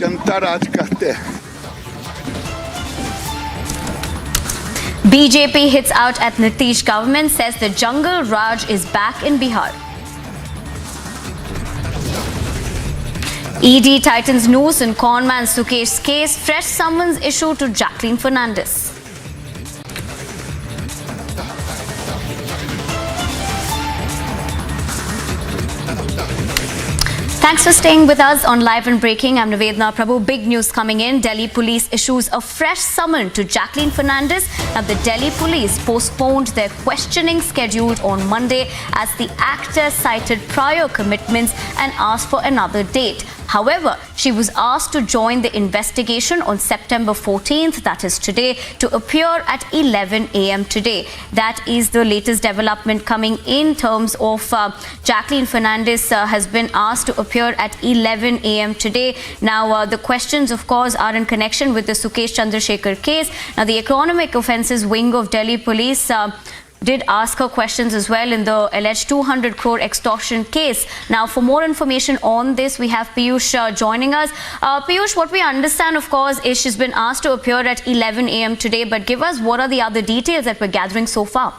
जनता राज करते हैं। BJP hits out at Nitish government, says the jungle Raj is back in Bihar. ED tightens noose in conman Sukesh's case, fresh summons issued to Jacqueline Fernandez. Thanks for staying with us on Live and Breaking. I'm Nivedna Prabhu. Big news coming in. Delhi police issues a fresh summon to Jacqueline Fernandez. Now, the Delhi police postponed their questioning scheduled on Monday as the actor cited prior commitments and asked for another date. However, she was asked to join the investigation on September 14th, that is today, to appear at 11 a.m. today. That is the latest development coming in terms of Jacqueline Fernandez has been asked to appear at 11 a.m. today. Now, the questions, of course, are in connection with the Sukesh Chandrasekhar case. Now, the Economic Offences Wing of Delhi Police did ask her questions as well in the alleged 200 crore extortion case. Now, for more information on this, we have Piyush joining us. Piyush, what we understand, of course, is she's been asked to appear at 11 a.m. today, but give us what are the other details that we're gathering so far?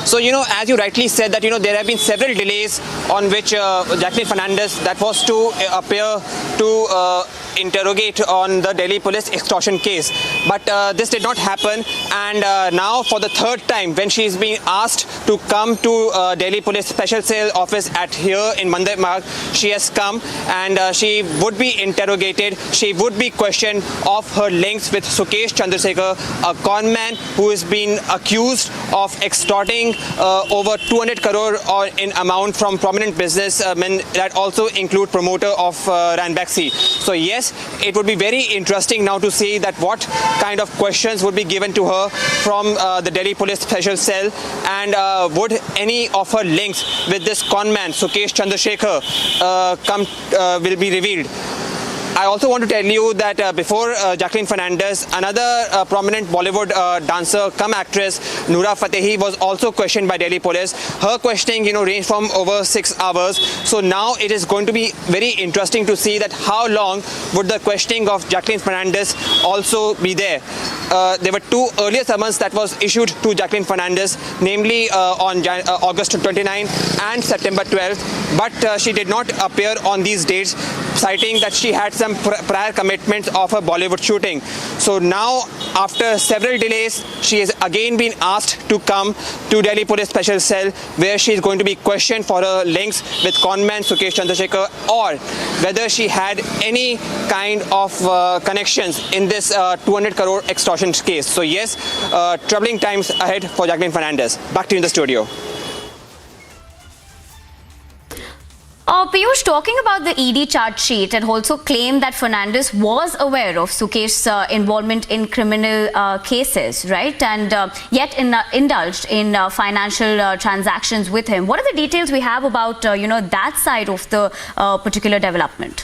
So, as you rightly said that, there have been several delays on which Jacqueline Fernandez, that was to appear to interrogate on the Delhi police extortion case. But this did not happen, and now for the third time when she is being asked to come to Delhi police special cell office at here in Mandir Marg, she has come and she would be interrogated. She would be questioned of her links with Sukesh Chandrasekhar, a conman who is being accused of extorting over 200 crore in amount from prominent businessmen that also include promoter of Ranbaxy. So yes, it would be very interesting now to see that what kind of questions would be given to her from the Delhi police special cell, and would any of her links with this conman Sukesh Chandrasekhar will be revealed. I also want to tell you that before Jacqueline Fernandez, another prominent Bollywood dancer cum actress, Noora Fatehi, was also questioned by Delhi police. Her questioning, ranged from over 6 hours. So now it is going to be very interesting to see that how long would the questioning of Jacqueline Fernandez also be there. There were two earlier summons that was issued to Jacqueline Fernandez, namely on August 29 and September 12, but she did not appear on these dates, citing that she had some prior commitments of her Bollywood shooting. So now, after several delays, she has again been asked to come to Delhi Police Special Cell, where she is going to be questioned for her links with conman Sukesh Chandrasekhar, or whether she had any kind of connections in this 200 crore extortion case. So yes, troubling times ahead for Jacqueline Fernandez. Back to you in the studio. Piyush, talking about the ED charge sheet and also claimed that Fernandez was aware of Sukesh's involvement in criminal cases, right? And yet indulged in financial transactions with him. What are the details we have about, that side of the particular development?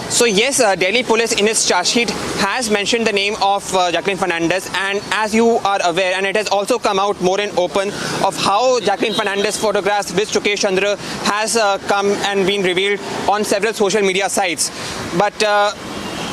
So yes, Delhi police in its charge sheet has mentioned the name of Jacqueline Fernandez, and as you are aware, and it has also come out more in open of how Jacqueline Fernandez photographs with Sukesh Chandra has come and been revealed on several social media sites. But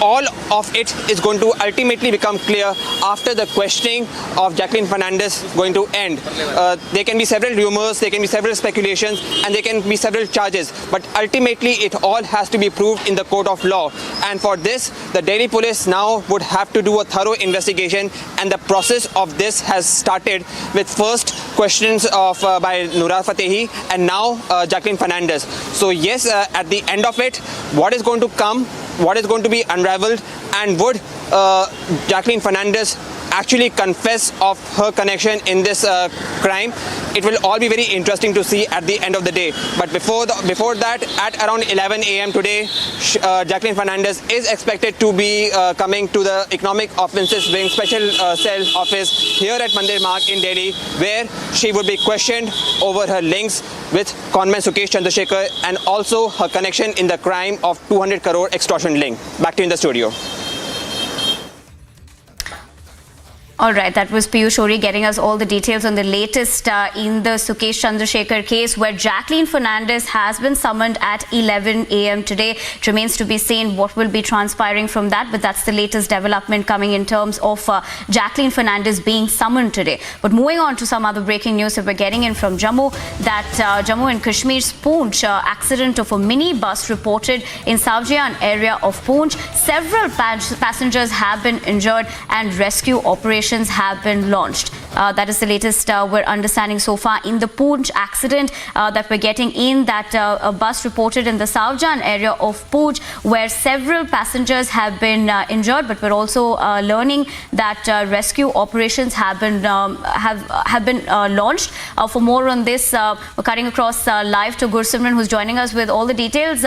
all of it is going to ultimately become clear after the questioning of Jacqueline Fernandez going to end. There can be several rumors, there can be several speculations, and there can be several charges. But ultimately, it all has to be proved in the court of law. And for this, the Delhi police now would have to do a thorough investigation, and the process of this has started with first questions of by Noora Fatehi and now Jacqueline Fernandez. So yes, at the end of it, what is going to come, what is going to be unraveled, and would Jacqueline Fernandez actually confess of her connection in this crime? It will all be very interesting to see at the end of the day. But before that, at around 11 a.m. today, Jacqueline Fernandez is expected to be coming to the Economic Offences Wing Special Cell Office here at Mandir Marg in Delhi, where she would be questioned over her links with conman Sukesh Chandrasekhar and also her connection in the crime of 200 crore extortion link. Back to you in the studio. All right, that was Piyush Ori getting us all the details on the latest in the Sukesh Chandrasekhar case, where Jacqueline Fernandez has been summoned at 11 a.m. today. It remains to be seen what will be transpiring from that, but that's the latest development coming in terms of Jacqueline Fernandez being summoned today. But moving on to some other breaking news that we're getting in from Jammu, that Jammu and Kashmir's Poonch accident of a mini bus reported in Savjian area of Poonch. Several passengers have been injured and rescue operations have been launched. That is the latest we're understanding so far in the Poonch accident that we're getting in, that a bus reported in the Savjan area of Poonch, where several passengers have been injured, but we're also learning that rescue operations have been launched. For more on this, we're cutting across live to Gursimran, who's joining us with all the details.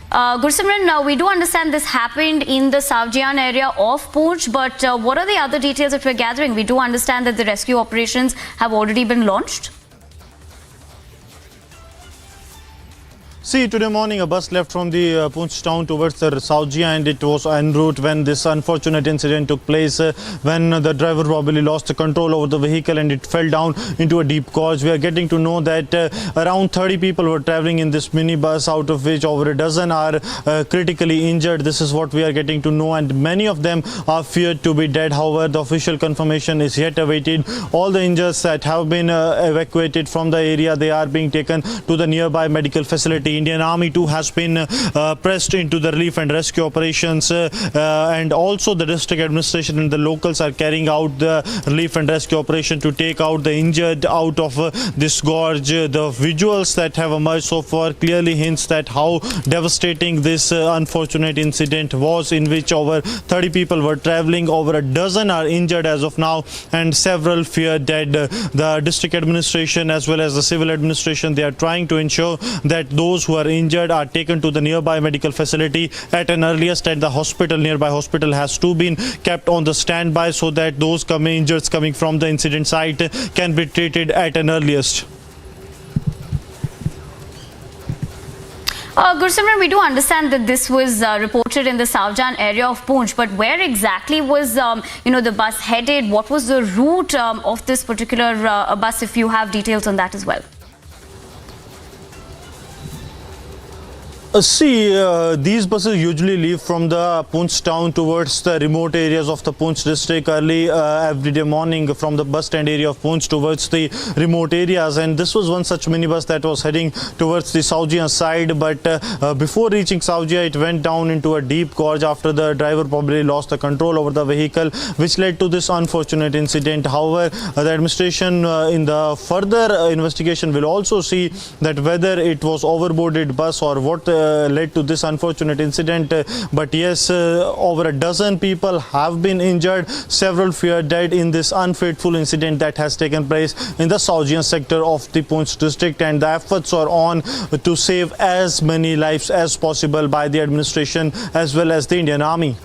Gursimran, we do understand this happened in the Savjian area of Poonch, but what are the other details that we're gathering? We do understand that the rescue operations have already been launched. See, today morning a bus left from the Poonch town towards the Saujia, and it was en route when this unfortunate incident took place, when the driver probably lost the control over the vehicle and it fell down into a deep gorge. We are getting to know that around 30 people were travelling in this minibus, out of which over a dozen are critically injured. This is what we are getting to know, and many of them are feared to be dead. However, the official confirmation is yet awaited. All the injured that have been evacuated from the area, they are being taken to the nearby medical facility. Indian Army too has been pressed into the relief and rescue operations, and also the district administration and the locals are carrying out the relief and rescue operation to take out the injured out of this gorge. The visuals that have emerged so far clearly hints that how devastating this unfortunate incident was, in which over 30 people were traveling, over a dozen are injured as of now, and several feared dead. The district administration as well as the civil administration, they are trying to ensure that those who are injured are taken to the nearby medical facility at an earliest, and the nearby hospital has to be kept on the standby so that those injured coming from the incident site can be treated at an earliest. Gursimran, we do understand that this was reported in the Savjan area of Poonch, but where exactly was the bus headed? What was the route of this particular bus, if you have details on that as well? These buses usually leave from the Poonch town towards the remote areas of the Poonch district early every day morning, from the bus stand area of Poonch towards the remote areas, and this was one such minibus that was heading towards the Saujia side, but before reaching Saujia it went down into a deep gorge after the driver probably lost the control over the vehicle, which led to this unfortunate incident. However, the administration in the further investigation will also see that whether it was overboarded bus or what led to this unfortunate incident, but yes, over a dozen people have been injured, several feared dead in this unfateful incident that has taken place in the Saujian sector of the Poonch district, and the efforts are on to save as many lives as possible by the administration as well as the Indian Army.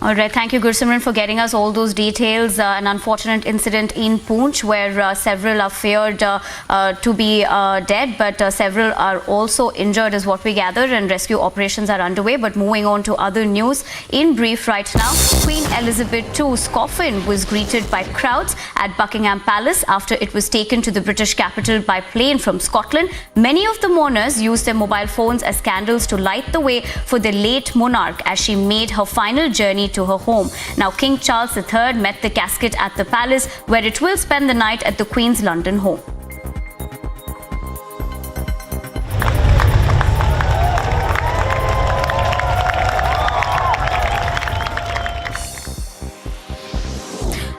All right, thank you, Gursimran, for getting us all those details. An unfortunate incident in Poonch where several are feared to be dead, but several are also injured is what we gather, and rescue operations are underway. But moving on to other news in brief right now, Queen Elizabeth II's coffin was greeted by crowds at Buckingham Palace after it was taken to the British capital by plane from Scotland. Many of the mourners used their mobile phones as candles to light the way for the late monarch as she made her final journey to her home. Now, King Charles III met the casket at the palace, where it will spend the night at the Queen's London home.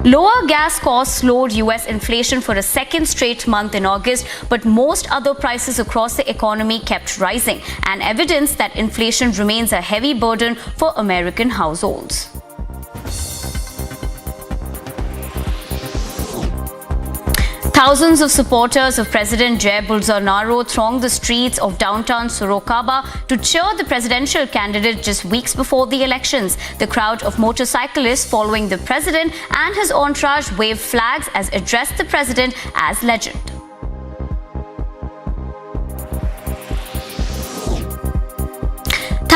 Lower gas costs slowed US inflation for a second straight month in August, but most other prices across the economy kept rising, and evidence that inflation remains a heavy burden for American households. Thousands of supporters of President Jair Bolsonaro thronged the streets of downtown Sorocaba to cheer the presidential candidate just weeks before the elections. The crowd of motorcyclists following the president and his entourage waved flags as addressed the president as legend.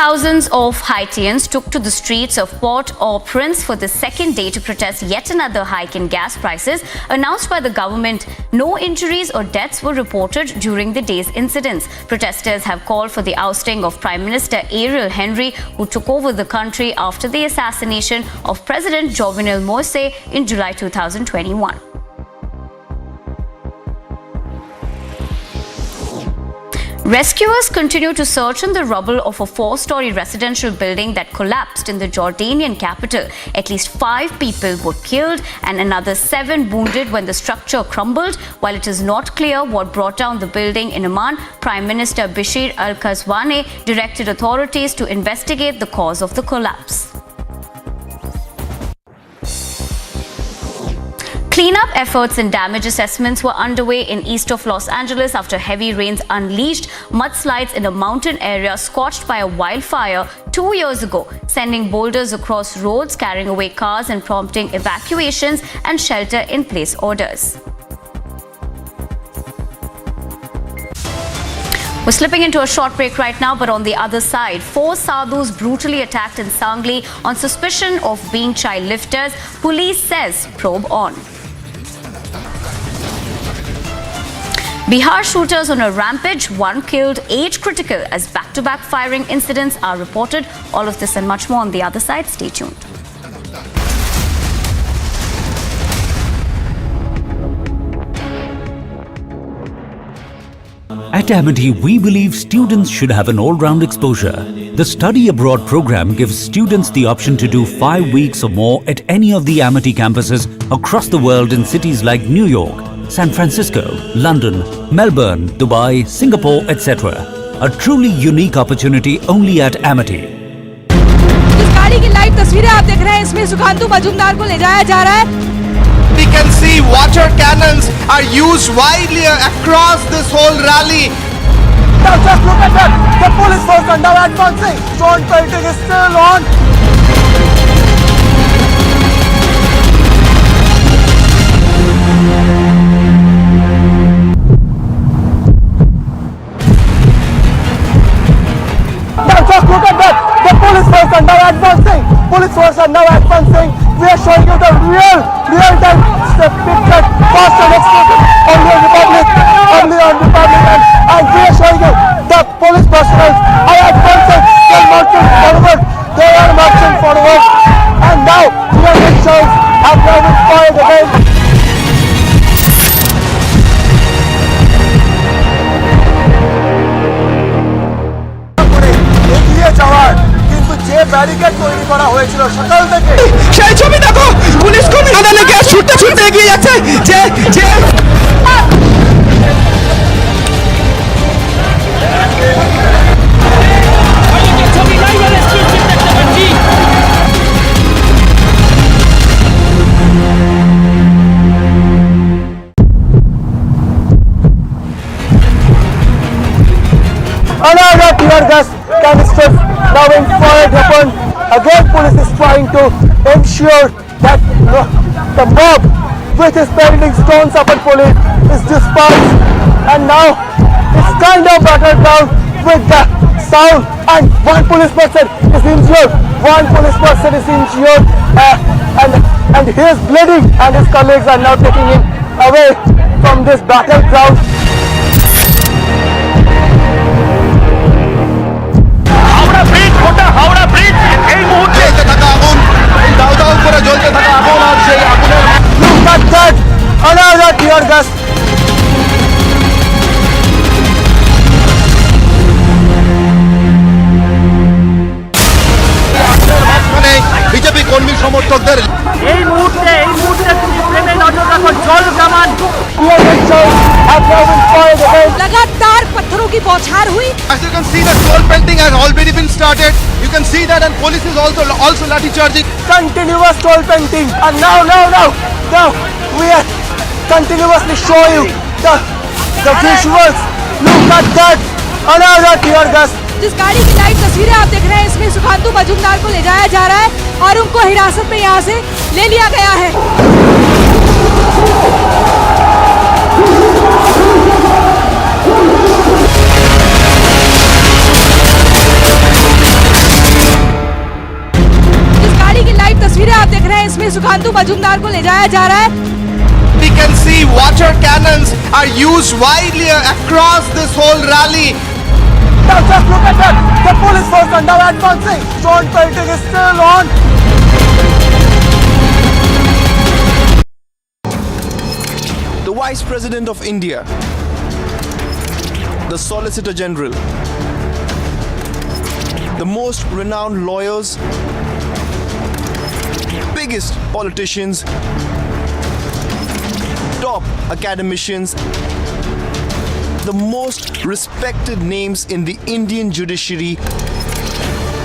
Thousands of Haitians took to the streets of Port-au-Prince for the second day to protest yet another hike in gas prices announced by the government. No injuries or deaths were reported during the day's incidents. Protesters have called for the ousting of Prime Minister Ariel Henry, who took over the country after the assassination of President Jovenel Moise in July 2021. Rescuers continue to search in the rubble of a 4-story residential building that collapsed in the Jordanian capital. At least 5 people were killed and another 7 wounded when the structure crumbled. While it is not clear what brought down the building in Amman, Prime Minister Bashir al-Qazwani directed authorities to investigate the cause of the collapse. Cleanup efforts and damage assessments were underway in east of Los Angeles after heavy rains unleashed mudslides in a mountain area scorched by a wildfire 2 years ago, sending boulders across roads, carrying away cars and prompting evacuations and shelter-in-place orders. We're slipping into a short break right now, but on the other side, 4 Sadhus brutally attacked in Sangli on suspicion of being child lifters. Police says probe on. Bihar shooters on a rampage, 1 killed, 8 critical as back-to-back firing incidents are reported. All of this and much more on the other side. Stay tuned. At Amity, we believe students should have an all-round exposure. The Study Abroad program gives students the option to do 5 weeks or more at any of the Amity campuses across the world in cities like New York, San Francisco, London, Melbourne, Dubai, Singapore, etc. A truly unique opportunity only at Amity. इस गाड़ी की live तस्वीरें आप देख रहे हैं, इसमें सुखांतु मजूमदार को ले जाया जा रहा है. We can see water cannons are used widely across this whole rally. Now just look at that. The police force are now advancing. Stone pelting is still on. Now just look at that. The police force are now advancing. Police force are now advancing. We are showing you the real-time picture, fast and exclusive, only on Republic, and we are showing you the police personnel are advancing, they are marching forward, and now real pictures have now been fired again. এগিয়ে যাওয়ার কিন্তু যে barricade তৈরি করা হয়েছিল সকাল থেকে সেই ছবি দেখো, পুলিশ কর্মী আদানে গ্যাস ছুটতে ছুটতে এগিয়ে যাচ্ছে যে another tear gas canisters now being fired upon. Again, police is trying to ensure that the mob which is pelting stones upon police is dispersed, and now it's kind of battered down with the sound, and one police person is injured. And he is bleeding, and his colleagues are now taking him away from this battleground. Howrah bridge এই মুহূর্তে থাকা আগুন, দাউ দাউ করে জ্বলতে থাকা আগুন, আর সেই আগুনের look at that, another tear gas. BJP কর্মী সমর্থকদের এই মুহূর্তে তুমি প্রেমে নজর রাখো, জল কামান लगातार पत्थरों की बौछार हुई. As you can see, the stone pelting has already been started. You can see that, and police is also lathi charging. Continuous stone pelting, and now we are continuously show you the visuals. Look at that, another tear gas. जिस गाड़ी की live तस्वीरें आप देख रहे हैं, इसमें सुखांतु मजूमदार को ले जाया जा रहा है और उनको हिरासत में यहाँ से ले लिया गया है. सुधांतु मजूमदार को ले जाया जा रहा है। We can see water cannons are used widely across this whole rally. Now just look at that. The police force are now advancing. Sean pelting is still on. The Vice President of India, the Solicitor General, the most renowned lawyers, biggest politicians, top academicians, the most respected names in the Indian judiciary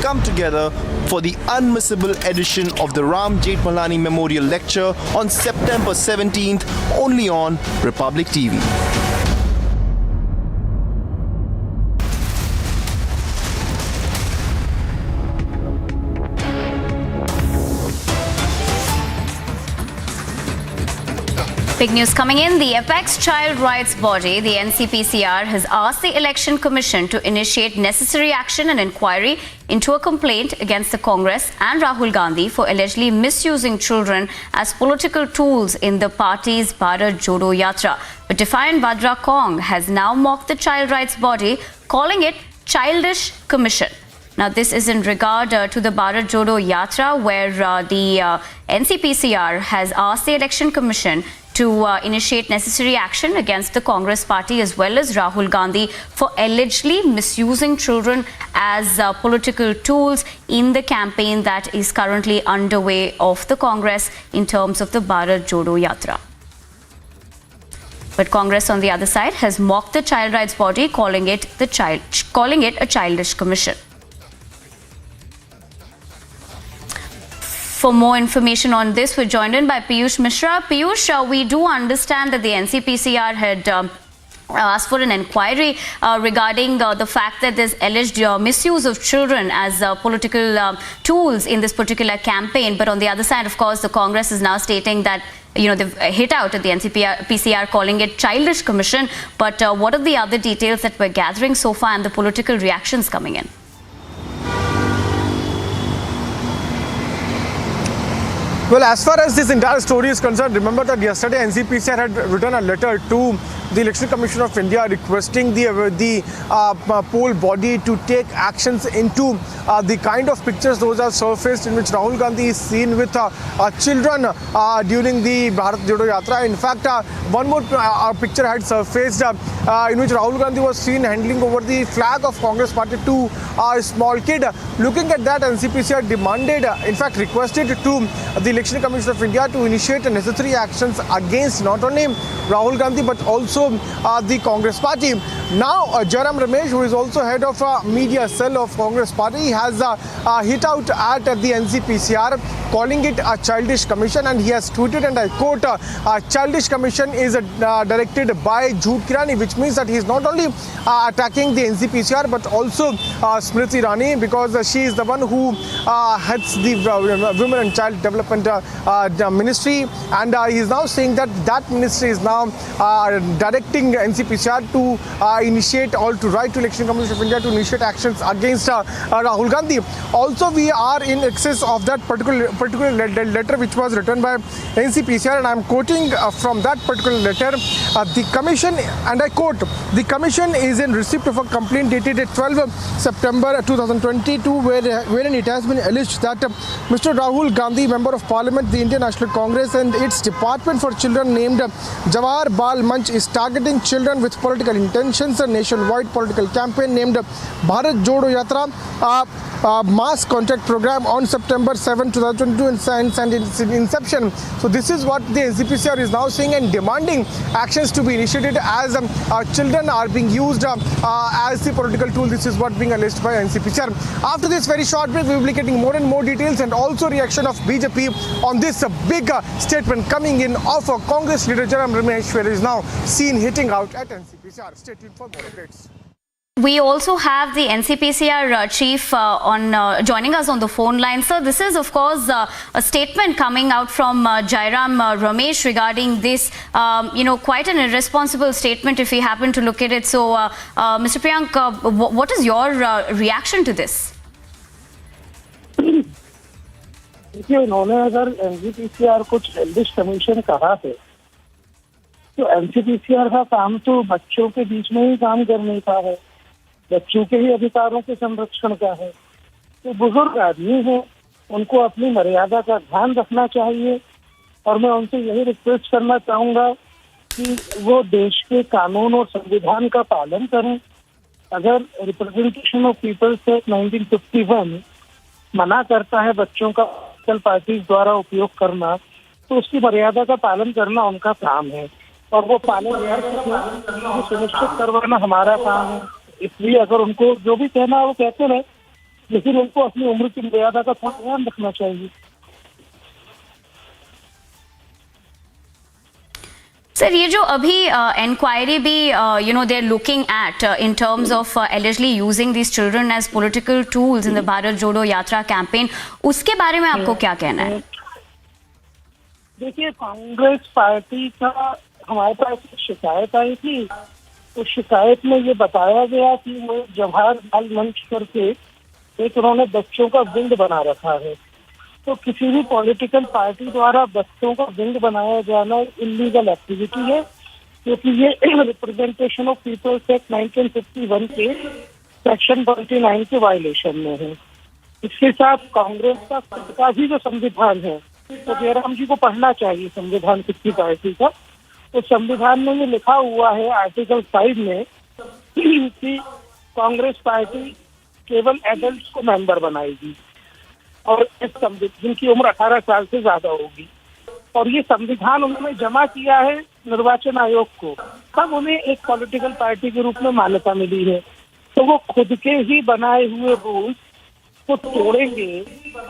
come together for the unmissable edition of the Ram Jethmalani Memorial Lecture on September 17th, only on Republic TV. Big news coming in. The apex child rights body, the NCPCR, has asked the Election Commission to initiate necessary action and inquiry into a complaint against the Congress and Rahul Gandhi for allegedly misusing children as political tools in the party's Bharat Jodo Yatra. But defiant Vadra Kong has now mocked the child rights body, calling it childish commission. Now, this is in regard to the Bharat Jodo Yatra, where the NCPCR has asked the Election Commission to initiate necessary action against the Congress party as well as Rahul Gandhi for allegedly misusing children as political tools in the campaign that is currently underway of the Congress in terms of the Bharat Jodo Yatra. But Congress, on the other side, has mocked the child rights body, calling it a childish commission. For more information on this, we're joined in by Piyush Mishra. Piyush, we do understand that the NCPCR had asked for an inquiry regarding the fact that there's alleged misuse of children as political tools in this particular campaign. But on the other side, of course, the Congress is now stating that they've hit out at the NCPCR, calling it childish commission. But what are the other details that we're gathering so far and the political reactions coming in? Well, as far as this entire story is concerned, remember that yesterday NCPCR had written a letter to the Election Commission of India requesting the poll body to take actions into the kind of pictures those are surfaced in which Rahul Gandhi is seen with children during the Bharat Jodo Yatra. In fact, one more picture had surfaced in which Rahul Gandhi was seen handing over the flag of Congress party to a small kid. Looking at that, NCPCR demanded, in fact requested to the Election Commission of India to initiate necessary actions against not only Rahul Gandhi but also the Congress party. Now, Jairam Ramesh, who is also head of media cell of Congress party, has hit out at the NCPCR, calling it a childish commission, and he has tweeted, and I quote, childish commission is directed by Jhoot Kirani, which means that he is not only attacking the NCPCR but also Smriti Irani, because she is the one who heads the Women and Child Development Ministry, and he is now saying that that ministry is now directing NCPCR to initiate or to write to Election Commission of India to initiate actions against Rahul Gandhi. Also, we are in excess of that particular letter which was written by NCPCR, and I am quoting from that particular letter. The commission, and I quote, the commission is in receipt of a complaint dated 12 September 2022 wherein it has been alleged that Mr. Rahul Gandhi, Member of Parliament, the Indian National Congress, and its Department for Children named Jawahar Bal Manch is targeting children with political intentions. A nationwide political campaign named Bharat Jodo Yatra, mass contact program on September 7, 2022 and its inception. So this is what the NCPCR is now saying and demanding actions to be initiated as children are being used as the political tool. This is what being alleged by NCPCR. After this very short break, we will be getting more and more details and also reaction of BJP on this big statement coming in of Congress leader Jairam Ramesh, where he is now seen hitting out at NCPCR. Stay tuned for more updates. We also have the NCPCR chief joining us on the phone line. Sir, this is, of course, a statement coming out from Jairam Ramesh regarding this, quite an irresponsible statement if we happen to look at it. So, Mr. Priyank, what is your reaction to this? देखिए, इन्होंने अगर NCPCR को childish commission कहा है तो NCPCR का काम तो बच्चों के बीच में ही काम करने का है, बच्चों के ही अधिकारों के संरक्षण का है। तो बुजुर्ग आदमी है, उनको अपनी मर्यादा का ध्यान रखना चाहिए और मैं उनसे यही रिक्वेस्ट करना चाहूंगा कि वो देश के कानून और संविधान का पालन करें। अगर रिप्रेजेंटेशन ऑफ पीपल्स एक्ट 1951 मना करता है बच्चों का पॉलिटिकल पार्टीज द्वारा उपयोग करना, तो उसकी मर्यादा का पालन करना उनका काम है और वो पालन कर सकें वो सुनिश्चित करवाना हमारा काम है। इसलिए अगर उनको जो भी कहना है वो कहते रहे, लेकिन उनको अपनी उम्र की मर्यादा का थोड़ा ध्यान रखना चाहिए। सर, ये जो अभी इंक्वायरी भी they are looking at in terms of allegedly using these children as political tools in the Bharat Jodo Yatra campaign, उसके बारे में आपको क्या कहना है? देखिए, कांग्रेस पार्टी का हमारे पास शिकायत आई थी। तो शिकायत में ये बताया गया कि वो जवाहर लाल मंच करके एक उन्होंने बच्चों का विंग बना रखा है। तो किसी भी पॉलिटिकल पार्टी द्वारा बच्चों का विंग बनाया जाना इलीगल एक्टिविटी है, क्योंकि ये रिप्रेजेंटेशन ऑफ पीपल्स एक्ट 1951 के सेक्शन 29 के वायलेशन में है। इसके साथ कांग्रेस का खुद का भी जो संविधान है, तो जयराम जी को पढ़ना चाहिए संविधान किसकी पार्टी का। तो संविधान में ये लिखा हुआ है आर्टिकल 5 में कि कांग्रेस पार्टी केवल एडल्ट को मेंबर बनाएगी और जिनकी उम्र 18 साल से ज्यादा होगी। और ये संविधान उन्होंने जमा किया है निर्वाचन आयोग को, तब उन्हें एक पॉलिटिकल पार्टी के रूप में मान्यता मिली है। तो वो खुद के ही बनाए हुए रूल्स को तोड़ेंगे।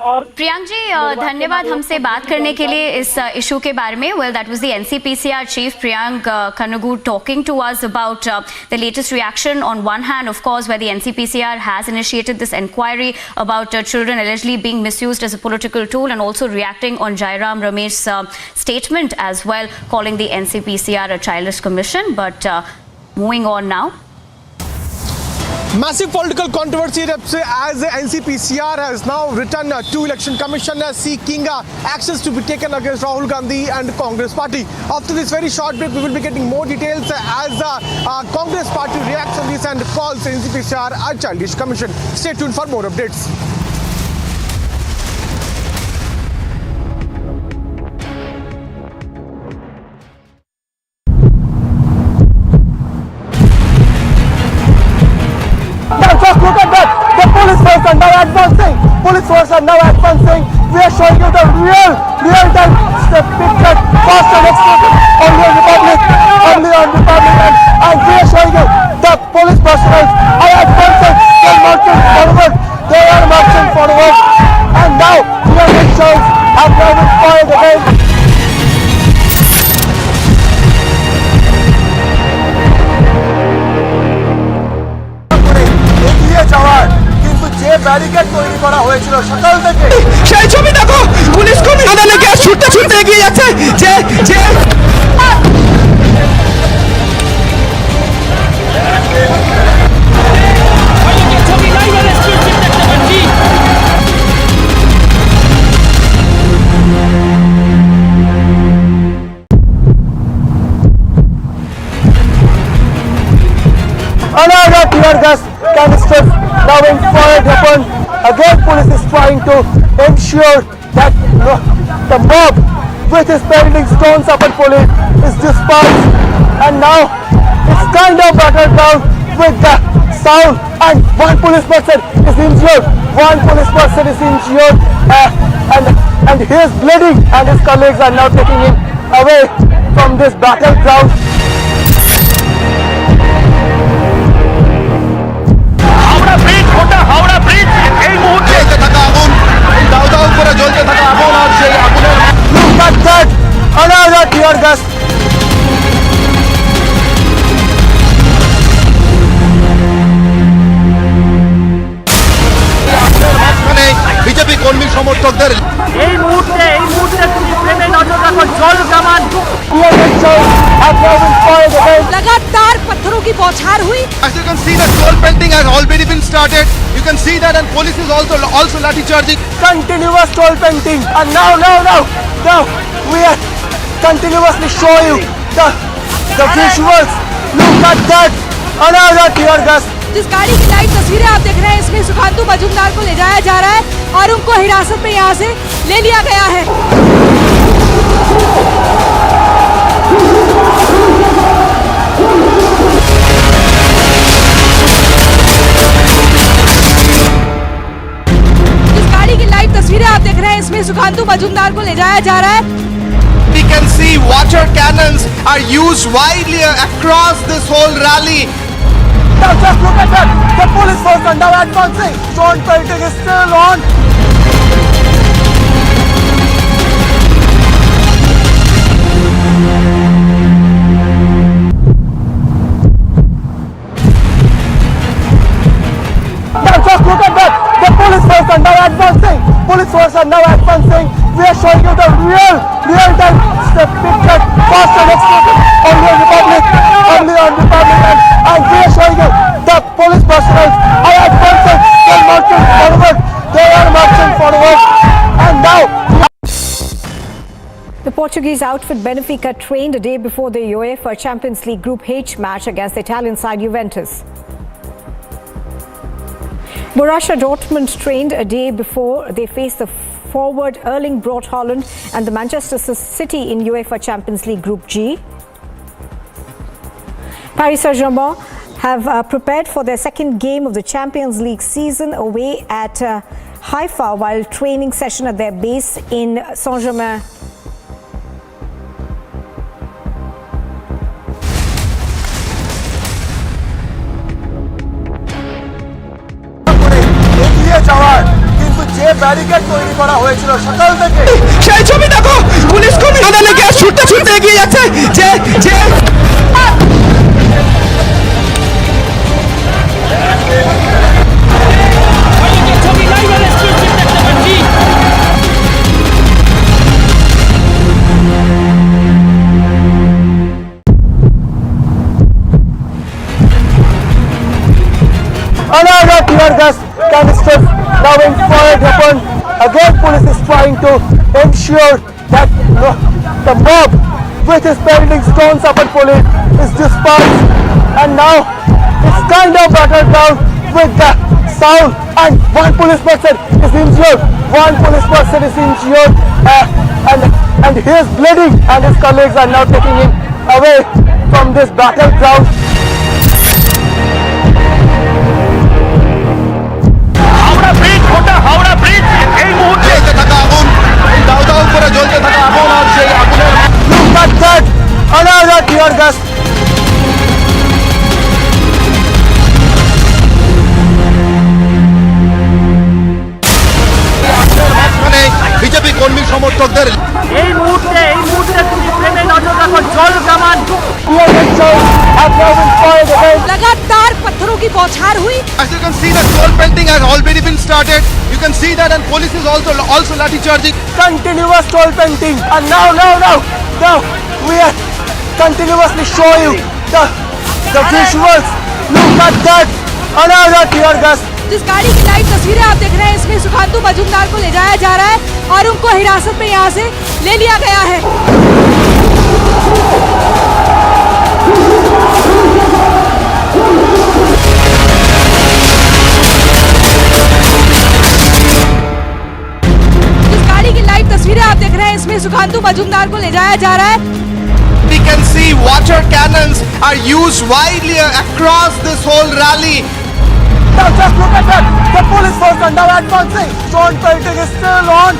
और प्रियांक जी, धन्यवाद हमसे बात करने के लिए इस इशू के बारे में। Well, that was the NCPCR chief Priyank Kanagu talking to us about the latest reaction. On one hand, of course, where the NCPCR has initiated this inquiry about children allegedly being misused as a political tool, and also reacting on Jairam Ramesh's statement as well, calling the NCPCR a childish commission. But moving on now. Massive political controversy as the NCPCR has now written to Election Commission seeking actions to be taken against Rahul Gandhi and Congress Party. After this very short break, we will be getting more details as Congress Party reacts on this and calls NCPCR a childish commission. Stay tuned for more updates. Just look at that. The police force are now advancing. Police force are now advancing. We are showing you the real-time picture, fast and exclusive, only on Republic, and we are showing you the police personnel are advancing. They are marching forward. They are marching forward, and now real pictures have now been fired again. কিন্তু যে barricade তৈরি করা হয়েছিল সকাল থেকে, সেই ছবি দেখো, পুলিশ কর্মীরা লেগে ছুটতে ছুটতে এগিয়ে যাচ্ছে। যে another tear gas canisters now being fired upon. Again, police is trying to ensure that the mob with his pelting stones upon police is dispersed, and now it's kind of battered down with the sound, and one police person is injured. And he is bleeding, and his colleagues are now taking him away from this battleground. Howrah bridge এই মুহূর্তে থাকা আগুন, দাউ দাউ করে জ্বলতে থাকা আগুন, আর সেই আগুনের Look at that! Another tear gas. মাঝখানে বিজেপি কর্মী সমর্থকদের এই মুহূর্তে তুমি প্রেমে নজর রাখো, জল কামান Tear gas have now been fired again. लगातार पत्थरों की बौछार हुई। As you can see, the troll pelting has already been started. You can see that, and police is also lathi charging. Continuous troll painting, and now we are continuously show you the visuals. Look at that, another tear gas. जिस गाड़ी की live तस्वीरें आप देख रहे हैं, इसमें सुखांतु मजूमदार को ले जाया जा रहा है और उनको हिरासत में यहाँ से ले लिया गया है। जिस गाड़ी की लाइव तस्वीरें आप देख रहे हैं, इसमें सुखांतु मजूमदार को ले जाया जा रहा है। We can see water cannons are used widely across this whole rally. Now just look at that, the police force are now advancing. Troll painting is still on. Now just look at that, the police force are now advancing. Police force are now advancing. We are showing you the real-time picture, fast and exclusive, only on Republic, and we are showing you the police personnel are advancing. They are marching forward, and now. The Portuguese outfit Benfica trained a day before the UEFA Champions League Group H match against the Italian side Juventus. Borussia Dortmund trained a day before they faced the forward Erling Braut Haaland and the Manchester City in UEFA Champions League Group G. Paris Saint-Germain have prepared for their second game of the Champions League season away at Haifa while training session at their base in Saint-Germain. কিন্তু যে barricade তৈরি করা হয়েছিল সকাল থেকে সেই ছবি দেখো, পুলিশ কর্মীরা লেগে ছুটতে ছুটতে এগিয়ে যাচ্ছে। যে another tear gas canisters now being fired upon. Again, police is trying to ensure that the mob which is pelting stones upon police is dispersed, and now it's kind of battered down with the sound, and one police person is injured. And he is bleeding, and his colleagues are now taking him away from this battleground. Howrah bridge এই মুহূর্তে থাকা আগুন, দাউ দাউ করে জ্বলতে থাকা আগুন, আর সেই আগুনের Look at that, another tear gas. মাঝখানে বিজেপি কর্মী সমর্থকদের এই মুহূর্তে তুমি প্রেমে নজর রাখো, জল কামান have now been fired again. लगातार पत्थरों की बौछार हुई। As you can see, the troll pelting has already been started. You can see that, and police is also lathi charging. Continuous troll painting, and now we are continuously show you the visuals. Look at that, another tear gas. जिस गाड़ी की live तस्वीरें आप देख रहे हैं, इसमें सुखांतु मजूमदार को ले जाया जा रहा है और उनको हिरासत में यहाँ से ले लिया गया है। जिस गाड़ी की लाइव तस्वीरें आप देख रहे हैं, इसमें सुखांतु मजूमदार को ले जाया जा रहा है। We can see water cannons are used widely across this whole rally. Now just look at that, the police force are now advancing. Troll painting is still on.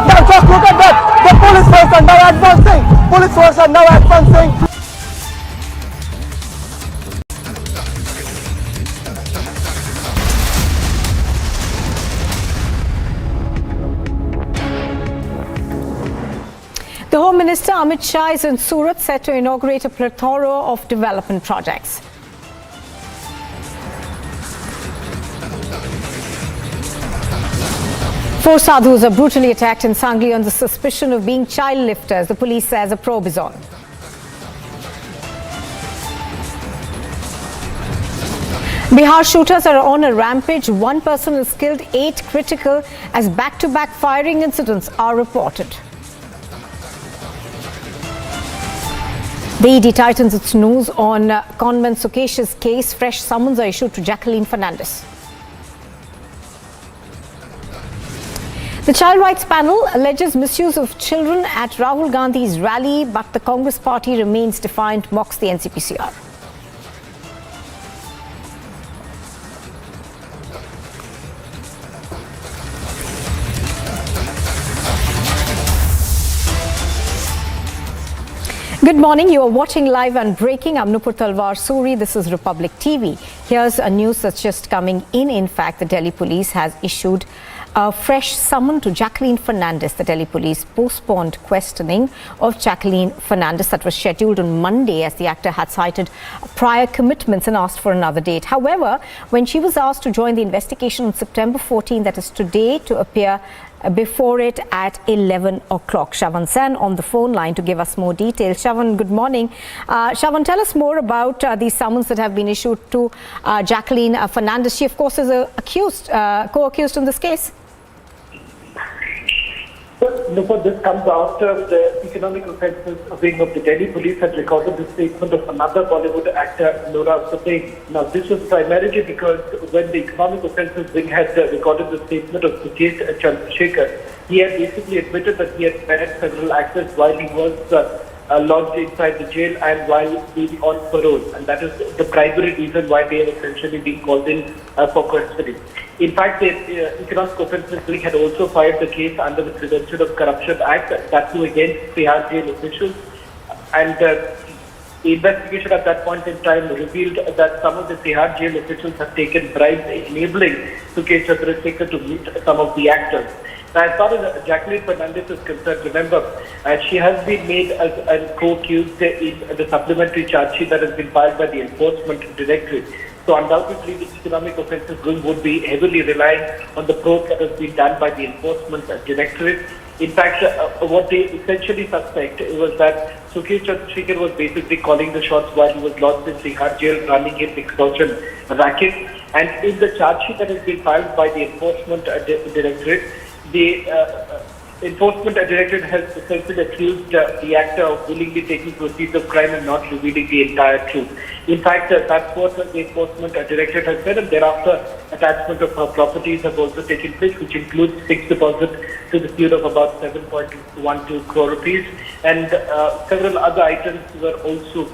Now just look at that, the police force are now advancing. Police force are now advancing. The Home Minister Amit Shah is in Surat set to inaugurate a plethora of development projects. Four sadhus are brutally attacked in Sangli on the suspicion of being child lifters. The police says a probe is on. Bihar shooters are on a rampage. One person is killed, 8 critical as back-to-back firing incidents are reported. The ED tightens its nose on conman Sukesh's case. Fresh summons are issued to Jacqueline Fernandez. The Child Rights Panel alleges misuse of children at Rahul Gandhi's rally, but the Congress party remains defiant, mocks the NCPCR. Good morning. You are watching Live and Breaking. I'm Nupur Talwar Suri. This is Republic TV. Here's a news that's just coming in. In fact, the Delhi police has issued a fresh summon to Jacqueline Fernandez. The Delhi police postponed questioning of Jacqueline Fernandez that was scheduled on Monday as the actor had cited prior commitments and asked for another date. However, when she was asked to join the investigation on September 14, that is today, to appear before it at 11 o'clock. Shavan Sen on the phone line to give us more details. Shavan, good morning. Shavan, tell us more about these summons that have been issued to Jacqueline Fernandez. She, of course, is co-accused in this case. Nupur, this comes after the economic offences wing of the Delhi police had recorded the statement of another Bollywood actor, Nora Singh. Now, this was primarily because when the economic offences wing had recorded the statement of Sukesh Chandrasekhar, he had basically admitted that he had met several actors while he was lodged inside the jail and while being on parole. And that is the primary reason why they have essentially been called in for questioning. In fact, the Economic Offences Wing had also filed the case under the Prevention of Corruption Act, that too against Thrashed jail officials. And the investigation at that point in time revealed that some of the Thrashed jail officials have taken bribes enabling Sukesh Chandrasekhar to meet some of the actors. Now, as far as Jacqueline Fernandez is concerned, remember, she has been made as a co-accused in the supplementary charge sheet that has been filed by the Enforcement Directorate. So undoubtedly, the Economic Offences Wing would be heavily relying on the probe that has been done by the Enforcement Directorate. In fact, what they essentially suspect was that Sukesh Chandrasekhar was basically calling the shots while he was lodged in Tihar jail, running an extortion racket. And in the charge sheet that has been filed by the Enforcement Directorate, the Enforcement Directorate has essentially accused the actor of willingly taking proceeds of crime and not revealing the entire truth. In fact, that's what the Enforcement Directorate has said, and thereafter attachment of her properties have also taken place, which includes fixed deposit to the tune of about 7.12 crore rupees, and several other items were also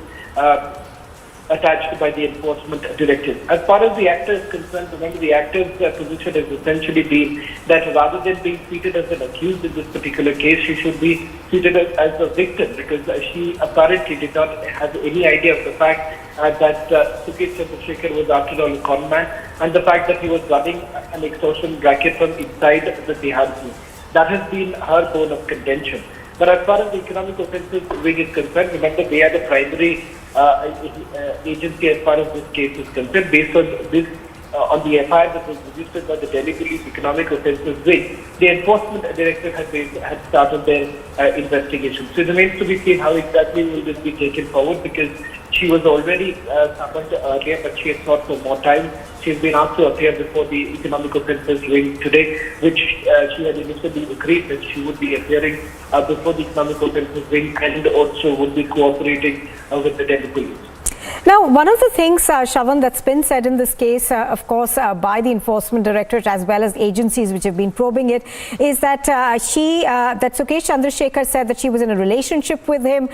attached by the Enforcement Directorate. As far as the actor is concerned, remember, the actor's position has essentially been that rather than being treated as an accused in this particular case, she should be treated as a victim, because she apparently did not have any idea of the fact that Sukesh Chandrasekhar was after all a con man, and the fact that he was running an extortion racket from inside the Tihar jail. That has been her bone of contention. But as far as the Economic Offences Wing is concerned, remember, they are the primary agency as far as this case is concerned. Based on this, on the FIR that was registered by the Delhi Police Economic Offences Wing, the Enforcement Directorate had started their investigation. So it remains to be seen how exactly will this be taken forward, because she was already summoned earlier, but she had sought for more time. She has been asked to appear before the Economic Offences Wing today, which she had initially agreed that she would be appearing before the Economic Offences Wing and also would be cooperating with the Delhi Police. Now, one of the things, Shavan, that's been said in this case, of course, by the Enforcement Directorate as well as agencies which have been probing it, is that that Sukesh Chandrasekhar said that she was in a relationship with him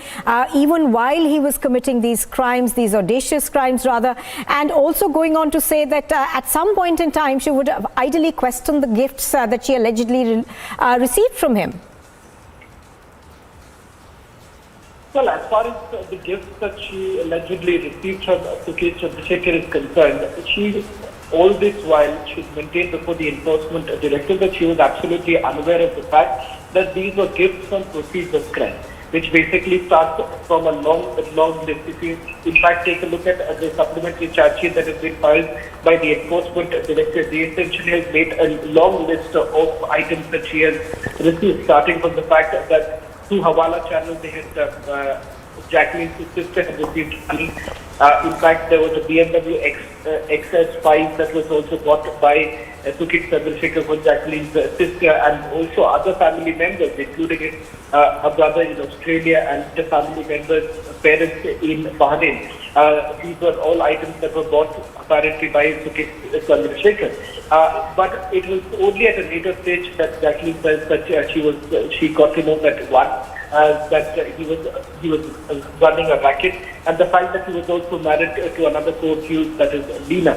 even while he was committing these crimes, these audacious crimes rather, and also going on to say that at some point in time she would have idly questioned the gifts that she allegedly received from him. Well, as far as the gifts that she allegedly received from Sukesh Chandrasekhar is concerned, she, all this while, she maintained before the Enforcement Directorate that she was absolutely unaware of the fact that these were gifts from proceeds of crime. which basically starts from a long list. If you in fact take a look at the supplementary charge sheet that has been filed by the Enforcement Director, they essentially has made a long list of items that she has received, starting from the fact that through Hawala channel they had Jacqueline's sister had received money. In fact, there was a BMW XS5 that was also bought by Sukit Chandrasekhar for Jacqueline's sister, and also other family members, including her brother in Australia and the family members' parents in Bahrain. These were all items that were bought apparently by Sukit Chandrasekhar. But it was only at a later stage that Jacqueline says that she got to know that that he was running a racket, and the fact that he was also married to another co-accused, that is Leena.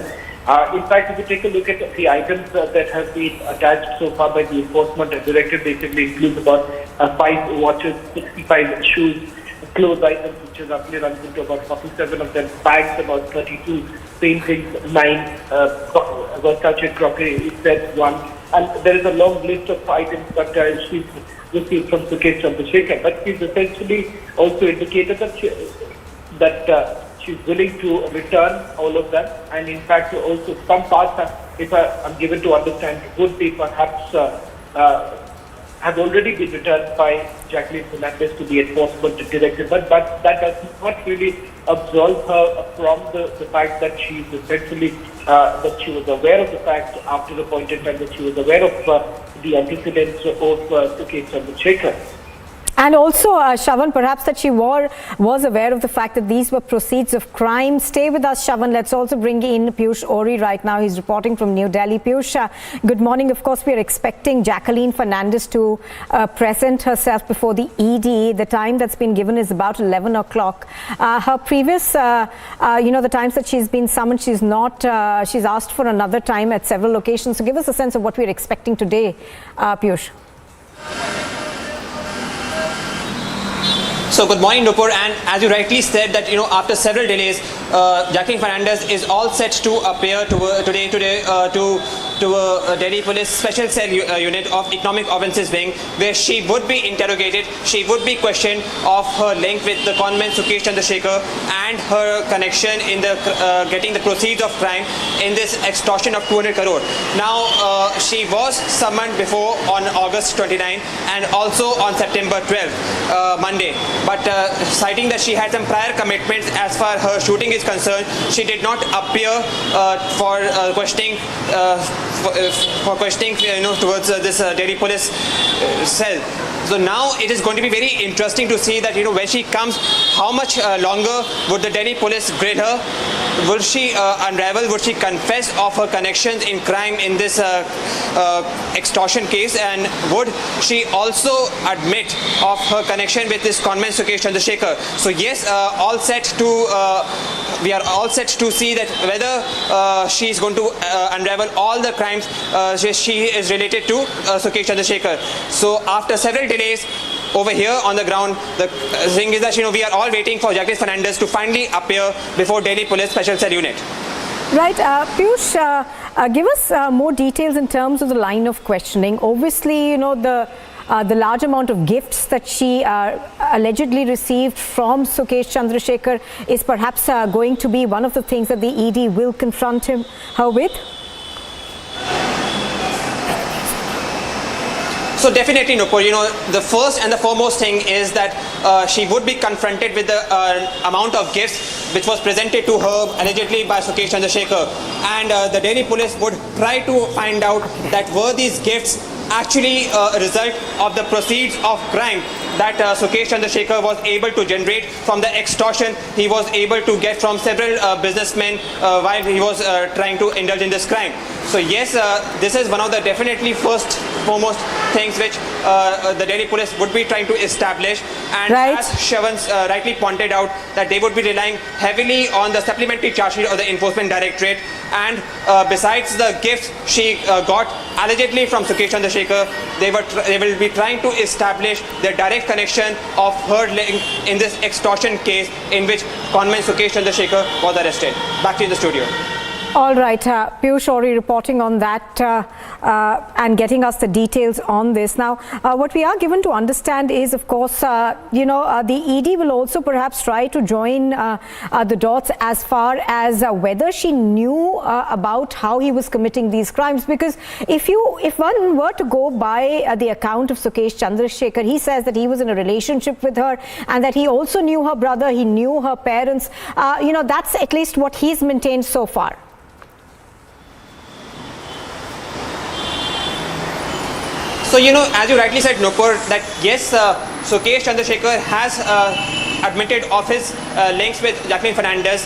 In fact, if you take a look at the items that have been attached so far by the Enforcement Director, basically includes about 5 watches, 65 shoes, clothes items, which is roughly runs into about 47 of them, bags about 32, paintings 9, touch crockery sets 1, and there is a long list of items that she's received from Sukit Chandrasekhar. But she's essentially also indicated that she's willing to return all of them, and in fact also some parts, if I'm given to understand, would be perhaps have already been returned by Jacqueline Fernandez to the Enforcement Director, but that does not really absolve her from the fact that she's essentially that she was aware of the fact after the point in time that she was aware of the antecedents of Sukit Chandrasekhar. And also, Shravan, perhaps that she was aware of the fact that these were proceeds of crime. Stay with us, Shravan. Let's also bring in Piyush Ori right now. He's reporting from New Delhi. Piyush, good morning. Of course, we are expecting Jacqueline Fernandez to present herself before the ED. The time that's been given is about 11 o'clock. Her previous, the times that she's been summoned, she's asked for another time at several locations. So give us a sense of what we're expecting today, Piyush. So good morning, Nupur, and as you rightly said that after several delays, Jacqueline Fernandez is all set to appear today to a Delhi Police Special Cell Unit of Economic Offences Wing, where she would be interrogated, she would be questioned of her link with the conman Sukit Chandrasekhar and her connection in the getting the proceeds of crime in this extortion of 200 crore. Now, she was summoned before on August 29 and also on September 12, Monday. But citing that she had some prior commitments as far as her shooting is concerned, she did not appear for questioning towards this Delhi Police cell. So now it is going to be very interesting to see that when she comes, how much longer would the Delhi Police grill her? Will she unravel? Would she confess of her connections in crime in this extortion case? And would she also admit of her connection with this conman Sukit Chandrasekhar? So yes, we are all set to see that whether she is going to unravel all the crimes she is related to Sukit Chandrasekhar. So after several delays over here on the ground, the thing is that we are all waiting for Jacqueline Fernandez to finally appear before Delhi Police Special Cell Unit. Right, Piyush, give us more details in terms of the line of questioning. Obviously, the large amount of gifts that she allegedly received from Sukit Chandrasekhar is perhaps going to be one of the things that the ED will confront her with? So definitely, Nupur, the first and the foremost thing is that she would be confronted with the amount of gifts which was presented to her allegedly by Sukit Chandrasekhar, and the Delhi Police would try to find out that were these gifts actually a result of the proceeds of crime that Sukit Chandrasekhar was able to generate from the extortion he was able to get from several businessmen while he was trying to indulge in this crime. So yes, this is one of the definitely foremost things which the Delhi Police would be trying to establish, and as Shravan rightly pointed out, that they would be relying heavily on the supplementary charge sheet of the Enforcement Directorate, and besides the gifts she got allegedly from Sukit Chandrasekhar, they will be trying to establish the direct connection of her link in this extortion case in which conman Sukit Chandrasekhar was arrested. Back to you in the studio. All right, Piyush Ori reporting on that and getting us the details on this. Now, what we are given to understand is, of course, the ED will also perhaps try to join the dots as far as whether she knew about how he was committing these crimes. Because if one were to go by the account of Sukesh Chandrasekhar, he says that he was in a relationship with her and that he also knew her brother, he knew her parents. That's at least what he's maintained so far. So, as you rightly said, Nupur, that yes, Sukesh Chandrasekhar has admitted of his links with Jacqueline Fernandez,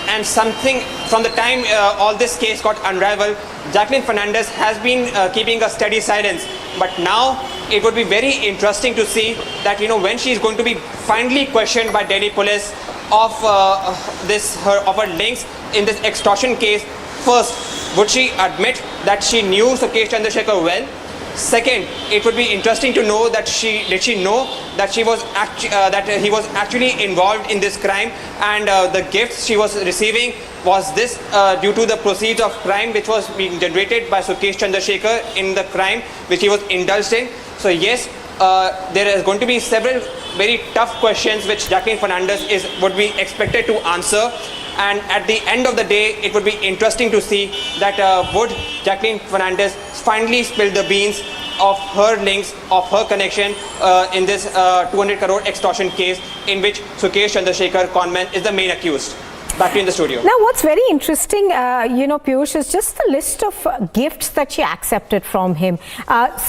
and something from the time all this case got unraveled, Jacqueline Fernandez has been keeping a steady silence. But now it would be very interesting to see that, when she is going to be finally questioned by Delhi police of her links in this extortion case. First, would she admit that she knew Sukesh Chandrasekhar well? Second, it would be interesting to know that did she know that he was actually involved in this crime, and the gifts she was receiving, was this due to the proceeds of crime which was being generated by Sukesh Chandrasekhar in the crime which he was indulged in. So yes, there is going to be several very tough questions which Jacqueline Fernandez would be expected to answer. And at the end of the day, it would be interesting to see that would Jacqueline Fernandez finally spill the beans of her links, of her connection in this 200 crore extortion case in which Sukesh Chandrasekhar conman is the main accused. Back to you in the studio. Now, what's very interesting, Piyush, is just the list of gifts that she accepted from him.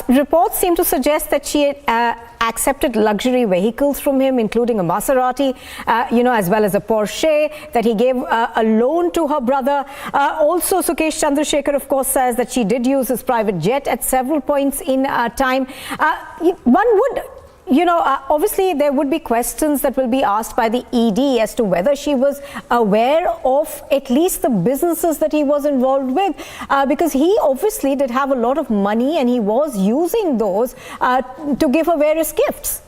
Reports seem to suggest that she accepted luxury vehicles from him, including a Maserati, as well as a Porsche, that he gave a loan to her brother. Also, Sukesh Chandrasekhar, of course, says that she did use his private jet at several points in time. One would... obviously there would be questions that will be asked by the ED as to whether she was aware of at least the businesses that he was involved with, because he obviously did have a lot of money and he was using those to give her various gifts.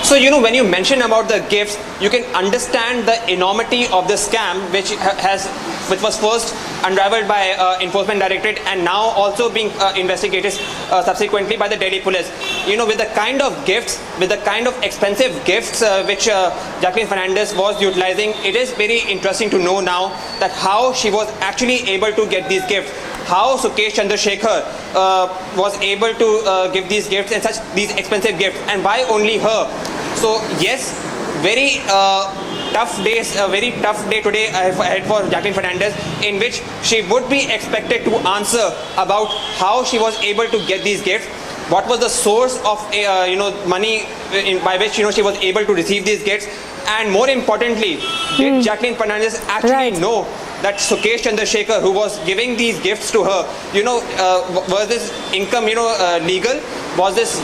So, when you mention about the gifts, you can understand the enormity of the scam which was first unraveled by Enforcement Directorate and now also being investigated subsequently by the Delhi police. With the kind of gifts, with the kind of expensive gifts which Jacqueline Fernandez was utilizing, it is very interesting to know now that how she was actually able to get these gifts. How Sukesh Chandrasekhar was able to give these gifts and these expensive gifts, and why only her? So yes, very tough days, a very tough day today ahead for Jacqueline Fernandez, in which she would be expected to answer about how she was able to get these gifts. What was the source of money by which she was able to receive these gifts, and more importantly, did Jacqueline Fernandez actually know that Sukesh Chandrasekhar, who was giving these gifts to her, was this income legal? Was this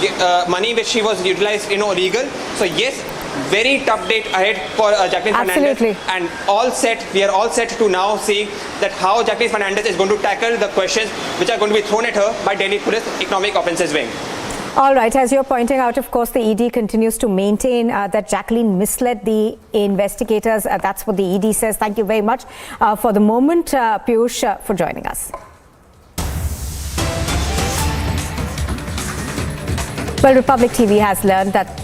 money which she was utilized legal? So yes, very tough date ahead for Jacqueline Fernandez, and we are all set to now see that how Jacqueline Fernandez is going to tackle the questions which are going to be thrown at her by Delhi Police Economic Offences Wing. All right, as you're pointing out, of course, the ED continues to maintain that Jacqueline misled the investigators. That's what the ED says. Thank you very much for the moment, Piyush, for joining us. Well, Republic TV has learned that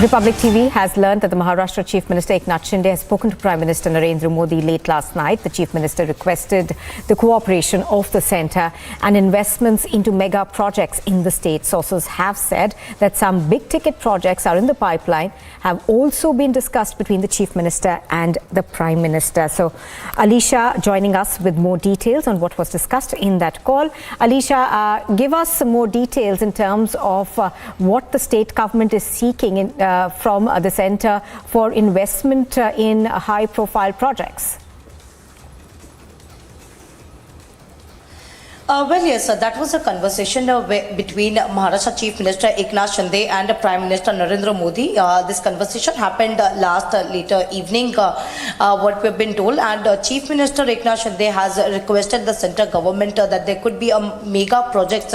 the Maharashtra Chief Minister Eknath Shinde has spoken to Prime Minister Narendra Modi late last night. The Chief Minister requested the cooperation of the centre and investments into mega projects in the state. Sources have said that some big-ticket projects are in the pipeline, have also been discussed between the Chief Minister and the Prime Minister. So, Alicia joining us with more details on what was discussed in that call. Alicia, give us some more details in terms of what the state government is seeking from the centre for investment in high-profile projects. Well, yes, that was a conversation between Maharashtra Chief Minister Eknath Shinde and Prime Minister Narendra Modi. This conversation happened later evening, what we've been told. And Chief Minister Eknath Shinde has requested the central government that there could be a mega projects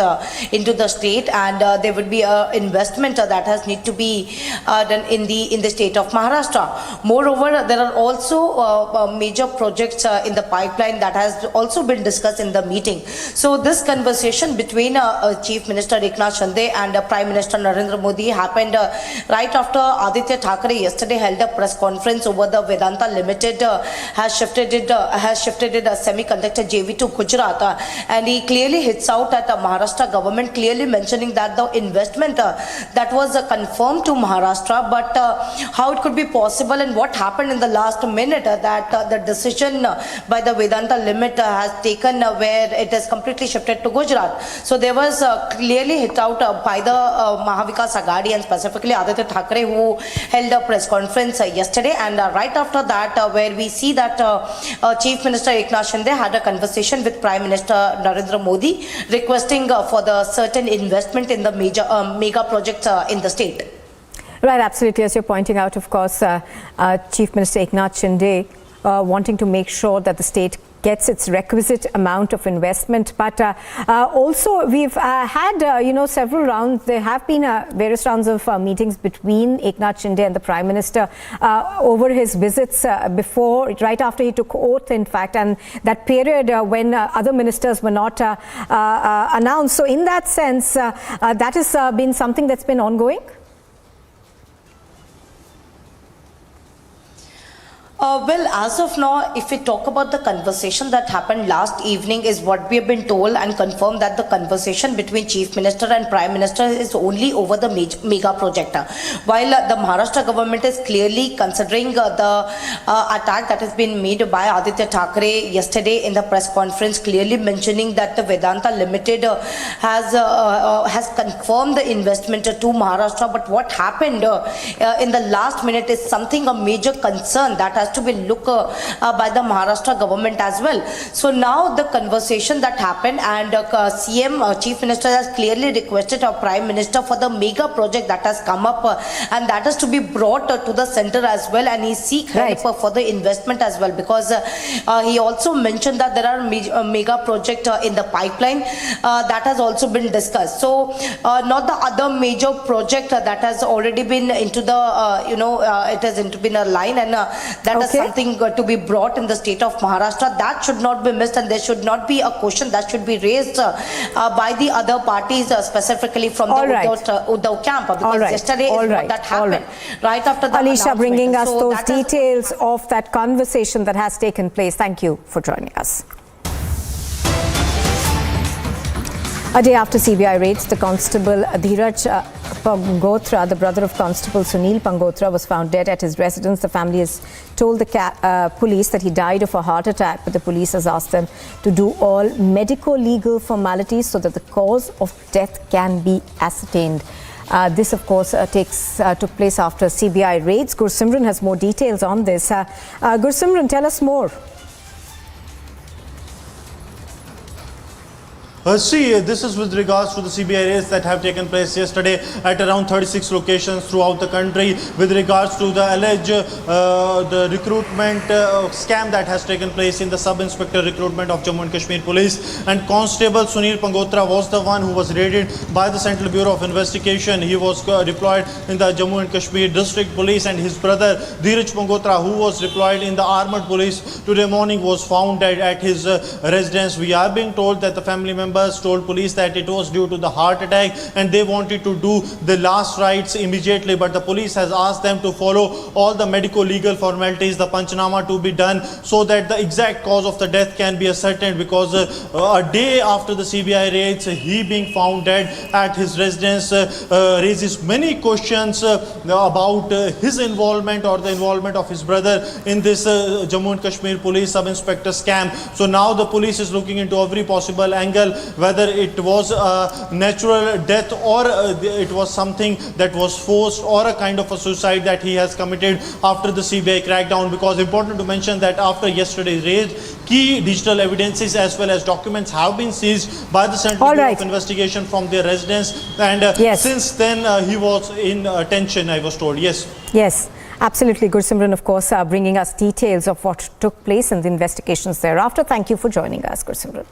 into the state, and there would be an investment that has need to be done in the state of Maharashtra. Moreover, there are also major projects in the pipeline that has also been discussed in the meeting. So this conversation between Chief Minister Eknath Shinde and Prime Minister Narendra Modi happened right after Aditya Thackeray yesterday held a press conference over the Vedanta Limited has shifted a semiconductor JV to Gujarat, and he clearly hits out at the Maharashtra government, clearly mentioning that the investment that was confirmed to Maharashtra, but how it could be possible and what happened in the last minute that the decision by the Vedanta Limited has taken where it is completely shifted to Gujarat. So there was clearly hit out by the Mahavikas Aghadi and specifically Aditya Thackeray, who held a press conference yesterday, and right after that where we see that Chief Minister Eknath Shinde had a conversation with Prime Minister Narendra Modi requesting for the certain investment in the major mega projects in the state. Right, absolutely. As you're pointing out, of course, Chief Minister Eknath Shinde wanting to make sure that the state gets its requisite amount of investment, but also we've had several rounds. There have been various rounds of meetings between Eknath Shinde and the Prime Minister over his visits before, right after he took oath, in fact, and that period when other ministers were not announced. So in that sense, that has been something that's been ongoing. Well, as of now, if we talk about the conversation that happened last evening, is what we have been told and confirmed that the conversation between Chief Minister and Prime Minister is only over the mega project. While the Maharashtra government is clearly considering the attack that has been made by Aditya Thackeray yesterday in the press conference, clearly mentioning that the Vedanta Limited has confirmed the investment to Maharashtra. But what happened in the last minute is something a major concern that has to be looked by the Maharashtra government as well. So now the conversation that happened, and CM Chief Minister has clearly requested our Prime Minister for the mega project that has come up and that is to be brought to the center as well, and he seek help for the investment as well, because he also mentioned that there are mega project in the pipeline that has also been discussed. So not the other major project that has already been into the it has been a line, and that is something to be brought in the state of Maharashtra. That should not be missed, and there should not be a question that should be raised by the other parties, specifically from the Uddhav camp, because yesterday is what that happened. Right after that Alisha bringing us those details of that conversation that has taken place. Thank you for joining us. A day after CBI raids, the constable Dheeraj Pangotra, the brother of Constable Sunil Pangotra, was found dead at his residence. The family has told the police that he died of a heart attack, but the police has asked them to do all medico-legal formalities so that the cause of death can be ascertained. This, of course, took place after CBI raids. Gursimran has more details on this. Gursimran, tell us more. This is with regards to the CBI raids that have taken place yesterday at around 36 locations throughout the country with regards to the alleged the recruitment scam that has taken place in the sub-inspector recruitment of Jammu and Kashmir Police. And Constable Sunil Pangotra was the one who was raided by the Central Bureau of Investigation. He was deployed in the Jammu and Kashmir District Police, and his brother Dheeraj Pangotra, who was deployed in the Armored Police, today morning was found dead at his residence. We are being told that the family members told police that it was due to the heart attack and they wanted to do the last rites immediately, but the police has asked them to follow all the medico-legal formalities, the Panchnama to be done, so that the exact cause of the death can be ascertained, because a day after the CBI raids, he being found dead at his residence raises many questions about his involvement or the involvement of his brother in this Jammu and Kashmir Police sub-inspector scam. So now the police is looking into every possible angle whether it was a natural death or it was something that was forced or a kind of a suicide that he has committed after the CBI crackdown. Because important to mention that after yesterday's raid, key digital evidences as well as documents have been seized by the Central Bureau of Investigation from their residence, and since then he was in tension, I was told. Yes, absolutely. Gursimran, of course, bringing us details of what took place in the investigations thereafter. Thank you for joining us, Gursimran.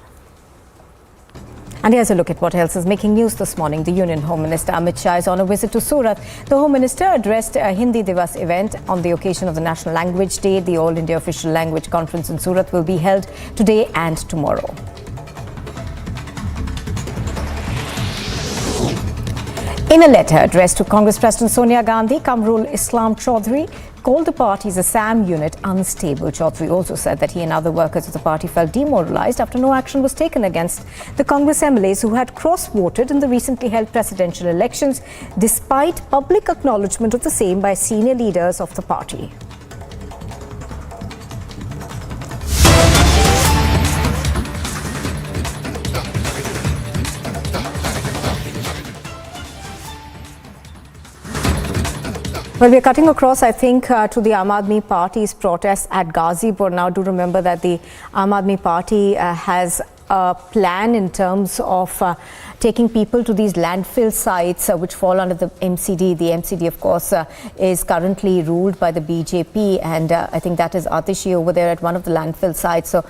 And here's a look at what else is making news this morning. The Union Home Minister Amit Shah is on a visit to Surat. The Home Minister addressed a Hindi Divas event on the occasion of the National Language Day. The All India Official Language Conference in Surat will be held today and tomorrow. In a letter addressed to Congress President Sonia Gandhi, Kamrul Islam Chaudhry called the party's Assam unit unstable. Chaudhry also said that he and other workers of the party felt demoralized after no action was taken against the Congress MLAs who had cross-voted in the recently held presidential elections, despite public acknowledgement of the same by senior leaders of the party. Well, we're cutting across, I think, to the Aam Aadmi Party's protests at Ghazipur. Now, do remember that the Aam Aadmi Party has a plan in terms of taking people to these landfill sites which fall under the MCD. The MCD, of course, is currently ruled by the BJP, and I think that is Atishi over there at one of the landfill sites. So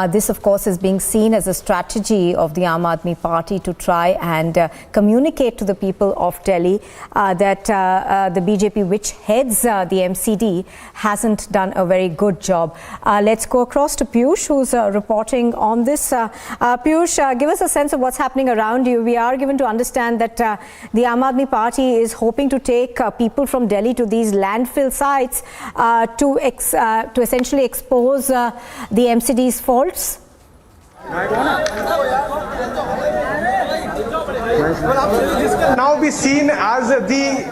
this, of course, is being seen as a strategy of the Aam Aadmi Party to try and communicate to the people of Delhi that the BJP, which heads the MCD, hasn't done a very good job. Let's go across to Piyush, who's reporting on this. Piyush, give us a sense of what's happening around you. We are given to understand that the Aam Aadmi Party is hoping to take people from Delhi to these landfill sites to essentially expose the MCD's faults. This can now be seen as the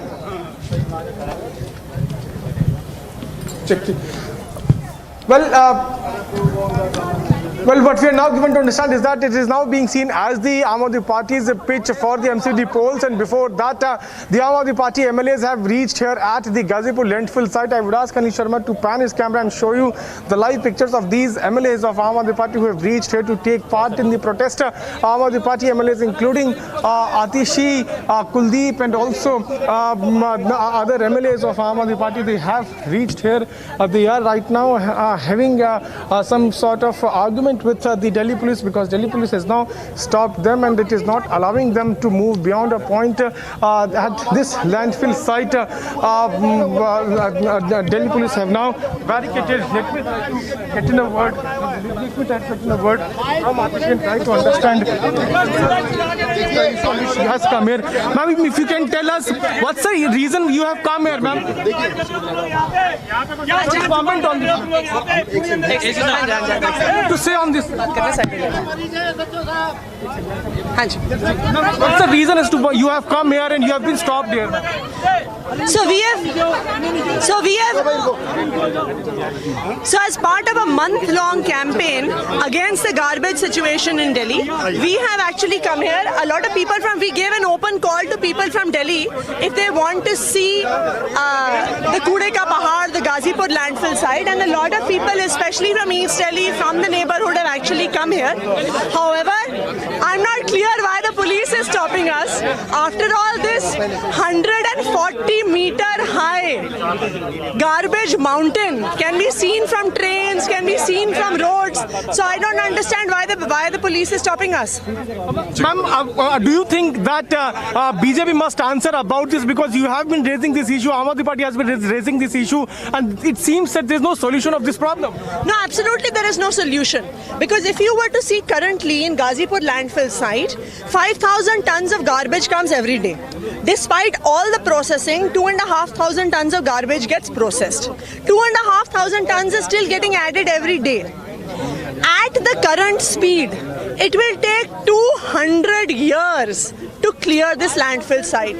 Well, what we are now given to understand is that it is now being seen as the Aam Aadmi Party's pitch for the MCD polls, and before that, the Aam Aadmi Party MLAs have reached here at the Ghazipur landfill site. I would ask Anish Sharma to pan his camera and show you the live pictures of these MLAs of Aam Aadmi Party who have reached here to take part in the protest. Aam Aadmi Party MLAs including Atishi, Kuldeep, and also other MLAs of Aam Aadmi Party, they have reached here. They are right now having some sort of argument with the Delhi police, because Delhi police has now stopped them and it is not allowing them to move beyond a point at this landfill site. Delhi police have now barricaded. Let me try to get in a word. From Atishi and try to understand. She has come here. Ma'am, if you can tell us what's the reason you have come here, ma'am? What's your comment on this? To say on this. What's the reason as to why you have come here and you have been stopped here? So as part of a month-long campaign against the garbage situation in Delhi, we have actually come here. A lot of people we gave an open call to people from Delhi if they want to see the Kude Ka Pahad, the Ghazipur landfill site, and a lot of people, especially from East Delhi, from the neighborhood, have actually come here. However, I'm not clear why the police is stopping us. After all, this 140-meter high garbage mountain can be seen from trains, can be seen from roads. So I don't understand why the police is stopping us. Ma'am, do you think that BJP must answer about this, because you have been raising this issue, Aam Aadmi Party has been raising this issue, and it seems that there is no solution of this problem? No, absolutely there is no solution. Because if you were to see currently in Ghazipur landfill site, 5,000 tons of garbage comes every day. Despite all the processing, 2,500 tons of garbage gets processed. 2,500 tons is still getting added every day. At the current speed, it will take 200 years to clear this landfill site.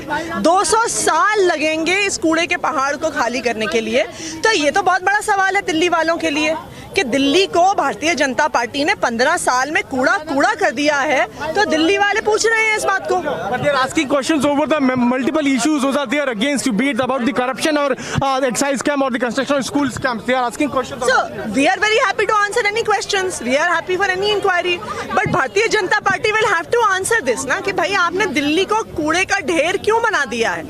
200 साल लगेंगे इस कूड़े के पहाड़ को खाली करने के लिए. तो ये तो बहुत बड़ा सवाल है दिल्ली वालों के लिए कि दिल्ली को भारतीय जनता पार्टी ने 15 साल में कूड़ा कर दिया है. तो दिल्ली वाले पूछ रहे हैं इस बात को. But they are asking questions over the multiple issues those are there against you, be it about the corruption or the excise scam or the construction of school scams. They are asking questions. So we are very happy to answer any questions. We are happy for any inquiry. But Bharatiya Janata party will have to answer this ना कि भाई आपने दिल्ली को कूड़े का ढेर क्यों बना दिया है.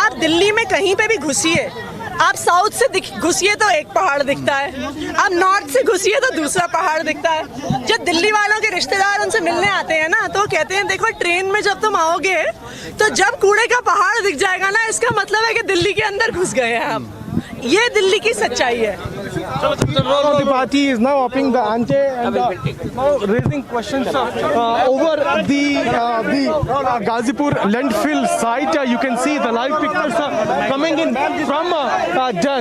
आप दिल्ली में कहीं पे भी घुसिए, आप साउथ से घुसिए तो एक पहाड़ दिखता है, आप नॉर्थ से घुसिए तो दूसरा पहाड़ दिखता है. जब दिल्ली वालों के रिश्तेदार उनसे मिलने आते हैं ना तो कहते हैं देखो ट्रेन में जब तुम आओगे तो जब कूड़े का पहाड़ दिख जाएगा ना इसका मतलब है कि दिल्ली के अंदर घुस गए हैं हम. ये दिल्ली की सच्चाई है. The party is now upping the ante and now raising questions over the Ghazipur landfill site. You can see the live pictures coming in from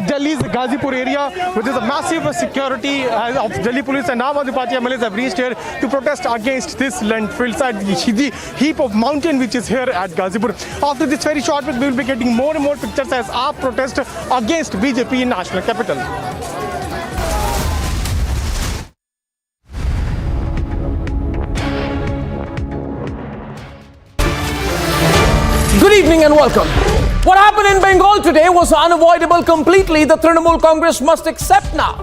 Delhi's Ghazipur area, which is a massive security of Delhi police, and now the party MLAs have reached here to protest against this landfill site, the heap of mountain which is here at Ghazipur. After this very short bit, we will be getting more and more pictures as our protest against BJP in national capital. Good evening and welcome. What happened in Bengal today was unavoidable completely. The Trinamool Congress must accept now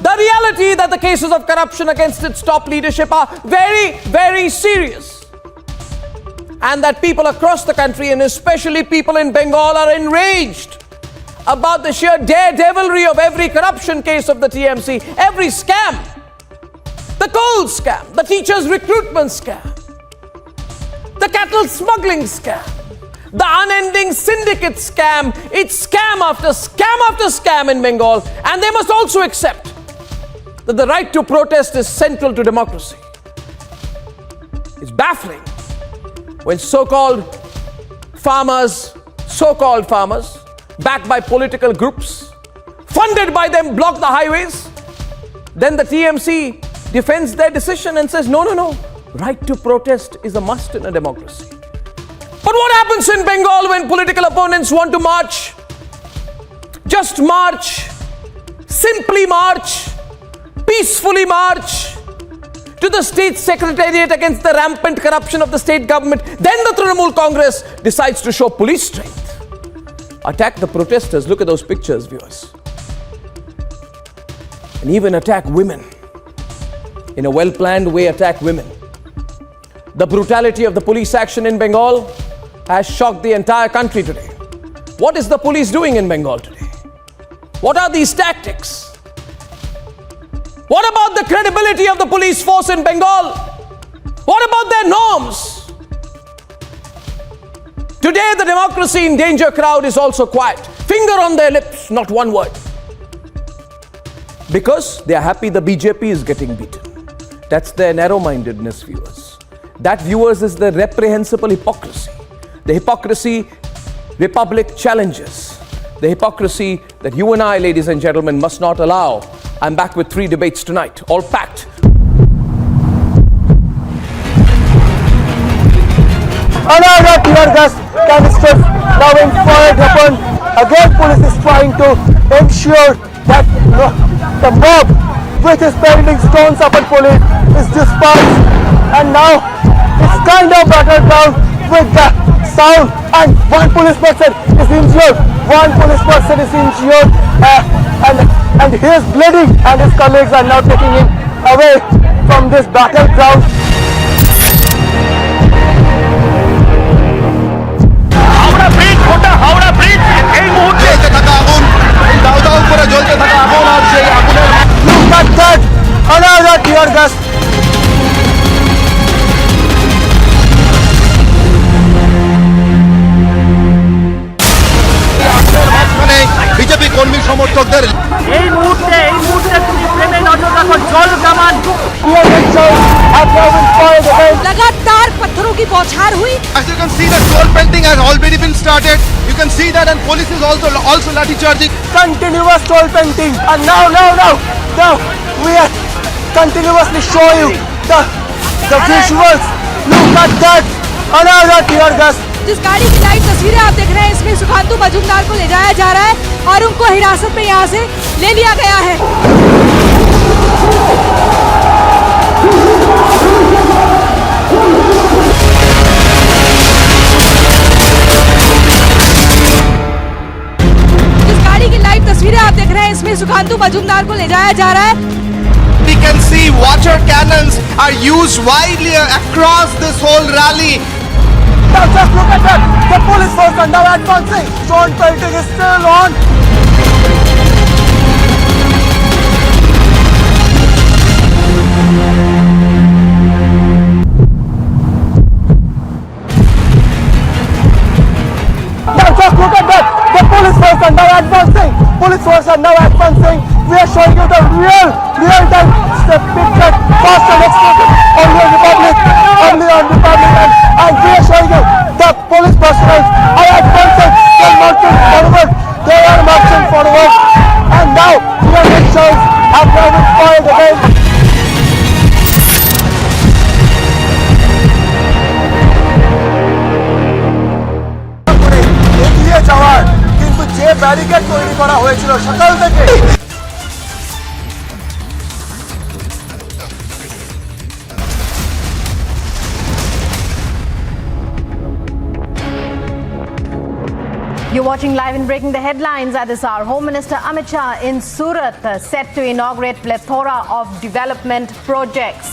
the reality that the cases of corruption against its top leadership are very, very serious. And that people across the country, and especially people in Bengal, are enraged about the sheer daredevilry of every corruption case of the TMC, every scam, the coal scam, the teachers' recruitment scam, the cattle smuggling scam, the unending syndicate scam. It's scam after scam in Bengal, and they must also accept that the right to protest is central to democracy. It's baffling when so-called farmers, backed by political groups, funded by them, block the highways. Then the TMC defends their decision and says, no, right to protest is a must in a democracy. But what happens in Bengal when political opponents want to march? Just march, simply march, peacefully march to the state secretariat against the rampant corruption of the state government. Then the Trinamool Congress decides to show police strength, attack the protesters. Look at those pictures, viewers. And even attack women. In a well-planned way, attack women. The brutality of the police action in Bengal has shocked the entire country today. What is the police doing in Bengal today? What are these tactics? What about the credibility of the police force in Bengal? What about their norms? Today, the democracy in danger crowd is also quiet. Finger on their lips, not one word. Because they are happy the BJP is getting beaten. That's their narrow-mindedness, viewers. That, viewers, is the reprehensible hypocrisy. The hypocrisy Republic challenges. The hypocrisy that you and I, ladies and gentlemen, must not allow. I'm back with 3 debates tonight, all packed. Another tear gas canisters now being fired upon. Again, police is trying to ensure that the mob which is pelting stones upon police is dispersed, and now it's kind of battered down with the sound, and one police person is injured. And he is bleeding, and his colleagues are now taking him away from this battleground. Howrah bridge এই মুহূর্তে থাকা আগুন, দাউ দাউ করে জ্বলতে থাকা আগুন, আর সেই আগুনের Look at that! Another tear gas. BJP কর্মী সমর্থকদের এই মুহূর্তে তুমি প্রেমে নজর রাখো, জল কামান। लगातार पत्थरों की बौछार हुई। As you can see, the toll pelting has already been started. You can see that, and police is also lathi charging. Continuous toll painting, and now we are continuously showing you the visuals. Look at that! another tear gas. जिस गाड़ी की live तस्वीरें आप देख रहे हैं इसमें सुखांतु मजूमदार को ले जाया जा रहा है और उनको हिरासत में यहाँ से ले लिया गया है। जिस गाड़ी की लाइव तस्वीरें आप देख रहे हैं इसमें सुखांतु मजूमदार को ले जाया जा रहा है। We can see water cannons are used widely across this whole rally. Now just look at that. The police force are now advancing. Stone pelting is still on. Now just look at that. The police force are now advancing. Police force are now advancing. We are showing you the real-time picture, fast and exclusive, only on Republic, and we are showing you the police personnel are advancing. They are marching forward. They are marching forward, and now your rickshaws have been inspired again. এগিয়ে যাওয়ার কিন্তু যে barricade তৈরি করা হয়েছিল সকাল থেকে You're watching live and breaking the headlines at this hour. Home Minister Amit Shah in Surat set to inaugurate plethora of development projects.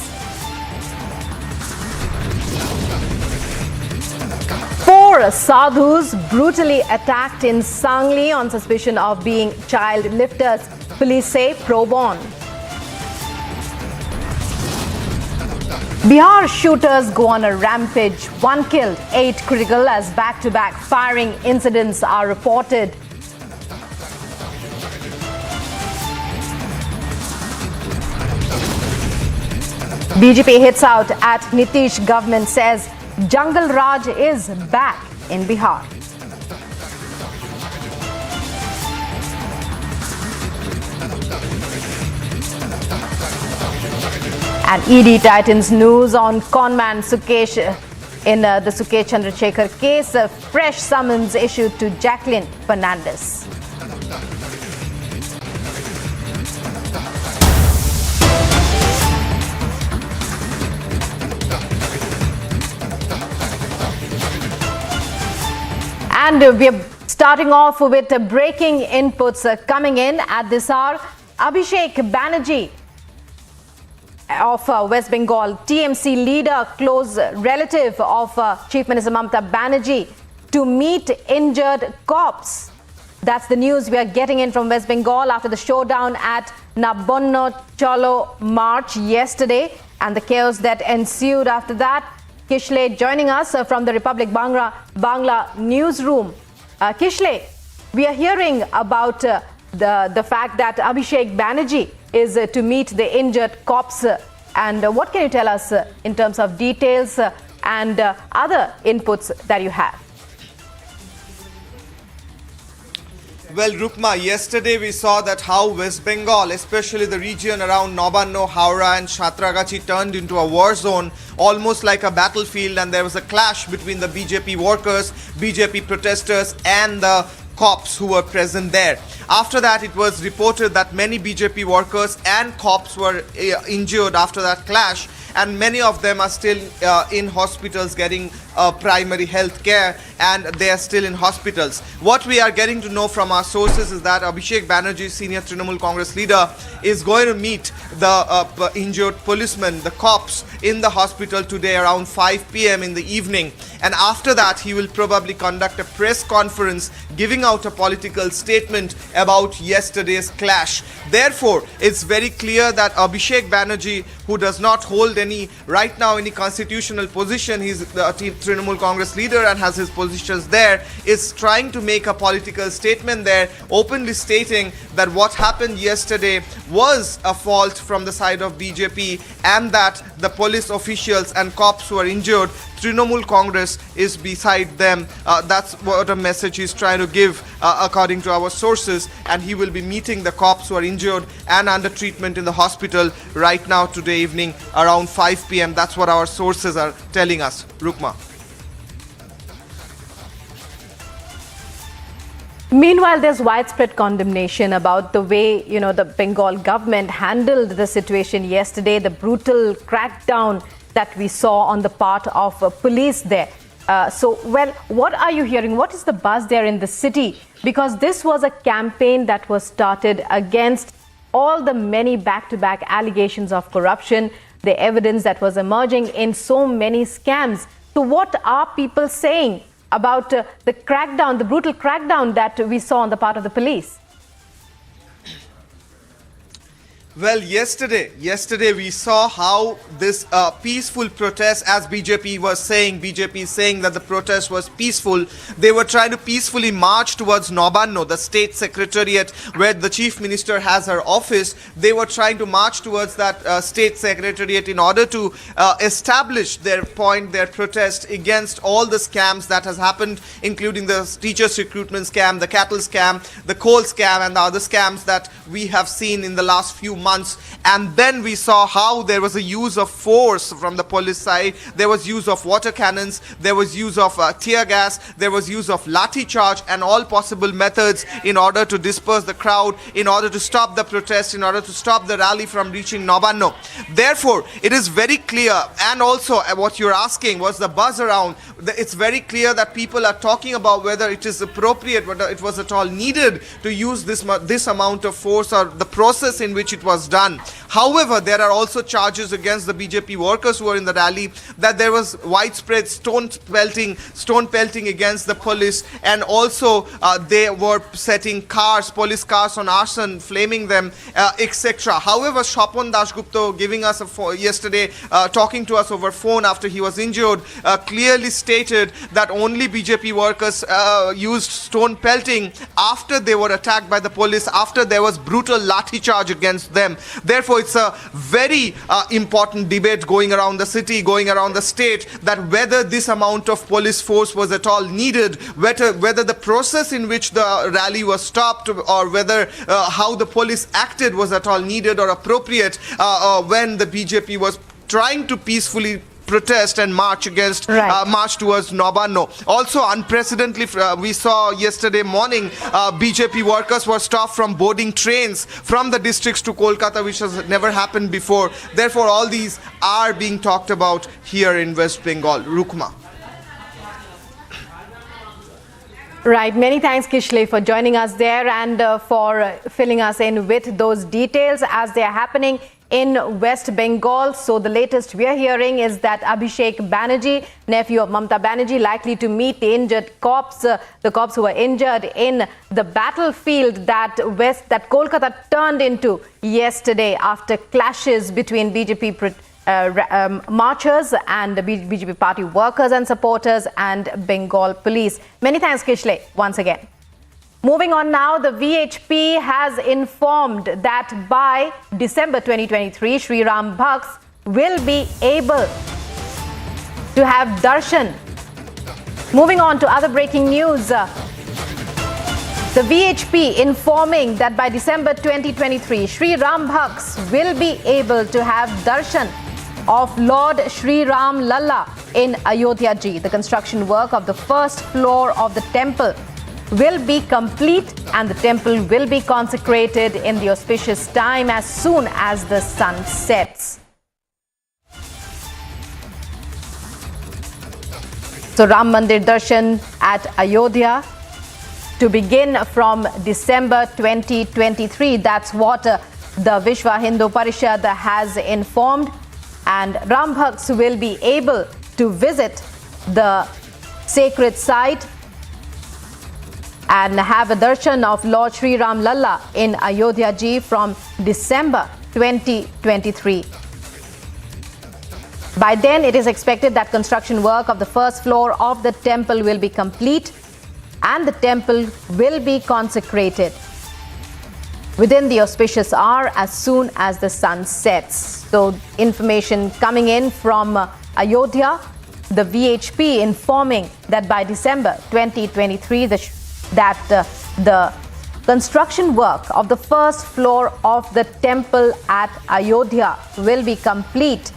4 Sadhus brutally attacked in Sangli on suspicion of being child lifters. Police say probe on. Bihar shooters go on a rampage. 1 killed, 8 critical as back-to-back firing incidents are reported. BJP hits out at Nitish government, says Jungle Raj is back in Bihar. And ED tightens news on conman Sukesh in the Sukesh Chandrasekhar case. A fresh summons issued to Jacqueline Fernandez. And we're starting off with breaking inputs coming in at this hour. Abhishek Banerjee of West Bengal, TMC leader, close relative of Chief Minister Mamata Banerjee, to meet injured cops. That's the news we are getting in from West Bengal after the showdown at Nabonno Cholo March yesterday and the chaos that ensued after that. Kishle joining us from the Republic Bangla newsroom. Kishle, we are hearing about the fact that Abhishek Banerjee is to meet the injured cops. And what can you tell us in terms of details and other inputs that you have? Well, Rukma, yesterday we saw that how West Bengal, especially the region around Nabanno, Howrah and Satragachi, turned into a war zone, almost like a battlefield, and there was a clash between the BJP workers, BJP protesters and the cops who were present there. After that, it was reported that many BJP workers and cops were injured after that clash, and many of them are still in hospitals getting primary health care, and they are still in hospitals. What we are getting to know from our sources is that Abhishek Banerjee, senior Trinamool Congress leader, is going to meet the injured policemen, the cops, in the hospital today around 5 p.m. in the evening. And after that, he will probably conduct a press conference giving out a political statement about yesterday's clash. Therefore, it's very clear that Abhishek Banerjee, who does not hold any constitutional position, he's the Trinamool Congress leader and has his positions there, is trying to make a political statement there, openly stating that what happened yesterday was a fault from the side of BJP and that the police officials and cops who are injured, Trinamool Congress is beside them. That's what a message he's trying to give according to our sources, and he will be meeting the cops who are injured and under treatment in the hospital right now today evening around 5 p.m. That's what our sources are telling us. Rukma. Meanwhile, there's widespread condemnation about the way, the Bengal government handled the situation yesterday, the brutal crackdown that we saw on the part of police there. What are you hearing? What is the buzz there in the city? Because this was a campaign that was started against all the many back-to-back allegations of corruption, the evidence that was emerging in so many scams. So what are people saying about the crackdown, the brutal crackdown that we saw on the part of the police? Well, yesterday we saw how this peaceful protest, as BJP is saying that the protest was peaceful. They were trying to peacefully march towards Nabanno, the state secretariat where the chief minister has her office. They were trying to march towards that state secretariat in order to establish their point, their protest against all the scams that has happened, including the teachers recruitment scam, the cattle scam, the coal scam, and the other scams that we have seen in the last few months. And then we saw how there was a use of force from the police side. There was use of water cannons, there was use of tear gas, there was use of lathi charge, and all possible methods in order to disperse the crowd, in order to stop the protest, in order to stop the rally from reaching Nabanno. Therefore, it is very clear, and also what you're asking was the buzz around. It's very clear that people are talking about whether it is appropriate, whether it was at all needed to use this amount of force, or the process in which it was done. However, there are also charges against the BJP workers who were in the rally that there was widespread stone pelting against the police, and also they were setting police cars on arson, flaming them, etc. However, Shapon Dasgupta giving us yesterday, talking to us over phone after he was injured, clearly stated that only BJP workers used stone pelting after they were attacked by the police, after there was brutal lathi charge against them. Therefore, it's a very important debate going around the city, going around the state, that whether this amount of police force was at all needed, whether the process in which the rally was stopped, or whether how the police acted was at all needed or appropriate when the BJP was trying to peacefully protest and march towards Nabanno. Also, unprecedentedly, we saw yesterday morning BJP workers were stopped from boarding trains from the districts to Kolkata, which has never happened before. Therefore, all these are being talked about here in West Bengal. Rukma. Right. Many thanks, Kishle, for joining us there and for filling us in with those details as they are happening in West Bengal. So the latest we are hearing is that Abhishek Banerjee, nephew of Mamata Banerjee, likely to meet the injured cops, the cops who were injured in the battlefield that Kolkata turned into yesterday after clashes between BJP marchers and the BJP party workers and supporters and Bengal police. Many thanks, Kishle, once again. Moving on now, the VHP has informed that by December 2023, Sri Ram Bhakts will be able to have darshan. Moving on to other breaking news. The VHP informing that by December 2023, Sri Ram Bhakts will be able to have darshan of Lord Sri Ram Lalla in Ayodhya Ji. The construction work of the first floor of the temple will be complete and the temple will be consecrated in the auspicious time as soon as the sun sets. So Ram Mandir Darshan at Ayodhya to begin from December 2023. That's what the Vishwa Hindu Parishad has informed. And Ram Bhakts will be able to visit the sacred site and have a darshan of Lord Sri Ram Lalla in Ayodhya Ji from December 2023. By then, it is expected that construction work of the first floor of the temple will be complete and the temple will be consecrated within the auspicious hour as soon as the sun sets. So, information coming in from Ayodhya, the VHP informing that by December 2023, the construction work of the first floor of the temple at Ayodhya will be complete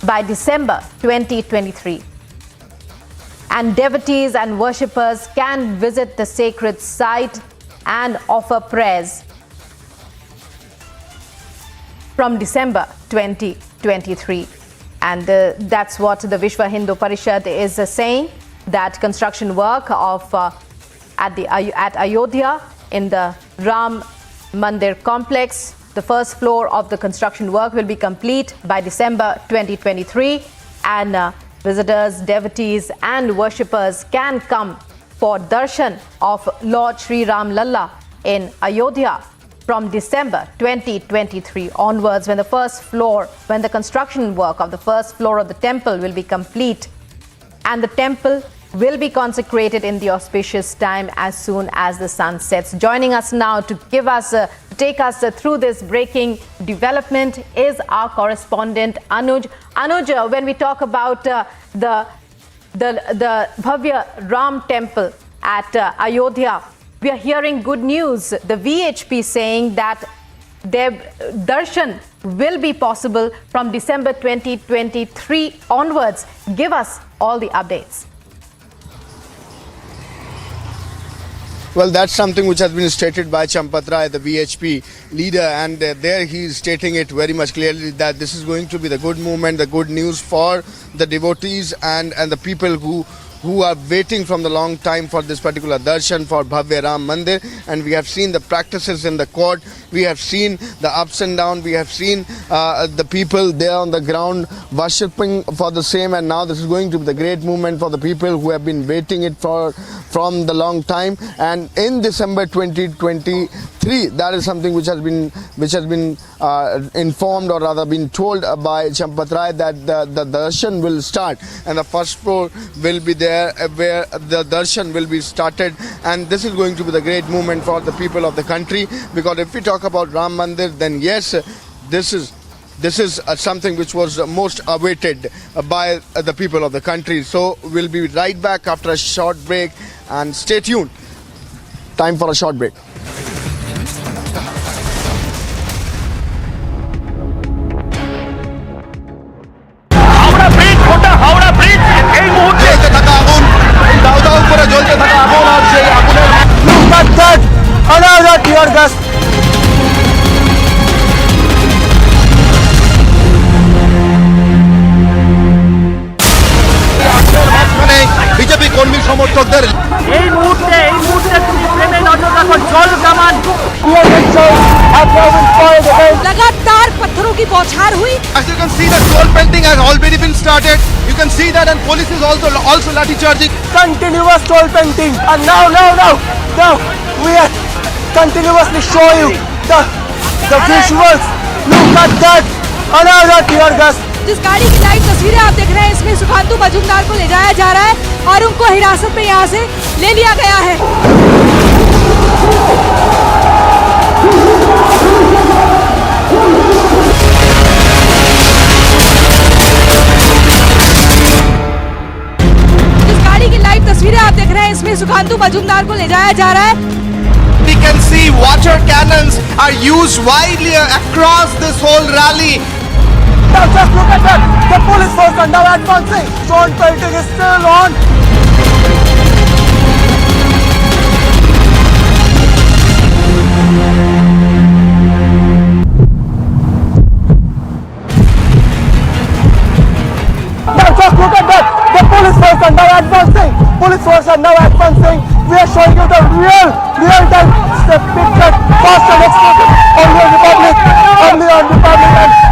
by December 2023. And devotees and worshippers can visit the sacred site and offer prayers from December 2023. And that's what the Vishwa Hindu Parishad is saying, that construction work of at Ayodhya in the Ram Mandir complex, the first floor of the construction work will be complete by December 2023, and visitors, devotees and worshippers can come for darshan of Lord Sri Ram Lalla in Ayodhya from December 2023 onwards, when the construction work of the first floor of the temple will be complete, and the temple will be consecrated in the auspicious time as soon as the sun sets. Joining us now to take us through this breaking development is our correspondent Anuj. Anuj, when we talk about the Bhavya Ram temple at Ayodhya, we are hearing good news. The VHP saying that their darshan will be possible from December 2023 onwards. Give us all the updates. Well, that's something which has been stated by Champat Rai, the VHP leader, and there he is stating it very much clearly that this is going to be the good movement, the good news for the devotees and the people who are waiting from the long time for this particular darshan for Bhavya Ram Mandir. And we have seen the practices in the court, we have seen the ups and downs, we have seen the people there on the ground worshipping for the same, and now this is going to be the great movement for the people who have been waiting it from the long time. And in December 2023, that is something which has been informed, or rather been told by Champat Rai, that the darshan will start and the first floor will be there where the darshan will be started. And this is going to be the great movement for the people of the country, because if we talk about Ram Mandir, then yes, this is something which was most awaited by the people of the country. So we'll be right back after a short break, and stay tuned. Time for a short break. Howrah bridge এই মুহূর্তে থাকা আগুন দাউ দাউ করে জ্বলতে থাকা আগুন, আর সেই আগুনের look at that, another tear gas. BJP কর্মী সমর্থকদের এই মুহূর্তে তুমি প্রেমে নজর রাখো, জল কামান लगातार पत्थरों की बौछार हुई. As you can see, the troll painting has already been started. You can see that, and police is also lathi charging. Continuous troll painting, and now we are continuously show you the visuals. Look at that, another tear gas. जिस गाड़ी की live तस्वीरें आप देख रहे हैं, इसमें सुखांतु मजूमदार को ले जाया जा रहा है और उनको हिरासत में यहाँ से ले लिया गया है. जिस गाड़ी की लाइव तस्वीरें आप देख रहे हैं, इसमें सुखांतु मजूमदार को ले जाया जा रहा है. We can see water cannons are used widely across this whole rally. Now just look at that, the police force are now advancing. Troll painting is still on. Now just look at that, the police force are now advancing. Police force are now advancing. We are showing you the real-time picture, fast and exclusive, only on Republic,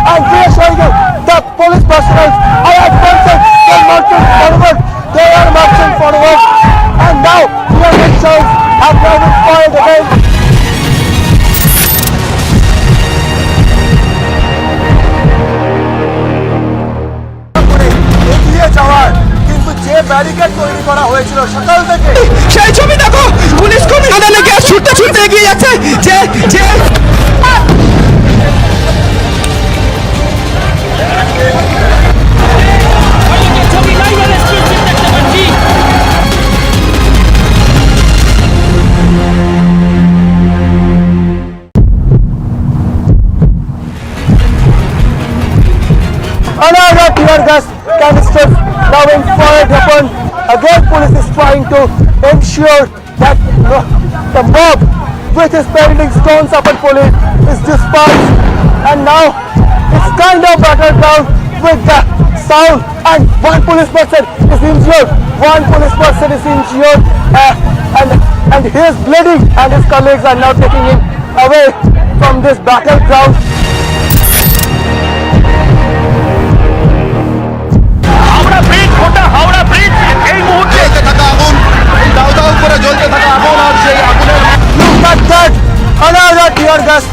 and we are showing you the police personnel are advancing. They are marching forward. They are marching forward, and now the elections have now been fired again. এগিয়ে যাওয়ার, কিন্তু যে barricade তৈরি করা হয়েছিল সকাল থেকে, সেই ছবি দেখো, পুলিশ কর্মী আদালে গ্যাস ছুটতে ছুটতে এগিয়ে যাচ্ছে। যে another tear gas canisters now being fired upon. Again, police is trying to ensure that the mob with his pelting stones upon police is dispersed, and now it's kind of battled down with the sound, and one police person is injured. And he is bleeding, and his colleagues are now taking him away from this battleground. Howrah bridge এই মুহূর্তে থাকা আগুন দাউ দাউ করে জ্বলতে থাকা আগুন আর সেই আগুনের Look at that! Another tear gas.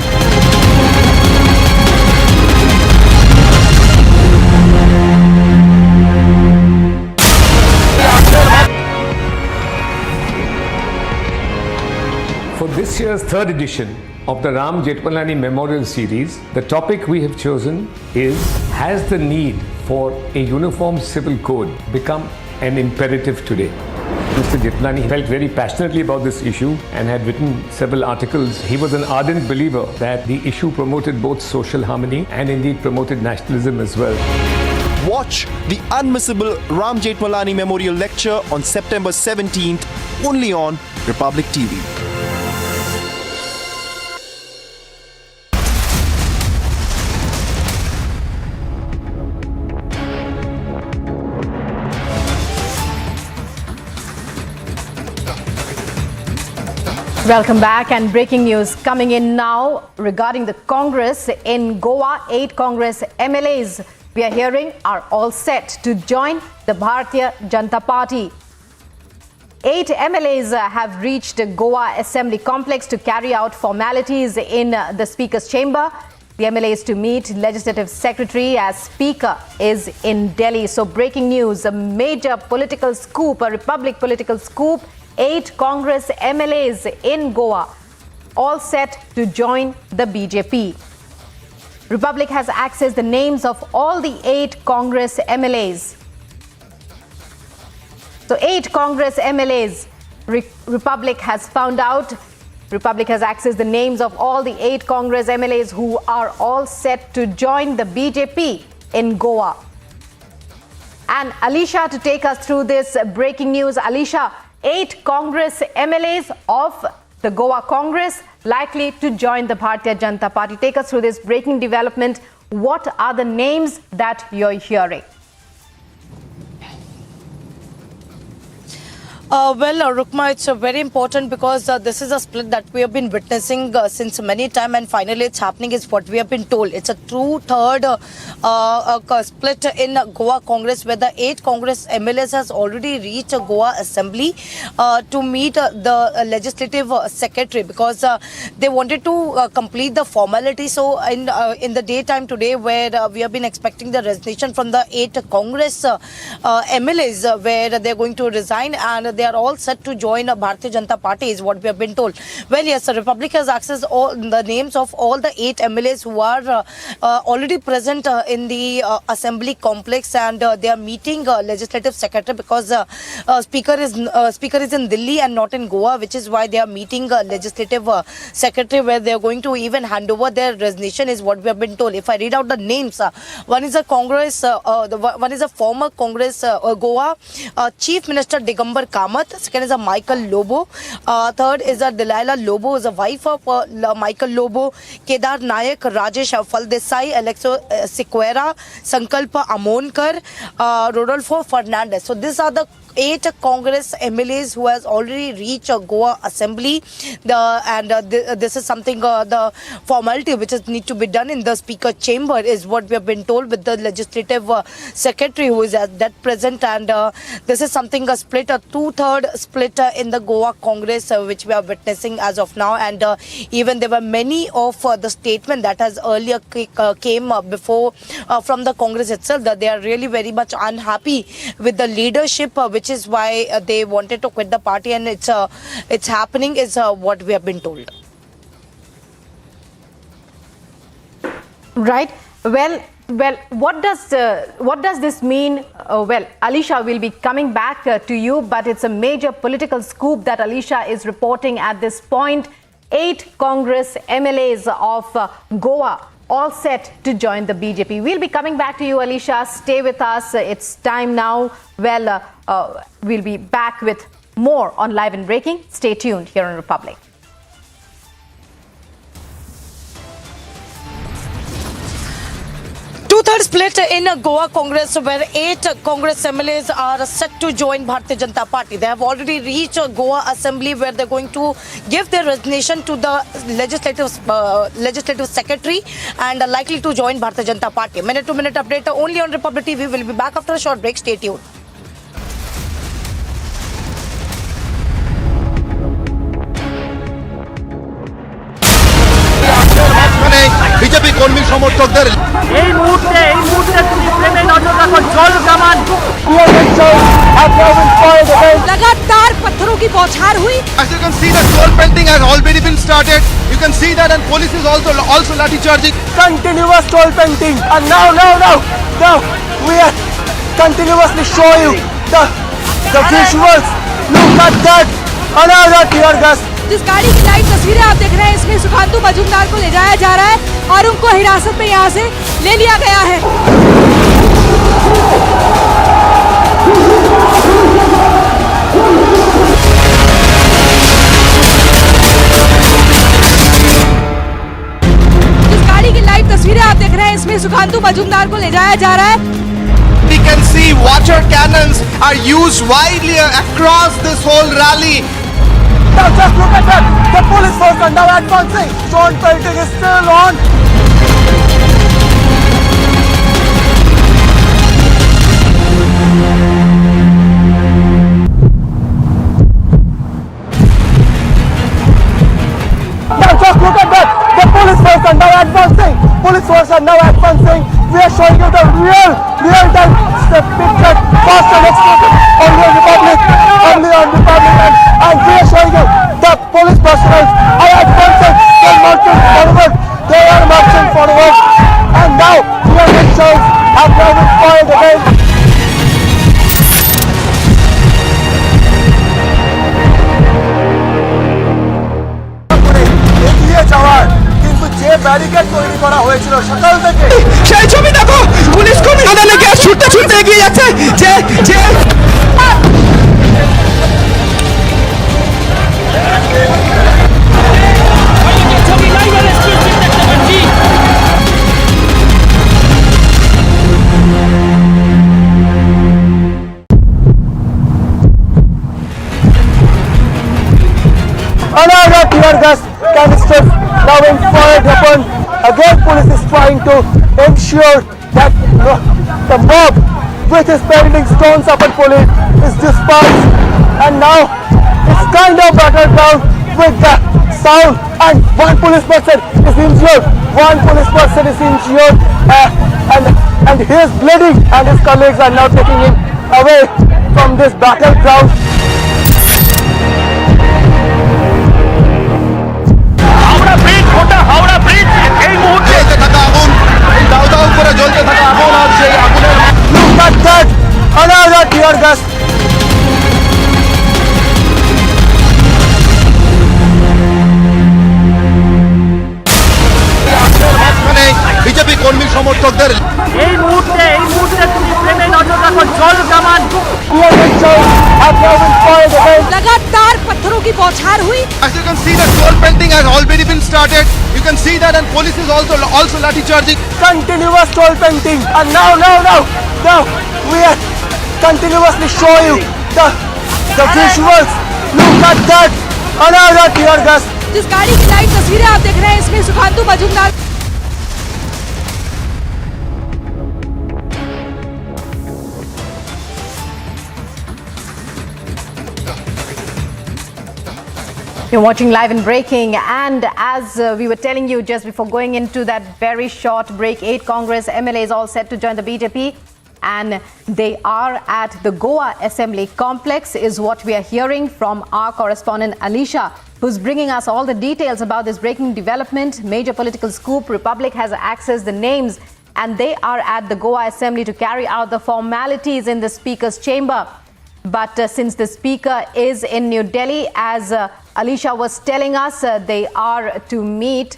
For this year's third edition of the Ram Jethmalani Memorial Series, the topic we have chosen is, has the need for a uniform civil code become an imperative today? Mr. Jethmalani felt very passionately about this issue and had written several articles. He was an ardent believer that the issue promoted both social harmony and indeed promoted nationalism as well. Watch the unmissable Ram Jethmalani Memorial Lecture on September 17th only on Republic TV. Welcome back, and breaking news coming in now regarding the Congress in Goa. 8 Congress MLAs we are hearing are all set to join the Bharatiya Janata Party. 8 MLAs have reached Goa Assembly Complex to carry out formalities in the Speaker's chamber. The MLAs to meet Legislative Secretary as Speaker is in Delhi. So breaking news, a major political scoop, a Republic political scoop. 8 Congress MLAs in Goa, all set to join the BJP. Republic has accessed the names of all the 8 Congress MLAs. So 8 Congress MLAs, Republic has found out. Republic has accessed the names of all the 8 Congress MLAs who are all set to join the BJP in Goa. And Alisha to take us through this breaking news. Alisha, 8 Congress MLAs of the Goa Congress likely to join the Bharatiya Janata Party. Take us through this breaking development. What are the names that you're hearing? Rukma, it's very important because this is a split that we have been witnessing since many time, and finally it's happening is what we have been told. It's a true third split in Goa Congress, where the 8 Congress MLAs has already reached Goa Assembly to meet the Legislative Secretary because they wanted to complete the formality. So in the daytime today, where we have been expecting the resignation from the 8 Congress MLAs, where they're going to resign and they are all set to join Bharatiya Janata Party is what we have been told. Well, yes, the Republic has accessed all the names of all the 8 MLAs who are already present in the assembly complex, and they are meeting Legislative Secretary because Speaker is in Delhi and not in Goa, which is why they are meeting Legislative Secretary, where they are going to even hand over their resignation is what we have been told. If I read out the names, one is a Congress, one is a former Congress Goa Chief Minister Digambar Kamath. Second is a Michael Lobo. Third is a Delilah Lobo, is a wife of Michael Lobo. Kedar Nayak, Rajesh Faldesai, Alexo Sequeira, Sankalpa Amonkar, Rodolfo Fernandez. So these are the 8 Congress MLAs who has already reached Goa Assembly, this is something the formality which is need to be done in the Speaker chamber is what we have been told, with the Legislative Secretary who is at that present, and this is something a split, a 2/3 split in the Goa Congress which we are witnessing as of now, and even there were many of the statement that has earlier came before from the Congress itself that they are really very much unhappy with the leadership which is why they wanted to quit the party, and it's happening is what we have been told. Right. Well, what does this mean? Well, Alisha will be coming back to you, but it's a major political scoop that Alisha is reporting at this point. 8 Congress MLAs of Goa all set to join the BJP. We'll be coming back to you, Alisha. Stay with us. It's time now. Well, we'll be back with more on Live and Breaking. Stay tuned here on Republic. two-thirds split in Goa Congress, where 8 Congress MLAs are set to join Bharatiya Janata Party. They have already reached Goa Assembly, where they're going to give their resignation to the legislative secretary and are likely to join Bharatiya Janata Party. Minute-to-minute update only on Republic TV. We'll be back after a short break. Stay tuned. BJP কর্মী সমর্থকদের এই মুহূর্তে তুমি প্রেমে নজর রাখো জল কামান लगातार पत्थरों की बौछार हुई. As you can see, the troll painting has already been started. You can see that, and police is also lathi charging. Continuous troll painting, and now we are continuously show you the visuals. Look at that, another tear gas. जिस गाड़ी की live तस्वीरें आप देख रहे हैं, इसमें सुखांतु मजूमदार को ले जाया जा रहा है और उनको हिरासत में यहाँ से ले लिया गया है. जिस गाड़ी की लाइव तस्वीरें आप देख रहे हैं, इसमें सुखांतु मजूमदार को ले जाया जा रहा है. We can see water cannons are used widely across this whole rally. Now just look at that, the police force are now advancing. Troll painting is still on. Now just look at that, the police force are now advancing. Police force are now advancing. We are showing you the real-time picture, fast and exclusive, only on Republic, and we are showing you the police personnel are advancing. They are marching forward, and now the elections have now been fired again. এগিয়ে যাওয়ার কিন্তু যে barricade তৈরি করা হয়েছিল সকাল থেকে, সেই ছবি দেখো, পুলিশ কর্মী আদালে গিয়ে ছুটতে এগিয়ে যাচ্ছে যে another tear gas canisters now being fired upon. Again, police is trying to ensure that the mob which is pelting stones upon police is dispersed, and now it's kind of battered down with the sound, and one police person is injured. And he is bleeding, and his colleagues are now taking him away from this battleground. Howrah bridge এই মুহূর্তে থাকা আগুন, দাউ করে জ্বলতে থাকা আগুন, আর সেই আগুনের look at that, another tear gas. BJP কর্মী সমর্থকদের এই মুহূর্তে তুমি প্রেমে নজর রাখো জল কামান लगातार पत्थरों की बौछार हुई. As you can see, the troll painting has already been started. You can see that, and police is also lathi charging. Continuous troll painting, and now we are continuously show you the visuals. Look at that, another tear gas. जिस गाड़ी की live तस्वीरें आप देख रहे हैं, इसमें सुखांतु Majumdar You're watching Live and Breaking, and as we were telling you just before going into that very short break, 8 Congress MLAs all set to join the BJP, and they are at the Goa Assembly complex, is what we are hearing from our correspondent Alisha, who's bringing us all the details about this breaking development. Major political scoop. Republic has accessed the names, and they are at the Goa Assembly to carry out the formalities in the Speaker's chamber. But since the Speaker is in New Delhi, as Alisha was telling us, they are to meet,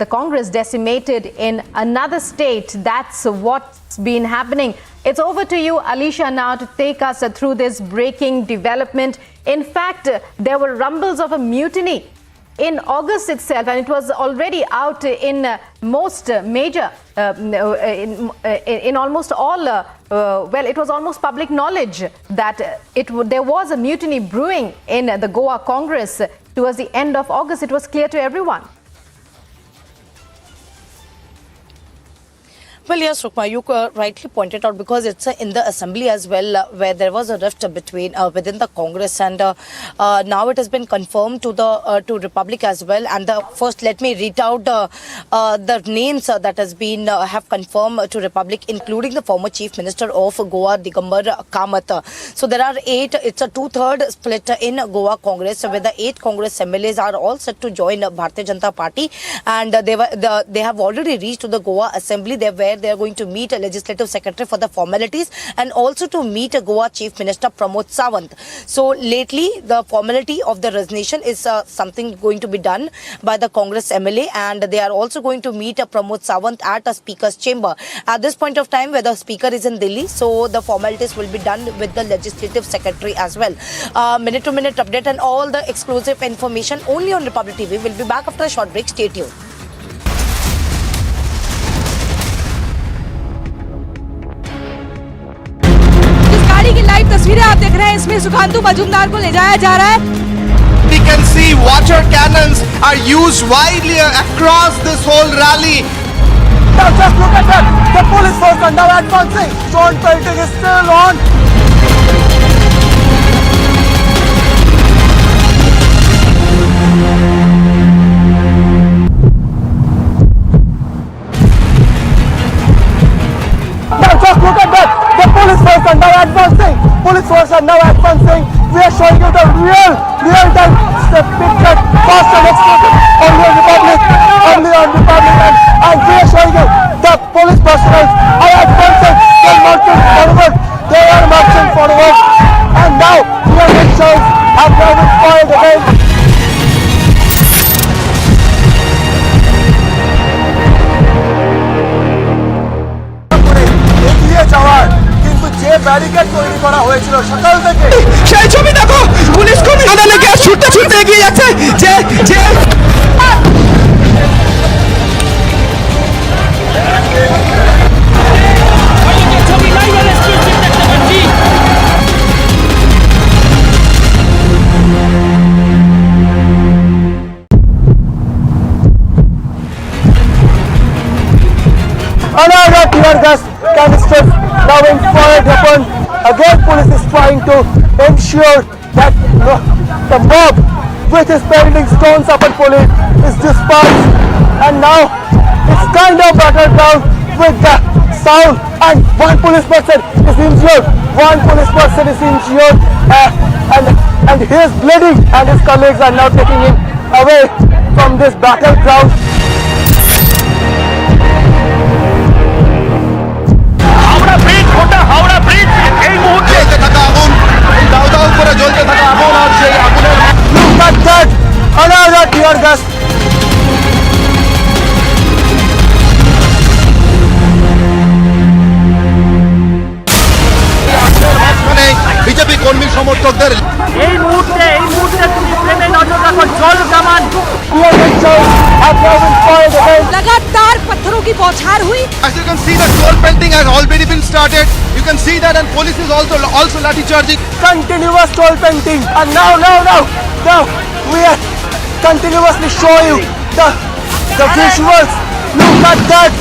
the Congress decimated in another state. That's what's been happening. It's over to you, Alisha, now to take us through this breaking development. In fact, there were rumbles of a mutiny in August itself, and it was already out in most major, in almost all, well, it was almost public knowledge that there was a mutiny brewing in the Goa Congress towards the end of August. It was clear to everyone. Well, yes, Rukma, you rightly pointed out, because it's in the assembly as well, where there was a rift between within the Congress, and now it has been confirmed to the to Republic as well. And first, let me read out the names that has been have confirmed to Republic, including the former Chief Minister of Goa, Digambar Kamath. So there are 8. It's a 2/3 split in Goa Congress, where the 8 Congress MLAs are all set to join Bharatiya Janata Party, and they have already reached to the Goa Assembly. They are going to meet a legislative secretary for the formalities, and also to meet a Goa Chief Minister Pramod Sawant. So lately, the formality of the resignation is something going to be done by the Congress MLA, and they are also going to meet Pramod Sawant at a speaker's chamber. At this point of time, where the speaker is in Delhi, so the formalities will be done with the legislative secretary as well. Minute-to-minute update and all the exclusive information only on Republic TV. We'll be back after a short break. Stay tuned. गाड़ी की live तस्वीरें आप देख रहे हैं, इसमें सुखांतु मजूमदार को ले जाया जा रहा है. We can see water cannons are used widely across this whole rally. Now just look at that. The police force are now advancing. Stone pelting is still on. Now just look at that. The police force are now advancing. Police force are now advancing. We are showing you the real-time picture, fast and exclusive, only on Republic, and we are showing you the police personnel are advancing. They are marching forward. They are marching forward, and now the elections have now been fired again. যে barricade তৈরি করা হয়েছিল সকাল থেকে, সেই ছবি দেখো, police কর্মীরা লেগে ছুটতে ছুটতে এগিয়ে যাচ্ছে। যে another tear gas canisters now being fired upon. Again, police is trying to ensure that the mob, which is pelting stones upon police, is dispersed. And now it's kind of battered down with the sound, and one police person is injured. And he is bleeding, and his colleagues are now taking him away from this battleground. Howrah bridge এই মুহূর্তে থাকা আগুন, দাউ দাউ করে জ্বলতে থাকা আগুন, আর সেই আগুনের look at that, another tear gas. BJP কর্মী সমর্থকদের এই মুহূর্তে তুমি প্রেমে নজর রাখো, জল কামান लगातार पत्थरों की बौछार हुई. As you can see, the toll pelting has already been started. You can see that, and police is also lathi charging. Continuous toll painting, and now we are continuously showing you the visuals. Look at that,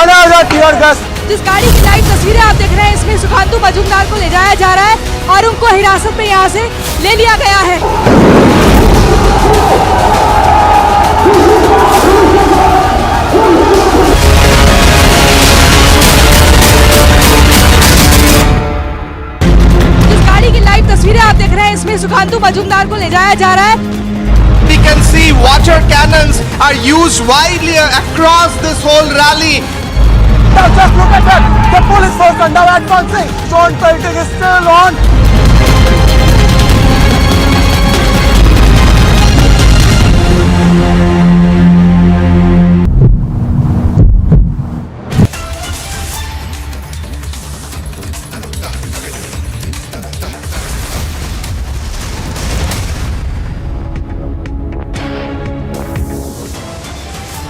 another tear gas. जिस गाड़ी की live तस्वीरें आप देख रहे हैं, इसमें सुखांतु मजूमदार को ले जाया जा रहा है और उनको हिरासत में यहाँ से ले लिया गया है. जिस गाड़ी की लाइव तस्वीरें आप देख रहे हैं, इसमें सुखांतु मजूमदार को ले जाया जा रहा है. We can see water cannons are used widely across this whole rally. Now just look at that. The police force are now advancing. Stone pelting is still on.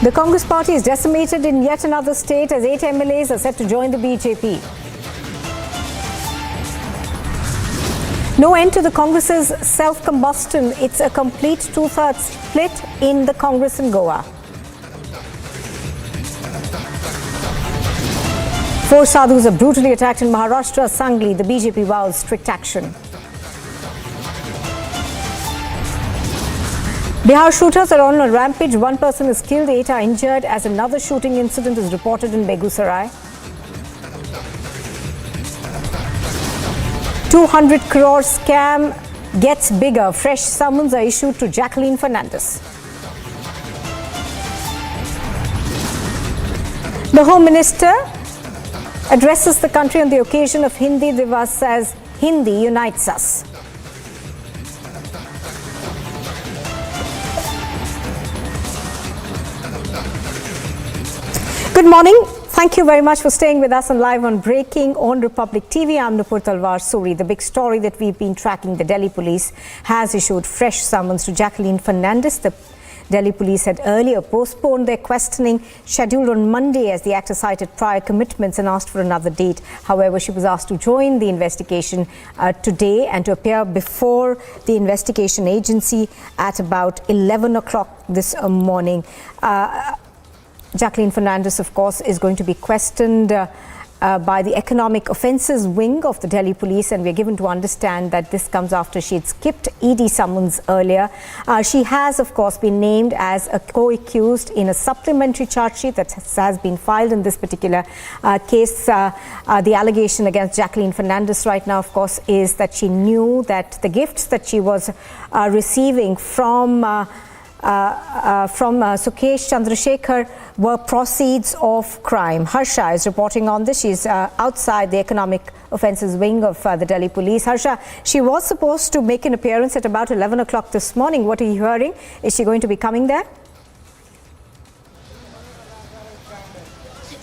The Congress party is decimated in yet another state as 8 MLAs are set to join the BJP. No end to the Congress's self-combustion. It's a complete two-thirds split in the Congress in Goa. 4 Sadhus are brutally attacked in Maharashtra, Sangli. The BJP vows strict action. Bihar shooters are on a rampage. 1 person is killed, 8 are injured as another shooting incident is reported in Begusarai. 200 crore scam gets bigger. Fresh summons are issued to Jacqueline Fernandez. The Home Minister addresses the country on the occasion of Hindi Divas as Hindi unites us. Good morning. Thank you very much for staying with us on Live on Breaking on Republic TV. I'm Nupur Talwar Suri. The big story that we've been tracking, the Delhi police has issued fresh summons to Jacqueline Fernandez. The Delhi police had earlier postponed their questioning scheduled on Monday as the actor cited prior commitments and asked for another date. However, she was asked to join the investigation today and to appear before the investigation agency at about 11 o'clock this morning. Jacqueline Fernandez, of course, is going to be questioned by the Economic Offences Wing of the Delhi Police, and we're given to understand that this comes after she had skipped ED summons earlier. She has, of course, been named as a co-accused in a supplementary charge sheet that has been filed in this particular case. The allegation against Jacqueline Fernandez right now, of course, is that she knew that the gifts that she was receiving from Sukesh Chandrasekhar were proceeds of crime. Harsha is reporting on this. She's outside the Economic Offences Wing of the Delhi Police. Harsha, she was supposed to make an appearance at about 11 o'clock this morning. What are you hearing? Is she going to be coming there?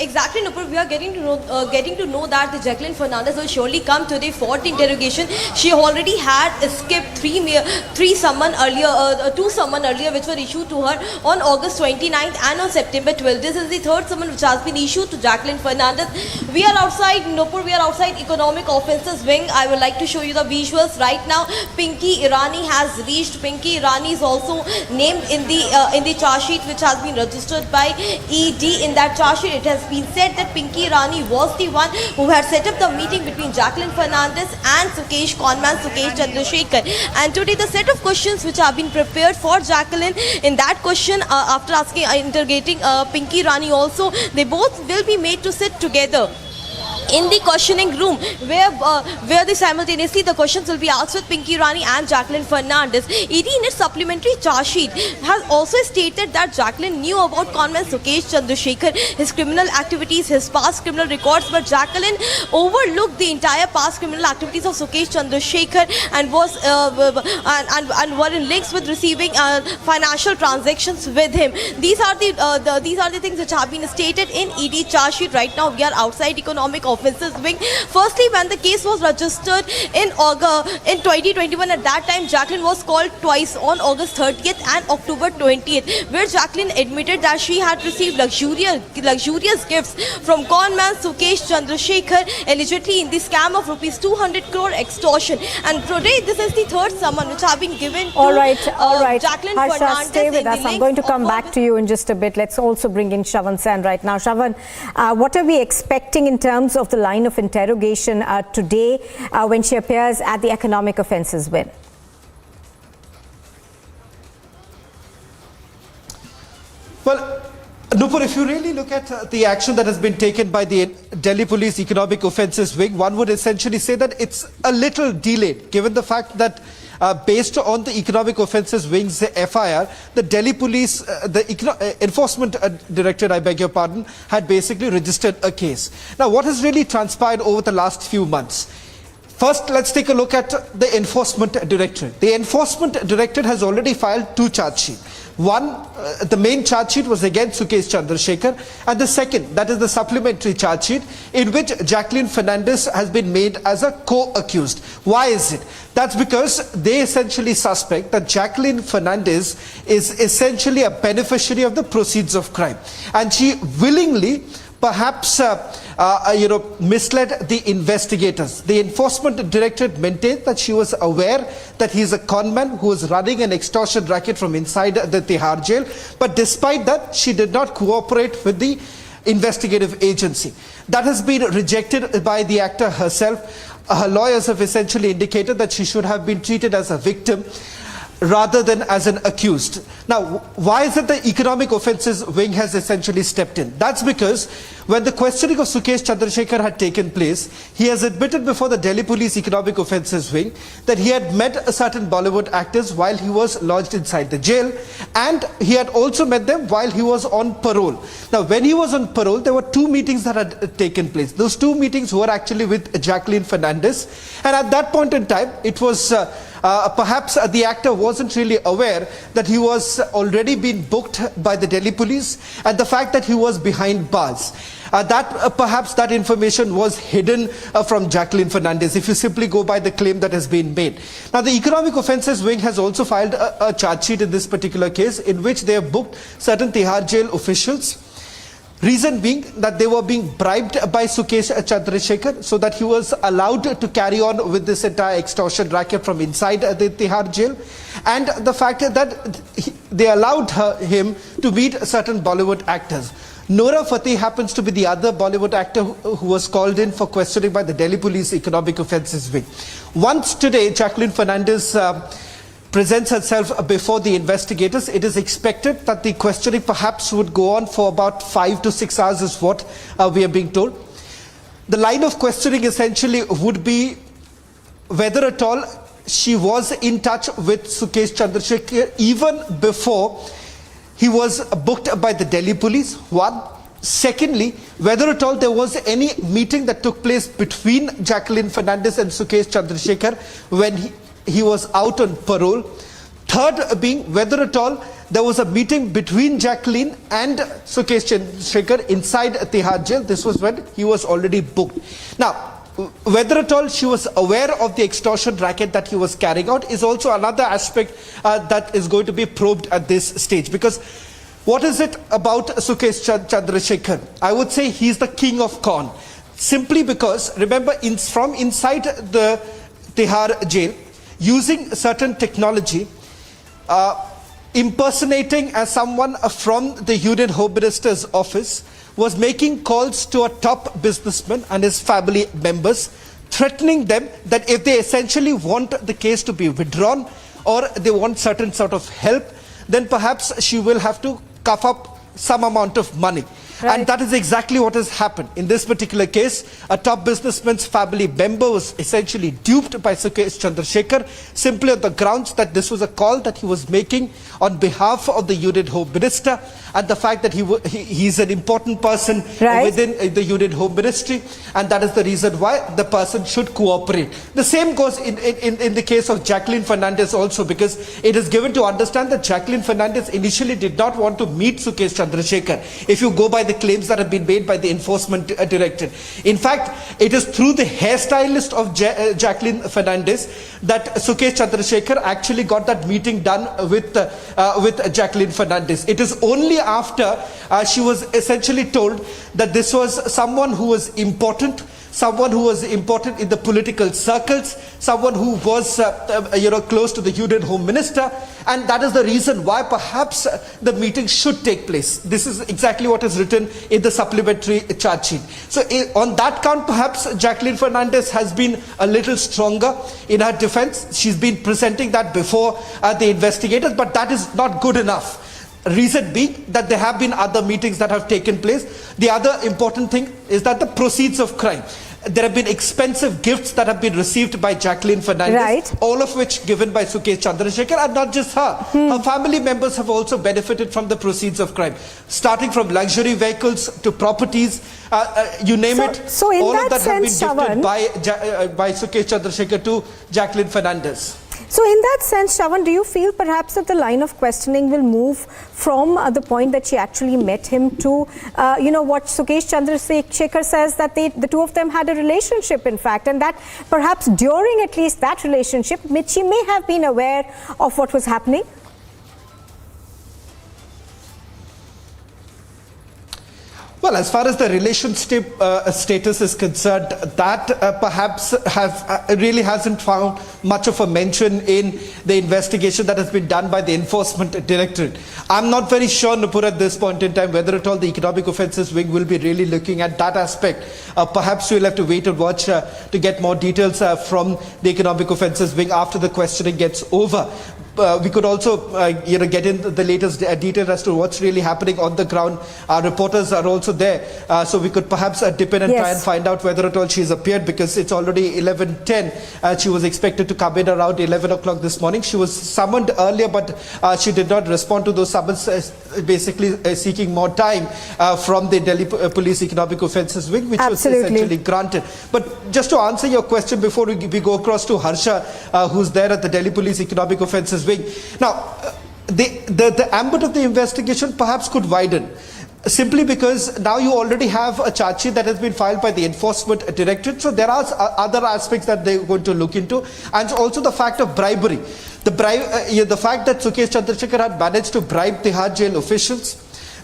Exactly, Nupur. We are getting to know that the Jacqueline Fernandez will surely come today for the interrogation. She already had skipped two summon earlier, which were issued to her on August 29th and on September 12th. This is the third summon which has been issued to Jacqueline Fernandez. We are outside, Nupur. We are outside Economic Offences Wing. I would like to show you the visuals right now. Pinky Irani has reached. Pinky Irani is also named in the charge sheet which has been registered by ED. In that charge sheet, it has been said that Pinky Irani was the one who had set up the meeting between Jacqueline Fernandez and Sukesh Chandrasekhar. And today the set of questions which have been prepared for Jacqueline, in that question after interrogating Pinky Irani also, they both will be made to sit together in the questioning room where simultaneously the questions will be asked with Pinky Irani and Jacqueline Fernandez. ED in its supplementary charge sheet has also stated that Jacqueline knew about conman Sukesh Chandrasekhar, his criminal activities, his past criminal records, but Jacqueline overlooked the entire past criminal activities of Sukesh Chandrasekhar and was and were in links with receiving financial transactions with him. These are the things which have been stated in ED charge sheet. Right now we are outside Economic Offences Wing. Firstly, when the case was registered in August in 2021, at that time Jacqueline was called twice, on August 30th and October 20th, where Jacqueline admitted that she had received luxurious gifts from conman Sukesh Chandrasekhar, allegedly in the scam of rupees 200 crore extortion. And today this is the third summon which have been given to all right. Jacqueline Harsha, Fernandez. stay with us. I'm going to come back to you in just a bit. Let's also bring in Shravan Sen right now. Shravan, what are we expecting in terms of the line of interrogation today when she appears at the Economic Offences Wing? Well, Nupur, if you really look at the action that has been taken by the Delhi Police Economic Offences Wing, one would essentially say that it's a little delayed, given the fact that based on the Economic Offences Wing's FIR, the Delhi Police, the Enforcement Directorate, I beg your pardon, had basically registered a case. Now, what has really transpired over the last few months? First, let's take a look at the Enforcement Directorate. The Enforcement Directorate has already filed 2 charge sheets. One, the main charge sheet was against Sukesh Chandrasekhar, and the second, that is the supplementary charge sheet, in which Jacqueline Fernandez has been made as a co-accused. Why is it? That's because they essentially suspect that Jacqueline Fernandez is essentially a beneficiary of the proceeds of crime, and she willingly perhaps misled the investigators. The Enforcement Directorate maintained that she was aware that he is a conman who was running an extortion racket from inside the Tihar jail, but despite that, she did not cooperate with the investigative agency. That has been rejected by the actor herself. Her lawyers have essentially indicated that she should have been treated as a victim rather than as an accused. Now, why is it the Economic Offences Wing has essentially stepped in? That's because when the questioning of Sukesh Chandrasekhar had taken place, he has admitted before the Delhi Police Economic Offences Wing that he had met certain Bollywood actors while he was lodged inside the jail, and he had also met them while he was on parole. Now, when he was on parole, there were 2 meetings that had taken place. Those 2 meetings were actually with Jacqueline Fernandez, and at that point in time, it was perhaps the actor wasn't really aware that he was already been booked by the Delhi police, and the fact that he was behind bars. Perhaps that information was hidden from Jacqueline Fernandez, if you simply go by the claim that has been made. Now, the Economic Offences Wing has also filed a charge sheet in this particular case, in which they have booked certain Tihar jail officials. Reason being that they were being bribed by Sukesh Chandrasekhar so that he was allowed to carry on with this entire extortion racket from inside the Tihar jail, and the fact that they allowed him to meet certain Bollywood actors. Nora Fateh happens to be the other Bollywood actor who was called in for questioning by the Delhi Police Economic Offences Wing. Once today, Jacqueline Fernandez presents herself before the investigators. It is expected that the questioning perhaps would go on for about 5 to 6 hours is what we are being told. The line of questioning essentially would be whether at all she was in touch with Sukesh Chandrasekhar even before he was booked by the Delhi police, one. Secondly, whether at all there was any meeting that took place between Jacqueline Fernandez and Sukesh Chandrasekhar when he was out on parole. Third being whether at all there was a meeting between Jacqueline and Sukesh Chandrasekhar inside Tihar jail. This was when he was already booked. Now, whether at all she was aware of the extortion racket that he was carrying out is also another aspect that is going to be probed at this stage. Because what is it about Sukesh Chandrasekhar? I would say he's the king of con. Simply because, remember, from inside the Tihar jail, using certain technology, impersonating as someone from the Union Home Minister's office, was making calls to a top businessman and his family members, threatening them that if they essentially want the case to be withdrawn or they want certain sort of help, then perhaps she will have to cough up some amount of money. Right. And that is exactly what has happened. In this particular case, a top businessman's family member was essentially duped by Sukesh Chandrasekhar simply on the grounds that this was a call that he was making on behalf of the Union Home Minister, and the fact that he's an important person within the Union Home Ministry, and that is the reason why the person should cooperate. The same goes in the case of Jacqueline Fernandez also, because it is given to understand that Jacqueline Fernandez initially did not want to meet Sukesh Chandrasekhar, if you go by the claims that have been made by the Enforcement Directorate. In fact, it is through the hairstylist of Jacqueline Fernandez that Sukesh Chandrasekhar actually got that meeting done with Jacqueline Fernandez. It is only after she was essentially told that this was someone who was important, someone who was important in the political circles, someone who was close to the Union Home Minister, and that is the reason why perhaps the meeting should take place. This is exactly what is written in the supplementary charge sheet. So on that count, perhaps Jacqueline Fernandez has been a little stronger in her defense. She's been presenting that before the investigators, but that is not good enough. Reason being that there have been other meetings that have taken place. The other important thing is that the proceeds of crime. there have been expensive gifts that have been received by Jacqueline Fernandez, Right. all of which given by Sukesh Chandrasekhar, and not just her. Her family members have also benefited from the proceeds of crime, starting from luxury vehicles to properties, you name it. So in all that of that sense, have been Shravan, gifted by Sukesh Chandrasekhar to Jacqueline Fernandez. So in that sense, Shravan, do you feel perhaps that the line of questioning will move from the point that she actually met him to, what Sukesh Chandrasekhar says, that the two of them had a relationship, in fact, and that perhaps during at least that relationship, she may have been aware of what was happening? Well, as far as the relationship status is concerned, that perhaps really hasn't found much of a mention in the investigation that has been done by the Enforcement Directorate. I'm not very sure, Nupur, at this point in time, whether at all the Economic Offences Wing will be really looking at that aspect. Perhaps we'll have to wait and watch to get more details from the Economic Offences Wing after the questioning gets over. We could also, get in the latest detail as to what's really happening on the ground. Our reporters are also there, so we could perhaps dip in and try and find out whether at all she's appeared, because it's already 11:10. She was expected to come in around 11 o'clock this morning. She was summoned earlier, but she did not respond to those summons, basically seeking more time from the Delhi Police Economic Offences Wing, which was essentially granted. But just to answer your question before we go across to Harsha, who's there at the Delhi Police Economic Offences Wing. Now, the ambit of the investigation perhaps could widen, simply because now you already have a charge sheet that has been filed by the Enforcement Directorate. So there are other aspects that they're going to look into, and also the fact of bribery. The fact that Sukesh Chandrasekhar had managed to bribe Tihar jail officials,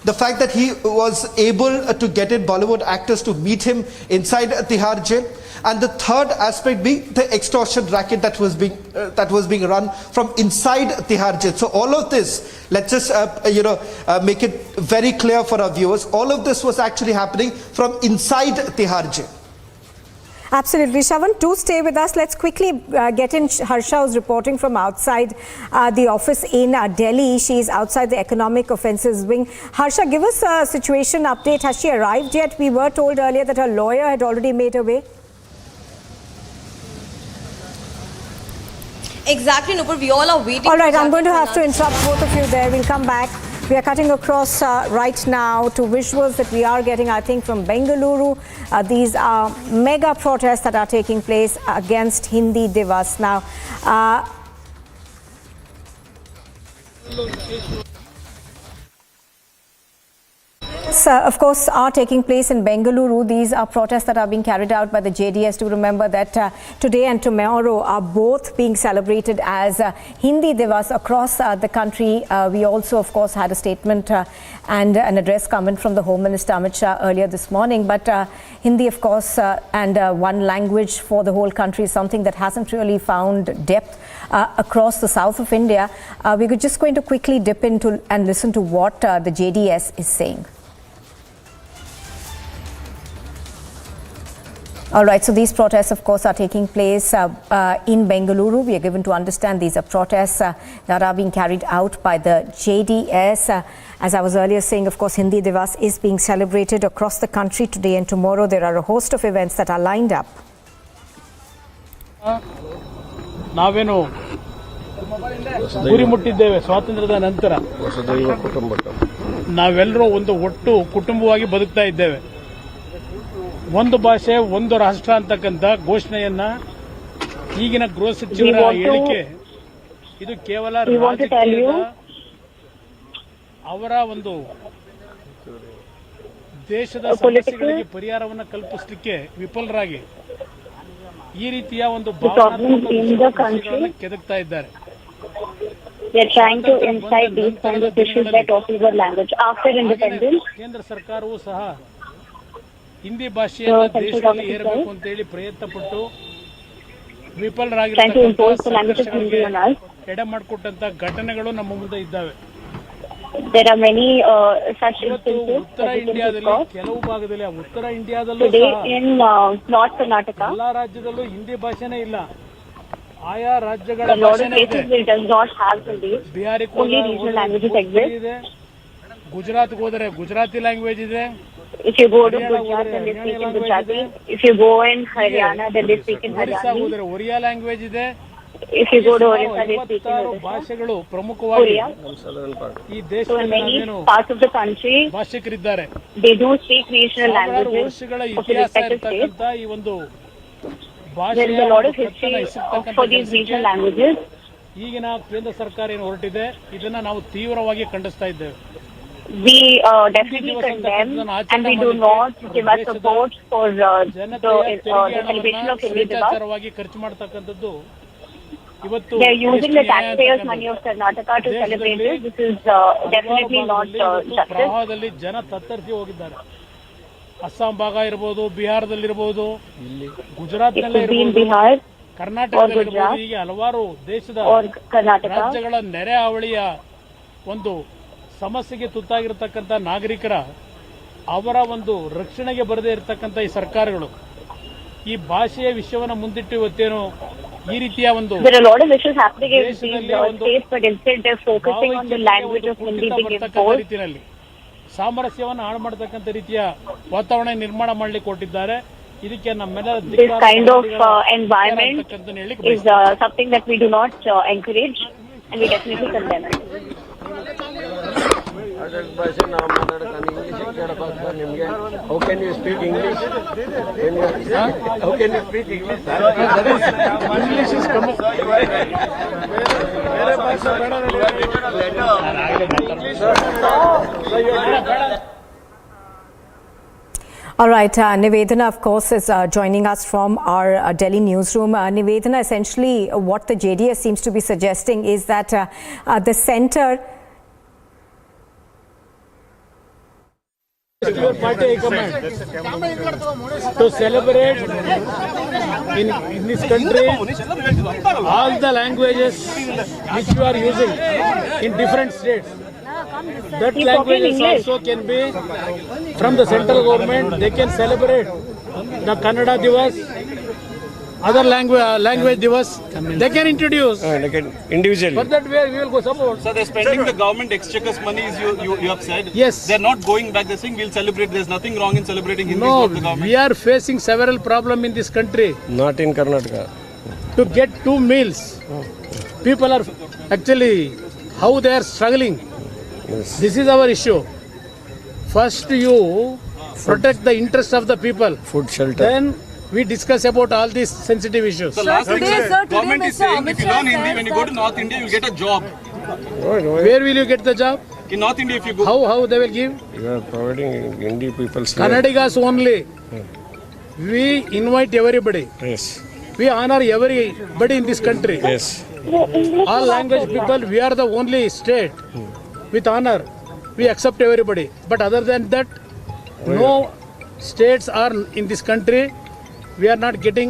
the fact that he was able to get in Bollywood actors to meet him inside Tihar jail, and the third aspect being the extortion racket that was being run from inside Tihar jail. So all of this, let's just make it very clear for our viewers, all of this was actually happening from inside Tihar jail. Absolutely. Shravan, do stay with us. Let's quickly get in Harsha, who's reporting from outside the office in Delhi. She's outside the Economic Offences Wing. Harsha, give us a situation update. Has she arrived yet? We were told earlier that her lawyer had already made her way. Exactly, Nupur. We all are waiting. All right, I'm going to have to interrupt both of you there. We'll come back. We are cutting across right now to visuals that we are getting, I think, from Bengaluru. These are mega protests that are taking place against Hindi Divas. Now, of course, are taking place in Bengaluru. These are protests that are being carried out by the JDS. Do remember that today and tomorrow are both being celebrated as Hindi Divas across the country. We also, of course, had a statement and an address coming from the Home Minister Amit Shah earlier this morning. But Hindi, of course, and one language for the whole country is something that hasn't really found depth across the south of India. We're just going to quickly dip into and listen to what the JDS is saying. All right, so these protests, of course, are taking place in Bengaluru. We are given to understand these are protests that are being carried out by the JDS. As I was earlier saying, of course, Hindi Divas is being celebrated across the country today and tomorrow. There are a host of events that are lined up. ನಾವೇನು ಗುರಿ ಮುಟ್ಟಿದ್ದೇವೆ ಸ್ವಾತಂತ್ರ್ಯದ ನಂತರ. ನಾವೆಲ್ಲರೂ ಒಂದು ಒಟ್ಟು ಕುಟುಂಬವಾಗಿ ಬದುಕ್ತಾ ಇದ್ದೇವೆ. ಒಂದು ಭಾಷೆ ಒಂದು ರಾಷ್ಟ್ರ ಅಂತಕ್ಕಂಥ ಘೋಷಣೆಯನ್ನ ಈಗಿನ ಗೃಹ ಸಚಿವರ ಹೇಳಿಕೆ ಇದು ಕೇವಲ ರಾಜಕೀಯದ ಅವರ ಒಂದು ದೇಶದ ಸಮಸ್ಯೆಗಳಿಗೆ ಪರಿಹಾರವನ್ನು ಕಲ್ಪಿಸಲಿಕ್ಕೆ ವಿಫಲರಾಗಿ ಈ ರೀತಿಯ ಒಂದು ಭಾವನಾತ್ಮಕ ಕೆದಕ್ತಾ ಇದ್ದಾರೆ. ಕೇಂದ್ರ ಸರ್ಕಾರವೂ ಸಹ ಹಿಂದಿ ಭಾಷೆಯನ್ನು ದೇಶದಲ್ಲಿ ಹೇರಬೇಕು ಅಂತ ಹೇಳಿ ಪ್ರಯತ್ನ ಪಟ್ಟು ವಿಫಲರಾಗಿರುವಂತಹ ಎಡೆ ಮಾಡಿಕೊಟ್ಟಂತ ಘಟನೆಗಳು ನಮ್ಮ ಮುಂದೆ ಇದ್ದಾವೆ. ಇವತ್ತು ಉತ್ತರ ಇಂಡಿಯಾದಲ್ಲಿ ಕೆಲವು ಭಾಗದಲ್ಲಿ ಉತ್ತರ ಇಂಡಿಯಾದಲ್ಲೂ ಎಲ್ಲಾ ರಾಜ್ಯದಲ್ಲೂ ಹಿಂದಿ ಭಾಷೆನೇ ಇಲ್ಲ. ಆಯಾ ರಾಜ್ಯಗಳ ಭಾಷೆನೇ ಇದೆ. ಬಿಹಾರಿಗೆ ಹೋದರೆ ಇದೆ, ಗುಜರಾತ್ಗೆ ಹೋದರೆ ಗುಜರಾತಿ ಲ್ಯಾಂಗ್ವೇಜ್ ಇದೆ, If you go to Gujarat, then they speak in Gujarati. If you go in Haryana, then they speak in Haryani. Oriya language ಇದೆ. If you go to Orissa, they speak in Orissa. ಭಾಷೆಗಳು ಪ್ರಮುಖವಾಗಿ ಈ ದೇಶದಲ್ಲಿ parts of the country ಭಾಷಿಕರಿದ್ದಾರೆ. They do speak regional languages ವರ್ಷಗಳ of the ಇತಿಹಾಸ respective states. ಇರತಕ್ಕಂತ ಈ ಒಂದು There is a lot of history for these regional languages. ಈಗಿನ ಕೇಂದ್ರ ಸರ್ಕಾರ ಏನು ಹೊರಟಿದೆ ಇದನ್ನ ನಾವು ತೀವ್ರವಾಗಿ ಖಂಡಿಸ್ತಾ ಇದ್ದೇವೆ. We definitely condemn and we do not give our support for the celebration of Hindi Divas. ಖರ್ಚು ಮಾಡತಕ್ಕಂಥದ್ದು They are using the taxpayers' money of Karnataka to celebrate this. This is definitely not justice. ಪ್ರವಾಹದಲ್ಲಿ ಜನ ತತ್ತರಿಸಿ ಹೋಗಿದ್ದಾರೆ. ಅಸ್ಸಾಂ ಭಾಗ ಇರಬಹುದು, ಬಿಹಾರದಲ್ಲಿರಬಹುದು, ಗುಜರಾತ್ನಲ್ಲೇ ಇರಬಹುದು, ಕರ್ನಾಟಕದಲ್ಲಿರಬಹುದು, ಹೀಗೆ ಹಲವಾರು ದೇಶದ ರಾಜ್ಯಗಳ ನೆರೆ ಹಾವಳಿಯ ಒಂದು ಸಮಸ್ಯೆಗೆ ತುತ್ತಾಗಿರತಕ್ಕಂಥ ನಾಗರಿಕರ ಅವರ ಒಂದು ರಕ್ಷಣೆಗೆ ಬರದೇ ಇರತಕ್ಕಂಥ ಈ ಸರ್ಕಾರಗಳು ಈ ಭಾಷೆಯ ವಿಷಯವನ್ನು ಮುಂದಿಟ್ಟು ಇವತ್ತೇನು ಈ ರೀತಿಯ ಒಂದು There are a lot of issues happening in these states, but instead they're focusing on the language of Hindi being imposed. ರೀತಿಯಲ್ಲಿ ಸಾಮರಸ್ಯವನ್ನು ಹಾಳು ಮಾಡತಕ್ಕಂಥ ರೀತಿಯ ವಾತಾವರಣ ನಿರ್ಮಾಣ ಮಾಡಲಿಕ್ಕೆ ಕೊಟ್ಟಿದ್ದಾರೆ. ಇದಕ್ಕೆ ನಮ್ಮೆಲ್ಲರ This kind of environment is something that we do not encourage and we definitely condemn it. How can you speak English? How can you speak English? English is coming. All right, Nivedana, of course, is joining us from our Delhi newsroom. Nivedana, essentially what the JDS seems to be suggesting is that the centre... Your party command to celebrate in this country all the languages which you are using in different states. That languages also can be from the central government. They can celebrate the Kannada Divas, other language divas. They can introduce. They can individually. For that way we will go support. So they're spending the government exchequer's money, you have said. Yes. They're not going back. They're saying we'll celebrate. There's nothing wrong in celebrating Hindi No, of the government. we are facing several problems in this country. Not in Karnataka. To get 2 meals, people are actually how they are struggling. Yes. This is our issue. First, you protect the interest of the people. Food, shelter. Then we discuss about all these sensitive issues. So last thing, government is saying if you learn Hindi, when you go to North India, you'll get a job. Where will you get the job? In North India, if you go. How they will give? You are providing Hindi people. Kannadigas only. We invite everybody. Yes. We honor everybody in this country. Yes. All language people, we are the only state with honor. We accept everybody. But other than that, no states are in this country. We are not getting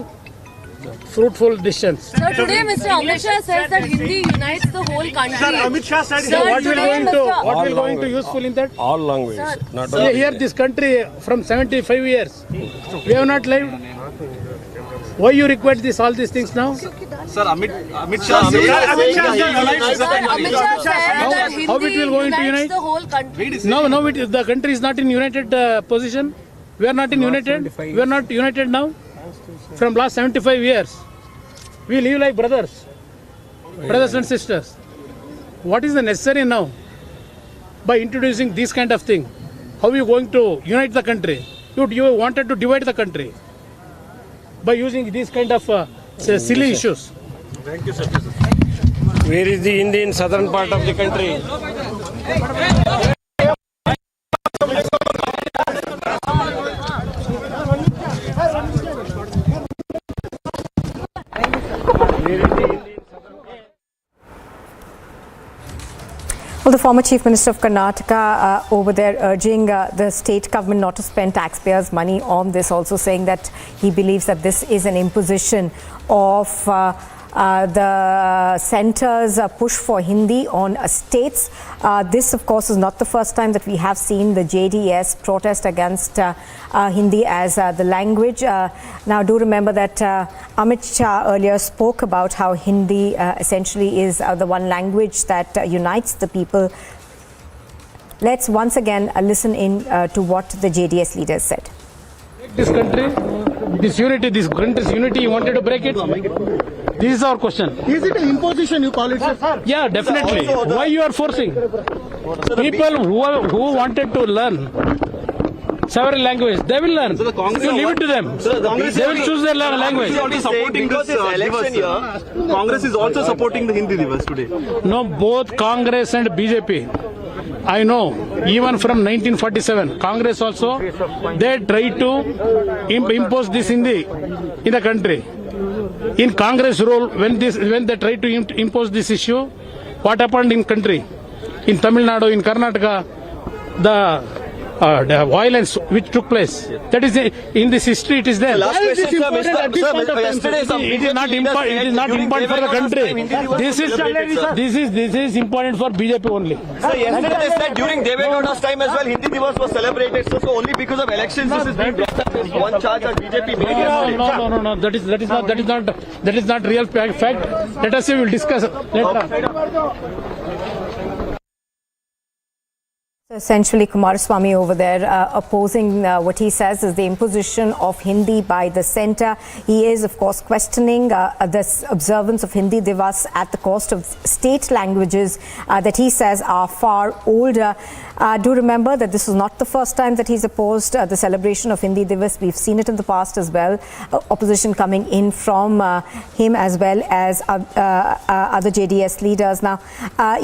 fruitful decisions. Sir, today Mr. Amit Shah says that Hindi unites the whole country. Sir, Amit Shah said Sir, what will going to useful in that? All languages. Not See, here this country from 75 years, we have not lived. Why you require all these things now? Sir, Amit Shah said How it will going to unite? the whole country. No, the country is not in united position. We are not in united. We are not united now. From last 75 years, we live like brothers and sisters. What is the necessary now? By introducing this kind of thing, how are you going to unite the country? You wanted to divide the country by using these kind of silly issues. Thank you, sir. Where is the Hindi in southern part of the country? Well, the former Chief Minister of Karnataka over there urging the state government not to spend taxpayers' money on this, also saying that he believes that this is an imposition of the centre's push for Hindi on states. This, of course, is not the first time that we have seen the JDS protest against Hindi as the language. Now, do remember that Amit Shah earlier spoke about how Hindi essentially is the one language that unites the people Let's once again listen in to what the JDS leaders said. This country, this unity, this country's unity, you wanted to break it? This is our question. Is it an imposition, you call it, sir? Yeah, definitely. Why you are forcing? People who wanted to learn several languages, they will learn. You leave it to them. They will choose their language. Congress is also supporting the Hindi Divas today. No, both Congress and BJP. I know, even from 1947, Congress also, they tried to impose this Hindi in the country. In Congress role, when they tried to impose this issue, what happened in country? In Tamil Nadu, in Karnataka, the violence which took place. That is in this history. It is there. Last question, sir. It is not important for the country. This is important for BJP only. Sir, yesterday they said during Devegowda's time as well, Hindi Divas was celebrated. So only because of elections, this is being brought up. This one charge that BJP made yesterday. No. That is not real fact. Let us see. We will discuss later. Essentially, Kumaraswamy over there opposing what he says is the imposition of Hindi by the centre. He is, of course, questioning the observance of Hindi Divas at the cost of state languages that he says are far older. Do remember that this is not the first time that he's opposed the celebration of Hindi Divas. We've seen it in the past as well. Opposition coming in from him as well as other JDS leaders. Now,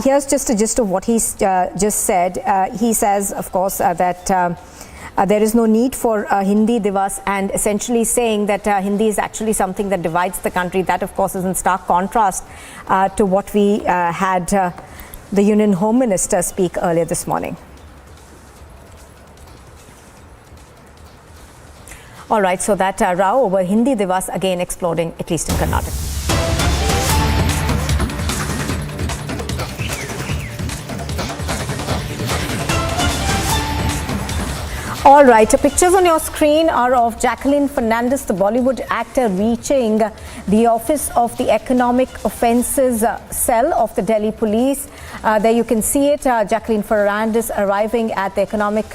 here's just a gist of what he's just said. He says, of course, that there is no need for Hindi Divas, and essentially saying that Hindi is actually something that divides the country. That, of course, is in stark contrast to what we had the Union Home Minister speak earlier this morning. All right, so that row over Hindi Divas again exploding, at least in Karnataka. All right, pictures on your screen are of Jacqueline Fernandez, the Bollywood actor, reaching the office of the Economic Offences Cell of the Delhi Police. There you can see it, Jacqueline Fernandez arriving at the Economic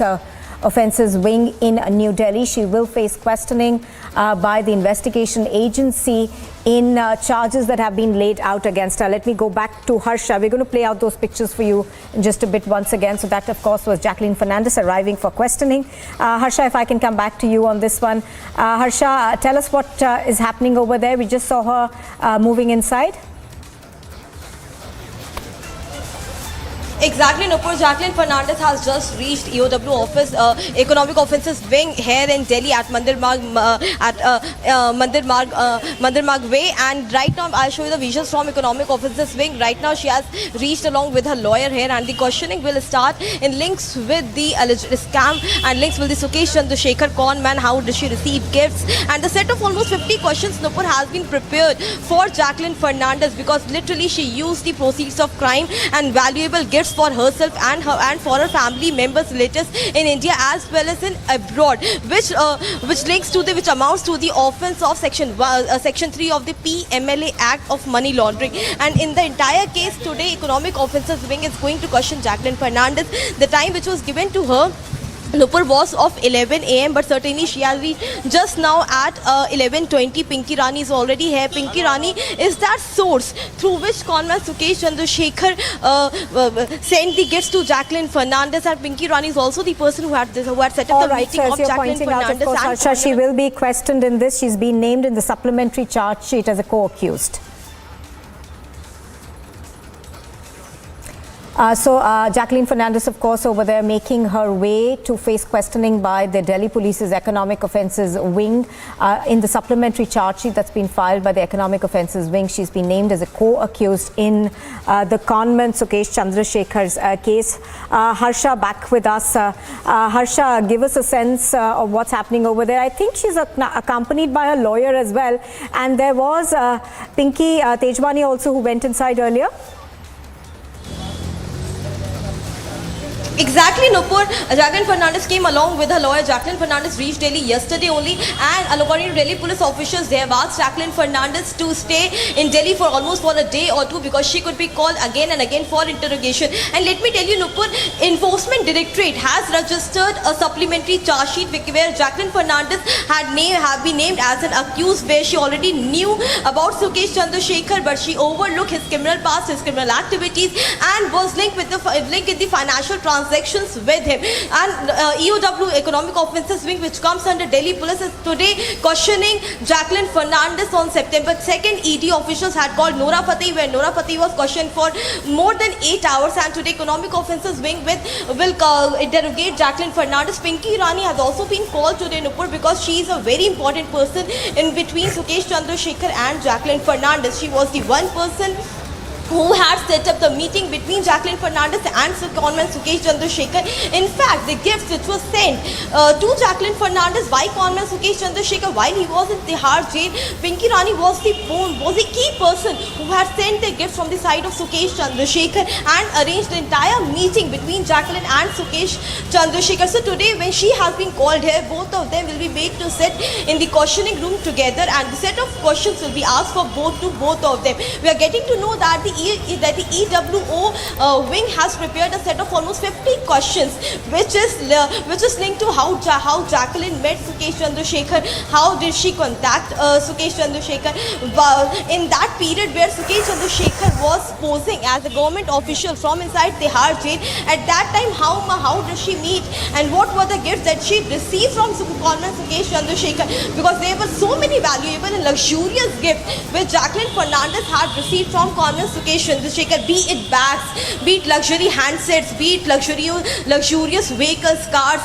Offences Wing in New Delhi. She will face questioning by the investigation agency in charges that have been laid out against her. Let me go back to Harsha. We're going to play out those pictures for you in just a bit once again. So that, of course, was Jacqueline Fernandez arriving for questioning. Harsha, if I can come back to you on this one. Harsha, tell us what is happening over there. We just saw her moving inside. Exactly, Nupur. Jacqueline Fernandez has just reached EOW office, Economic Offences Wing here in Delhi at Mandir Marg Way. And right now, I'll show you the visuals from Economic Offences Wing. Right now, she has reached along with her lawyer here, and the questioning will start in links with the alleged scam and links with the Sukesh Chandrasekhar con man. How did she receive gifts? And the set of almost 50 questions, Nupur, has been prepared for Jacqueline Fernandez, because literally she used the proceeds of crime and valuable gifts for herself and for her family members, relatives in India as well as in abroad, which amounts to the offence of section 3 of the PMLA Act of money laundering. And in the entire case today, Economic Offences Wing is going to question Jacqueline Fernandez. The time which was given to her, Nupur, was of 11 a.m. but certainly she has reached just now at 11:20. Pinky Rani is already here. Pinky Rani is that source through which conman Sukesh Chandrasekhar sent the gifts to Jacqueline Fernandez, and Pinky Rani is also the person who had set up the meeting of Jacqueline Fernandez. Of course, Harsha, she will be questioned in this. She's been named in the supplementary charge sheet as a co-accused. Jacqueline Fernandez, of course, over there making her way to face questioning by the Delhi Police's Economic Offences Wing. In the supplementary charge sheet that's been filed by the Economic Offences Wing, she's been named as a co-accused in the conman Sukesh Chandrasekhar's case. Harsha, back with us. Harsha, give us a sense of what's happening over there. I think she's accompanied by her lawyer as well. And there was Pinky Tejwani also, who went inside earlier. Exactly, Nupur. Jacqueline Fernandez came along with her lawyer. Jacqueline Fernandez reached Delhi yesterday only, and according to Delhi police officials, they have asked Jacqueline Fernandez to stay in Delhi for almost a day or two because she could be called again and again for interrogation. And let me tell you, Nupur, Enforcement Directorate has registered a supplementary charge sheet where Jacqueline Fernandez have been named as an accused, where she already knew about Sukesh Chandrasekhar, but she overlooked his criminal past, his criminal activities, and was linked with the financial transactions with him. And EOW Economic Offences Wing, which comes under Delhi Police, is today questioning Jacqueline Fernandez. On September 2nd, ED officials had called Noora Fateh, where Noora Fateh was questioned for more than 8 hours, and today Economic Offences Wing will interrogate Jacqueline Fernandez. Pinky Irani has also been called today, Nupur, because she is a very important person in between Sukesh Chandrasekhar and Jacqueline Fernandez. She was the one person who had set up the meeting between Jacqueline Fernandez and conman Sukesh Chandrasekhar. In fact, the gifts which was sent to Jacqueline Fernandez by conman Sukesh Chandrasekhar while he was in Tihar jail, Pinky Rani was the key person who had sent the gift from the side of Sukesh Chandrasekhar and arranged the entire meeting between Jacqueline and Sukesh Chandrasekhar. So today, when she has been called here, both of them will be made to sit in the questioning room together, and the set of questions will be asked for both of them. We are getting to know that the EWO wing has prepared a set of almost 50 questions, which is linked to how Jacqueline met Sukesh Chandrasekhar, how did she contact Sukesh Chandrasekhar in that period where Sukesh Chandrasekhar was posing as a government official from inside Tihar jail. At that time, how did she meet, and what were the gifts that she received from conman Sukesh Chandrasekhar? Because there were so many valuable and luxurious gifts which Jacqueline Fernandez had received from conman Sukesh Chandrasekhar, be it bags, be it luxury handsets, be it luxurious vehicles, cars,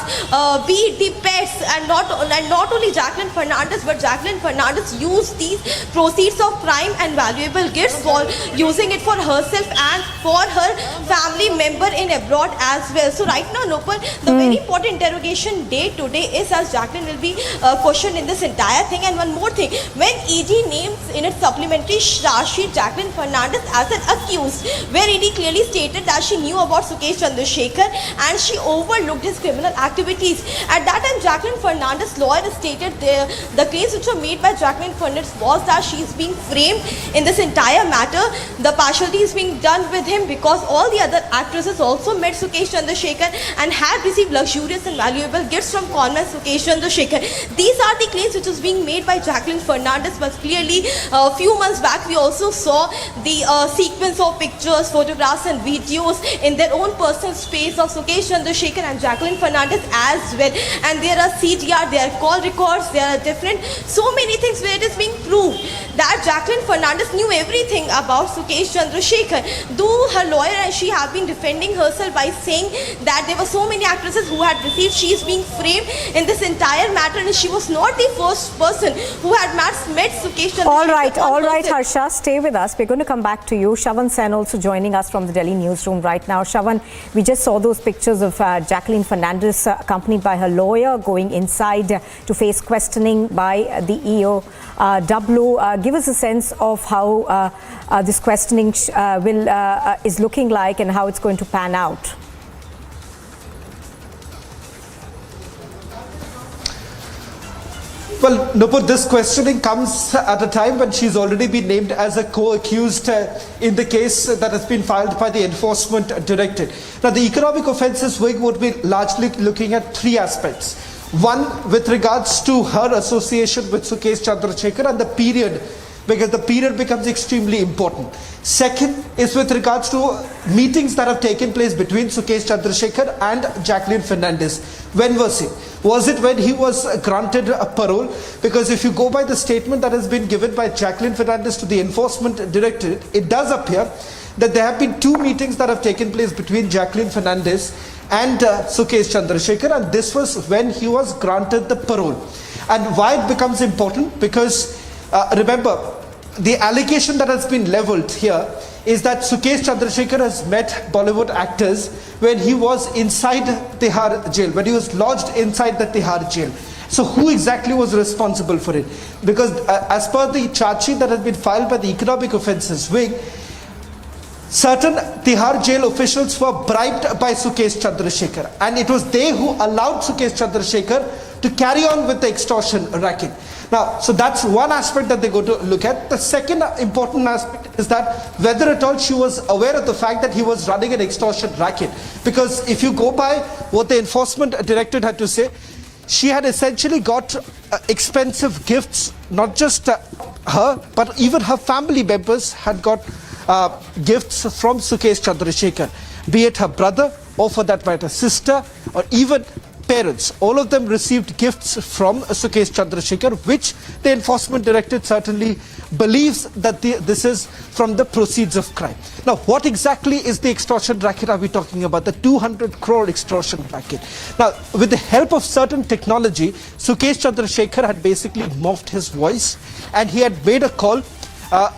be it the pets, and not only Jacqueline Fernandez, but Jacqueline Fernandez used these proceeds of crime and valuable gifts for using it for herself and for her family member in abroad as well. So right now, Nopal, the very important interrogation day today is as Jacqueline will be questioned in this entire thing. And one more thing, when ED names in its supplementary charge sheet Jacqueline Fernandez as an accused, where ED clearly stated that she knew about Sukesh Chandrasekhar and she overlooked his criminal activities. At that time, Jacqueline Fernandez's lawyer stated the claims which were made by Jacqueline Fernandez was that she is being framed in this entire matter. The partiality is being done with him because all the other actresses also met Sukesh Chandrasekhar and had received luxurious and valuable gifts from conman Sukesh Chandrasekhar. These are the claims which was being made by Jacqueline Fernandez, but clearly a few months back we also saw the sequence of pictures, photographs and videos in their own personal space of Sukesh Chandrasekhar and Jacqueline Fernandez as well. And there are CDR, there are call records, there are different, so many things where it is being proved that Jacqueline Fernandez knew everything about Sukesh Chandrasekhar. Though her lawyer and she have been defending herself by saying that there were so many actresses who had received, she is being framed in this entire matter, and she was not the first person who had met Sukesh Chandrasekhar. All right, Harsha, stay with us. We're going to come back to you. Shavan Sen also joining us from the Delhi newsroom right now. Shavan, we just saw those pictures of Jacqueline Fernandez accompanied by her lawyer going inside to face questioning by the EOW. Give us a sense of how this questioning is looking like and how it's going to pan out. Well, Nupur, this questioning comes at a time when she's already been named as a co-accused in the case that has been filed by the Enforcement Directorate. Now, the Economic Offences Wing would be largely looking at three aspects. One, with regards to her association with Sukesh Chandrasekhar and the period, because the period becomes extremely important. Second is with regards to meetings that have taken place between Sukesh Chandrasekhar and Jacqueline Fernandez. When was it? Was it when he was granted a parole? Because if you go by the statement that has been given by Jacqueline Fernandez to the Enforcement Directorate, it does appear that there have been two meetings that have taken place between Jacqueline Fernandez and Sukesh Chandrasekhar, and this was when he was granted the parole. And why it becomes important? Because remember, the allegation that has been leveled here is that Sukesh Chandrasekhar has met Bollywood actors when he was inside Tihar jail, when he was lodged inside the Tihar jail. So who exactly was responsible for it? Because as per the charge sheet that has been filed by the Economic Offences Wing, certain Tihar jail officials were bribed by Sukesh Chandrasekhar, and it was they who allowed Sukesh Chandrasekhar to carry on with the extortion racket. Now, so that's one aspect that they go to look at. The second important aspect is that whether at all she was aware of the fact that he was running an extortion racket. Because if you go by what the enforcement directorate had to say, she had essentially got expensive gifts, not just her, but even her family members had got gifts from Sukesh Chandrasekhar, be it her brother or for that matter sister or even parents. All of them received gifts from Sukesh Chandrasekhar, which the enforcement directorate certainly believes that this is from the proceeds of crime. Now, what exactly is the extortion racket are we talking about? The 200 crore extortion racket. Now, with the help of certain technology, Sukesh Chandrasekhar had basically morphed his voice and he had made a call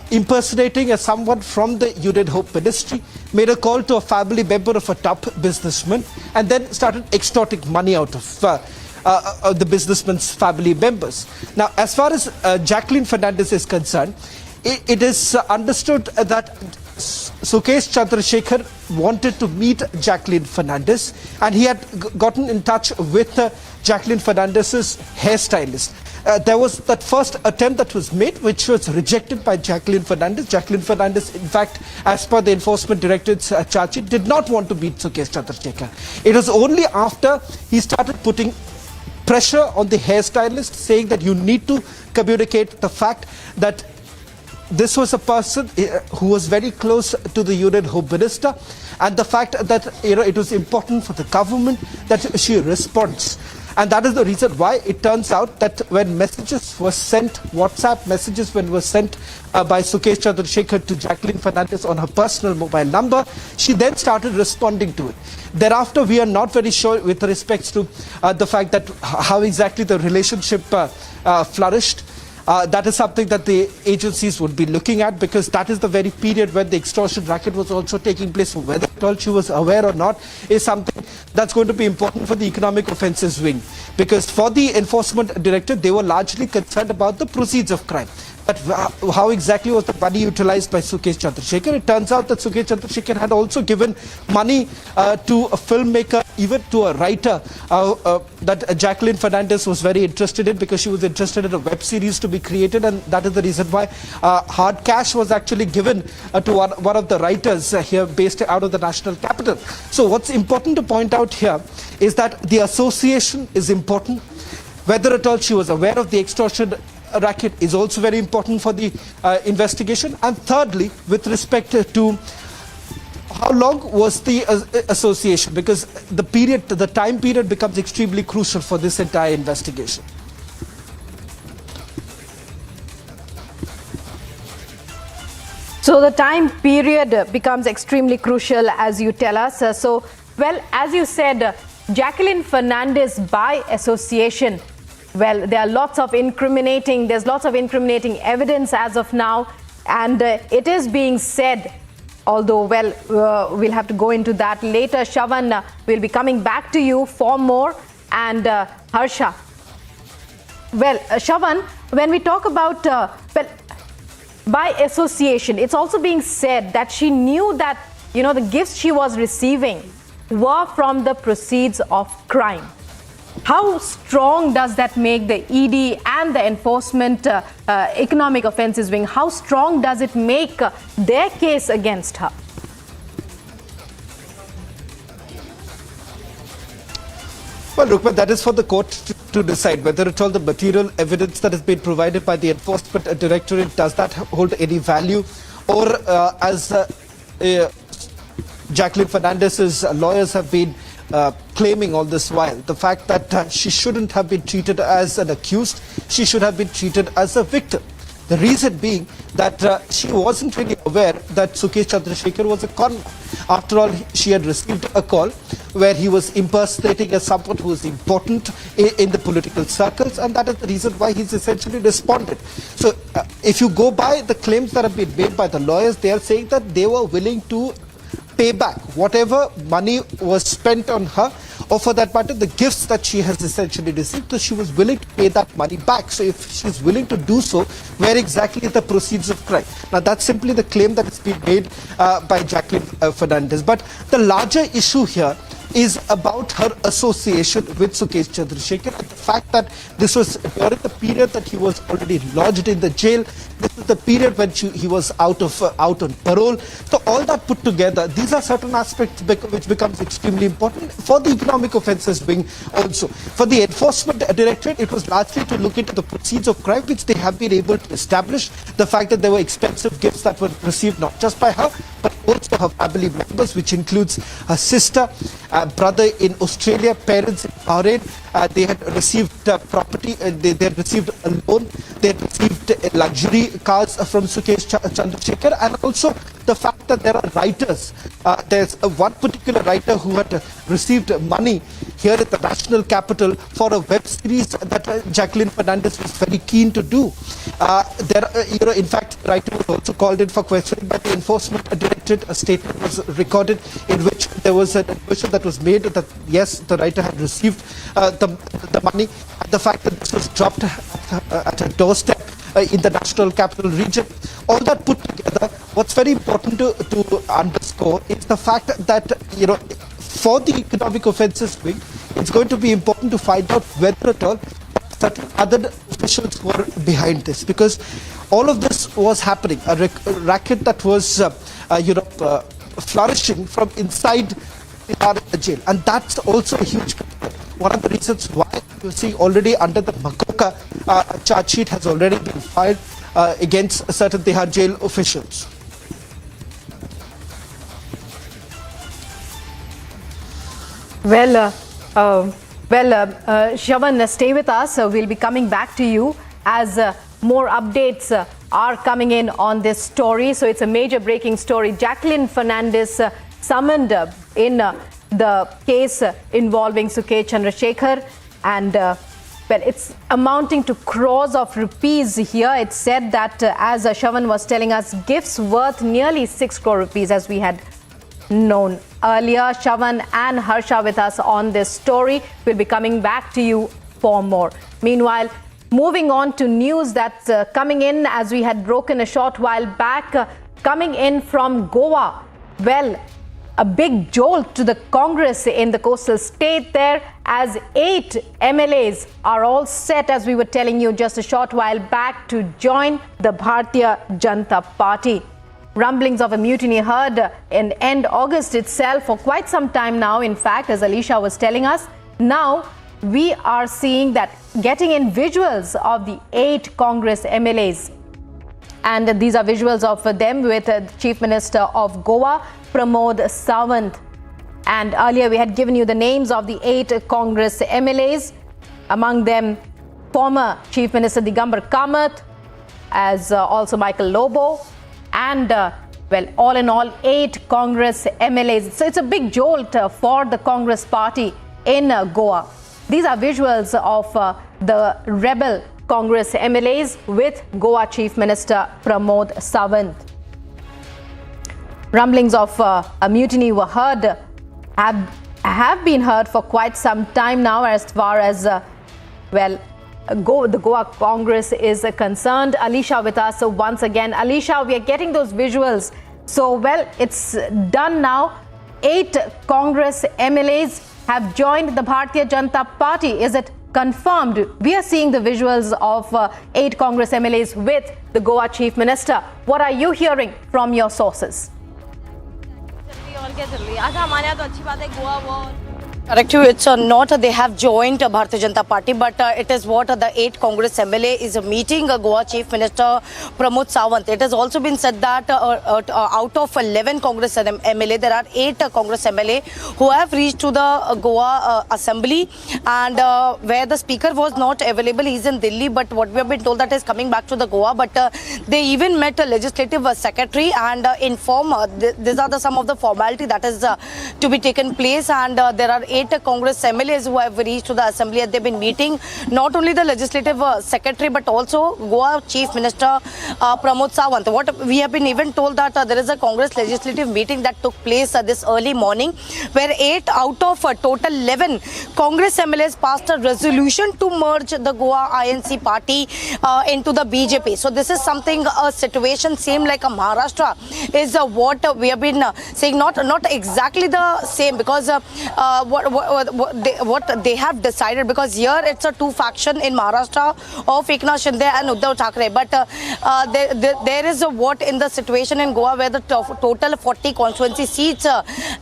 impersonating someone from the United Hope Ministry, made a call to a family member of a top businessman, and then started extorting money out of the businessman's family members. Now, as far as Jacqueline Fernandez is concerned, it is understood that Sukesh Chandrasekhar wanted to meet Jacqueline Fernandez, and he had gotten in touch with Jacqueline Fernandez's hairstylist. There was that first attempt that was made, which was rejected by Jacqueline Fernandez. Jacqueline Fernandez, in fact, as per the enforcement directorate's charge sheet, did not want to meet Sukesh Chandrasekhar. It was only after he started putting pressure on the hairstylist, saying that you need to communicate the fact that this was a person who was very close to the Union Home Minister, and the fact that it was important for the government that she responds. And that is the reason why it turns out that when messages were sent, WhatsApp messages when were sent by Sukesh Chandrasekhar to Jacqueline Fernandez on her personal mobile number, she then started responding to it. Thereafter, we are not very sure with respect to the fact that how exactly the relationship flourished. That is something that the agencies would be looking at, because that is the very period when the extortion racket was also taking place. Whether at all she was aware or not is something that's going to be important for the economic offences wing, because for the enforcement directorate, they were largely concerned about the proceeds of crime. But how exactly was the money utilized by Sukesh Chandrasekhar? It turns out that Sukesh Chandrasekhar had also given money to a filmmaker, even to a writer that Jacqueline Fernandez was very interested in, because she was interested in a web series to be created, and that is the reason why hard cash was actually given to one of the writers here based out of the national capital. So what's important to point out here is that the association is important. Whether at all she was aware of the extortion racket is also very important for the investigation. And thirdly, with respect to how long was the association, because the time period becomes extremely crucial for this entire investigation. So the time period becomes extremely crucial, as you tell us. Well, as you said, Jacqueline Fernandez by association. Well, there's lots of incriminating evidence as of now, and it is being said, although, well, we'll have to go into that later. Shavan, we'll be coming back to you for more, and Harsha. Well, Shavan, when we talk about, by association, it's also being said that she knew that, the gifts she was receiving were from the proceeds of crime. How strong does that make the ED and the enforcement economic offences wing? How strong does it make their case against her? Well, Rukma, that is for the court to decide whether at all the material evidence that has been provided by the enforcement directorate, does that hold any value, or as Jacqueline Fernandez's lawyers have been claiming all this while, the fact that she shouldn't have been treated as an accused, she should have been treated as a victim. The reason being that she wasn't really aware that Sukesh Chandrasekhar was a con. After all, she had received a call where he was impersonating as someone who was important in the political circles, and that is the reason why he's essentially responded. So if you go by the claims that have been made by the lawyers, they are saying that they were willing to pay back whatever money was spent on her or for that matter, the gifts that she has essentially received. So she was willing to pay that money back. So if she's willing to do so, where exactly are the proceeds of crime? Now that's simply the claim that is being made by Jacqueline Fernandez. But the larger issue here is about her association with Sukesh Chandrasekhar, and the fact that this was during the period that he was already lodged in the jail. This is the period when he was out on parole. So all that put together, these are certain aspects which becomes extremely important for the economic offences wing also. For the enforcement directorate, it was largely to look into the proceeds of crime, which they have been able to establish. The fact that there were expensive gifts that were received not just by her, but also her family members, which includes her sister, brother in Australia, parents in Bahrain. They had received property, they had received a loan, they had received luxury cars from Sukesh Chandrasekhar, and also the fact that there are writers. There's one particular writer who had received money here at the national capital for a web series that Jacqueline Fernandez was very keen to do. In fact, the writer was also called in for questioning by the enforcement directorate. A statement was recorded in which there was an admission that was made that yes, the writer had received the money. And the fact that this was dropped at her doorstep in the national capital region. All that put together, what's very important to underscore is the fact that, for the economic offences wing, it's going to be important to find out whether at all certain other officials were behind this, because all of this was happening, a racket that was, flourishing from inside the jail, and that's also a huge concern. One of the reasons why you see already under the Makoka charge sheet has already been filed against certain Tihar jail officials. Shravan, stay with us. We'll be coming back to you as more updates are coming in on this story. So it's a major breaking story. Jacqueline Fernandez summoned in the case involving Sukesh Chandrasekhar, and it's amounting to crores of rupees here. It's said that, as Shravan was telling us, gifts worth nearly 6 crore rupees, as we had known earlier. Shravan and Harsha with us on this story. We'll be coming back to you for more. Meanwhile, moving on to news that's coming in, as we had broken a short while back, coming in from Goa. Well, a big jolt to the Congress in the coastal state there, as 8 MLAs are all set, as we were telling you just a short while back, to join the Bharatiya Janata Party. Rumblings of a mutiny heard in end August itself for quite some time now. In fact, as Alisha was telling us, now we are seeing that getting in visuals of the 8 Congress MLAs. And these are visuals of them with Chief Minister of Goa, Pramod Sawant. And earlier we had given you the names of the 8 Congress MLAs. Among them, former Chief Minister Digambar Kamath, as also Michael Lobo. And, all in all, 8 Congress MLAs. So it's a big jolt for the Congress party in Goa. These are visuals of the rebel Congress MLAs with Goa Chief Minister Pramod Sawant. Rumblings of a mutiny were heard, have been heard for quite some time now, as far as, the Goa Congress is concerned. Alisha with us once again. Alisha, we are getting those visuals. So, it's done now. 8 Congress MLAs have joined the Bharatiya Janata Party. Is it confirmed? We are seeing the visuals of 8 Congress MLAs with the Goa Chief Minister. What are you hearing from your sources? Correct you, it's not they have joined Bharatiya Janata Party, but it is what the 8 Congress MLA is meeting Goa Chief Minister Pramod Sawant. It has also been said that out of 11 Congress MLA, there are 8 Congress MLA who have reached to the Goa Assembly, and where the speaker was not available, he's in Delhi, but what we have been told that is coming back to the Goa, but they even met a legislative secretary and inform these are some of the formality that is to be taken place, and there are 8 Congress MLAs who have reached to the assembly, and they've been meeting not only the legislative secretary but also Goa Chief Minister Pramod Sawant. What we have been even told that there is a Congress legislative meeting that took place this early morning, where 8 out of total 11 Congress MLAs passed a resolution to merge the Goa INC party into the BJP. So this is something, a situation same like a Maharashtra is what we have been saying, not exactly the same, because what they have decided, because here it's a two faction in Maharashtra of Eknath Shinde and Uddhav Thackeray, but there is a what in the situation in Goa where the total 40 constituency seats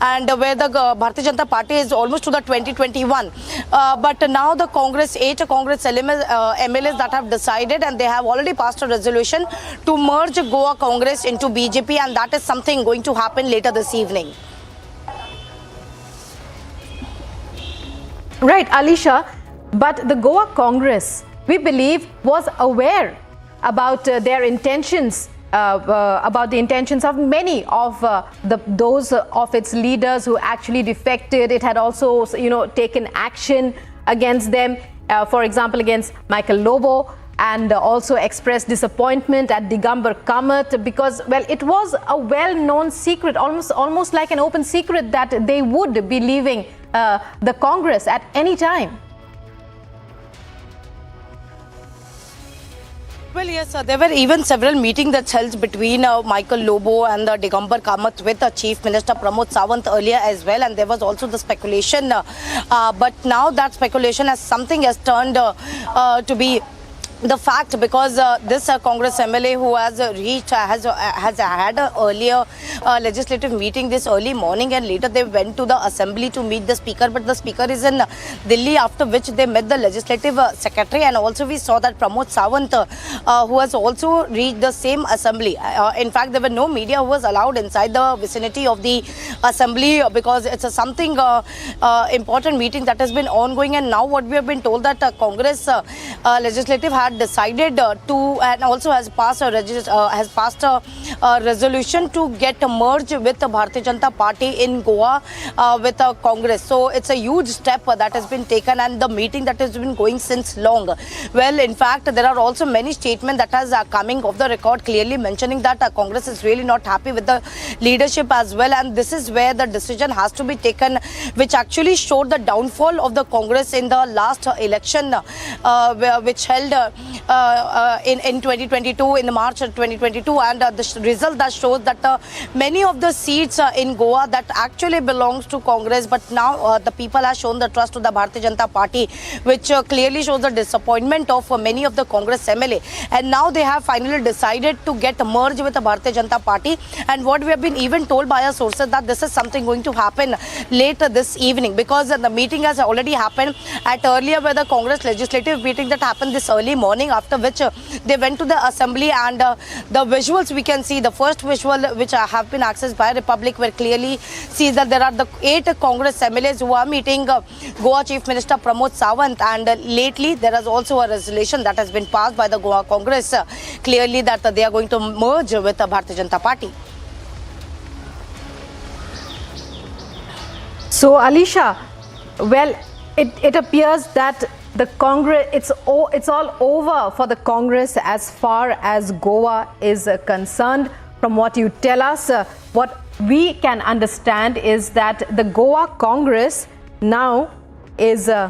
and where the Bharatiya Janata Party is almost to the 2021, but now the Congress, 8 Congress MLAs that have decided, and they have already passed a resolution to merge Goa Congress into BJP, and that is something going to happen later this evening. Right, Alisha, but the Goa Congress, we believe, was aware about their intentions, about the intentions of many of those of its leaders who actually defected. It had also, taken action against them, for example, against Michael Lobo, and also expressed disappointment at Digambar Kamath, because, well, it was a well-known secret, almost like an open secret, that they would be leaving the Congress at any time. Well, yes, there were even several meetings that held between Michael Lobo and Digambar Kamath with Chief Minister Pramod Sawant earlier as well, and there was also the speculation, but now that speculation has turned to be the fact, because this Congress MLA who has reached has had an earlier legislative meeting this early morning, and later they went to the assembly to meet the speaker, but the speaker is in Delhi, after which they met the legislative secretary, and also we saw that Pramod Sawant who has also reached the same assembly. In fact, there were no media who was allowed inside the vicinity of the assembly, because it's something important meeting that has been ongoing, and now what we have been told that Congress legislative had decided to, and also has passed a resolution to get a merge with the Bharatiya Janata Party in Goa with a Congress. So it's a huge step that has been taken, and the meeting that has been going since long. Well, in fact, there are also many statements that has coming off the record, clearly mentioning that Congress is really not happy with the leadership as well, and this is where the decision has to be taken, which actually showed the downfall of the Congress in the last election, which held in 2022, in March of 2022, and the result that shows that many of the seats in Goa that actually belongs to Congress, but now the people have shown the trust to the Bharatiya Janata Party, which clearly shows the disappointment of many of the Congress MLA, and now they have finally decided to get merged with the Bharatiya Janata Party, and what we have been even told by our sources that this is something going to happen later this evening, because the meeting has already happened at earlier where the Congress legislative meeting that happened this early morning, after which they went to the assembly, and the visuals we can see, the first visual which have been accessed by Republic, where clearly sees that there are the 8 Congress MLAs who are meeting Goa Chief Minister Pramod Sawant, and lately there is also a resolution that has been passed by the Goa Congress, clearly that they are going to merge with the Bharatiya Janata Party. So, Alisha, well, it appears that the Congress, it's all over for the Congress as far as Goa is concerned. From what you tell us, what we can understand is that the Goa Congress now is to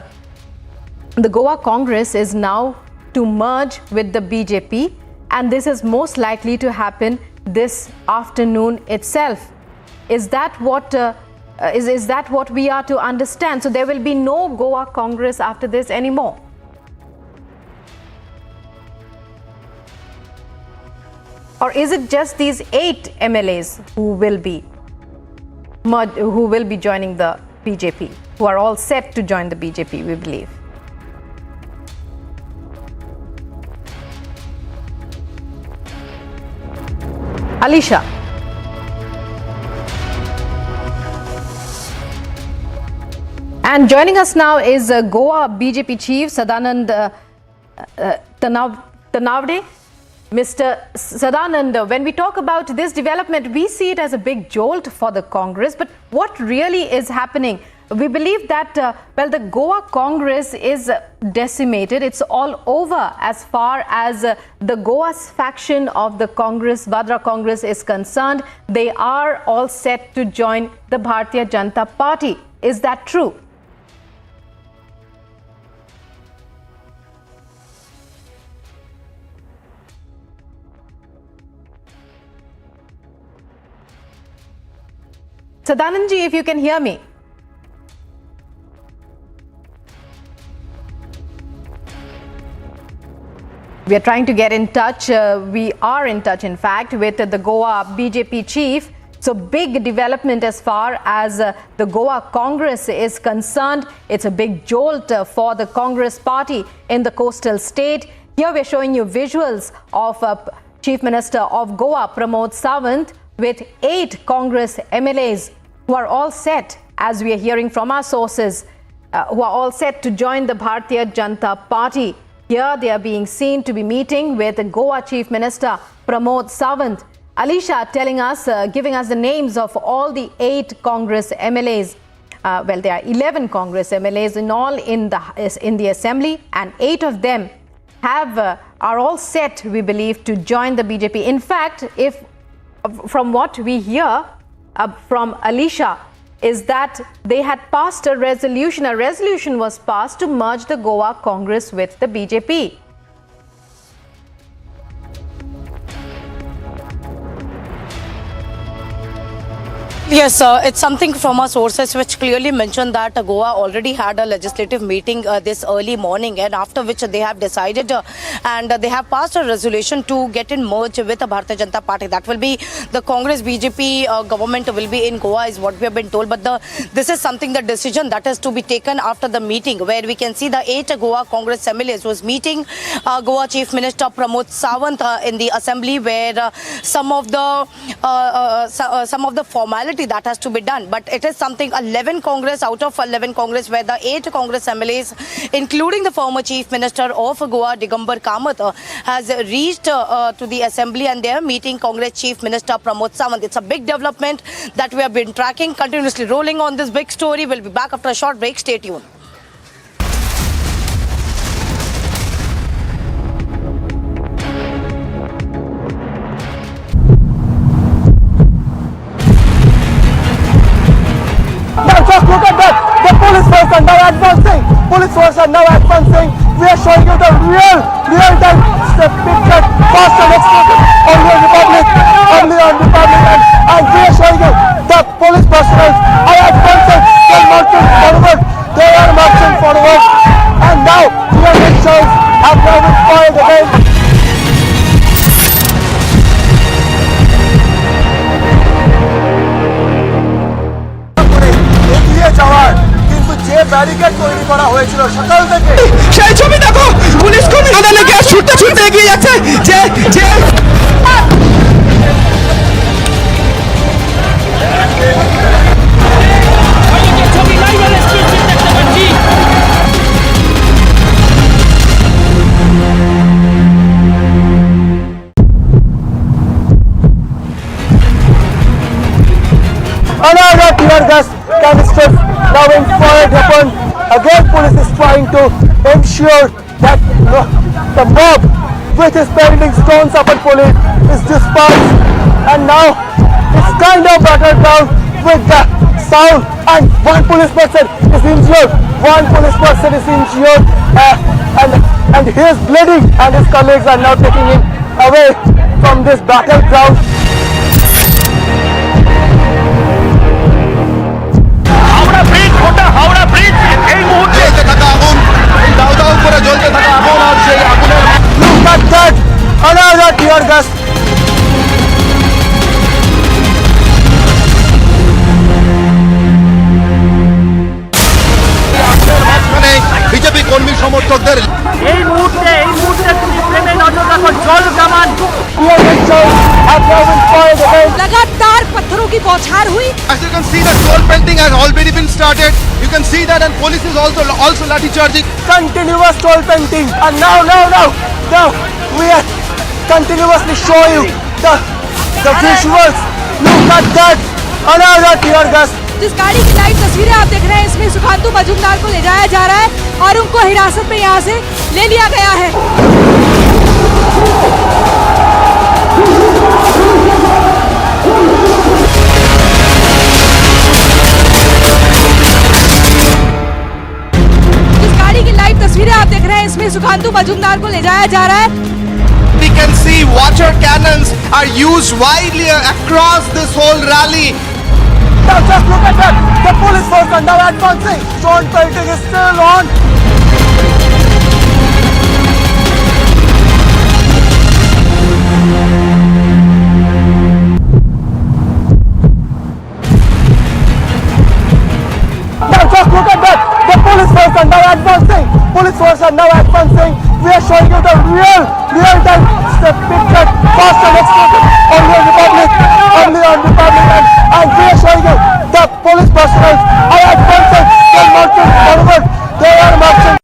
merge with the BJP, and this is most likely to happen this afternoon itself. Is that what is that what we are to understand? So there will be no Goa Congress after this anymore? Or is it just these 8 MLAs who will be joining the BJP, who are all set to join the BJP, we believe? Alisha. And joining us now is Goa BJP Chief Sadanand Tanavde. Mr. Sadanand, when we talk about this development, we see it as a big jolt for the Congress. But what really is happening? we believe that, well, the Goa Congress is decimated. It's all over as far as the Goa's faction of the Congress, Vadra Congress, is concerned. They are all set to join the Bharatiya Janata Party. Is that true? Sadananji, if you can hear me. We are trying to get in touch. We are in touch, in fact, with the Goa BJP chief. So big development as far as the Goa Congress is concerned. It's a big jolt for the Congress party in the coastal state. Here we're showing you visuals of Chief Minister of Goa, Pramod Sawant, with 8 Congress MLAs who are all set, as we are hearing from our sources, who are all set to join the Bharatiya Janata Party. Here they are being seen to be meeting with the Goa Chief Minister Pramod Sawant. Alisha telling us, giving us the names of all the 8 Congress MLAs. Well, there are 11 Congress MLAs in all in the assembly, and 8 of them are all set, we believe, to join the BJP. In fact, from what we hear from Alisha, is that they had passed a resolution. A resolution was passed to merge the Goa Congress with the BJP. Yes, it's something from our sources which clearly mentioned that Goa already had a legislative meeting this early morning, and after which they have decided and they have passed a resolution to get in merge with the Bharatiya Janata Party. That will be the Congress BJP government will be in Goa, is what we have been told. But this is something, the decision that is to be taken after the meeting, where we can see the 8 Goa Congress MLAs was meeting Goa Chief Minister Pramod Sawant in the assembly, where some of the formality that has to be done. But it is something, 11 Congress out of 11 Congress, where the 8 Congress MLAs, including the former Chief Minister of Goa, Digambar Kamath, has reached to the assembly, and they are meeting Congress Chief Minister Pramod Sawant. It's a big development that we have been tracking, continuously rolling on this big story. We'll be back after a short break. Stay tuned. Just look at that. The police force are now advancing. Police force are now advancing. We are showing you the real-time picture, fast and exclusive, only on Republic, and we are showing you the police personnel are advancing. They are marching forward. They are marching forward. And now your pictures have now been fired again. যাওয়ার কিন্তু যে barricade তৈরি করা হয়েছিল সকাল থেকে, সেই ছবি দেখো, পুলিশ কর্মী ওদের লেগে ছুটতে ছুটতে এগিয়ে যাচ্ছে। যে another tear gas canisters now being fired upon. Again, police is trying to ensure that the mob with his pelting stones upon police is dispersed, and now it's kind of battered down with the sound, and one police person is injured. And he is bleeding, and his colleagues are now taking him away from this battleground. Howrah bridge এই মুহূর্তে থাকা আগুন, দাউ দাউ করে জ্বলতে থাকা আগুন, আর সেই আগুনের look at that, another tear gas. BJP কর্মী সমর্থকদের এই মুহূর্তে তুমি প্রেমে নজর রাখো, জল কামান। लगातार पत्थरों की बौछार हुई। As you can see, the toll pelting has already been started. You can see that, and police is also lathi charging. Continuous toll painting, and now we are continuously showing you the visuals. Look at that, another tear gas जिस गाड़ी की live तस्वीरें आप देख रहे हैं इसमें सुखांतु मजूमदार को ले जाया जा रहा है और उनको हिरासत में यहाँ से ले लिया गया है। जिस गाड़ी की लाइव तस्वीरें आप देख रहे हैं इसमें सुखांतु मजूमदार को ले जाया जा रहा है। We can see water cannons are used widely across this whole rally. Now just look at that. The police force are now advancing. Stone pelting is still on. Now just look at that. The police force are now advancing. Police force are now advancing. We are showing you the real-time picture, fast and exclusive, only on Republic, and we are showing you the police personnel are advancing. They are marching forward. They are marching.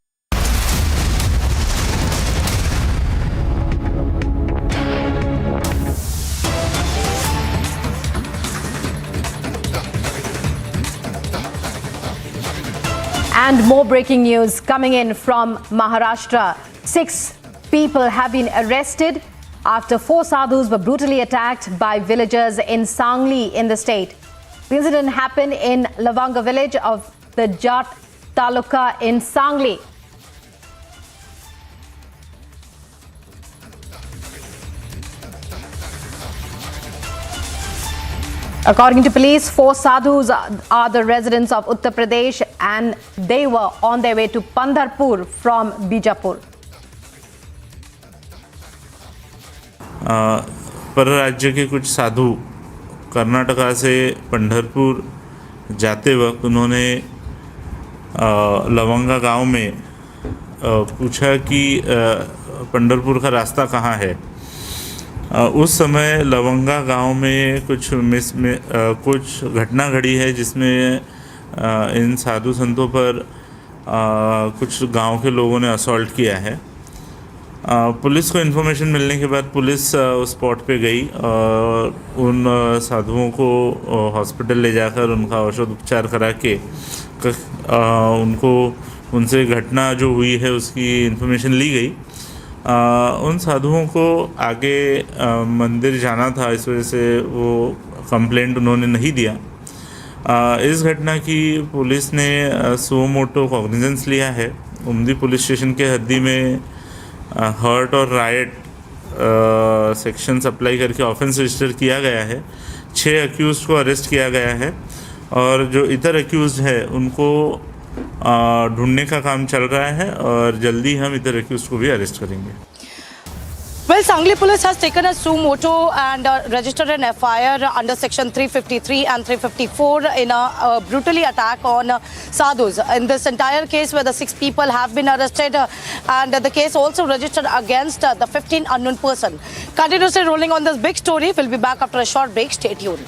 And more breaking news coming in from Maharashtra. 6 people have been arrested after 4 sadhus were brutally attacked by villagers in Sangli in the state. The incident happened in Lavanga village of the Jat Taluka in Sangli. According to police, 4 sadhus are the residents of Uttar Pradesh and they were on their way to Pandharpur from Bijapur. परराज्य के कुछ साधु कर्नाटका से पंढरपुर जाते वक्त उन्होंने लवंगा गांव में पूछा कि पंढरपुर का रास्ता कहाँ है। उस समय लवंगा गांव में कुछ घटना घड़ी है जिसमें इन साधु संतों पर कुछ गांव के लोगों ने असॉल्ट किया है। पुलिस को इन्फॉर्मेशन मिलने के बाद पुलिस उस स्पॉट पे गई और उन साधुओं को हॉस्पिटल ले जाकर उनका औषध उपचार करा के उनसे घटना जो हुई है उसकी इन्फॉर्मेशन ली गई। उन साधुओं को आगे मंदिर जाना था, इस वजह से वो कंप्लेंट उन्होंने नहीं दिया। इस घटना की पुलिस ने सो मोटो कॉग्निजेंस लिया है। उमदी पुलिस स्टेशन के हद्दी में हर्ट और राइट सेक्शंस अप्लाई करके ऑफेंस रजिस्टर किया गया है। 6 अक्यूज़ को अरेस्ट किया गया है और जो इतर अक्यूज़ है उनको ढूंढने का काम चल रहा है और जल्दी हम इतर अक्यूज़ को भी अरेस्ट करेंगे। Well, Sangli police has taken a suo moto and registered an FIR under section 353 and 354 in a brutally attack on sadhus. In this entire case where the 6 people have been arrested and the case also registered against the 15 unknown person. Continuously rolling on this big story. We'll be back after a short break. Stay tuned.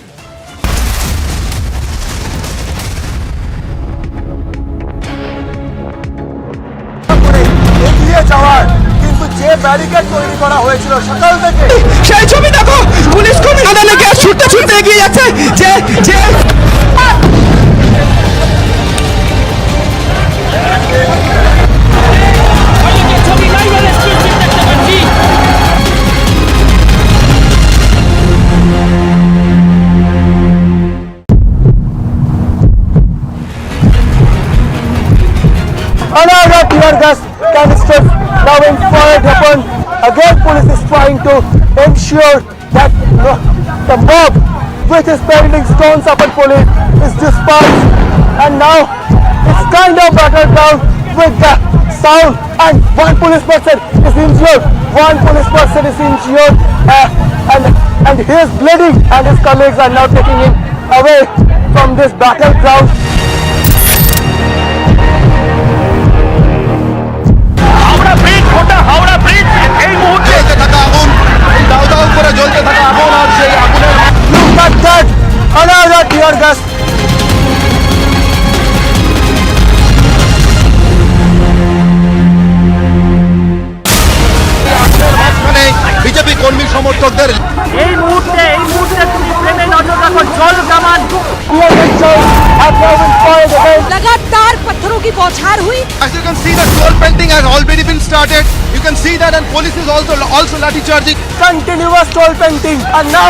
কিন্তু যে barricade তৈরি করা হয়েছিল সকাল থেকে সেই ছবি দেখো, পুলিশ কর্মী আদানে গ্যাস ছুটতে ছুটতে এগিয়ে যাচ্ছে। যে another tear gas canisters now in fired weapon. Again, police is trying to ensure that the mob which is pelting stones upon police is dispersed, and now it's kind of battered down with the sound, and one police person is injured. And he is bleeding, and his colleagues are now taking him away from this battleground. Howrah bridge এই মুহূর্তে থাকা আগুন দাউ দাউ করে জ্বলতে থাকা আগুন আর সেই আগুনের Look at that! Another tear gas. BJP কর্মী সমর্থকদের এই মুহূর্তে তুমি ট্রেনে নজর রাখো, জল কামান लगातार पत्थरों की बौछार हुई। As you can see, the troll pelting has already been started. You can see that, and police is also lathi charging. Continuous troll painting, and now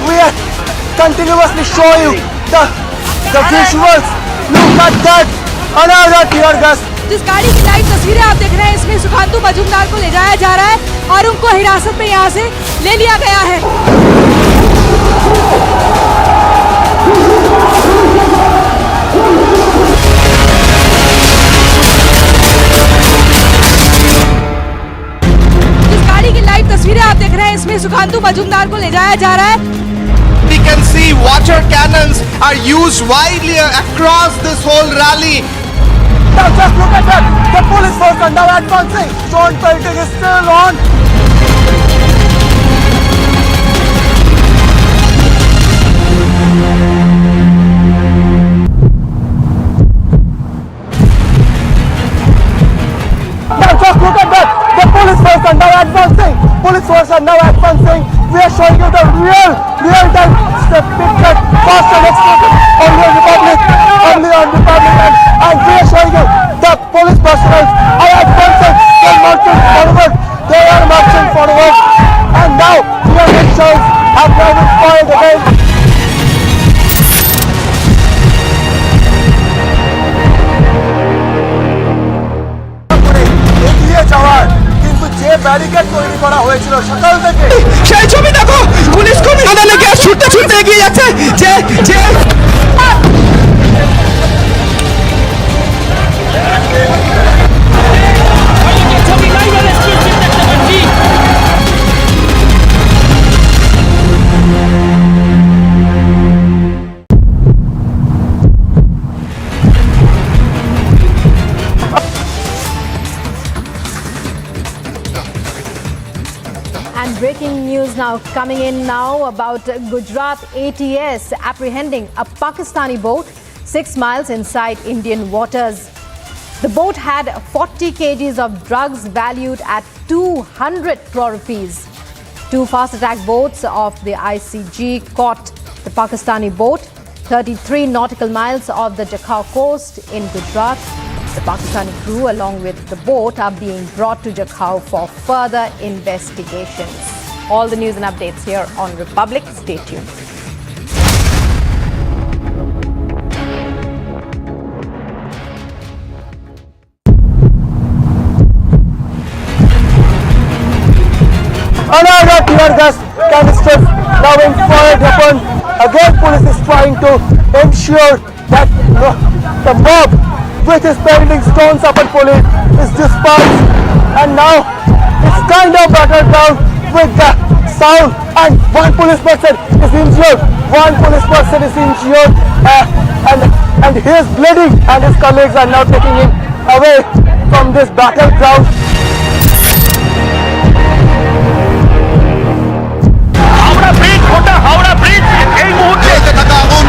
we are continuously show you the visuals. Look at that, another tear gas. जिस गाड़ी की live तस्वीरें आप देख रहे हैं, इसमें सुखांतु मजूमदार को ले जाया जा रहा है और उनको हिरासत में यहाँ से ले लिया गया है। जिस गाड़ी की लाइव तस्वीरें आप देख रहे हैं, इसमें सुखांतु मजूमदार को ले जाया जा रहा है। We can see water cannons are used widely across this whole rally. Now just look at that, the police force are now advancing. Troll pelting is still on. Now just look at that, the police force are now advancing. Police force are now advancing. We are showing you the real-time picture, fast and exclusive, only on Republic, and we are showing you the police personnel are advancing, they are marching forward, and now the elections have now been filed again. এগিয়ে যাওয়ার কিন্তু যে barricade তৈরি করা হয়েছিল সকাল থেকে, সেই ছবি দেখো, পুলিশ কর্মী আদালে গিয়ে ছুটতে এগিয়ে যাচ্ছে, যে And breaking news now coming in now about Gujarat ATS apprehending a Pakistani boat 6 miles inside Indian waters. The boat had 40 kgs of drugs valued at 200 crore rupees. 2 fast attack boats of the ICG caught the Pakistani boat 33 nautical miles off the Jakhau coast in Gujarat. The Pakistani crew along with the boat are being brought to Jakhau for further investigations. All the news and updates here on Republic. Stay tuned. Another tear gas canisters now being fired upon. Again, police is trying to ensure that the mob which is pelting stones upon police is dispersed, and now it's kind of battered down with the sound, and one police person is injured. And he is bleeding, and his colleagues are now taking him away from this battleground. Howrah bridge এই মুহূর্তে থাকা আগুন,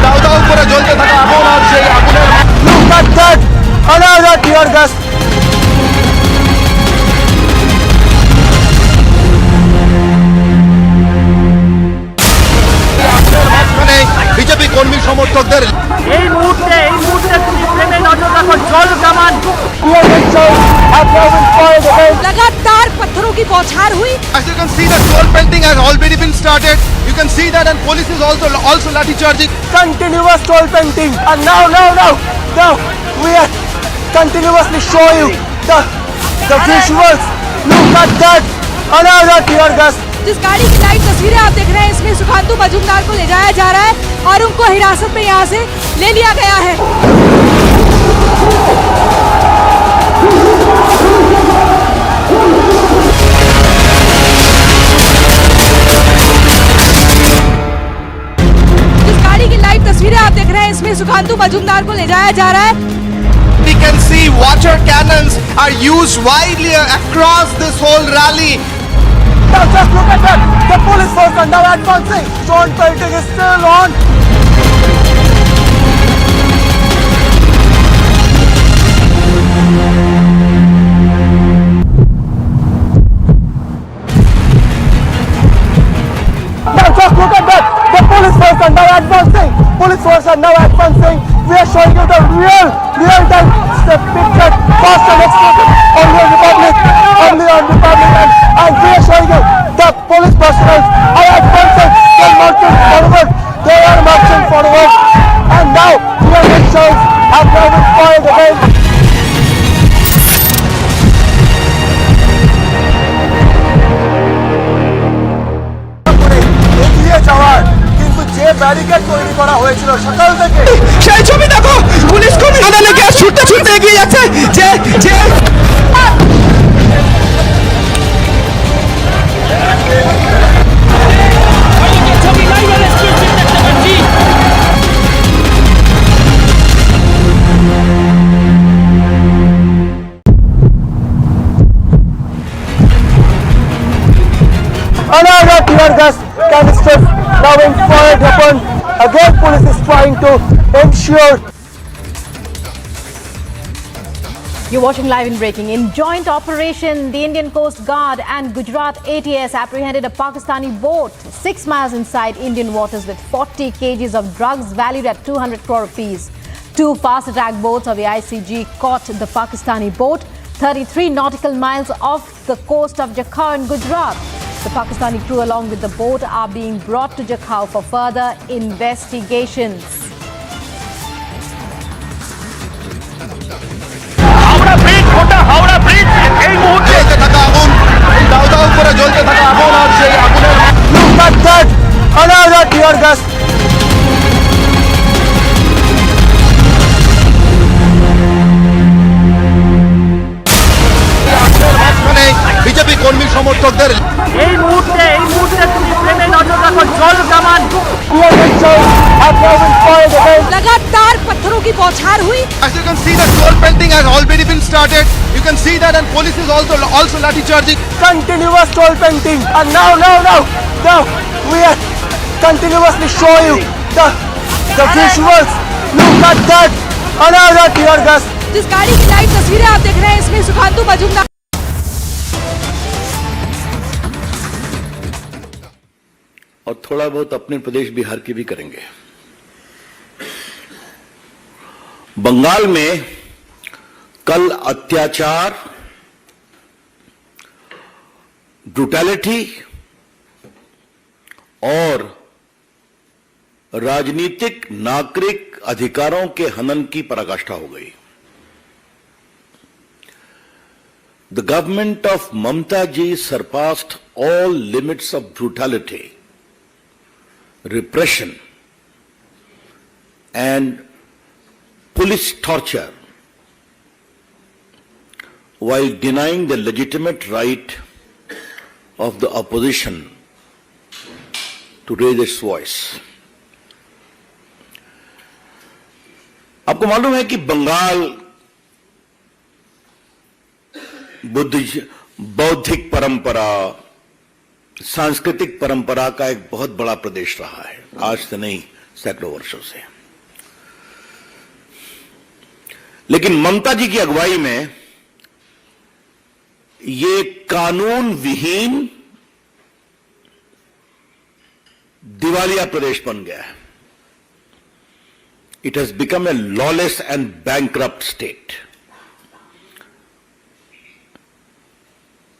দাউ দাউ করে জ্বলতে থাকা আগুন, আর সেই আগুনের Look at that, another tear gas. BJP কর্মী সমর্থকদের এই মুহূর্তে তুমি ট্রেনে নজর রাখো, জল কামান। लगातार पत्थरों की बौछार हुई। As you can see, the troll pelting has already been started. You can see that, and police is also lathi charging. Continuous troll painting, and now we are continuously show you the visuals. Look at that, another tear gas. जिस गाड़ी की live तस्वीरें आप देख रहे हैं, इसमें सुखांतु मजूमदार को ले जाया जा रहा है और उनको हिरासत में यहाँ से ले लिया गया है। जिस गाड़ी की लाइव तस्वीरें आप देख रहे हैं, इसमें सुखांतु मजूमदार को ले जाया जा रहा है। We can see water cannons are used widely across this whole rally. Now just look at that, the police force are now advancing. Troll pelting is still on. Now just look at that, the police force are now advancing. force are now advancing. We are showing you the real-time picture, fast and explosive, only on Republic, and we are showing you the police personnel are advancing. They are marching forward. They are marching forward, and now the elections have now been fired again. এগিয়ে যাওয়ার কিন্তু যে barricade তৈরি করা হয়েছিল সকাল থেকে সেই ছবি দেখো, পুলিশ কর্মী আদালে গ্যাস ছুটতে ছুটতে এগিয়ে যাচ্ছে। যে another tear gas canister now being fired upon. Again, police is trying to ensure. You're watching live in breaking. In joint operation, the Indian Coast Guard and Gujarat ATS apprehended a Pakistani boat 6 miles inside Indian waters with 40 kgs of drugs valued at 200 crore rupees. 2 fast attack boats of the ICG caught the Pakistani boat 33 nautical miles off the coast of Jakhau in Gujarat. The Pakistani crew along with the boat are being brought to Jakhau for further investigations. Howrah bridge এই মুহূর্তে থাকা আগুন, দাউ দাউ করে জ্বলতে থাকা আগুন, আর সেই আগুনের Look at that! Another tear gas. BJP কর্মী সমর্থকদের এই মুহূর্তে তুমি প্রেমে নজর রাখো, জল কামান। लगातार पत्थरों की बौछार हुई। As you can see, the troll pelting has already been started. You can see that, and police is also lathi charging. Continuous troll painting, and now we are continuously show you the visuals. Look at that! Another tear gas. जिस गाड़ी की live तस्वीरें आप देख रहे हैं, इसमें सुखांतु मजूमदार और थोड़ा बहुत अपने प्रदेश बिहार की भी करेंगे। बंगाल में कल अत्याचार, ब्रूटैलिटी और राजनीतिक नागरिक अधिकारों के हनन की पराकाष्ठा हो गई। The government of Mamta ji surpassed all limits of brutality, repression, and police torture while denying the legitimate right of the opposition to raise its voice. आपको मालूम है कि बंगाल बौद्धिक परंपरा, सांस्कृतिक परंपरा का एक बहुत बड़ा प्रदेश रहा है, आज से नहीं सैकड़ों वर्षों से। लेकिन ममता जी की अगुवाई में ये कानून विहीन दिवालिया प्रदेश बन गया है। It has become a lawless and bankrupt state.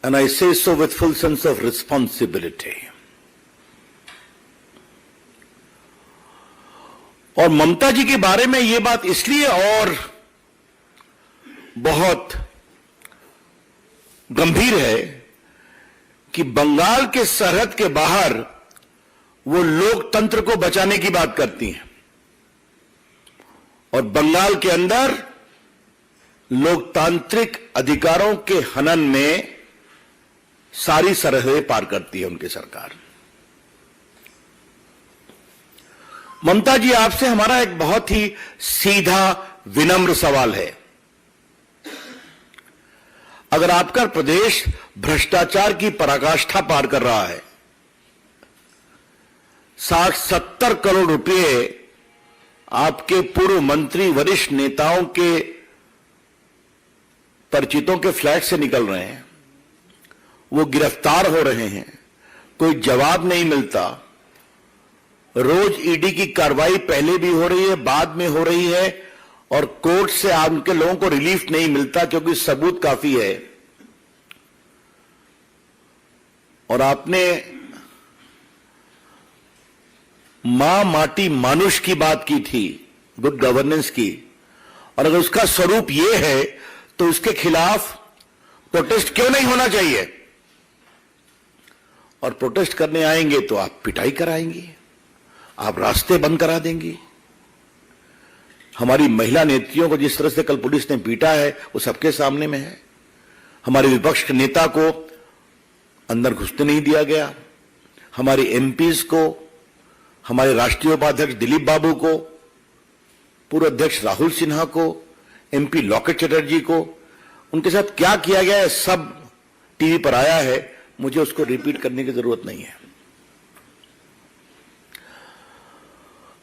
And I say so with full sense of responsibility. और ममता जी के बारे में ये बात इसलिए और बहुत गंभीर है कि बंगाल के सरहद के बाहर वो लोकतंत्र को बचाने की बात करती हैं और बंगाल के अंदर लोकतांत्रिक अधिकारों के हनन में सारी सरहदें पार करती है उनकी सरकार। ममता जी, आपसे हमारा एक बहुत ही सीधा विनम्र सवाल है। अगर आपका प्रदेश भ्रष्टाचार की पराकाष्ठा पार कर रहा है, 60-70 करोड़ रुपए आपके पूर्व मंत्री, वरिष्ठ नेताओं के परिचितों के फ्लैट से निकल रहे हैं, वो गिरफ्तार हो रहे हैं, कोई जवाब नहीं मिलता, रोज ईडी की कार्रवाई पहले भी हो रही है, बाद में हो रही है, और कोर्ट से उनके लोगों को रिलीफ नहीं मिलता क्योंकि सबूत काफी है। और आपने मां माटी मानुष की बात की थी, गुड गवर्नेंस की, और अगर उसका स्वरूप यह है तो उसके खिलाफ प्रोटेस्ट क्यों नहीं होना चाहिए? और प्रोटेस्ट करने आएंगे तो आप पिटाई कराएंगे, आप रास्ते बंद करा देंगे। हमारी महिला नेत्रियों को जिस तरह से कल पुलिस ने पीटा है वो सबके सामने में है। हमारे विपक्ष के नेता को अंदर घुसने नहीं दिया गया, हमारे एमपीज को, हमारे राष्ट्रीय उपाध्यक्ष दिलीप बाबू को, पूर्व अध्यक्ष राहुल सिन्हा को, एमपी लॉकेट चटर्जी को, उनके साथ क्या किया गया है सब टीवी पर आया है, मुझे उसको रिपीट करने की जरूरत नहीं है।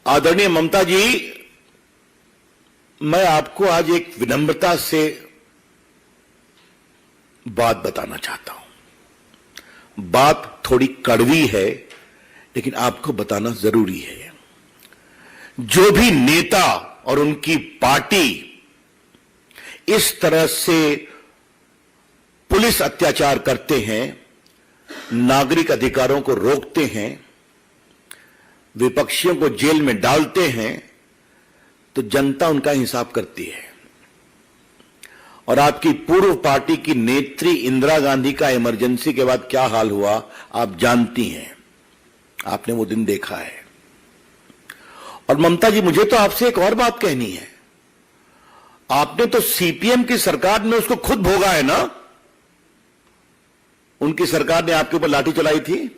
आदरणीय ममता जी, मैं आपको आज एक विनम्रता से बात बताना चाहता हूं। बात थोड़ी कड़वी है लेकिन आपको बताना जरूरी है। जो भी नेता और उनकी पार्टी इस तरह से पुलिस अत्याचार करते हैं, नागरिक अधिकारों को रोकते हैं, विपक्षियों को जेल में डालते हैं, तो जनता उनका हिसाब करती है। और आपकी पूर्व पार्टी की नेत्री इंदिरा गांधी का इमरजेंसी के बाद क्या हाल हुआ आप जानती हैं, आपने वो दिन देखा है। और ममता जी, मुझे तो आपसे एक और बात कहनी है। आपने तो सीपीएम की सरकार में उसको खुद भोगा है ना। उनकी सरकार ने आपके ऊपर लाठी चलाई थी।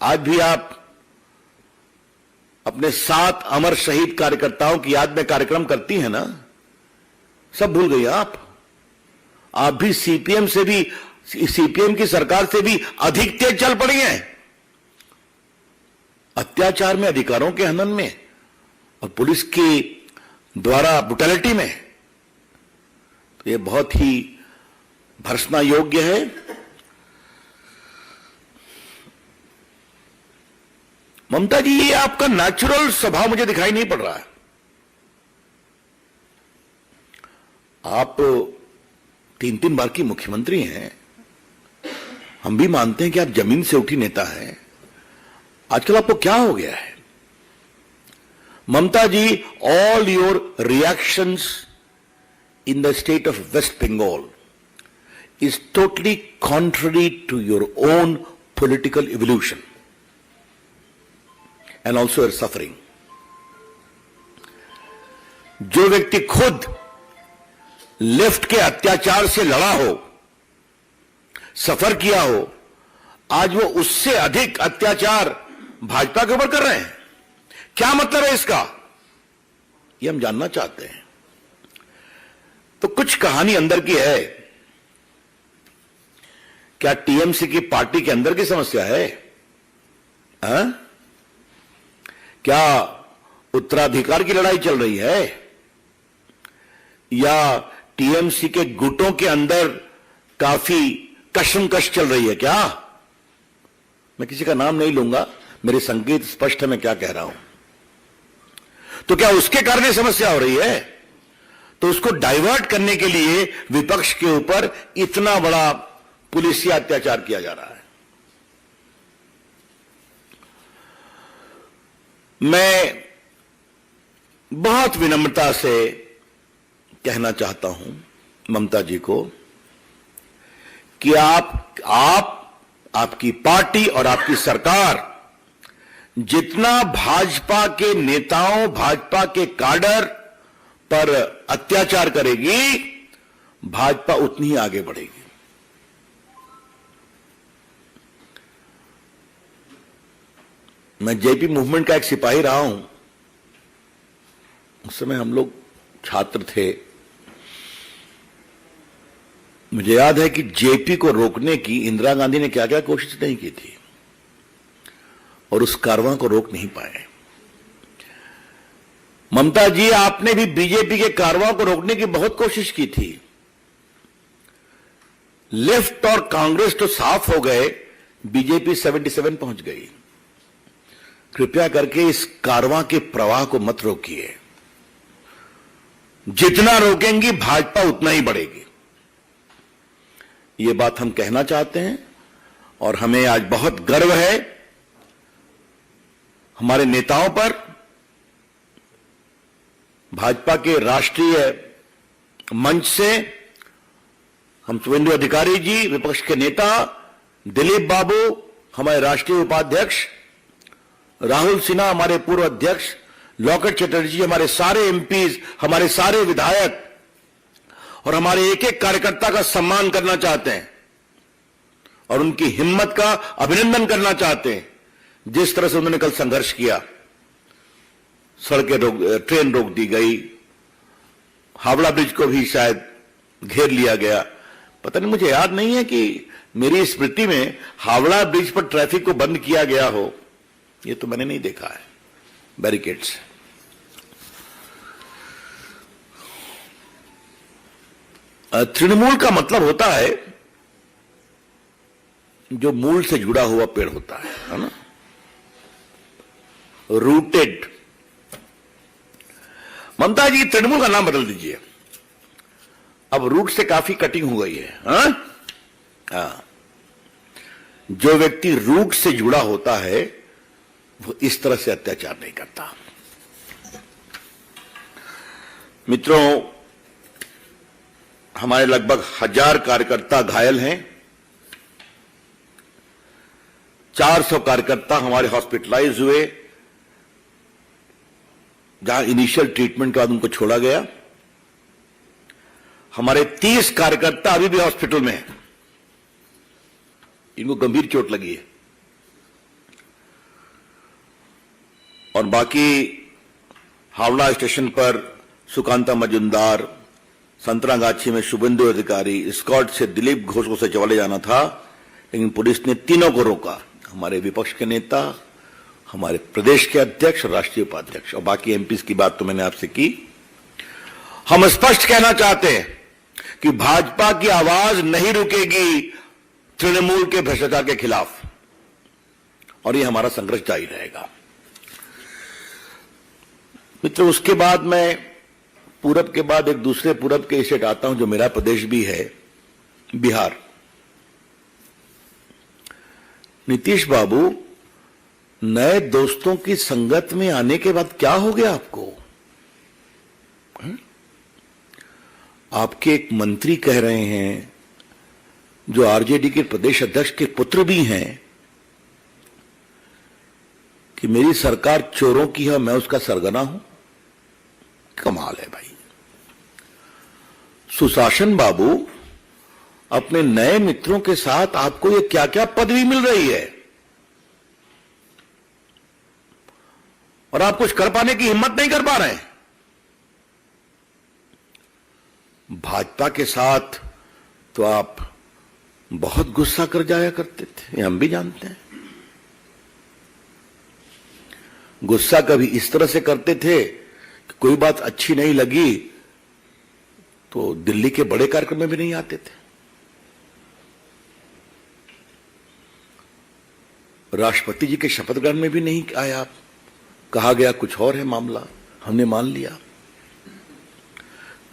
आज भी आप अपने 7 अमर शहीद कार्यकर्ताओं की याद में कार्यक्रम करती हैं ना। सब भूल गई आप भी सीपीएम की सरकार से भी अधिक तेज चल पड़ी हैं अत्याचार में, अधिकारों के हनन में और पुलिस के द्वारा ब्रुटैलिटी में। तो यह बहुत ही भर्त्सना योग्य है। ममता जी, ये आपका नेचुरल स्वभाव मुझे दिखाई नहीं पड़ रहा है। आप 3 बार की मुख्यमंत्री हैं। हम भी मानते हैं कि आप जमीन से उठी नेता हैं। आजकल आपको क्या हो गया है? Mamata ji, all your reactions in the state of West Bengal is totally contrary to your own political evolution and also your suffering. जो व्यक्ति खुद लेफ्ट के अत्याचार से लड़ा हो, सफर किया हो, आज वो उससे अधिक अत्याचार भाजपा के ऊपर कर रहे हैं। क्या मतलब है इसका? ये हम जानना चाहते हैं। तो कुछ कहानी अंदर की है। क्या टीएमसी की पार्टी के अंदर की समस्या है? क्या उत्तराधिकार की लड़ाई चल रही है? या टीएमसी के गुटों के अंदर काफी कशमकश चल रही है क्या? मैं किसी का नाम नहीं लूंगा, मेरे संकेत स्पष्ट है मैं क्या कह रहा हूं। तो क्या उसके कारण ये समस्या हो रही है? तो उसको डाइवर्ट करने के लिए विपक्ष के ऊपर इतना बड़ा पुलिसिया अत्याचार किया जा रहा है। मैं बहुत विनम्रता से कहना चाहता हूं ममता जी को कि आपकी पार्टी और आपकी सरकार जितना भाजपा के नेताओं, भाजपा के काडर पर अत्याचार करेगी, भाजपा उतनी ही आगे बढ़ेगी। मैं जेपी मूवमेंट का एक सिपाही रहा हूं। उस समय हम लोग छात्र थे। मुझे याद है कि जेपी को रोकने की इंदिरा गांधी ने क्या क्या कोशिश नहीं की थी और उस कारवां को रोक नहीं पाए। ममता जी, आपने भी बीजेपी के कारवां को रोकने की बहुत कोशिश की थी। लेफ्ट और कांग्रेस तो साफ हो गए, बीजेपी 77 पहुंच गई। कृपया करके इस कारवां के प्रवाह को मत रोकिए। जितना रोकेंगी भाजपा उतना ही बढ़ेगी। ये बात हम कहना चाहते हैं और हमें आज बहुत गर्व है हमारे नेताओं पर। भाजपा के राष्ट्रीय मंच से हम शुभेंदु अधिकारी जी, विपक्ष के नेता दिलीप बाबू, हमारे राष्ट्रीय उपाध्यक्ष राहुल सिन्हा, हमारे पूर्व अध्यक्ष लॉकेट चटर्जी, हमारे सारे एमपीज, हमारे सारे विधायक और हमारे एक एक कार्यकर्ता का सम्मान करना चाहते हैं और उनकी हिम्मत का अभिनंदन करना चाहते हैं। जिस तरह से उन्होंने कल संघर्ष किया, ट्रेन रोक दी गई, हावड़ा ब्रिज को भी शायद घेर लिया गया। पता नहीं, मुझे याद नहीं है कि मेरी स्मृति में हावड़ा ब्रिज पर ट्रैफिक को बंद किया गया हो, ये तो मैंने नहीं देखा है, बैरिकेड्स। तृणमूल का मतलब होता है जो मूल से जुड़ा हुआ पेड़ होता है ना, रूटेड। ममता जी, तृणमूल का नाम बदल दीजिए, अब रूट से काफी कटिंग हो गई है। हाँ, जो व्यक्ति रूट से जुड़ा होता है वो इस तरह से अत्याचार नहीं करता। मित्रों, हमारे लगभग 1000 कार्यकर्ता घायल हैं, 400 कार्यकर्ता हमारे हॉस्पिटलाइज हुए, जहां इनिशियल ट्रीटमेंट के बाद उनको छोड़ा गया। हमारे 30 कार्यकर्ता अभी भी हॉस्पिटल में हैं, इनको गंभीर चोट लगी है। और बाकी हावड़ा स्टेशन पर सुकांता मजुमदार, संतरागाछी में शुभेंदु अधिकारी, स्कॉट से दिलीप घोष को सचिवालय जाना था, लेकिन पुलिस ने तीनों को रोका। हमारे विपक्ष के नेता, हमारे प्रदेश के अध्यक्ष और राष्ट्रीय उपाध्यक्ष, और बाकी एमपीज की बात तो मैंने आपसे की। हम स्पष्ट कहना चाहते हैं कि भाजपा की आवाज नहीं रुकेगी तृणमूल के भ्रष्टाचार के खिलाफ, और ये हमारा संघर्ष जारी रहेगा। मित्रों, उसके बाद मैं पूरब के बाद एक दूसरे पूरब के स्टेट आता हूं जो मेरा प्रदेश भी है, बिहार। नीतीश बाबू, नए दोस्तों की संगत में आने के बाद क्या हो गया आपको? आपके एक मंत्री कह रहे हैं, जो आरजेडी के प्रदेश अध्यक्ष के पुत्र भी हैं, कि मेरी सरकार चोरों की है, मैं उसका सरगना हूं। कमाल है भाई। सुशासन बाबू, अपने नए मित्रों के साथ आपको ये क्या क्या पदवी मिल रही है और आप कुछ कर पाने की हिम्मत नहीं कर पा रहे हैं। भाजपा के साथ तो आप बहुत गुस्सा कर जाया करते थे, ये हम भी जानते हैं। गुस्सा कभी इस तरह से करते थे कि कोई बात अच्छी नहीं लगी तो दिल्ली के बड़े कार्यक्रम में भी नहीं आते थे। राष्ट्रपति जी के शपथ ग्रहण में भी नहीं आए आप, कहा गया कुछ और है मामला, हमने मान लिया।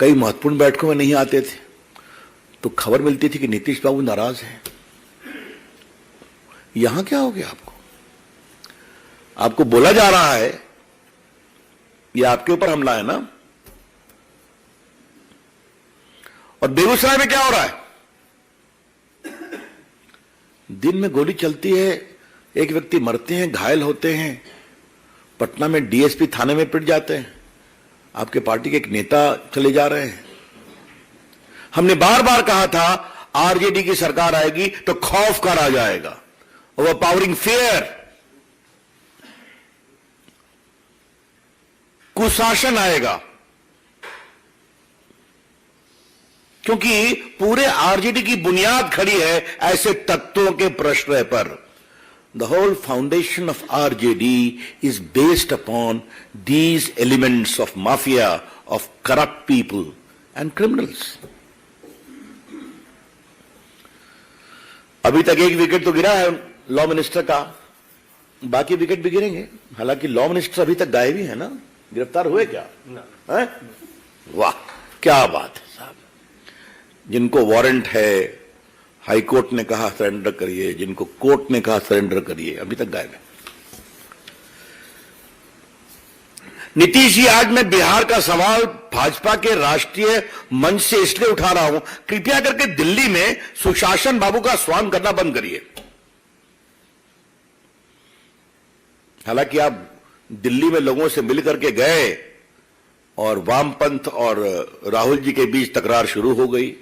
कई महत्वपूर्ण बैठकों में नहीं आते थे तो खबर मिलती थी कि नीतीश बाबू नाराज हैं। यहां क्या हो गया आपको? आपको बोला जा रहा है ये आपके ऊपर हमला है ना। और बेगूसराय में क्या हो रहा है? दिन में गोली चलती है, एक व्यक्ति मरते हैं, घायल होते हैं, पटना में डीएसपी थाने में पिट जाते हैं, आपके पार्टी के एक नेता चले जा रहे हैं। हमने बार बार कहा था आरजेडी की सरकार आएगी तो खौफ का राज आएगा, ओवरपावरिंग फियर, कुशासन आएगा, क्योंकि पूरे आरजेडी की बुनियाद खड़ी है ऐसे तत्वों के प्रश्रय पर। The whole foundation of RJD is based upon these elements of mafia, of corrupt people and criminals. अभी तक एक विकेट तो गिरा है लॉ मिनिस्टर का, बाकी विकेट भी गिरेंगे। हालांकि लॉ मिनिस्टर अभी तक गायब ही है ना, गिरफ्तार हुए क्या? है? वाह, क्या बात है साहब। जिनको वारंट है, हाई कोर्ट ने कहा सरेंडर करिए, जिनको कोर्ट ने कहा सरेंडर करिए, अभी तक गायब है। नीतीश जी, आज मैं बिहार का सवाल भाजपा के राष्ट्रीय मंच से इसलिए उठा रहा हूं, कृपया करके दिल्ली में सुशासन बाबू का स्वागत करना बंद करिए। हालांकि आप दिल्ली में लोगों से मिलकर के गए और वामपंथ और राहुल जी के बीच तकरार शुरू हो गई।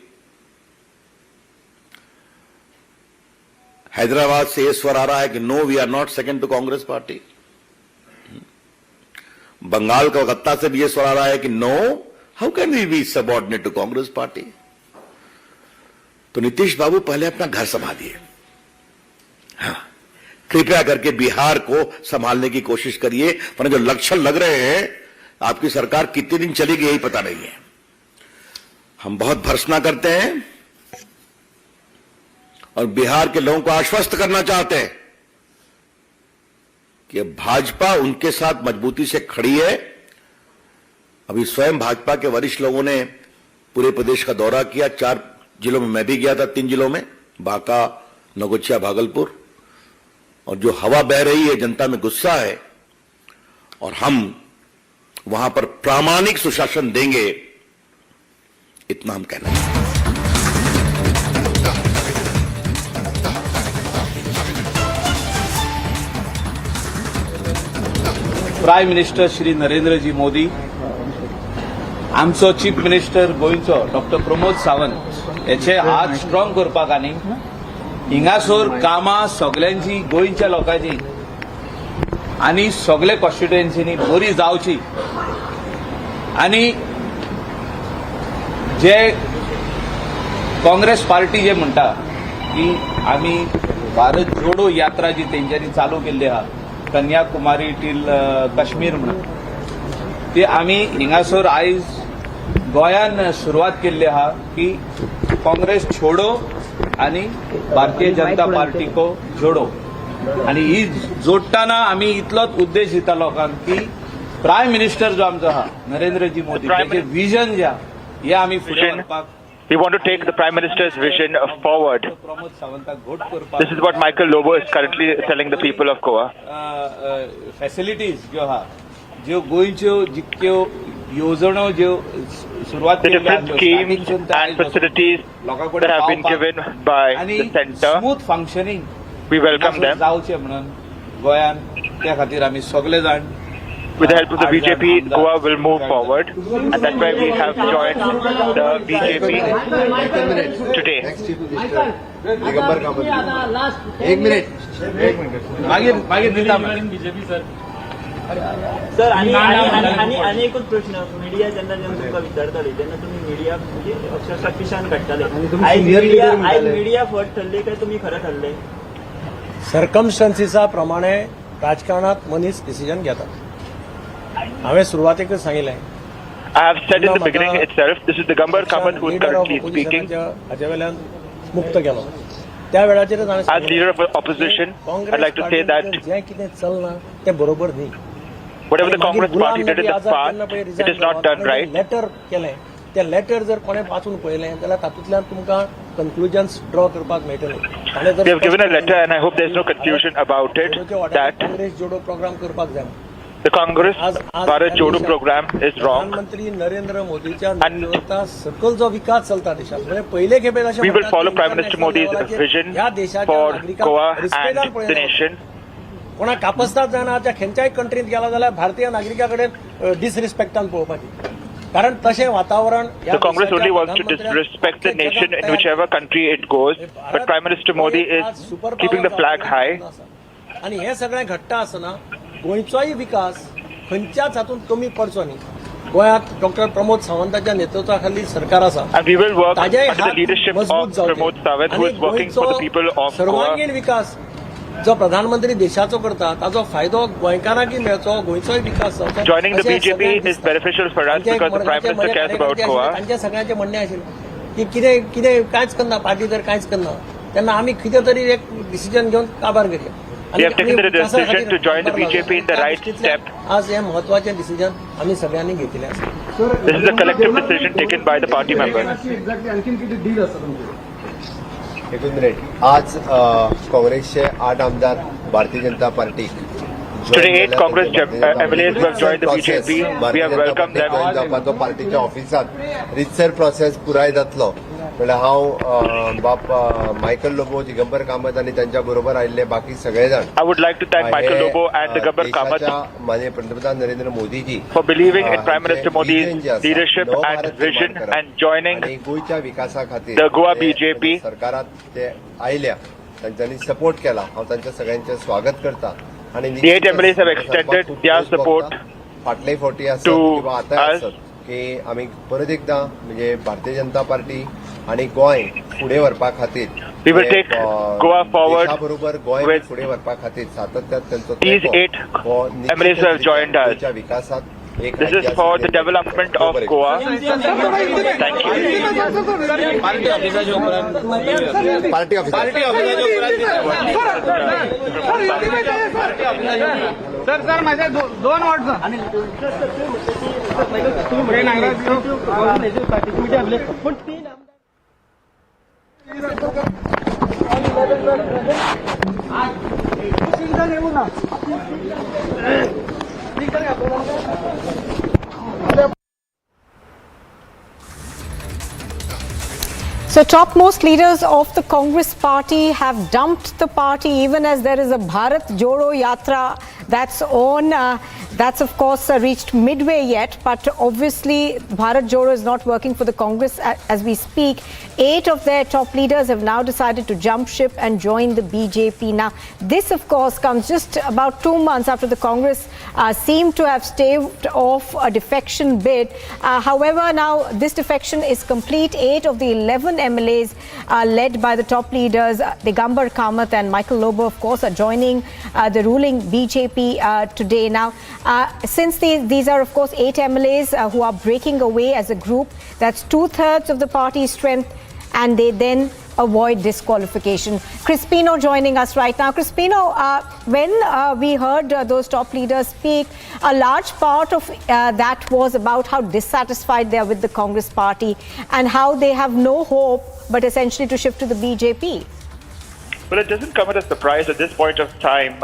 हैदराबाद से यह स्वर आ रहा है कि no, we are not second to Congress party. Bengal Kolkata से भी यह स्वर आ रहा है कि no, how can we be subordinate to Congress party. तो नीतीश बाबू पहले अपना घर संभालिए, हाँ, कृपया करके बिहार को संभालने की कोशिश करिए, वरना जो लक्षण लग रहे हैं आपकी सरकार कितने दिन चलेगी यही पता नहीं है। हम बहुत भर्त्सना करते हैं और बिहार के लोगों को आश्वस्त करना चाहते हैं कि भाजपा उनके साथ मजबूती से खड़ी है। अभी स्वयं भाजपा के वरिष्ठ लोगों ने पूरे प्रदेश का दौरा किया, 4 जिलों में मैं भी गया था, 3 जिलों में, बांका, नगोचिया, भागलपुर। और जो हवा बह रही है, जनता में गुस्सा है और हम वहां पर प्रामाणिक सुशासन देंगे, इतना हम कहना चाहते हैं। प्रायम मिनिस्टर श्री नरेंद्रजी मोदी, आमचो चीफ मिनिस्टर गोंयचो डॉक्टर प्रमोद सावंत याचे हात स्ट्रॉंग करपाक आनी हिंगासोर कामां सगल्यांची गोंयच्या लोकांची आनी सगळे कॉन्स्टिट्युएन्सीनी बरी जावची आनी जे काँग्रेस पार्टी जे म्हणटा की आमी भारत जोडो यात्रा जी तेंच्यांनी चालू केल्ली आहा कन्याकुमारी टील काश्मीर म्हणून ती आमी हिंगासर आयज गोंयान सुरवात केल्ली आहा की काँग्रेस छोडो आनी भारतीय जनता पार्टी को जोडो आनी ही जोडटाना आमी इतलोच उद्देश दिता लोकांक की प्रायम मिनिस्टर जो आमचो आहा नरेंद्रजी मोदी ताचे विजन जे आहा हे आमी फुडें व्हरपाक We want to take the Prime Minister's vision forward. This is what Michael Lobo is currently telling the people of Goa. Facilities जो हा जो गोंयच्यो जितक्यो योजनो जो सुरवात the different schemes and facilities that have been given by the center. Smooth functioning. We welcome them. जावचे म्हणून गोंयान त्या खातीर आमी सगळे जाण with the help of the BJP, Goa will move forward, and that's why we have joined the BJP today. एक minute मागे बीजेपी सर आणि एकूच प्रश्न मीडिया जेन्ना तुमकां विचारताले तेन्ना तुमी मिडिया म्हणजे अक्षरशः पिशान काडटाले आयज मिडिया फट ठरले काय तुमी खरें ठरले सर्कमस्टन्सिसा प्रमाणे राजकारणात मनीस डिसिजन घेतात हांवें सुरवातेकच सांगिल्लें I have said in the beginning itself, this is the Gambar Kamat who is currently speaking. हाचे वेल्यान मुक्त केलो त्या वेळाचेर as leader of opposition, I'd like to say that जें कितें चलना तें बरोबर न्ही whatever the Congress party did in the past, it is not done right. Letter केलें तें लेटर जर कोणें वाचून पळयलें जाल्यार तातूंतल्यान तुमकां कन्क्लुजन्स ड्रॉ करपाक मेळटले They have given a letter and I hope there is no confusion about it that Congress Jodo programme करपाक जाय the Congress Bharat Jodo program is wrong. प्रधानमंत्री नरेंद्र मोदीच्या नेतृत्वात सकल जो विकास चलता देशात म्हणजे पहिले खेपे We will follow Prime Minister Modi's vision for Goa and the nation. कोणा कापस्ताद जायना त्या खंयच्याय कंट्रींत गेला जाल्यार भारतीय नागरिका कडेन डिसरिस्पेक्टान पळोवपाची कारण तशें वातावरण The Congress only wants to disrespect the nation in whichever country it goes, but Prime Minister Modi is keeping the flag high. आणि हे सगळें घडटा आसतना गोंयचोय विकास खंयच्याच हातूंत कमी पडचो न्ही गोंयांत डॉक्टर प्रमोद सावंताच्या नेतृत्वा खाली सरकार आसा And we will work under the leadership of Pramod Sawant, who is working for the people of Goa. सर्वांगीण विकास जो प्रधानमंत्री देशाचो करता ताचो फायदो गोंयकारांकय मेळचो गोंयचोय विकास जावचो Joining the BJP is beneficial for us because the Prime Minister cares about Goa. तांचे सगळ्यांचे म्हणणें आशिल्लें की कितें कांयच करना पार्टी जर कांयच करना तेन्ना आमी कितें तरी एक डिसिजन घेवन काबार करया They have taken the decision to join the BJP in the right step. आज हे महत्वाचे डिसिजन आम्ही सगळ्यांनी घेतले आसा. This is a collective decision taken by the party members. एकूण मिनिट आज काँग्रेसचे 8 आमदार Bharatiya Janata party Today 8 Congress MLAs who have joined the BJP. We have welcomed them. पार्टीच्या ऑफिसात रितसर प्रोसेस पुराय जातलो. म्हणल्यार हांव बाप मायकल लोबो दिगंबर कामत आणि त्यांच्या बरोबर आयिल्ले बाकी सगळे जाण. I would like to thank Michael Lobo and Digambar Kamath माननीय पंतप्रधान नरेंद्र मोदीजी for believing in Prime Minister Modi's leadership and vision and joining गोयच्या विकासा खातीर the Goa BJP. सरकारात ते आयल्या त्यांनी सपोर्ट केला. हांव तांच्या सगळ्यांचे स्वागत करता. आणि The 8 MLAs have extended their support फाटले फावटी आसत किंवा आता आसत की आम्ही परत एकदा म्हणजे भारतीय जनता पार्टी आणि गोंय फुडें व्हरपा खातीर We will take Goa forward बरोबर गोंय फुडें व्हरपा खातीर सातत्यान त्यांचो these 8 MLAs who have joined us. विकासात This is for the development of Goa. Thank you. Party office sir माझे 2 word So topmost leaders of the Congress party have dumped the party, even as there is a Bharat Jodo Yatra that's on. That's of course reached midway yet, but obviously Bharat Jodo is not working for the Congress as we speak. 8 of their top leaders have now decided to jump ship and join the BJP. Now, this of course comes just about 2 months after the Congress seemed to have staved off a defection bid. However, now this defection is complete. 8 of the 11 MLAs led by the top leaders, Digambar Kamath and Michael Lobo, of course, are joining the ruling BJP today. Now, since these are, of course, 8 MLAs who are breaking away as a group, that's 2/3 of the party's strength, and they then avoid disqualification. Crispino joining us right now. Crispino, when we heard those top leaders speak, a large part of that was about how dissatisfied they are with the Congress party and how they have no hope but essentially to shift to the BJP. Well, it doesn't come as a surprise at this point of time,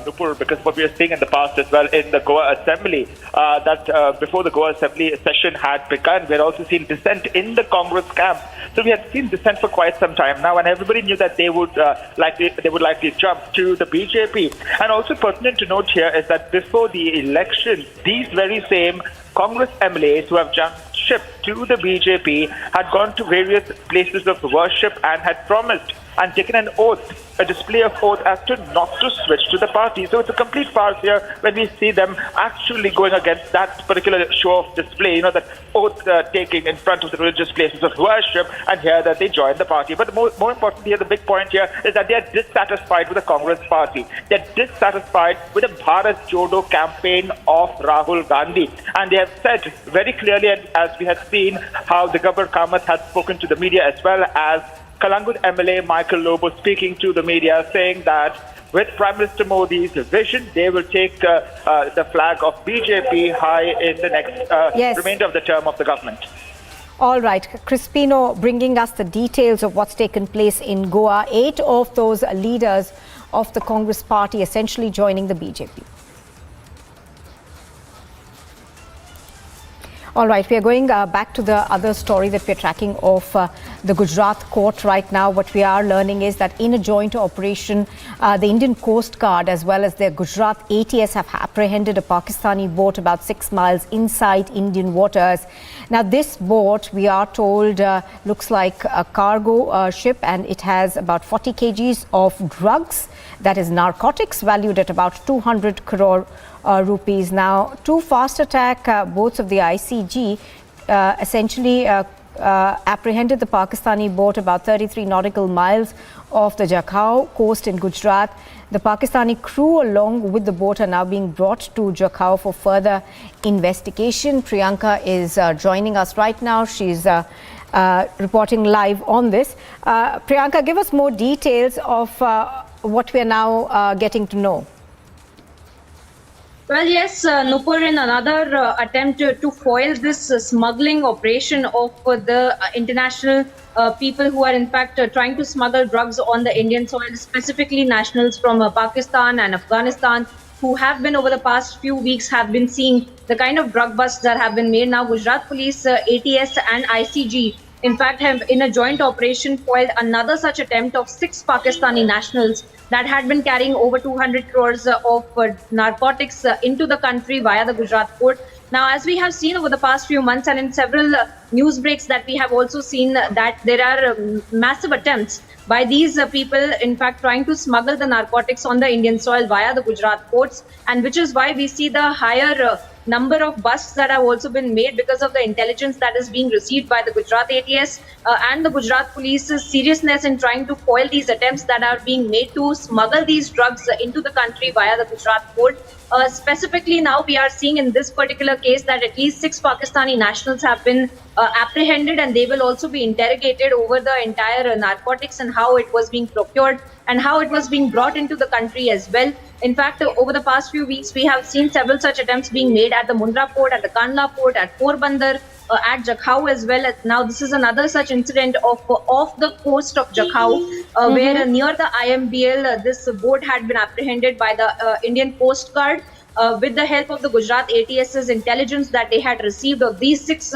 Nupur, because what we are seeing in the past as well in the Goa Assembly, that before the Goa Assembly session had begun, we had also seen dissent in the Congress camp. So we had seen dissent for quite some time now, and everybody knew that they would likely jump to the BJP. And also pertinent to note here is that before the election, these very same Congress MLAs who have jumped ship to the BJP had gone to various places of worship and had promised and taken an oath, a display of oath as to not to switch to the party. So it's a complete farce here when we see them actually going against that particular show of display, that oath taking in front of the religious places of worship, and here that they join the party. But more importantly here, the big point here is that they are dissatisfied with the Congress party. They're dissatisfied with the Bharat Jodo campaign of Rahul Gandhi. And they have said very clearly, as we have seen, how Digambar Kamath has spoken to the media, as well as Kalangud MLA Michael Lobo speaking to the media, saying that with Prime Minister Modi's vision, they will take the flag of BJP high in the next remainder of the term of the government. All right, Crispino bringing us the details of what's taken place in Goa. 8 of those leaders of the Congress party essentially joining the BJP. All right, we are going back to the other story that we're tracking of the Gujarat court right now. What we are learning is that in a joint operation, the Indian Coast Guard as well as the Gujarat ATS have apprehended a Pakistani boat about 6 miles inside Indian waters. Now, this boat, we are told, looks like a cargo ship, and it has about 40 kgs of drugs, that is narcotics, valued at about 200 crore rupees. Now, 2 fast attack boats of the ICG essentially apprehended the Pakistani boat about 33 nautical miles off the Jakhau coast in Gujarat. The Pakistani crew along with the boat are now being brought to Jakhau for further investigation. Priyanka is joining us right now. She's reporting live on this. Priyanka, give us more details of what we are now getting to know? Well, yes, Nupur, in another attempt to foil this smuggling operation of the international people who are in fact trying to smuggle drugs on the Indian soil, specifically nationals from Pakistan and Afghanistan, who have been over the past few weeks have been seeing the kind of drug busts that have been made. Now, Gujarat Police, ATS and ICG, in fact, have in a joint operation foiled another such attempt of 6 Pakistani nationals that had been carrying over 200 crores of narcotics into the country via the Gujarat port. Now, as we have seen over the past few months and in several news breaks that we have also seen that there are massive attempts by these people, in fact, trying to smuggle the narcotics on the Indian soil via the Gujarat ports, and which is why we see the higher number of busts that have also been made because of the intelligence that is being received by the Gujarat ATS and the Gujarat Police's seriousness in trying to foil these attempts that are being made to smuggle these drugs into the country via the Gujarat port. Specifically, now we are seeing in this particular case that at least 6 Pakistani nationals have been apprehended, and they will also be interrogated over the entire narcotics and how it was being procured and how it was being brought into the country as well. In fact, over the past few weeks, we have seen several such attempts being made at the Mundra port, at the Kandla port, at Porbandar, at Jakhau as well. Now, this is another such incident off the coast of Jakhau, where near the IMBL, this boat had been apprehended by the Indian Coast Guard with the help of the Gujarat ATS's intelligence that they had received of these 6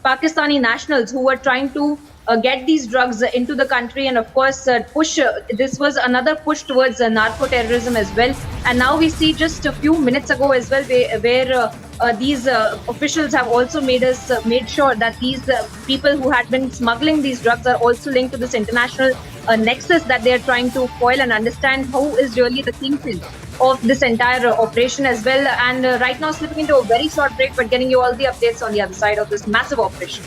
Pakistani nationals who were trying to get these drugs into the country, and of course push this was another push towards narco terrorism as well. And now we see just a few minutes ago as well where these officials have also made sure that these people who had been smuggling these drugs are also linked to this international nexus that they are trying to foil and understand who is really the kingpin of this entire operation as well. And right now slipping into a very short break, but getting you all the updates on the other side of this massive operation.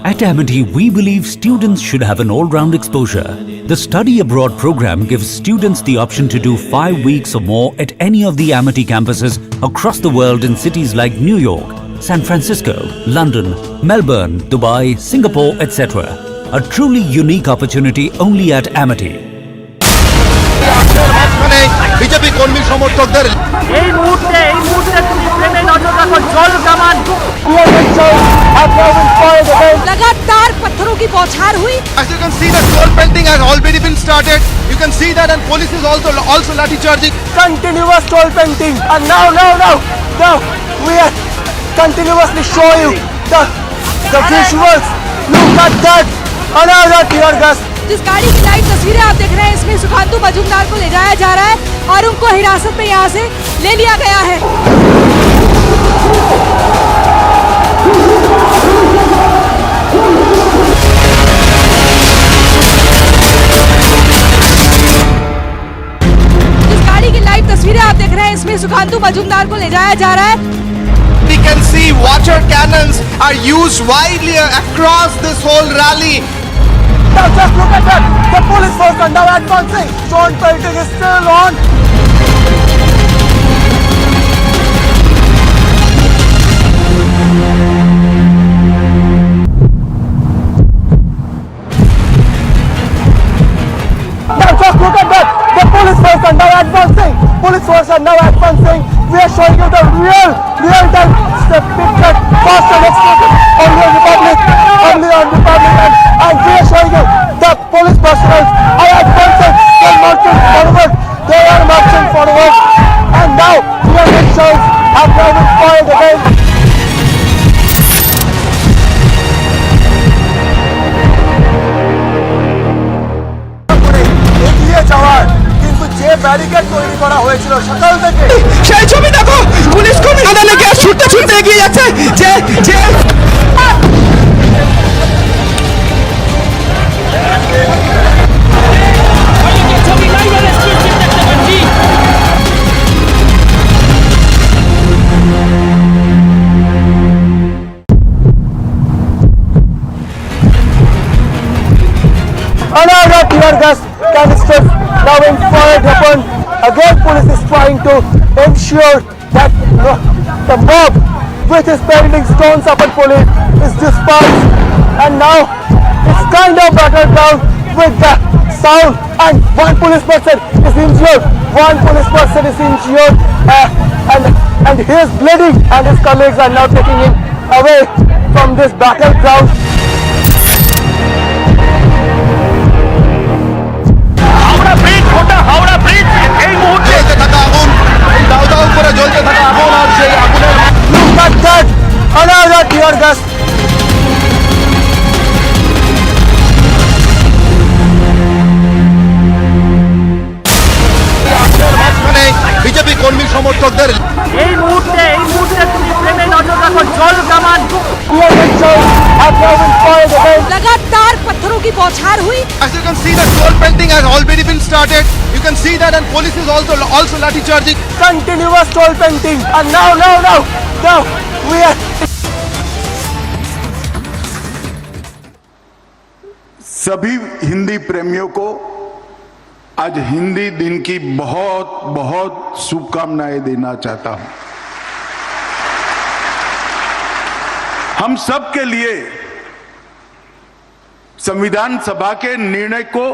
At Amity, we believe students should have an all-round exposure. The Study Abroad program gives students the option to do 5 weeks or more at any of the Amity campuses across the world in cities like New York, San Francisco, London, Melbourne, Dubai, Singapore, etc. A truly unique opportunity only at Amity. BJP কর্মী সমর্থকদের এই মুহূর্তে তুমি প্রেমে নজর রাখো জল কামান लगातार पत्थरों की बौछार हुई. As you can see, the troll pelting has already been started. You can see that, and police is also lathi charging. Continuous troll painting, and now we are continuously show you the visuals. Look at that, another tear gas. जिस गाड़ी की live तस्वीरें आप देख रहे हैं, इसमें सुखांतु मजूमदार को ले जाया जा रहा है और उनको हिरासत में यहाँ से ले लिया गया है. जिस गाड़ी की लाइव तस्वीरें आप देख रहे हैं, इसमें सुखांतु मजूमदार को ले जाया जा रहा है. We can see water cannons are used widely across this whole rally. Now just look at that, the police force are now advancing. Troll painting is still on. Now just look at that, the police force are now advancing. Police force are now advancing. We are showing you the real-time picture, fast and exclusive, only on Republic, and we are showing you the police personnel are advancing. They are marching forward, and now the elections have now been foiled again. এগিয়ে যাওয়ার কিন্তু যে barricade তৈরি করা হয়েছিল সকাল থেকে, সেই ছবি দেখো, পুলিশ কর্মী আদালে গিয়ে ছুটতে এগিয়ে যাচ্ছে যে another tear gas canisters now being fired upon. Again, police is trying to ensure that the mob with his pelting stones upon police is dispersed, and now it's kind of battled down with the sound, and one police person is injured. And he is bleeding, and his colleagues are now taking him away from this battleground. Howrah bridge, গোটা Howrah bridge এই মুহূর্তে জ্বলতে থাকা আগুন, দাউ দাউ করে জ্বলতে থাকা আগুন, আর সেই আগুনের Look at that! Another tear gas. মাঝখানে বিজেপি কর্মী সমর্থকদের এই মুহূর্তে তুমি প্রেমে নজর রাখো, জল কামান। लगातार पत्थरों की बौछार हुई। As you can see, the troll painting has already been started. You can see that, and police is also lathi charging. Continuous troll painting, and now we are. सभी हिंदी प्रेमियों को आज हिंदी दिन की बहुत बहुत शुभकामनाएं देना चाहता हूं। हम सब के लिए संविधान सभा के निर्णय को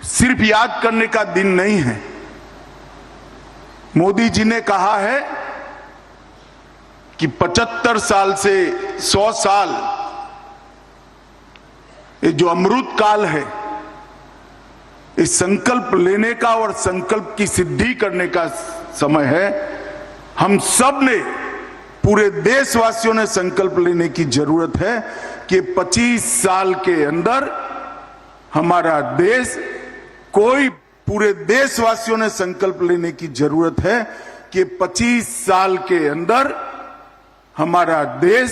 सिर्फ याद करने का दिन नहीं है। मोदी जी ने कहा है कि 75 साल से 100 साल ये जो अमृत काल है, इस संकल्प लेने का और संकल्प की सिद्धि करने का समय है। हम सब ने, पूरे देशवासियों ने संकल्प लेने की जरूरत है कि 25 साल के अंदर हमारा देश पूरे देशवासियों ने संकल्प लेने की जरूरत है कि 25 साल के अंदर हमारा देश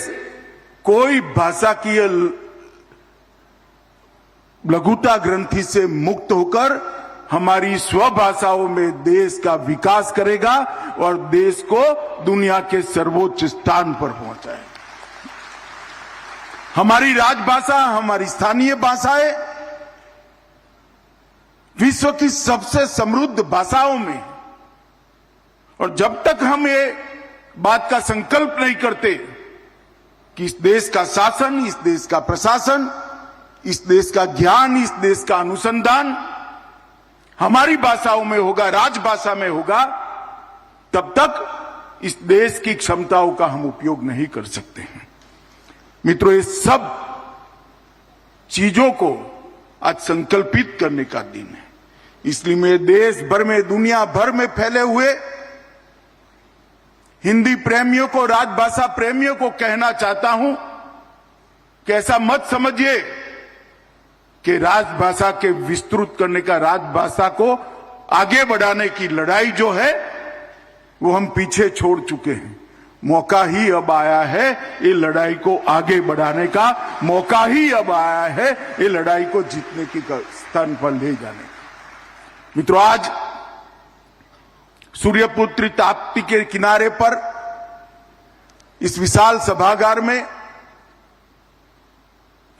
कोई भाषा की लघुता ग्रंथि से मुक्त होकर हमारी स्वभाषाओं में देश का विकास करेगा और देश को दुनिया के सर्वोच्च स्थान पर पहुंचाएगा। हमारी राजभाषा, हमारी स्थानीय भाषाएं विश्व की सबसे समृद्ध भाषाओं में, और जब तक हम ये बात का संकल्प नहीं करते कि इस देश का शासन, इस देश का प्रशासन, इस देश का ज्ञान, इस देश का अनुसंधान हमारी भाषाओं में होगा, राजभाषा में होगा, तब तक इस देश की क्षमताओं का हम उपयोग नहीं कर सकते हैं। मित्रों, ये सब चीजों को आज संकल्पित करने का दिन है। इसलिए मैं देश भर में, दुनिया भर में फैले हुए हिंदी प्रेमियों को, राजभाषा प्रेमियों को कहना चाहता हूं कि ऐसा मत समझिए कि राजभाषा के विस्तृत करने का, राजभाषा को आगे बढ़ाने की लड़ाई जो है वो हम पीछे छोड़ चुके हैं। मौका ही अब आया है ये लड़ाई को आगे बढ़ाने का, मौका ही अब आया है ये लड़ाई को जीतने की स्थान पर ले जाने का। मित्रों, आज सूर्यपुत्री ताप्ती के किनारे पर इस विशाल सभागार में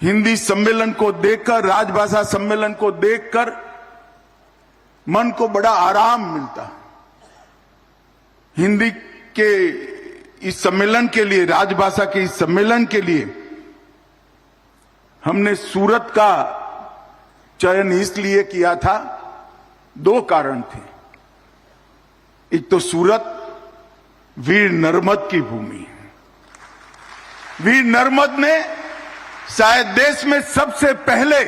हिंदी सम्मेलन को देखकर, राजभाषा सम्मेलन को देखकर मन को बड़ा आराम मिलता। हिंदी के इस सम्मेलन के लिए, राजभाषा के इस सम्मेलन के लिए हमने सूरत का चयन इसलिए किया था, 2 कारण थे। एक तो सूरत वीर नर्मद की भूमि है। वीर नर्मद ने शायद देश में सबसे पहले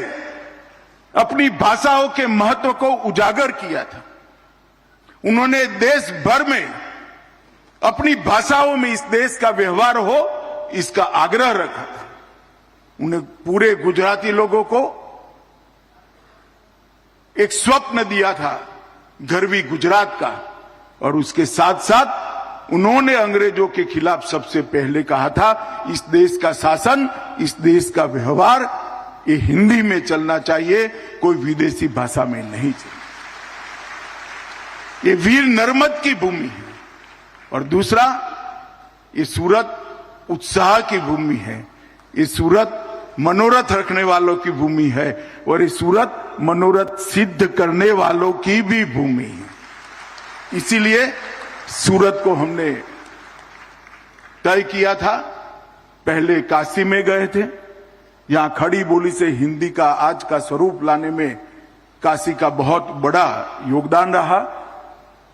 अपनी भाषाओं के महत्व को उजागर किया था। उन्होंने देश भर में अपनी भाषाओं में इस देश का व्यवहार हो, इसका आग्रह रखा था। उन्हें पूरे गुजराती लोगों को एक स्वप्न दिया था गरवी गुजरात का, और उसके साथ साथ उन्होंने अंग्रेजों के खिलाफ सबसे पहले कहा था, इस देश का शासन, इस देश का व्यवहार ये हिंदी में चलना चाहिए, कोई विदेशी भाषा में नहीं चाहिए। ये वीर नर्मद की भूमि है। और दूसरा, ये सूरत उत्साह की भूमि है। ये सूरत मनोरथ रखने वालों की भूमि है, और ये सूरत मनोरथ सिद्ध करने वालों की भी भूमि है। इसीलिए सूरत को हमने तय किया था। पहले काशी में गए थे, यहां खड़ी बोली से हिंदी का आज का स्वरूप लाने में काशी का बहुत बड़ा योगदान रहा।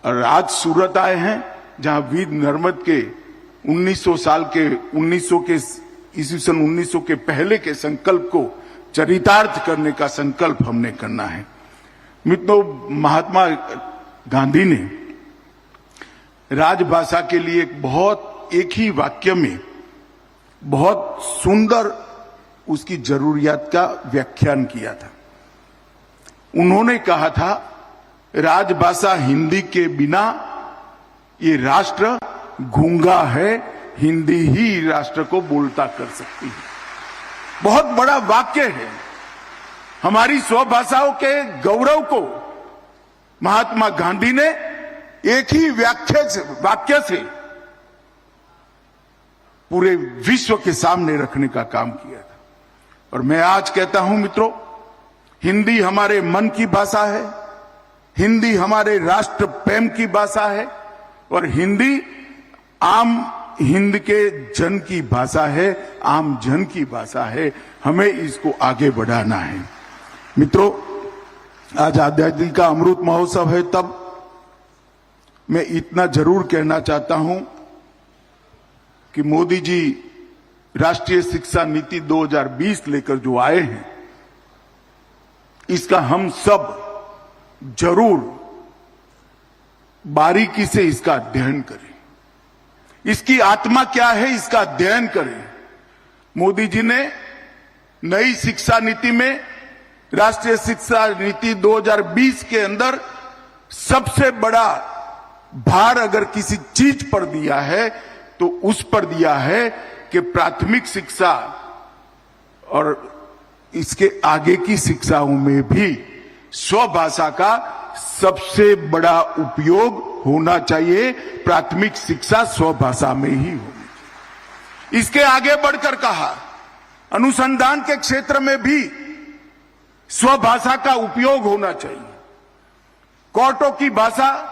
और आज सूरत आए हैं, जहां वीर नर्मद के 1900 के पहले के संकल्प को चरितार्थ करने का संकल्प हमने करना है। मित्रों, महात्मा गांधी ने राजभाषा के लिए एक ही वाक्य में बहुत सुंदर उसकी जरूरियात का व्याख्यान किया था। उन्होंने कहा था, राजभाषा हिंदी के बिना ये राष्ट्र गूंगा है, हिंदी ही राष्ट्र को बोलता कर सकती है। बहुत बड़ा वाक्य है। हमारी स्वभाषाओं के गौरव को महात्मा गांधी ने एक ही वाक्य से पूरे विश्व के सामने रखने का काम किया था। और मैं आज कहता हूं मित्रों, हिंदी हमारे मन की भाषा है, हिंदी हमारे राष्ट्र प्रेम की भाषा है, और हिंदी आम हिंद के जन की भाषा है, आम जन की भाषा है। हमें इसको आगे बढ़ाना है। मित्रों, आज आजादी का अमृत महोत्सव है, तब मैं इतना जरूर कहना चाहता हूं कि मोदी जी राष्ट्रीय शिक्षा नीति 2020 लेकर जो आए हैं, इसका हम सब जरूर बारीकी से इसका अध्ययन करें। इसकी आत्मा क्या है, इसका अध्ययन करें। मोदी जी ने नई शिक्षा नीति में, राष्ट्रीय शिक्षा नीति 2020 के अंदर सबसे बड़ा भार अगर किसी चीज पर दिया है तो उस पर दिया है कि प्राथमिक शिक्षा और इसके आगे की शिक्षाओं में भी स्वभाषा का सबसे बड़ा उपयोग होना चाहिए। प्राथमिक शिक्षा स्वभाषा में ही होगी। इसके आगे बढ़कर कहा, अनुसंधान के क्षेत्र में भी स्वभाषा का उपयोग होना चाहिए। कोर्टों की भाषा,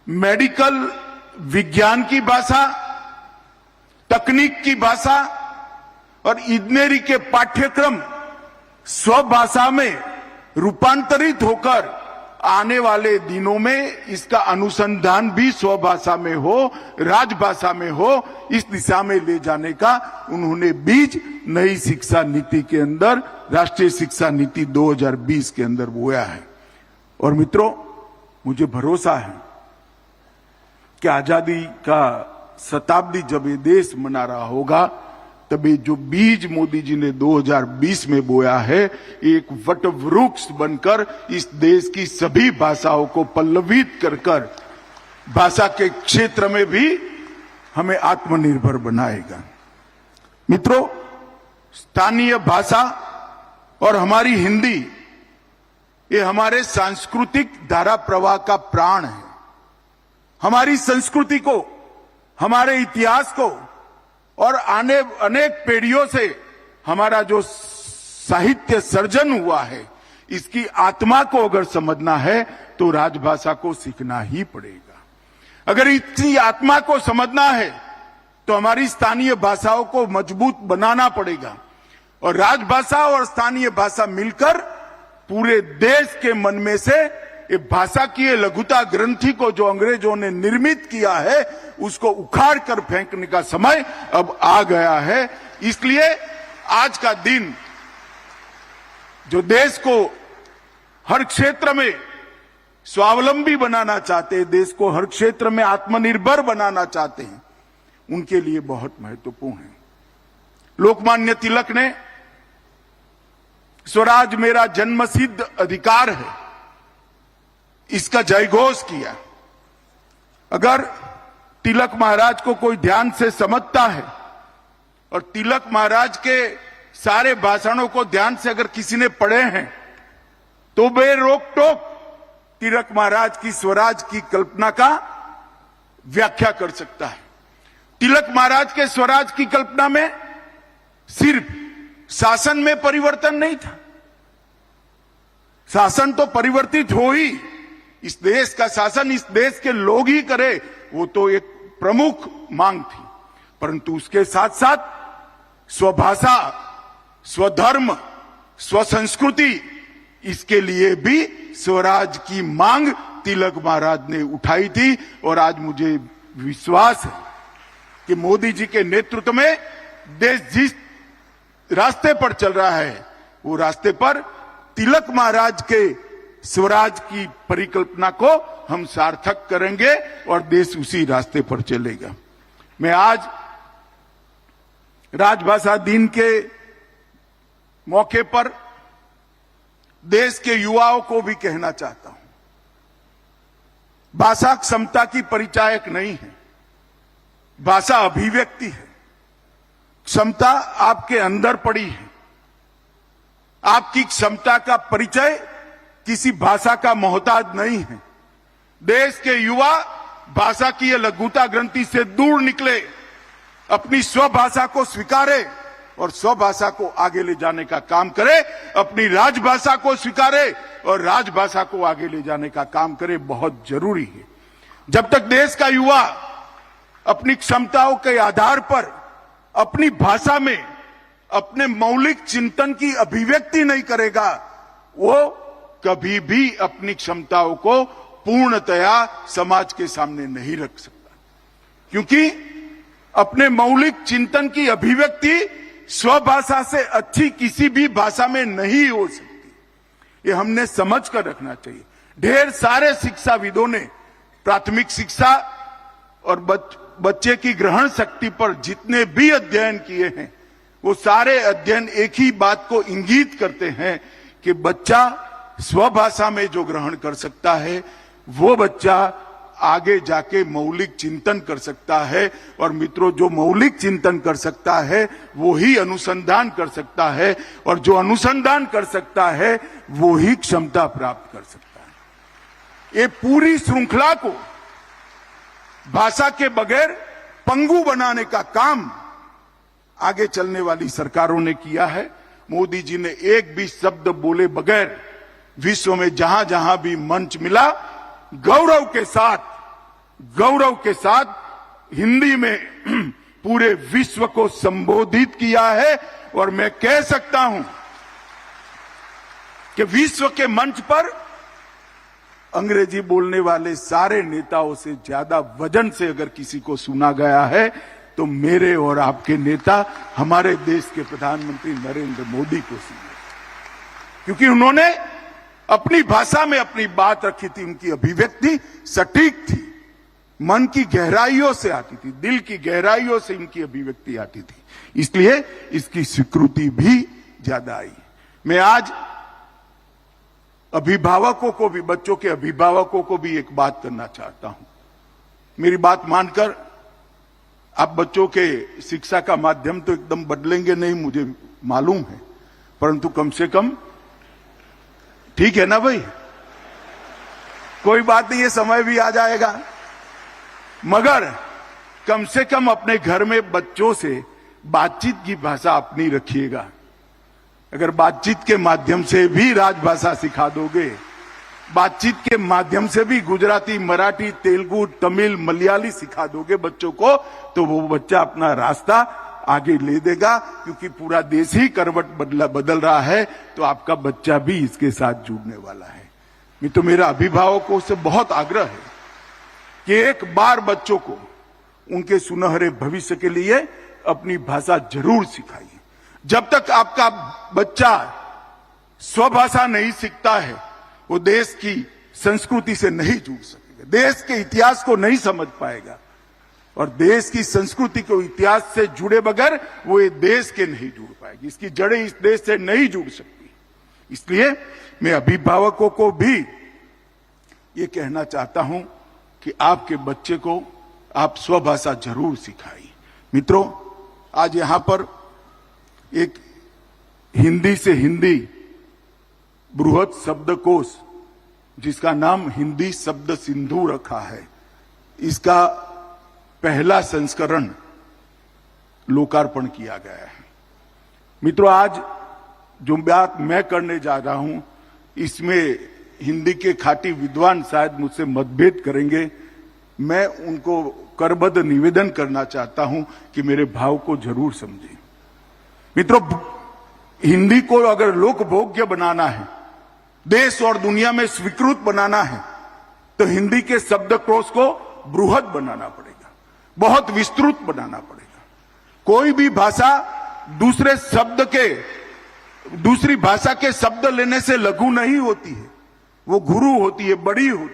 मेडिकल विज्ञान की भाषा, तकनीक की भाषा और इंजीनियरिंग के पाठ्यक्रम स्वभाषा में रूपांतरित होकर आने वाले दिनों में इसका अनुसंधान भी स्वभाषा में हो, राजभाषा में हो, इस दिशा में ले जाने का उन्होंने बीज नई शिक्षा नीति के अंदर, राष्ट्रीय शिक्षा नीति 2020 के अंदर बोया है। और मित्रों, मुझे भरोसा है कि आजादी का शताब्दी जब ये देश मना रहा होगा, तभी जो बीज मोदी जी ने 2020 में बोया है, एक वट वृक्ष बनकर इस देश की सभी भाषाओं को पल्लवित कर भाषा के क्षेत्र में भी हमें आत्मनिर्भर बनाएगा। मित्रों, स्थानीय भाषा और हमारी हिंदी, ये हमारे सांस्कृतिक धारा प्रवाह का प्राण है। हमारी संस्कृति को, हमारे इतिहास को और आने अनेक पीढ़ियों से हमारा जो साहित्य सर्जन हुआ है, इसकी आत्मा को अगर समझना है तो राजभाषा को सीखना ही पड़ेगा। अगर इसकी आत्मा को समझना है तो हमारी स्थानीय भाषाओं को मजबूत बनाना पड़ेगा। और राजभाषा और स्थानीय भाषा मिलकर पूरे देश के मन में से ये भाषा की ये लघुता ग्रंथि को जो अंग्रेजों ने निर्मित किया है, उसको उखाड़ कर फेंकने का समय अब आ गया है। इसलिए आज का दिन जो देश को हर क्षेत्र में स्वावलंबी बनाना चाहते हैं, देश को हर क्षेत्र में आत्मनिर्भर बनाना चाहते हैं, उनके लिए बहुत महत्वपूर्ण है। लोकमान्य तिलक ने स्वराज मेरा जन्मसिद्ध अधिकार है, इसका जयघोष किया। अगर तिलक महाराज को कोई ध्यान से समझता है और तिलक महाराज के सारे भाषणों को ध्यान से अगर किसी ने पढ़े हैं तो वे रोक टोक तिलक महाराज की स्वराज की कल्पना का व्याख्या कर सकता है। तिलक महाराज के स्वराज की कल्पना में सिर्फ शासन में परिवर्तन नहीं था, शासन तो परिवर्तित हो ही, इस देश का शासन इस देश के लोग ही करे, वो तो एक प्रमुख मांग थी। परंतु उसके साथ साथ स्वभाषा, स्वधर्म, स्वसंस्कृति, इसके लिए भी स्वराज की मांग तिलक महाराज ने उठाई थी। और आज मुझे विश्वास है कि मोदी जी के नेतृत्व में देश जिस रास्ते पर चल रहा है, वो रास्ते पर तिलक महाराज के स्वराज की परिकल्पना को हम सार्थक करेंगे और देश उसी रास्ते पर चलेगा। मैं आज राजभाषा दिन के मौके पर देश के युवाओं को भी कहना चाहता हूं, भाषा क्षमता की परिचायक नहीं है, भाषा अभिव्यक्ति है। क्षमता आपके अंदर पड़ी है। आपकी क्षमता का परिचय किसी भाषा का मोहताज नहीं है। देश के युवा भाषा की ये लघुता ग्रंथि से दूर निकले, अपनी स्वभाषा को स्वीकारे और स्वभाषा को आगे ले जाने का काम करे, अपनी राजभाषा को स्वीकारे और राजभाषा को आगे ले जाने का काम करे, बहुत जरूरी है। जब तक देश का युवा अपनी क्षमताओं के आधार पर अपनी भाषा में अपने मौलिक चिंतन की अभिव्यक्ति नहीं करेगा, वो कभी भी अपनी क्षमताओं को पूर्णतया समाज के सामने नहीं रख सकता, क्योंकि अपने मौलिक चिंतन की अभिव्यक्ति स्वभाषा से अच्छी किसी भी भाषा में नहीं हो सकती। ये हमने समझ कर रखना चाहिए। ढेर सारे शिक्षाविदों ने प्राथमिक शिक्षा और बच्चे की ग्रहण शक्ति पर जितने भी अध्ययन किए हैं, वो सारे अध्ययन एक ही बात को इंगित करते हैं कि बच्चा स्वभाषा में जो ग्रहण कर सकता है, वो बच्चा आगे जाके मौलिक चिंतन कर सकता है। और मित्रों, जो मौलिक चिंतन कर सकता है वो ही अनुसंधान कर सकता है, और जो अनुसंधान कर सकता है वो ही क्षमता प्राप्त कर सकता है। ये पूरी श्रृंखला को भाषा के बगैर पंगु बनाने का काम आगे चलने वाली सरकारों ने किया है। मोदी जी ने एक भी शब्द बोले बगैर विश्व में जहां जहां भी मंच मिला, गौरव के साथ हिंदी में पूरे विश्व को संबोधित किया है। और मैं कह सकता हूं कि विश्व के मंच पर अंग्रेजी बोलने वाले सारे नेताओं से ज्यादा वजन से अगर किसी को सुना गया है तो मेरे और आपके नेता, हमारे देश के प्रधानमंत्री नरेंद्र मोदी को सुना, क्योंकि उन्होंने अपनी भाषा में अपनी बात रखी थी। उनकी अभिव्यक्ति सटीक थी, मन की गहराइयों से आती थी, दिल की गहराइयों से इनकी अभिव्यक्ति आती थी, इसलिए इसकी स्वीकृति भी ज्यादा आई। मैं आज अभिभावकों को भी, बच्चों के अभिभावकों को भी एक बात करना चाहता हूं। मेरी बात मानकर आप बच्चों के शिक्षा का माध्यम तो एकदम बदलेंगे नहीं, मुझे मालूम है, परंतु कम से कम ठीक है ना भाई, कोई बात नहीं, ये समय भी आ जाएगा, मगर कम से कम अपने घर में बच्चों से बातचीत की भाषा अपनी रखिएगा। अगर बातचीत के माध्यम से भी राजभाषा सिखा दोगे, बातचीत के माध्यम से भी गुजराती, मराठी, तेलुगु, तमिल, मलयाली सिखा दोगे बच्चों को, तो वो बच्चा अपना रास्ता आगे ले देगा, क्योंकि पूरा देश ही करवट बदल रहा है, तो आपका बच्चा भी इसके साथ जुड़ने वाला है। मैं तो मेरा अभिभावकों से बहुत आग्रह है कि एक बार बच्चों को उनके सुनहरे भविष्य के लिए अपनी भाषा जरूर सिखाइए। जब तक आपका बच्चा स्वभाषा नहीं सीखता है, वो देश की संस्कृति से नहीं जुड़ सकेगा, देश के इतिहास को नहीं समझ पाएगा, और देश की संस्कृति को इतिहास से जुड़े बगैर वो ये देश के नहीं जुड़ पाएगी, इसकी जड़ें इस देश से नहीं जुड़ सकती। इसलिए मैं अभिभावकों को भी ये कहना चाहता हूं कि आपके बच्चे को आप स्वभाषा जरूर सिखाइए। मित्रों, आज यहां पर एक हिंदी से हिंदी बृहत शब्दकोश, जिसका नाम हिंदी शब्द सिंधु रखा है, इसका पहला संस्करण लोकार्पण किया गया है। मित्रों, आज जो बात मैं करने जा रहा हूं, इसमें हिंदी के खाटी विद्वान शायद मुझसे मतभेद करेंगे, मैं उनको करबद्ध निवेदन करना चाहता हूं कि मेरे भाव को जरूर समझें। मित्रों, हिंदी को अगर लोकभोग्य बनाना है, देश और दुनिया में स्वीकृत बनाना है, तो हिंदी के शब्दकोश को बृहद बनाना पड़ेगा, बहुत विस्तृत बनाना पड़ेगा। कोई भी भाषा दूसरी भाषा के शब्द लेने से लघु नहीं होती है, वो गुरु होती है, बड़ी होती है।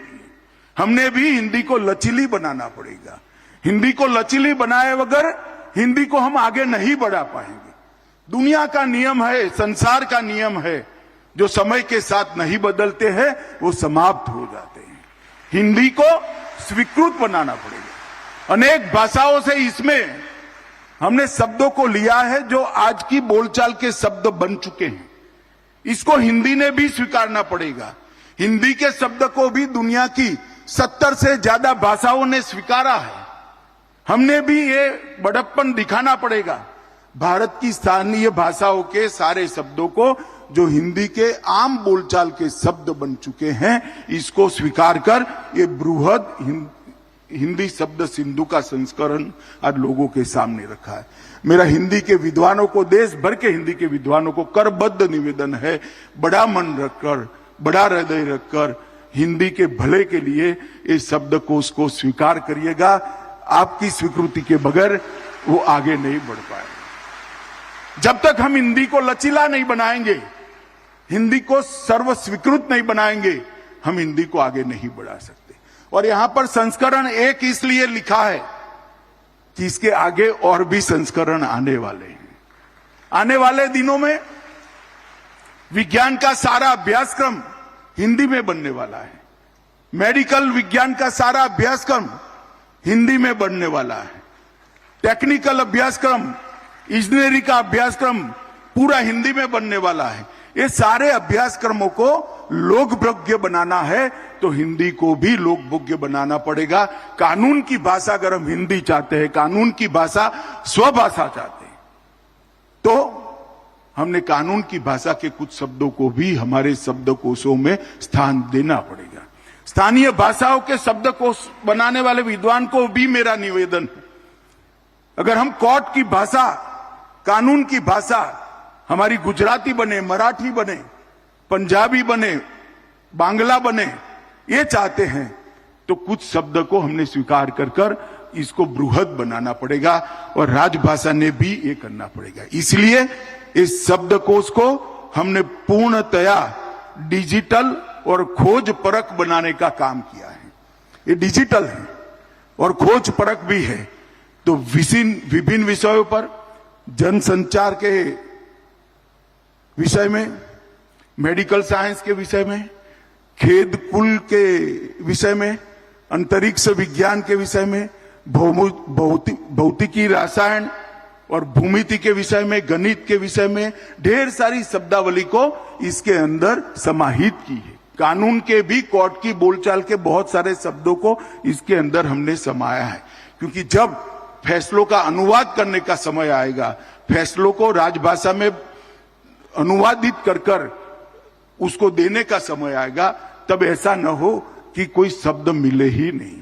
हमने भी हिंदी को लचीली बनाना पड़ेगा। हिंदी को लचीली बनाए बगैर हिंदी को हम आगे नहीं बढ़ा पाएंगे। दुनिया का नियम है, संसार का नियम है, जो समय के साथ नहीं बदलते हैं वो समाप्त हो जाते हैं। हिंदी को स्वीकृत बनाना पड़ेगा। अनेक भाषाओं से इसमें हमने शब्दों को लिया है जो आज की बोलचाल के शब्द बन चुके हैं, इसको हिंदी ने भी स्वीकारना पड़ेगा। हिंदी के शब्द को भी दुनिया की 70 से ज्यादा भाषाओं ने स्वीकारा है। हमने भी ये बड़प्पन दिखाना पड़ेगा। भारत की स्थानीय भाषाओं के सारे शब्दों को, जो हिंदी के आम बोलचाल के शब्द बन चुके हैं, इसको स्वीकार कर ये बृहद हिंदी शब्द सिंधु का संस्करण आज लोगों के सामने रखा है। मेरा हिंदी के विद्वानों को, देश भर के हिंदी के विद्वानों को करबद्ध निवेदन है, बड़ा मन रखकर, बड़ा हृदय रखकर हिंदी के भले के लिए इस शब्दकोश को स्वीकार करिएगा। आपकी स्वीकृति के बगैर वो आगे नहीं बढ़ पाएगा। जब तक हम हिंदी को लचीला नहीं बनाएंगे, हिंदी को सर्व स्वीकृत नहीं बनाएंगे, हम हिंदी को आगे नहीं बढ़ा सकते। और यहां पर संस्करण 1 इसलिए लिखा है कि इसके आगे और भी संस्करण आने वाले हैं। आने वाले दिनों में विज्ञान का सारा अभ्यासक्रम हिंदी में बनने वाला है। मेडिकल विज्ञान का सारा अभ्यासक्रम हिंदी में बनने वाला है। टेक्निकल अभ्यासक्रम, इंजीनियरिंग का अभ्यासक्रम पूरा हिंदी में बनने वाला है। ये सारे अभ्यासक्रमों को लोकभोग्य बनाना है तो हिंदी को भी लोकभोग्य बनाना पड़ेगा। कानून की भाषा अगर हम हिंदी चाहते हैं, कानून की भाषा स्वभाषा चाहते हैं, तो हमने कानून की भाषा के कुछ शब्दों को भी हमारे शब्दकोशों में स्थान देना पड़ेगा। स्थानीय भाषाओं के शब्दकोश बनाने वाले विद्वान को भी मेरा निवेदन है, अगर हम कोर्ट की भाषा, कानून की भाषा हमारी गुजराती बने, मराठी बने, पंजाबी बने, बांग्ला बने, ये चाहते हैं तो कुछ शब्द को हमने स्वीकार कर इसको बृहद बनाना पड़ेगा और राजभाषा ने भी ये करना पड़ेगा। इसलिए इस शब्दकोश को हमने पूर्णतया डिजिटल और खोज परख बनाने का काम किया है। ये डिजिटल है और खोज परख भी है, तो विभिन्न विषयों पर, जनसंचार के विषय में, मेडिकल साइंस के विषय में, खेत कुल के विषय में, अंतरिक्ष विज्ञान के विषय में, भौतिकी, रसायन और भूमिति के विषय में, गणित के विषय में ढेर सारी शब्दावली को इसके अंदर समाहित की है। कानून के भी, कोर्ट की बोलचाल के बहुत सारे शब्दों को इसके अंदर हमने समाया है, क्योंकि जब फैसलों का अनुवाद करने का समय आएगा, फैसलों को राजभाषा में अनुवादित कर उसको देने का समय आएगा, तब ऐसा न हो कि कोई शब्द मिले ही नहीं।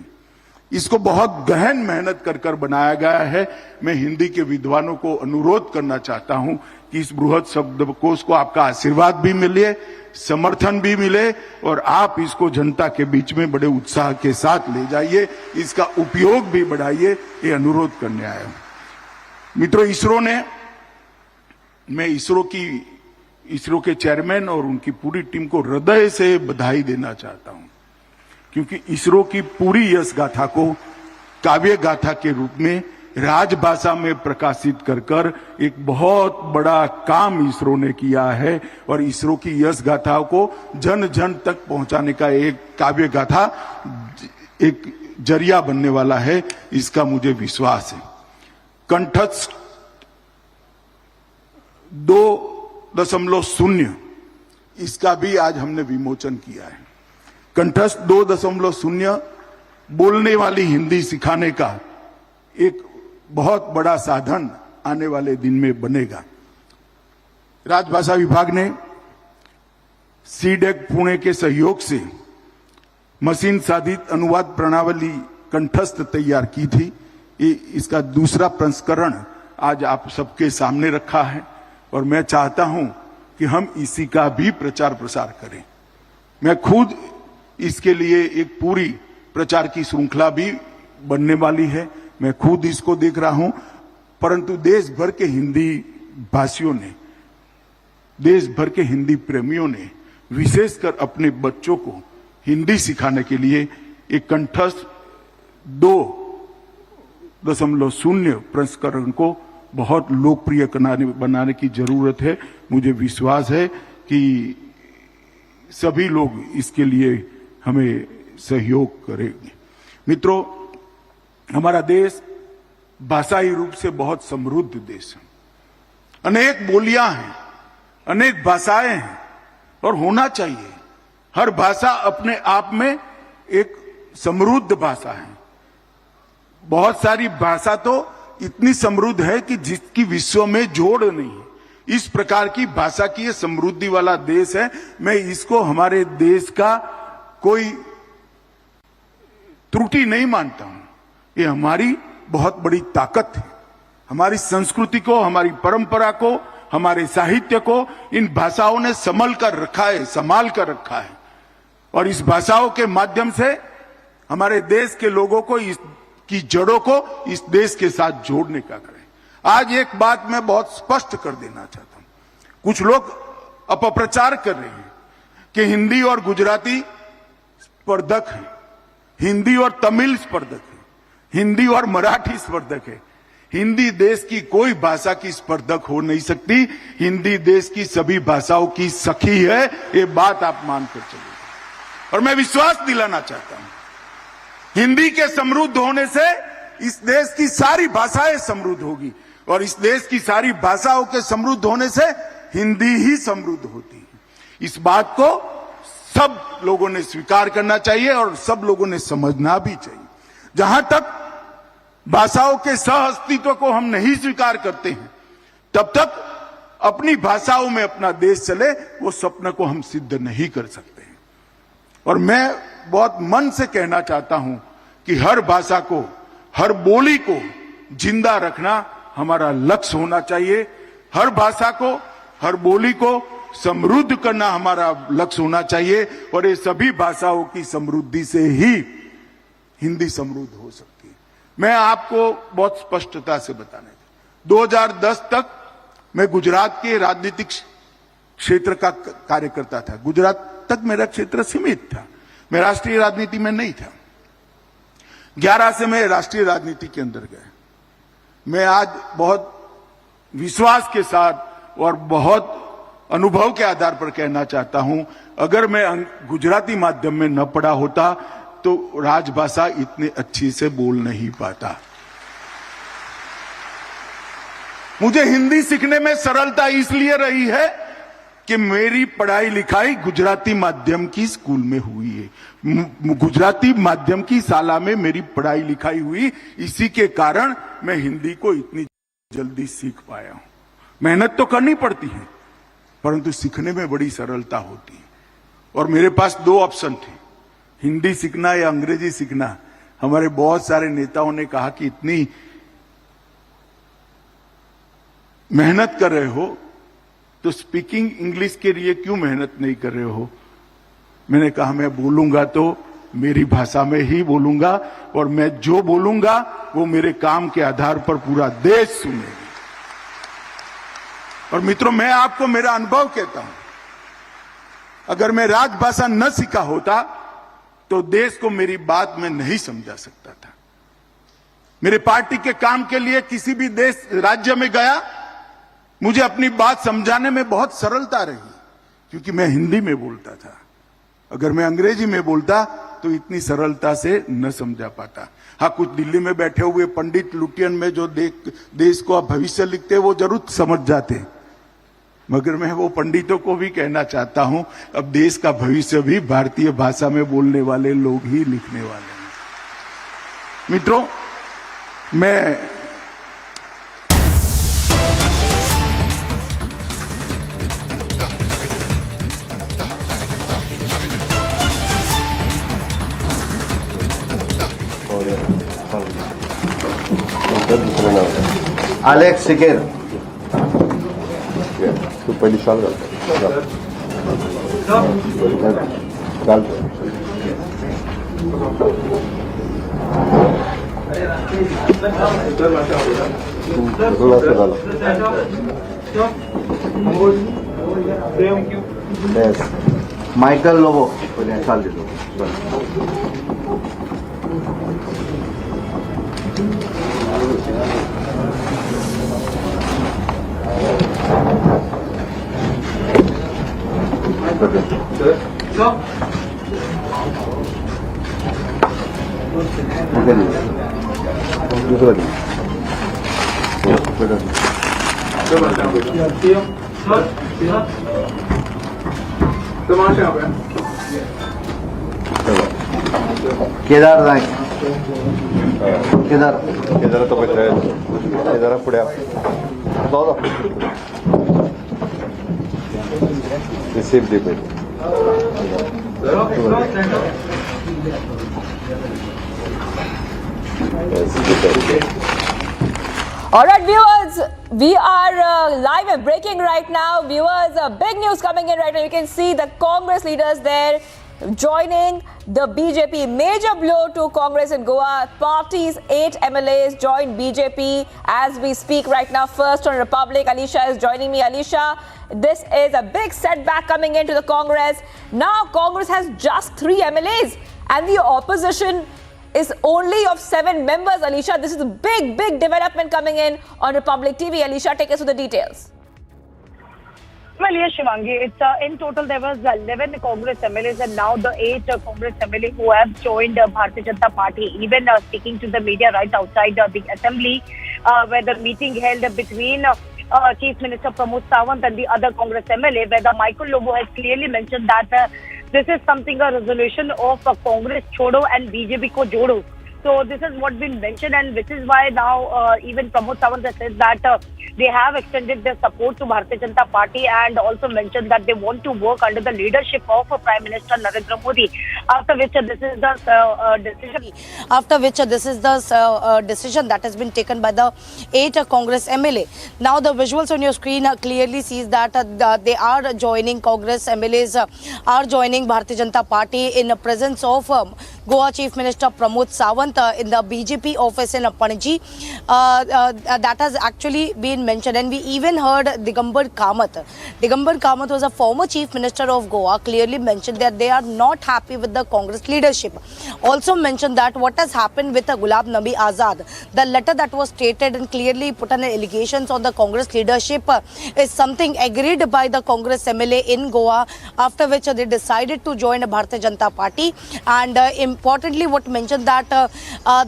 इसको बहुत गहन मेहनत कर बनाया गया है। मैं हिंदी के विद्वानों को अनुरोध करना चाहता हूं कि इस बृहद शब्दकोश को आपका आशीर्वाद भी मिले, समर्थन भी मिले और आप इसको जनता के बीच में बड़े उत्साह के साथ ले जाइए, इसका उपयोग भी बढ़ाइए, ये अनुरोध करने आया हूं। मित्रों, मैं इसरो के चेयरमैन और उनकी पूरी टीम को हृदय से बधाई देना चाहता हूं, क्योंकि इसरो की पूरी यश गाथा को काव्य गाथा के रूप में राजभाषा में प्रकाशित कर एक बहुत बड़ा काम इसरो ने किया है और इसरो की यश गाथाओं को जन जन तक पहुंचाने का एक काव्य गाथा एक जरिया बनने वाला है, इसका मुझे विश्वास है। कंठस्थ 2.0 इसका भी आज हमने विमोचन किया है। कंठस्थ 2.0 बोलने वाली हिंदी सिखाने का एक बहुत बड़ा साधन आने वाले दिन में बनेगा। राजभाषा विभाग ने सीडेक पुणे के सहयोग से मशीन साधित अनुवाद प्रणाली कंठस्थ तैयार की थी, इसका दूसरा संस्करण आज आप सबके सामने रखा है और मैं चाहता हूं कि हम इसी का भी प्रचार प्रसार करें। मैं खुद इसके लिए एक पूरी प्रचार की श्रृंखला भी बनने वाली है, मैं खुद इसको देख रहा हूं, परंतु देश भर के हिंदी भाषियों ने, देश भर के हिंदी प्रेमियों ने विशेषकर अपने बच्चों को हिंदी सिखाने के लिए एक कंठस्थ 2.0 संस्करण को बहुत लोकप्रिय बनाने की जरूरत है। मुझे विश्वास है कि सभी लोग इसके लिए हमें सहयोग करेंगे। मित्रों, हमारा देश भाषाई रूप से बहुत समृद्ध देश है, अनेक बोलियां हैं, अनेक भाषाएं हैं और होना चाहिए। हर भाषा अपने आप में एक समृद्ध भाषा है। बहुत सारी भाषा तो इतनी समृद्ध है कि जिसकी विश्व में जोड़ नहीं है। इस प्रकार की भाषा की ये समृद्धि वाला देश है। मैं इसको हमारे देश का कोई त्रुटि नहीं मानता हूं, ये हमारी बहुत बड़ी ताकत है। हमारी संस्कृति को, हमारी परंपरा को, हमारे साहित्य को इन भाषाओं ने संभाल कर रखा है और इस भाषाओं के माध्यम से हमारे देश के लोगों को की जड़ों को इस देश के साथ जोड़ने का करें। आज एक बात मैं बहुत स्पष्ट कर देना चाहता हूं। कुछ लोग अपप्रचार कर रहे हैं कि हिंदी और गुजराती स्पर्धक है, हिंदी और तमिल स्पर्धक है, हिंदी और मराठी स्पर्धक है। हिंदी देश की कोई भाषा की स्पर्धक हो नहीं सकती। हिंदी देश की सभी भाषाओं की सखी है, ये बात आप मानकर चलिए। और मैं विश्वास दिलाना चाहता हूं, हिंदी के समृद्ध होने से इस देश की सारी भाषाएं समृद्ध होगी और इस देश की सारी भाषाओं के समृद्ध होने से हिंदी ही समृद्ध होती है। इस बात को सब लोगों ने स्वीकार करना चाहिए और सब लोगों ने समझना भी चाहिए। जहां तक भाषाओं के सह अस्तित्व को हम नहीं स्वीकार करते हैं, तब तक अपनी भाषाओं में अपना देश चले, वो सपने को हम सिद्ध नहीं कर सकते हैं। और मैं बहुत मन से कहना चाहता हूं कि हर भाषा को, हर बोली को जिंदा रखना हमारा लक्ष्य होना चाहिए। हर भाषा को, हर बोली को समृद्ध करना हमारा लक्ष्य होना चाहिए और ये सभी भाषाओं की समृद्धि से ही हिंदी समृद्ध हो सकती है। मैं आपको बहुत स्पष्टता से बताने 2010 तक मैं गुजरात के राजनीतिक क्षेत्र का कार्यकर्ता था। गुजरात तक मेरा क्षेत्र सीमित था, मैं राष्ट्रीय राजनीति में नहीं था। 11 से मैं राष्ट्रीय राजनीति के अंदर गया। मैं आज बहुत विश्वास के साथ और बहुत अनुभव के आधार पर कहना चाहता हूं, अगर मैं गुजराती माध्यम में न पढ़ा होता तो राजभाषा इतनी अच्छी से बोल नहीं पाता। मुझे हिंदी सीखने में सरलता इसलिए रही है कि मेरी पढ़ाई लिखाई गुजराती माध्यम की स्कूल में हुई है। गुजराती माध्यम की शाला में मेरी पढ़ाई लिखाई हुई, इसी के कारण मैं हिंदी को इतनी जल्दी सीख पाया हूं। मेहनत तो करनी पड़ती है, परंतु सीखने में बड़ी सरलता होती है। और मेरे पास 2 ऑप्शन थे, हिंदी सीखना या अंग्रेजी सीखना। हमारे बहुत सारे नेताओं ने कहा कि इतनी मेहनत कर रहे हो तो स्पीकिंग इंग्लिश के लिए क्यों मेहनत नहीं कर रहे हो। मैंने कहा मैं बोलूंगा तो मेरी भाषा में ही बोलूंगा और मैं जो बोलूंगा वो मेरे काम के आधार पर पूरा देश सुनेगा। और मित्रों, मैं आपको मेरा अनुभव कहता हूं, अगर मैं राजभाषा न सीखा होता तो देश को मेरी बात में नहीं समझा सकता था। मेरे पार्टी के काम के लिए किसी भी देश राज्य में गया, मुझे अपनी बात समझाने में बहुत सरलता रही, क्योंकि मैं हिंदी में बोलता था। अगर मैं अंग्रेजी में बोलता तो इतनी सरलता से न समझा पाता। हाँ, कुछ दिल्ली में बैठे हुए पंडित लुटियन में जो देश को भविष्य लिखते वो जरूर समझ जाते, मगर मैं वो पंडितों को भी कहना चाहता हूं, अब देश का भविष्य भी भारतीय भाषा में बोलने वाले लोग ही लिखने वाले हैं। मित्रों, मैं Alex Sikir. तू पहिली शॉल घाल. Yes. Michael Lobo. Shall do. Kedar Naik. Kedar तो केदार पुढे receive they. All right, viewers, we are live and breaking right now. Viewers, big news coming in right now. You can see the Congress leaders there joining the BJP. Major blow to Congress in Goa. Party's 8 MLAs joined BJP as we speak right now. First on Republic, Alisha is joining me. Alisha, this is a big setback coming into the Congress. Now Congress has just 3 MLAs and the opposition is only of 7 members. Alisha, this is a big development coming in on Republic TV. Alisha, take us through the details. Well, yes, Shivangi, it's in total there was 11 Congress MLAs and now the 8 Congress MLAs who have joined Bharatiya Janata Party, even speaking to the media right outside the assembly, where the meeting held between Chief Minister Pramod Sawant and the other Congress MLA, where the Michael Lobo has clearly mentioned that this is something a resolution of Congress Chodo and BJP Ko Jodo. So this is what been mentioned, and which is why now even Pramod Sawant has said that they have extended their support to Bharatiya Janata Party and also mentioned that they want to work under the leadership of Prime Minister Narendra Modi. After which this is the decision. After which this is the decision that has been taken by the 8 Congress MLA. Now the visuals on your screen clearly sees that they are joining Congress MLAs are joining Bharatiya Janata Party in the presence of Goa Chief Minister Pramod Sawant in the BJP office in Panaji. That has actually been mentioned, and we even heard Digambar Kamath. Digambar Kamath was a former Chief Minister of Goa, clearly mentioned that they are not happy with the Congress leadership. Also mentioned that what has happened with Gulab Nabi Azad, the letter that was stated and clearly put on allegations on the Congress leadership is something agreed by the Congress MLA in Goa, after which they decided to join Bharatiya Janata Party. And importantly, what mentioned that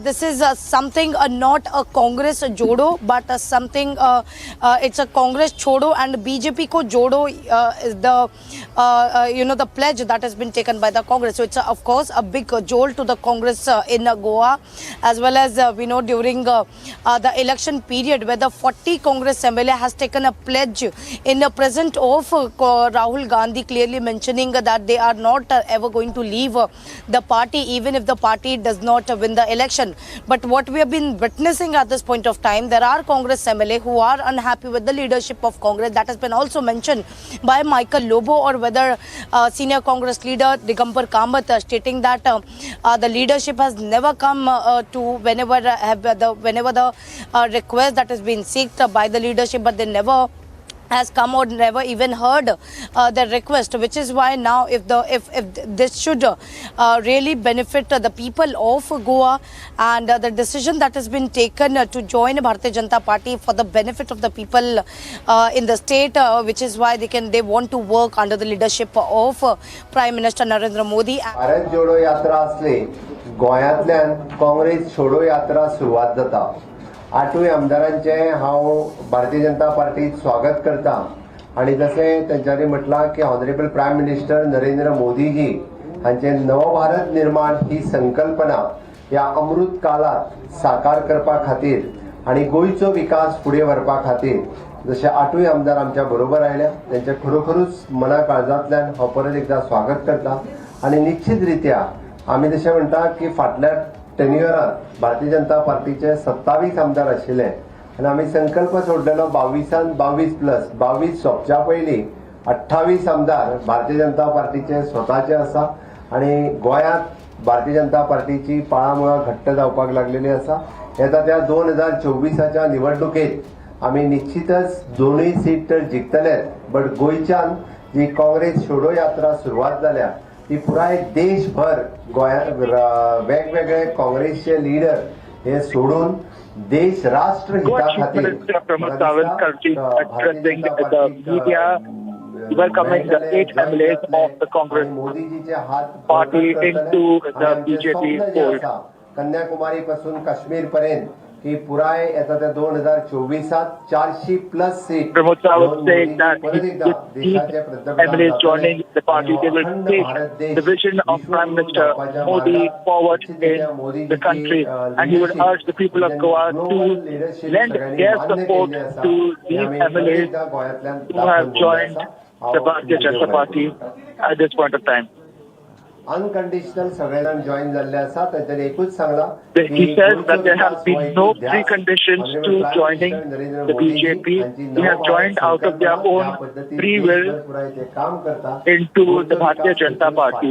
this is something not a Congress Jodo, but something it's a Congress Chodo and BJP Ko Jodo is the the pledge that has been taken by the Congress. So it's of course a big jolt to the Congress in Goa, as well as we know during the election period where the 40 Congress MLA has taken a pledge in the presence of Rahul Gandhi, clearly mentioning that they are not ever going to leave the party even if the party does not win the election. But what we have been witnessing at this point of time, there are Congress MLA who are unhappy with the leadership of Congress. That has been also mentioned by Michael Lobo, or whether senior Congress leader Digambar Kamath, stating that the leadership has never come to whenever the request that has been sought by the leadership, but they never has come or never even heard the request, which is why now if this should really benefit the people of Goa, and the decision that has been taken to join Bharatiya Janata Party for the benefit of the people in the state, which is why they want to work under the leadership of Prime Minister Narendra Modi. Bharat Jodo Yatra असली गोंयांतल्यान काँग्रेस छोडो यात्रा सुरुवात जाता. 8 आमदारांचे हांव भारतीय जनता पार्टीत स्वागत करता. आणि जशें तेंच्यांनी म्हटलां की ऑनरेबल प्रायम मिनिस्टर नरेंद्र मोदीजी हांचे नवभारत निर्माण ही संकल्पना ह्या अमृत काळात साकार करपा खातीर आणि गोंयचो विकास फुडें व्हरपा खातीर जशे 8 आमदार आमच्या बरोबर आयल्या त्यांचे खरोखरूच मना काळजांतल्यान हांव परत एकदा स्वागत करता. आणि निश्चित रित्या आमी जशें म्हणटा की फाटल्या टेन्युअरात भारतीय जनता पार्टीचे 27 आमदार आशिल्ले आणि आम्ही संकल्प सोडलेलो 22 सोंपच्या पयलीं 28 आमदार भारतीय जनता पार्टीचे स्वताचे आसा आणि गोंयांत भारतीय जनता पार्टीची पाळामुळा घट्ट जावपाक लागलेली आसा. येता त्या 2024च्या निवडणुकेत आमी निश्चितच दोनूय सीट तर जिखतलेच, बट गोंयच्यान जी काँग्रेस छोडो यात्रा सुरवात जाल्या ती पुराय देशभर गोंयांत वेगवेगळे काँग्रेसचे लिडर हे सोडून देश राष्ट्र हिता खातीर welcoming the 8 MLAs of the Congress party into the BJP fold. Kanyakumari पासून काश्मीर पर्यंत ही पुराय येता त्या 2024 400+ seat Pramod Sawant saying that MLAs joining the party, they will take the vision of Prime Minister Modi forward in the country, and he would urge the people of Goa to lend their support to these MLAs who have joined the Bharatiya Janata Party at this point of time. Unconditional सगळेजण join झाले आसा. ताचेर एकूच Sangla He says that there have been no preconditions to joining the BJP. They have joined out of their own free will into the Bharatiya Janata Party.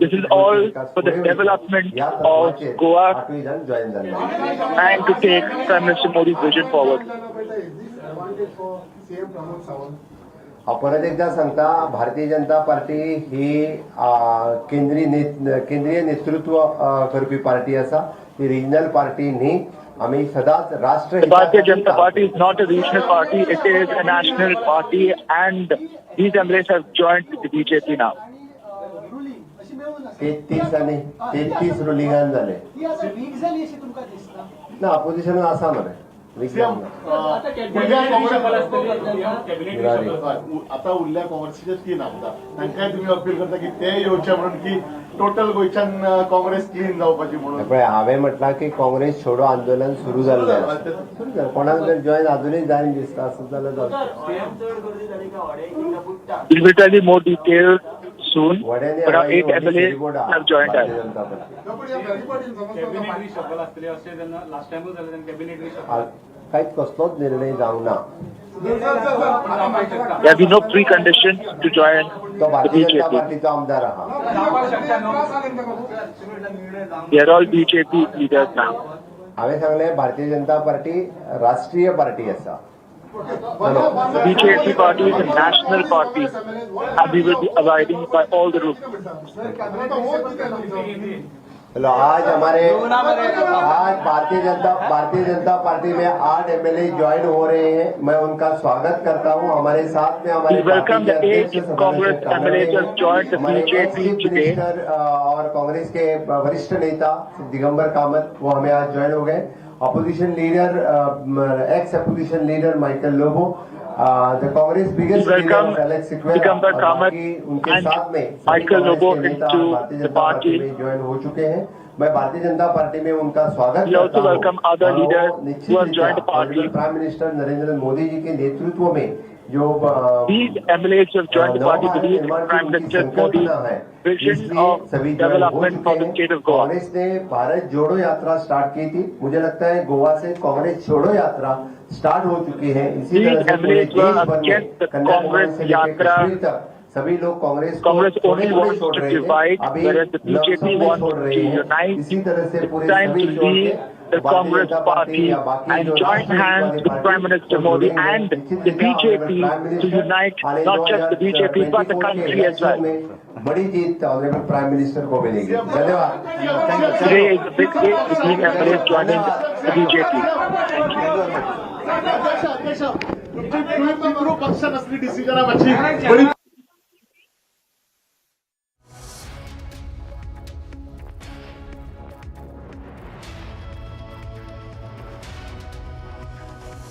This is all for the development of Goa and to take Prime Minister Modi's vision forward. परत एकदा सांगता, Bharatiya Janata party ही केंद्रीय नेतृत्व करपी party आसा. ही regional party न्ही. आमी सदांच राष्ट्र The Bharatiya Janata Party is not a regional party, it is a national party, and these MLAs have joined the BJP now. 33 रुलिंगान झाले ना. अपोजिशन आसा मरे आता उरल्या काँग्रेसचे 3 आमदार तांकांय तुम्ही अपील करता की ते येवचे म्हणून की टोटल गोंयच्यान काँग्रेस क्लीन जावपाची म्हणून. हांवें म्हटलां की काँग्रेस छोडो आंदोलन सुरू जाल्लें. कोणाक जर जॉईन अजूनय जायन दिसता आसत जाल्यार We will tell you more details soon, but our 8 MLAs have joined us. कांयच कसलोच निर्णय जावंक ना. There have been no preconditions to join तो the भारतीय जनता BJP. पार्टीचो आमदार आहा. They are all BJP leaders now. हांवें सांगलें भारतीय जनता पार्टी राष्ट्रीय पार्टी आसा. The BJP party is a national party, and we will be abiding by all the rules. Hello, आज Bharatiya Janata party में 8 MLA join हो रहे हैं. मैं उनका स्वागत करता हूं. हमारे साथ में हमारे We welcome the 8 Congress MLAs who have joined the BJP today. और कांग्रेस के वरिष्ठ नेता दिगंबर कामत वो हमें आज ज्वाइन हो गए. Opposition leader x opposition leader Michael Lobo, the Congress biggest leader Alex Digambar Kamath उनके साथ में Michael Lobo into the party. में ज्वाइन हो चुके हैं. मैं भारतीय जनता पार्टी में उनका स्वागत We also welcome other leaders who have joined the party. Prime minister Narendra Modi ji के नेतृत्व में जो These MLAs who have joined the party believe in Prime Minister Modi's vision of development for the state of Goa. Congress ने भारत जोड़ो यात्रा start की थी. मुझे लगता है गोवा से कांग्रेस छोड़ो यात्रा स्टार्ट हो चुकी है. इसी तरह से पूरे देश भर में कन्याकुमारी से लेकर कश्मीर तक सभी लोग Congress only wants to divide, whereas the BJP wants to unite. इसी तरह से पूरे Time to leave the Congress party and join hands with Prime Minister Modi and the BJP to unite not just the BJP but the country as well. बड़ी जीत honourable prime minister को मिलेगी. धन्यवाद. Today is a big day to see MLAs joining the BJP. पक्ष नसली decision बड़ी.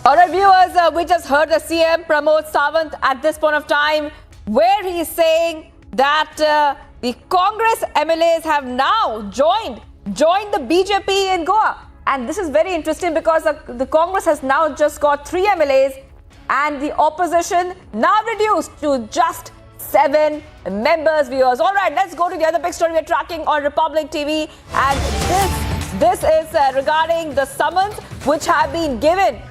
All right, viewers, we just heard the CM Pramod Sawant at this point of time, where he is saying that the Congress MLAs have now joined the BJP in Goa. And this is very interesting because the Congress has now just got 3 MLAs and the opposition now reduced to just 7 members, viewers. All right, let's go to the other big story we're tracking on Republic TV. And this This is regarding the summons which have been given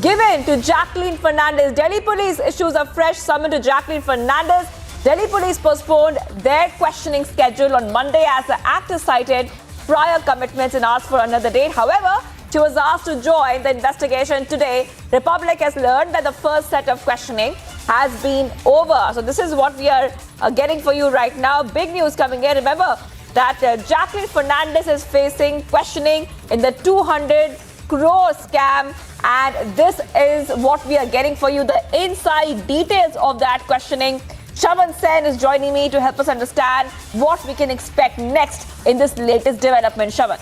to Jacqueline Fernandez. Delhi police issues a fresh summon to Jacqueline Fernandez. Delhi police postponed their questioning schedule on Monday as the actor cited prior commitments and asked for another date. However, she was asked to join the investigation today. Republic has learned that the first set of questioning has been over. So this is what we are getting for you right now. Big news coming in. Remember that Jacqueline Fernandez is facing questioning in the 200 crore scam, and this is what we are getting for you, the inside details of that questioning. Shaman Sen is joining me to help us understand what we can expect next in this latest development. Shaman.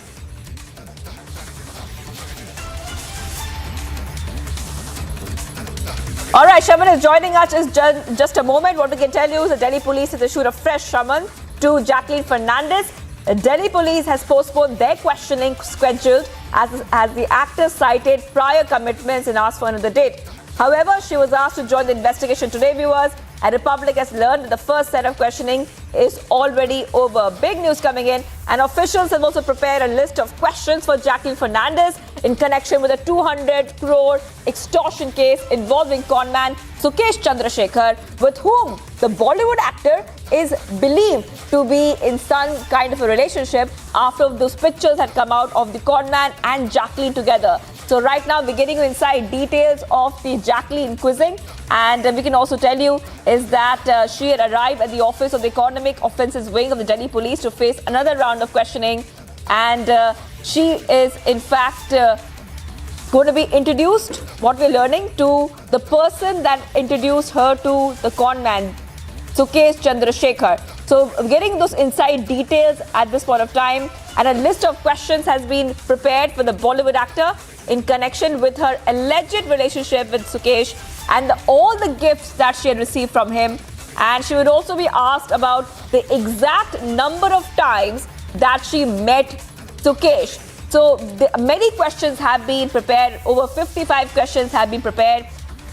All right, Shaman is joining us in just a moment. What we can tell you is the Delhi police has issued a fresh summon to Jacqueline Fernandez. Delhi police has postponed their questioning scheduled as the actor cited prior commitments and asked for another date. However, she was asked to join the investigation today, viewers, and Republic has learned that the first set of questioning is already over. Big news coming in, and officials have also prepared a list of questions for Jacqueline Fernandez in connection with a 200 crore extortion case involving conman Sukesh Chandrasekhar, with whom the Bollywood actor is believed to be in some kind of a relationship after those pictures had come out of the conman and Jacqueline together. So right now we're getting you inside details of the Jacqueline quizzing, and we can also tell you is that she had arrived at the office of the Economic Offences Wing of the Delhi Police to face another round of questioning, and she is in fact going to be introduced, what we're learning, to the person that introduced her to the conman, Sukesh Chandrasekhar. So getting those inside details at this point of time, and a list of questions has been prepared for the Bollywood actor in connection with her alleged relationship with Sukesh and all the gifts that she had received from him. And she would also be asked about the exact number of times that she met Sukesh. So many questions have been prepared. Over 55 questions have been prepared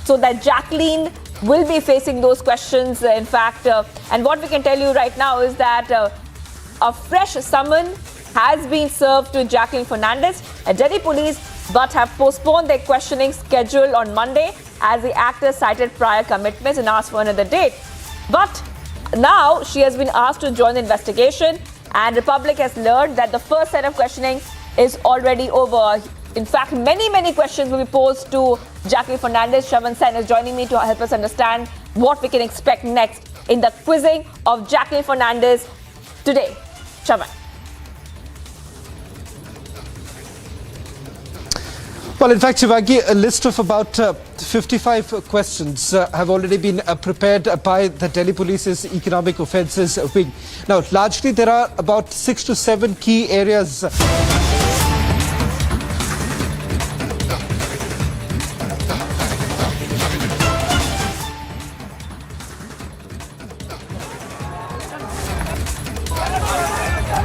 so that Jacqueline will be facing those questions, in fact. And what we can tell you right now is that a fresh summon has been served to Jacqueline Fernandez at Delhi police, but have postponed their questioning schedule on Monday as the actor cited prior commitments and asked for another date. But now she has been asked to join the investigation, and Republic has learned that the first set of questioning is already over. In fact, many questions will be posed to Jacqueline Fernandez. Shaman Sen is joining me to help us understand what we can expect next in the quizzing of Jacqueline Fernandez today. Shaman. Well, in fact, Shivangi, a list of about 55 questions have already been prepared by the Delhi Police's Economic Offences Wing. Now, largely there are about 6 to 7 key areas.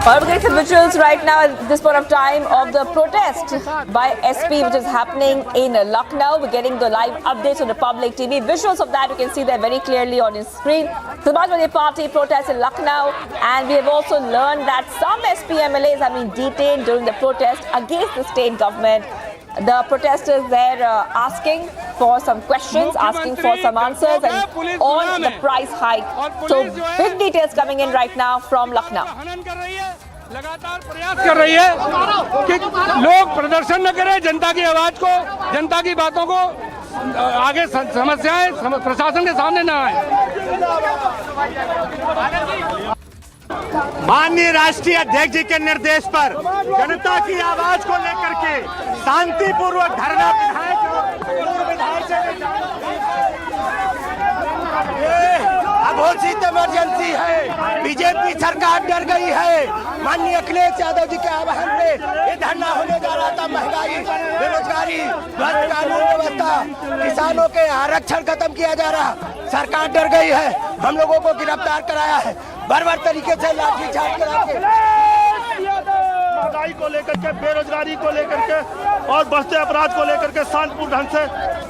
We're getting some visuals right now at this point of time of the protest by SP which is happening in Lucknow. We're getting the live updates on Republic TV. Visuals of that you can see there very clearly on your screen. Samajwadi Party protests in Lucknow, and we have also learned that some SP MLAs have been detained during the protest against the state government. The protesters there asking for some questions, asking for some answers and on the price hike. So big details coming in right now from Lucknow. लगातार प्रयास कर रही है कि लोग प्रदर्शन न करें, जनता की आवाज को, जनता की बातों को आगे समस्याएं प्रशासन के सामने न आए। माननीय राष्ट्रीय अध्यक्ष जी के निर्देश पर जनता की आवाज को लेकर के शांतिपूर्वक धरना घोषित इमरजेंसी है। बीजेपी सरकार डर गई है। माननीय अखिलेश यादव जी के आह्वान पे ये धरना होने जा रहा था। महंगाई, बेरोजगारी, भ्रष्ट कानून व्यवस्था, किसानों के आरक्षण खत्म किया जा रहा। सरकार डर गई है, हम लोगों को गिरफ्तार कराया है, बर्बर तरीके से लाठीचार्ज करा के। महंगाई को लेकर के, बेरोजगारी को लेकर के और बढ़ते अपराध को लेकर के शांतिपूर्ण ढंग से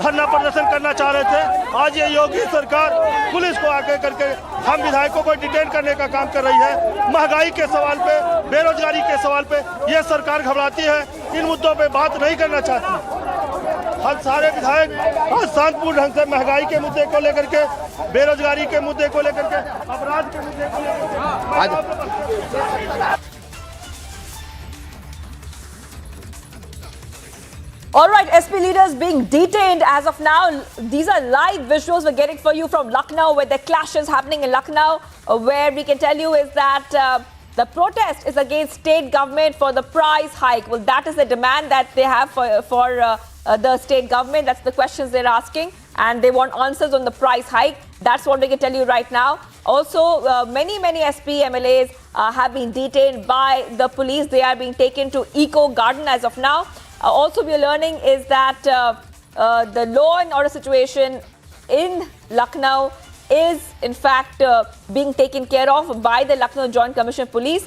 धरना प्रदर्शन करना चाह रहे थे। आज ये योगी सरकार पुलिस को आगे करके हम विधायकों को डिटेन करने का काम कर रही है। महंगाई के सवाल पे, बेरोजगारी के सवाल पे ये सरकार घबराती है, इन मुद्दों पे बात नहीं करना चाहती। हम सारे विधायक आज शांतिपूर्ण ढंग से महंगाई के मुद्दे को लेकर के, बेरोजगारी के मुद्दे को लेकर के, अपराध के मुद्दे को लेकर All right, SP leaders being detained as of now. These are live visuals we're getting for you from Lucknow, where the clash is happening in Lucknow, where we can tell you is that the protest is against state government for the price hike. Well, that is the demand that they have for the state government. That's the questions they're asking, and they want answers on the price hike. That's what we can tell you right now. Also, many SP MLAs have been detained by the police. They are being taken to Eco Garden as of now. Also, we are learning is that the law and order situation in Lucknow is in fact being taken care of by the Lucknow Joint Commissioner Police,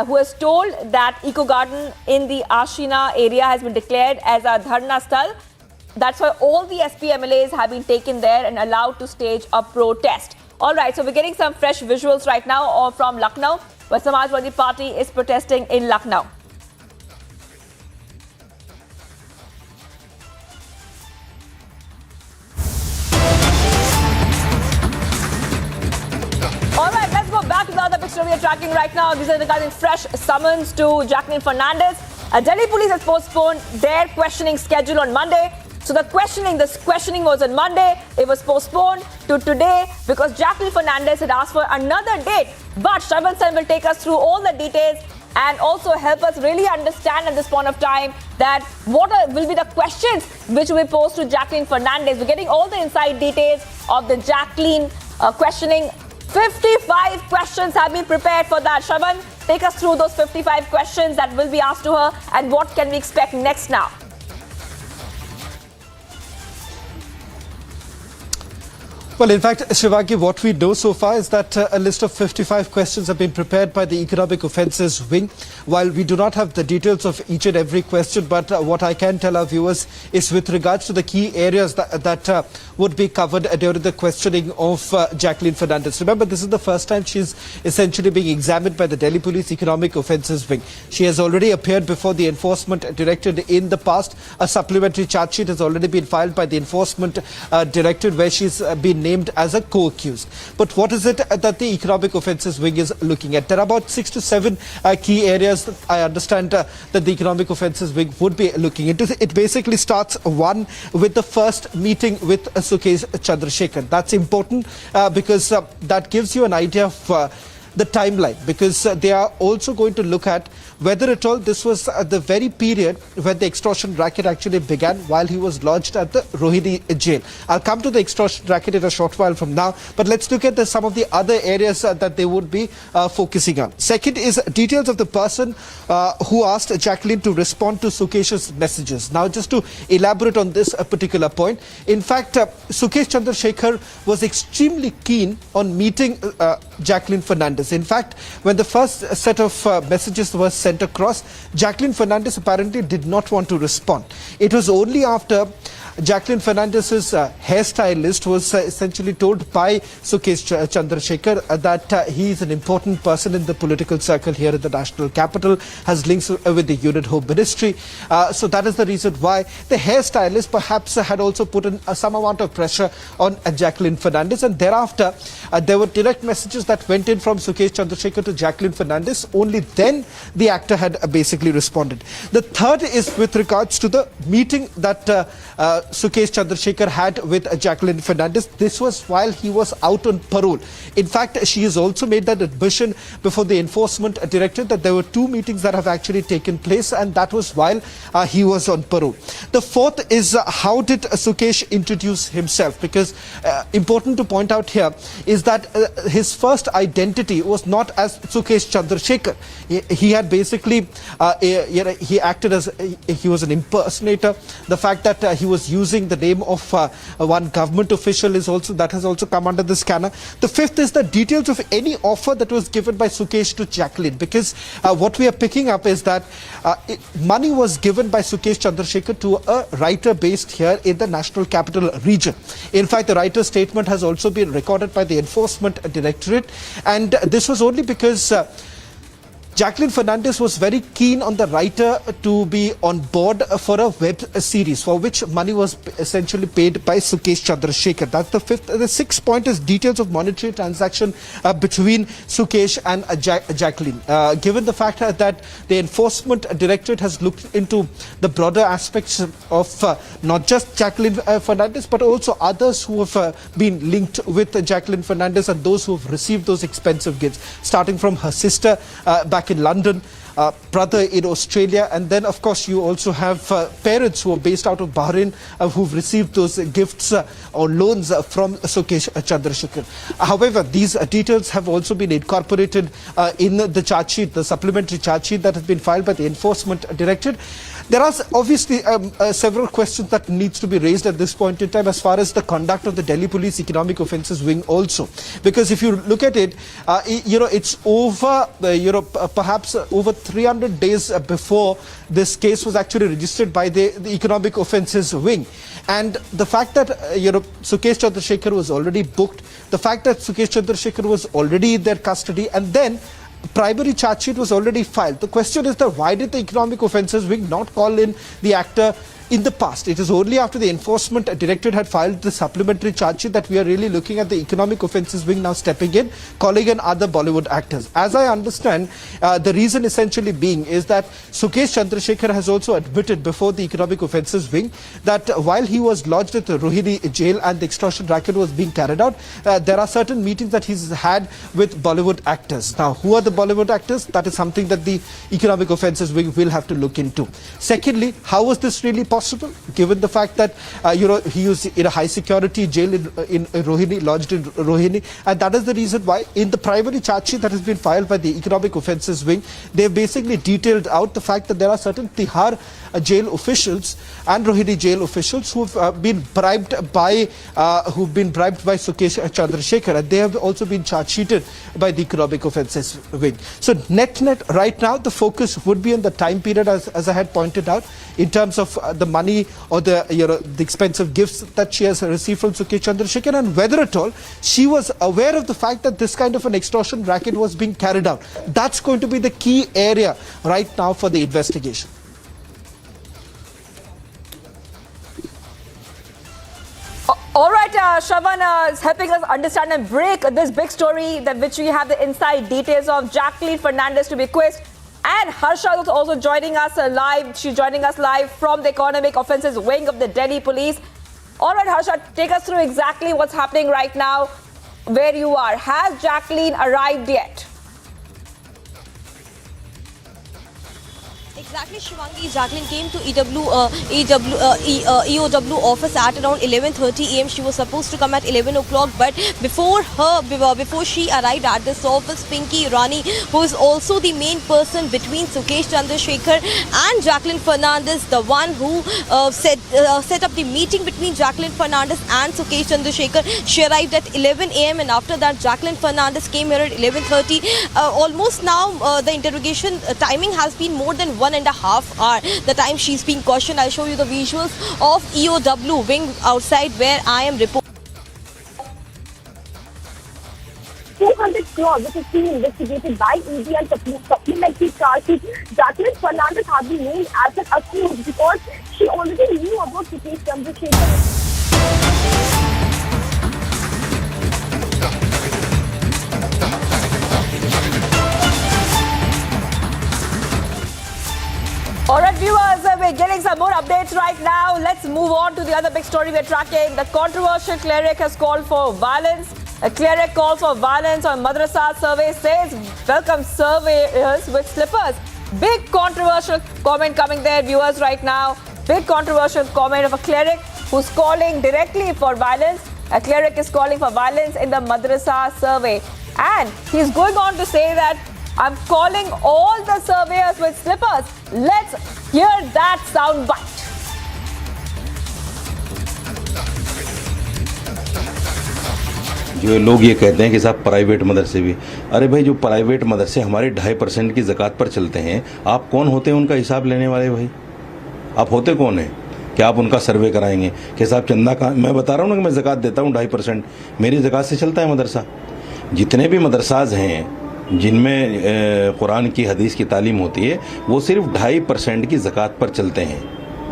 who has told that Eco Garden in the Ashina area has been declared as a dharna sthal. That's why all the SP MLAs have been taken there and allowed to stage a protest. All right, so we're getting some fresh visuals right now from Lucknow, where Samajwadi Party is protesting in Lucknow. All right, let's go back to the other picture we are tracking right now. These are regarding fresh summons to Jacqueline Fernandez. Delhi police has postponed their questioning schedule on Monday. So this questioning was on Monday. It was postponed to today because Jacqueline Fernandez had asked for another date. But Shravan Sen will take us through all the details and also help us really understand at this point of time that what will be the questions which we pose to Jacqueline Fernandez. We're getting all the inside details of the Jacqueline questioning. 55 questions have been prepared for that. Shravan, take us through those 55 questions that will be asked to her and what can we expect next now? Well, in fact, Shivangi, what we know so far is that a list of 55 questions have been prepared by the Economic Offences Wing. While we do not have the details of each and every question, but what I can tell our viewers is with regards to the key areas that would be covered during the questioning of Jacqueline Fernandez. Remember, this is the first time she's essentially being examined by the Delhi Police Economic Offences Wing. She has already appeared before the Enforcement Directorate in the past. A supplementary charge sheet has already been filed by the Enforcement Directorate where she's been named as a co-accused. But what is it that the Economic Offences Wing is looking at? There are about 6 to 7 key areas that I understand that the Economic Offences Wing would be looking into. It basically starts one with the first meeting with Sukesh Chandrasekhar. That's important because that gives you an idea of the timeline, because they are also going to look at whether at all this was the very period when the extortion racket actually began while he was lodged at the Rohini jail. I'll come to the extortion racket in a short while from now, but let's look at some of the other areas that they would be focusing on. Second is details of the person who asked Jacqueline to respond to Sukesh's messages. Now, just to elaborate on this particular point, in fact, Sukesh Chandrasekhar was extremely keen on meeting Jacqueline Fernandez. In fact, when the first set of messages were sent across, Jacqueline Fernandez apparently did not want to respond. It was only after Jacqueline Fernandez's hairstylist was essentially told by Sukesh Chandrasekhar that he is an important person in the political circle here in the national capital, has links with the Union Home Ministry. So that is the reason why the hairstylist perhaps had also put in some amount of pressure on Jacqueline Fernandez, and thereafter there were direct messages that went in from Sukesh Chandrasekhar to Jacqueline Fernandez. Only then the actor had basically responded. The third is with regards to the meeting that Sukesh Chandrasekhar had with Jacqueline Fernandez. This was while he was out on parole. In fact, she has also made that admission before the Enforcement Directorate that there were 2 meetings that have actually taken place, and that was while he was on parole. The fourth is how did Sukesh introduce himself? Because important to point out here is that his first identity was not as Sukesh Chandrasekhar. He had basically he acted as he was an impersonator. The fact that he was using the name of one government official has also come under the scanner. The fifth is the details of any offer that was given by Sukesh to Jacqueline, because what we are picking up is that money was given by Sukesh Chandrasekhar to a writer based here in the National Capital Region. In fact, the writer's statement has also been recorded by the Enforcement Directorate, and this was only because Jacqueline Fernandez was very keen on the writer to be on board for a web series for which money was essentially paid by Sukesh Chandrasekhar. That's the fifth. The sixth point is details of monetary transaction between Sukesh and Jacqueline. Given the fact that the Enforcement Directorate has looked into the broader aspects of not just Jacqueline Fernandez but also others who have been linked with Jacqueline Fernandez and those who have received those expensive gifts, starting from her sister back in London, brother in Australia, and then of course you also have parents who are based out of Bahrain who've received those gifts or loans from Sukesh Chandrasekhar. However, these details have also been incorporated in the charge sheet, the supplementary charge sheet that has been filed by the Enforcement Directorate. There are obviously several questions that needs to be raised at this point in time as far as the conduct of the Delhi Police Economic Offences Wing also. Because if you look at it, it's over, perhaps over 300 days before this case was actually registered by the Economic Offences Wing. And the fact that, Sukesh Chandrasekhar was already booked, the fact that Sukesh Chandrasekhar was already in their custody, and then primary charge sheet was already filed. The question is that why did the Economic Offences Wing not call in the actor in the past? It is only after the Enforcement Directorate had filed the supplementary charge sheet that we are really looking at the Economic Offences Wing now stepping in, calling in other Bollywood actors. As I understand, the reason essentially being is that Sukesh Chandrasekhar has also admitted before the Economic Offences Wing that while he was lodged at the Rohini jail and the extortion racket was being carried out, there are certain meetings that he's had with Bollywood actors. Now, who are the Bollywood actors? That is something that the Economic Offences Wing will have to look into. Secondly, how was this really possible? Given the fact that he was in a high security jail in Rohini, lodged in Rohini, and that is the reason why in the primary charge sheet that has been filed by the Economic Offences Wing, they have basically detailed out the fact that there are certain Tihar jail officials and Rohini jail officials who have been bribed by Sukesh Chandrasekhar, and they have also been charge sheeted by the Economic Offences Wing. So net right now the focus would be on the time period as I had pointed out in terms of the money or the expensive gifts that she has received from Sukesh Chandrasekhar, and whether at all she was aware of the fact that this kind of an extortion racket was being carried out. That's going to be the key area right now for the investigation. All right, Shravan is helping us understand and break this big story which we have the inside details of. Jacqueline Fernandez to be quizzed. And Harsha is also joining us live. She's joining us live from the Economic Offences Wing of the Delhi Police. All right, Harsha, take us through exactly what's happening right now, where you are. Has Jacqueline arrived yet? Exactly, Shivangi. Jacqueline came to EOW office at around 11:30 a.m. She was supposed to come at 11 o'clock, but before she arrived at this office, Pinky Irani, who is also the main person between Sukesh Chandrasekhar and Jacqueline Fernandez, the one who set up the meeting between Jacqueline Fernandez and Sukesh Chandrasekhar, she arrived at 11 a.m. and after that Jacqueline Fernandez came here at 11:30. Almost now the interrogation timing has been more than 1.5 hours. The time she's being questioned. I'll show you the visuals of EOW wing outside where I am reporting. 200 crores, which is being investigated by ED and supplementary charge sheet. Jacqueline Fernandez has been named as an accused because she already knew about Sukesh Chandrasekhar. All right, viewers, we're getting some more updates right now. Let's move on to the other big story we're tracking. The controversial cleric has called for violence. A cleric calls for violence on madrasa. Survey says welcome surveyors with slippers. Big controversial comment coming there, viewers, right now. Big controversial comment of a cleric who's calling directly for violence. A cleric is calling for violence in the madrasa survey. And he's going on to say that I'm calling all the surveyors with slippers. Let's hear that sound bite. जो लोग ये कहते हैं कि साहब private मदरसे भी, अरे भाई जो प्राइवेट मदरसे हमारे 2.5% की ज़कात पर चलते हैं, आप कौन होते हैं उनका हिसाब लेने वाले? भाई आप होते कौन हैं? क्या आप उनका सर्वे कराएंगे कि साहब चंदा का, मैं बता रहा हूँ ना कि मैं ज़कात देता हूँ 2.5%, मेरी ज़कात से चलता है मदरसा। जितने भी मदरसाज हैं जिनमें कुरान की हदीस की तालीम होती है, वो सिर्फ 2.5% की ज़कात पर चलते हैं,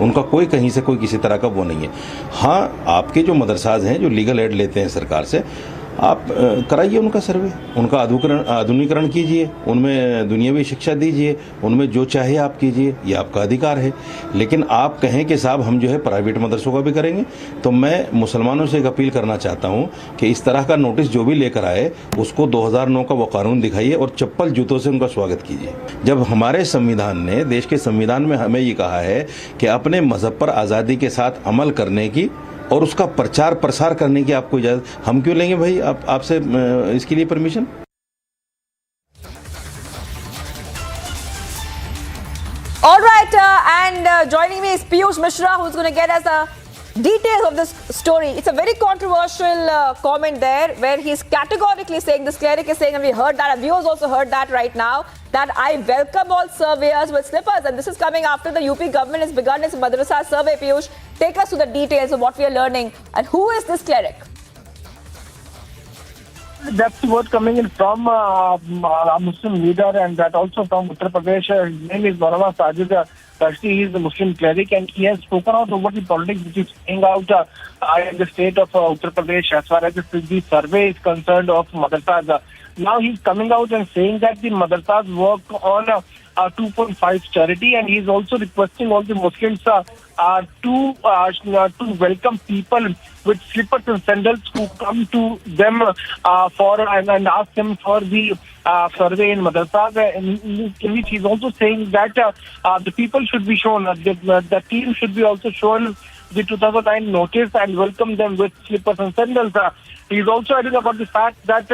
उनका कोई कहीं से कोई किसी तरह का वो नहीं है। हाँ, आपके जो मदरसाज हैं जो लीगल एड लेते हैं सरकार से, आप कराइए उनका सर्वे, उनका आधुनिकरण कीजिए, उनमें दुनियावी शिक्षा दीजिए, उनमें जो चाहे आप कीजिए, ये आपका अधिकार है। लेकिन आप कहें कि साहब हम जो है प्राइवेट मदरसों का भी करेंगे, तो मैं मुसलमानों से एक अपील करना चाहता हूँ कि इस तरह का नोटिस जो भी लेकर आए उसको 2009 का वो कानून दिखाइए और चप्पल जूतों से उनका स्वागत कीजिए। जब हमारे संविधान ने, देश के संविधान में हमें ये कहा है कि अपने मजहब पर आज़ादी के साथ अमल करने की और उसका प्रचार प्रसार करने की आपको इजाजत, हम क्यों लेंगे भाई आपसे इसके लिए permission? All right, and joining me is Piyush Mishra, who's going to get us details of this story. It's a very controversial comment there, where he's categorically saying, this cleric is saying, and we heard that, our viewers also heard that right now, that I welcome all surveyors with slippers. And this is coming after the UP government has begun its madrasa survey. Piyush, take us to the details of what we are learning. And who is this cleric? That's word coming in from a Muslim leader, and that also from Uttar Pradesh. His name is Sadhus. He is the Muslim cleric, and he has spoken out over the politics which is playing out in the state of Uttar Pradesh as far as the survey is concerned of madrasas. Now he's coming out and saying that the madrasas work on 2.5 charity, and he's also requesting all the Muslims to welcome people with slippers and sandals who come to them and ask them for the survey in madrasas. In which he's also saying that the people should be shown, the team should be also shown the 2009 notice and welcome them with slippers and sandals. He's also adding about the fact that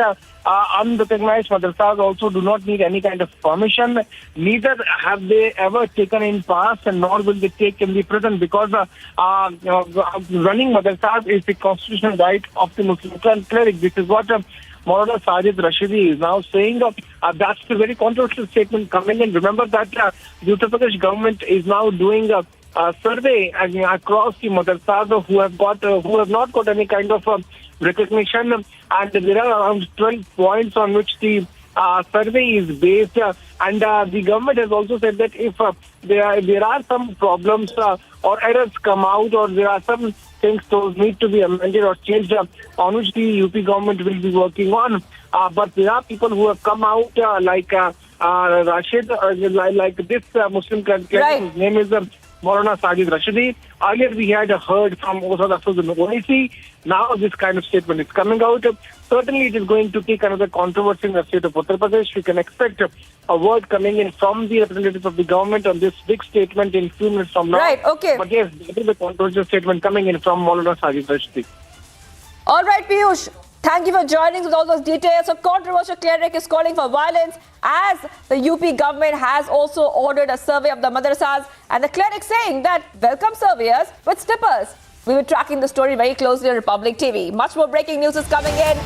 unrecognized madrasas also do not need any kind of permission. Neither have they ever taken in past, and nor will they take in the present, because running madrasas is the constitutional right of the Muslim cleric. This is what Maulana Sajid Rashidi is now saying. That's a very controversial statement coming in. Remember that the Uttar Pradesh government is now doing a survey across the madrasas who have not got any kind of recognition, and there are around 12 points on which the survey is based, and the government has also said that if there are some problems or errors come out, or there are some things those need to be amended or changed, on which the UP government will be working on. But there are people who have come out like Rashid, like this Muslim cleric, whose name is Maulana Sajid Rashidi. Earlier we had heard from Osad Afuz Owaisi. Now this kind of statement is coming out. Certainly it is going to take another controversy in the state of Uttar Pradesh. We can expect a word coming in from the representatives of the government on this big statement in few minutes from now. Right, okay. But yes, there is a controversial statement coming in from Maulana Sajid Rashidi. All right, Piyush. Thank you for joining us with all those details. So, controversial cleric is calling for violence, as the UP government has also ordered a survey of the madrasas, and the cleric saying that welcome surveyors with slippers. We were tracking the story very closely on Republic TV. Much more breaking news is coming in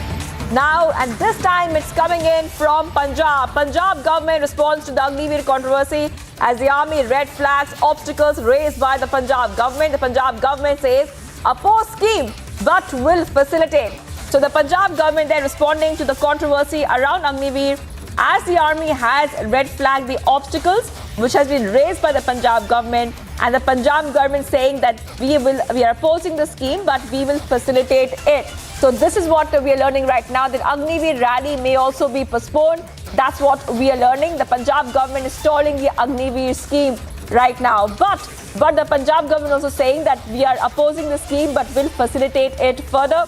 now, and this time it's coming in from Punjab. Punjab government responds to the Agniveer controversy as the army red flags obstacles raised by the Punjab government. The Punjab government says oppose scheme but will facilitate. So the Punjab government then responding to the controversy around Agniveer, as the army has red flagged the obstacles which has been raised by the Punjab government, and the Punjab government saying that we are opposing the scheme but we will facilitate it. So this is what we are learning right now, that Agniveer rally may also be postponed. That's what we are learning. The Punjab government is stalling the Agniveer scheme right now. But the Punjab government also saying that we are opposing the scheme but will facilitate it further.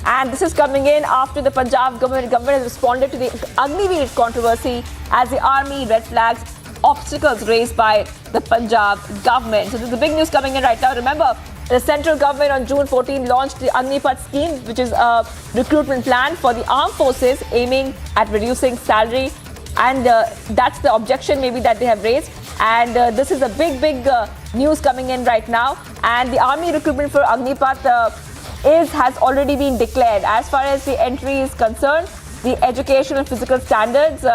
And this is coming in after the Punjab government has responded to the Agniveer controversy as the army red flags obstacles raised by the Punjab government. So this is the big news coming in right now. Remember, the central government on June 14 launched the Agnipat scheme, which is a recruitment plan for the armed forces aiming at reducing salary. And that's the objection maybe that they have raised. And this is a big news coming in right now. And the army recruitment for Agnipat has already been declared. As far as the entry is concerned, the educational and physical standards,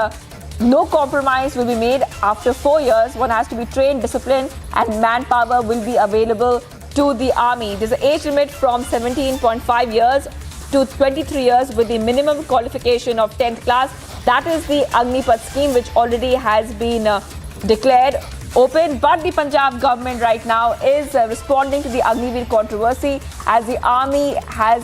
no compromise will be made. After 4 years, one has to be trained, disciplined, and manpower will be available to the army. There's an age limit from 17.5 years to 23 years with the minimum qualification of 10th class. That is the Agnipath scheme, which already has been declared open. But the Punjab government right now is responding to the Agniveer controversy, as the army has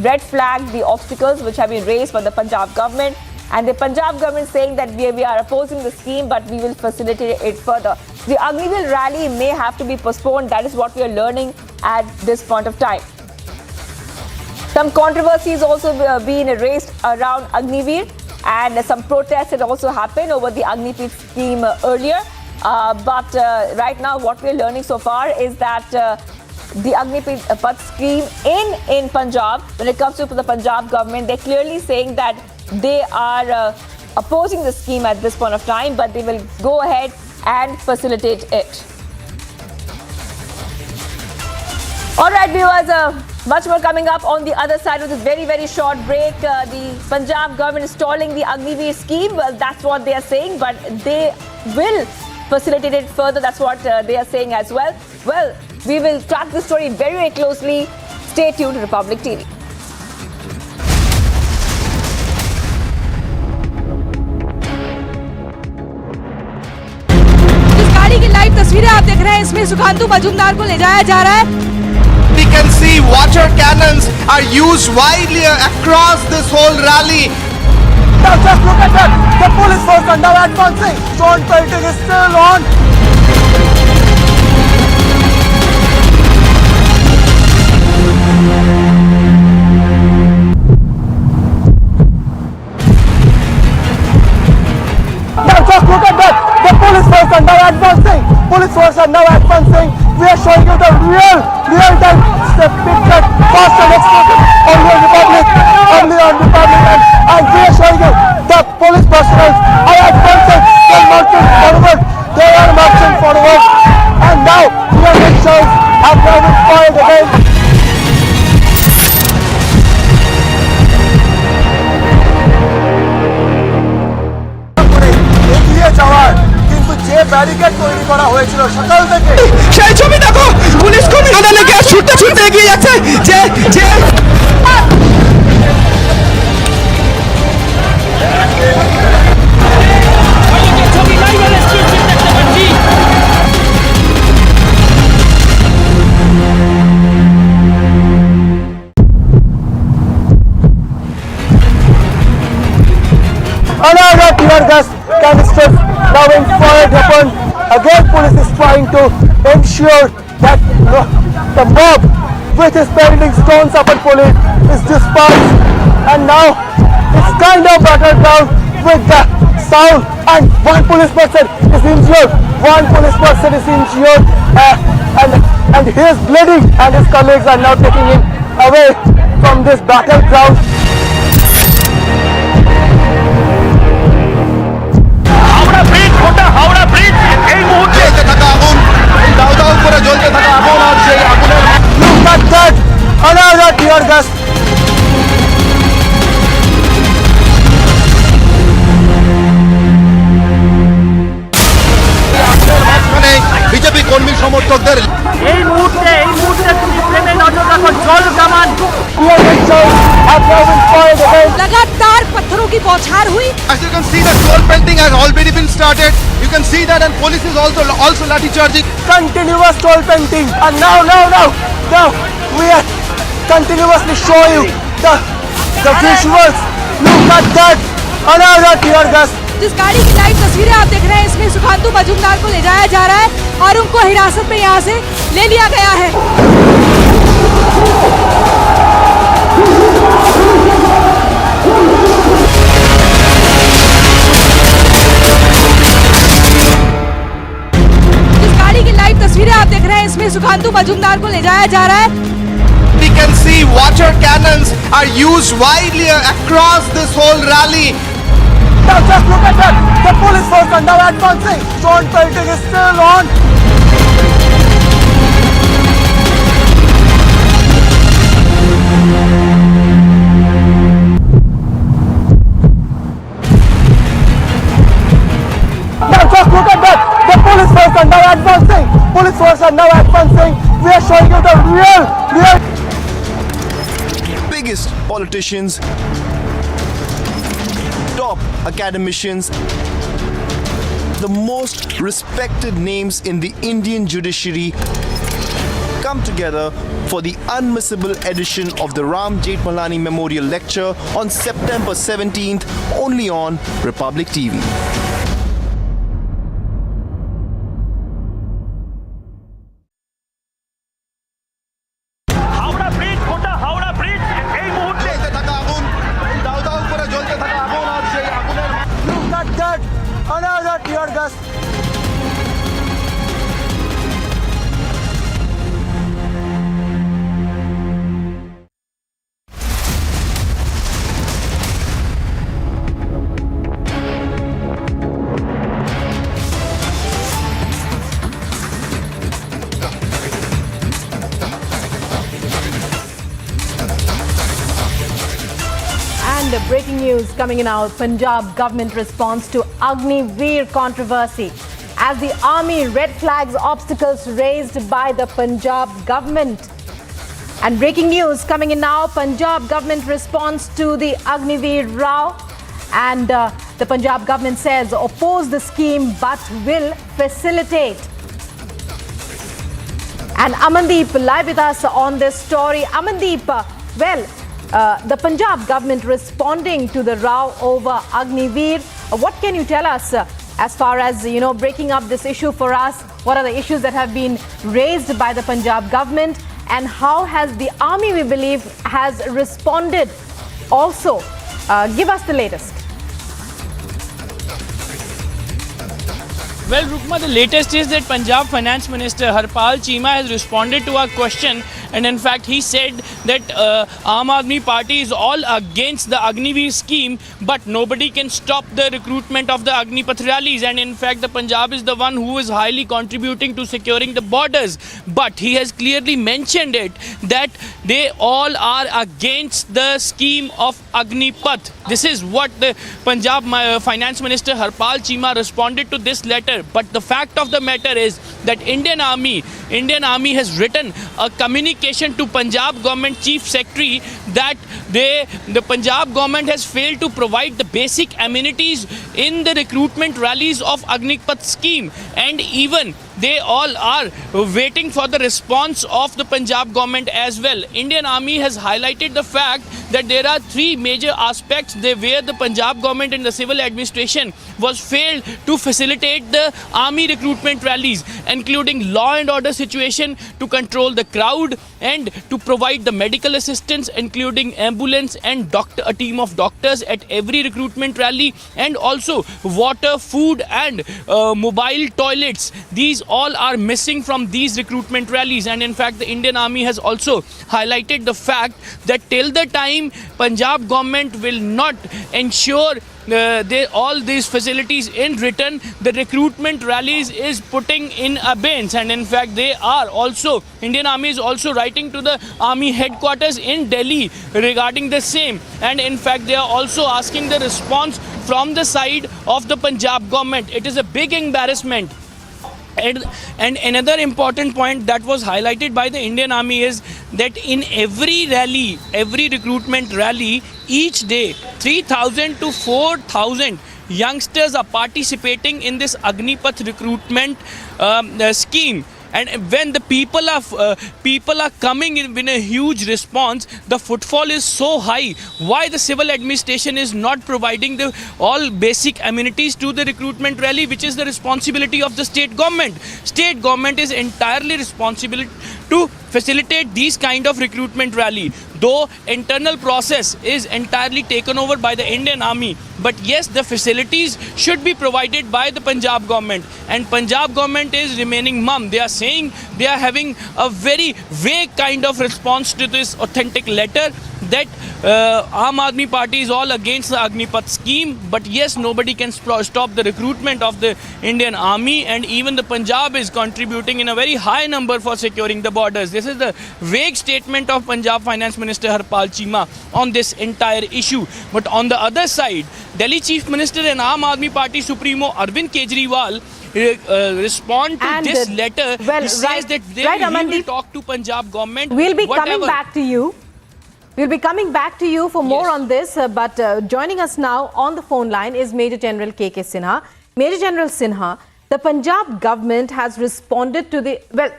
red flagged the obstacles which have been raised by the Punjab government. And the Punjab government is saying that we are opposing the scheme, but we will facilitate it further. The Agniveer rally may have to be postponed. That is what we are learning at this point of time. Some controversies also being raised around Agniveer, and some protests had also happened over the Agniveer scheme earlier. But right now, what we are learning so far is that the Agnipath scheme in Punjab, when it comes to the Punjab government, they're clearly saying that they are opposing the scheme at this point of time, but they will go ahead and facilitate it. All right, viewers, much more coming up on the other side of this very, very short break. The Punjab government is stalling the Agniveer scheme. Well, that's what they are saying, but they will facilitate it further. That's what they are saying as well. Well, we will track this story very, very closely. Stay tuned to Republic TV. इस गाड़ी की live तस्वीरें आप देख रहे हैं, इसमें सुखांतु मजूमदार को ले जाया जा रहा है. We can see water cannons are used widely across this whole rally. Now just look at that. The police force are now advancing. Stone pelting is still on. Now just look at that. The police force are now advancing. Police force are now advancing. We are showing you the real-time picture, fast and exclusive, only on Republic, and we are showing you the police personnel are advancing. They are marching forward, and now the elections have now been filed again. Barricade তৈরি করা হয়েছিল সকাল থেকে, সেই ছবি দেখো, police কর্মীরা লেগে ছুটতে ছুটতে এগিয়ে যাচ্ছে। যে another tear gas canisters now being fired upon. Again, police is trying to ensure that the mob with his pelting stones upon police is dispersed, and now it's kind of battered down with the sound, and one police person is injured. And he is bleeding, and his colleagues are now taking him away from this battleground. Howrah bridge এই মুহূর্তে থাকা আগুন, দাউ দাউ করে জ্বলতে থাকা আগুন, আর সেই আগুনের Look at that! Another tear gas. BJP কর্মী সমর্থকদের এই মুহূর্তে তুমি প্রেমে নজর রাখো, জল কামান। लगातार पत्थरों की बौछार हुई. As you can see, the toll painting has already been started. You can see that, and police is also lathi charging. Continuous toll painting, and now we are continuously showing you the visuals. Look at that! Another tear gas. जिस गाड़ी की live तस्वीरें आप देख रहे हैं, इसमें सुखांतु मजूमदार को ले जाया जा रहा है और उनको हिरासत में यहाँ से ले लिया गया है. जिस गाड़ी की लाइव तस्वीरें आप देख रहे हैं, इसमें सुखांतु मजूमदार को ले जाया जा रहा है. We can see water cannons are used widely across this whole rally. Now just look at that. The police force are now advancing. Stone pelting is still on. now advancing. Police force are now advancing. We are showing you the real biggest politicians, top academicians, the most respected names in the Indian judiciary come together for the unmissable edition of the Ram Jethmalani Memorial Lecture on September 17th, only on Republic TV. Howrah bridge গোটা Howrah bridge এই মুহূর্তে থাকা আগুন দাউ দাউ করে জ্বলতে থাকা আগুন আর সেই আগুনের look at that, another tear gas. And the breaking news coming in now, Punjab government response to Agniveer controversy as the army red flags obstacles raised by the Punjab government. And breaking news coming in now, Punjab government response to the Agniveer row, and the Punjab government says oppose the scheme but will facilitate. And Amandeep live with us on this story. Amandeep, the Punjab government responding to the row over Agniveer. What can you tell us as far as, breaking up this issue for us? What are the issues that have been raised by the Punjab government, and how has the army, we believe, has responded also? Give us the latest. Well, Rukma, the latest is that Punjab Finance Minister Harpal Cheema has responded to our question, and in fact he said that Aam Aadmi Party is all against the Agniveer scheme, but nobody can stop the recruitment of the Agnipath rallies, and in fact the Punjab is the one who is highly contributing to securing the borders. But he has clearly mentioned it that they all are against the scheme of Agnipath. This is what the Punjab Finance Minister Harpal Cheema responded to this letter. But the fact of the matter is that Indian Army has written a communication to Punjab government chief secretary that the Punjab government has failed to provide the basic amenities in the recruitment rallies of Agnipath scheme, and even they all are waiting for the response of the Punjab government as well. Indian Army has highlighted the fact that there are three major aspects where the Punjab government and the civil administration was failed to facilitate the army recruitment rallies, including law and order situation, to control the crowd, and to provide the medical assistance, including ambulance and a team of doctors at every recruitment rally, and also water, food and mobile toilets. These all are missing from these recruitment rallies, and in fact the Indian Army has also highlighted the fact that till the time Punjab government will not ensure all these facilities in return, the recruitment rallies is putting in abeyance. And in fact Indian Army is also writing to the army headquarters in Delhi regarding the same, and in fact they are also asking the response from the side of the Punjab government. It is a big embarrassment. And another important point that was highlighted by the Indian Army is that in every rally, every recruitment rally, each day 3,000 to 4,000 youngsters are participating in this Agnipath recruitment scheme. And when the people are coming in with a huge response, the footfall is so high. Why the civil administration is not providing the all basic amenities to the recruitment rally, which is the responsibility of the state government? State government is entirely responsible to facilitate these kind of recruitment rally, though internal process is entirely taken over by the Indian Army. But yes, the facilities should be provided by the Punjab government, and Punjab government is remaining mum. They are saying they are having a very vague kind of response to this authentic letter that Aam Aadmi Party is all against the Agnipath scheme, but yes, nobody can stop the recruitment of the Indian Army, and even the Punjab is contributing in a very high number for securing the borders. This is the vague statement of Punjab Finance Minister Harpal Cheema on this entire issue. But on the other side, Delhi Chief Minister and Aam Aadmi Party Supremo Arvind Kejriwal respond to And, this letter, well, he says right- that right, he will Amandeep. talk to Punjab government. We'll be whatever. coming back to you. We'll be coming back to you for more on this, but joining us now on the phone line is Major General K.K. Sinha. Major General Sinha, the Punjab government has responded to the, well,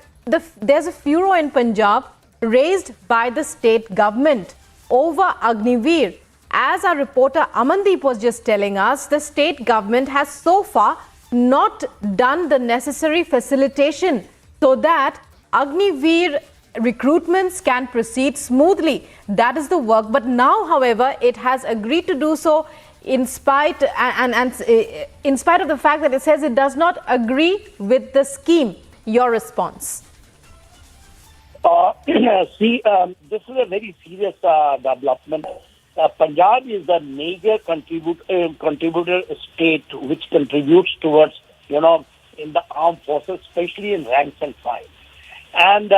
there's a furor in Punjab raised by the state government over Agniveer. As our reporter Amandeep was just telling us, the state government has so far not done the necessary facilitation so that Agniveer recruitments can proceed smoothly. That is the work. But now, however, it has agreed to do so in spite in spite of the fact that it says it does not agree with the scheme. Your response? See, this is a very serious development. Punjab is the major contributor state which contributes towards, in the armed forces, especially in ranks and file. And,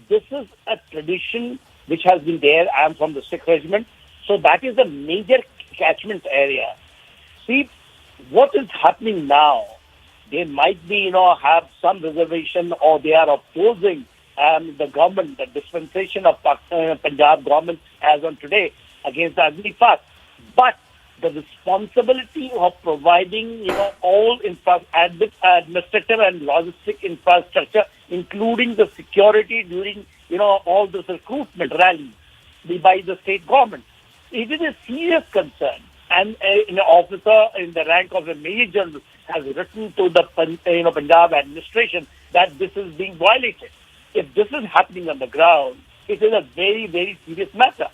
this is a tradition which has been there. I am from the Sikh regiment. So that is a major catchment area. See, what is happening now, they might be, have some reservation, or they are opposing the government, the dispensation of Punjab government as on today against the Agnipath. But the responsibility of providing, all administrative and logistic infrastructure, including the security during, all this recruitment rallies by the state government. It is a serious concern. And an officer in the rank of a major general has written to the Punjab administration that this is being violated. If this is happening on the ground, it is a very, very serious matter.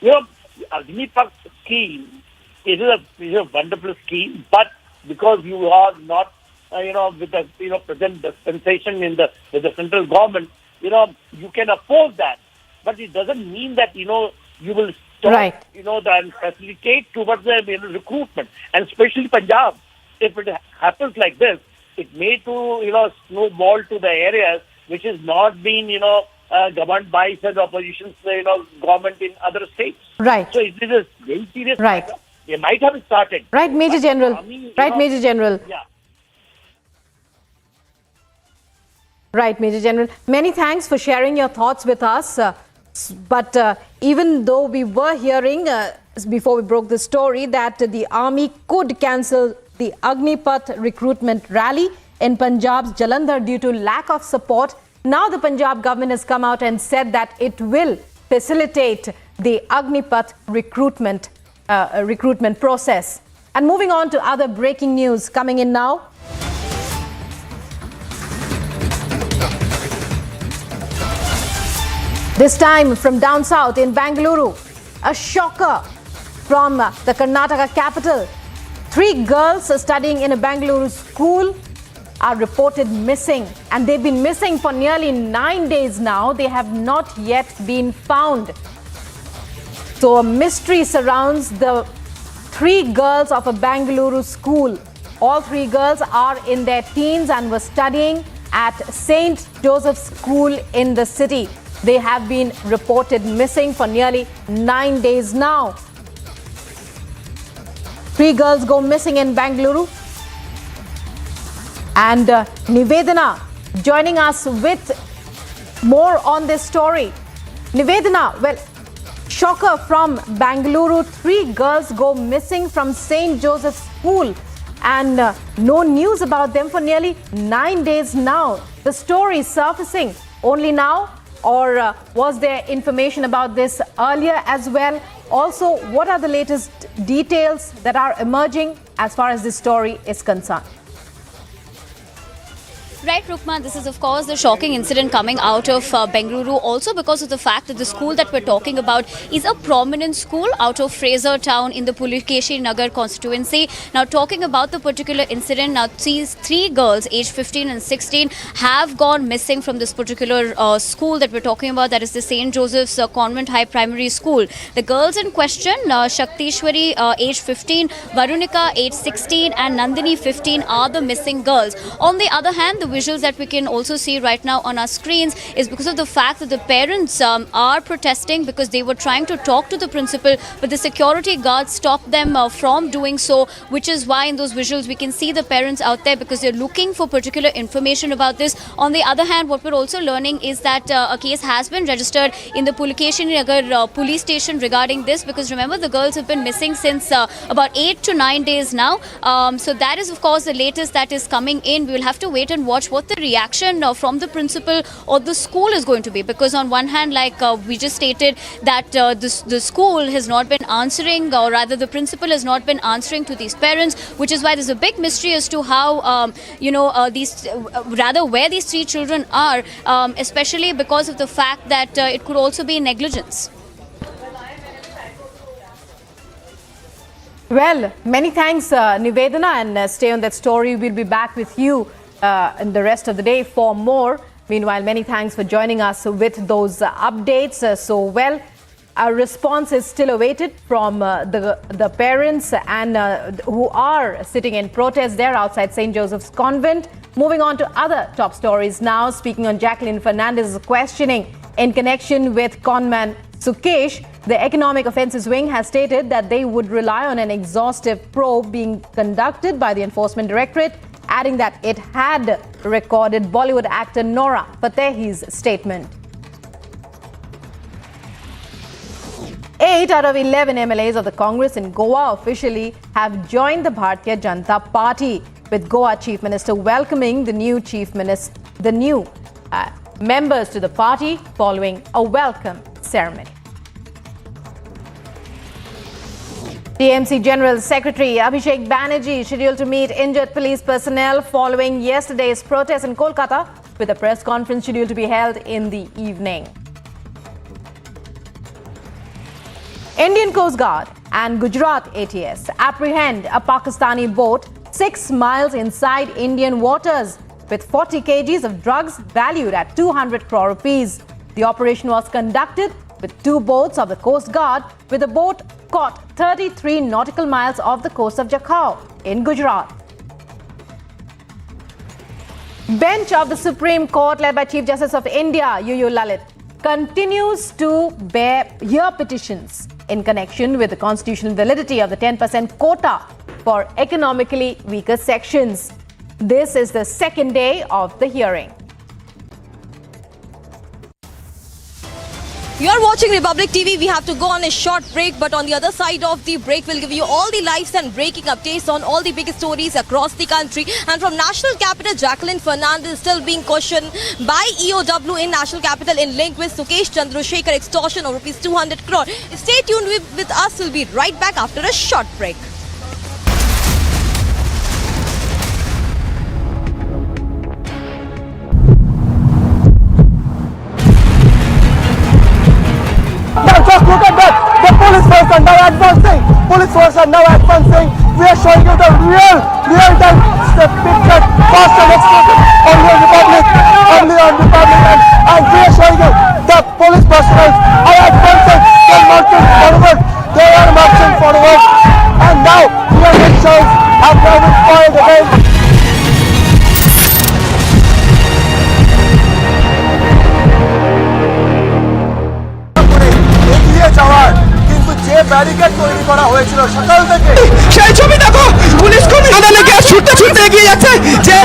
Agnipath scheme, it is a wonderful scheme, but because you are not, with the present dispensation with the central government, you can oppose that. But it doesn't mean that, you will stop, and facilitate towards the recruitment. And especially Punjab, if it happens like this, it may snowball to the areas which is not being, governed by such opposition, government in other states. Right. So it is a very serious Right. matter. They might have started. Right, Major General. Major General. Yeah. Right, Major General. Many thanks for sharing your thoughts with us. But even though we were hearing before we broke the story that the army could cancel the Agnipath recruitment rally in Punjab's Jalandhar due to lack of support, now the Punjab government has come out and said that it will facilitate the Agnipath recruitment process. And moving on to other breaking news coming in now. This time from down south in Bengaluru, a shocker from the Karnataka capital. 3 girls studying in a Bengaluru school are reported missing, and they've been missing for nearly 9 days now. They have not yet been found. So a mystery surrounds the 3 girls of a Bengaluru school. All 3 girls are in their teens and were studying at St. Joseph's School in the city. They have been reported missing for nearly 9 days now. 3 girls go missing in Bengaluru. And Nivedana joining us with more on this story. Nivedana, well, shocker from Bengaluru. 3 girls go missing from St. Joseph's School, and no news about them for nearly 9 days now. The story is surfacing only now, or was there information about this earlier as well? Also, what are the latest details that are emerging as far as this story is concerned? Right, Rukma, this is of course the shocking incident coming out of Bengaluru, also because of the fact that the school that we're talking about is a prominent school out of Fraser town in the Pulikeshi Nagar constituency. Now, talking about the particular incident, now these 3 girls aged 15 and 16 have gone missing from this particular school that we're talking about, that is the St. Joseph's Convent High Primary School. The girls in question, Shaktishwari aged 15, Varunika aged 16 and Nandini 15 are the missing girls. On the other hand, the the visuals that we can also see right now on our screens is because of the fact that the parents are protesting because they were trying to talk to the principal, but the security guards stopped them from doing so, which is why in those visuals we can see the parents out there because they're looking for particular information about this. On the other hand, what we're also learning is that a case has been registered in the Pulikeshi Nagar police station regarding this, because remember, the girls have been missing since about 8 to 9 days now. So that is of course the latest that is coming in. We will have to wait and watch what the reaction from the principal or the school is going to be, because on one hand, like we just stated, that the school has not been answering, or rather the principal has not been answering to these parents, which is why there's a big mystery as to how where these 3 children are, especially because of the fact that it could also be negligence. Well, many thanks, Nivedana, and stay on that story. We'll be back with you in the rest of the day for more. Meanwhile, many thanks for joining us with those updates. Our response is still awaited from the parents and who are sitting in protest there outside St. Joseph's Convent. Moving on to other top stories now. Speaking on Jacqueline Fernandez's questioning in connection with conman Sukesh, the Economic Offences Wing has stated that they would rely on an exhaustive probe being conducted by the Enforcement Directorate, adding that it had recorded Bollywood actor Nora Fatehi's statement. 8 out of 11 MLAs of the Congress in Goa officially have joined the Bharatiya Janata Party, with Goa Chief Minister welcoming the new members to the party following a welcome ceremony. TMC General Secretary Abhishek Banerjee scheduled to meet injured police personnel following yesterday's protest in Kolkata, with a press conference scheduled to be held in the evening. Indian Coast Guard and Gujarat ATS apprehend a Pakistani boat 6 miles inside Indian waters with 40 kgs of drugs valued at 200 crore rupees. The operation was conducted with 2 boats of the Coast Guard, with the boat caught 33 nautical miles off the coast of Jakhau in Gujarat. Bench of the Supreme Court, led by Chief Justice of India, UU Lalit, continues to hear petitions in connection with the constitutional validity of the 10% quota for economically weaker sections. This is the second day of the hearing. You're watching Republic TV. We have to go on a short break, but on the other side of the break, we'll give you all the lives and breaking updates on all the biggest stories across the country. And from National Capital, Jacqueline Fernandez is still being questioned by EOW in National Capital in link with Sukesh Chandrasekhar extortion of rupees 200 crore. Stay tuned with us. We'll be right back after a short break. Now just look at that. The police force are now advancing. We are showing you the real-time picture, fast and exclusive only on Republic. And we are showing you the police personnel are advancing. They are marching forward. And now the elections have now been filed again. যাওয়ার কিন্তু যে barricade তৈরি করা হয়েছিল সকাল থেকে সেই ছবি দেখো, পুলিশ কর্মী আদালতে ছুটতে এগিয়ে যাচ্ছে যে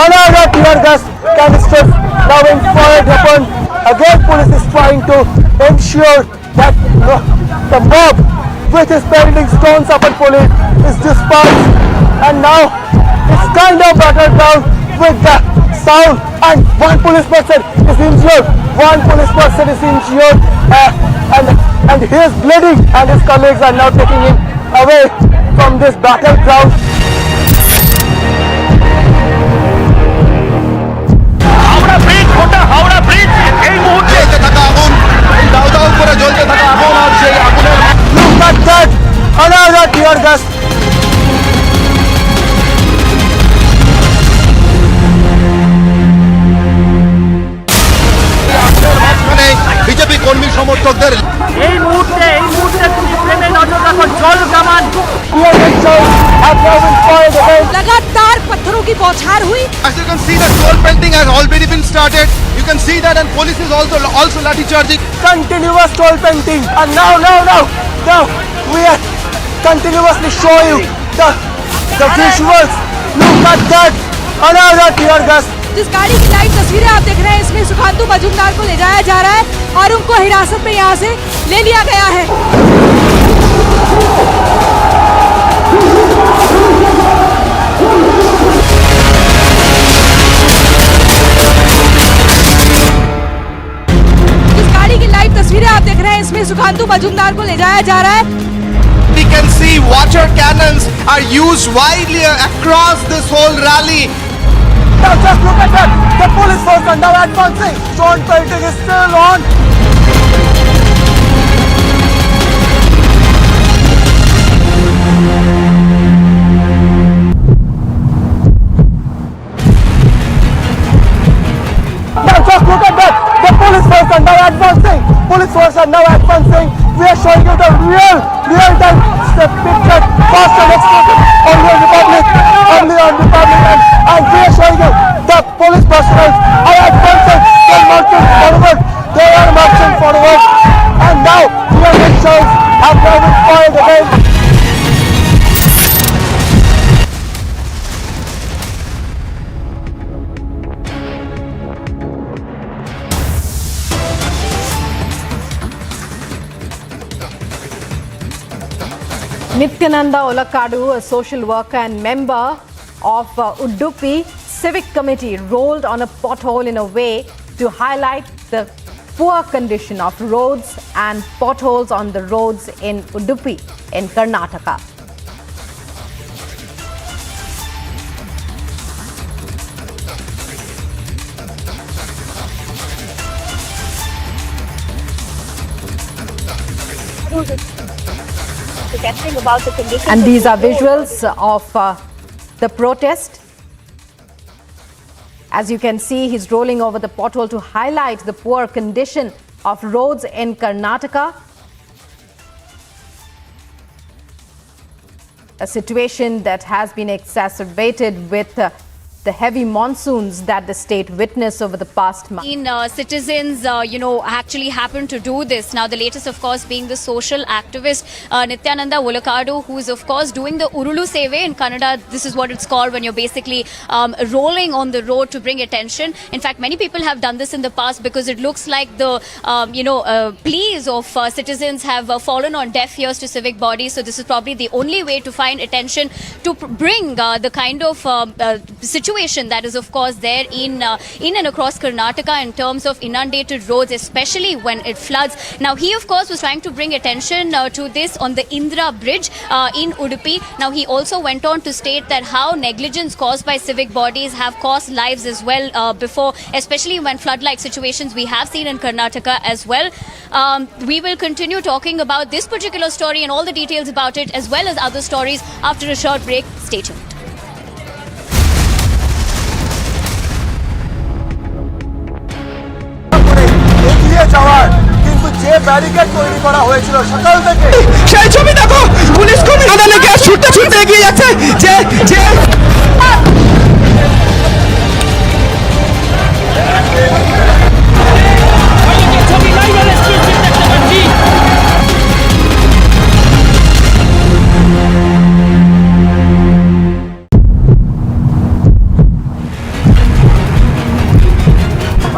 another tear gas canisters now being fired upon. Again, police is trying to ensure that the mob with his pelting stones upon police is dispersed, and now it's kind of battered down with the sound, and one police person is injured. And he is bleeding, and his colleagues are now taking him away from this battleground. Howrah bridge এই মুহূর্তে থাকা আগুন দাউ দাউ করে জ্বলতে থাকা আগুন আর সেই আগুনের Look at that! Another tear gas শিক্ষকদের এই মুহূর্তে তুমি প্রেমে নজর রাখো জল কামান लगातार पत्थरों की बौछार हुई. As you can see, the troll painting has already been started. You can see that, and police is also lathi charging. Continuous troll painting, and now we are continuously show you the visuals. Look at that, another tear gas. जिस गाड़ी की live तस्वीरें आप देख रहे हैं इसमें सुखांतु मजूमदार को ले जाया जा रहा है और उनको हिरासत में यहाँ से ले लिया गया है. जिस गाड़ी की लाइव तस्वीरें आप देख रहे हैं इसमें सुखांतु मजूमदार को ले जाया जा रहा है. We can see water cannons are used widely across this whole rally. Now just look at that, the police force are now advancing. Troll painting is still on. Now just look at that, the police force are now advancing. Police force are now advancing. We are showing you the real-time picture, fast and exclusive, only on Republic, and we are showing you the police personnel are advancing. They are marching forward. And now real elections have now been filed again. Nityananda Olakadu, a social worker and member of Udupi Civic Committee, rolled on a pothole in a way to highlight the poor condition of roads and potholes on the roads in Udupi in Karnataka. About the conditions and these are visuals of the protest. As you can see, he's rolling over the pothole to highlight the poor condition of roads in Karnataka. A situation that has been exacerbated with the heavy monsoons that the state witnessed over the past month. Citizens, actually happened to do this. Now, the latest, of course, being the social activist Nityananda Olakadu, who is, of course, doing the Urulu Seve in Kannada. This is what it's called when you're basically rolling on the road to bring attention. In fact, many people have done this in the past because it looks like the, pleas of citizens have fallen on deaf ears to civic bodies. So this is probably the only way to find attention to bring the kind of situation that is, of course, there in and across Karnataka in terms of inundated roads, especially when it floods. Now, he, of course, was trying to bring attention to this on the Indra Bridge in Udupi. Now, he also went on to state that how negligence caused by civic bodies have cost lives as well before, especially when flood-like situations we have seen in Karnataka as well. We will continue talking about this particular story and all the details about it, as well as other stories after a short break. Stay tuned. কিন্তু যে barricade তৈরি করা হয়েছিল সকাল থেকে সেই ছবি দেখো, পুলিশ কর্মী আদালে গ্যাস ছুটতে ছুটতে এগিয়ে যাচ্ছে যে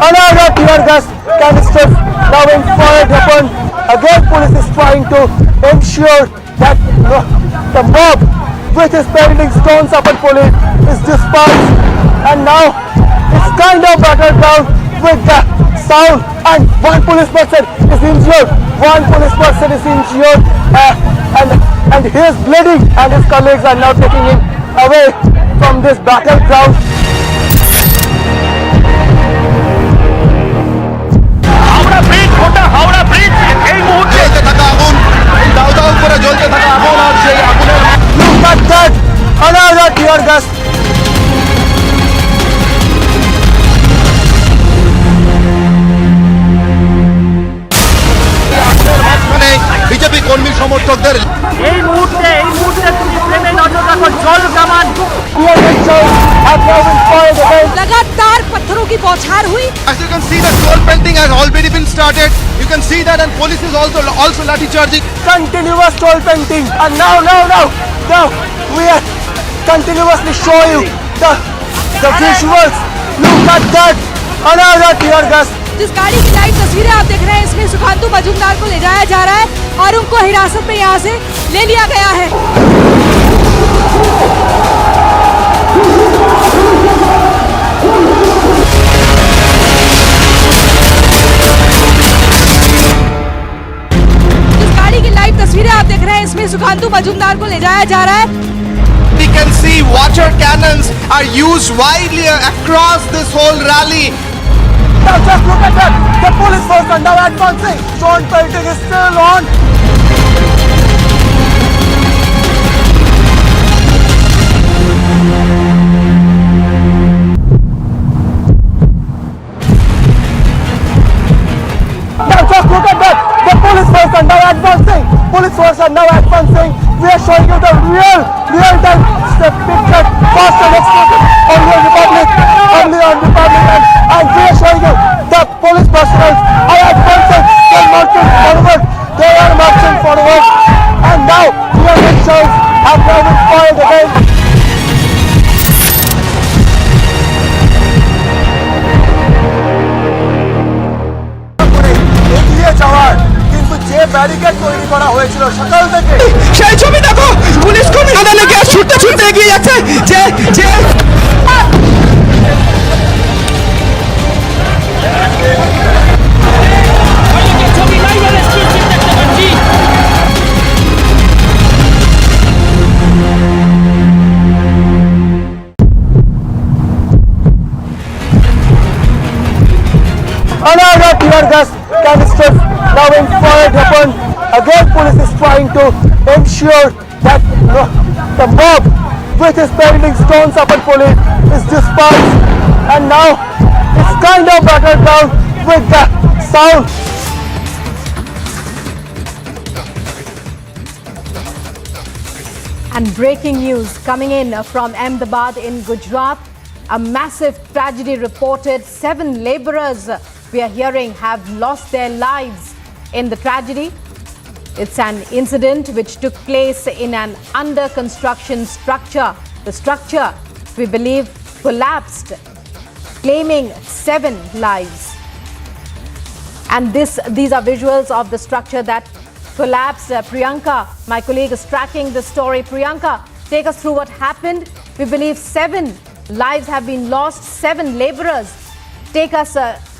another tear gas canisters now being fired upon. Again, police is trying to ensure that the mob which is pelting stones upon police is dispersed, and now it's kind of battered down with the sound, and one police person is injured. And he is bleeding, and his colleagues are now taking him away from this battleground. Howrah bridge এই মুহূর্তে থাকা আগুন, দাউ দাউ করে জ্বলতে থাকা আগুন, আর সেই আগুনের Look at that! Another tear gas. শিক্ষকদের এই মুহূর্তে তুমি প্রেমে নজর রাখো জল কামান लगातार पत्थरों की बौछार हुई. As you can see, the troll painting has already been started. You can see that, and police is also lathi charging. Continuous troll painting, and now we are continuously show you the visuals. Look at that, another tear gas. जिस गाड़ी की live तस्वीरें आप देख रहे हैं इसमें सुखांतु मजूमदार को ले जाया जा रहा है और उनको हिरासत में यहाँ से ले लिया गया है. जिस गाड़ी की लाइव तस्वीरें आप देख रहे हैं इसमें सुखांतु मजूमदार को ले जाया जा रहा है. We can see water cannons are used widely across this whole rally. Now just look at that, the police force are now advancing. Troll painting is still on. Now just look at that, the police force are now advancing. Police force are now advancing. We are showing you the real-time picture, fast and exclusive, only on Republic, and we are showing you the police personnel are advancing. They are marching forward, and now your rickshaws have now been fired again. এগিয়ে যাওয়ার কিন্তু যে barricade তৈরি করা হয়েছিল সকাল থেকে সেই ছবি দেখো, পুলিশ কর্মী তাদেরকে ছুটতে এগিয়ে যাচ্ছে যে another tear gas canisters now being fired upon. Again, police is trying to ensure that the mob which is pelting stones upon police is dispersed, and now it's kind of battered down with the sound. And breaking news coming in from Ahmedabad in Gujarat. A massive tragedy reported. 7 laborers we are hearing have lost their lives in the tragedy. It's an incident which took place in an under construction structure. The structure, we believe, collapsed, claiming 7 lives. And these are visuals of the structure that collapsed. Priyanka, my colleague, is tracking the story. Priyanka, take us through what happened. We believe 7 lives have been lost, 7 laborers. Take us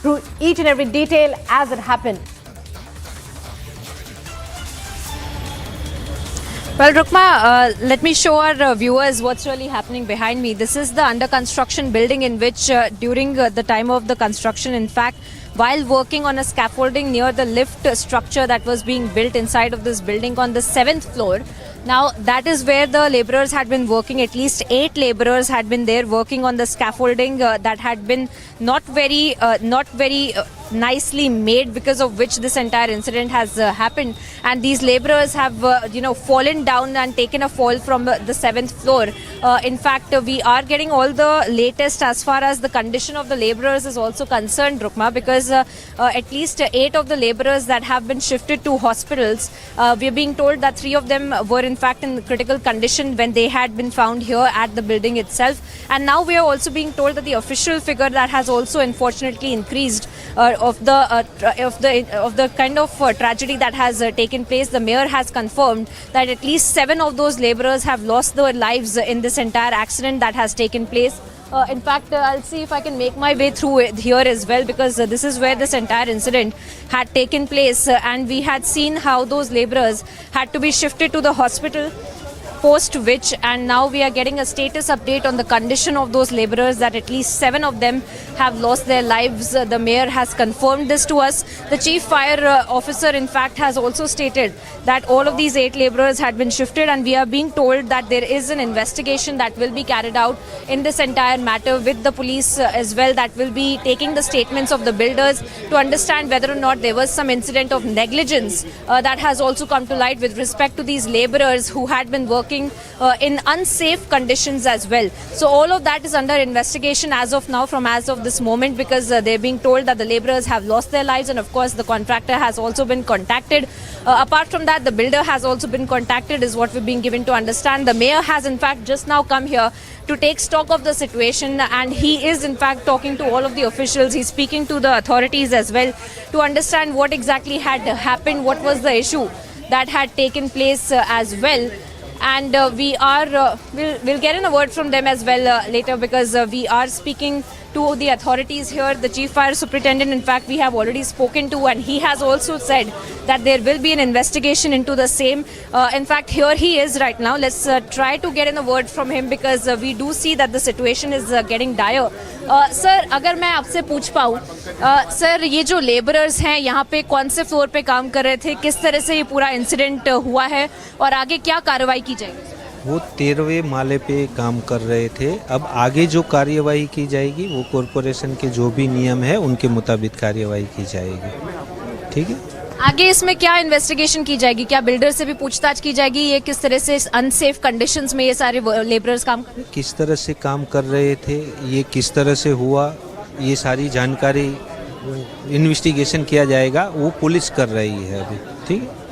through each and every detail as it happened. Well, Rukma, let me show our viewers what's really happening behind me. This is the under construction building in which during the time of the construction, in fact, while working on a scaffolding near the lift structure that was being built inside of this building on the 7th floor. Now, that is where the laborers had been working. At least 8 laborers had been there working on the scaffolding that had been not very nicely made, because of which this entire incident has happened. And these laborers have, fallen down and taken a fall from the 7th floor. In fact, we are getting all the latest as far as the condition of the laborers is also concerned, Rukma, because at least 8 of the laborers that have been shifted to hospitals. We are being told that 3 of them were in fact in critical condition when they had been found here at the building itself. And now we are also being told that the official figure that has also unfortunately increased of the kind of tragedy that has taken place. The mayor has confirmed that at least 7 of those laborers have lost their lives in this entire accident that has taken place. In fact, I'll see if I can make my way through here as well, because this is where this entire incident had taken place, and we had seen how those laborers had to be shifted to the hospital. post which, and now we are getting a status update on the condition of those laborers, that at least 7 of them have lost their lives. The mayor has confirmed this to us. The chief fire officer in fact has also stated that all of these 8 laborers had been shifted, and we are being told that there is an investigation that will be carried out in this entire matter with the police as well, that will be taking the statements of the builders to understand whether or not there was some incident of negligence that has also come to light with respect to these laborers who had been working in unsafe conditions as well. So all of that is under investigation as of now, as of this moment, because they're being told that the laborers have lost their lives, and of course the contractor has also been contacted. Apart from that, the builder has also been contacted, is what we're being given to understand. The mayor has in fact just now come here to take stock of the situation, and he is in fact talking to all of the officials. He's speaking to the authorities as well to understand what exactly had happened, what was the issue that had taken place as well. And we'll get in a word from them as well later, because we are speaking to the authorities here. The chief fire superintendent in fact we have already spoken to, and he has also said that there will be an investigation into the same. In fact, here he is right now. Let's try to get in a word from him, because we do see that the situation is getting dire. Sir, अगर मैं आपसे पूछ पाऊँ, sir ये जो labourers हैं यहाँ पे कौन से फ्लोर पे काम कर रहे थे, किस तरह से ये पूरा इंसिडेंट हुआ है और आगे क्या कार्रवाई की जाएगी? वो 13वें माले पे काम कर रहे थे. अब आगे जो कार्यवाही की जाएगी वो कॉरपोरेशन के जो भी नियम है उनके मुताबिक कार्यवाही की जाएगी. ठीक है. आगे इसमें क्या इन्वेस्टिगेशन की जाएगी? क्या बिल्डर से भी पूछताछ की जाएगी? ये किस तरह से अनसेफ कंडीशंस में ये सारे लेबरर्स काम किस तरह से काम कर रहे थे, ये किस तरह से हुआ, ये सारी जानकारी इन्वेस्टिगेशन किया जाएगा. वो पुलिस कर रही है अभी. ठीक है.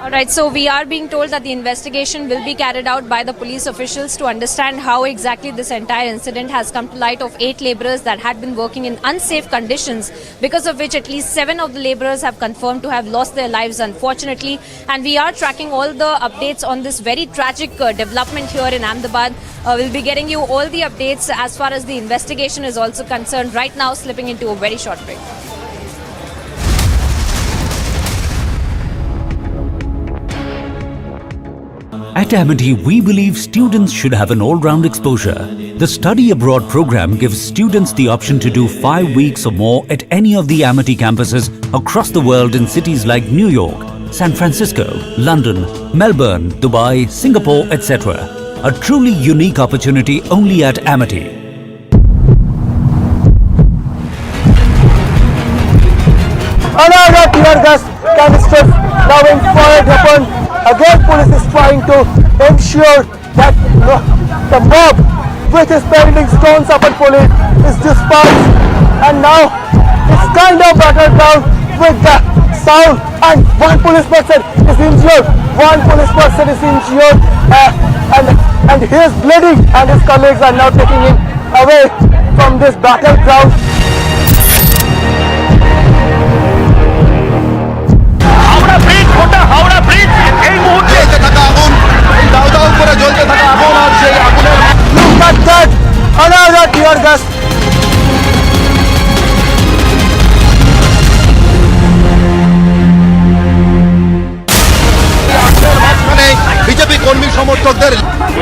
Alright, so we are being told that the investigation will be carried out by the police officials to understand how exactly this entire incident has come to light of 8 laborers that had been working in unsafe conditions, because of which at least 7 of the laborers have confirmed to have lost their lives, unfortunately. And we are tracking all the updates on this very tragic development here in Ahmedabad. We'll be getting you all the updates as far as the investigation is also concerned. Right now, slipping into a very short break. At Amity, we believe students should have an all-round exposure. The Study Abroad program gives students the option to do 5 weeks or more at any of the Amity campuses across the world in cities like New York, San Francisco, London, Melbourne, Dubai, Singapore, etc. A truly unique opportunity only at Amity. Another tear gas canister now being fired upon. Again, police is trying to ensure that the mob which is pelting stones upon police is dispersed, and now it's kind of battled down with the sound, and one police person is injured. And he is bleeding, and his colleagues are now taking him away from this battleground. Howrah bridge এই মুহূর্তে থাকা আগুন দাউ দাউ করে জ্বলতে থাকা আগুন আর সেই আগুনের Look at that! Another tear gas. BJP কর্মী সমর্থকদের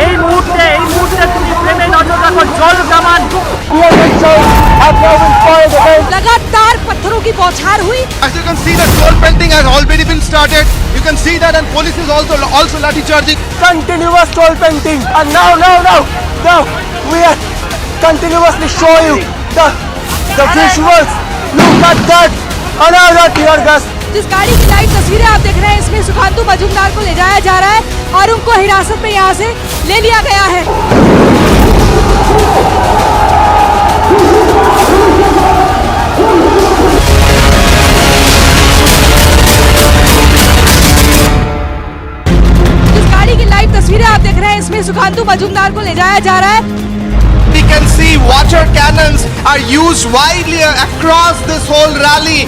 এই মুহূর্তে তুমি প্রেমে নজর রাখো, জল কামান लगातार पत्थरों की बौछार हुई. As you can see, the troll pelting has already been started. You can see that, and police is also lathi charging. Continuous troll painting, and now we are continuously show you the visuals. Look at that! Another tear gas. जिस गाड़ी की live तस्वीरें आप देख रहे हैं, इसमें सुखांतु मजूमदार को ले जाया जा रहा है और उनको हिरासत में यहाँ से ले लिया गया है. जिस गाड़ी की लाइव तस्वीरें आप देख रहे हैं, इसमें सुखांतु मजूमदार को ले जाया जा रहा है. We can see water cannons are used widely across this whole rally.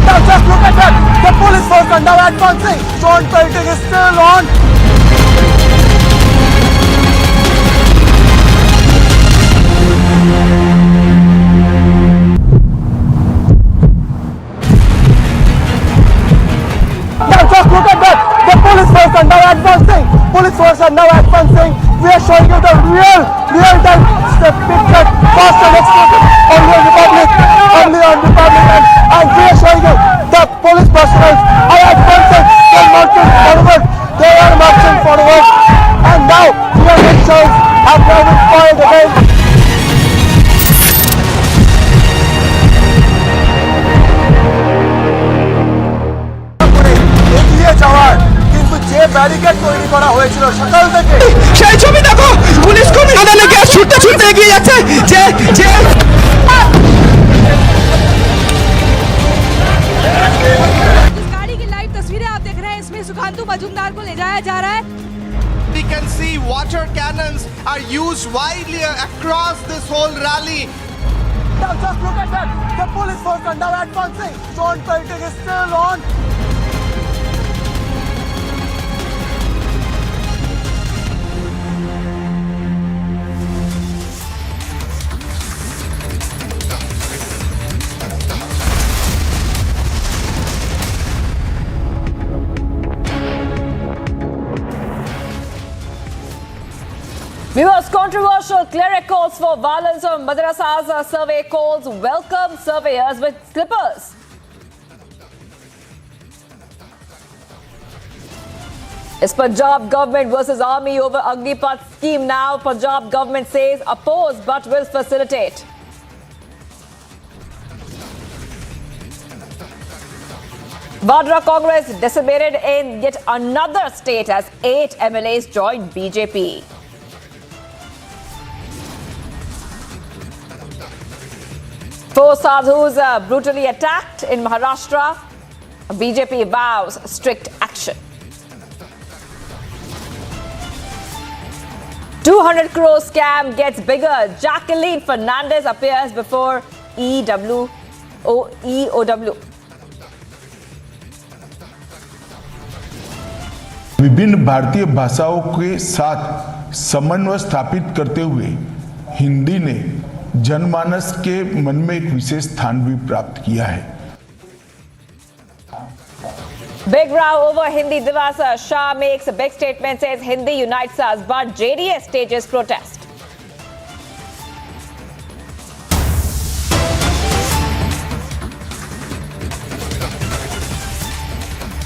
Now just look at that! The police force are now advancing. Stone pelting is still on. Now just look at that! The police force are now advancing. police force are now advancing. We are showing you the real-time picture, fast and exclusive, only on Republic, and we are showing you the police personnel are advancing. They are marching forward. And now clear elections have now been filed again. এগিয়ে যাওয়ার কিন্তু যে barricade তৈরি করা হয়েছিল সকাল থেকে সেই ছবি দেখো, পুলিশ কর্মী আদানে গ্যাস ছুটতে ছুটতে এগিয়ে যাচ্ছে। যে गाड़ी की लाइव तस्वीरें आप देख रहे हैं, इसमें सुखांतु मजूमदार को ले जाया जा रहा है। We can see water cannons are used widely across this whole rally. Now just look at that. The police force are now advancing. Stone pelting is still on. Viewers, controversial cleric calls for violence on madrasas. Survey calls welcome surveyors with slippers. It's Punjab government versus army over Agnipath scheme now. Punjab government says oppose but will facilitate. Goa Congress decimated in yet another state as 8 MLAs joined BJP. Four Sadhus brutally attacked in Maharashtra. BJP vows strict action. 200 crore scam gets bigger. Jacqueline Fernandez appears before EOW. विभिन्न भारतीय भाषाओं के साथ समन्वय स्थापित करते हुए हिंदी ने जनमानस के मन में एक विशेष स्थान भी प्राप्त किया है। Big row over Hindi Divas. Shah makes a big statement, says Hindi unites us, but JDS stages protest.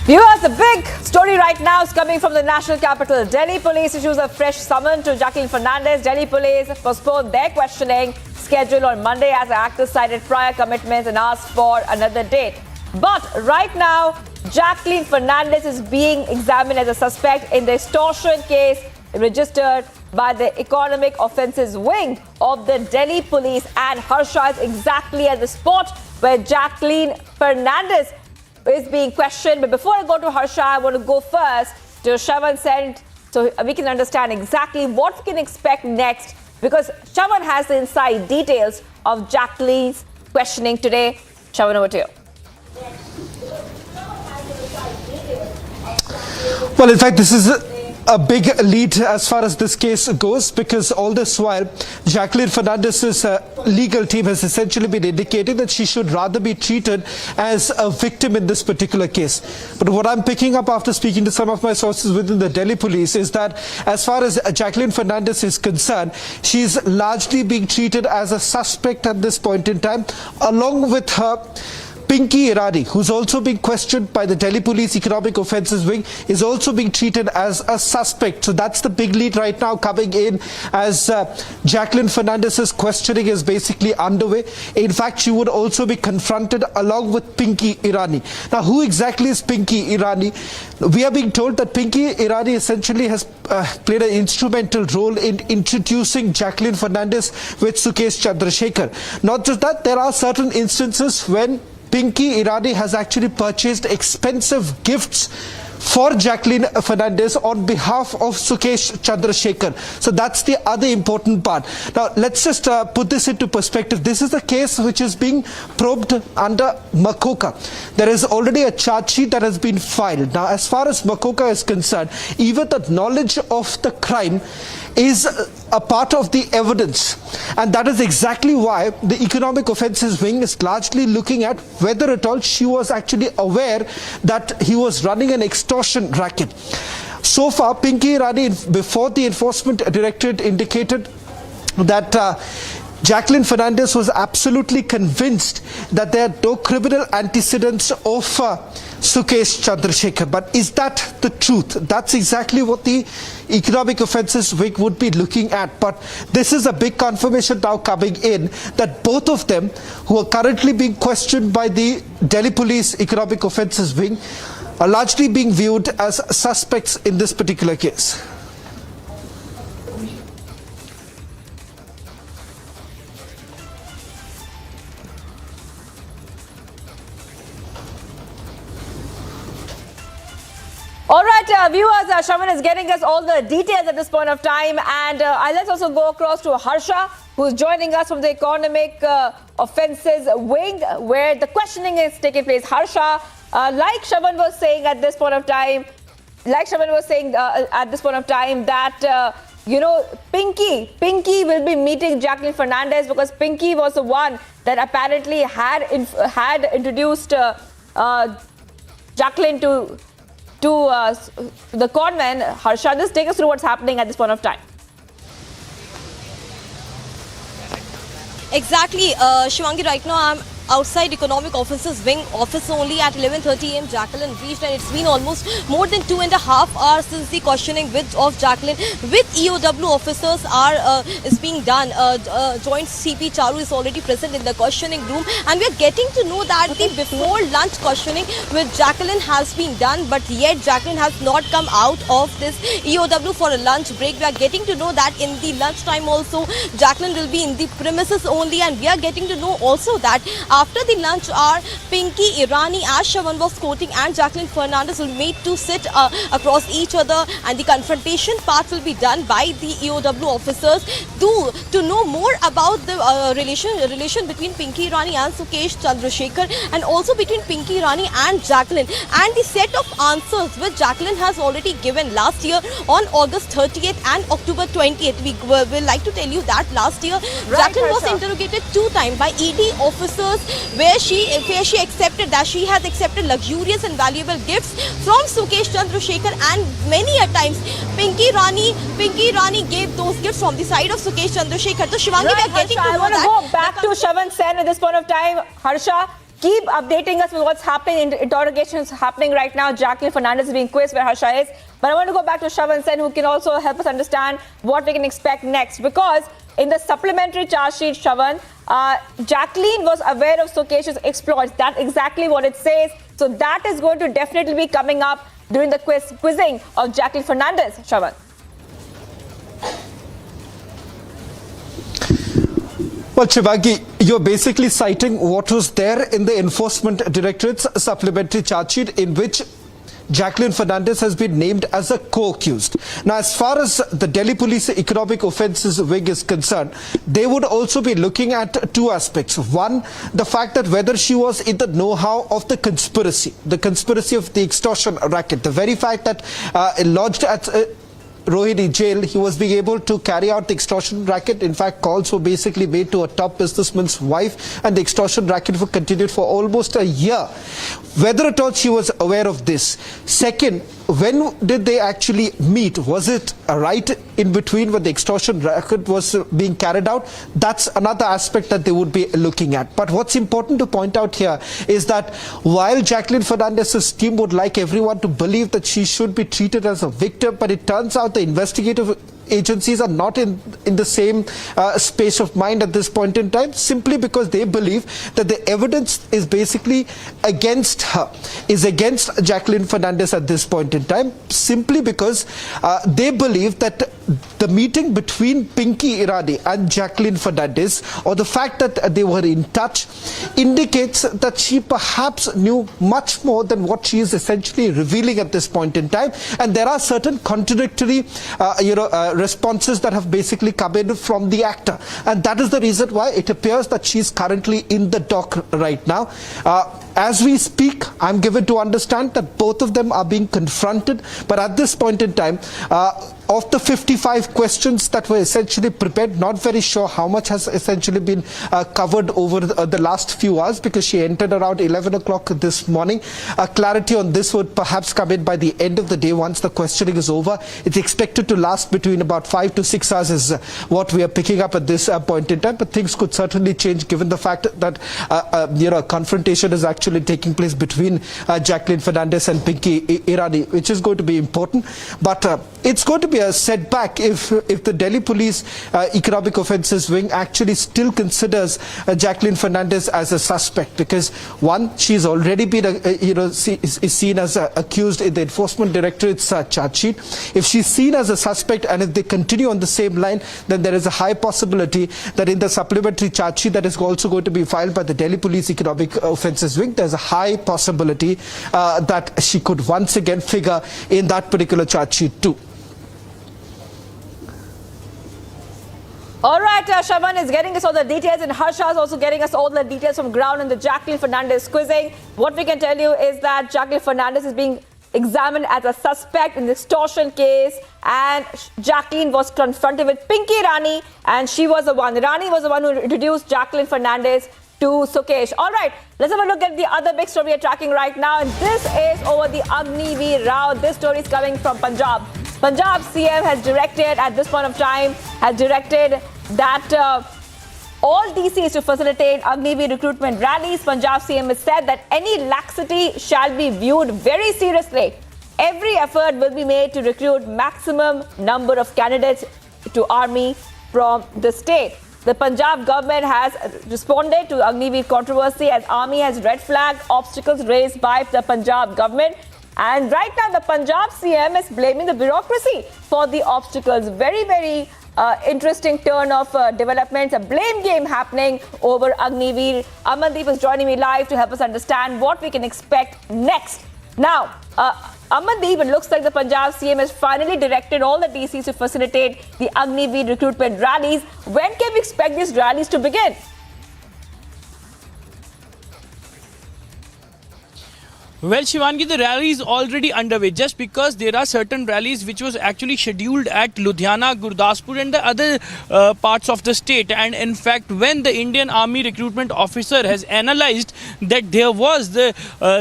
Viewers, the big story right now is coming from the national capital. Delhi police issues a fresh summon to Jacqueline Fernandez. Delhi police postponed their questioning schedule on Monday as the actress cited prior commitments and asked for another date. But right now, Jacqueline Fernandez is being examined as a suspect in the extortion case registered by the Economic Offences Wing of the Delhi police, and Harsha is exactly at the spot where Jacqueline Fernandez is being questioned. But before I go to Harsha, I want to go first to Shravan Sent so we can understand exactly what we can expect next, because Shravan has the inside details of Jacqueline's questioning today. Shravan, over to you. Well, in fact, this is a big lead as far as this case goes, because all this while Jacqueline Fernandez's legal team has essentially been indicating that she should rather be treated as a victim in this particular case. But what I'm picking up after speaking to some of my sources within the Delhi police is that as far as Jacqueline Fernandez is concerned, she's largely being treated as a suspect at this point in time, along with her Pinky Irani, who's also being questioned by the Delhi Police Economic Offences Wing, is also being treated as a suspect. So that's the big lead right now coming in as Jacqueline Fernandez's questioning is basically underway. In fact, she would also be confronted along with Pinky Irani. Now, who exactly is Pinky Irani? We are being told that Pinky Irani essentially has played an instrumental role in introducing Jacqueline Fernandez with Sukesh Chandrasekhar. Not just that, there are certain instances when Pinky Irani has actually purchased expensive gifts for Jacqueline Fernandez on behalf of Sukesh Chandrasekhar. So that's the other important part. Now, let's just put this into perspective. This is a case which is being probed under Makoka. There is already a charge sheet that has been filed. Now, as far as Makoka is concerned, even the knowledge of the crime is a part of the evidence, and that is exactly why the Economic Offences Wing is largely looking at whether at all she was actually aware that he was running an extortion racket. So far, Pinky Irani, before the Enforcement Directorate, indicated that Jacqueline Fernandez was absolutely convinced that there are no criminal antecedents of Sukesh Chandrasekhar. But is that the truth? That's exactly what the Economic Offences Wing would be looking at. But this is a big confirmation now coming in that both of them, who are currently being questioned by the Delhi Police Economic Offences Wing, are largely being viewed as suspects in this particular case. All right, viewers, Shravan is getting us all the details at this point of time. And let's also go across to Harsha, who's joining us from the Economic Offences Wing, where the questioning is taking place. Harsha, like Shravan was saying at this point of time, that, you know, Pinky will be meeting Jacqueline Fernandez because Pinky was the one that apparently had introduced Jacqueline to the convent. Harsha, just take us through what's happening at this point of time. Exactly, Shivangi, right now I'm outside Economic Offences Wing office only. At 11:30 am Jacqueline reached, and it's been almost more than 2.5 hours since the questioning of Jacqueline with EOW officers is being done. Joint CP Charu is already present in the questioning room, and we're getting to know that the before lunch questioning with Jacqueline has been done, but yet Jacqueline has not come out of this EOW for a lunch break. We are getting to know that in the lunch time also Jacqueline will be in the premises only, and we are getting to know also that after the lunch hour, Pinky Irani, as Shravan was quoting, and Jacqueline Fernandez will meet to sit across each other, and the confrontation part will be done by the EOW officers to know more about the relation between Pinky Irani and Sukesh Chandrasekhar, and also between Pinky Irani and Jacqueline, and the set of answers which Jacqueline has already given last year on August 30th and October 20th. We will like to tell you that last year Jacqueline was interrogated 2 times by ED officers, where she accepted that she has accepted luxurious and valuable gifts from Sukesh Chandrasekhar, and many a times Pinky Irani gave those gifts from the side of Sukesh Chandrasekhar. So Shivangi, we are getting to know that. I want to go back to Shravan Sen at this point of time. Harsha, keep updating us with what's happening. Interrogations happening right now. Jacqueline Fernandez is being quizzed where Harsha is. But I want to go back to Shravan Sen, who can also help us understand what we can expect next. Because in the supplementary charge sheet, Shravan, Jacqueline was aware of Sukesh's exploits. That's exactly what it says. So that is going to definitely be coming up during the quizzing of Jacqueline Fernandez, Shravan. Well, Shivangi, you're basically citing what was there in the Enforcement Directorate's supplementary charge sheet, in which Jacqueline Fernandez has been named as a co-accused. Now, as far as the Delhi Police Economic Offences Wing is concerned, they would also be looking at 2 aspects. One, the fact that whether she was in the know-how of the conspiracy of the extortion racket. The very fact that lodged at Rohini jail, he was being able to carry out the extortion racket. In fact, calls were basically made to a top businessman's wife, and the extortion racket continued for almost a year. Whether at all she was aware of this. Second, when did they actually meet? Was it right in between when the extortion racket was being carried out? That's another aspect that they would be looking at. But what's important to point out here is that while Jacqueline Fernandez's team would like everyone to believe that she should be treated as a victim, but it turns out the investigative agencies are not in the same space of mind at this point in time, simply because they believe that the evidence is basically against her, is against Jacqueline Fernandez at this point in time, simply because they believe that the meeting between Pinky Irani and Jacqueline Fernandez, or the fact that they were in touch, indicates that she perhaps knew much more than what she is essentially revealing at this point in time. And there are certain contradictory responses that have basically come in from the actor, and that is the reason why it appears that she's currently in the dock right now. As we speak, I'm given to understand that both of them are being confronted, but at this point in time, of the 55 questions that were essentially prepared, not very sure how much has essentially been covered over the last few hours, because she entered around 11 o'clock this morning. Clarity on this would perhaps come in by the end of the day once the questioning is over. It's expected to last between about 5 to 6 hours is what we are picking up at this point in time, but things could certainly change given the fact that a confrontation is actually taking place between Jacqueline Fernandez and Pinky Irani, which is going to be important. But it's going to be a setback if the Delhi Police Economic Offences Wing actually still considers Jacqueline Fernandez as a suspect, because one, she's already been is seen as accused in the Enforcement Directorate's charge sheet. If she's seen as a suspect and if they continue on the same line, then there is a high possibility that in the supplementary charge sheet that is also going to be filed by the Delhi Police Economic Offences Wing, there's a high possibility that she could once again figure in that particular charge sheet too. All right, Shaman is getting us all the details, and Harsha is also getting us all the details from ground in the Jacqueline Fernandez quizzing. What we can tell you is that Jacqueline Fernandez is being examined as a suspect in the extortion case, and Jacqueline was confronted with Pinky Irani, and Irani was the one who introduced Jacqueline Fernandez to Sukesh. All right, let's have a look at the other big story we are tracking right now, and this is over the Agniveer Rao. This story is coming from Punjab. Punjab CM has directed, at this point of time, that all DCs to facilitate Agniveer recruitment rallies. Punjab CM has said that any laxity shall be viewed very seriously. Every effort will be made to recruit maximum number of candidates to army from the state. The Punjab government has responded to Agniveer controversy as army has red flagged obstacles raised by the Punjab government. And right now, the Punjab CM is blaming the bureaucracy for the obstacles. Very, very interesting turn of developments. A blame game happening over Agniveer. Amandeep is joining me live to help us understand what we can expect next. Now, Amandeep, it looks like the Punjab CM has finally directed all the DCs to facilitate the Agniveer recruitment rallies. When can we expect these rallies to begin? Well, Shivangi, the rally is already underway, just because there are certain rallies which was actually scheduled at Ludhiana, Gurdaspur and the other parts of the state. And in fact, when the Indian Army recruitment officer has analyzed that there was the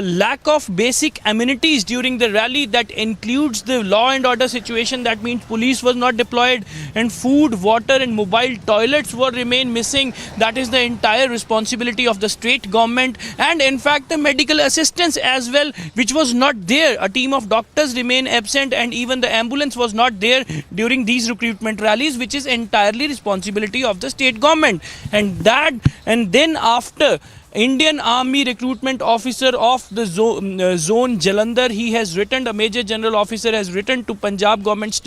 lack of basic amenities during the rally, that includes the law and order situation, that means police was not deployed and food, water and mobile toilets were remain missing. That is the entire responsibility of the state government, and in fact the medical assistance as well, which was not there. A team of doctors remain absent, and even the ambulance was not there during these recruitment rallies, which is entirely responsibility of the state government. And then after Indian Army recruitment officer of the zone Jalandhar, he has written, a major general officer has written to Punjab government's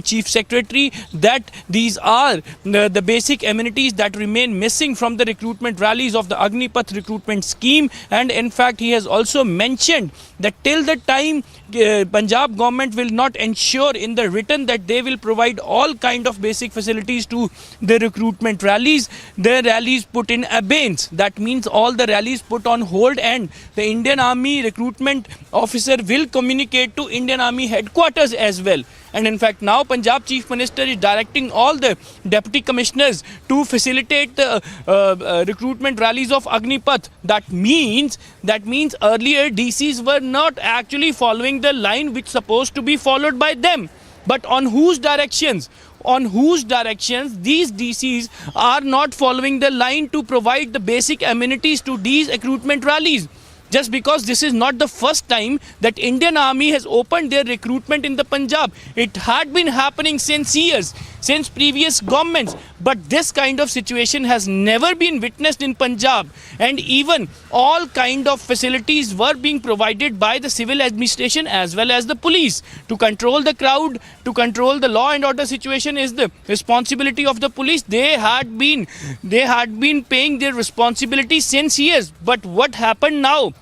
chief secretary that these are the basic amenities that remain missing from the recruitment rallies of the Agnipath recruitment scheme. And in fact, he has also mentioned that till the time Punjab government will not ensure in the written that they will provide all kind of basic facilities to the recruitment rallies, the rallies put in abeyance. That means all the rallies put on hold, and the Indian Army recruitment officer will communicate to Indian Army headquarters as well. And in fact, now Punjab Chief Minister is directing all the deputy commissioners to facilitate the recruitment rallies of Agnipath. That means earlier DCs were not actually following the line which supposed to be followed by them. But on whose directions these DCs are not following the line to provide the basic amenities to these recruitment rallies? Just because this is not the first time that Indian Army has opened their recruitment in the Punjab. It had been happening since years, since previous governments. But this kind of situation has never been witnessed in Punjab. And even all kind of facilities were being provided by the civil administration as well as the police. To control the crowd, to control the law and order situation is the responsibility of the police. They had been paying their responsibility since years. But what happened now?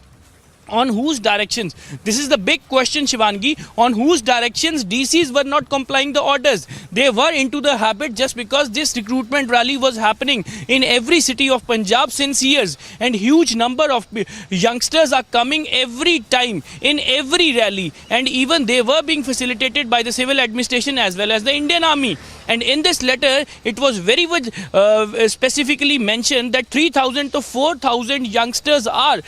on whose directions? This is the big question, Shivangi. On whose directions DCs were not complying the orders? They were into the habit just because this recruitment rally was happening in every city of Punjab since years, and huge number of youngsters are coming every time in every rally, and even they were being facilitated by the civil administration as well as the Indian Army. And in this letter, it was very much specifically mentioned that 3,000 to 4,000 youngsters are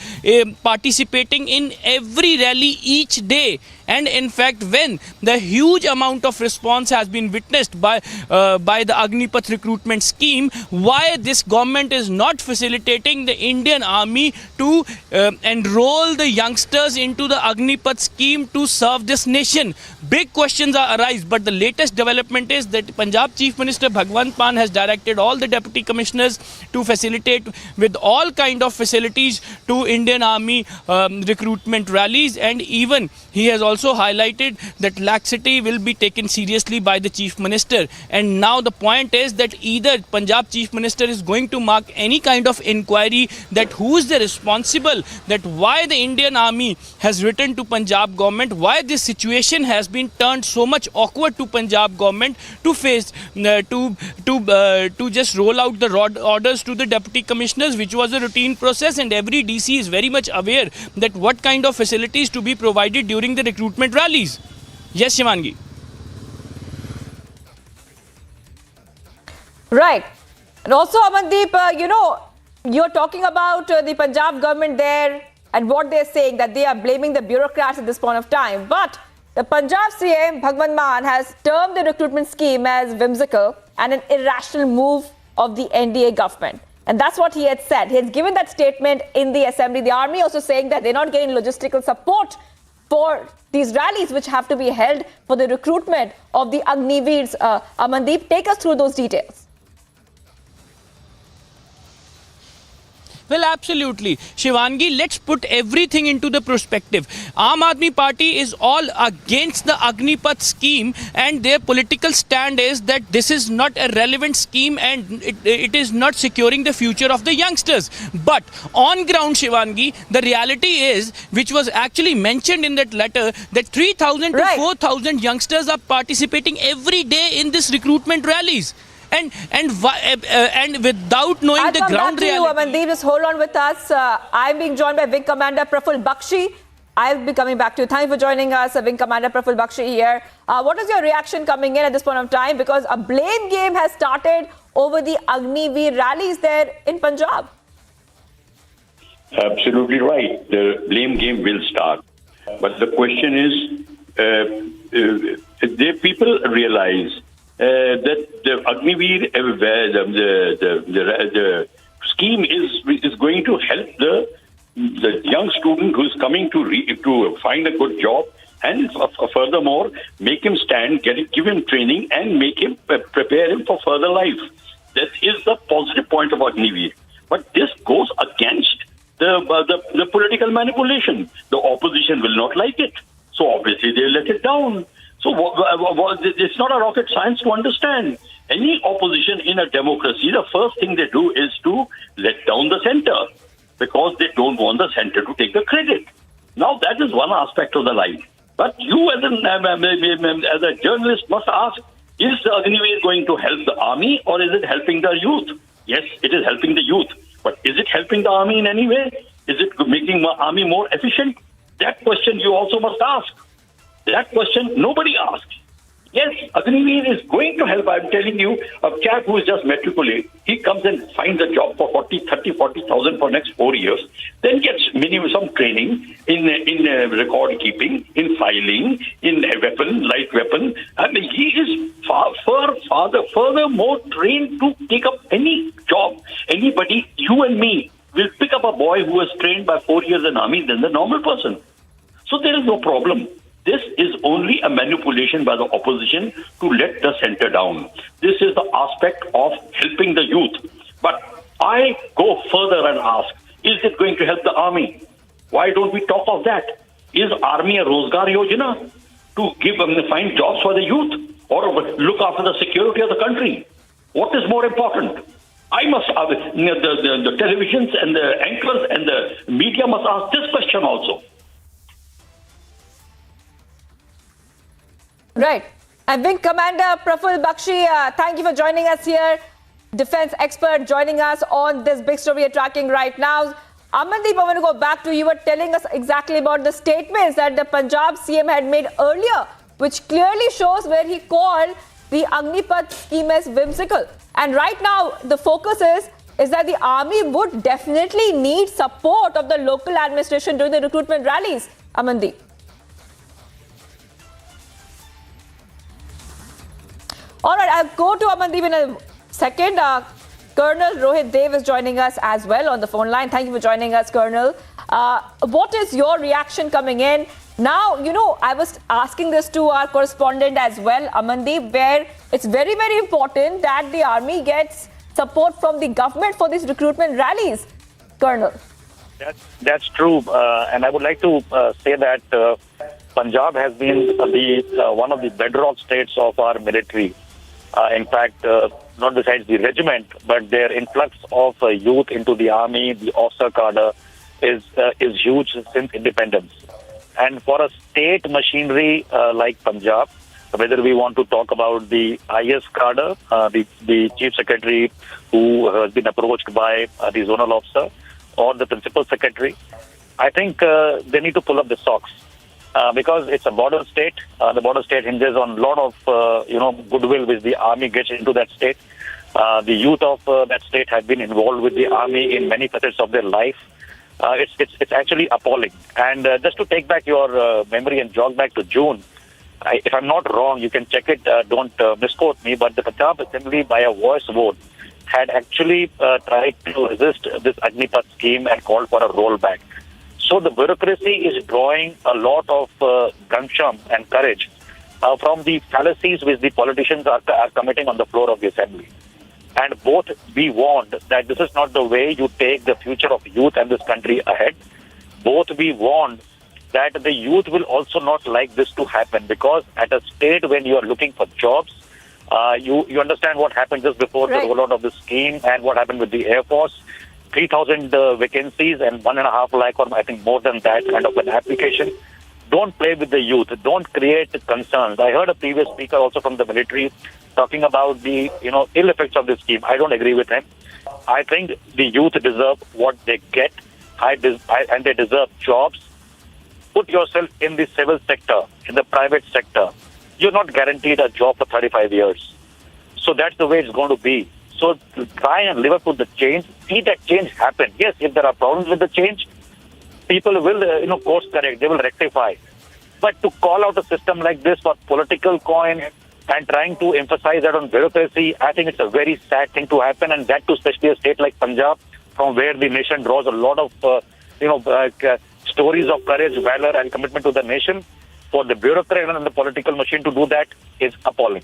participating in every rally each day. And in fact, when the huge amount of response has been witnessed by the Agnipath recruitment scheme, why this government is not facilitating the Indian Army to enroll the youngsters into the Agnipath scheme to serve this nation? Big questions are arise, but the latest development is that Punjab Chief Minister Bhagwant Mann has directed all the deputy commissioners to facilitate with all kind of facilities to Indian Army recruitment rallies, and even he has also highlighted that laxity will be taken seriously by the Chief Minister. And now the point is that either Punjab Chief Minister is going to mark any kind of inquiry that who is the responsible, that why the Indian Army has written to Punjab government, why this situation has been turned so much awkward to Punjab government to face to just roll out the orders to the deputy commissioners, which was a routine process, and every DC is very much aware that what kind of facilities to be provided during the recruitment rallies. Yes, Shivangi. Right. And also, Amandeep, you're talking about the Punjab government there and what they're saying, that they are blaming the bureaucrats at this point of time. But the Punjab CM, Bhagwant Mann, has termed the recruitment scheme as whimsical and an irrational move of the NDA government. And that's what he had said. He had given that statement in the assembly. The army also saying that they're not getting logistical support for these rallies which have to be held for the recruitment of the Agniveers. Amandeep, take us through those details. Well, absolutely. Shivangi, let's put everything into the perspective. Aam Aadmi Party is all against the Agnipath scheme, and their political stand is that this is not a relevant scheme and it is not securing the future of the youngsters. But on ground, Shivangi, the reality is, which was actually mentioned in that letter, that 3,000 to 4,000 youngsters are participating every day in this recruitment rallies. And without knowing the ground reality. Amandeep, just hold on with us. I'm being joined by Wing Commander Praful Bakshi. I'll be coming back to you. Thank you for joining us, Wing Commander Praful Bakshi here. What is your reaction coming in at this point of time? Because a blame game has started over the Agniveer rallies there in Punjab. Absolutely right. The blame game will start. But the question is, people realize that the Agniveer, the scheme is going to help the young student who is coming to find a good job, and furthermore make him stand, give him training, and make him prepare him for further life. That is the positive point of Agniveer. But this goes against the political manipulation. The opposition will not like it, so obviously they let it down. So it's not a rocket science to understand. Any opposition in a democracy, the first thing they do is to let down the center, because they don't want the center to take the credit. Now, that is one aspect of the life. But you as a journalist must ask, is the Agniveer going to help the army, or is it helping the youth? Yes, it is helping the youth. But is it helping the army in any way? Is it making the army more efficient? That question you also must ask. That question nobody asks. Yes, Agniveer is going to help. I'm telling you, a chap who is just matriculated, he comes and finds a job for 40,000 for next 4 years, then gets some training in record keeping, in filing, in light weapon. I mean, he is furthermore trained to take up any job. Anybody, you and me, will pick up a boy who was trained by 4 years in army than the normal person. So there is no problem. This is only a manipulation by the opposition to let the center down. This is the aspect of helping the youth. But I go further and ask, is it going to help the army? Why don't we talk of that? Is army a Rozgar Yojana to find jobs for the youth, or look after the security of the country? What is more important? I must, the televisions and the anchors and the media must ask this question also. Right. And Wing Commander Praful Bakshi, thank you for joining us here. Defense expert joining us on this big story we're tracking right now. Amandeep, I want to go back to you. Were telling us exactly about the statements that the Punjab CM had made earlier, which clearly shows where he called the Agnipath scheme as whimsical. And right now, the focus is that the army would definitely need support of the local administration during the recruitment rallies. Amandeep. All right, I'll go to Amandeep in a second. Colonel Rohit Dev is joining us as well on the phone line. Thank you for joining us, Colonel. What is your reaction coming in? Now, I was asking this to our correspondent as well, Amandeep, where it's very, very important that the army gets support from the government for these recruitment rallies. Colonel. That's true. And I would like to say that Punjab has been one of the bedrock states of our military. In fact, not besides the regiment, but their influx of youth into the army, the officer cadre, is huge since independence. And for a state machinery like Punjab, whether we want to talk about the IS cadre, the chief secretary who has been approached by the zonal officer or the principal secretary, I think they need to pull up the socks. Because it's a border state. The border state hinges on a lot of, goodwill which the army gets into that state. The youth of that state have been involved with the army in many facets of their life. It's actually appalling. And just to take back your memory and jog back to June, if I'm not wrong, you can check it. Don't misquote me. But the Punjab Assembly, by a voice vote, had actually tried to resist this Agnipath scheme and called for a rollback. So the bureaucracy is drawing a lot of gumption and courage from the fallacies which the politicians are committing on the floor of the assembly. And both be warned that this is not the way you take the future of youth and this country ahead. Both be warned that the youth will also not like this to happen, because at a state when you are looking for jobs, you understand what happened just before the rollout of the scheme and what happened with the Air Force. 3,000 vacancies and 1.5 lakh, or I think more than that, kind of an application. Don't play with the youth. Don't create concerns. I heard a previous speaker also from the military talking about the ill effects of this scheme. I don't agree with him. I think the youth deserve what they get, and they deserve jobs. Put yourself in the civil sector, in the private sector. You're not guaranteed a job for 35 years. So that's the way it's going to be. So try and live up to the change. See that change happen. Yes, if there are problems with the change, people will, course correct. They will rectify. But to call out a system like this for political coin and trying to emphasize that on bureaucracy, I think it's a very sad thing to happen. And that too, especially a state like Punjab, from where the nation draws a lot of, stories of courage, valor, and commitment to the nation. For the bureaucrat and the political machine to do that is appalling.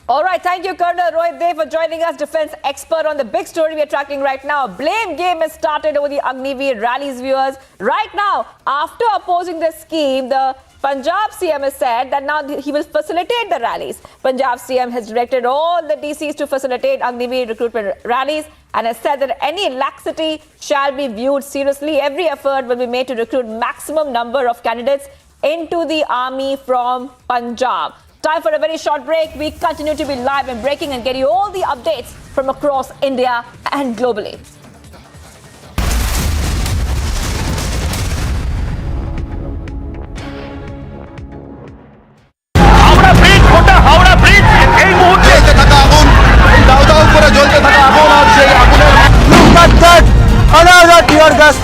All right, thank you, Colonel Rohit Dev, for joining us, defense expert on the big story we're tracking right now. Blame game has started over the Agniveer rallies, viewers. Right now, after opposing the scheme, the Punjab CM has said that now he will facilitate the rallies. Punjab CM has directed all the DCs to facilitate Agniveer recruitment rallies and has said that any laxity shall be viewed seriously. Every effort will be made to recruit maximum number of candidates into the army from Punjab. Time for a very short break. We continue to be live and breaking and get you all the updates from across India and globally. Howrah bridge ওটা Howrah bridge এই মুহূর্তে থাকা আগুন দাউ দাউ করে জ্বলতে থাকা আগুন আর সেই আগুনের Look at that! Another tear gas.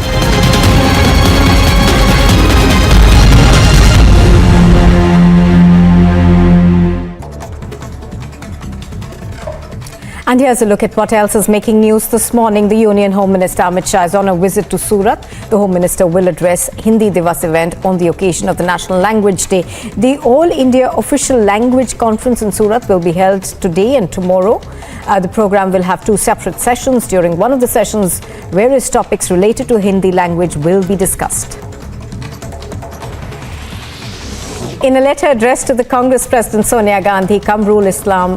And here's a look at what else is making news this morning. The Union Home Minister Amit Shah is on a visit to Surat. The Home Minister will address Hindi Divas event on the occasion of the National Language Day. The All India Official Language Conference in Surat will be held today and tomorrow. The program will have two separate sessions. During one of the sessions, various topics related to Hindi language will be discussed. In a letter addressed to the Congress President Sonia Gandhi, Come Rule Islam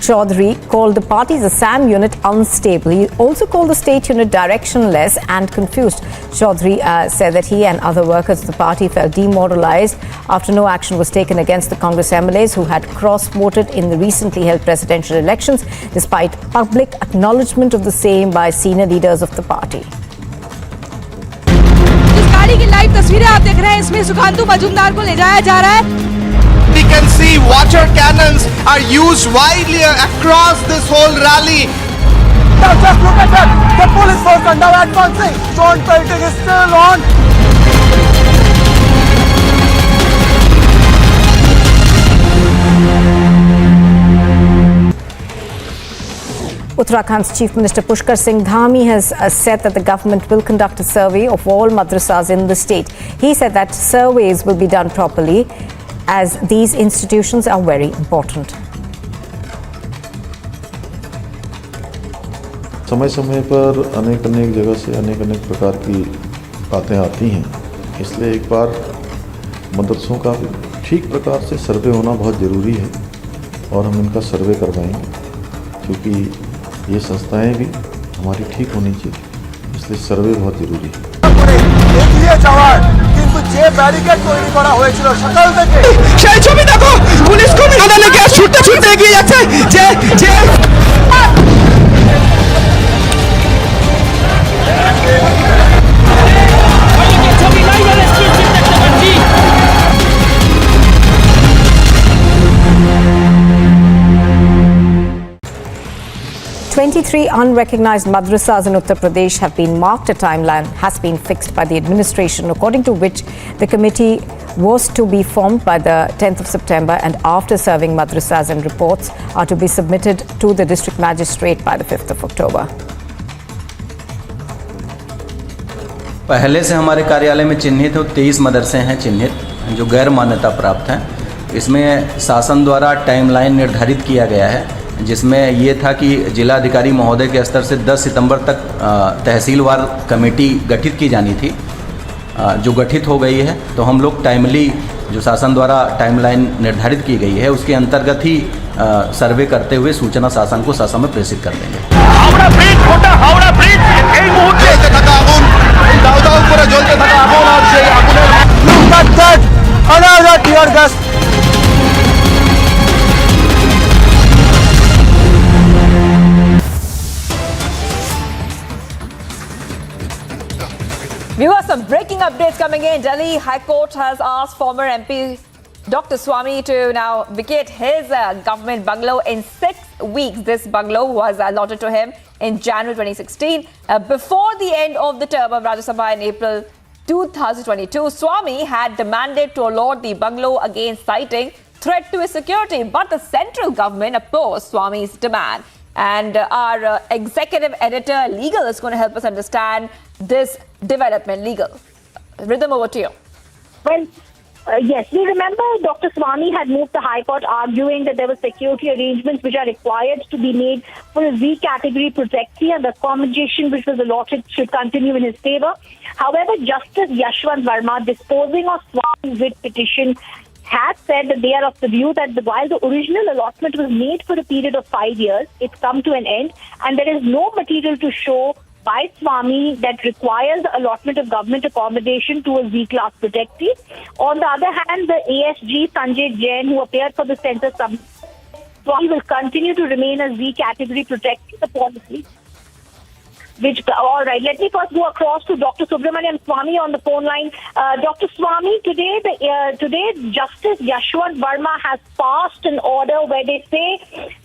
Chaudhary called the party's Assam unit unstable. He also called the state unit directionless and confused. Chaudhary said that he and other workers of the party felt demoralized after no action was taken against the Congress MLAs who had cross-voted in the recently held presidential elections, despite public acknowledgement of the same by senior leaders of the party. जिस गाड़ी की live तस्वीरें आप देख रहे हैं, इसमें सुखांतु मजूमदार को ले जाया जा रहा है. We can see water cannons are used widely across this whole rally. Now just look at that. The police force are now advancing. Stone pelting is still on. Uttarakhand's Chief Minister Pushkar Singh Dhami has said that the government will conduct a survey of all madrasas in the state. He said that surveys will be done properly as these institutions are very important. समय समय पर अनेक जगह से अनेक प्रकार की बातें आती हैं, इसलिए एक बार मदरसों का ठीक प्रकार से सर्वे होना बहुत ज़रूरी है और हम इनका सर्वे करवाएंगे, क्योंकि ये संस्थाएं भी हमारी ठीक होनी चाहिए, इसलिए सर्वे बहुत ज़रूरी है। এগিয়ে যাওয়ার কিন্তু যে ব্যারিকেড তৈরি করা হয়েছিল সকাল থেকে সেই ছবি দেখো, পুলিশ কর্মী আদালে গ্যাস ছুটতে এগিয়ে যাচ্ছে যে ছবি লাইভ আর এক্সক্লুসিভ দেখতে পাচ্ছি। 23 unrecognized madrasas in Uttar Pradesh have been marked. A timeline has been fixed by the administration, according to which the committee was to be formed by the 10th of September, and after serving madrasas and reports are to be submitted to the district magistrate by the 5th of October. पहले से हमारे कार्यालय में चिन्हित 23 मदरसे हैं चिन्हित जो गैर मान्यता प्राप्त हैं। इसमें शासन द्वारा टाइमलाइन निर्धारित किया गया है, जिसमें ये था कि जिलाधिकारी महोदय के स्तर से 10 सितंबर तक तहसीलवार कमेटी गठित की जानी थी, जो गठित हो गई है। तो हम लोग टाइमली जो शासन द्वारा टाइमलाइन निर्धारित की गई है उसके अंतर्गत ही सर्वे करते हुए सूचना शासन को ससमय प्रेषित कर देंगे। হাওড়া ব্রিজ, গোটা হাওড়া ব্রিজ এই মুহূর্তে থাকা আগুন, দাউ দাউ করে জ্বলতে থাকা আগুন, আর সেই আগুনের Look at that! Another tear gas. Viewers, some breaking updates coming in. Delhi High Court has asked former MP Dr. Swamy to now vacate his government bungalow in 6 weeks. This bungalow was allotted to him in January 2016. Before the end of the term of Rajya Sabha in April 2022, Swamy had demanded to allot the bungalow against citing threat to his security. But the central government opposed Swamy's demand. And our executive editor, Legal, is going to help us understand this development. Legal. Rhythm, over to you. Well, yes, we remember Dr. Swamy had moved to High Court arguing that there were security arrangements which are required to be made for a Z category protectee, and the accommodation which was allotted should continue in his favor. However, Justice Yashwant Verma, disposing of Swamy's writ petition, has said that they are of the view that while the original allotment was made for a period of 5 years, it's come to an end, and there is no material to show by Swamy that requires the allotment of government accommodation to a Z-class protectee. On the other hand, the ASG Sanjay Jain, who appeared for the census submission, Swamy will continue to remain a Z category protectee, the policy. All right, let me first go across to Dr. Subramanian Swamy on the phone line. Dr. Swamy, today Justice Yashwant Verma has passed an order where they say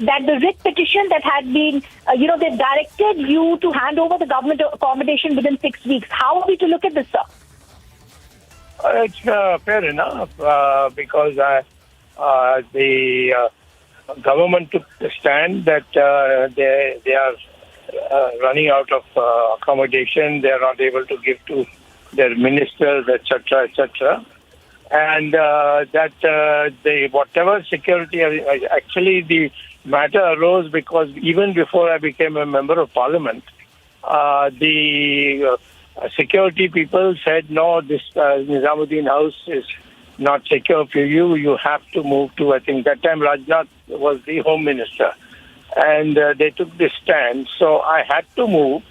that the writ petition that had been, they directed you to hand over the government accommodation within 6 weeks. How are we to look at this, sir? It's fair enough because the government took the stand that they are running out of accommodation. They are not able to give to their ministers, etc., etc. And that whatever security, actually the matter arose because even before I became a member of parliament, the security people said, no, this Nizamuddin house is not secure for you. You have to move to, I think that time Rajnath was the home minister. and they took this stand. So I had to move.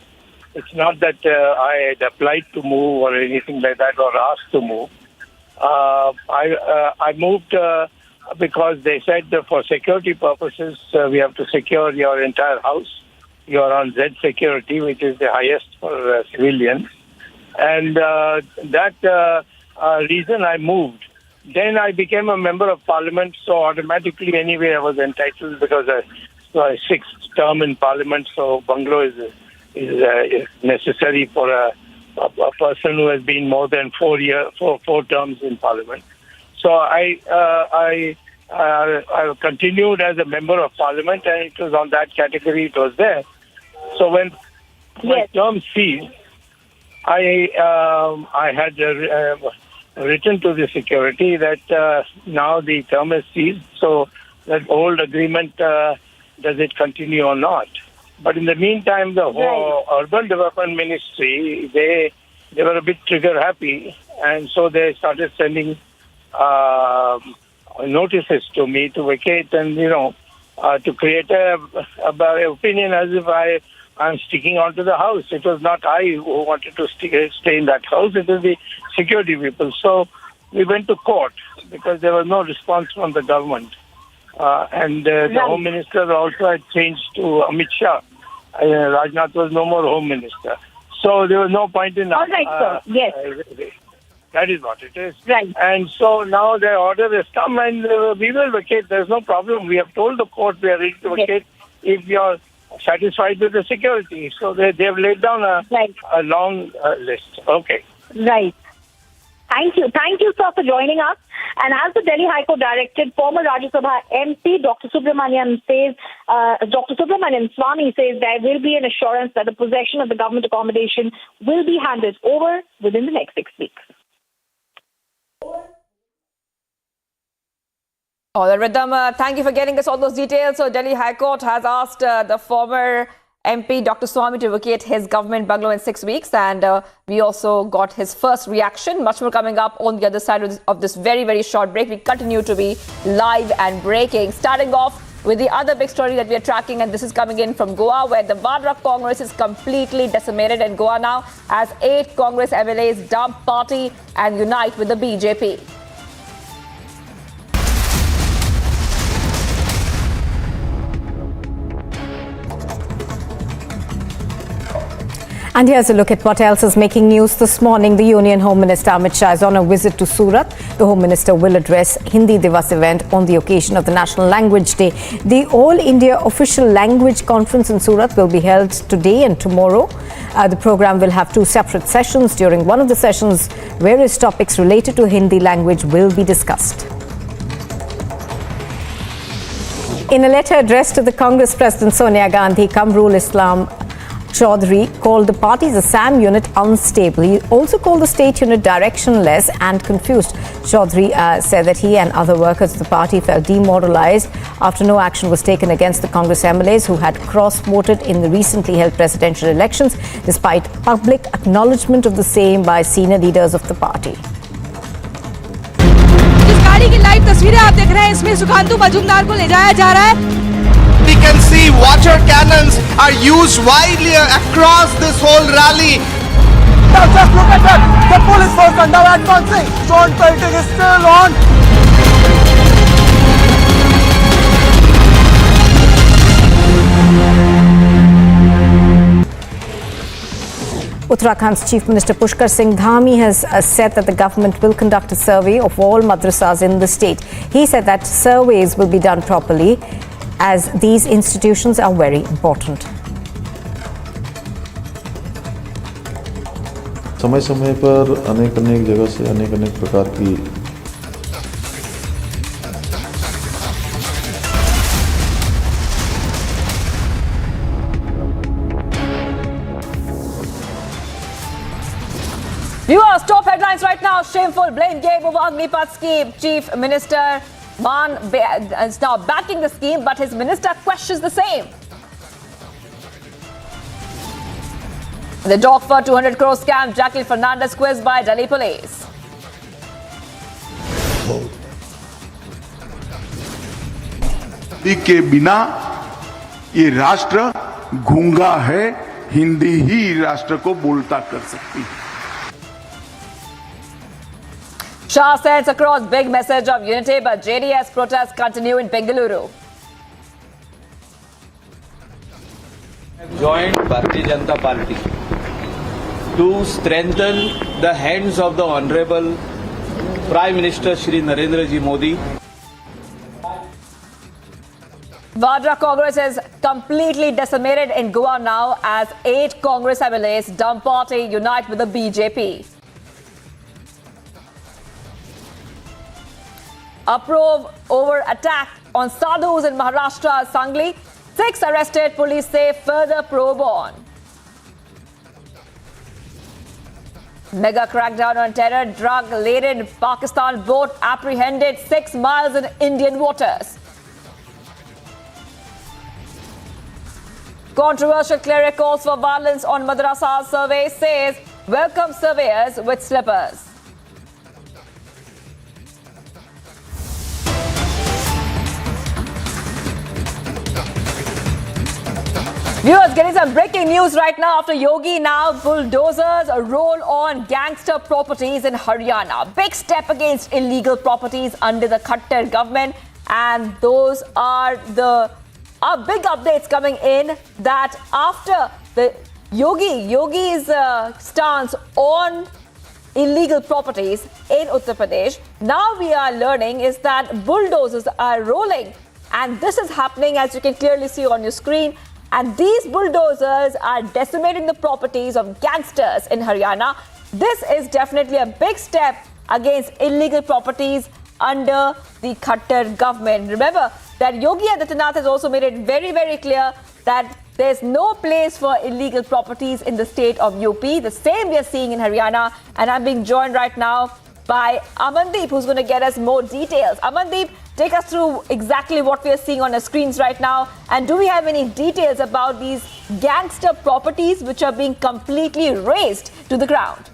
It's not that I had applied to move or anything like that or asked to move. I moved because they said that for security purposes, we have to secure your entire house. You're on Z security, which is the highest for civilians. And that reason I moved. Then I became a member of parliament, so automatically anyway I was entitled because my sixth term in parliament, so bungalow is necessary for a person who has been more than 4 terms in parliament. So I continued as a member of parliament, and it was on that category it was there. So when my term ceased, I had written to the security that now the term is ceased, so that old agreement, does it continue or not? But in the meantime, the whole Urban Development Ministry, they were a bit trigger happy, and so they started sending notices to me to vacate and, to create a opinion as if I'm sticking onto the house. It was not I who wanted to stay in that house. It was the security people. So we went to court because there was no response from the government. And the Home Minister also had changed to Amit Shah. Rajnath was no more Home Minister. So there was no point in... All right, sir. Yes. That is what it is. Right. And so now the order has come and we will vacate. There's no problem. We have told the court we are ready to vacate if you're satisfied with the security. So they have laid down a long list. Okay. Right. Thank you. Thank you, sir, for joining us. And as the Delhi High Court directed, former Rajya Sabha MP Dr. Subramanian Swamy says there will be an assurance that the possession of the government accommodation will be handed over within the next 6 weeks. All right, Rhythm, thank you for getting us all those details. So Delhi High Court has asked the former MP Dr. Swamy to vacate his government bungalow in 6 weeks, and we also got his first reaction. Much more coming up on the other side of this very, very short break. We continue to be live and breaking. Starting off with the other big story that we are tracking, and this is coming in from Goa, where the Goa Congress is completely decimated, and Goa now has 8 Congress MLAs dump party and unite with the BJP. And here's a look at what else is making news this morning. The Union Home Minister Amit Shah is on a visit to Surat. The Home Minister will address Hindi Divas event on the occasion of the National Language Day. The All India Official Language Conference in Surat will be held today and tomorrow. The program will have 2 separate sessions. During one of the sessions, various topics related to Hindi language will be discussed. In a letter addressed to the Congress President Sonia Gandhi, Kamrul Islam Chaudhary called the party's Assam unit unstable. He also called the state unit directionless and confused. Chaudhary said that he and other workers of the party felt demoralized after no action was taken against the Congress MLAs who had cross-voted in the recently held presidential elections, despite public acknowledgement of the same by senior leaders of the party. जिस गाड़ी की live तस्वीरें आप देख रहे हैं, इसमें सुखांतु मजूमदार को ले जाया जा रहा है. We can see water cannons are used widely across this whole rally. Now just look at that. The police force are now advancing. Stone pelting is still on. Uttarakhand's Chief Minister Pushkar Singh Dhami has said that the government will conduct a survey of all madrasas in the state. He said that surveys will be done properly, as these institutions are very important. समय समय पर अनेक जगह से अनेक प्रकार की Viewers, top headlines right now. Shameful blame game over Agnipath scheme. Chief Minister Maan is now backing the scheme, but his minister questions the same. The dog for 200 crore scam, Jacqueline Fernandez quizzed by Delhi police. के बिना ये राष्ट्र गूंगा है, हिंदी ही राष्ट्र को बोलता कर सकती है. Shah sends across big message of unity, but JDS protests continue in Bengaluru. Joined Bharatiya Janata Party to strengthen the hands of the Honorable Prime Minister Shri Narendra Ji Modi. Vadra Congress is completely decimated in Goa now as 8 Congress MLAs dump party unite with the BJP. Uproar over attack on Sadhus in Maharashtra, Sangli. 6 arrested, police say further probe on. Mega crackdown on terror, drug-laden Pakistan boat apprehended 6 miles in Indian waters. Controversial cleric calls for violence on madrasa. Survey says welcome surveyors with slippers. Viewers, getting some breaking news right now after Yogi now bulldozers roll on gangster properties in Haryana. Big step against illegal properties under the Khattar government, and those are the big updates coming in that after the Yogi's stance on illegal properties in Uttar Pradesh, now we are learning is that bulldozers are rolling, and this is happening as you can clearly see on your screen. And these bulldozers are decimating the properties of gangsters in Haryana. This is definitely a big step against illegal properties under the Khattar government. Remember that Yogi Adityanath has also made it very, very clear that there's no place for illegal properties in the state of UP. The same we are seeing in Haryana. And I'm being joined right now by Amandeep, who's going to get us more details. Amandeep, take us through exactly what we are seeing on our screens right now. And do we have any details about these gangster properties which are being completely razed to the ground?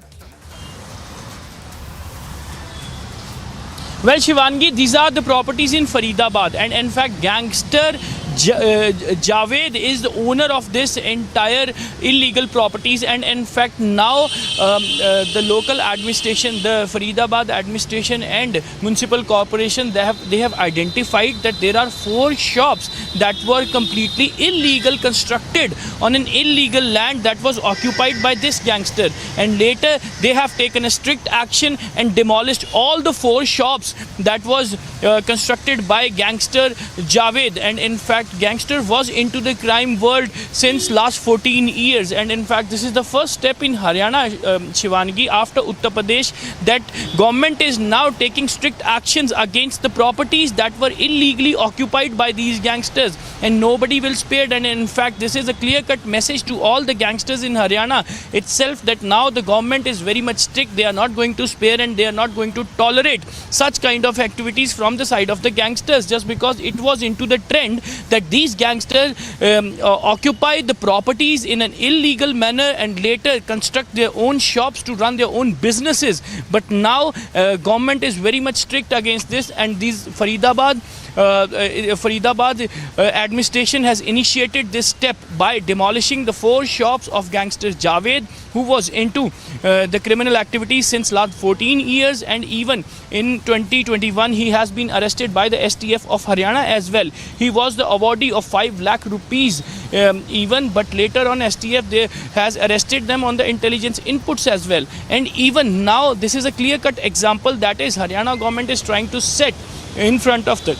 Well, Shivangi, these are the properties in Faridabad, and in fact, gangster Javed is the owner of this entire illegal properties, and in fact now the local administration, the Faridabad administration and municipal corporation, they have identified that there are 4 shops that were completely illegal, constructed on an illegal land that was occupied by this gangster, and later they have taken a strict action and demolished all the 4 shops that was constructed by gangster Javed. And in fact, gangster was into the crime world since last 14 years, and in fact this is the first step in Haryana, Shivangi, after Uttar Pradesh, that government is now taking strict actions against the properties that were illegally occupied by these gangsters, and nobody will spare. And in fact this is a clear-cut message to all the gangsters in Haryana itself that now the government is very much strict. They are not going to spare, and they are not going to tolerate such kind of activities from the side of the gangsters, just because it was into the trend that these gangsters occupy the properties in an illegal manner and later construct their own shops to run their own businesses. But now government is very much strict against this, and these Faridabad administration has initiated this step by demolishing the 4 shops of gangster Javed, who was into the criminal activities since last 14 years, and even in 2021 he has been arrested by the STF of Haryana as well. He was the awardee of 5 lakh rupees even, but later on STF they has arrested them on the intelligence inputs as well. And even now this is a clear-cut example that is Haryana government is trying to set in front of the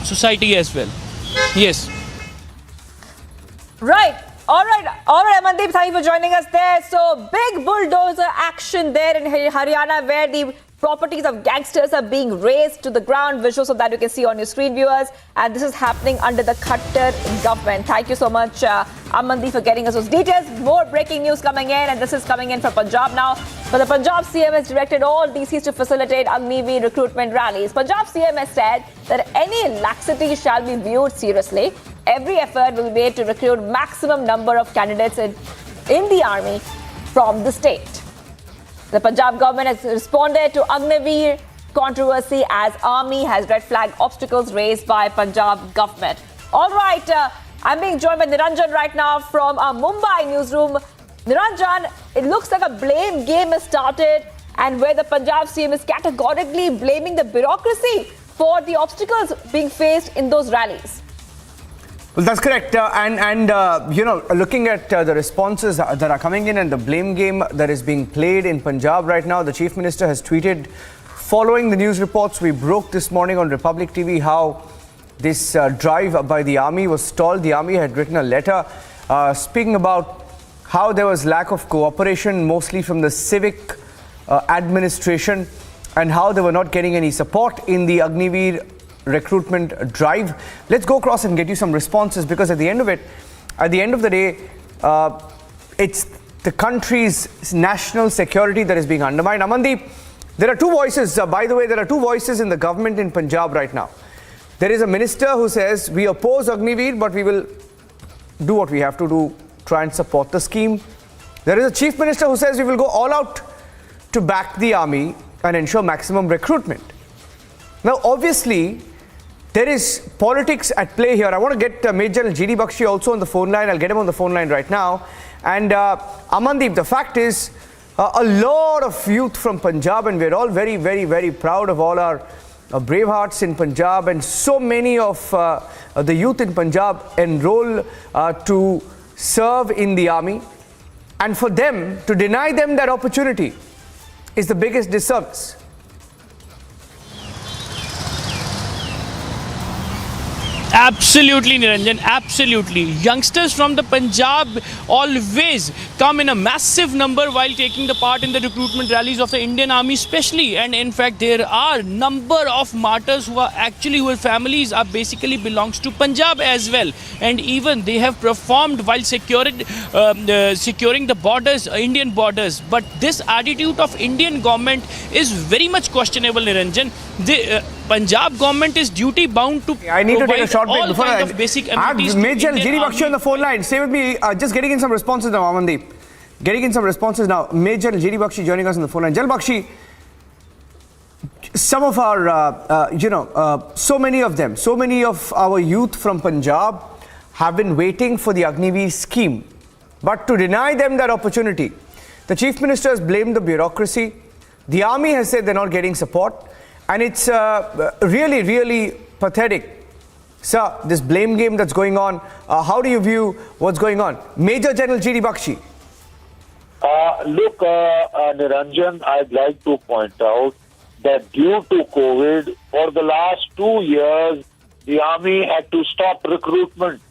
society as well. Yes. Right. All right, Amandeep, thank you for joining us there. So, big bulldozer action there in Haryana where the properties of gangsters are being razed to the ground. Visuals of that you can see on your screen, viewers. And this is happening under the Khattar government. Thank you so much, Amandeep, for getting us those details. More breaking news coming in, and this is coming in from Punjab now. So the Punjab CM has directed all DCs to facilitate Agniveer recruitment rallies. Punjab CM has said that any laxity shall be viewed seriously. Every effort will be made to recruit maximum number of candidates in the army from the state. The Punjab government has responded to Agniveer controversy as army has red flag obstacles raised by Punjab government. All right, I'm being joined by Niranjan right now from our Mumbai newsroom. Niranjan, it looks like a blame game has started, and where the Punjab CM is categorically blaming the bureaucracy for the obstacles being faced in those rallies. Well, that's correct. Looking at the responses that are coming in and the blame game that is being played in Punjab right now, the Chief Minister has tweeted, following the news reports we broke this morning on Republic TV, how this drive by the army was stalled. The army had written a letter speaking about how there was lack of cooperation, mostly from the civic administration, and how they were not getting any support in the Agniveer recruitment drive. Let's go across and get you some responses, because at the end of the day, it's the country's national security that is being undermined. Amandeep, there are two voices. By the way, there are two voices in the government in Punjab right now. There is a minister who says, we oppose Agniveer, but we will do what we have to do, try and support the scheme. There is a chief minister who says we will go all out to back the army and ensure maximum recruitment. Now, obviously, there is politics at play here. I want to get Major General G.D. Bakshi also on the phone line. I'll get him on the phone line right now. And Amandeep, the fact is, a lot of youth from Punjab, and we're all very, very, very proud of all our brave hearts in Punjab, and so many of the youth in Punjab enroll to serve in the army. And for them, to deny them that opportunity is the biggest disservice. Absolutely, Niranjan, absolutely. Youngsters from the Punjab always come in a massive number while taking the part in the recruitment rallies of the Indian Army especially. And in fact, there are number of martyrs who are families are basically belongs to Punjab as well. And even they have performed while securing the borders, Indian borders. But this attitude of Indian government is very much questionable, Niranjan. The Punjab government is duty bound to I need to take a short break before I have basic have amenities Major to G.D. Indian Bakshi on the phone line. Stay with me. Just getting in some responses now, Amandeep. Getting in some responses now. Major G.D. Bakshi joining us on the phone line. Jal Bakshi, some of our, so many of our youth from Punjab have been waiting for the Agniveer scheme. But to deny them that opportunity, the Chief Minister has blamed the bureaucracy. The army has said they're not getting support. And it's really, really pathetic. Sir, this blame game that's going on, how do you view what's going on? Major General G.D. Bakshi. Niranjan, I'd like to point out that due to COVID, for the last 2 years, the army had to stop recruitment.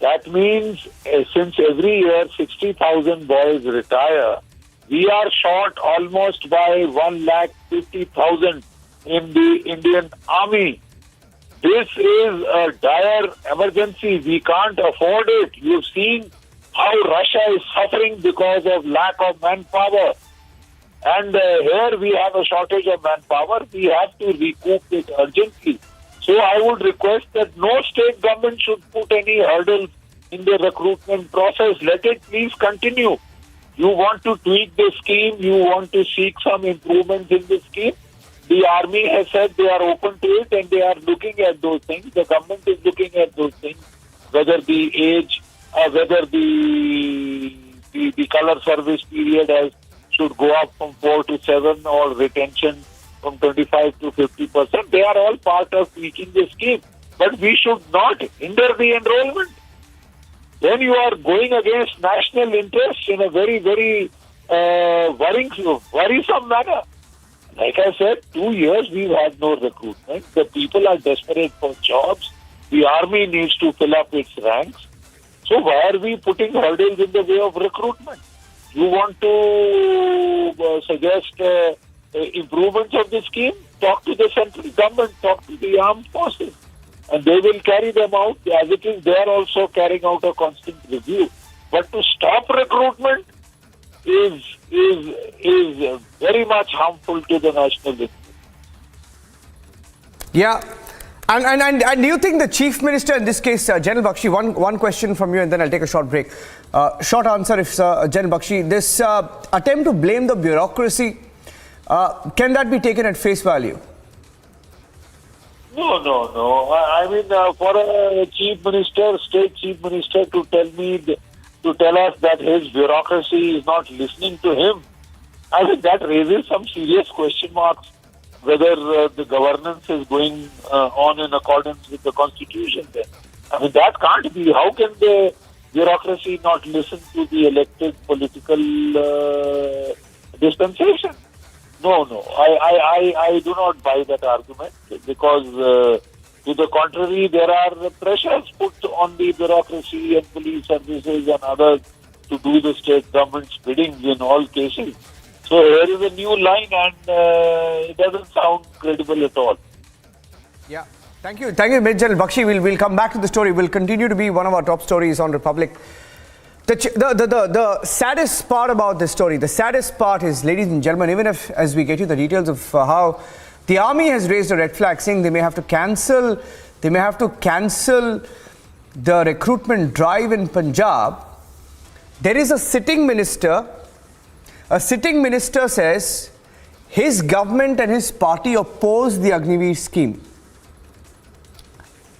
That means since every year 60,000 boys retire, we are short almost by 150,000 in the Indian Army. This is a dire emergency. We can't afford it. You've seen how Russia is suffering because of lack of manpower. And here we have a shortage of manpower. We have to recoup it urgently. So I would request that no state government should put any hurdles in the recruitment process. Let it please continue. You want to tweak the scheme, you want to seek some improvements in the scheme. The army has said they are open to it and they are looking at those things. The government is looking at those things, whether the age, whether the color service period should go up from 4 to 7 or retention from 25 to 50%. They are all part of tweaking the scheme. But we should not hinder the enrollment. Then you are going against national interests in a very, very worrisome manner. Like I said, 2 years we've had no recruitment. The people are desperate for jobs. The army needs to fill up its ranks. So why are we putting hurdles in the way of recruitment? You want to suggest improvements of the scheme? Talk to the central government, talk to the armed forces, and they will carry them out. As it is, they are also carrying out a constant review. But to stop recruitment is very much harmful to the national interest. Yeah. And do you think the Chief Minister, in this case, General Bakshi, one question from you and then I'll take a short break. Short answer, if General Bakshi, this attempt to blame the bureaucracy, can that be taken at face value? No. I mean, for a chief minister, state chief minister, to tell us that his bureaucracy is not listening to him, I mean, that raises some serious question marks whether the governance is going on in accordance with the constitution. Then, I mean, that can't be. How can the bureaucracy not listen to the elected political dispensation? No. I do not buy that argument, because to the contrary, there are pressures put on the bureaucracy and police services and others to do the state government's bidding in all cases. So here is a new line, and it doesn't sound credible at all. Yeah. Thank you, Major General Bakshi. We'll come back to the story. Will continue to be one of our top stories on Republic. The saddest part about this story, the saddest part is, ladies and gentlemen, even if, as we get you the details of how the army has raised a red flag saying they may have to cancel the recruitment drive in Punjab, there is a sitting minister says his government and his party oppose the Agniveer scheme.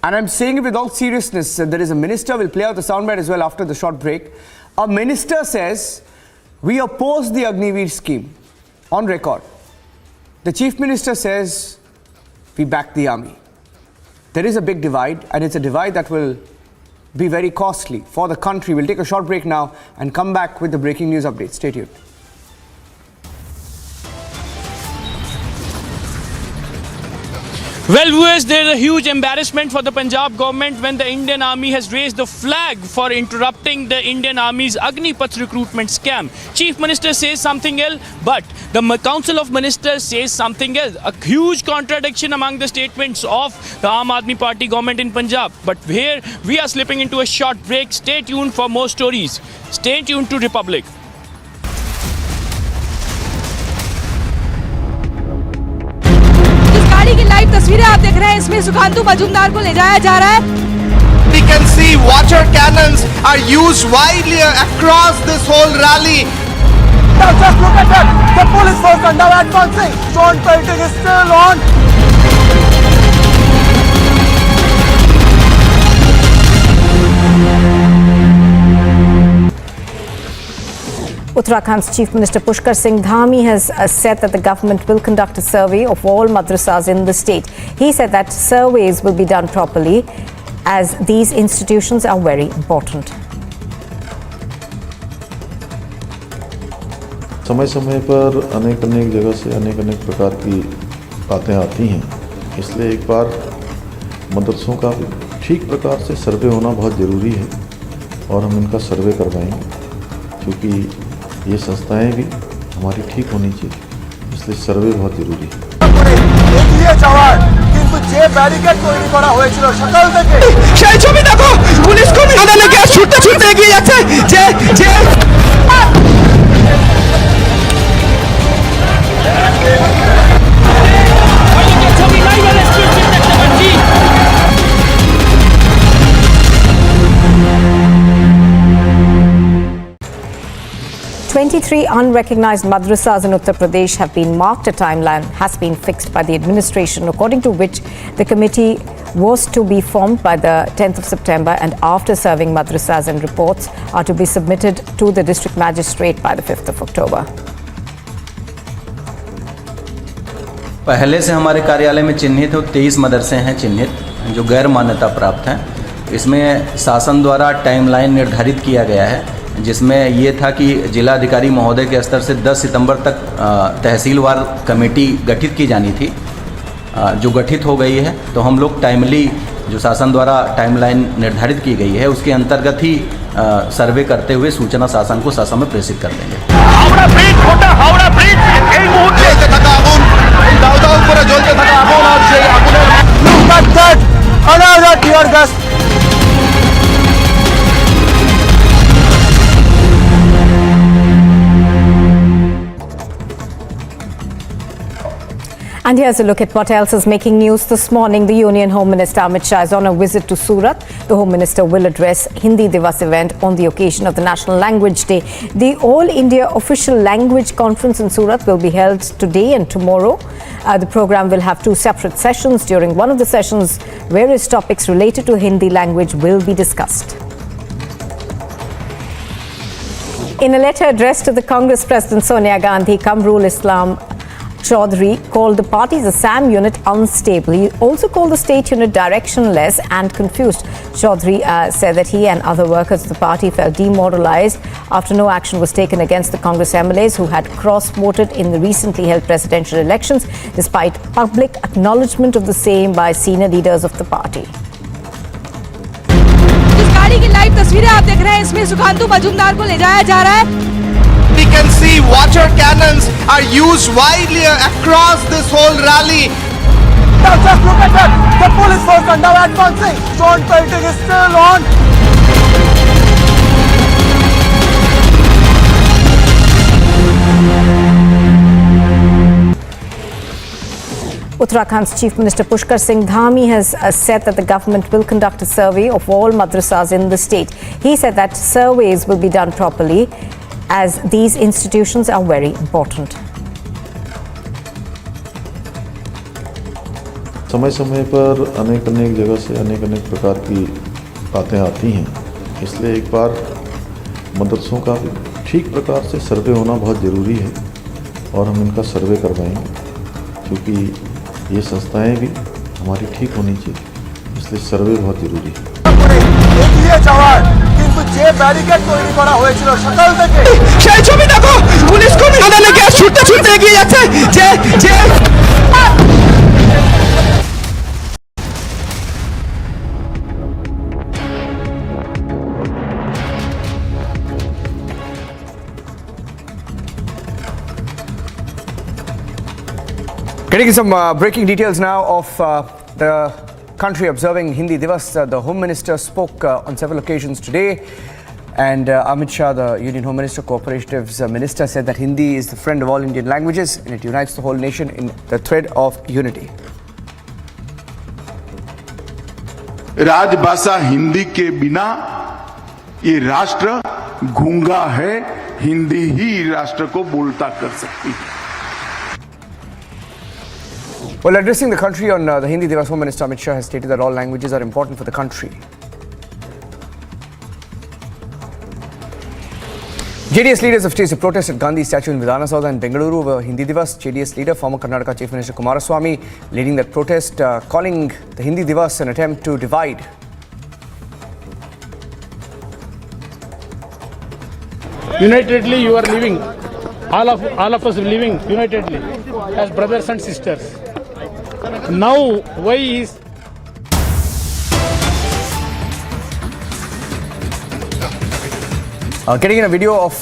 And I'm saying it with all seriousness. There is a minister, we'll play out the soundbite as well after the short break. A minister says, we oppose the Agniveer scheme, on record. The chief minister says, we back the army. There is a big divide, and it's a divide that will be very costly for the country. We'll take a short break now and come back with the breaking news update. Stay tuned. Well, viewers, there is a huge embarrassment for the Punjab government when the Indian Army has raised the flag for interrupting the Indian Army's Agnipath recruitment scam. Chief Minister says something else, but the Council of Ministers says something else. A huge contradiction among the statements of the Aam Aadmi Party government in Punjab. But here, we are slipping into a short break. Stay tuned for more stories. Stay tuned to Republic. की live तस्वीरें आप देख रहे हैं, इसमें सुखांतु मजूमदार को ले जाया जा रहा है। We can see water cannons are used widely across this whole rally. Now just look at that. The police force are now advancing. Drone pelting is still on. Uttarakhand's Chief Minister Pushkar Singh Dhami has said that the government will conduct a survey of all madrasas in the state. He said that surveys will be done properly as these institutions are very important. समय समय पर अनेक जगह से अनेक प्रकार की बातें आती हैं, इसलिए एक बार मदरसों का ठीक प्रकार से सर्वे होना बहुत ज़रूरी है और हम इनका सर्वे करवाएंगे, क्योंकि ये संस्थाएं भी हमारी ठीक होनी चाहिए, इसलिए सर्वे बहुत ज़रूरी है। এগিয়ে যাওয়ার কিন্তু যে ব্যারিকেড তৈরি করা হয়েছিল সকাল থেকে সেই ছবি দেখো, পুলিশ কর্মী তাদেরকে গ্যাস ছুটতে এগিয়ে যাচ্ছে যে ছবি লাইভ স্ট্রিট দেখতে পাচ্ছি। 23 unrecognized madrasas in Uttar Pradesh have been marked. A timeline has been fixed by the administration, according to which the committee was to be formed by the 10th of September, and after serving madrasas and reports are to be submitted to the district magistrate by the 5th of October. पहले से हमारे कार्यालय में चिन्हित 23 मदरसे हैं चिन्हित जो गैर मान्यता प्राप्त हैं। इसमें शासन द्वारा टाइमलाइन निर्धारित किया गया है, जिसमें ये था कि जिला अधिकारी महोदय के स्तर से 10 सितंबर तक तहसीलवार कमेटी गठित की जानी थी, जो गठित हो गई है। तो हम लोग टाइमली जो शासन द्वारा टाइमलाइन निर्धारित की गई है उसके अंतर्गत ही सर्वे करते हुए सूचना शासन को ससमय प्रेषित कर देंगे। हावड़ा ब्रिज গোটা হাওড়া ব্রিজ এই মুহূর্তে জ্বলতে থাকা আগুন, দাউ দাউ করে জ্বলতে থাকা আগুন, আর সেই আগুনের Look at that! Another tear gas. And here's a look at what else is making news this morning. The Union Home Minister Amit Shah is on a visit to Surat. The Home Minister will address Hindi Divas event on the occasion of the National Language Day. The All India Official Language Conference in Surat will be held today and tomorrow. The program will have two separate sessions. During one of the sessions, various topics related to Hindi language will be discussed. In a letter addressed to the Congress President Sonia Gandhi, Kamrul Islam Chaudhary called the party's Assam unit unstable. He also called the state unit directionless and confused. Chaudhary said that he and other workers of the party felt demoralized after no action was taken against the Congress MLAs who had cross-voted in the recently held presidential elections, despite public acknowledgement of the same by senior leaders of the party. जिस गाड़ी की live तस्वीरें आप देख रहे हैं, इसमें सुखांतु मजूमदार को ले जाया जा रहा है. We can see water cannons are used widely across this whole rally. Now just look at that. The police force are now advancing. Stone pelting is still on. Uttarakhand's Chief Minister Pushkar Singh Dhami has said that the government will conduct a survey of all madrasas in the state. He said that surveys will be done properly, as these institutions are very important. समय समय पर अनेक जगह से अनेक प्रकार की बातें आती हैं, इसलिए एक बार मदरसों का भी ठीक प्रकार से सर्वे होना बहुत ज़रूरी है और हम इनका सर्वे करवाएंगे, क्योंकि ये संस्थाएं भी हमारी ठीक होनी चाहिए, इसलिए सर्वे बहुत ज़रूरी है। এগিয়ে যাওয়ার কিন্তু যে ব্যারিকেড তৈরি করা হয়েছিল সকাল থেকে সেই ছবি দেখো, পুলিশ কর্মী আদালে গ্যাস ছুটতে ছুটতে এগিয়ে যাচ্ছে যে Getting some breaking details now of the country observing Hindi Divas. The Home Minister spoke on several occasions today, and Amit Shah, the Union Home Minister, Cooperatives Minister, said that Hindi is the friend of all Indian languages and it unites the whole nation in the thread of unity. राजभाषा हिंदी के बिना ये राष्ट्र गूंगा है, हिंदी ही राष्ट्र को बोलता कर सकती है। Well, addressing the country on the Hindi Divas, Home Minister Amit Shah has stated that all languages are important for the country. JDS leaders have staged a protest at Gandhi statue in Vidhana Soudha in Bengaluru over Hindi Divas. JDS leader, former Karnataka Chief Minister Kumaraswamy, leading that protest, calling the Hindi Divas an attempt to divide. Unitedly, you are living. All of us living unitedly as brothers and sisters. Now, why is getting in a video of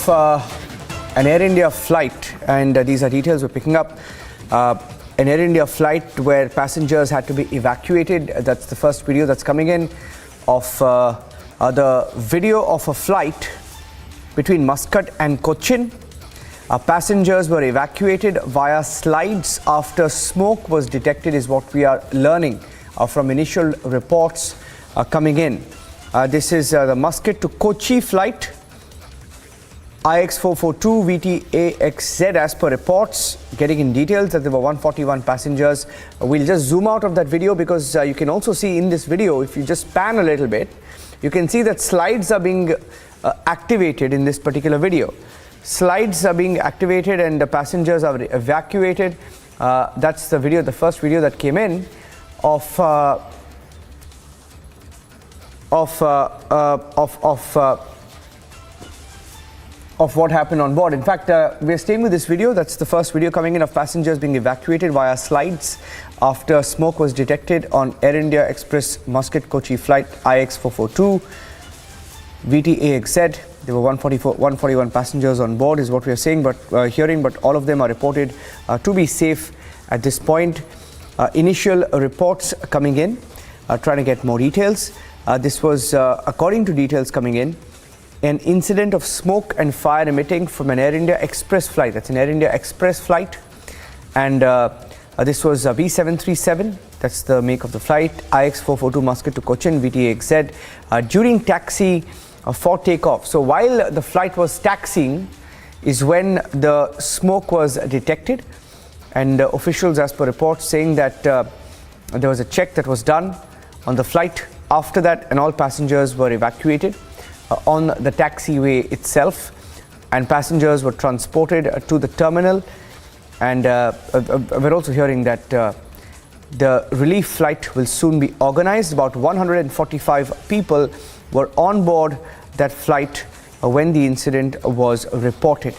an Air India flight, and these are details we're picking up. An Air India flight where passengers had to be evacuated. That's the first video that's coming in of the video of a flight between Muscat and Cochin. Passengers were evacuated via slides after smoke was detected, is what we are learning from initial reports coming in. This is the Muscat to Kochi flight, IX442 VTAXZ. As per reports, getting in details that there were 141 passengers. We'll just zoom out of that video because you can also see in this video, if you just pan a little bit, you can see that slides are being activated in this particular video. Slides are being activated and the passengers are evacuated. That's the video, the first video that came in of what happened on board. In fact, we're staying with this video. That's the first video coming in of passengers being evacuated via slides after smoke was detected on Air India Express Muscat Kochi flight IX442 VTAXZ. There were 141 passengers on board, is what we are saying, but hearing, but all of them are reported to be safe at this point. Initial reports coming in, trying to get more details. This was, according to details coming in, an incident of smoke and fire emitting from an Air India Express flight. That's an Air India Express flight, and This was B737, that's the make of the flight, IX442 Muscat to Cochin, VTXZ, during taxi for takeoff. So while the flight was taxiing is when the smoke was detected, and officials, as per reports, saying that there was a check that was done on the flight after that, and all passengers were evacuated on the taxiway itself, and passengers were transported to the terminal. And we're also hearing that the relief flight will soon be organized. About 145 people were on board that flight when the incident was reported.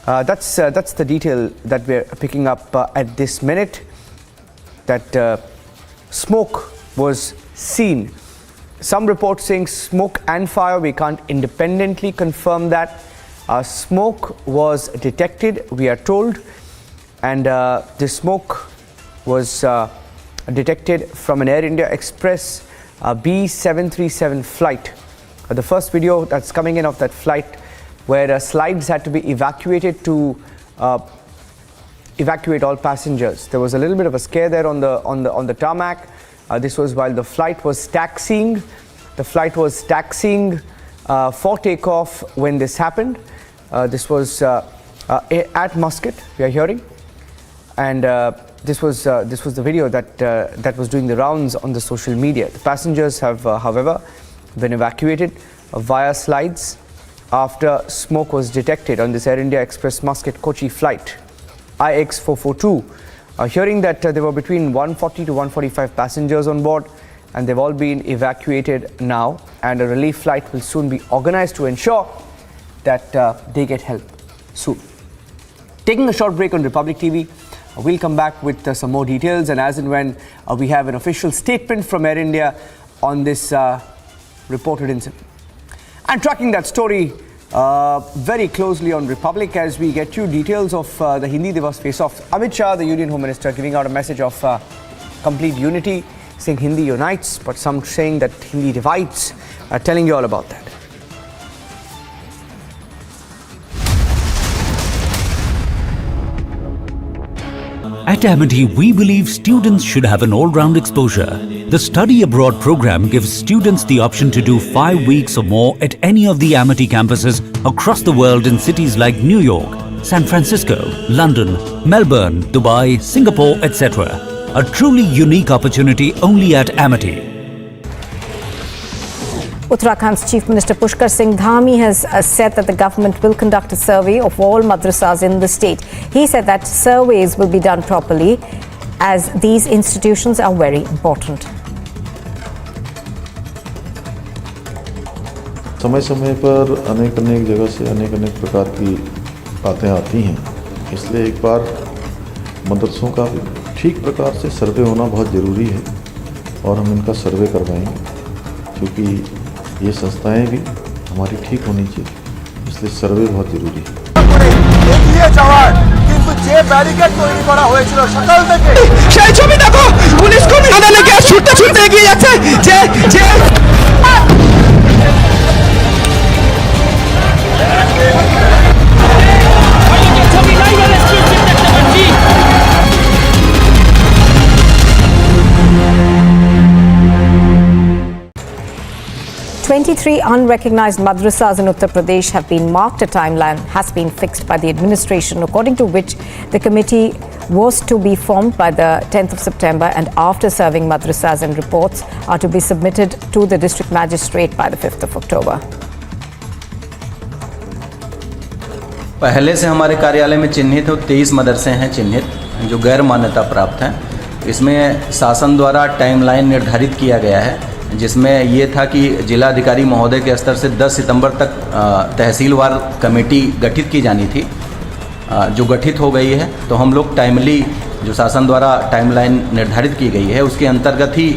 That's the detail that we're picking up at this minute, that smoke was seen. Some reports saying smoke and fire. We can't independently confirm that. Smoke was detected, we are told, and the smoke was detected from an Air India Express B737 flight. The first video that's coming in of that flight, where slides had to be evacuated to evacuate all passengers. There was a little bit of a scare there on the tarmac. This was while the flight was taxiing. The flight was taxiing for takeoff when this happened. This was at Muscat, we are hearing, and this was the video that was doing the rounds on the social media. The passengers have, however, been evacuated via slides after smoke was detected on this Air India Express Muscat Kochi flight IX442. Hearing that there were between 140 to 145 passengers on board, and they've all been evacuated now, and a relief flight will soon be organized to ensure that they get help soon. Taking a short break on Republic TV, we'll come back with some more details, and as and when we have an official statement from Air India on this reported incident. And tracking that story very closely on Republic as we get you details of the Hindi Divas face-off. Amit Shah, the Union Home Minister, giving out a message of complete unity, saying Hindi unites, but some saying that Hindi divides. Telling you all about that. At Amity, we believe students should have an all-round exposure. The Study Abroad program gives students the option to do 5 weeks or more at any of the Amity campuses across the world in cities like New York, San Francisco, London, Melbourne, Dubai, Singapore, etc. A truly unique opportunity only at Amity. Uttarakhand's Chief Minister Pushkar Singh Dhami has said that the government will conduct a survey of all madrasas in the state. He said that surveys will be done properly as these institutions are very important. समय समय पर अनेक जगह से अनेक प्रकार की बातें आती हैं, इसलिए एक बार मदरसों का ठीक प्रकार से सर्वे होना बहुत ज़रूरी है और हम इनका सर्वे करवाएंगे, क्योंकि ये संस्थाएं भी हमारी ठीक होनी चाहिए, इसलिए सर्वे बहुत ज़रूरी है। এগিয়ে যাওয়ার কিন্তু যে ব্যারিকেড তৈরি করা হয়েছিল সকাল থেকে সেই ছবি দেখো, পুলিশ কর্মী আদানে গ্যাস ছুটতে ছুটতে এগিয়ে যাচ্ছে যে 23 unrecognized madrasas in Uttar Pradesh have been marked. A timeline has been fixed by the administration, according to which the committee was to be formed by the 10th of September, and after serving madrasas and reports are to be submitted to the district magistrate by the 5th of October. पहले से हमारे कार्यालय में चिन्हित 23 मदरसे हैं चिन्हित जो गैर मान्यता प्राप्त हैं। इसमें शासन द्वारा टाइमलाइन निर्धारित किया गया है, जिसमें ये था कि जिला अधिकारी महोदय के स्तर से 10 सितंबर तक तहसीलवार कमेटी गठित की जानी थी, जो गठित हो गई है। तो हम लोग टाइमली जो शासन द्वारा टाइमलाइन निर्धारित की गई है उसके अंतर्गत ही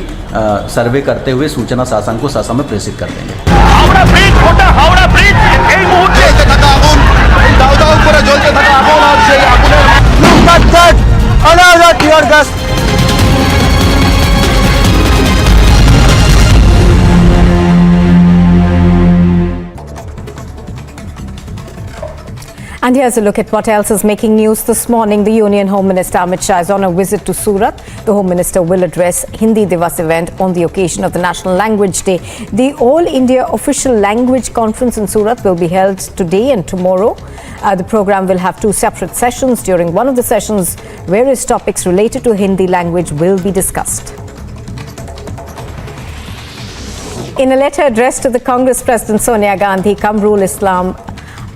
सर्वे करते हुए सूचना शासन को शासन में प्रेषित कर देंगे। हावड़ा ब्रिज गोटा हावड़ा ब्रिज এই মুহূর্তে থাকা আগুন দাও দাও করে জ্বলতে থাকা আগুন আর সেই আগুনের look at that, another tear gas. And here's a look at what else is making news this morning. The Union Home Minister Amit Shah is on a visit to Surat. The Home Minister will address Hindi Divas event on the occasion of the National Language Day. The All India Official Language Conference in Surat will be held today and tomorrow. The program will have two separate sessions. During one of the sessions, various topics related to Hindi language will be discussed. In a letter addressed to the Congress President Sonia Gandhi, Kamrul Islam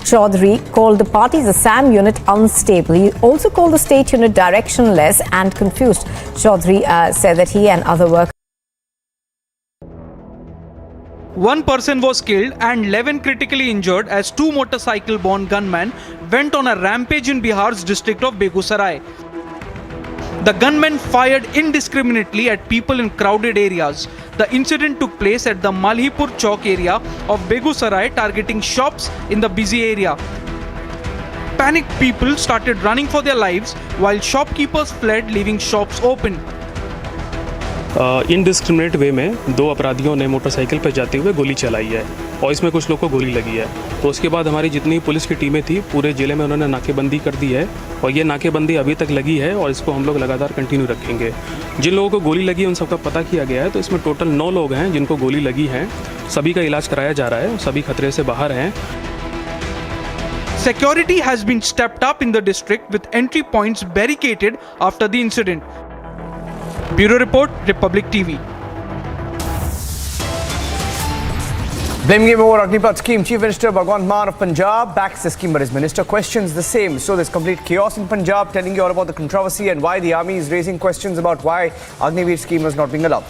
Chaudhary called the party's Assam unit unstable. He also called the state unit directionless and confused. Chaudhary said that he and other workers. One person was killed and 11 critically injured as two motorcycle-borne gunmen went on a rampage in Bihar's district of Begusarai. The gunmen fired indiscriminately at people in crowded areas. The incident took place at the Malhipur Chowk area of Begusarai, targeting shops in the busy area. Panicked people started running for their lives while shopkeepers fled, leaving shops open. Indiscriminate way में दो अपराधियों ने motorcycle पर जाते हुए गोली चलाई है और इसमें कुछ लोग को गोली लगी है। तो उसके बाद हमारी जितनी पुलिस की टीमें थी पूरे ज़िले में उन्होंने नाकेबंदी कर दी है और ये नाकेबंदी अभी तक लगी है और इसको हम लोग लगातार कंटिन्यू रखेंगे। जिन लोगों को गोली लगी है उन सबका पता किया गया है। तो इसमें टोटल 9 लोग हैं जिनको गोली लगी है। सभी का इलाज कराया जा रहा है, सभी खतरे से बाहर हैं। Security has been stepped up in the district with entry points barricaded after the incident. Bureau Report, Republic TV. Blame game over Agnipath scheme. Chief Minister Bhagwant Mann of Punjab backs the scheme, but his minister questions the same. So there's complete chaos in Punjab. Telling you all about the controversy and why the army is raising questions about why Agniveer scheme is not being allowed.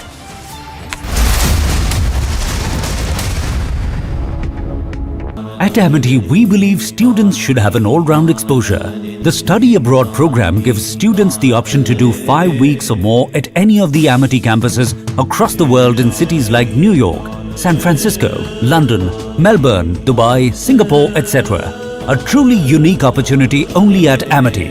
At Amity, we believe students should have an all-round exposure. The study abroad program gives students the option to do 5 weeks or more at any of the Amity campuses across the world in cities like New York, San Francisco, London, Melbourne, Dubai, Singapore, etc. A truly unique opportunity only at Amity.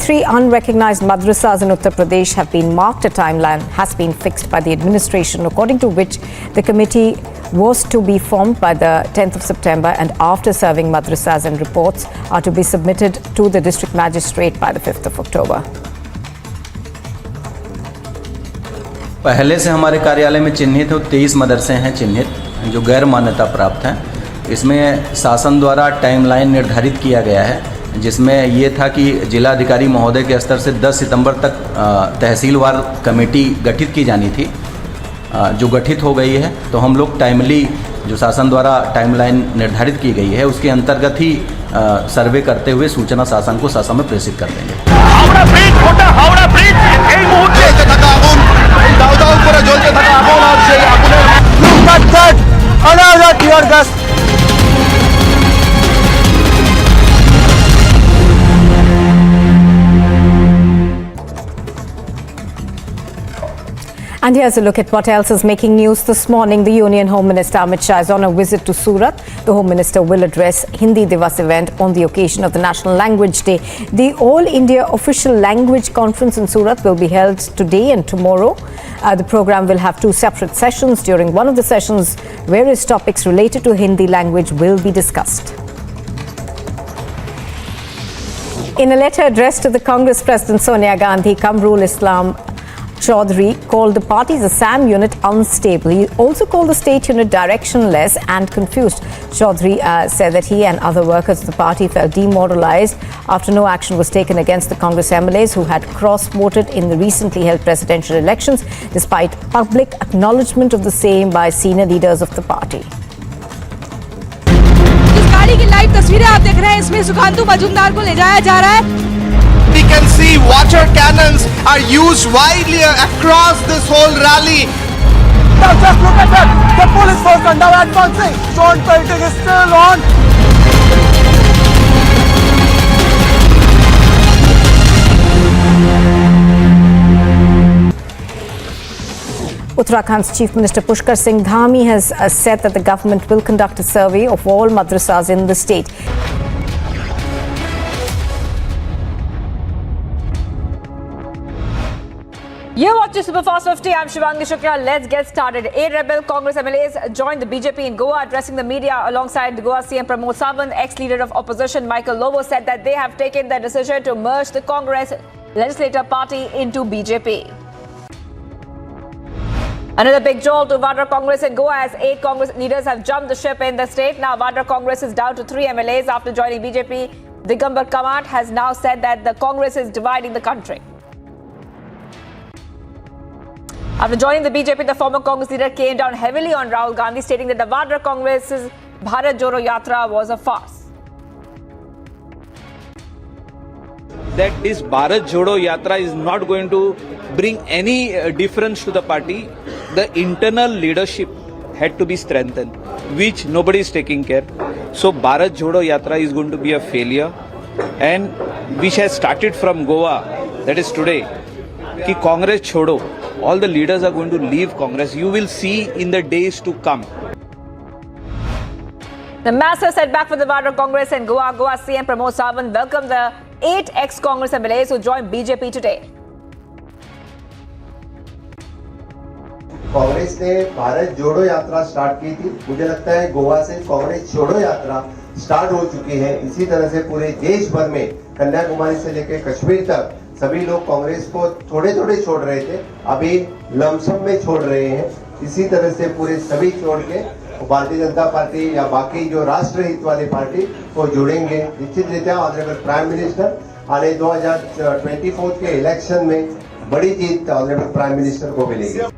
Three unrecognized madrasas in Uttar Pradesh have been marked. A timeline has been fixed by the administration, according to which the committee was to be formed by the 10th of September, and after serving madrasas and reports are to be submitted to the district magistrate by the 5th of October. पहले से हमारे कार्यालय में चिन्हित 23 मदरसे हैं चिन्हित जो गैर मान्यता प्राप्त हैं। इसमें शासन द्वारा टाइमलाइन निर्धारित किया गया है, जिसमें ये था कि जिलाधिकारी महोदय के स्तर से 10 सितंबर तक तहसीलवार कमेटी गठित की जानी थी, जो गठित हो गई है। तो हम लोग टाइमली जो शासन द्वारा टाइमलाइन निर्धारित की गई है उसके अंतर्गत ही सर्वे करते हुए सूचना शासन को शासन में प्रेषित कर देंगे। हावड़ा ब्रिज গোটা হাওড়া ব্রিজ এই মুহূর্তে থাকা আগুন দাউ দাউ করে জ্বলতে থাকা আগুন আর সেই আগুনের look at that another tear gas. And here's a look at what else is making news this morning. The Union Home Minister Amit Shah is on a visit to Surat. The Home Minister will address Hindi Divas event on the occasion of the National Language Day. The All India Official Language Conference in Surat will be held today and tomorrow. The program will have two separate sessions. During one of the sessions, various topics related to Hindi language will be discussed. In a letter addressed to the Congress President Sonia Gandhi, Kamrul Islam Chaudhary called the party's Assam unit unstable. He also called the state unit directionless and confused. Chaudhary said that he and other workers of the party felt demoralized after no action was taken against the Congress MLAs who had cross-voted in the recently held presidential elections, despite public acknowledgement of the same by senior leaders of the party. इस गाड़ी की live तस्वीरें आप देख रहे हैं, इसमें सुखांतु मजूमदार को ले जाया जा रहा है। We can see water cannons are used widely across this whole rally. Now just look at that. The police force are now advancing. Stone pelting is still on. Uttarakhand's Chief Minister Pushkar Singh Dhami has said that the government will conduct a survey of all madrasas in the state. You're watching Superfast 50. I'm Shivangi Shukla. Let's get started. 8 rebel Congress MLAs joined the BJP in Goa, addressing the media alongside the Goa CM Pramod Sawant. Ex-leader of opposition Michael Lobo said that they have taken the decision to merge the Congress legislative party into BJP. Another big jolt to Vadra Congress in Goa as 8 Congress leaders have jumped the ship in the state. Now Vadra Congress is down to 3 MLAs after joining BJP. Digambar Kamat has now said that the Congress is dividing the country. After joining the BJP, the former Congress leader came down heavily on Rahul Gandhi, stating that the Vadra Congress's Bharat Jodo Yatra was a farce. That this Bharat Jodo Yatra is not going to bring any difference to the party. The internal leadership had to be strengthened, which nobody is taking care. So Bharat Jodo Yatra is going to be a failure, and which has started from Goa, that is today, ki Congress chodo. All the leaders are going to leave Congress. You will see in the days to come. The massive setback for the Vadra Congress in Goa. Goa CM Pramod Sawant welcomed the 8 ex-Congress MLAs who joined BJP today. Congress ने भारत जोड़ो यात्रा start की थी. मुझे लगता है गोवा से कांग्रेस छोड़ो यात्रा स्टार्ट हो चुकी है. इसी तरह से पूरे देश भर में कन्याकुमारी से लेकर कश्मीर तक सभी लोग कांग्रेस को थोड़े थोड़े छोड़ रहे थे, अभी लमसम में छोड़ रहे हैं. इसी तरह से पूरे सभी छोड़ के भारतीय जनता पार्टी या बाकी जो राष्ट्रहित वाली पार्टी को जुड़ेंगे. निश्चित रीत्या ऑनरेबल प्राइम मिनिस्टर आने 2024 के इलेक्शन में बड़ी जीत ऑनरेबल प्राइम मिनिस्टर को मिलेगी.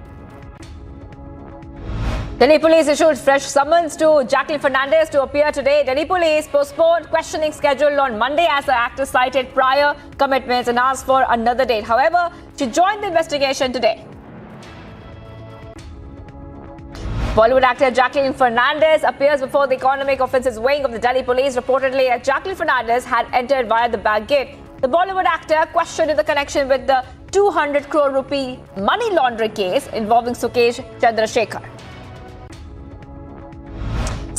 Delhi police issued fresh summons to Jacqueline Fernandez to appear today. Delhi police postponed questioning scheduled on Monday as the actress cited prior commitments and asked for another date. However, she joined the investigation today. Bollywood actor Jacqueline Fernandez appears before the economic offences wing of the Delhi police. Reportedly, Jacqueline Fernandez had entered via the back gate. The Bollywood actor questioned in the connection with the 200 crore rupee money laundering case involving Sukesh Chandrasekhar.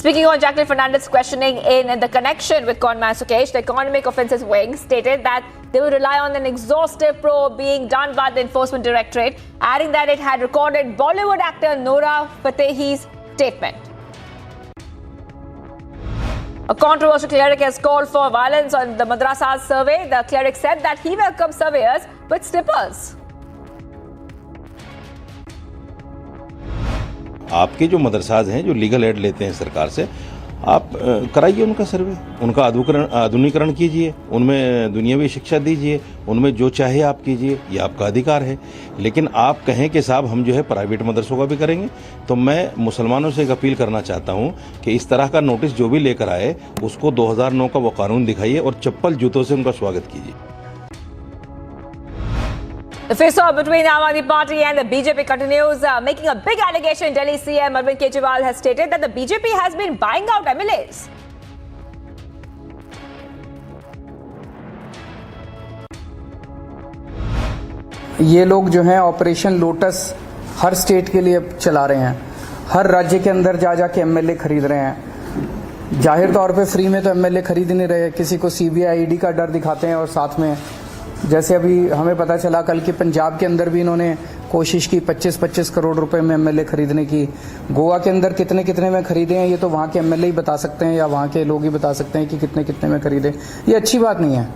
Speaking on Jacqueline Fernandez's questioning in the connection with conman Sukesh, the Economic Offences Wing stated that they would rely on an exhaustive probe being done by the Enforcement Directorate, adding that it had recorded Bollywood actor Nora Fatehi's statement. A controversial cleric has called for violence on the madrasa's survey. The cleric said that he welcomes surveyors with slippers. आपके जो मदरसाज हैं जो legal aid लेते हैं सरकार से, आप कराइए उनका सर्वे, उनका आधुनिकीकरण कीजिए, उनमें दुनियावी शिक्षा दीजिए, उनमें जो चाहे आप कीजिए, ये आपका अधिकार है. लेकिन आप कहें कि साहब हम जो है प्राइवेट मदरसों का भी करेंगे, तो मैं मुसलमानों से एक अपील करना चाहता हूं कि इस तरह का नोटिस जो भी लेकर आए उसको 2009 का वो कानून दिखाइए और चप्पल जूतों से उनका स्वागत कीजिए. The face-off between Aam Aadmi Party and the BJP continues, making a big allegation. Delhi CM Arvind Kejriwal has stated that the BJP has been buying out MLAs. ये लोग जो हैं ऑपरेशन लोटस हर स्टेट के लिए चला रहे हैं, हर राज्य के अंदर जा जाके एमएलए खरीद रहे हैं. जाहिर तौर पे फ्री में तो एमएलए खरीद ही नहीं रहे, किसी को सीबीआई ईडी का डर दिखाते हैं और साथ में जैसे अभी हमें पता चला कल कि पंजाब के अंदर भी इन्होंने कोशिश की 25-25 करोड़ रुपए में एमएलए खरीदने की. गोवा के अंदर कितने कितने में खरीदे हैं ये तो वहाँ के एमएलए ही बता सकते हैं या वहाँ के लोग ही बता सकते हैं कि कितने कितने में खरीदे. ये अच्छी बात नहीं है.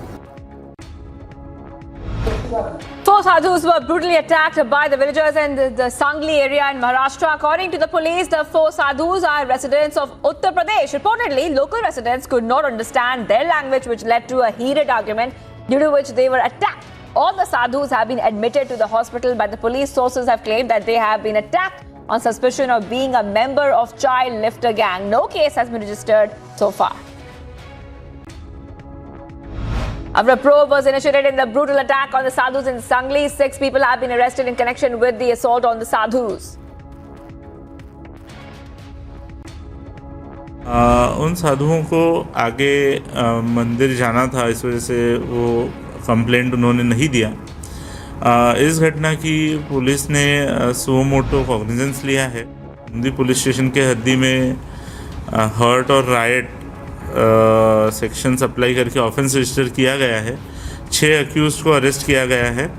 4 Sadhus were brutally attacked by the villagers in the Sangli area in Maharashtra. According to the police, the 4 Sadhus are residents of Uttar Pradesh. Reportedly, local residents could not understand their language, which led to a heated argument, due to which they were attacked. All the Sadhus have been admitted to the hospital, but the police sources have claimed that they have been attacked on suspicion of being a member of child lifter gang. No case has been registered so far. After a probe was initiated in the brutal attack on the Sadhus in Sangli, 6 people have been arrested in connection with the assault on the Sadhus. उन साधुओं को आगे मंदिर जाना था, इस वजह से वो कंप्लेंट उन्होंने नहीं दिया. इस घटना की पुलिस ने सो मोटो कॉग्निजेंस लिया है। हिंदी पुलिस स्टेशन के हद्दी में हर्ट और राइट सेक्शंस अप्लाई करके ऑफेंस रजिस्टर किया गया है। 6 अक्यूज़ को अरेस्ट किया गया है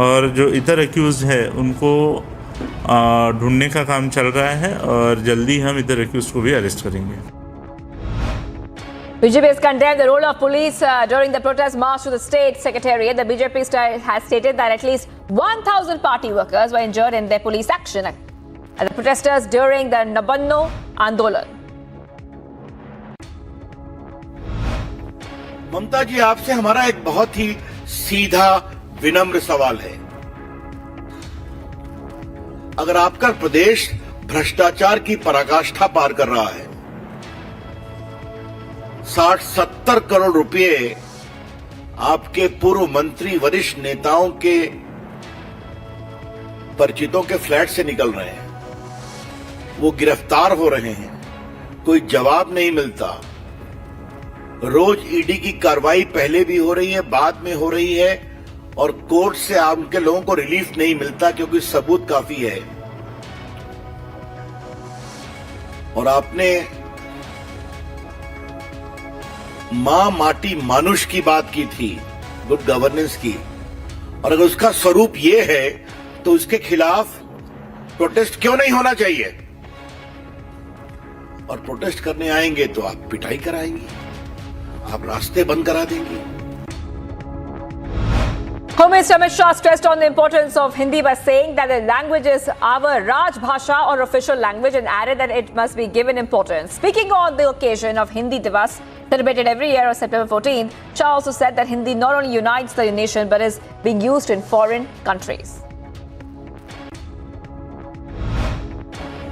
और जो इतर अक्यूज़ है उनको ढूंढने का काम चल रहा है और जल्दी हम इतर अक्यूज़ को भी अरेस्ट करेंगे। BJP has condemned the role of police during the protest march to the state secretariat. The BJP has stated that at least 1,000 party workers were injured in their police action at the protesters during the Nabanno Andolan. ममता जी, आपसे हमारा एक बहुत ही सीधा विनम्र सवाल है। अगर आपका प्रदेश भ्रष्टाचार की पराकाष्ठा पार कर रहा है, 60-70 करोड़ रुपए आपके पूर्व मंत्री वरिष्ठ नेताओं के परिचितों के फ्लैट से निकल रहे हैं, वो गिरफ्तार हो रहे हैं, कोई जवाब नहीं मिलता। रोज ईडी की कार्रवाई पहले भी हो रही है, बाद में हो रही है और कोर्ट से आपके लोगों को रिलीफ नहीं मिलता क्योंकि सबूत काफी है। और आपने मां माटी मानुष की बात की थी, गुड गवर्नेंस की, और अगर उसका स्वरूप ये है तो उसके खिलाफ प्रोटेस्ट क्यों नहीं होना चाहिए? और प्रोटेस्ट करने आएंगे तो आप पिटाई कराएंगे, आप रास्ते बंद करा देंगे। Home Minister Amit Shah stressed on the importance of Hindi by saying that the language is our Raj Bhasha or official language and added that it must be given importance. Speaking on the occasion of Hindi Divas, celebrated every year on September 14th, Shah also said that Hindi not only unites the nation but is being used in foreign countries.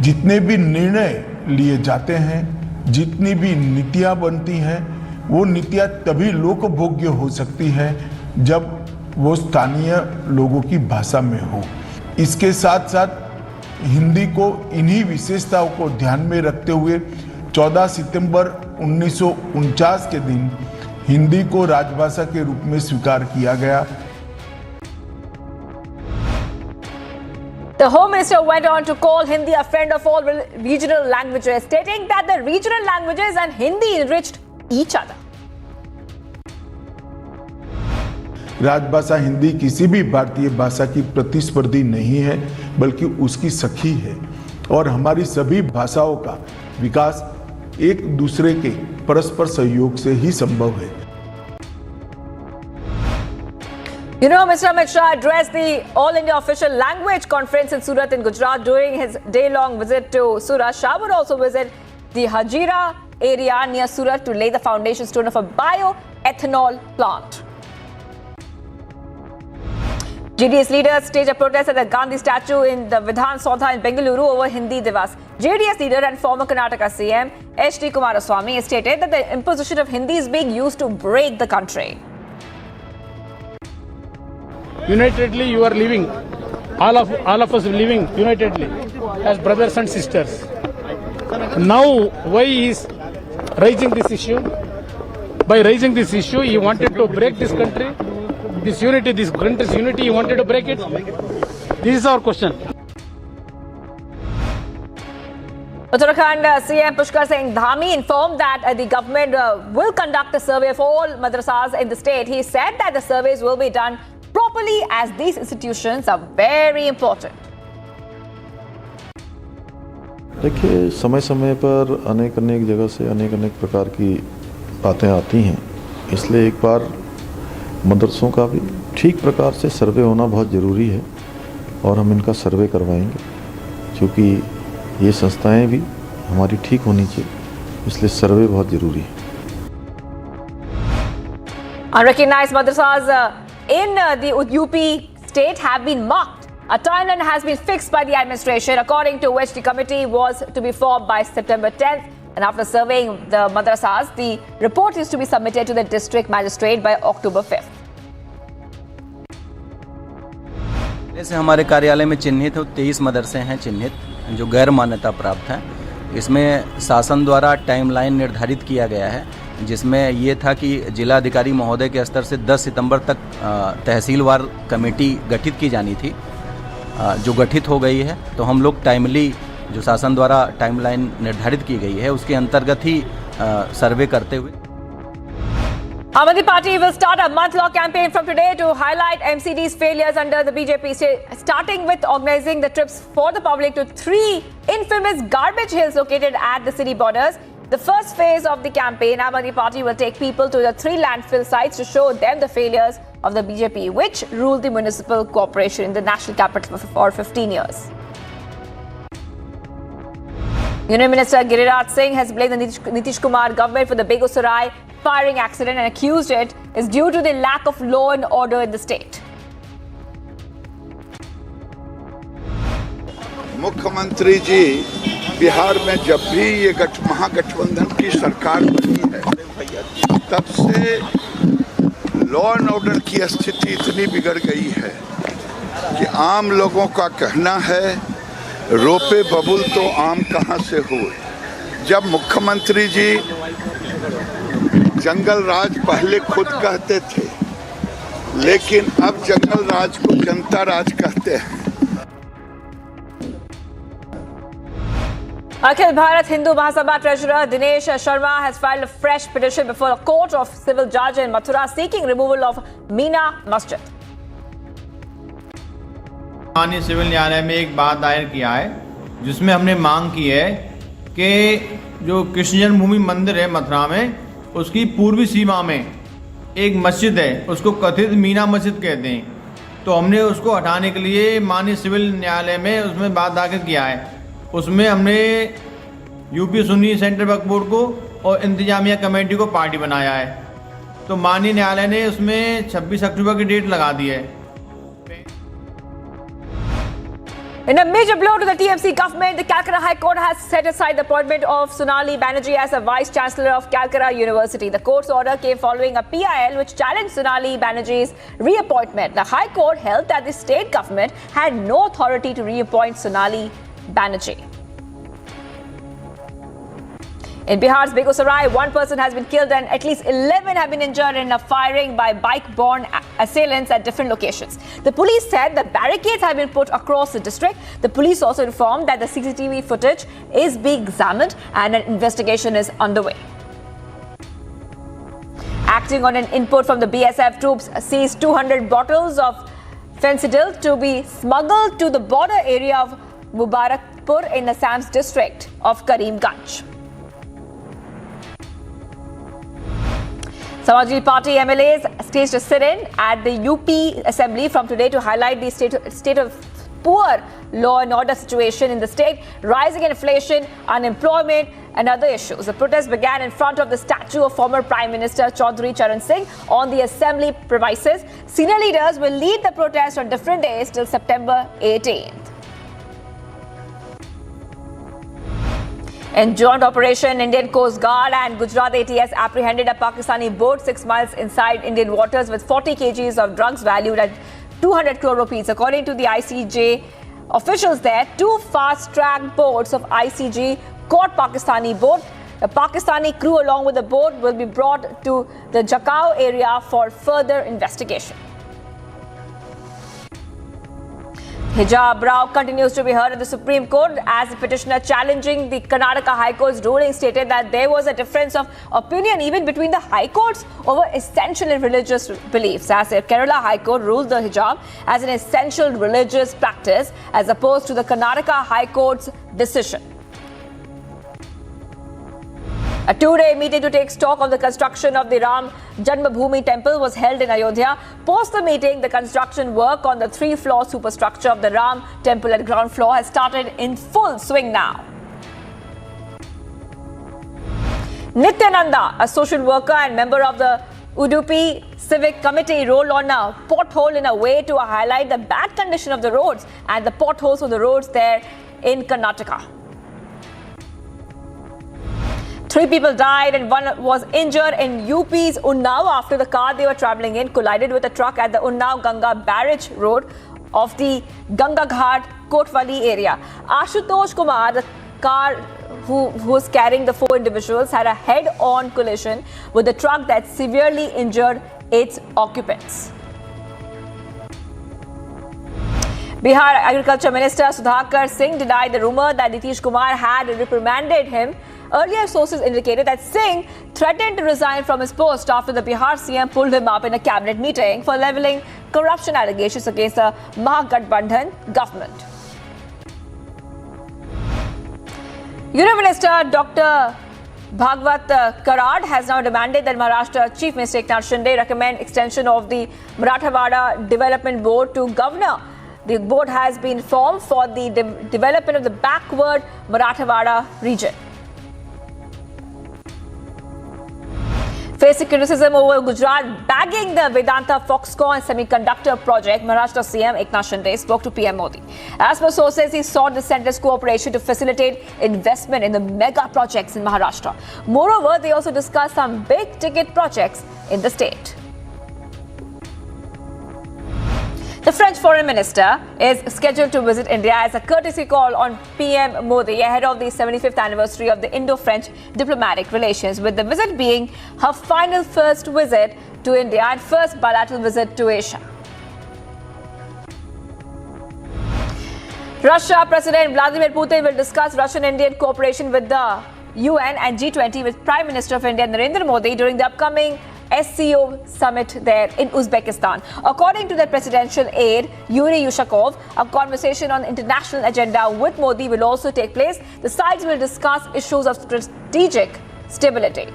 जितने भी निर्णय लिए जाते हैं, जितनी भी नीतियां बनती हैं, वो नीतियां तभी लोकभोग्य हो सकती है जब वो स्थानीय लोगों की भाषा में हो। इसके साथ साथ हिंदी को इन्हीं विशेषताओं को ध्यान में रखते हुए 14 सितंबर 1949 के दिन हिंदी को राजभाषा के रूप में स्वीकार किया गया। The Home Minister went on to call Hindi a friend of all regional languages, stating that the regional languages and Hindi enriched each other. राजभाषा हिंदी किसी भी भारतीय भाषा की प्रतिस्पर्धी नहीं है, बल्कि उसकी सखी है और हमारी सभी भाषाओं का विकास एक दूसरे के परस्पर सहयोग से ही संभव है। You know, Mr. Amit Shah addressed the All India Official Language Conference in Surat in Gujarat during his day-long visit to Surat. Shah would also visit the Hajira area near Surat to lay the foundation stone of a bioethanol plant. JDS leaders staged a protest at the Gandhi statue in the Vidhan Saudha in Bengaluru over Hindi Divas. JDS leader and former Karnataka CM H.D. Kumaraswamy stated that the imposition of Hindi is being used to break the country. Unitedly, you are living. All of us living unitedly as brothers and sisters. Now, why he is raising this issue? By raising this issue, he wanted to break this country. This unity, this country's unity, you wanted to break it? This is our question. Uttarakhand CM Pushkar Singh Dhami informed that the government will conduct a survey of all madrasas in the state. He said that the surveys will be done properly as these institutions are very important. देखिए, समय समय पर अनेक जगह से अनेक प्रकार की बातें आती हैं, इसलिए एक बार मदरसों का भी ठीक प्रकार से सर्वे होना बहुत ज़रूरी है और हम इनका सर्वे करवाएंगे, क्योंकि ये संस्थाएं भी हमारी ठीक होनी चाहिए, इसलिए सर्वे बहुत ज़रूरी है। Unrecognized madrasas in the UP state have been marked. A timeline has been fixed by the administration, according to which the committee was to be formed by September 10th. And after surveying the madrasas, the report is to be submitted to the district magistrate by October 5th. जैसे हमारे कार्यालय में चिन्हित 23 मदरसे हैं चिन्हित जो गैर मान्यता प्राप्त हैं। इसमें शासन द्वारा टाइमलाइन निर्धारित किया गया है जिसमें ये था कि जिला अधिकारी महोदय के स्तर से 10 सितंबर तक तहसीलवार कमेटी गठित की जानी थी, जो गठित हो गई है। तो हम लोग टाइमली, जो शासन द्वारा टाइमलाइन निर्धारित की गई है, उसके अंतर्गत ही सर्वे करते हुए Aam Aadmi Party will start a month-long campaign from today to highlight MCD's failures under the BJP, starting with organizing the trips for the public to 3 infamous garbage hills located at the city borders. The first phase of the campaign, Aam Aadmi Party will take people to the 3 landfill sites to show them the failures of the BJP, which ruled the municipal corporation in the national capital for 15 years. Union Minister Giriraj Singh has blamed the Nitish Kumar government for the Begusarai firing accident and accused it is due to the lack of law and order in the state. मुख्यमंत्री जी बिहार में जब भी ये महागठबंधन की सरकार बनी है, तब से लॉ एंड ऑर्डर की स्थिति इतनी बिगड़ गई है कि आम लोगों का कहना है रोपे बबुल तो आम कहाँ से हुए। जब मुख्यमंत्री जी जंगल राज पहले खुद कहते थे, लेकिन अब जंगल राज को जनता राज कहते हैं। Akhil Bharat Hindu Mahasabha Treasurer Dinesh Sharma has filed a fresh petition before a court of civil judge in Mathura seeking removal of Meena Masjid. माननीय सिविल न्यायालय में एक बात दायर किया है, जिसमें हमने मांग की है कि जो कृष्ण जन्मभूमि मंदिर है मथुरा में, उसकी पूर्वी सीमा में एक मस्जिद है, उसको कथित मीना मस्जिद कहते हैं। तो हमने उसको हटाने के लिए माननीय सिविल न्यायालय में उसमें बात दाखिल किया है। उसमें हमने यूपी सुन्नी सेंट्रल वक्फ बोर्ड को और इंतजामिया कमेटी को पार्टी बनाया है। तो माननीय न्यायालय ने उसमें 26 अक्टूबर की डेट लगा दी है। In a major blow to the TMC government, the Calcutta High Court has set aside the appointment of Sonali Banerjee as a Vice Chancellor of Calcutta University. The court's order came following a PIL which challenged Sonali Banerjee's reappointment. The High Court held that the state government had no authority to reappoint Sonali Banerjee. In Bihar's Begusarai, 1 person has been killed and at least 11 have been injured in a firing by bike-borne assailants at different locations. The police said the barricades have been put across the district. The police also informed that the CCTV footage is being examined and an investigation is underway. Acting on an input from the BSF, troops seized 200 bottles of fentanyl to be smuggled to the border area of Mubarakpur in Assam's district of Karimganj. Samajwadi Party MLAs staged a sit-in at the UP Assembly from today to highlight the state of poor law and order situation in the state, rising inflation, unemployment and other issues. The protest began in front of the statue of former Prime Minister Chaudhry Charan Singh on the Assembly premises. Senior leaders will lead the protest on different days till September 18th. In joint operation, Indian Coast Guard and Gujarat ATS apprehended a Pakistani boat 6 miles inside Indian waters with 40 kgs of drugs valued at 200 crore rupees. According to the ICJ officials there, 2 fast-track boats of ICG caught Pakistani boat. The Pakistani crew along with the boat will be brought to the Jakau area for further investigation. Hijab row continues to be heard at the Supreme Court as the petitioner challenging the Karnataka High Court's ruling stated that there was a difference of opinion even between the High Courts over essential religious beliefs. As the Kerala High Court ruled the hijab as an essential religious practice as opposed to the Karnataka High Court's decision. A 2-day meeting to take stock of the construction of the Ram Janmabhoomi temple was held in Ayodhya. Post the meeting, the construction work on the 3-floor superstructure of the Ram temple at ground floor has started in full swing now. Nityananda, a social worker and member of the Udupi Civic Committee, rolled on a pothole in a way to highlight the bad condition of the roads and the potholes on the roads there in Karnataka. 3 people died and 1 was injured in UP's Unnao after the car they were travelling in collided with a truck at the Unnao Ganga Barrage Road of the Ganga Ghat Kotwali area. Ashutosh Kumar, the car who was carrying the 4 individuals had a head-on collision with the truck that severely injured its occupants. Bihar Agriculture Minister Sudhakar Singh denied the rumor that Nitish Kumar had reprimanded him. Earlier sources indicated that Singh threatened to resign from his post after the Bihar CM pulled him up in a cabinet meeting for levelling corruption allegations against the Mahagathbandhan government. Union Minister Dr. Bhagwat Karad has now demanded that Maharashtra Chief Minister Eknath Shinde recommend extension of the Marathwada Development Board to Governor. The board has been formed for the development of the backward Marathwada region. Facing criticism over Gujarat bagging the Vedanta Foxconn semiconductor project, Maharashtra CM Eknath Shinde spoke to PM Modi. As per sources, he sought the centre's cooperation to facilitate investment in the mega projects in Maharashtra. Moreover, they also discussed some big-ticket projects in the state. The French Foreign Minister is scheduled to visit India as a courtesy call on PM Modi ahead of the 75th anniversary of the Indo-French diplomatic relations, with the visit being her final first visit to India and first bilateral visit to Asia. Russia President Vladimir Putin will discuss Russian-Indian cooperation with the UN and G20 with Prime Minister of India Narendra Modi during the upcoming SCO summit there in Uzbekistan. According to the presidential aide Yuri Yushakov, a conversation on the international agenda with Modi will also take place. The sides will discuss issues of strategic stability.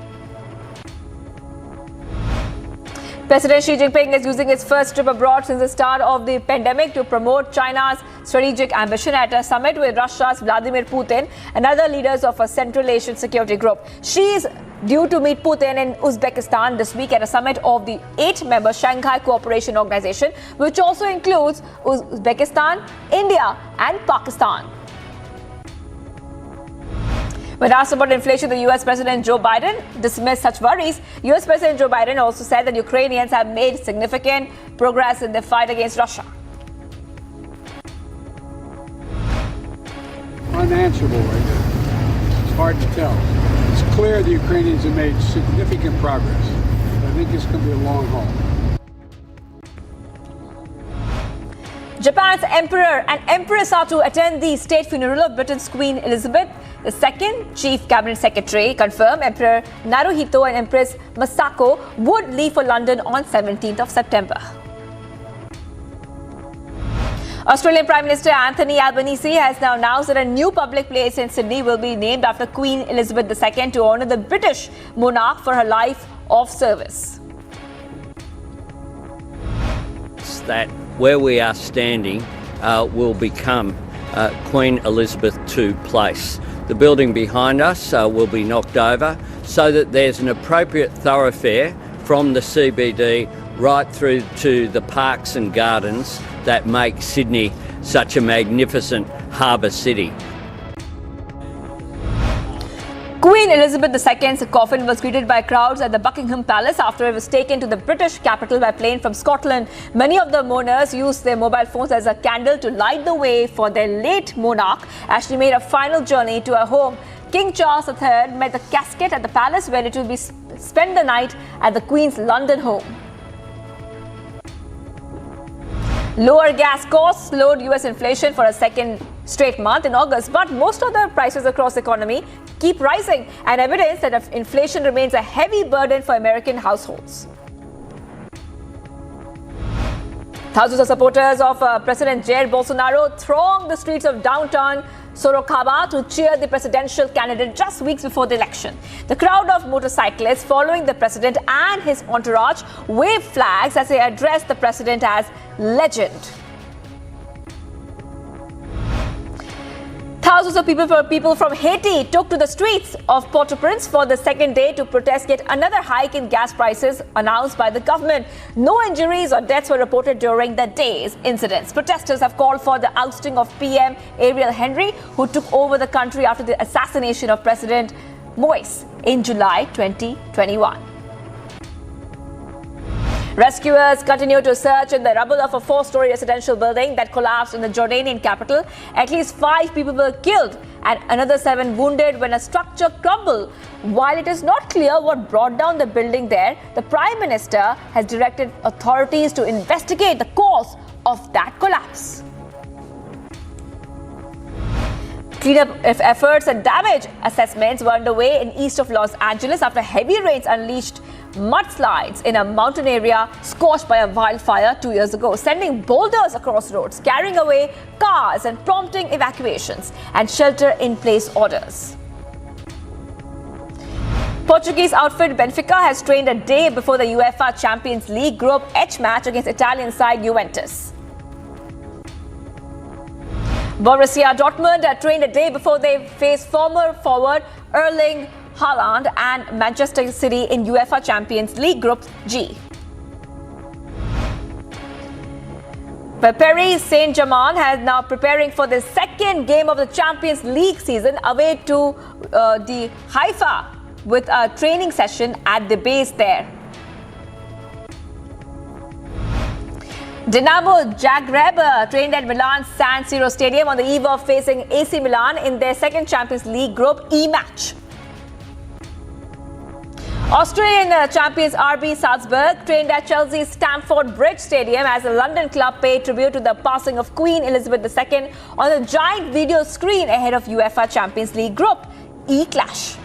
President Xi Jinping is using his first trip abroad since the start of the pandemic to promote China's strategic ambition at a summit with Russia's Vladimir Putin and other leaders of a Central Asian security group. Xi is due to meet Putin in Uzbekistan this week at a summit of the 8-member Shanghai Cooperation Organization, which also includes Uzbekistan, India and Pakistan. When asked about inflation, the US President Joe Biden dismissed such worries. US President Joe Biden also said that Ukrainians have made significant progress in their fight against Russia. Unanswerable right now. It's hard to tell. It's clear the Ukrainians have made significant progress. I think it's going to be a long haul. Japan's emperor and empress are to attend the state funeral of Britain's Queen Elizabeth II. Chief Cabinet Secretary confirmed Emperor Naruhito and Empress Masako would leave for London on 17th of September. Australian Prime Minister Anthony Albanese has now announced that a new public place in Sydney will be named after Queen Elizabeth II to honour the British monarch for her life of service. That where we are standing will become Queen Elizabeth II Place. The building behind us will be knocked over so that there's an appropriate thoroughfare from the CBD right through to the parks and gardens that make Sydney such a magnificent harbour city. Queen Elizabeth II's coffin was greeted by crowds at the Buckingham Palace after it was taken to the British capital by plane from Scotland. Many of the mourners used their mobile phones as a candle to light the way for their late monarch as she made a final journey to her home. King Charles III met the casket at the palace, where it will be spend the night at the Queen's London home. Lower gas costs slowed US inflation for a second straight month in August, but most of the prices across the economy keep rising, and evidence that inflation remains a heavy burden for American households. Thousands of supporters of President Jair Bolsonaro thronged the streets of downtown Sorocaba to cheer the presidential candidate just weeks before the election. The crowd of motorcyclists following the president and his entourage waved flags as they addressed the president as legend. Thousands of people from Haiti took to the streets of Port-au-Prince for the second day to protest yet another hike in gas prices announced by the government. No injuries or deaths were reported during the day's incidents. Protesters have called for the ousting of PM Ariel Henry, who took over the country after the assassination of President Moise in July 2021. Rescuers continue to search in the rubble of a 4-story residential building that collapsed in the Jordanian capital. At least 5 people were killed and another 7 wounded when a structure crumbled. While it is not clear what brought down the building there, the Prime Minister has directed authorities to investigate the cause of that collapse. Cleanup efforts and damage assessments were underway in east of Los Angeles after heavy rains unleashed mudslides in a mountain area scorched by a wildfire 2 years ago, sending boulders across roads, carrying away cars and prompting evacuations and shelter-in-place orders. Portuguese outfit Benfica has trained a day before the UEFA Champions League Group H match against Italian side Juventus. Borussia Dortmund trained a day before they face former forward Erling Haaland and Manchester City in UEFA Champions League Group G. But Paris Saint-Germain is now preparing for the second game of the Champions League season away to the Haifa with a training session at the base there. Dinamo Zagreb trained at Milan's San Siro Stadium on the eve of facing AC Milan in their second Champions League Group E match. Austrian champions RB Salzburg trained at Chelsea's Stamford Bridge Stadium as the London club paid tribute to the passing of Queen Elizabeth II on a giant video screen ahead of UEFA Champions League Group E clash.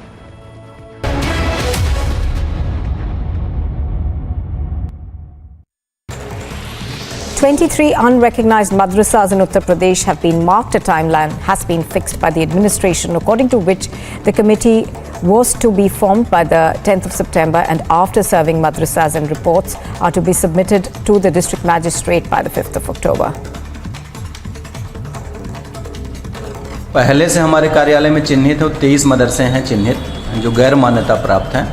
23 unrecognized madrasas in Uttar Pradesh have been marked. A timeline has been fixed by the administration, according to which the committee was to be formed by the 10th of September, and after serving madrasas and reports are to be submitted to the district magistrate by the 5th of October. पहले से हमारे कार्यालय में चिन्हित 23 मदरसे हैं चिन्हित जो गैर मान्यता प्राप्त हैं।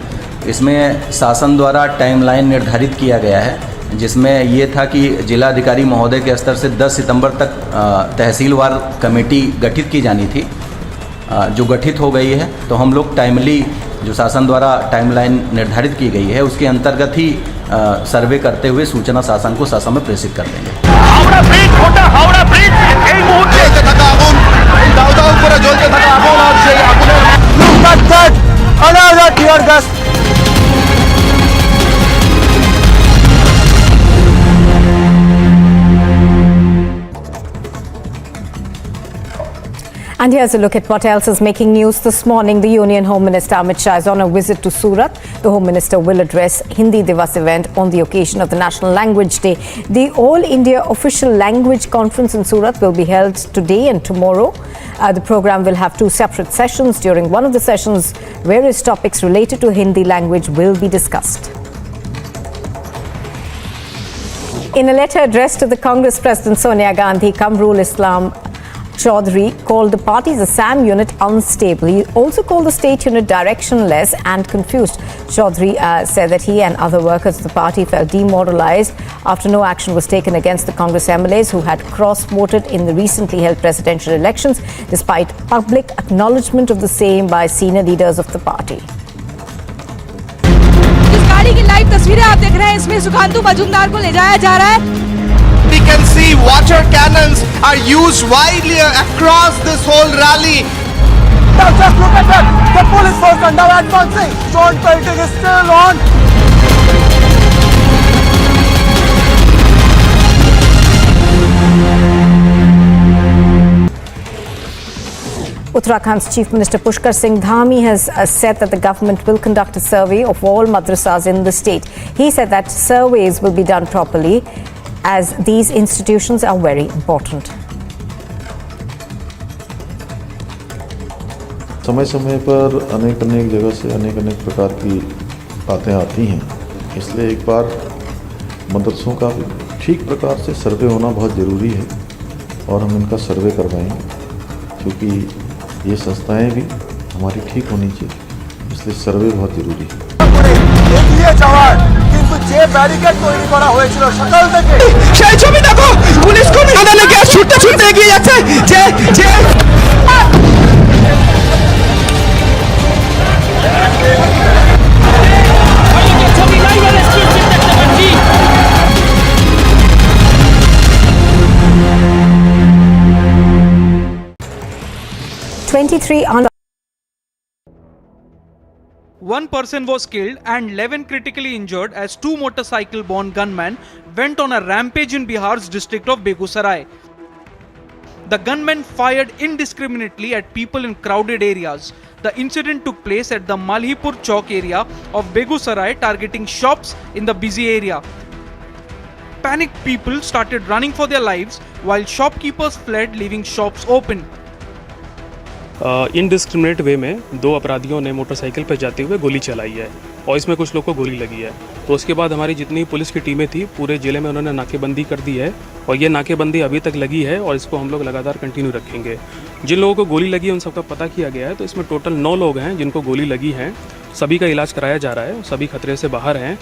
इसमें शासन द्वारा टाइमलाइन निर्धारित किया गया है, जिसमें ये था कि जिलाधिकारी महोदय के स्तर से 10 सितंबर तक तहसीलवार कमेटी गठित की जानी थी, जो गठित हो गई है। तो हम लोग टाइमली जो शासन द्वारा टाइमलाइन निर्धारित की गई है उसके अंतर्गत ही सर्वे करते हुए सूचना शासन को ससमय प्रेषित कर देंगे। হাওড়া ব্রিজ গোটা হাওড়া ব্রিজ এই মুহূর্তে থাকা আগুন দাউ দাউ করে জ্বলতে থাকা আগুন আর সেই আগুনের Look at that! Another tear gas. And here's a look at what else is making news this morning. The Union Home Minister Amit Shah is on a visit to Surat. The Home Minister will address Hindi Divas event on the occasion of the National Language Day. The All India Official Language Conference in Surat will be held today and tomorrow. The program will have 2 separate sessions. During one of the sessions, various topics related to Hindi language will be discussed. In a letter addressed to the Congress President Sonia Gandhi, Kamrul Islam Chaudhry called the party's Assam unit unstable. He also called the state unit directionless and confused. Chaudhry said that he and other workers of the party felt demoralized after no action was taken against the Congress MLAs who had cross-voted in the recently held presidential elections, despite public acknowledgement of the same by senior leaders of the party. जिस गाड़ी की live तस्वीरें आप देख रहे हैं, इसमें सुखांतु मजूमदार को ले जाया जा रहा है। We can see water cannons are used widely across this whole rally. Now just look at that! The police force are now advancing! Drone fighting is still on! Uttarakhand's Chief Minister Pushkar Singh Dhami has said that the government will conduct a survey of all madrasas in the state. He said that surveys will be done properly, as these institutions are very important. समय समय पर अनेक जगह से अनेक प्रकार की बातें आती हैं, इसलिए एक बार मदरसों का ठीक प्रकार से सर्वे होना बहुत ज़रूरी है और हम इनका सर्वे करवाएंगे, क्योंकि ये संस्थाएं भी हमारी ठीक होनी चाहिए, इसलिए सर्वे बहुत ज़रूरी है। এগিয়ে যাওয়ার কিন্তু যে ব্যারিকেড তৈরি করা হয়েছিল সকাল থেকে সেই ছবি দেখো, পুলিশ কর্মী ওদের লেগে ছুটতে ছুটতে এগিয়ে যাচ্ছে যে যে 23 One person was killed and 11 critically injured as two motorcycle-borne gunmen went on a rampage in Bihar's district of Begusarai. The gunmen fired indiscriminately at people in crowded areas. The incident took place at the Malhipur Chowk area of Begusarai, targeting shops in the busy area. Panicked people started running for their lives while shopkeepers fled, leaving shops open. Indiscriminate way में दो अपराधियों ने motorcycle पर जाते हुए गोली चलाई है और इसमें कुछ लोग को गोली लगी है। तो उसके बाद हमारी जितनी पुलिस की टीमें थी पूरे ज़िले में उन्होंने नाकेबंदी कर दी है और ये नाकेबंदी अभी तक लगी है और इसको हम लोग लगातार कंटिन्यू रखेंगे। जिन लोगों को गोली लगी है उन सबका पता किया गया है, तो इसमें टोटल 9 लोग हैं जिनको गोली लगी है। सभी का इलाज कराया जा रहा है, सभी खतरे से बाहर हैं।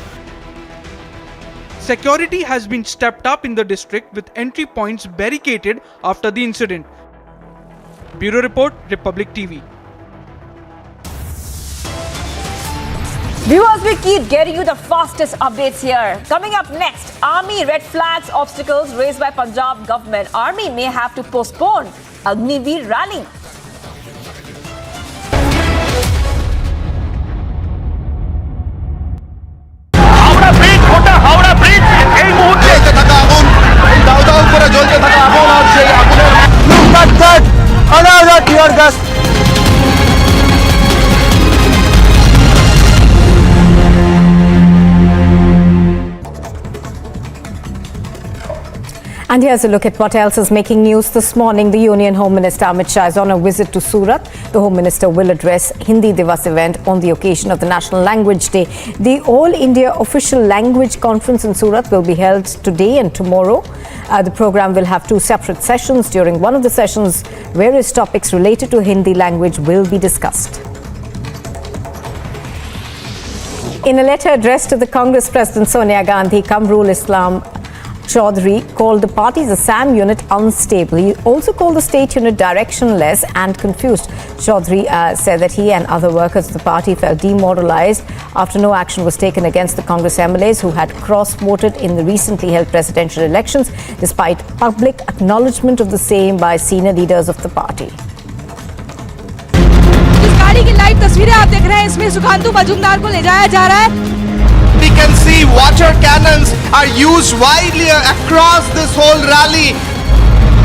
Security has been stepped up in the district with entry points barricaded after the incident. Bureau Report, Republic TV. Viewers, we keep getting you the fastest updates here. Coming up next, Army red flags obstacles raised by Punjab government. Army may have to postpone Agniveer rally. Howrah bridge ওটা Howrah bridge এই মুহূর্তে থাকা আগুন দাউ দাউ করে জ্বলতে থাকা আগুন আর সেই আগুনের Look at that! Another tear gas. And here's a look at what else is making news this morning. The Union Home Minister Amit Shah is on a visit to Surat. The Home Minister will address Hindi Divas event on the occasion of the National Language Day. The All India Official Language Conference in Surat will be held today and tomorrow. The program will have 2 separate sessions. During one of the sessions, various topics related to Hindi language will be discussed. In a letter addressed to the Congress President Sonia Gandhi, Kamrul Islam Chaudhry called the party's Assam unit unstable. He also called the state unit directionless and confused. Chaudhry said that he and other workers of the party felt demoralized after no action was taken against the Congress MLAs who had cross-voted in the recently held presidential elections, despite public acknowledgement of the same by senior leaders of the party. इस गाड़ी की live तस्वीरें आप देख रहे हैं, इसमें सुखांतु मजूमदार को ले जाया जा रहा है। We can see water cannons are used widely across this whole rally.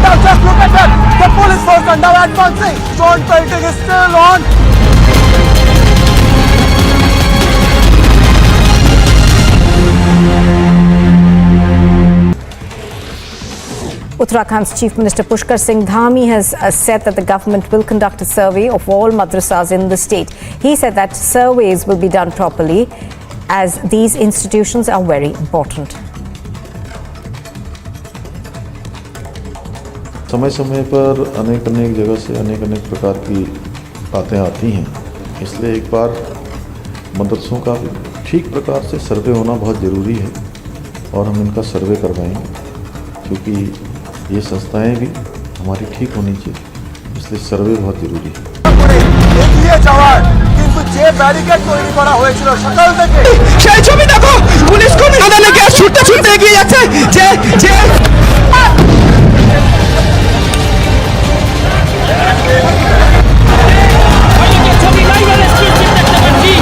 Now just look at that! The police force are now advancing. Drone fighting is still on. Uttarakhand's Chief Minister Pushkar Singh Dhami has said that the government will conduct a survey of all madrasas in the state. He said that surveys will be done properly, as these institutions are very important. समय समय पर अनेक जगह से अनेक प्रकार की बातें आती हैं, इसलिए एक बार मदरसों का ठीक प्रकार से सर्वे होना बहुत ज़रूरी है और हम इनका सर्वे करवाएंगे, क्योंकि ये संस्थाएं भी हमारी ठीक होनी चाहिए, इसलिए सर्वे बहुत ज़रूरी है। এগিয়ে যাওয়ার কিন্তু যে ব্যারিকেড তৈরি করা হয়েছিল সকাল থেকে সেই ছবি দেখো, পুলিশ কর্মী তাদেরকে ছুটতে ছুটতে এগিয়ে যাচ্ছে যে যে ছবি লাইভ স্ট্রিট দেখতে পাচ্ছি।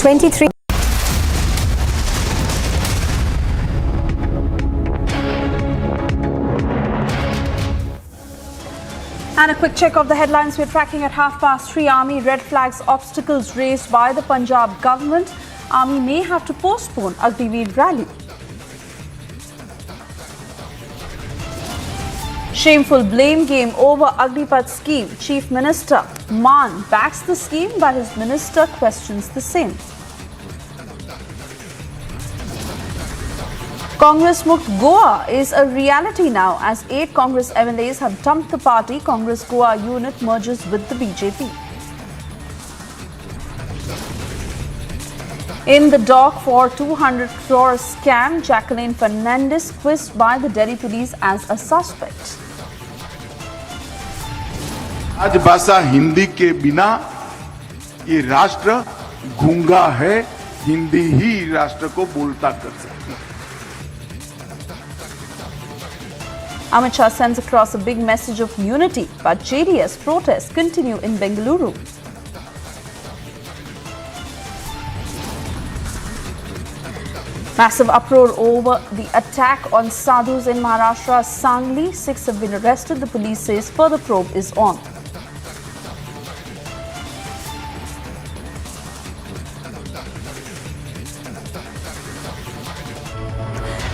23 And a quick check of the headlines we're tracking at 3:30. Army red flags obstacles raised by the Punjab government. Army may have to postpone Agniveer rally. Shameful blame game over Agnipath scheme. Chief Minister Maan backs the scheme, but his minister questions the same. Congress Mukt Goa is a reality now as 8 Congress MLAs have dumped the party. Congress Goa unit merges with the BJP. In the dock for 200 crore scam, Jacqueline Fernandez quizzed by the Delhi police as a suspect. राजभाषा हिंदी के बिना ये राष्ट्र गूंगा है, हिंदी ही राष्ट्र को बोलता कर सकती है। Amit Shah sends across a big message of unity, but JDS protests continue in Bengaluru. Massive uproar over the attack on Sadhus in Maharashtra, Sangli. 6 have been arrested. The police says further probe is on.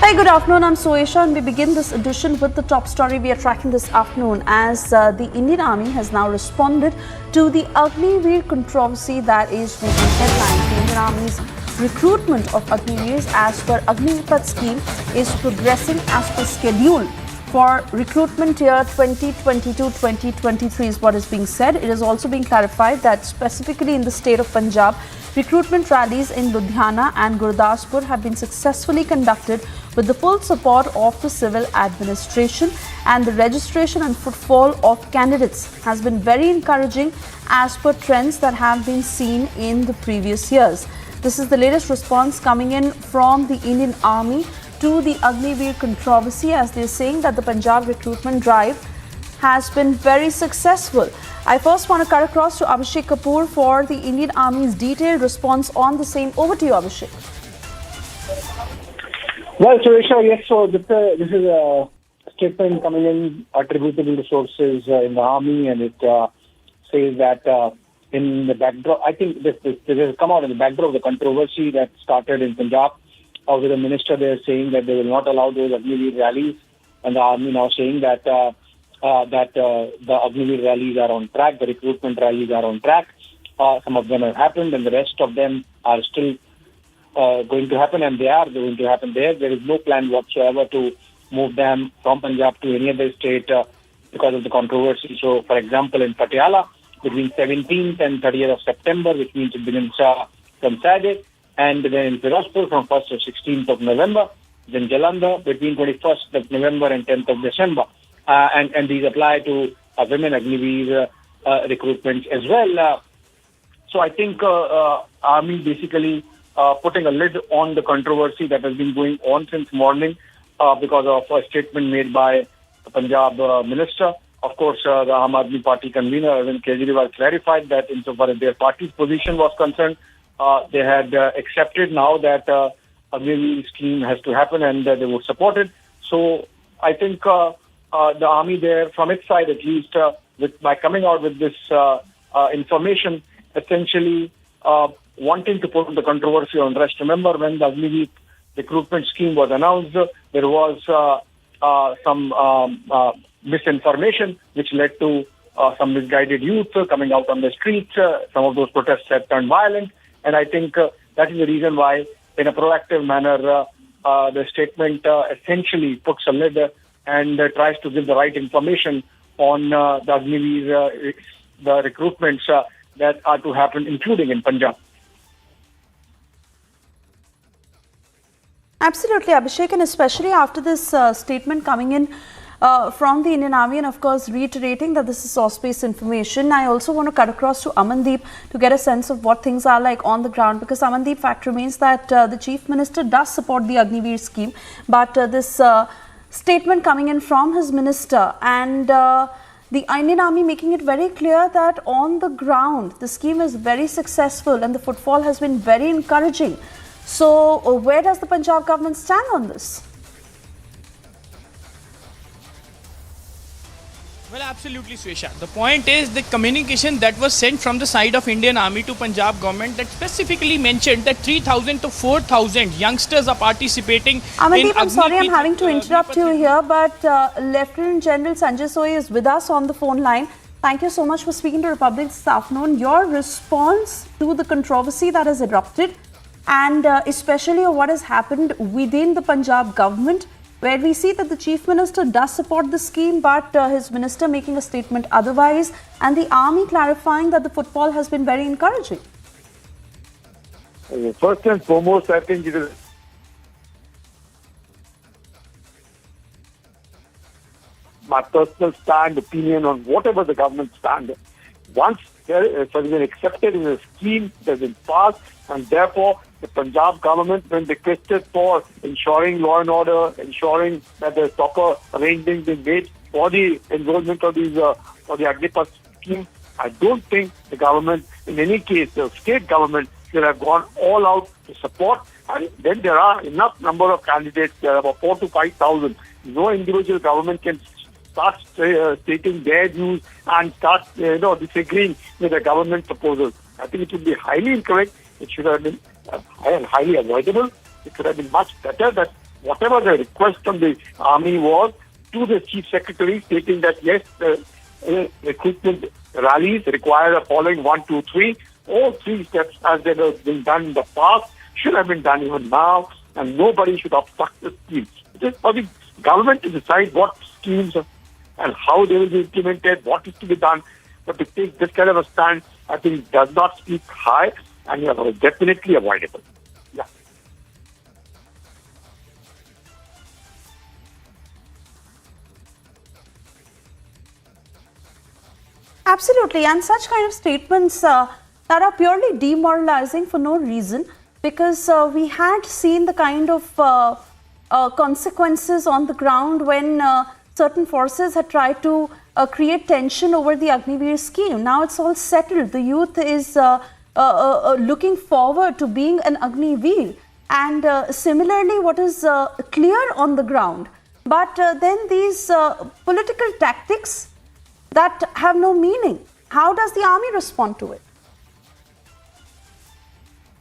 Hi, good afternoon. I'm Soesha and we begin this edition with the top story we are tracking this afternoon as the Indian Army has now responded to the Agniveer controversy that is making headlines. The Indian Army's recruitment of Agniveers as per Agnipath scheme is progressing as per schedule. For recruitment year 2022-2023 is what is being said. It is also being clarified that specifically in the state of Punjab, recruitment rallies in Ludhiana and Gurdaspur have been successfully conducted with the full support of the civil administration, and the registration and footfall of candidates has been very encouraging as per trends that have been seen in the previous years. This is the latest response coming in from the Indian Army to the Agniveer controversy, as they're saying that the Punjab recruitment drive has been very successful. I first want to cut across to Abhishek Kapoor for the Indian Army's detailed response on the same. Over to you, Abhishek. Well, Suresha, yes, so this is a statement coming in attributable to sources in the Army, and it says that in the backdrop, I think this has come out in the backdrop of the controversy that started in Punjab with the minister there saying that they will not allow those Agniveer rallies, and the Army now saying that the Agniveer rallies are on track, the recruitment rallies are on track. Some of them have happened and the rest of them are still going to happen, and they are going to happen there. There is no plan whatsoever to move them from Punjab to any other state because of the controversy. So, for example, in Patiala, between 17th and 30th of September, which means it begins from Saturday, and then in Firozpur from 1st to 16th of November, then Jalandhar between 21st of November and 10th of December. And these apply to women Agniveer recruitments as well. So I think Army basically putting a lid on the controversy that has been going on since morning because of a statement made by the Punjab minister. Of course, the Aam Aadmi Party convener, Arvind Kejriwal, clarified that insofar as their party's position was concerned, they had accepted now that Agniveer scheme has to happen and they would support it. So I think the Army there, from its side at least, by coming out with this information, essentially wanting to put the controversy on rest. Remember, when the Agniveer recruitment scheme was announced, there was some misinformation which led to some misguided youth coming out on the streets. Some of those protests had turned violent, and I think that is the reason why, in a proactive manner, the statement essentially puts a lid and tries to give the right information on the Agniveer, the recruitments that are to happen, including in Punjab. Absolutely, Abhishek, and especially after this statement coming in from the Indian Army, and of course reiterating that this is source-based information, I also want to cut across to Amandeep to get a sense of what things are like on the ground, because Amandeep, fact remains that the Chief Minister does support the Agniveer scheme, but this statement coming in from his minister and the Indian Army making it very clear that on the ground the scheme is very successful and the footfall has been very encouraging. So where does the Punjab government stand on this? Well, absolutely, Swesha. The point is the communication that was sent from the side of Indian Army to Punjab government that specifically mentioned that 3,000 to 4,000 youngsters are participating. Amandeep, I'm sorry I'm having to interrupt you here, but Lieutenant General Sanjay Soy is with us on the phone line. Thank you so much for speaking to Republic this afternoon. Your response to the controversy that has erupted, and especially what has happened within the Punjab government, where we see that the Chief Minister does support the scheme, but his minister making a statement otherwise, and the Army clarifying that the footfall has been very encouraging. First and foremost, I think it is my personal stand, opinion on whatever the government stand. Once it has been accepted in a scheme, it has been passed, and therefore the Punjab government, when requested for ensuring law and order, ensuring that there's proper arrangements being made for the enrollment of these for the Agnipath scheme, I don't think the government, in any case, the state government, should have gone all out to support. And then there are enough number of candidates. There are about 4,000 to 5,000. No individual government can start stating their views and start disagreeing with the government proposals. I think it would be highly incorrect. It should have been highly avoidable. It should have been much better that whatever the request from the army was to the chief secretary, stating that yes, the recruitment rallies require the following 1, 2, 3. All 3 steps, as they have been done in the past, should have been done even now, and nobody should obstruct the scheme. It is for the government to decide what schemes and how they will be implemented, what is to be done. But to take this kind of a stand, I think does not speak high and is definitely avoidable. Yeah. Absolutely, and such kind of statements that are purely demoralizing for no reason, because we had seen the kind of consequences on the ground when certain forces had tried to create tension over the Agniveer scheme. Now it's all settled. The youth is looking forward to being an Agniveer, and similarly what is clear on the ground. But then these political tactics that have no meaning, how does the army respond to it?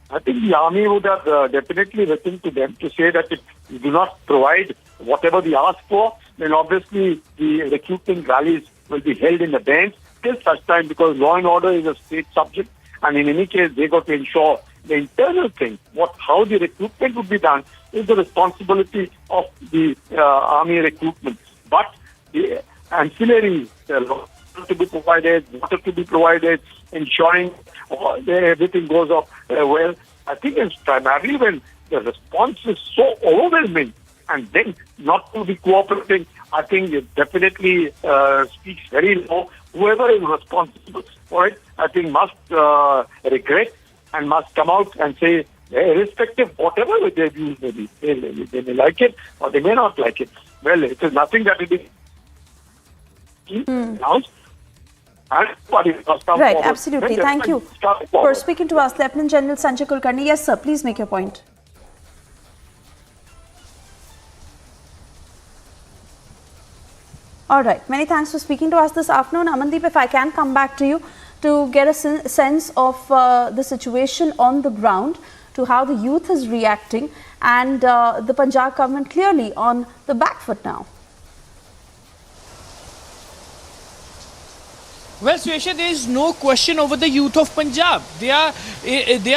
I think the army would have definitely written to them to say that if you do not provide whatever they ask for, then obviously the recruitment rallies will be held in abeyance till such time, because law and order is a state subject, and in any case they got to ensure the internal thing, how the recruitment would be done is the responsibility of the army recruitment. But the ancillary to be provided, water to be provided, ensuring everything goes up well. I think it's primarily when the response is so overwhelming and then not to be cooperating, I think it definitely speaks very low. Whoever is responsible for it, I think must regret and must come out and say, irrespective whatever their views may be, they may like it or they may not like it. Well, it is nothing that it is announced. Right, absolutely. Thank you for speaking to us, Lieutenant General Sanjay Kulkarni. Yes, sir, please make your point. All right, many thanks for speaking to us this afternoon. Amandeep, if I can come back to you to get a sense of the situation on the ground, to how the youth is reacting, and the Punjab government clearly on the back foot now. Well, Suesha, there is no question over the youth of Punjab. They are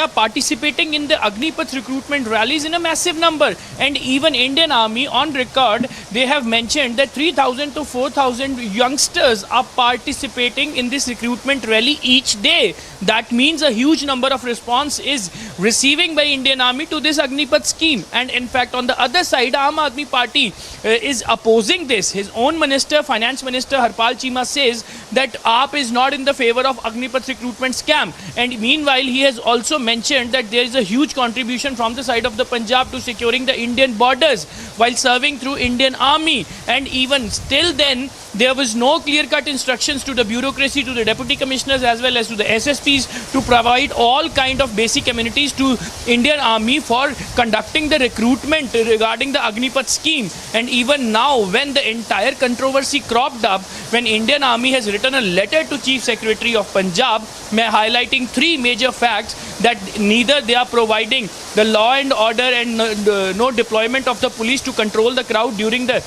participating in the Agnipath recruitment rallies in a massive number, and even Indian Army on record, they have mentioned that 3,000 to 4,000 youngsters are participating in this recruitment rally each day. That means a huge number of response is receiving by Indian Army to this Agnipath scheme. And in fact, on the other side, Aam Aadmi Party is opposing this. His own minister, Finance Minister Harpal Chima, says that AAP is not in the favor of Agnipath recruitment scam. And meanwhile, he has also mentioned that there is a huge contribution from the side of the Punjab to securing the Indian borders while serving through Indian Army. And even still then, there was no clear-cut instructions to the bureaucracy, to the deputy commissioners as well as to the SSPs to provide all kind of basic amenities to Indian Army for conducting the recruitment regarding the Agnipath scheme. And even now, when the entire controversy cropped up, when Indian Army has written a letter to Chief Secretary of Punjab, highlighting 3 major facts, that neither they are providing the law and order and no deployment of the police to control the crowd during the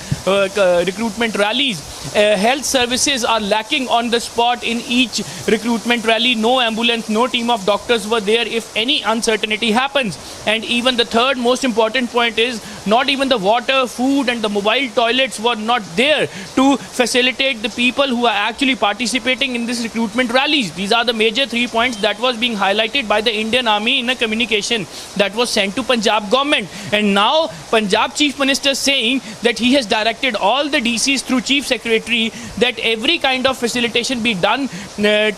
recruitment rallies. Health services are lacking on the spot in each recruitment rally. No ambulance, no team of doctors were there if any uncertainty happens. And even the third most important point is Not even the water, food and the mobile toilets were not there to facilitate the people who are actually participating in this recruitment rallies. These are the major 3 points that was being highlighted by the Indian Army in a communication that was sent to Punjab government. And now Punjab Chief Minister saying that he has directed all the DCs through Chief Secretary that every kind of facilitation be done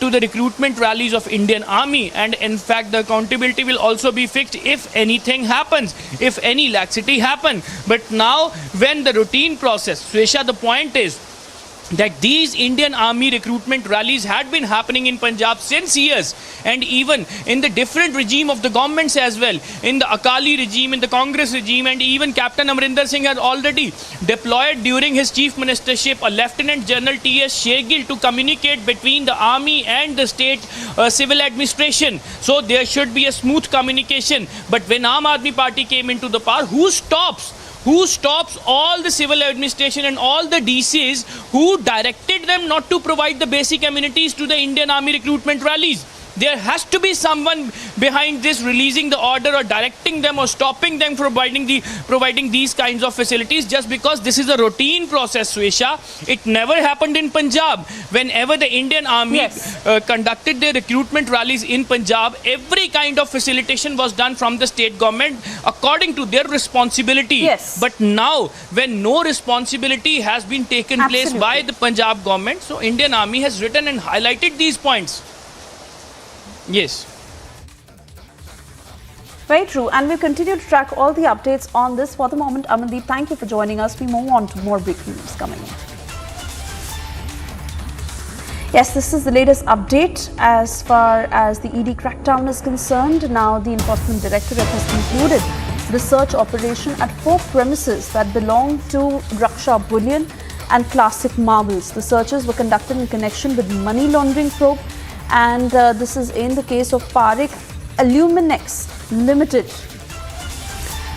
to the recruitment rallies of Indian Army, and in fact the accountability will also be fixed if anything happens, if any laxity happen. But now when the routine process, Swesha, the point is that these Indian Army recruitment rallies had been happening in Punjab since years, and even in the different regime of the governments as well, in the Akali regime, in the Congress regime, and even Captain Amrinder Singh had already deployed during his chief ministership a Lieutenant General T.S. Shegil to communicate between the army and the state civil administration. So there should be a smooth communication. But when Aam Aadmi Party came into the power, who stops all the civil administration and all the DCs who directed them not to provide the basic amenities to the Indian Army recruitment rallies? There has to be someone behind this releasing the order or directing them or stopping them from providing these kinds of facilities, just because this is a routine process, Swesha. It never happened in Punjab. Whenever the Indian Army conducted their recruitment rallies in Punjab, every kind of facilitation was done from the state government according to their responsibility. Yes. But now, when no responsibility has been taken place by the Punjab government, so Indian Army has written and highlighted these points. Yes. Very true, and we'll continue to track all the updates on this. For the moment, Amandeep, thank you for joining us. We move on to more breaking news coming in. Yes, this is the latest update as far as the ED crackdown is concerned. Now, the Enforcement Directorate has concluded the search operation at 4 premises that belong to Raksha Bullion and Classic Marbles. The searches were conducted in connection with money laundering probe, and this is in the case of Parik Aluminex Limited.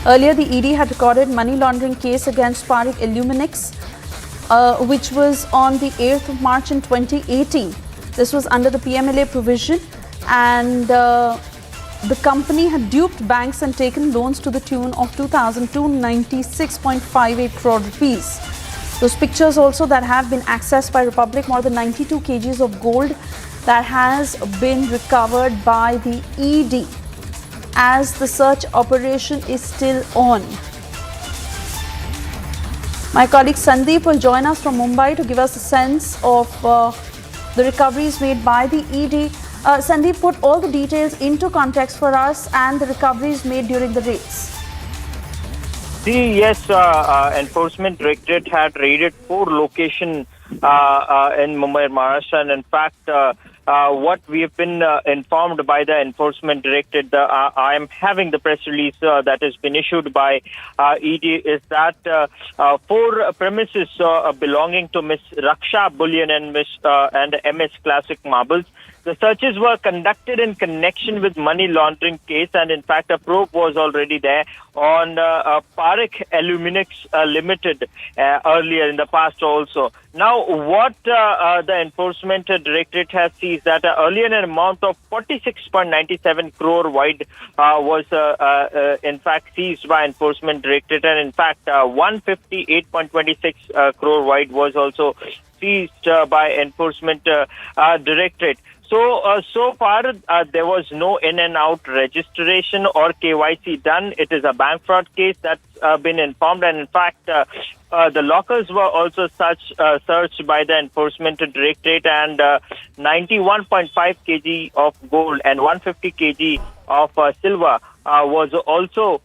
Earlier, the ED had recorded money laundering case against Parik Aluminex, which was on the 8th of March in 2018. This was under the PMLA provision, and the company had duped banks and taken loans to the tune of 2,296.58 crore rupees. Those pictures also that have been accessed by Republic, more than 92 kgs of gold that has been recovered by the ED as the search operation is still on. My colleague Sandeep will join us from Mumbai to give us a sense of the recoveries made by the ED. Sandeep, put all the details into context for us and the recoveries made during the raids. Yes, Enforcement Directorate had raided 4 locations in Mumbai, Maharashtra, and in fact, what we have been informed by the Enforcement Directorate, I am having the press release that has been issued by ED, is that 4 premises belonging to Miss Raksha Bullion and MS Classic Marbles. The searches were conducted in connection with money laundering case, and in fact a probe was already there on Parik Aluminex Limited earlier in the past also. Now what the Enforcement Directorate has seized that earlier an amount of 46.97 crore wide was in fact seized by Enforcement Directorate, and in fact 158.26 crore wide was also seized by Enforcement Directorate. So far, there was no in and out registration or KYC done. It is a bank fraud case that's been informed, and in fact, the lockers were also searched by the Enforcement Directorate, and 91.5 kg of gold and 150 kg of silver was also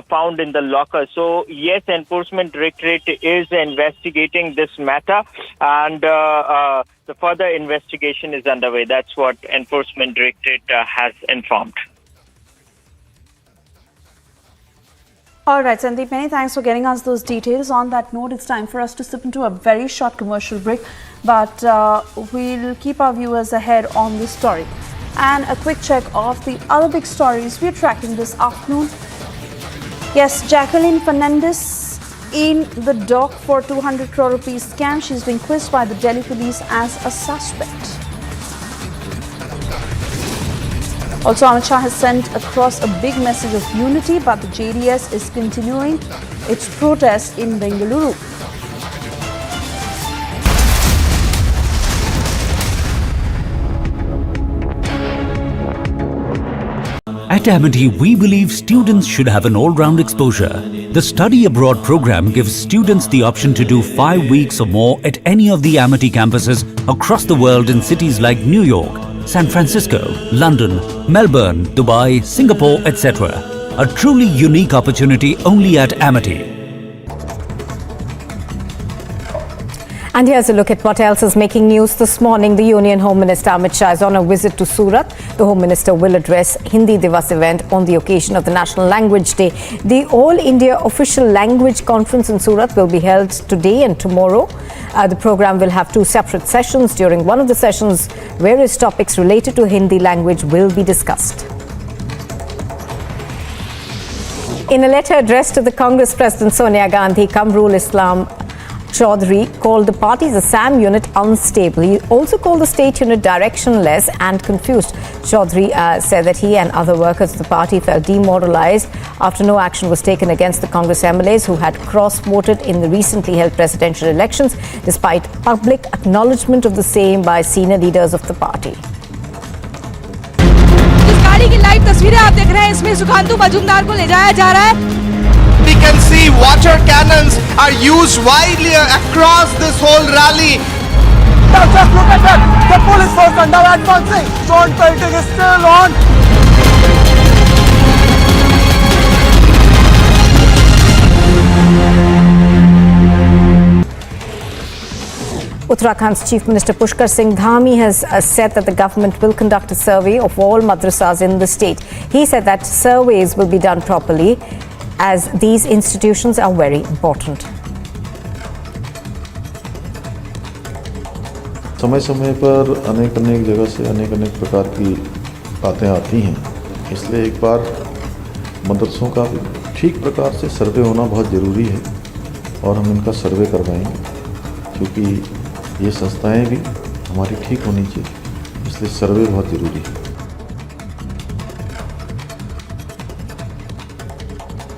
found in the locker. So yes, Enforcement Directorate is investigating this matter, and the further investigation is underway. That's what Enforcement Directorate has informed. All right, Sandeep, many thanks for getting us those details. On that note, it's time for us to slip into a very short commercial break, but we'll keep our viewers ahead on this story. And a quick check of the other big stories we're tracking this afternoon. Yes, Jacqueline Fernandez in the dock for 200 crore rupees scam. She's being quizzed by the Delhi police as a suspect. Also, Amit Shah has sent across a big message of unity, but the JDS is continuing its protest in Bengaluru. At Amity, we believe students should have an all-round exposure. The Study Abroad program gives students the option to do 5 weeks or more at any of the Amity campuses across the world in cities like New York, San Francisco, London, Melbourne, Dubai, Singapore, etc. A truly unique opportunity only at Amity. And here's a look at what else is making news this morning. The Union Home Minister Amit Shah is on a visit to Surat. The Home Minister will address Hindi Divas event on the occasion of the National Language Day. The All India Official Language Conference in Surat will be held today and tomorrow. The program will have 2 separate sessions. During one of the sessions, various topics related to Hindi language will be discussed. In a letter addressed to the Congress President Sonia Gandhi, Kamrul Islam Chaudhary called the party's Assam unit unstable. He also called the state unit directionless and confused. Chaudhary said that he and other workers of the party felt demoralized after no action was taken against the Congress MLAs who had cross-voted in the recently held presidential elections, despite public acknowledgement of the same by senior leaders of the party. इस गाड़ी की live तस्वीरें आप देख रहे हैं, इसमें सुखांतु मजूमदार को ले जाया जा रहा है. We can see water cannons are used widely across this whole rally. Now just look at that. The police force are now advancing. Stone pelting is still on. Uttarakhand's Chief Minister Pushkar Singh Dhami has said that the government will conduct a survey of all madrasas in the state. He said that surveys will be done properly, as these institutions are very important. समय समय पर अनेक जगह से अनेक प्रकार की बातें आती हैं, इसलिए एक बार मदरसों का भी ठीक प्रकार से सर्वे होना बहुत ज़रूरी है और हम इनका सर्वे करवाएंगे, क्योंकि ये संस्थाएं भी हमारी ठीक होनी चाहिए, इसलिए सर्वे बहुत ज़रूरी है.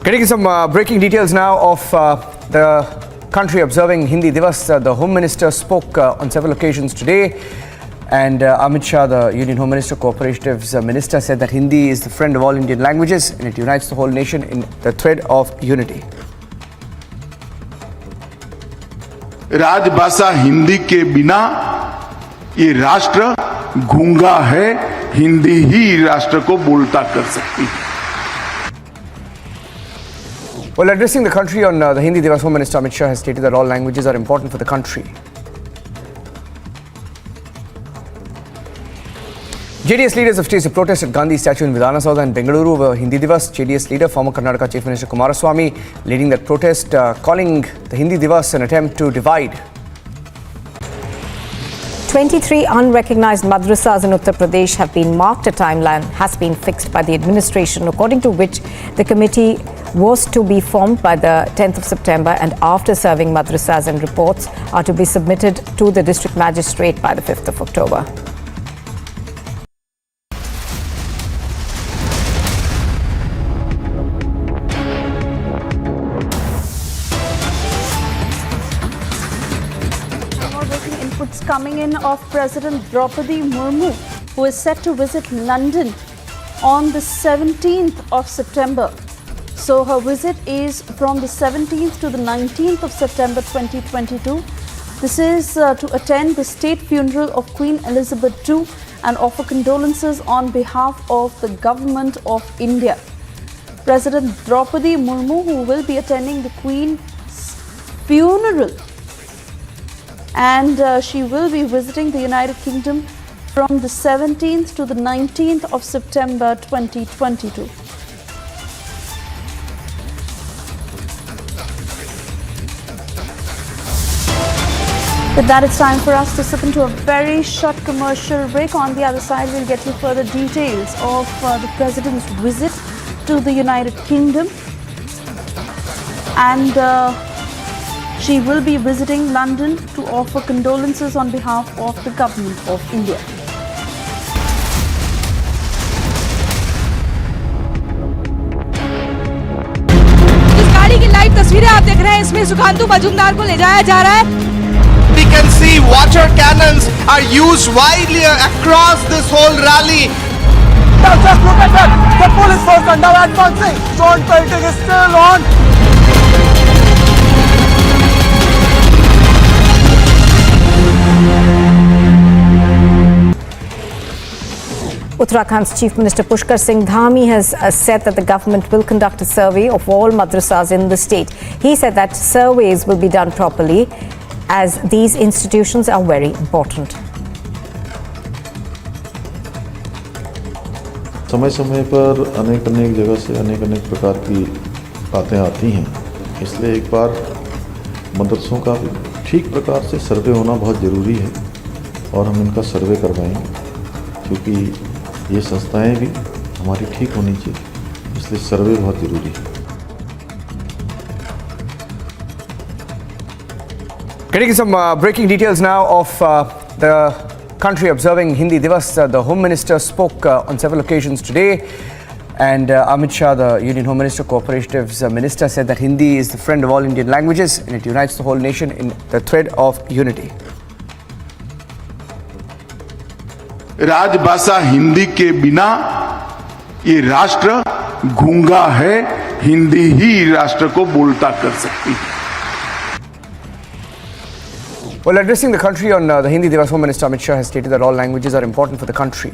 Getting some breaking details now of the country observing Hindi Divas. The Home Minister spoke on several occasions today, and Amit Shah, the Union Home Minister, Cooperatives Minister, said that Hindi is the friend of all Indian languages and it unites the whole nation in the thread of unity. राजभाषा हिंदी के बिना ये राष्ट्र गूंगा है, हिंदी ही राष्ट्र को बोलता कर सकती है. Well, addressing the country on the Hindi Divas, Home Minister Amit Shah has stated that all languages are important for the country. JDS leaders have staged a protest at Gandhi statue in Vidhana Saudha in Bengaluru over Hindi Divas. JDS leader, former Karnataka Chief Minister Kumaraswamy, leading that protest, calling the Hindi Divas an attempt to divide. 23 unrecognized madrasas in Uttar Pradesh have been marked. A timeline has been fixed by the administration, according to which the committee was to be formed by the 10th of September, and after serving madrasas and reports are to be submitted to the district magistrate by the 5th of October. Inputs coming in of President Draupadi Murmu, who is set to visit London on the 17th of September. So her visit is from the 17th to the 19th of September 2022. This is to attend the state funeral of Queen Elizabeth II and offer condolences on behalf of the government of India. President Draupadi Murmu, who will be attending the Queen's funeral, and she will be visiting the United Kingdom from the 17th to the 19th of September 2022. With that, it's time for us to slip into a very short commercial break. On the other side, we'll get you further details of the President's visit to the United Kingdom. And she will be visiting London to offer condolences on behalf of the government of India. इस गाड़ी की live तस्वीरें देख रहे हैं इसमें सुखांतु मजूमदार को ले जाया जा रहा है। We can see water cannons are used widely across this whole rally. Now just look at that. The police force are now advancing. Drone pelting is still on. Uttarakhand's Chief Minister Pushkar Singh Dhami has said that the government will conduct a survey of all madrasas in the state. He said that surveys will be done properly as these institutions are very important. समय समय पर अनेक जगह से अनेक प्रकार की बातें आती हैं, इसलिए एक बार मदरसों का भी ठीक प्रकार से सर्वे होना बहुत ज़रूरी है और हम इनका सर्वे करवाएंगे, क्योंकि ये संस्थाएं भी हमारी ठीक होनी चाहिए, इसलिए सर्वे बहुत ज़रूरी है। Getting some breaking details now of the country observing Hindi Divas. The Home Minister spoke on several occasions today, and Amit Shah, the Union Home Minister, Cooperatives Minister, said that Hindi is the friend of all Indian languages and it unites the whole nation in the thread of unity. राजभाषा हिंदी के बिना ये राष्ट्र गूंगा है, हिंदी ही राष्ट्र को बोलता कर सकती है। Well, addressing the country on the Hindi Divas, Home Minister Amit Shah has stated that all languages are important for the country.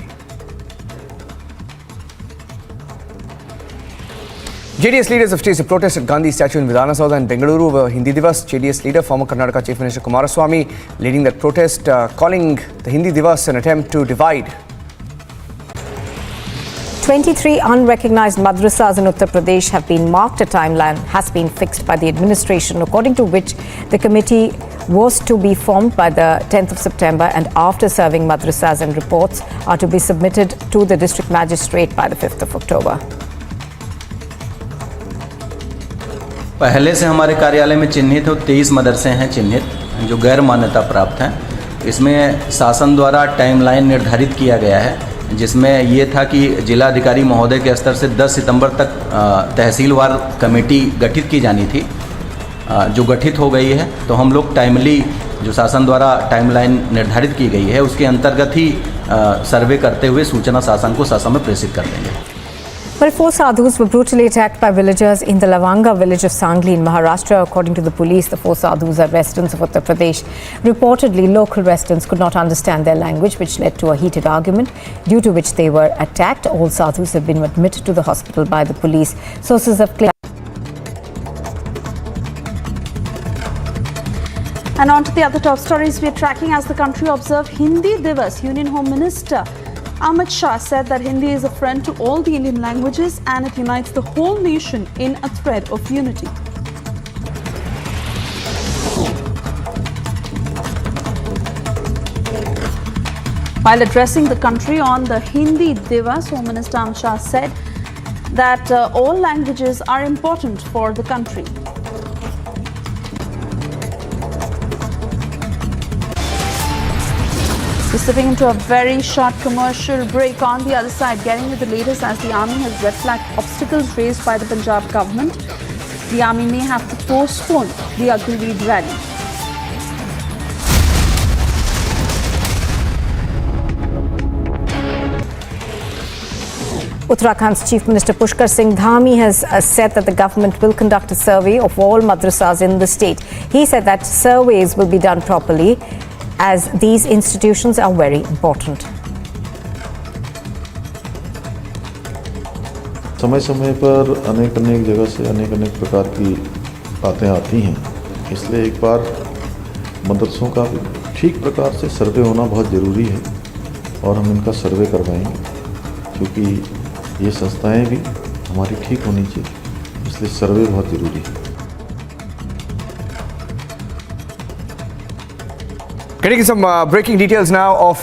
JDS leaders have staged a protest at Gandhi statue in Vidhana Saudha in Bengaluru over Hindi Divas. JDS leader, former Karnataka Chief Minister Kumaraswamy, leading that protest, calling the Hindi Divas an attempt to divide. 23 unrecognized madrasas in Uttar Pradesh have been marked. A timeline has been fixed by the administration, according to which the committee was to be formed by the 10th of September, and after serving madrasas and reports are to be submitted to the district magistrate by the 5th of October. पहले से हमारे कार्यालय में चिन्हित 23 मदरसे हैं चिन्हित जो गैर मान्यता प्राप्त हैं। इसमें शासन द्वारा टाइमलाइन निर्धारित किया गया है, जिसमें ये था कि जिलाधिकारी महोदय के स्तर से 10 सितंबर तक तहसीलवार कमेटी गठित की जानी थी, जो गठित हो गई है। तो हम लोग टाइमली जो शासन द्वारा टाइमलाइन निर्धारित की गई है उसके अंतर्गत ही सर्वे करते हुए सूचना शासन को शासन में प्रेषित कर देंगे। Well, 4 sadhus were brutally attacked by villagers in the Lavanga village of Sangli in Maharashtra. According to the police, the 4 sadhus are residents of Uttar Pradesh. Reportedly, local residents could not understand their language, which led to a heated argument, due to which they were attacked. All sadhus have been admitted to the hospital by the police. Sources have claimed. And on to the other top stories we are tracking as the country observed Hindi Divas. Union Home Minister Amit Shah said that Hindi is a friend to all the Indian languages and it unites the whole nation in a thread of unity. While addressing the country on the Hindi Divas, Home Minister Amit Shah said that all languages are important for the country. We're slipping into a very short commercial break. On the other side, getting to the latest as the army has red flagged obstacles raised by the Punjab government. The army may have to postpone the agreed rally. Uttarakhand's Chief Minister Pushkar Singh Dhami has said that the government will conduct a survey of all madrasas in the state. He said that surveys will be done properly as these institutions are very important. समय समय पर अनेक जगह से अनेक प्रकार की बातें आती हैं, इसलिए एक बार मदरसों का भी ठीक प्रकार से सर्वे होना बहुत ज़रूरी है और हम इनका सर्वे करवाएंगे, क्योंकि ये संस्थाएं भी हमारी ठीक होनी चाहिए, इसलिए सर्वे बहुत ज़रूरी है। Getting some breaking details now of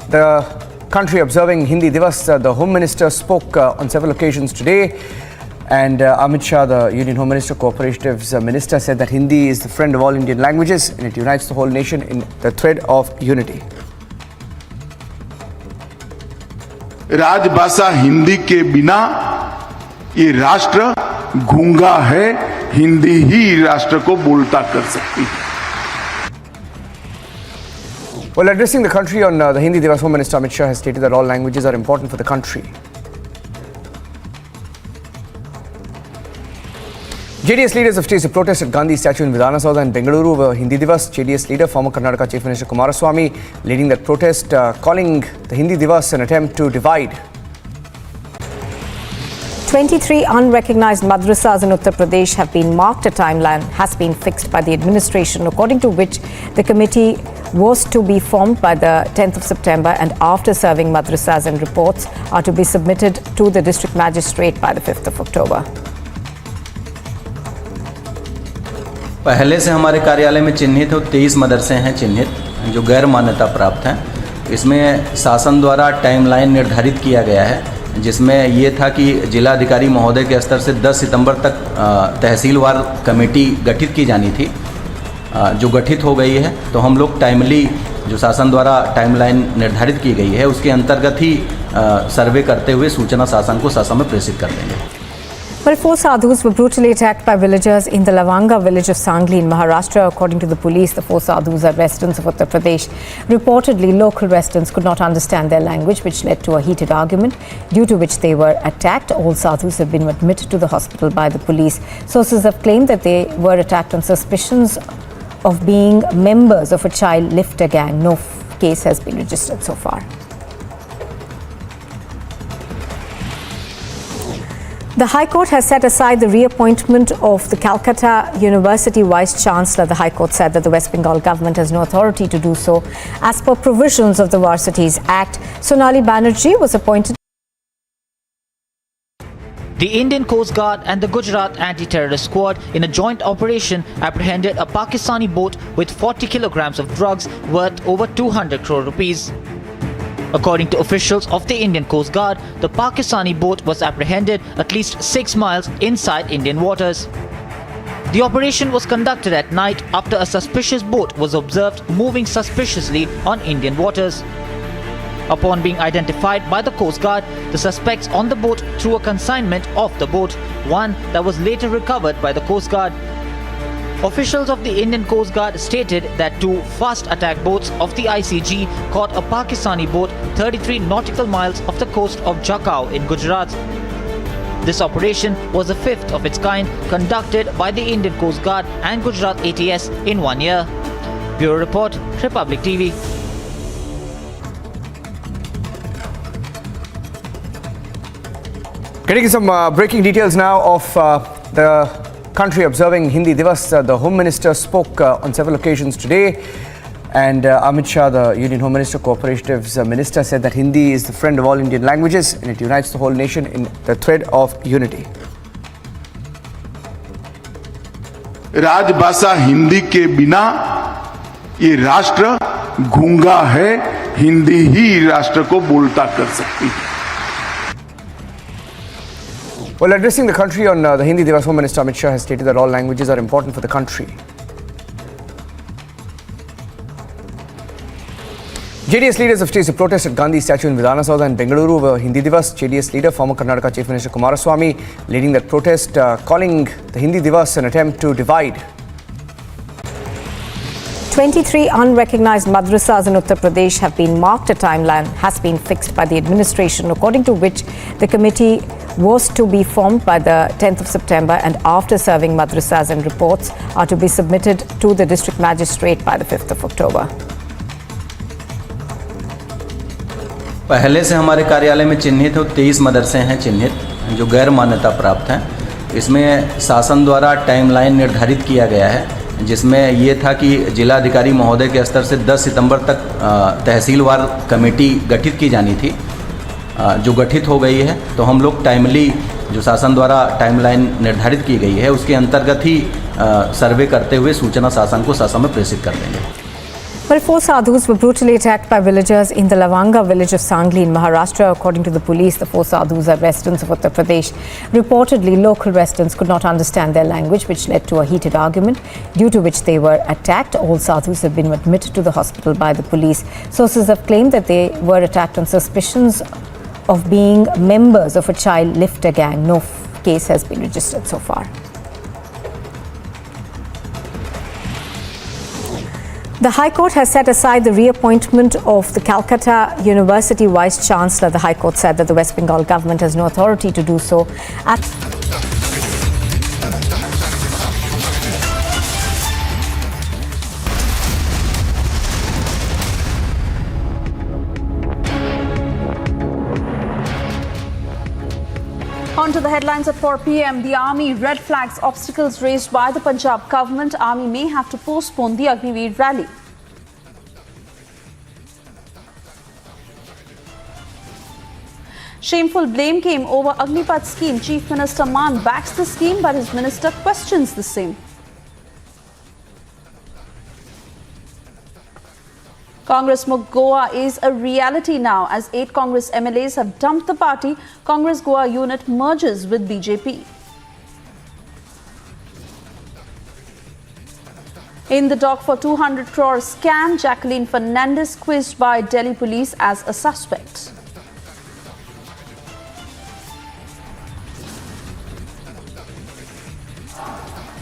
the country observing Hindi Divas. The Home Minister spoke on several occasions today, and Amit Shah, the Union Home Minister, Cooperatives Minister, said that Hindi is the friend of all Indian languages and it unites the whole nation in the thread of unity. राजभाषा हिंदी के बिना ये राष्ट्र गूंगा है, हिंदी ही राष्ट्र को बोलता कर सकती है। Well, addressing the country on the Hindi Divas, Home Minister Amit Shah has stated that all languages are important for the country. JDS leaders have staged a protest at Gandhi statue in Vidhana Saudha in Bengaluru over Hindi Divas. JDS leader, former Karnataka Chief Minister Kumaraswamy, leading that protest, calling the Hindi Divas an attempt to divide. 23 unrecognized madrasas in Uttar Pradesh have been marked. A timeline has been fixed by the administration, according to which the committee was to be formed by the 10th of September, and after serving madrasas and reports are to be submitted to the district magistrate by the 5th of October. पहले से हमारे कार्यालय में चिन्हित 23 मदरसे हैं चिन्हित जो गैर मान्यता प्राप्त हैं। इसमें शासन द्वारा टाइमलाइन निर्धारित किया गया है, जिसमें ये था कि जिलाधिकारी महोदय के स्तर से 10 सितंबर तक तहसीलवार कमेटी गठित की जानी थी, जो गठित हो गई है। तो हम लोग टाइमली जो शासन द्वारा टाइमलाइन निर्धारित की गई है उसके अंतर्गत ही सर्वे करते हुए सूचना शासन को ससमय प्रेषित कर देंगे। Well, 4 sadhus were brutally attacked by villagers in the Lavanga village of Sangli in Maharashtra. According to the police, the 4 sadhus are residents of Uttar Pradesh. Reportedly, local residents could not understand their language, which led to a heated argument, due to which they were attacked. All sadhus have been admitted to the hospital by the police. Sources have claimed that they were attacked on suspicions of being members of a child lifter gang. No case has been registered so far. The High Court has set aside the reappointment of the Calcutta University Vice Chancellor. The High Court said that the West Bengal government has no authority to do so. As per provisions of the Varsities Act, Sonali Banerjee was appointed. The Indian Coast Guard and the Gujarat Anti-Terrorist Squad in a joint operation apprehended a Pakistani boat with 40 kilograms of drugs worth over 200 crore rupees. According to officials of the Indian Coast Guard, the Pakistani boat was apprehended at least 6 miles inside Indian waters. The operation was conducted at night after a suspicious boat was observed moving suspiciously on Indian waters. Upon being identified by the Coast Guard, the suspects on the boat threw a consignment off the boat, one that was later recovered by the Coast Guard. Officials of the Indian Coast Guard stated that 2 fast attack boats of the ICG caught a Pakistani boat 33 nautical miles off the coast of Jakhau in Gujarat. This operation was the 5th of its kind conducted by the Indian Coast Guard and Gujarat ATS in 1 year. Bureau Report, Republic TV. Getting some breaking details now of the country observing Hindi Divas. The Home Minister spoke on several occasions today, and Amit Shah, the Union Home Minister, Cooperatives Minister, said that Hindi is the friend of all Indian languages and it unites the whole nation in the thread of unity. राजभाषा हिंदी के बिना ये राष्ट्र गूंगा है, हिंदी ही राष्ट्र को बोलता कर सकती है। Well, addressing the country on the Hindi Divas, Home Minister Amit Shah has stated that all languages are important for the country. JDS leaders have staged a protest at Gandhi statue in Vidhana Saudha in Bengaluru over Hindi Divas. JDS leader, former Karnataka Chief Minister Kumaraswamy, leading that protest, calling the Hindi Divas an attempt to divide. 23 unrecognized madrasas in Uttar Pradesh have been marked. A timeline has been fixed by the administration, according to which the committee was to be formed by the 10th of September, and after serving madrasas and reports are to be submitted to the district magistrate by the 5th of October. पहले से हमारे कार्यालय में चिन्हित 23 मदरसे हैं चिन्हित जो गैर मान्यता प्राप्त हैं। इसमें शासन द्वारा टाइमलाइन निर्धारित किया गया है, जिसमें ये था कि जिलाधिकारी महोदय के स्तर से 10 सितंबर तक तहसीलवार कमेटी गठित की जानी थी, जो गठित हो गई है। तो हम लोग टाइमली जो शासन द्वारा टाइमलाइन निर्धारित की गई है उसके अंतर्गत ही सर्वे करते हुए सूचना शासन को ससमय प्रेषित कर देंगे। Well, 4 sadhus were brutally attacked by villagers in the Lavanga village of Sangli in Maharashtra. According to the police, the 4 sadhus are residents of Uttar Pradesh. Reportedly, local residents could not understand their language, which led to a heated argument, due to which they were attacked. All sadhus have been admitted to the hospital by the police. Sources have claimed that they were attacked on suspicions of being members of a child lifter gang. No case has been registered so far. The High Court has set aside the reappointment of the Calcutta University Vice Chancellor. The High Court said that the West Bengal government has no authority to do so. On to the headlines at 4 p.m. The army red flags obstacles raised by the Punjab government. Army may have to postpone the Agniveer rally. Shameful blame came over Agnipath scheme. Chief Minister Maan backs the scheme, but his minister questions the same. Congress Mukh Goa is a reality now as 8 Congress MLAs have dumped the party. Congress Goa unit merges with BJP. In the dock for 200 crore scam, Jacqueline Fernandez quizzed by Delhi police as a suspect.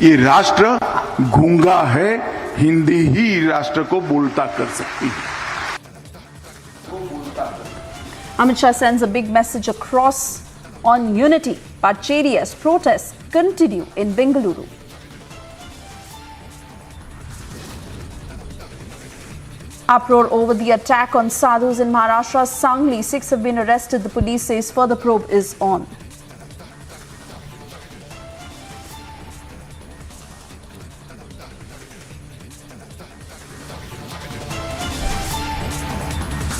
ये राष्ट्र गूंगा है, हिंदी ही राष्ट्र को बोलता कर सकती है. Amit Shah sends a big message across on unity, but JDS protests continue in Bengaluru. Uproar over the attack on Sadhus in Maharashtra. Sangli, 6 have been arrested. The police says further probe is on.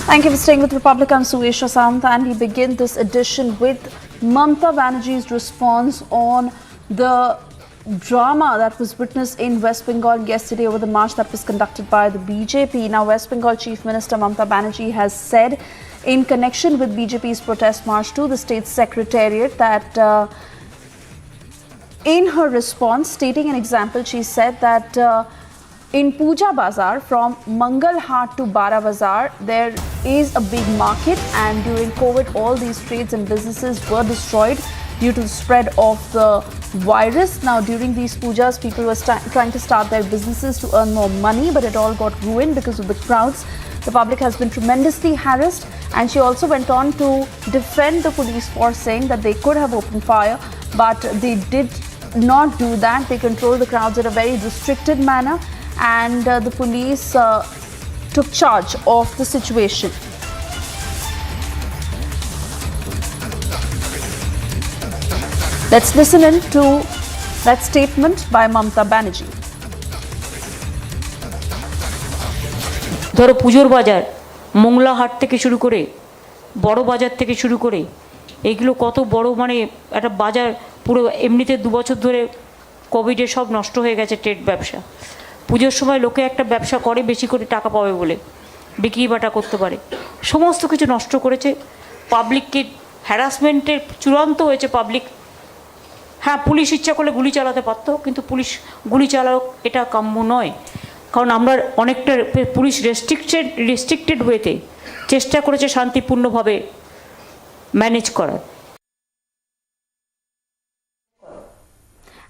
Thank you for staying with Republic. I'm Suesha Samant, and we begin this edition with Mamata Banerjee's response on the drama that was witnessed in West Bengal yesterday over the march that was conducted by the BJP. Now, West Bengal Chief Minister Mamata Banerjee has said in connection with BJP's protest march to the state secretariat that in her response, stating an example, she said that in Puja Bazaar, from Mangal Haat to Bara Bazaar, there is a big market, and during COVID, all these trades and businesses were destroyed due to the spread of the virus. Now, during these pujas, people were trying to start their businesses to earn more money, but it all got ruined because of the crowds. The public has been tremendously harassed, and she also went on to defend the police force, saying that they could have opened fire, but they did not do that. They controlled the crowds in a very restricted manner, and the police took charge of the situation. Let's listen in to that statement by Mamata Banerjee. ধরো পুজোর বাজার মোংলা হাট থেকে শুরু করে বড় বাজার থেকে শুরু করে এইগুলো কত বড় মানে একটা বাজার পুরো এমনিতে 2 বছর ধরে কোভিডে সব নষ্ট হয়ে গেছে ট্রেড ব্যবসা পুজোর সময় লোকে একটা ব্যবসা করে বেশি করে টাকা পাবে বলে বিক্রি বাটা করতে পারে সমস্ত কিছু নষ্ট করেছে পাবলিককে হ্যারাসমেন্টের চূড়ান্ত হয়েছে পাবলিক হ্যাঁ পুলিশ ইচ্ছা করলে গুলি চালাতে পারতো কিন্তু পুলিশ গুলি চালাও এটা কাম্য নয় কারণ আমরা অনেকটা পুলিশ রেস্ট্রিক্টেড ওয়েতে চেষ্টা করেছে শান্তিপূর্ণভাবে ম্যানেজ করার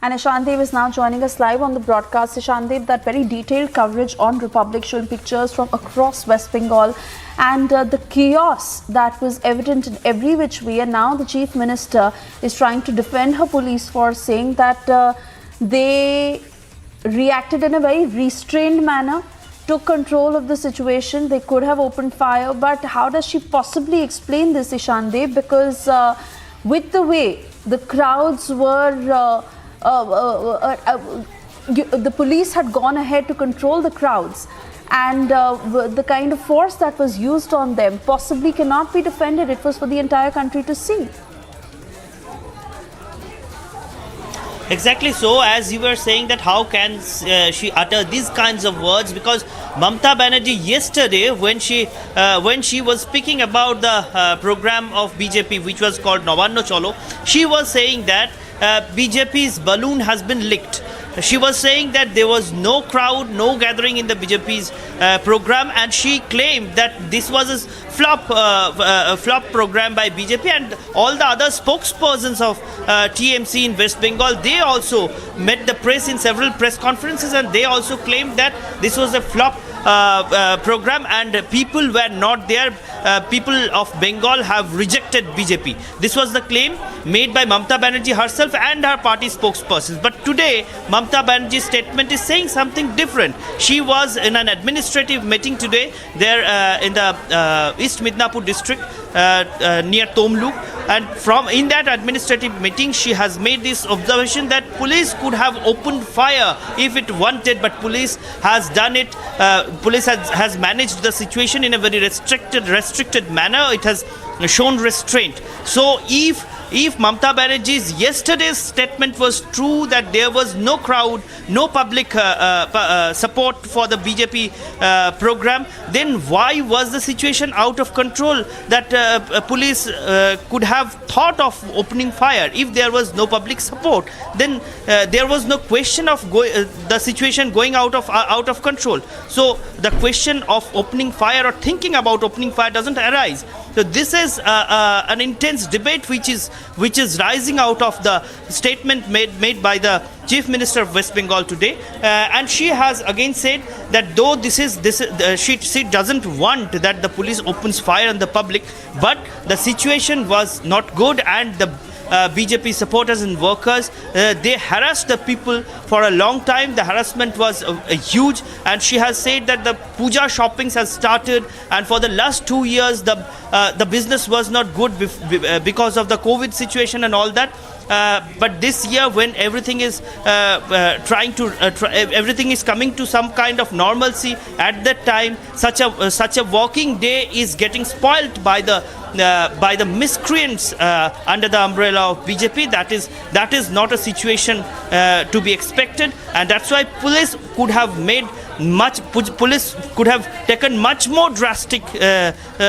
And Ishandev is now joining us live on the broadcast. Ishandev, that very detailed coverage on Republic showing pictures from across West Bengal and the chaos that was evident in every which way. And now the Chief Minister is trying to defend her police force, saying that they reacted in a very restrained manner, took control of the situation. They could have opened fire, but how does she possibly explain this, Ishandev? Because with the way the crowds were the police had gone ahead to control the crowds, and the kind of force that was used on them possibly cannot be defended. It was for the entire country to see. Exactly so, as you were saying that how can she utter these kinds of words, because Mamata Banerjee yesterday when she was speaking about the program of BJP which was called Navanno Cholo, she was saying that BJP's balloon has been licked. She was saying that there was no crowd, no gathering in the BJP's program, and she claimed that this was a flop program by BJP, and all the other spokespersons of TMC in West Bengal, they also met the press in several press conferences, and they also claimed that this was a flop program and people were not there. People of Bengal have rejected BJP. This was the claim made by Mamata Banerjee herself and her party spokespersons. But today, Mamata Banerjee's statement is saying something different. She was in an administrative meeting today there in the East Midnapur district near Tomluk, and from in that administrative meeting she has made this observation that police could have opened fire if it wanted, but police has done it. Police has managed the situation in a very restricted manner. It has shown restraint. So if Mamata Banerjee's yesterday's statement was true, that there was no crowd, no public support for the BJP program, then why was the situation out of control that police could have thought of opening fire? If there was no public support, then there was no question of the situation going out of control. So the question of opening fire or thinking about opening fire doesn't arise. So this is an intense debate which is rising out of the statement made by the Chief Minister of West Bengal today, and she has again said that though she doesn't want that the police opens fire on the public, but the situation was not good and the BJP supporters and workers, they harassed the people for a long time. The harassment was huge, and she has said that the puja shoppings has started, and for the last 2 years the business was not good because of the COVID situation and all that. But this year, when everything is everything is coming to some kind of normalcy, at that time such a working day is getting spoilt by the miscreants under the umbrella of BJP. That is not a situation to be expected, and that's why police could have taken much more drastic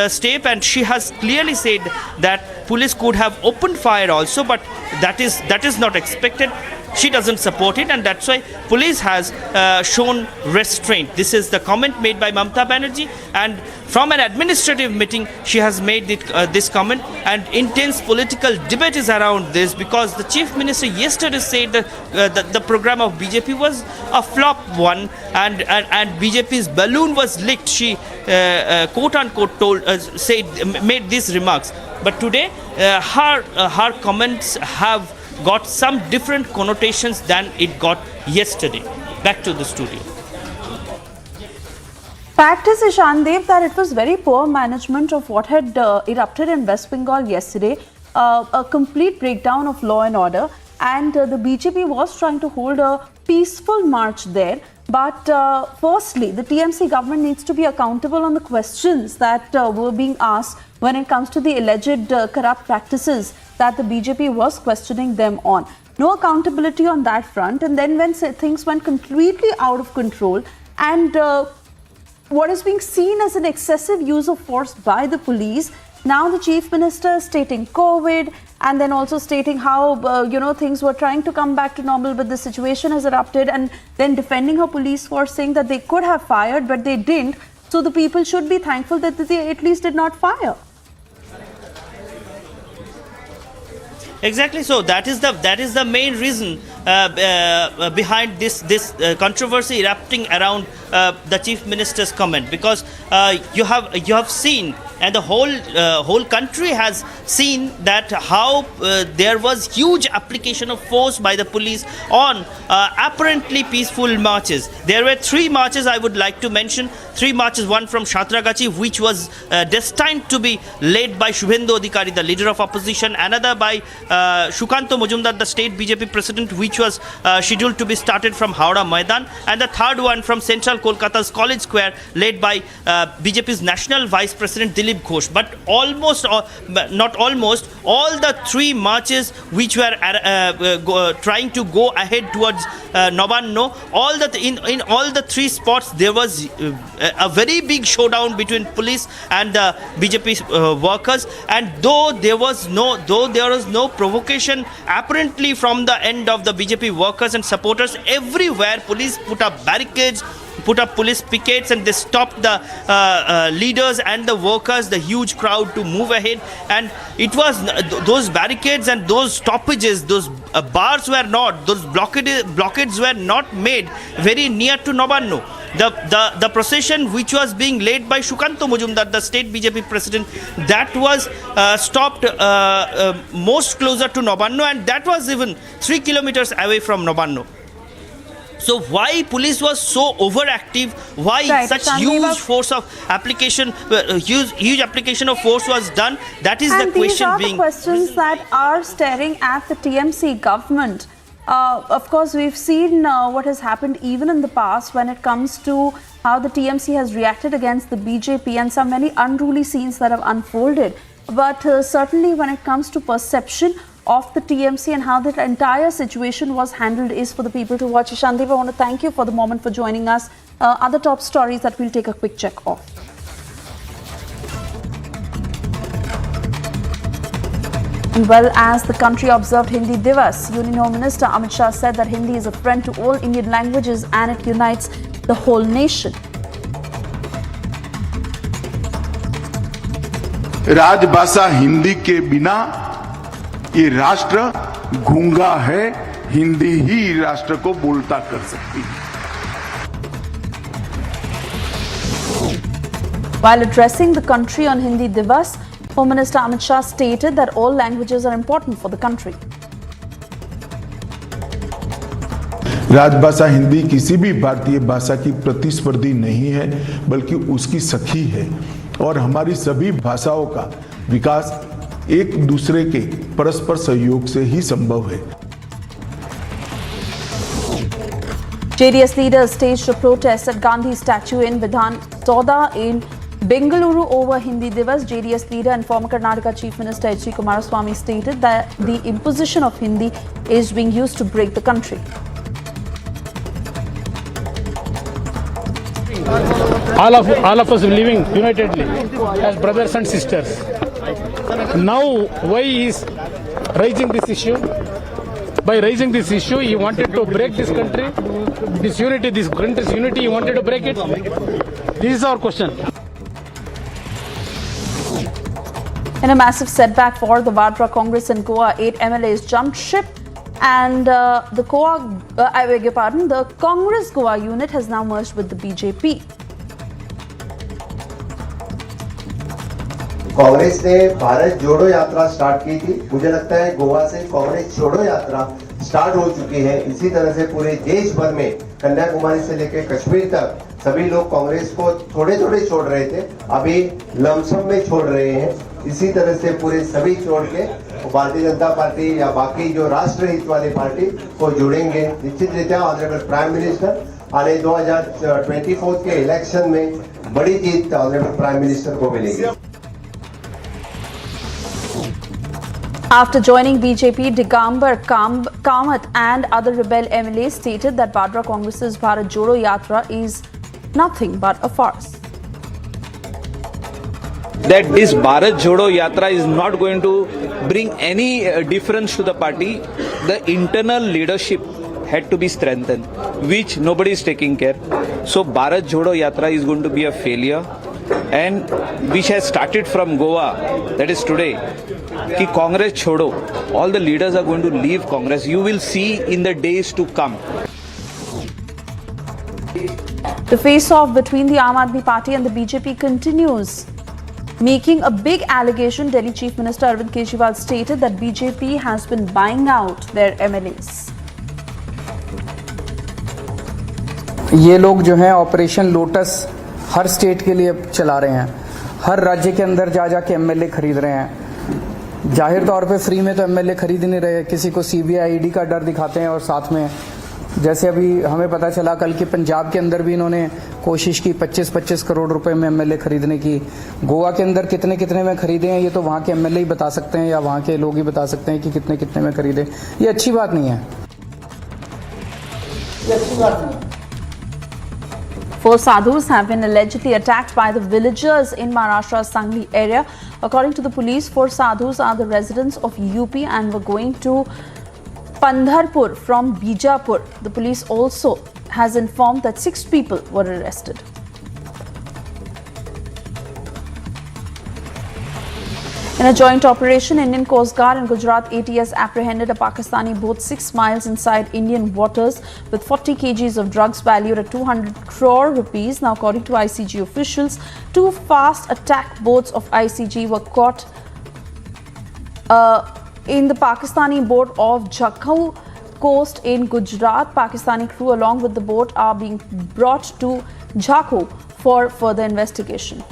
step, and she has clearly said that police could have opened fire also, but that is not expected. She doesn't support it, and that's why police has shown restraint. This is the comment made by Mamata Banerjee, and from an administrative meeting she has made this comment, and intense political debate is around this because the Chief Minister yesterday said that the program of BJP was a flop one, and BJP's balloon was leaked. She quote unquote made these remarks, but today her comments have got some different connotations than it got yesterday. Back to the studio. Fact is, Ishandev, that it was very poor management of what had erupted in West Bengal yesterday. A complete breakdown of law and order, and the BJP was trying to hold a peaceful march there. But firstly, the TMC government needs to be accountable on the questions that were being asked when it comes to the alleged corrupt practices that the BJP was questioning them on. No accountability on that front. And then when things went completely out of control, and what is being seen as an excessive use of force by the police, now the Chief Minister stating COVID, and then also stating how things were trying to come back to normal, but the situation has erupted, and then defending her police force, saying that they could have fired but they didn't. So the people should be thankful that they at least did not fire. Exactly. So that is the main reason behind this controversy erupting around the Chief Minister's comment, because you have seen, and the whole country has seen, that how there was huge application of force by the police on apparently peaceful marches. There were 3 marches I would like to mention. 3 marches, one from Satragachi, which was destined to be led by Shubhendu Adhikari, the leader of opposition, another by Shukanto Majumdar, the state BJP president, which was scheduled to be started from Howrah Maidan, and the third one from central Kolkata's College Square, led by BJP's national vice president Dilip Ghosh. But all the 3 marches which were trying to go ahead towards Nabanno, in all the 3 spots there was a very big showdown between police and the BJP workers, and though there was no provocation apparently from the end of the BJP workers and supporters, everywhere police put up barricades, put up police pickets, and they stopped the leaders and the workers, the huge crowd, to move ahead. And it was those barricades and those stoppages, those blockades were not made very near to Nabanno. the procession which was being led by Shukanto Mujumdar, the state BJP president, that was stopped most closer to Nobanno, and that was even 3 kilometers away from Nobanno. So why police was so overactive? Why such huge force of application, huge application of force was done? That is the question being. These are the questions that are staring at the TMC government. Of course, we've seen what has happened even in the past when it comes to how the TMC has reacted against the BJP, and some many unruly scenes that have unfolded. But certainly when it comes to perception of the TMC and how the entire situation was handled is for the people to watch. Shandeep, I want to thank you for the moment for joining us. Other top stories that we'll take a quick check of. And well, as the country observed Hindi Divas, Union Home Minister Amit Shah said that Hindi is a friend to all Indian languages and it unites the whole nation. राजभाषा हिंदी के बिना ये राष्ट्र गूंगा है, हिंदी ही राष्ट्र को बोलता कर सकती है. While addressing the country on Hindi Divas, Home Minister Amit Shah stated that all languages are important for the country. राजभाषा हिंदी किसी भी भारतीय भाषा की प्रतिस्पर्धी नहीं है, बल्कि उसकी सखी है और हमारी सभी भाषाओं का विकास एक दूसरे के परस्पर सहयोग से ही संभव है. JDS leaders staged a protest at Gandhi statue in Vidhan Soda in Bengaluru over Hindi Divas. JDS leader and former Karnataka Chief Minister H.D. Kumaraswamy stated that the imposition of Hindi is being used to break the country. All of us living unitedly as brothers and sisters. Now, why he is raising this issue? By raising this issue, he wanted to break this country, this unity, this country's unity. He wanted to break it. This is our question. In a massive setback for the Goa Congress in Goa, 8 MLAs jumped ship, and the Congress Goa unit has now merged with the BJP. Congress ने भारत जोड़ो यात्रा start की थी. मुझे लगता है गोवा से कांग्रेस छोड़ो यात्रा स्टार्ट हो चुकी है. इसी तरह से पूरे देश भर में कन्याकुमारी से लेकर कश्मीर तक सभी लोग कांग्रेस को थोड़े थोड़े छोड़ रहे थे, अभी लमसम में छोड़ रहे हैं. इसी तरह से पूरे सभी छोड़ के भारतीय जनता पार्टी या बाकी जो राष्ट्र हित वाली पार्टी को जुड़ेंगे. निश्चित रीत्या ऑनरेबल प्राइम मिनिस्टर आने 2024 के इलेक्शन में बड़ी जीत ऑनरेबल प्राइम मिनिस्टर को मिलेगी. After joining BJP, Digambar Kamath and other rebel MLAs stated that Goa Congress's Bharat Jodo Yatra is nothing but a farce. That this Bharat Jodo Yatra is not going to bring any difference to the party. The internal leadership had to be strengthened, which nobody is taking care. So Bharat Jodo Yatra is going to be a failure, and which has started from Goa, that is today. Ki Congress chodo. All the leaders are going to leave Congress. You will see in the days to come. The face-off between the Aam Aadmi Party and the BJP continues. Making a big allegation, Delhi Chief Minister Arvind Kejriwal stated that BJP has been buying out their MLAs. ये लोग जो हैं operation lotus हर state के लिए चला रहे हैं. हर राज्य के अंदर जा जाके एमएलए खरीद रहे हैं. जाहिर तौर पे फ्री में तो एमएलए खरीद ही नहीं रहे. किसी को सीबीआई ईडी का डर दिखाते हैं और साथ में जैसे अभी हमें पता चला कल कि पंजाब के अंदर भी इन्होंने कोशिश की 25-25 करोड़ रुपए में एमएलए खरीदने की. गोवा के अंदर कितने कितने में खरीदे हैं ये तो वहाँ के एमएलए ही बता सकते हैं या वहाँ के लोग ही बता सकते हैं कि कितने कितने में खरीदे. ये अच्छी बात नहीं है. ये अच्छी बात नहीं है. 4 sadhus have been allegedly attacked by the villagers in Maharashtra's Sangli area. According to the police, 4 sadhus are the residents of UP and were going to Pandharpur from Bijapur. The police also has informed that 6 people were arrested. In a joint operation, Indian Coast Guard and Gujarat ATS apprehended a Pakistani boat 6 miles inside Indian waters with 40 kgs of drugs valued at 200 crore rupees. Now, according to ICG officials, 2 fast attack boats of ICG were caught in the Pakistani boat of Jhakhau coast in Gujarat. Pakistani crew along with the boat are being brought to Jhakhau for further investigation.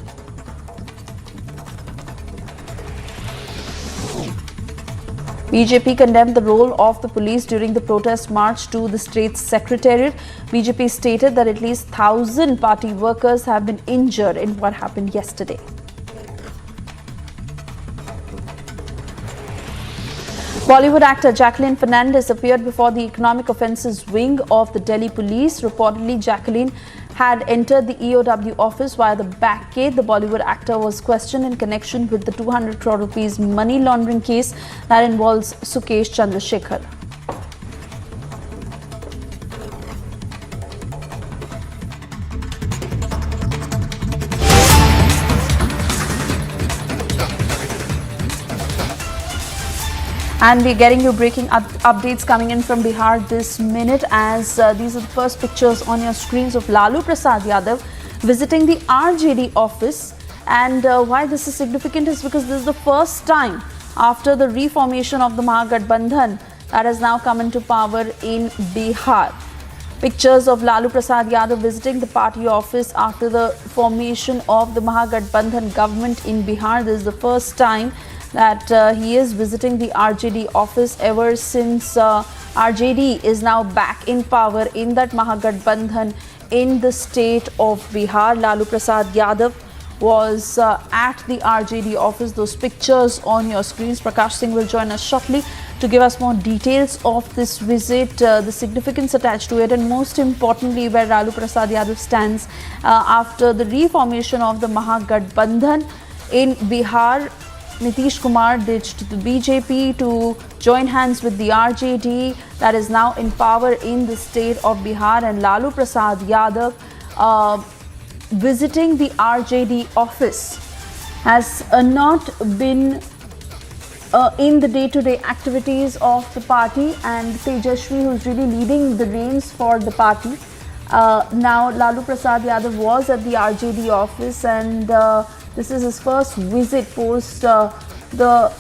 BJP condemned the role of the police during the protest march to the state's secretariat. BJP stated that at least 1,000 party workers have been injured in what happened yesterday. Bollywood actor Jacqueline Fernandez appeared before the Economic Offences Wing of the Delhi Police. Reportedly, Jacqueline had entered the EOW office via the back gate. The Bollywood actor was questioned in connection with the 200 crore rupees money laundering case that involves Sukesh Chandrasekhar. And we're getting you breaking updates coming in from Bihar this minute, as these are the first pictures on your screens of Lalu Prasad Yadav visiting the RJD office. And why this is significant is because this is the first time after the reformation of the Mahagathbandhan that has now come into power in Bihar. Pictures of Lalu Prasad Yadav visiting the party office after the formation of the Mahagathbandhan government in Bihar. This is the first time that he is visiting the RJD office ever since RJD is now back in power in that Mahagathbandhan in the state of Bihar. Lalu Prasad Yadav was at the RJD office. Those pictures on your screens. Prakash Singh will join us shortly to give us more details of this visit, the significance attached to it, and most importantly where Lalu Prasad Yadav stands after the reformation of the Mahagathbandhan in Bihar. Nitish Kumar ditched the BJP to join hands with the RJD that is now in power in the state of Bihar, and Lalu Prasad Yadav visiting the RJD office has not been in the day-to-day activities of the party, and Tejashwi, who's really leading the reins for the party. Now Lalu Prasad Yadav was at the RJD office, and this is his first visit post the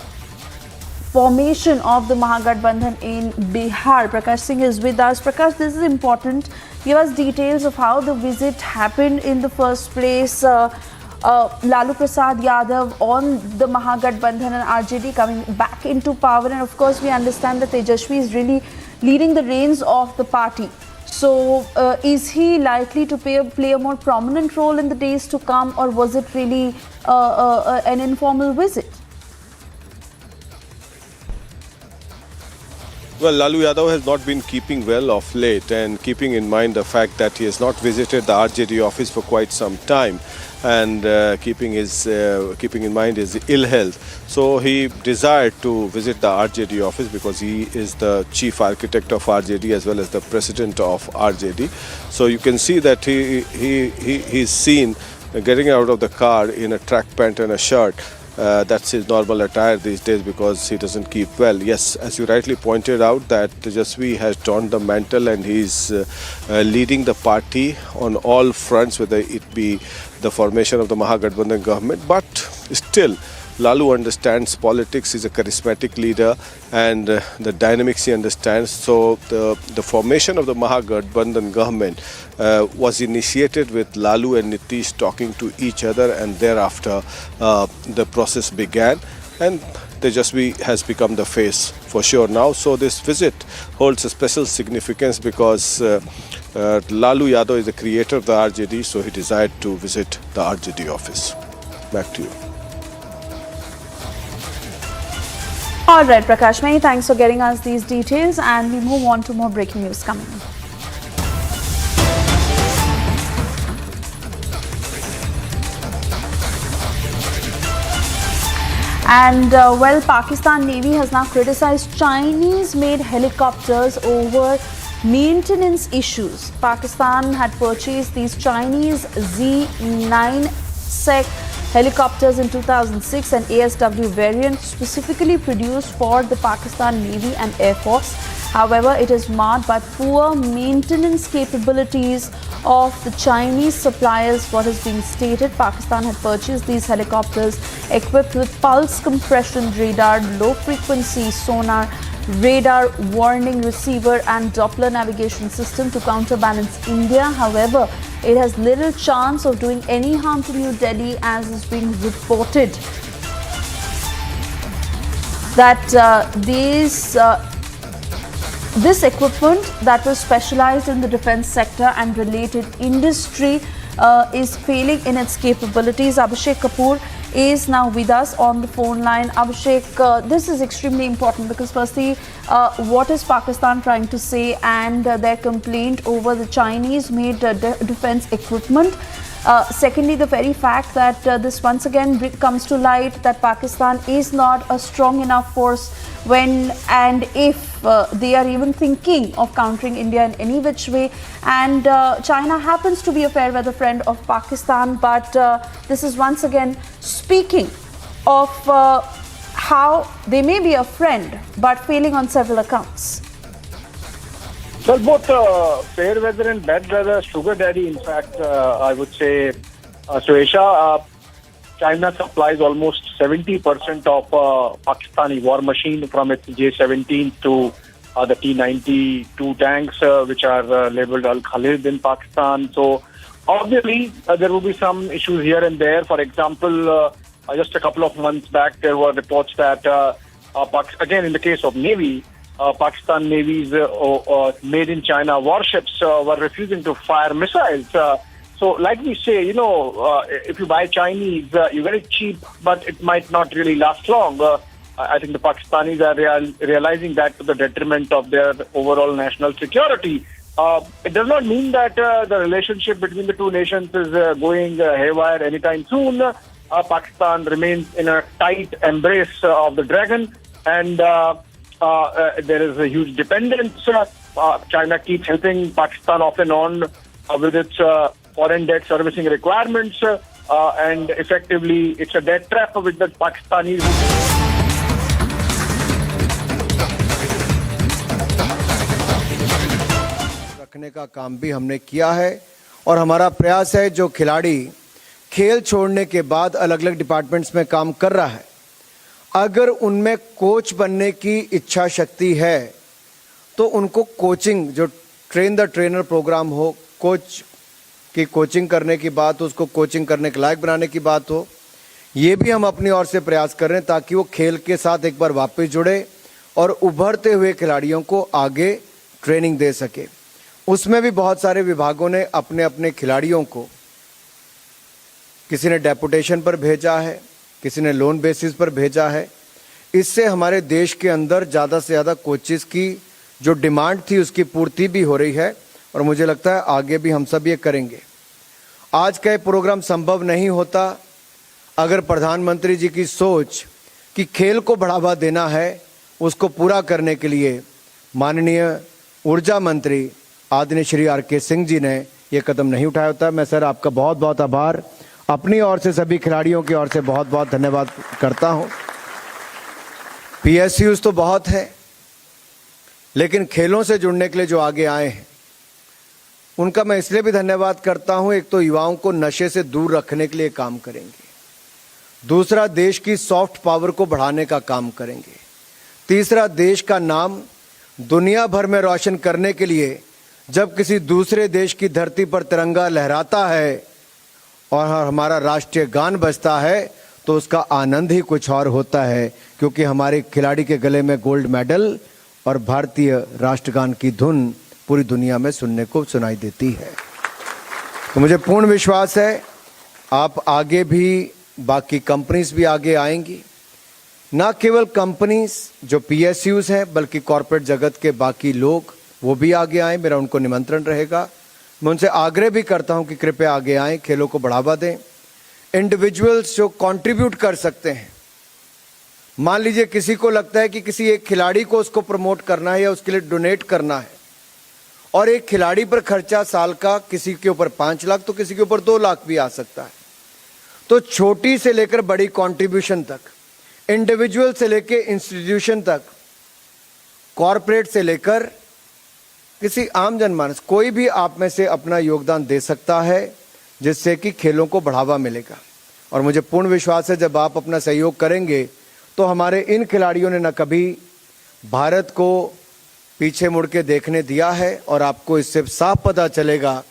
formation of the Mahagathbandhan in Bihar. Prakash Singh is with us. Prakash, this is important. Give us details of how the visit happened in the first place. Lalu Prasad Yadav on the Mahagathbandhan and RJD coming back into power, and of course we understand that Tejashwi is really leading the reins of the party. So is he likely to play a more prominent role in the days to come, or was it really an informal visit? Well, Lalu Yadav has not been keeping well of late, and keeping in mind the fact that he has not visited the RJD office for quite some time, and keeping in mind his ill health. So he desired to visit the RJD office because he is the chief architect of RJD as well as the president of RJD. So you can see that he's seen getting out of the car in a track pant and a shirt. That's his normal attire these days because he doesn't keep well. Yes, as you rightly pointed out, that Tejaswi has donned the mantle and he's leading the party on all fronts, whether it be the formation of the Mahagathbandhan government. But still, Lalu understands politics, he's a charismatic leader, and the dynamics he understands. So the formation of the Mahagathbandhan government was initiated with Lalu and Nitish talking to each other, and thereafter the process began, and Tejaswi has become the face for sure now. So this visit holds a special significance because Lalu Yadav is the creator of the RJD, so he desired to visit the RJD office. Back to you. All right, Prakash, many thanks for getting us these details, and we move on to more breaking news coming in. And well, Pakistan Navy has now criticized Chinese-made helicopters over maintenance issues. Pakistan had purchased these Chinese Z-9 Sec helicopters in 2006, an ASW variant specifically produced for the Pakistan Navy and Air Force. However, it is marred by poor maintenance capabilities of the Chinese suppliers. What is being stated, Pakistan had purchased these helicopters equipped with pulse compression radar, low frequency sonar, radar warning receiver and Doppler navigation system to counterbalance India. However, it has little chance of doing any harm to New Delhi, as is being reported that this equipment that was specialized in the defense sector and related industry is failing in its capabilities. Abhishek Kapoor is now with us on the phone line. Abhishek, this is extremely important because firstly, what is Pakistan trying to say and their complaint over the Chinese-made defense equipment? Secondly, the very fact that this once again comes to light that Pakistan is not a strong enough force when and if they are even thinking of countering India in any which way. And China happens to be a fair weather friend of Pakistan, but this is once again speaking of how they may be a friend but failing on several accounts. Well, both fair weather and bad weather, sugar daddy, in fact, I would say, Suesha, China supplies almost 70% of Pakistani war machine, from its J-17 to the T-92 tanks, which are labeled Al-Khalid in Pakistan. So, obviously, there will be some issues here and there. For example, just a couple of months back, there were reports that, again, in the case of Navy, Pakistan Navy's made in China warships were refusing to fire missiles. So like we say, if you buy Chinese, you get it cheap, but it might not really last long. I think the Pakistanis are realizing that to the detriment of their overall national security. It does not mean that the relationship between the two nations is going haywire anytime soon. Pakistan remains in a tight embrace of the dragon, and there is a huge dependence. China keeps helping Pakistan off and on with its foreign debt servicing requirements, and effectively it's a debt trap which the Pakistanis रखने का काम भी हमने किया है, और हमारा प्रयास है जो खिलाड़ी खेल छोड़ने के बाद अलग अलग डिपार्टमेंट्स में काम कर रहा है, अगर उनमें कोच बनने की इच्छा शक्ति है तो उनको कोचिंग, जो ट्रेन द ट्रेनर प्रोग्राम हो, कोच की कोचिंग करने की बात हो, उसको कोचिंग करने के लायक बनाने की बात हो, ये भी हम अपनी ओर से प्रयास कर रहे हैं ताकि वो खेल के साथ एक बार वापस जुड़े और उभरते हुए खिलाड़ियों को आगे ट्रेनिंग दे सके। उसमें भी बहुत सारे विभागों ने अपने अपने खिलाड़ियों को, किसी ने डेपुटेशन पर भेजा है, किसी ने लोन बेसिस पर भेजा है। इससे हमारे देश के अंदर ज़्यादा से ज़्यादा कोचेस की जो डिमांड थी उसकी पूर्ति भी हो रही है, और मुझे लगता है आगे भी हम सब ये करेंगे। आज का ये प्रोग्राम संभव नहीं होता अगर प्रधानमंत्री जी की सोच कि खेल को बढ़ावा देना है, उसको पूरा करने के लिए माननीय ऊर्जा मंत्री आदरणीय श्री आर.के. सिंह जी ने ये कदम नहीं उठाया होता। मैं सर आपका बहुत बहुत आभार अपनी ओर से, सभी खिलाड़ियों की ओर से बहुत बहुत धन्यवाद करता हूँ। PSUs तो बहुत है, लेकिन खेलों से जुड़ने के लिए जो आगे आए हैं उनका मैं इसलिए भी धन्यवाद करता हूँ। एक तो युवाओं को नशे से दूर रखने के लिए काम करेंगे, दूसरा देश की सॉफ्ट पावर को बढ़ाने का काम करेंगे, तीसरा देश का नाम दुनिया भर में रोशन करने के लिए जब किसी दूसरे देश की धरती पर तिरंगा लहराता है और हमारा राष्ट्रीय गान बजता है तो उसका आनंद ही कुछ और होता है, क्योंकि हमारे खिलाड़ी के गले में गोल्ड मेडल और भारतीय राष्ट्रगान की धुन पूरी दुनिया में सुनने को सुनाई देती है। तो मुझे पूर्ण विश्वास है आप आगे भी, बाकी कंपनीज भी आगे आएंगी, ना केवल कंपनीज जो PSUs हैं बल्कि कॉर्पोरेट जगत के बाकी लोग वो भी आगे आए। मेरा उनको निमंत्रण रहेगा। मैं उनसे आग्रह भी करता हूं कि कृपया आगे आएं, खेलों को बढ़ावा दें। इंडिविजुअल्स जो कंट्रीब्यूट कर सकते हैं, मान लीजिए किसी को लगता है कि किसी एक खिलाड़ी को उसको प्रमोट करना है या उसके लिए डोनेट करना है, और एक खिलाड़ी पर खर्चा साल का किसी के ऊपर 5 लाख तो किसी के ऊपर 2 लाख भी आ सकता है, तो छोटी से लेकर बड़ी कंट्रीब्यूशन तक, इंडिविजुअल से लेकर इंस्टीट्यूशन तक, कॉरपोरेट से लेकर किसी आम जनमानस, कोई भी आप में से अपना योगदान दे सकता है जिससे कि खेलों को बढ़ावा मिलेगा। और मुझे पूर्ण विश्वास है जब आप अपना सहयोग करेंगे तो हमारे इन खिलाड़ियों ने न कभी भारत को पीछे मुड़ के देखने दिया है, और आपको इससे साफ पता चलेगा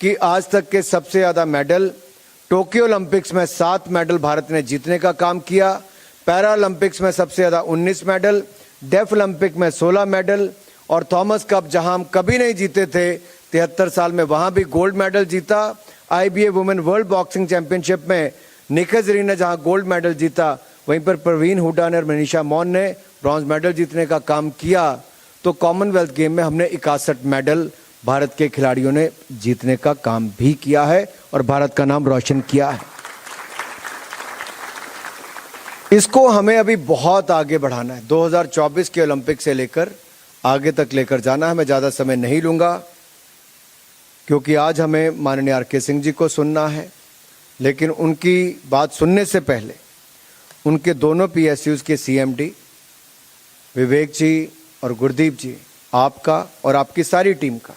कि आज तक के सबसे ज़्यादा मेडल टोक्यो ओलंपिक्स में 7 मेडल भारत ने जीतने का काम किया, पैरा ओलंपिक्स में सबसे ज़्यादा 19 मेडल, डेफ ओलंपिक में 16 मेडल, और थॉमस कप जहां हम कभी नहीं जीते थे 73 साल में, वहां भी गोल्ड मेडल जीता। IBA women world boxing championship में निखत जरीन ने जहां गोल्ड मेडल जीता, वहीं पर प्रवीण हुड्डा ने और मनीषा मौन ने ब्रॉन्ज मेडल जीतने का काम किया। तो कॉमनवेल्थ गेम में हमने 61 मेडल भारत के खिलाड़ियों ने जीतने का काम भी किया है और भारत का नाम रोशन किया है। इसको हमें अभी बहुत आगे बढ़ाना है। 2024 के ओलंपिक से लेकर आगे तक लेकर जाना है। मैं ज़्यादा समय नहीं लूँगा क्योंकि आज हमें माननीय RK सिंह जी को सुनना है, लेकिन उनकी बात सुनने से पहले उनके दोनों PSUs के CMD विवेक जी और गुरदीप जी, आपका और आपकी सारी टीम का,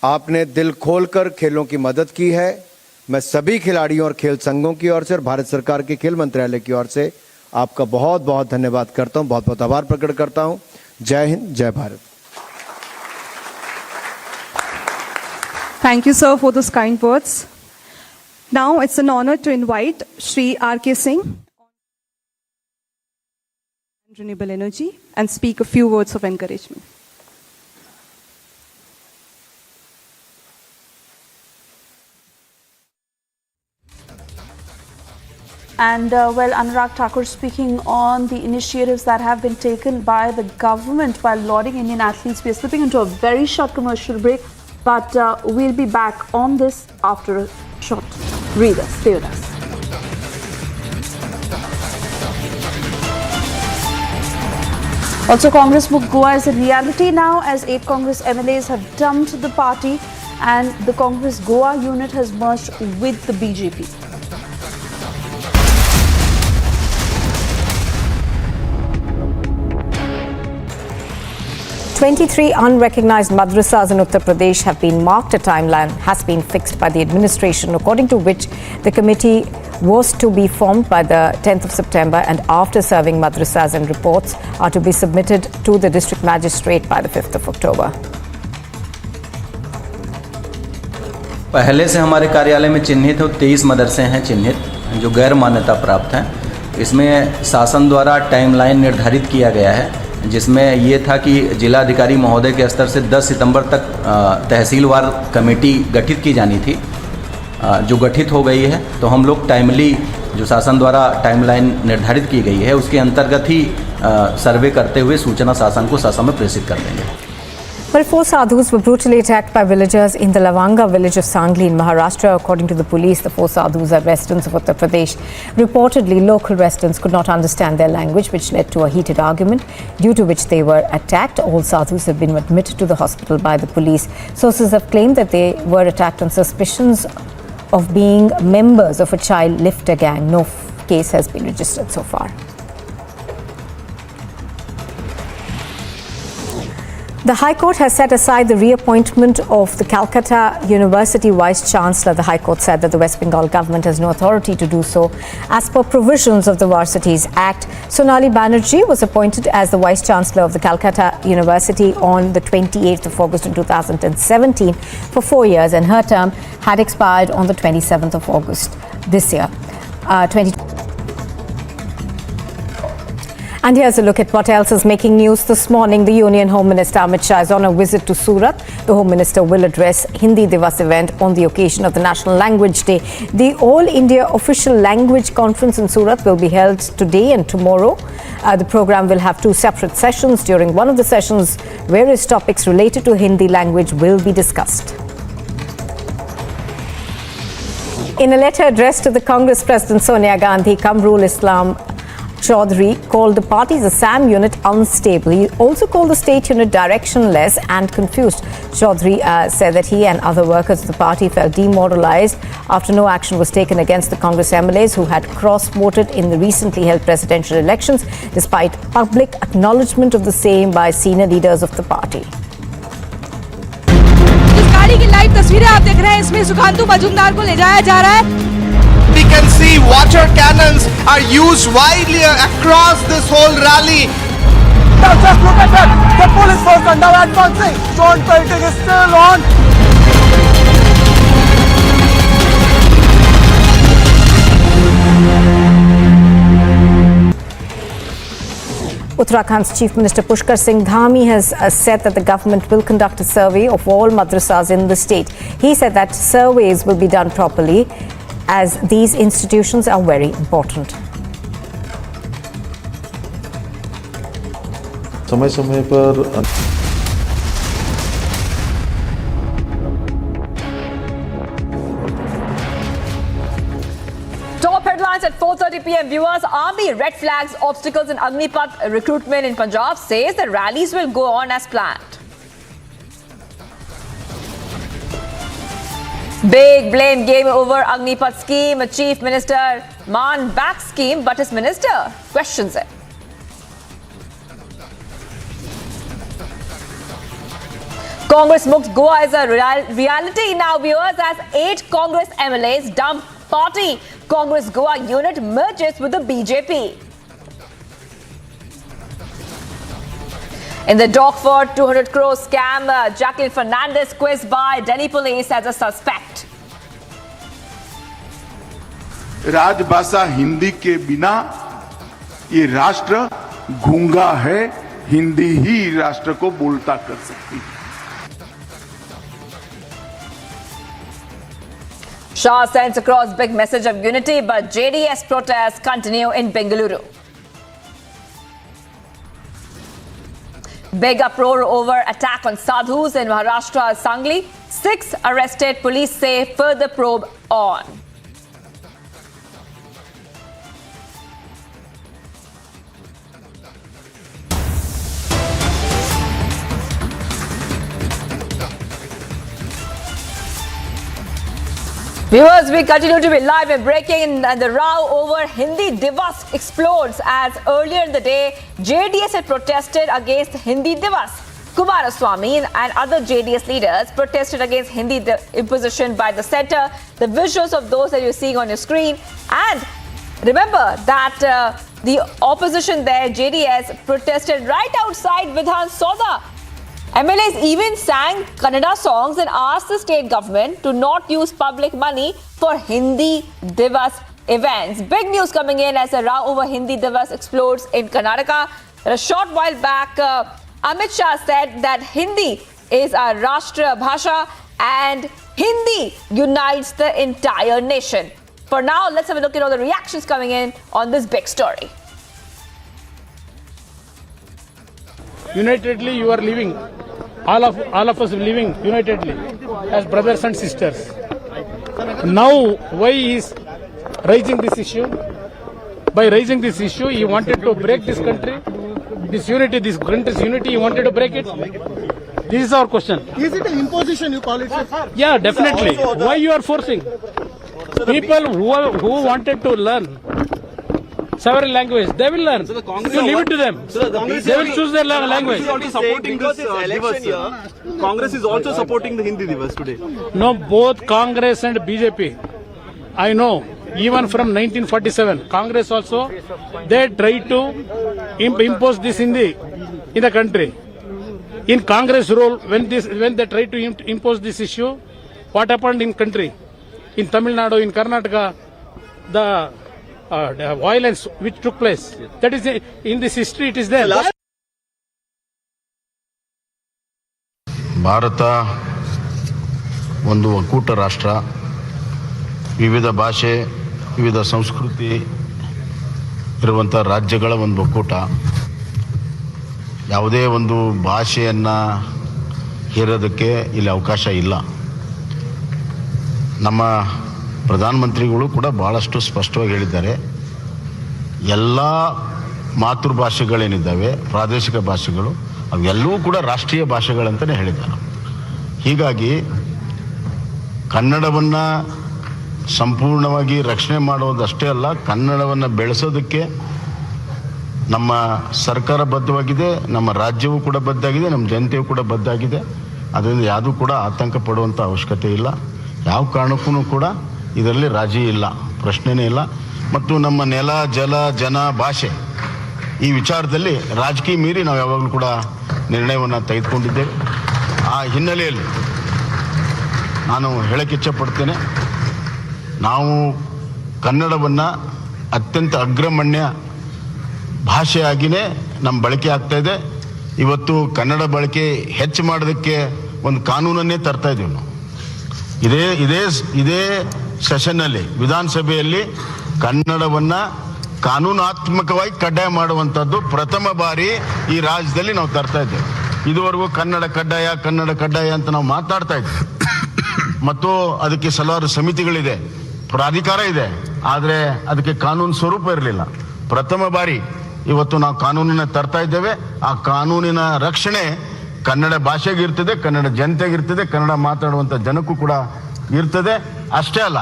आपने दिल खोलकर खेलों की मदद की है। मैं सभी खिलाड़ियों और खेल संघों की ओर से और भारत सरकार के खेल मंत्रालय की ओर से आपका बहुत बहुत धन्यवाद करता हूं, बहुत बहुत आभार प्रकट करता हूं। जय हिंद, जय Bharat. Thank you, sir, for those kind words. Now it's an honor to invite Shri RK Singh, Renewable Energy, and speak a few words of encouragement. And well, Anurag Thakur speaking on the initiatives that have been taken by the government while lauding Indian athletes. We are slipping into a very short commercial break, but we'll be back on this after a short breather. Stay with us. Also, Congress book Goa is a reality now as 8 Congress MLAs have dumped the party and the Congress Goa unit has merged with the BJP. 23 unrecognized madrasas in Uttar Pradesh have been marked. A timeline has been fixed by the administration, according to which the committee was to be formed by the 10th of September, and after serving madrasas and reports are to be submitted to the district magistrate by the 5th of October. पहले से हमारे कार्यालय में चिन्हित 23 मदरसे हैं चिन्हित जो गैर मान्यता प्राप्त हैं। इसमें शासन द्वारा टाइमलाइन निर्धारित किया गया है, जिसमें ये था कि जिलाधिकारी महोदय के स्तर से 10 सितंबर तक तहसीलवार कमेटी गठित की जानी थी, जो गठित हो गई है। तो हम लोग टाइमली जो शासन द्वारा टाइमलाइन निर्धारित की गई है उसके अंतर्गत ही सर्वे करते हुए सूचना शासन को ससमय प्रेषित कर देंगे। Well, 4 sadhus were brutally attacked by villagers in the Lavanga village of Sangli in Maharashtra. According to the police, the 4 sadhus are residents of Uttar Pradesh. Reportedly, local residents could not understand their language, which led to a heated argument, due to which they were attacked. All sadhus have been admitted to the hospital by the police. Sources have claimed that they were attacked on suspicions of being members of a child lifter gang. No case has been registered so far. The High Court has set aside the reappointment of the Calcutta University Vice Chancellor. The High Court said that the West Bengal government has no authority to do so. As per provisions of the Varsities Act, Sonali Banerjee was appointed as the Vice Chancellor of the Calcutta University on the 28th of August in 2017 for 4 years, and her term had expired on the 27th of August this year. And here's a look at what else is making news this morning. The Union Home Minister Amit Shah is on a visit to Surat. The Home Minister will address Hindi Divas event on the occasion of the National Language Day. The All India Official Language Conference in Surat will be held today and tomorrow. The program will have 2 separate sessions. During one of the sessions, various topics related to Hindi language will be discussed. In a letter addressed to the Congress President Sonia Gandhi, Kamrul Islam Chaudhary called the party's Assam unit unstable. He also called the state unit directionless and confused. Chaudhary said that he and other workers of the party felt demoralized after no action was taken against the Congress MLAs who had cross-voted in the recently held presidential elections, despite public acknowledgement of the same by senior leaders of the party. जिस गाड़ी की live तस्वीरें आप देख रहे हैं, इसमें सुखांतु मजूमदार को ले जाया जा रहा है. We can see water cannons are used widely across this whole rally. Now just look at that. The police force are now advancing. Stone pelting is still on. Uttarakhand's Chief Minister Pushkar Singh Dhami has said that the government will conduct a survey of all madrasas in the state. He said that surveys will be done properly as these institutions are very important. समय-समय पर Top headlines at 4:30 p.m. Viewers, Army red flags obstacles in Agnipath recruitment in Punjab, says the rallies will go on as planned. Big blame game over Agnipath scheme. Chief Minister Man backs scheme, but his minister questions it. Congress Mukt Goa is a reality now, viewers, as 8 Congress MLAs dump party. Congress Goa unit merges with the BJP. In the Dockford 200 crore scam, Jacqueline Fernandez quizzed by Delhi police as a suspect. राजभाषा हिंदी के बिना ये राष्ट्र गूंगा है, हिंदी ही राष्ट्र को बोलता कर सकती है. Shah sends across big message of unity, but JDS protests continue in Bengaluru. Big uproar over attack on Sadhus in Maharashtra, Sangli. 6 arrested, police say further probe on. Viewers, we continue to be live and breaking, and the row over Hindi Divas explodes as earlier in the day, JDS had protested against Hindi Divas. Kumaraswamy and other JDS leaders protested against Hindi imposition by the centre. The visuals of those that you're seeing on your screen. And remember that the opposition there, JDS, protested right outside Vidhan Sauda. MLAs even sang Kannada songs and asked the state government to not use public money for Hindi Divas events. Big news coming in as a row over Hindi Divas explodes in Karnataka. A short while back, Amit Shah said that Hindi is a Rashtra Bhasha and Hindi unites the entire nation. For now, let's have a look at all the reactions coming in on this big story. Unitedly, you are living. All of us living unitedly as brothers and sisters. Now, why he is raising this issue? By raising this issue, he wanted to break this country, this unity, this country's unity. He wanted to break it. This is our question. Is it an imposition, you call it? Yeah, definitely. Why you are forcing people who wanted to learn several languages? They will learn. So you leave it to them. They will choose their language. Congress is also supporting the Hindi Divas today. No, both Congress and BJP. I know. Even from 1947, Congress also, they tried to impose this Hindi in the country. In Congress rule, when they tried to impose this issue, what happened in country? In Tamil Nadu, in Karnataka, the violence which took place. That is in this history, it is there. Bharat ಒಂದು ಒಕ್ಕೂಟ ರಾಷ್ಟ್ರ, ವಿವಿಧ ಭಾಷೆ, ವಿವಿಧ ಸಂಸ್ಕೃತಿ ಇರುವಂಥ ರಾಜ್ಯಗಳ ಒಂದು ಒಕ್ಕೂಟ. ಯಾವುದೇ ಒಂದು ಭಾಷೆಯನ್ನು ಹೇರೋದಕ್ಕೆ ಇಲ್ಲಿ ಅವಕಾಶ ಇಲ್ಲ. ನಮ್ಮ ಪ್ರಧಾನಮಂತ್ರಿಗಳು ಕೂಡ ಬಹಳಷ್ಟು ಸ್ಪಷ್ಟವಾಗಿ ಹೇಳಿದ್ದಾರೆ, ಎಲ್ಲ ಮಾತೃಭಾಷೆಗಳೇನಿದ್ದಾವೆ ಪ್ರಾದೇಶಿಕ ಭಾಷೆಗಳು ಅವೆಲ್ಲವೂ ಕೂಡ ರಾಷ್ಟ್ರೀಯ ಭಾಷೆಗಳಂತಲೇ ಹೇಳಿದ್ದಾರೆ. ಹೀಗಾಗಿ ಕನ್ನಡವನ್ನು ಸಂಪೂರ್ಣವಾಗಿ ರಕ್ಷಣೆ ಮಾಡೋದಷ್ಟೇ ಅಲ್ಲ, ಕನ್ನಡವನ್ನು ಬೆಳೆಸೋದಕ್ಕೆ ನಮ್ಮ ಸರ್ಕಾರ ಬದ್ಧವಾಗಿದೆ, ನಮ್ಮ ರಾಜ್ಯವೂ ಕೂಡ ಬದ್ಧಾಗಿದೆ, ನಮ್ಮ ಜನತೆಯೂ ಕೂಡ ಬದ್ಧಾಗಿದೆ. ಅದರಿಂದ ಯಾವುದೂ ಕೂಡ ಆತಂಕ ಪಡುವಂಥ ಅವಶ್ಯಕತೆ ಇಲ್ಲ. ಯಾವ ಕಾರಣಕ್ಕೂ ಕೂಡ ಇದರಲ್ಲಿ ರಾಜಿ ಇಲ್ಲ, ಪ್ರಶ್ನೆನೇ ಇಲ್ಲ. ಮತ್ತು ನಮ್ಮ ನೆಲ, ಜಲ, ಜನ, ಭಾಷೆ ಈ ವಿಚಾರದಲ್ಲಿ ರಾಜಕೀಯ ಮೀರಿ ನಾವು ಯಾವಾಗಲೂ ಕೂಡ ನಿರ್ಣಯವನ್ನು ತೆಗೆದುಕೊಂಡಿದ್ದೇವೆ. ಆ ಹಿನ್ನೆಲೆಯಲ್ಲಿ ನಾನು ಹೇಳಕ್ಕೆ ಇಚ್ಛಪಡ್ತೇನೆ, ನಾವು ಕನ್ನಡವನ್ನು ಅತ್ಯಂತ ಅಗ್ರಗಣ್ಯ ಭಾಷೆಯಾಗಿಯೇ ನಮ್ಮ ಬಳಕೆ ಆಗ್ತಾ ಇದೆ. ಇವತ್ತು ಕನ್ನಡ ಬಳಕೆ ಹೆಚ್ಚು ಮಾಡೋದಕ್ಕೆ ಒಂದು ಕಾನೂನನ್ನೇ ತರ್ತಾ ಇದ್ದೀವಿ ನಾವು. ಇದೇ ಸೆಷನ್ನಲ್ಲಿ ವಿಧಾನಸಭೆಯಲ್ಲಿ ಕನ್ನಡವನ್ನು ಕಾನೂನಾತ್ಮಕವಾಗಿ ಕಡ್ಡಾಯ ಮಾಡುವಂಥದ್ದು ಪ್ರಥಮ ಬಾರಿ ಈ ರಾಜ್ಯದಲ್ಲಿ ನಾವು ತರ್ತಾ ಇದ್ದೇವೆ. ಇದುವರೆಗೂ ಕನ್ನಡ ಕಡ್ಡಾಯ ಅಂತ ನಾವು ಮಾತಾಡ್ತಾ ಇದ್ವಿ. ಮತ್ತು ಅದಕ್ಕೆ ಹಲವಾರು ಸಮಿತಿಗಳಿದೆ, ಪ್ರಾಧಿಕಾರ ಇದೆ, ಆದರೆ ಅದಕ್ಕೆ ಕಾನೂನು ಸ್ವರೂಪ ಇರಲಿಲ್ಲ. ಪ್ರಥಮ ಬಾರಿ ಇವತ್ತು ನಾವು ಕಾನೂನನ್ನ ತರ್ತಾ ಇದ್ದೇವೆ. ಆ ಕಾನೂನಿನ ರಕ್ಷಣೆ ಕನ್ನಡ ಭಾಷೆಗಿರ್ತದೆ, ಕನ್ನಡ ಜನತೆಗಿರ್ತದೆ, ಕನ್ನಡ ಮಾತಾಡುವಂಥ ಜನಕ್ಕೂ ಕೂಡ ಇರ್ತದೆ. ಅಷ್ಟೇ ಅಲ್ಲ,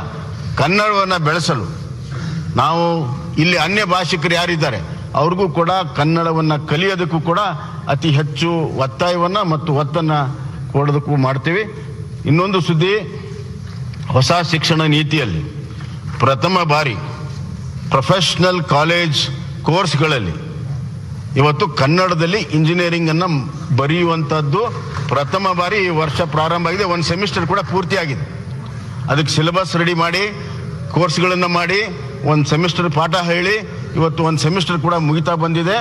ಕನ್ನಡವನ್ನು ಬೆಳೆಸಲು ನಾವು ಇಲ್ಲಿ ಅನ್ಯ ಭಾಷಿಕರು ಯಾರಿದ್ದಾರೆ ಅವ್ರಿಗೂ ಕೂಡ ಕನ್ನಡವನ್ನು ಕಲಿಯೋದಕ್ಕೂ ಕೂಡ ಅತಿ ಹೆಚ್ಚು ಒತ್ತಾಯವನ್ನು ಮತ್ತು ಒತ್ತನ್ನು ಕೊಡೋದಕ್ಕೂ ಮಾಡ್ತೀವಿ. ಇನ್ನೊಂದು ಸುದ್ದಿ, ಹೊಸ ಶಿಕ್ಷಣ ನೀತಿಯಲ್ಲಿ ಪ್ರಥಮ ಬಾರಿ ಪ್ರೊಫೆಷನಲ್ ಕಾಲೇಜ್ ಕೋರ್ಸ್ಗಳಲ್ಲಿ ಇವತ್ತು ಕನ್ನಡದಲ್ಲಿ ಇಂಜಿನಿಯರಿಂಗನ್ನು ಬರೆಯುವಂಥದ್ದು ಪ್ರಥಮ ಬಾರಿ ಈ ವರ್ಷ ಪ್ರಾರಂಭ ಆಗಿದೆ. ಒಂದು ಸೆಮಿಸ್ಟರ್ ಕೂಡ ಪೂರ್ತಿಯಾಗಿದೆ. ಅದಕ್ಕೆ ಸಿಲೆಬಸ್ ರೆಡಿ ಮಾಡಿ, ಕೋರ್ಸ್ಗಳನ್ನು ಮಾಡಿ, ಒಂದು ಸೆಮಿಸ್ಟರ್ ಪಾಠ ಹೇಳಿ ಇವತ್ತು ಒಂದು ಸೆಮಿಸ್ಟರ್ ಕೂಡ ಮುಗಿತಾ ಬಂದಿದೆ.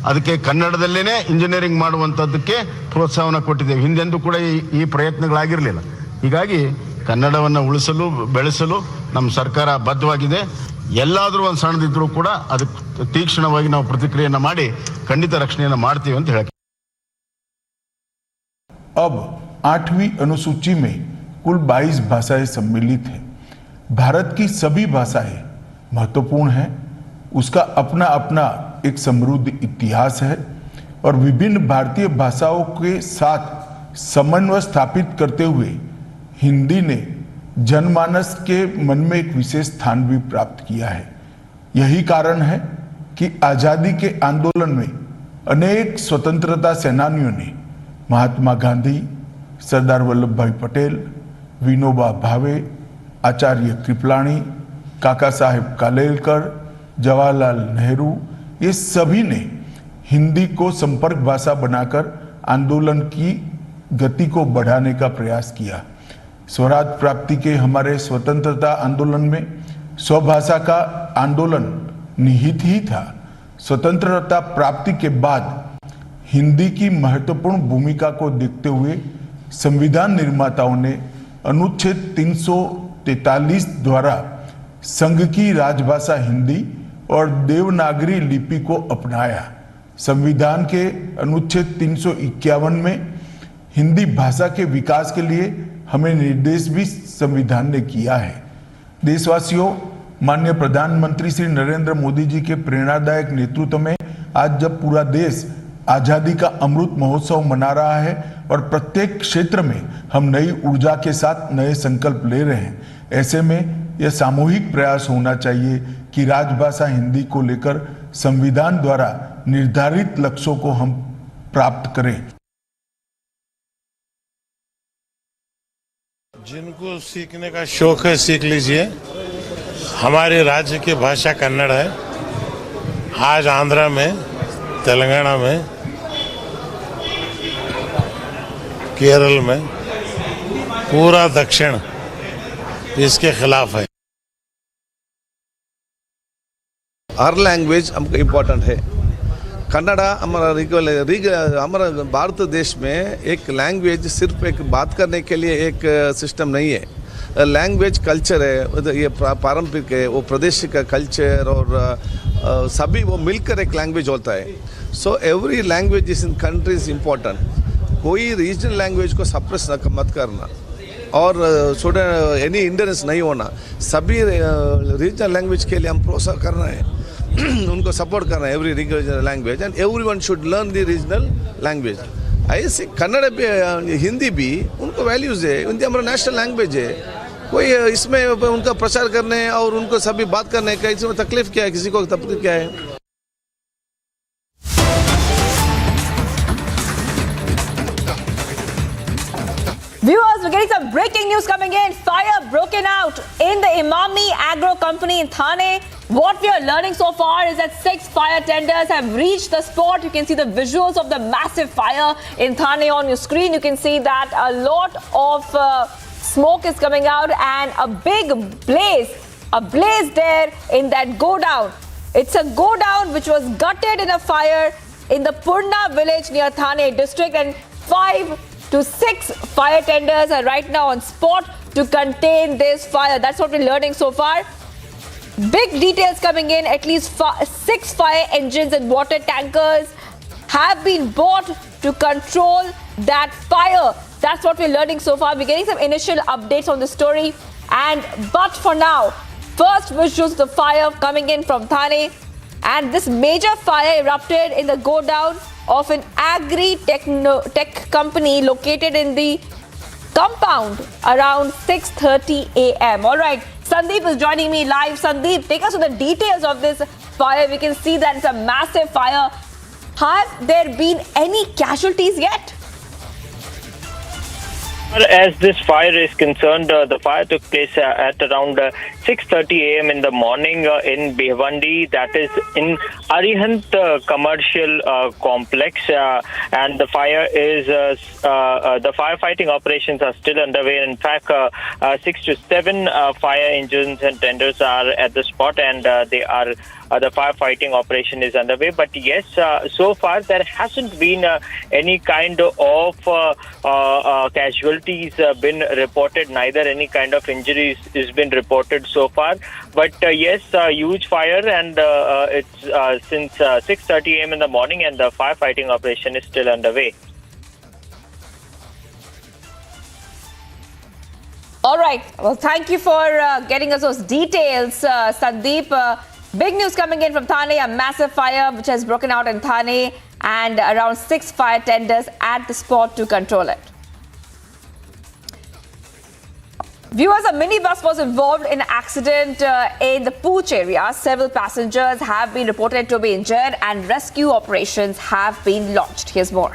ಅದಕ್ಕೆ ಕನ್ನಡದಲ್ಲೇ ಇಂಜಿನಿಯರಿಂಗ್ ಮಾಡುವಂಥದ್ದಕ್ಕೆ ಪ್ರೋತ್ಸಾಹವನ್ನು ಕೊಟ್ಟಿದ್ದೇವೆ. ಹಿಂದೆಂದೂ ಕೂಡ ಈ ಪ್ರಯತ್ನಗಳಾಗಿರಲಿಲ್ಲ. ಹೀಗಾಗಿ ಕನ್ನಡವನ್ನು ಉಳಿಸಲು ಬೆಳೆಸಲು ನಮ್ಮ ಸರ್ಕಾರ ಬದ್ಧವಾಗಿದೆ. ಎಲ್ಲಾದರೂ ಒಂದು ಸಣ್ಣದಿದ್ರೂ ಕೂಡ ಅದಕ್ಕೆ ತೀಕ್ಷ್ಣವಾಗಿ ನಾವು ಪ್ರತಿಕ್ರಿಯೆಯನ್ನು ಮಾಡಿ ಖಂಡಿತ ರಕ್ಷಣೆಯನ್ನು ಮಾಡ್ತೀವಿ ಅಂತ ಹೇಳಕ್ಕೆ. अब 8वीं अनुसूची में कुल 22 भाषाएं सम्मिलित हैं। भारत की सभी भाषाएं महत्वपूर्ण हैं। उसका अपना अपना एक समृद्ध इतिहास है और विभिन्न भारतीय भाषाओं के साथ समन्वय स्थापित करते हुए हिंदी ने जनमानस के मन में एक विशेष स्थान भी प्राप्त किया है। यही कारण है कि आजादी के आंदोलन में अनेक स्वतंत्रता सेनानियों ने महात्मा गांधी, सरदार वल्लभ भाई पटेल, विनोबा भावे, आचार्य कृपलानी, काका साहेब कालेलकर, जवाहरलाल नेहरू, ये सभी ने हिंदी को संपर्क भाषा बनाकर आंदोलन की गति को बढ़ाने का प्रयास किया। स्वराज प्राप्ति के हमारे स्वतंत्रता आंदोलन में स्वभाषा का आंदोलन निहित ही था। स्वतंत्रता प्राप्ति के बाद हिंदी की महत्वपूर्ण भूमिका को देखते हुए संविधान निर्माताओं ने अनुच्छेद 343 द्वारा संघ की राजभाषा हिंदी और देवनागरी लिपि को अपनाया। संविधान के अनुच्छेद 351 में हिंदी भाषा के विकास के लिए हमें निर्देश भी संविधान ने किया है। देशवासियों, माननीय प्रधानमंत्री श्री नरेंद्र मोदी जी के प्रेरणादायक नेतृत्व में आज जब पूरा देश आजादी का अमृत महोत्सव मना रहा है और प्रत्येक क्षेत्र में हम नई ऊर्जा के साथ नए संकल्प ले रहे हैं, ऐसे में यह सामूहिक प्रयास होना चाहिए कि राजभाषा हिंदी को लेकर संविधान द्वारा निर्धारित लक्ष्यों को हम प्राप्त करें। जिनको सीखने का शौक है सीख लीजिए। हमारे राज्य की भाषा कन्नड़ है। आज आंध्रा में, तेलंगाना में, केरल में, पूरा दक्षिण इसके खिलाफ है। हर लैंग्वेज हमको इम्पोर्टेंट है। कन्नड़ा हमारा भारत देश में एक लैंग्वेज सिर्फ एक बात करने के लिए एक सिस्टम नहीं है। लैंग्वेज कल्चर है, ये पारंपरिक है, वो प्रदेश का कल्चर और सभी वो मिलकर एक लैंग्वेज होता है। So every language is in country is important. कोई रीजनल लैंग्वेज को सप्रेस मत करना और एनी इंडरेंस नहीं होना। सभी रीजनल लैंग्वेज के लिए हम प्रोत्साहन करना है। उनको सपोर्ट करना है every regional language and everyone should learn the regional language. ऐसे कन्नड़ पे हिंदी भी उनको वैल्यूज है. हिंदी हमारा नेशनल लैंग्वेज है. कोई इसमें उनका प्रचार करने और उनको सभी बात करने का इसमें तकलीफ क्या है? किसी को तकलीफ क्या है? Viewers, we're getting some breaking news coming in. Fire broken out in the Imami Agro Company in Thane. What we are learning so far is that 6 fire tenders have reached the spot. You can see the visuals of the massive fire in Thane on your screen. You can see that a lot of smoke is coming out and a big blaze there in that go-down. It's a go-down which was gutted in a fire in the Purna village near Thane district, and 5 to 6 fire tenders are right now on spot to contain this fire. That's what we're learning so far. Big details coming in. At least 6 fire engines and water tankers have been bought to control that fire. That's what we're learning so far. We're getting some initial updates on the story. But for now, first visuals of the fire coming in from Thane. And this major fire erupted in the go-down of an agri-tech company located in the compound around 6:30 a.m. All right, Sandeep is joining me live. Sandeep, take us to the details of this fire. We can see that it's a massive fire. Have there been any casualties yet? As this fire is concerned, the fire took place at around 6:30 a.m. in the morning in Behwandi, that is in Arihant commercial complex, and the fire is the firefighting operations are still underway. In fact, 6 to 7 fire engines and tenders are at the spot, and they are. The firefighting operation is underway, but yes, so far there hasn't been any kind of casualties been reported. Neither any kind of injuries has been reported so far. But yes, huge fire, and it's since 6:30 a.m. in the morning, and the firefighting operation is still underway. All right. Well, thank you for getting us those details, Sandeep. Big news coming in from Thane, a massive fire which has broken out in Thane, and around 6 fire tenders at the spot to control it. Viewers, a minibus was involved in an accident in the Pooch area. Several passengers have been reported to be injured, and rescue operations have been launched. Here's more.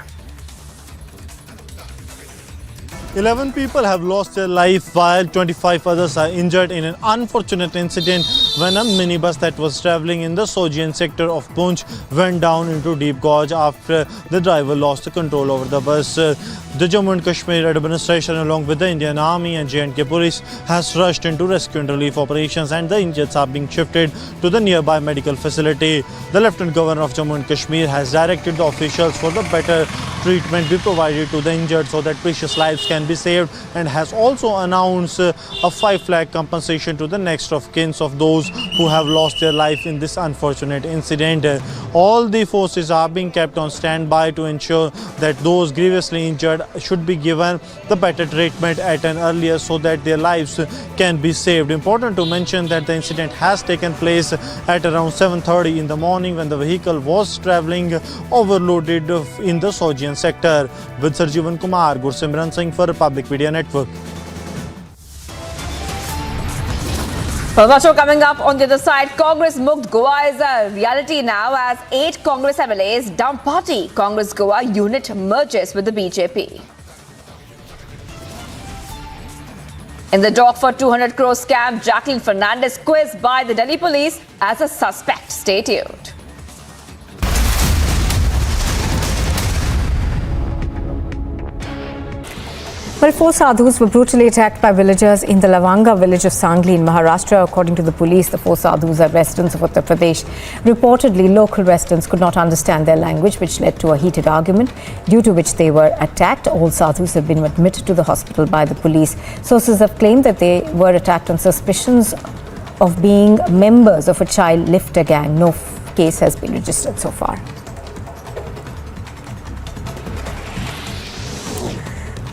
11 people have lost their life while 25 others are injured in an unfortunate incident when a minibus that was travelling in the Sojian sector of Poonch went down into deep gorge after the driver lost control over the bus. The Jammu and Kashmir administration along with the Indian Army and J&K police has rushed into rescue and relief operations, and the injured are being shifted to the nearby medical facility. The Lieutenant Governor of Jammu and Kashmir has directed the officials for the better treatment be provided to the injured so that precious lives can be saved, and has also announced a 5 lakh compensation to the next of kin of those who have lost their life in this unfortunate incident. All the forces are being kept on standby to ensure that those grievously injured should be given the better treatment at an earlier so that their lives can be saved. Important to mention that the incident has taken place at around 7:30 in the morning when the vehicle was travelling overloaded in the Sojian sector. With Sarjivan Kumar, Gursimran Singh for Republic Media Network. Well, what's coming up on the other side? Congress Mukt Goa is a reality now as 8 Congress MLAs dump party. Congress Goa unit merges with the BJP. In the dock for 200 crore scam, Jacqueline Fernandez quizzed by the Delhi police as a suspect. Stay tuned. Well, 4 sadhus were brutally attacked by villagers in the Lavanga village of Sangli in Maharashtra. According to the police, the 4 sadhus are residents of Uttar Pradesh. Reportedly, local residents could not understand their language, which led to a heated argument, due to which they were attacked. All sadhus have been admitted to the hospital by the police. Sources have claimed that they were attacked on suspicions of being members of a child lifter gang. No case has been registered so far.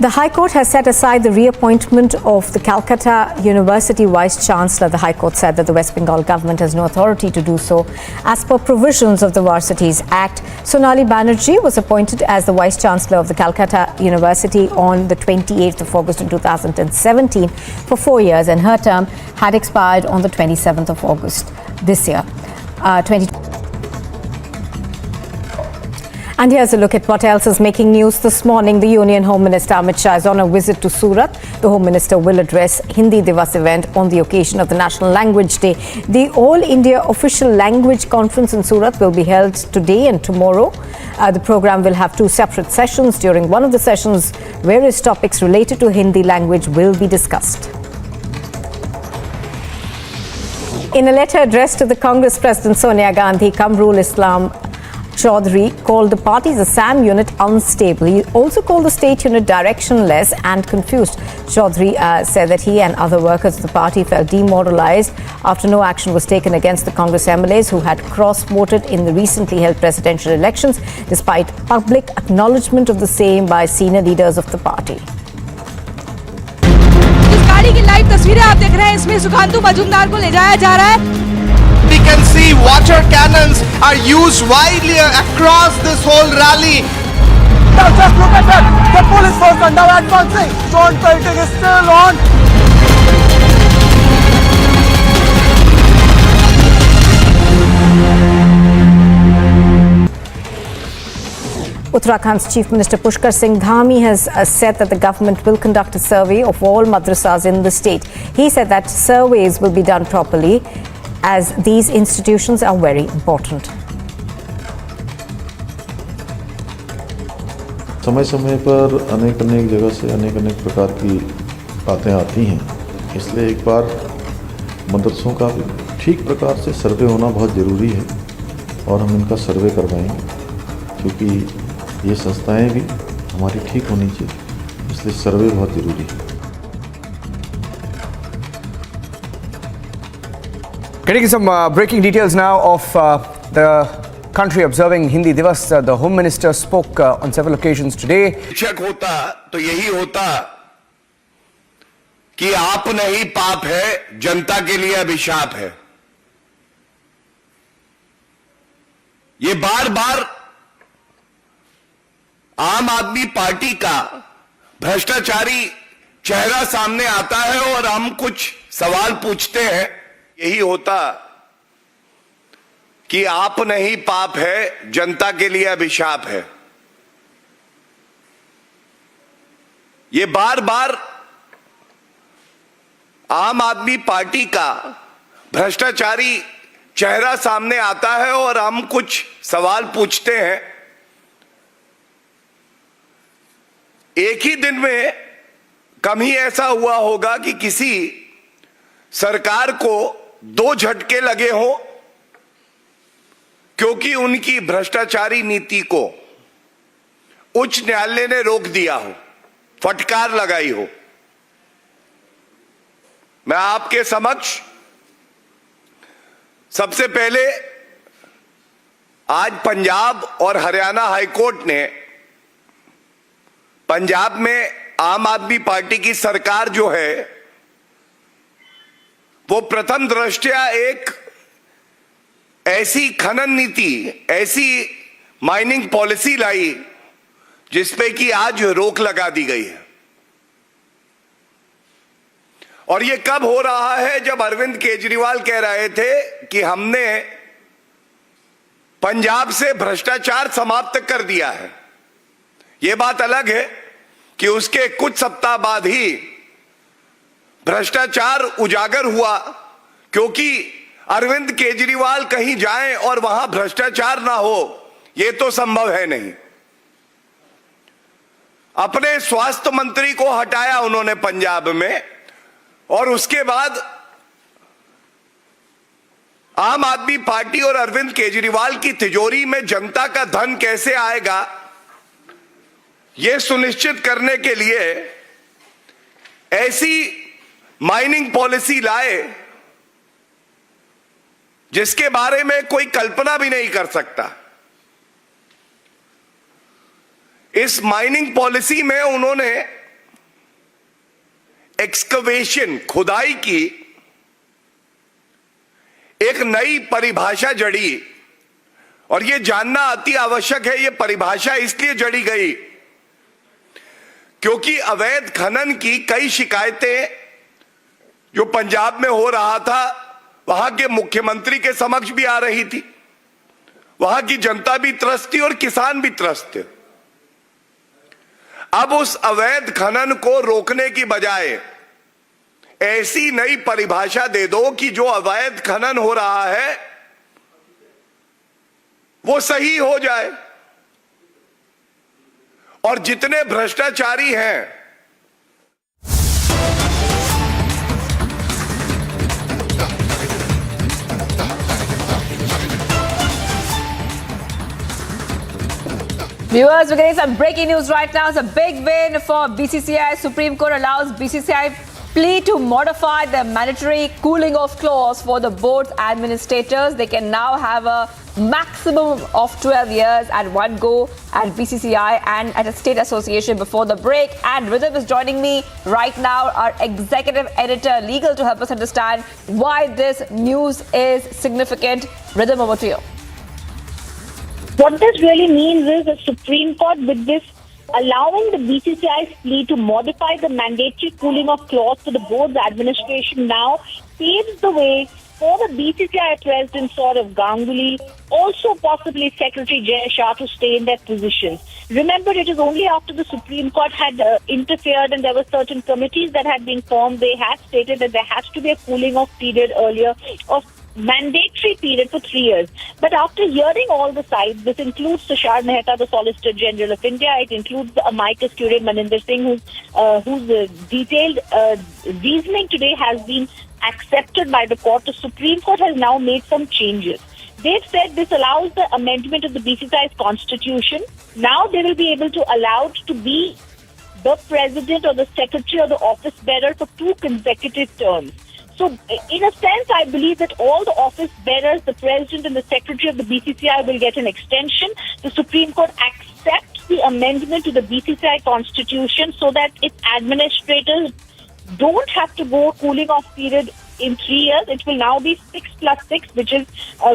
The High Court has set aside the reappointment of the Calcutta University Vice Chancellor. The High Court said that the West Bengal government has no authority to do so. As per provisions of the Varsities Act, Sonali Banerjee was appointed as the Vice Chancellor of the Calcutta University on the 28th of August in 2017 for 4 years, and her term had expired on the 27th of August this year. And here's a look at what else is making news this morning. The Union Home Minister Amit Shah is on a visit to Surat. The Home Minister will address Hindi Divas event on the occasion of the National Language Day. The All India Official Language Conference in Surat will be held today and tomorrow. The program will have 2 separate sessions. During one of the sessions, various topics related to Hindi language will be discussed. In a letter addressed to the Congress President Sonia Gandhi, Kamrul Islam Chaudhary called the party's Assam unit unstable. He also called the state unit directionless and confused. Chaudhary said that he and other workers of the party felt demoralized after no action was taken against the Congress MLAs who had cross-voted in the recently held presidential elections, despite public acknowledgement of the same by senior leaders of the party. इस गाड़ी की live तस्वीरें आप देख रहे हैं, इसमें सुकांतु मजूमदार को ले जाया जा रहा है. We can see water cannons are used widely across this whole rally. Now just look at that. The police force are now advancing. Drone fighting is still on. Uttarakhand's Chief Minister Pushkar Singh Dhami has said that the government will conduct a survey of all madrasas in the state. He said that surveys will be done properly, as these institutions are very important. समय समय पर अनेक जगह से अनेक प्रकार की बातें आती हैं, इसलिए एक बार मदरसों का भी ठीक प्रकार से सर्वे होना बहुत ज़रूरी है और हम इनका सर्वे करवाएंगे, क्योंकि ये संस्थाएं भी हमारी ठीक होनी चाहिए, इसलिए सर्वे बहुत ज़रूरी है. Getting some breaking details now of the country observing Hindi Divas. The Home Minister spoke on several occasions today. शिक्षक होता तो यही होता कि आप नहीं पाप है, जनता के लिए अभिशाप है. ये बार बार आम आदमी पार्टी का भ्रष्टाचारी चेहरा सामने आता है और हम कुछ सवाल पूछते हैं. यही होता कि आप नहीं पाप है, जनता के लिए अभिशाप है. ये बार बार आम आदमी पार्टी का भ्रष्टाचारी चेहरा सामने आता है और हम कुछ सवाल पूछते हैं. एक ही दिन में कम ही ऐसा हुआ होगा कि किसी सरकार को 2 झटके लगे हो, क्योंकि उनकी भ्रष्टाचारी नीति को उच्च न्यायालय ने रोक दिया हो, फटकार लगाई हो. मैं आपके समक्ष सबसे पहले आज पंजाब और हरियाणा हाईकोर्ट ने पंजाब में आम आदमी पार्टी की सरकार जो है वो प्रथम दृष्टया एक ऐसी खनन नीति, ऐसी माइनिंग पॉलिसी लाई जिसपे कि आज रोक लगा दी गई है. और ये कब हो रहा है? जब अरविंद केजरीवाल कह रहे थे कि हमने पंजाब से भ्रष्टाचार समाप्त कर दिया है. यह बात अलग है कि उसके कुछ सप्ताह बाद ही भ्रष्टाचार उजागर हुआ, क्योंकि अरविंद केजरीवाल कहीं जाएं और वहां भ्रष्टाचार ना हो, यह तो संभव है नहीं. अपने स्वास्थ्य मंत्री को हटाया उन्होंने पंजाब में, और उसके बाद आम आदमी पार्टी और अरविंद केजरीवाल की तिजोरी में जनता का धन कैसे आएगा, यह सुनिश्चित करने के लिए ऐसी माइनिंग पॉलिसी लाए जिसके बारे में कोई कल्पना भी नहीं कर सकता. इस माइनिंग पॉलिसी में उन्होंने एक्सकवेशन खुदाई की एक नई परिभाषा जड़ी, और यह जानना अति आवश्यक है। यह परिभाषा इसलिए जड़ी गई क्योंकि अवैध खनन की कई शिकायतें जो पंजाब में हो रहा था वहां के मुख्यमंत्री के समक्ष भी आ रही थी। वहां की जनता भी त्रस्त थी और किसान भी त्रस्त थे। अब उस अवैध खनन को रोकने की बजाय ऐसी नई परिभाषा दे दो कि जो अवैध खनन हो रहा है वो सही हो जाए, और जितने भ्रष्टाचारी हैं Viewers, we're getting some breaking news right now. It's a big win for BCCI. Supreme Court allows BCCI plea to modify the mandatory cooling off clause for the board's administrators. They can now have a maximum of 12 years at one go at BCCI and at a state association before the break. And Rhythm is joining me right now, our executive editor legal, to help us understand why this news is significant. Rhythm, over to you. What this really means is the Supreme Court, with this allowing the BCCI's plea to modify the mandatory cooling off clause to the board's administration, now paves the way for the BCCI President Saurav Ganguly, also possibly Secretary Jay Shah, to stay in their positions. Remember, it is only after the Supreme Court had interfered and there were certain committees that had been formed, they had stated that there has to be a cooling off period earlier of mandatory period for 3 years. But after hearing all the sides, this includes Tushar Mehta, the Solicitor General of India, it includes the amicus curiae Maninder Singh, whose detailed reasoning today has been accepted by the court. The Supreme Court has now made some changes. They've said this allows the amendment of the BCCI's constitution. Now they will be able to allow to be the president or the secretary or the office bearer for 2 consecutive terms. So, in a sense, I believe that all the office bearers, the president and the secretary of the BCCI, will get an extension. The Supreme Court accepts the amendment to the BCCI constitution so that its administrators don't have to go cooling off period in 3 years. It will now be 6 plus 6, which is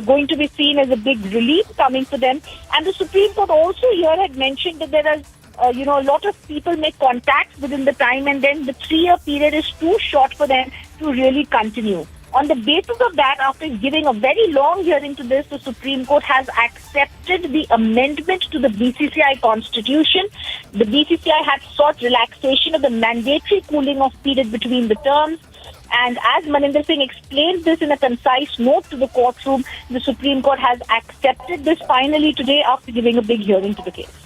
going to be seen as a big relief coming for them. And the Supreme Court also here had mentioned that there are a lot of people make contacts within the time, and then the 3-year period is too short for them to really continue. On the basis of that, after giving a very long hearing to this, the Supreme Court has accepted the amendment to the BCCI constitution. The BCCI had sought relaxation of the mandatory cooling off period between the terms. And as Maninder Singh explained this in a concise note to the courtroom, the Supreme Court has accepted this finally today after giving a big hearing to the case.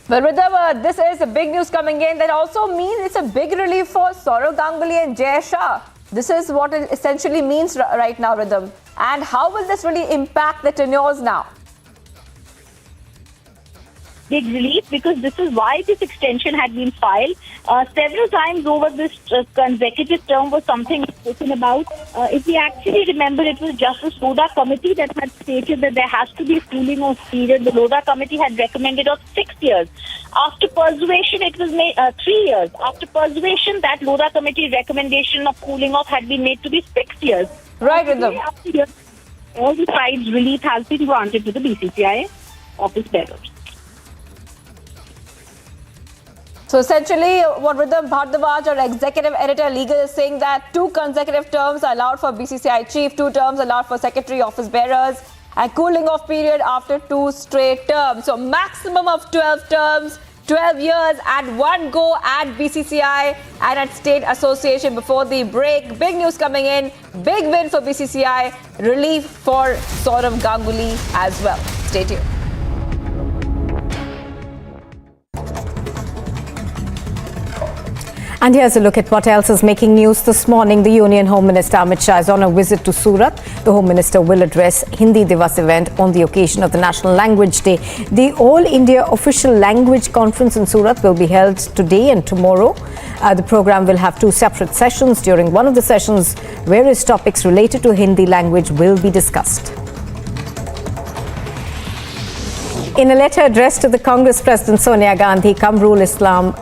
Well, Rhythm, this is a big news coming in. That also means it's a big relief for Saurav Ganguly and Jay Shah. This is what it essentially means right now, Rhythm. And how will this really impact the tenures now? Big relief, because this is why this extension had been filed. Several times over this consecutive term was something spoken about. If we actually remember, it was Justice Lodha Committee that had stated that there has to be a cooling off period. The Lodha Committee had recommended of 6 years. After persuasion, it was made 3 years. After persuasion, that Lodha Committee recommendation of cooling off had been made to be 6 years. Right, Rhythm. All the sides relief has been granted to the BCCI office bearers. So essentially, what Rhythm Bhardwaj, our executive editor legal, is saying that 2 consecutive terms are allowed for BCCI chief, 2 terms allowed for secretary office bearers, and cooling off period after 2 straight terms. So maximum of 12 terms, 12 years at one go at BCCI and at state association before the break. Big news coming in, big win for BCCI, relief for Saurav Ganguly as well. Stay tuned. And here's a look at what else is making news this morning. The Union Home Minister Amit Shah is on a visit to Surat. The Home Minister will address Hindi Divas event on the occasion of the National Language Day. The All India Official Language Conference in Surat will be held today and tomorrow. The program will have 2 separate sessions. During one of the sessions, various topics related to Hindi language will be discussed. In a letter addressed to the Congress President Sonia Gandhi, Kamrul Islam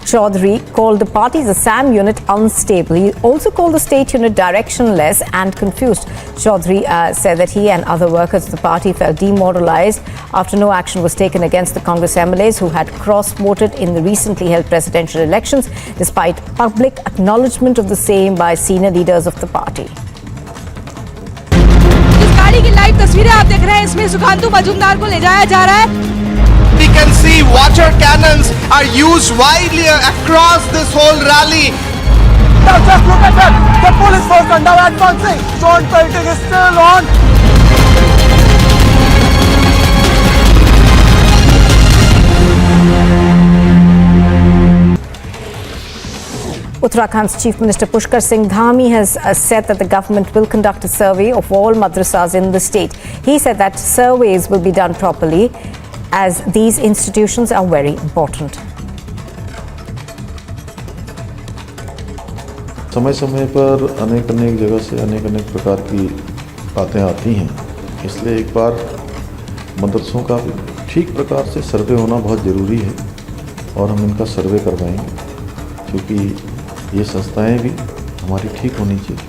Chaudhry called the party's Assam unit unstable. He also called the state unit directionless and confused. Chaudhry said that he and other workers of the party felt demoralized after no action was taken against the Congress MLAs who had cross-voted in the recently held presidential elections, despite public acknowledgement of the same by senior leaders of the party. इस गाड़ी की live तस्वीरें आप देख रहे हैं, इसमें सुखांतु मजूमदार को ले जाया जा रहा है। We can see water cannons are used widely across this whole rally. Now just look at that. The police force are now advancing. Sword fighting is still on. Uttarakhand's Chief Minister Pushkar Singh Dhami has said that the government will conduct a survey of all madrasas in the state. He said that surveys will be done properly, as these institutions are very important. समय समय पर अनेक जगह से अनेक प्रकार की बातें आती हैं, इसलिए एक बार मदरसों का भी ठीक प्रकार से सर्वे होना बहुत ज़रूरी है और हम इनका सर्वे करवाएंगे, क्योंकि ये संस्थाएं भी हमारी ठीक होनी चाहिए,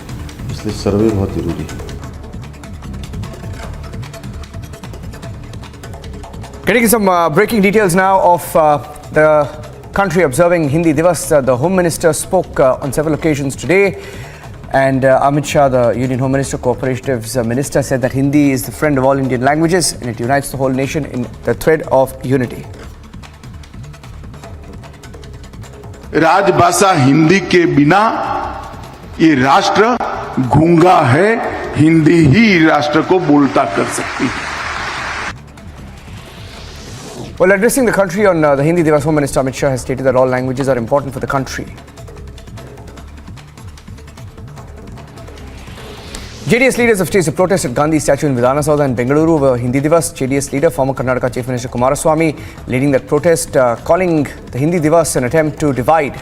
इसलिए सर्वे बहुत ज़रूरी है। Getting some breaking details now of the country observing Hindi Divas. The Home Minister spoke on several occasions today, and Amit Shah, the Union Home Minister, Cooperatives Minister, said that Hindi is the friend of all Indian languages and it unites the whole nation in the thread of unity. राजभाषा हिंदी के बिना ये राष्ट्र गूंगा है, हिंदी ही राष्ट्र को बोलता कर सकती है। Well, addressing the country on the Hindi Divas, Home Minister Amit Shah has stated that all languages are important for the country. JDS leaders have staged a protest at Gandhi statue in Vidhana Saudha in Bengaluru over Hindi Divas. JDS leader, former Karnataka Chief Minister Kumaraswamy, leading that protest, calling the Hindi Divas an attempt to divide.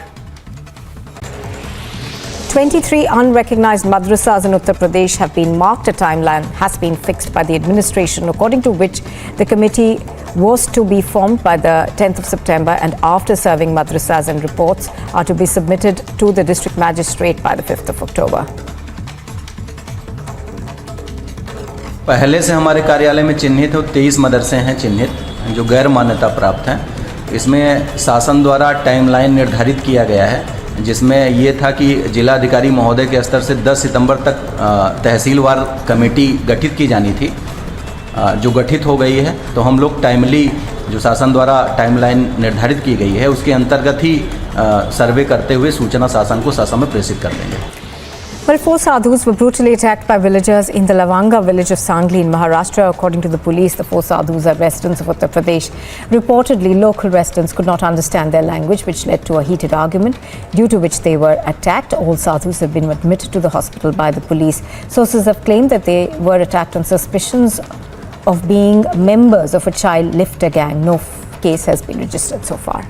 23 unrecognized madrasas in Uttar Pradesh have been marked. A timeline has been fixed by the administration, according to which the committee was to be formed by the 10th of September, and after serving madrasas and reports are to be submitted to the district magistrate by the 5th of October. पहले से हमारे कार्यालय में चिन्हित 23 मदरसे हैं चिन्हित, जो गैर मान्यता प्राप्त हैं। इसमें शासन द्वारा टाइमलाइन निर्धारित किया गया है, जिसमें ये था कि जिलाधिकारी महोदय के स्तर से 10 सितंबर तक तहसीलवार कमेटी गठित की जानी थी, जो गठित हो गई है। तो हम लोग टाइमली, जो शासन द्वारा टाइमलाइन निर्धारित की गई है, उसके अंतर्गत ही सर्वे करते हुए सूचना शासन को ससमय प्रेषित कर देंगे। Well, 4 sadhus were brutally attacked by villagers in the Lavanga village of Sangli in Maharashtra. According to the police, the 4 sadhus are residents of Uttar Pradesh. Reportedly, local residents could not understand their language, which led to a heated argument, due to which they were attacked. All sadhus have been admitted to the hospital by the police. Sources have claimed that they were attacked on suspicions of being members of a child lifter gang. No case has been registered so far.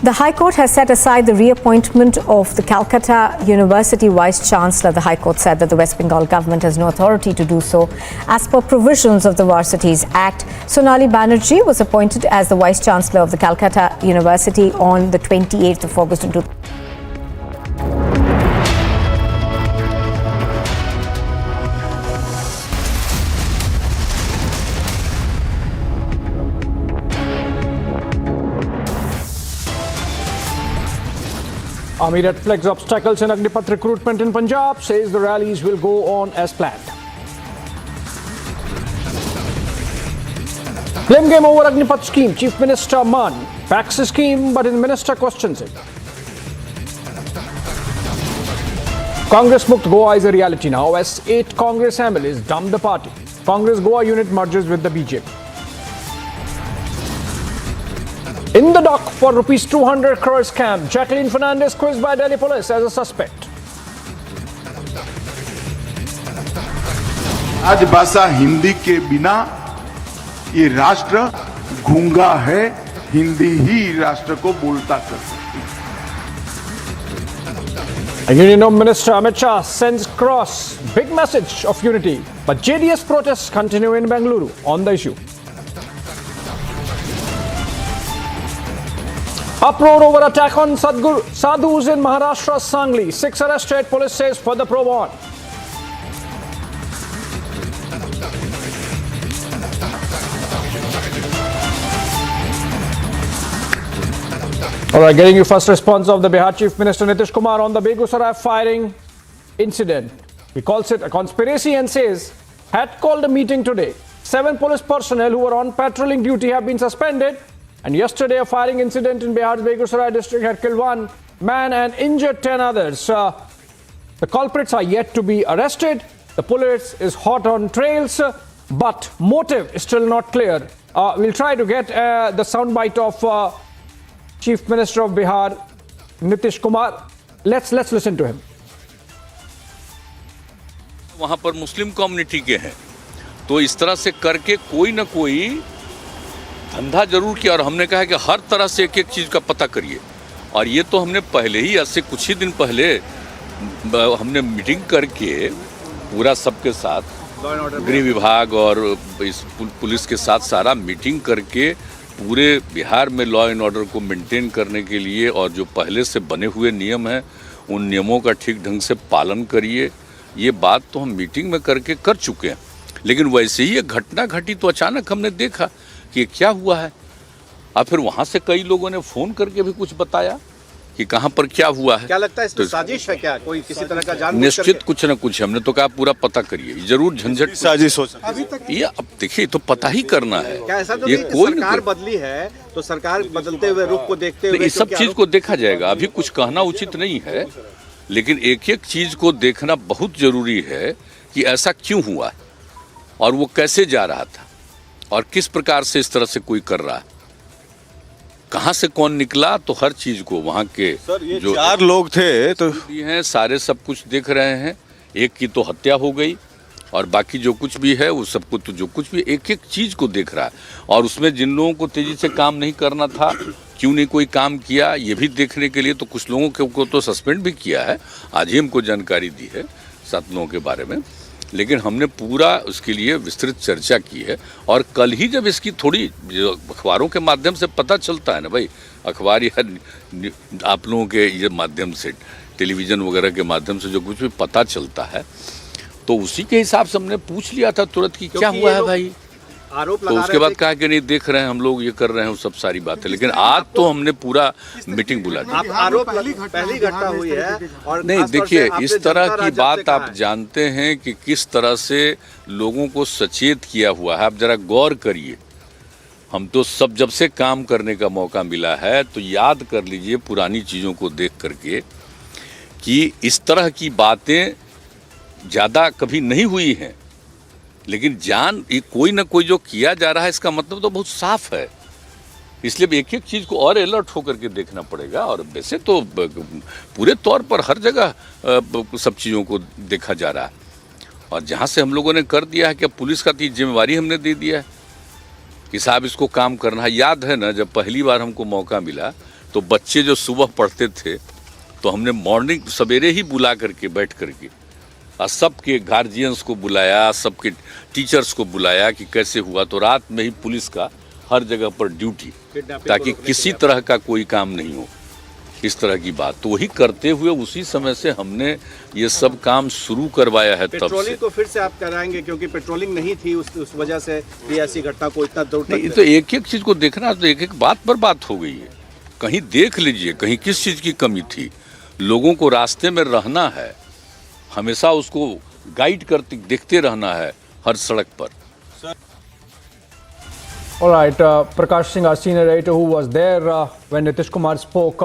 The High Court has set aside the reappointment of the Calcutta University Vice Chancellor. The High Court said that the West Bengal government has no authority to do so. As per provisions of the Varsities Act, Sonali Banerjee was appointed as the Vice Chancellor of the Calcutta University on the 28th of August in 2000. Army Red flags obstacles in Agnipath recruitment in Punjab, says the rallies will go on as planned. Blame game over Agnipath scheme. Chief Minister Mann backs the scheme, but his minister questions it. Congress booked Goa is a reality now, as 8 Congress MLAs dumped the party. Congress Goa unit merges with the BJP. In the dock for rupees 200 crore scam, Jacqueline Fernandez quizzed by Delhi police as a suspect. राजभाषा हिंदी के बिना ये राष्ट्र गूंगा है, हिंदी ही राष्ट्र को बोलता कर सकती है। Union Home Minister Amit Shah sends cross. Big message of unity. But JDS protests continue in Bengaluru on the issue. Uproar over attack on Sadhus in Maharashtra's Sangli. 6 arrested, police says further probe on. All right, getting you first response of the Bihar Chief Minister Nitish Kumar on the Begusarai firing incident. He calls it a conspiracy and says had called a meeting today. 7 police personnel who were on patrolling duty have been suspended. And yesterday, a firing incident in Bihar's Begusarai district had killed 1 man and injured 10 others. The culprits are yet to be arrested. The police is hot on trails, but motive is still not clear. We'll try to get the soundbite of Chief Minister of Bihar, Nitish Kumar. Let's listen to him. वहाँ पर Muslim community के हैं, तो इस तरह से करके कोई ना कोई धंधा जरूर किया। और हमने कहा कि हर तरह से एक एक चीज़ का पता करिए। और ये तो हमने पहले ही, आज से कुछ ही दिन पहले हमने मीटिंग करके पूरा सबके साथ गृह विभाग और इस पुलिस के साथ सारा मीटिंग करके पूरे बिहार में लॉ एंड ऑर्डर को मेंटेन करने के लिए और जो पहले से बने हुए नियम हैं उन नियमों का ठीक ढंग से पालन करिए। ये बात तो हम मीटिंग में करके कर चुके हैं। लेकिन वैसे ही एक घटना घटी तो अचानक हमने देखा कि क्या हुआ है। और फिर वहाँ से कई लोगों ने फ़ोन करके भी कुछ बताया कि कहाँ पर क्या हुआ है। क्या लगता है इसमें तो साजिश है क्या? कोई किसी तरह का जान निश्चित कुछ न कुछ, हमने तो कहा पूरा पता करिए, जरूर झंझट साजिश हो सकती है। अभी तक ये अब देखिए तो पता ही करना है। क्या ऐसा तो ये नहीं कोई सरकार बदली है तो सरकार बदलते हुए रुख को देखते हुए इस सब चीज को देखा जाएगा। अभी कुछ कहना उचित नहीं है, लेकिन एक एक चीज को देखना बहुत जरूरी है कि ऐसा क्यों हुआ और वो कैसे जा रहा था और किस प्रकार से इस तरह से कोई कर रहा है, कहाँ से कौन निकला। तो हर चीज को वहाँ के जो 4 लोग थे तो हैं सारे सब कुछ देख रहे हैं। एक की तो हत्या हो गई और बाकी जो कुछ भी है वो सब कुछ, तो जो कुछ भी एक एक चीज को देख रहा है। और उसमें जिन लोगों को तेजी से काम नहीं करना था, क्यों नहीं कोई काम किया, ये भी देखने के लिए तो कुछ लोगों को तो सस्पेंड भी किया है। आज ही हमको जानकारी दी है 7 लोगों के बारे में। लेकिन हमने पूरा उसके लिए विस्तृत चर्चा की है। और कल ही जब इसकी थोड़ी जो अखबारों के माध्यम से पता चलता है ना भाई, अखबार या आप लोगों के ये माध्यम से, टेलीविज़न वगैरह के माध्यम से जो कुछ भी पता चलता है, तो उसी के हिसाब से हमने पूछ लिया था तुरंत कि क्या हुआ है भाई। तो उसके बाद कहा कि नहीं देख रहे हैं हम लोग, ये कर रहे हैं, वो सब सारी बातें। लेकिन आज तो हमने पूरा मीटिंग बुला दी। आरोप पहली घटना हुई है और नहीं देखिए, इस तरह की बात आप जानते हैं कि किस तरह से लोगों को सचेत किया हुआ है। आप जरा गौर करिए, हम तो सब जब से काम करने का मौका मिला है तो याद कर लीजिए पुरानी चीज़ों को देख करके कि इस तरह की बातें ज़्यादा कभी नहीं हुई हैं। लेकिन ये कोई ना कोई जो किया जा रहा है, इसका मतलब तो बहुत साफ है। इसलिए एक एक चीज़ को और अलर्ट होकर के देखना पड़ेगा। और वैसे तो पूरे तौर पर हर जगह सब चीज़ों को देखा जा रहा है। और जहाँ से हम लोगों ने कर दिया है कि पुलिस का जिम्मेवारी हमने दे दिया है कि साहब इसको काम करना है। याद है ना, जब पहली बार हमको मौका मिला तो बच्चे जो सुबह पढ़ते थे तो हमने मॉर्निंग सवेरे ही बुला करके बैठ करके सबके गार्जियंस को बुलाया, सबके टीचर्स को बुलाया कि कैसे हुआ। तो रात में ही पुलिस का हर जगह पर ड्यूटी, ताकि किसी तरह का कोई काम नहीं हो, इस तरह की बात। तो वही करते हुए उसी समय से हमने ये सब काम शुरू करवाया है। तब से पेट्रोलिंग को फिर से आप कराएंगे क्योंकि पेट्रोलिंग नहीं थी, उस वजह से भी ऐसी घटना को इतना दूर तक। तो एक एक चीज को देखना, तो एक एक बात पर बात हो गई है। कहीं देख लीजिए कहीं किस चीज की कमी थी। लोगों को रास्ते में रहना है, हमेशा उसको गाइड करते देखते रहना है हर सड़क पर। All right, Prakash Singh, our senior editor who was there when Nitish Kumar spoke,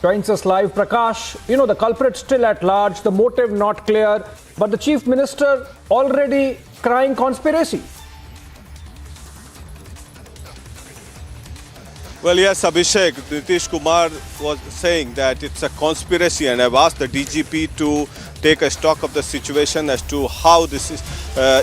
joins us live. Prakash, you know, the culprit still at large, the motive not clear, but the Chief Minister already crying conspiracy. Well, yes, Abhishek, Nitish Kumar was saying that it's a conspiracy, and I've asked the DGP to take a stock of the situation as to how this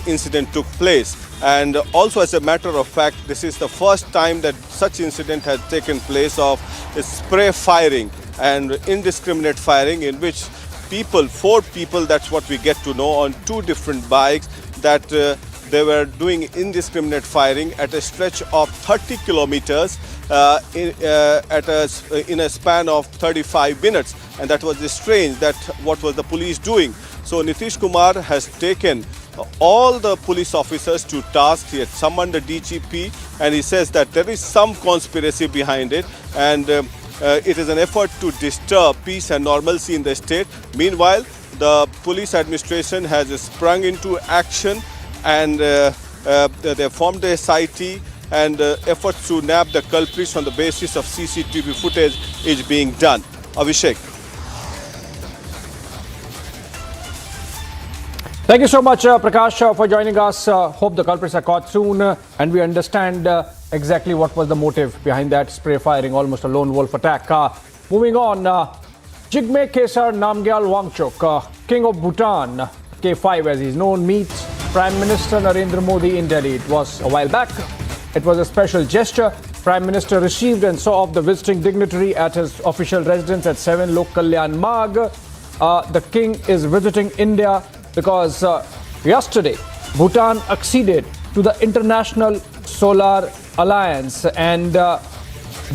incident took place. And also, as a matter of fact, this is the first time that such incident has taken place of spray firing and indiscriminate firing in which people, 4 people, that's what we get to know, on 2 different bikes, that they were doing indiscriminate firing at a stretch of 30 kilometers in a span of 35 minutes. And that was strange, that what was the police doing. So Nitish Kumar has taken all the police officers to task. He had summoned the DGP, and he says that there is some conspiracy behind it, and it is an effort to disturb peace and normalcy in the state. Meanwhile, the police administration has sprung into action, and they formed a SIT, and efforts to nab the culprits on the basis of CCTV footage is being done. Abhishek. Thank you so much, Prakash, for joining us. Hope the culprits are caught soon, and we understand exactly what was the motive behind that spray firing, almost a lone wolf attack. Moving on, Jigme Khesar Namgyal Wangchuk, King of Bhutan, K5 as he's known, meets Prime Minister Narendra Modi in Delhi. It was a while back. It was a special gesture. Prime Minister received and saw off the visiting dignitary at his official residence at 7 Lok Kalyan Marg. The king is visiting India because yesterday Bhutan acceded to the International Solar Alliance, and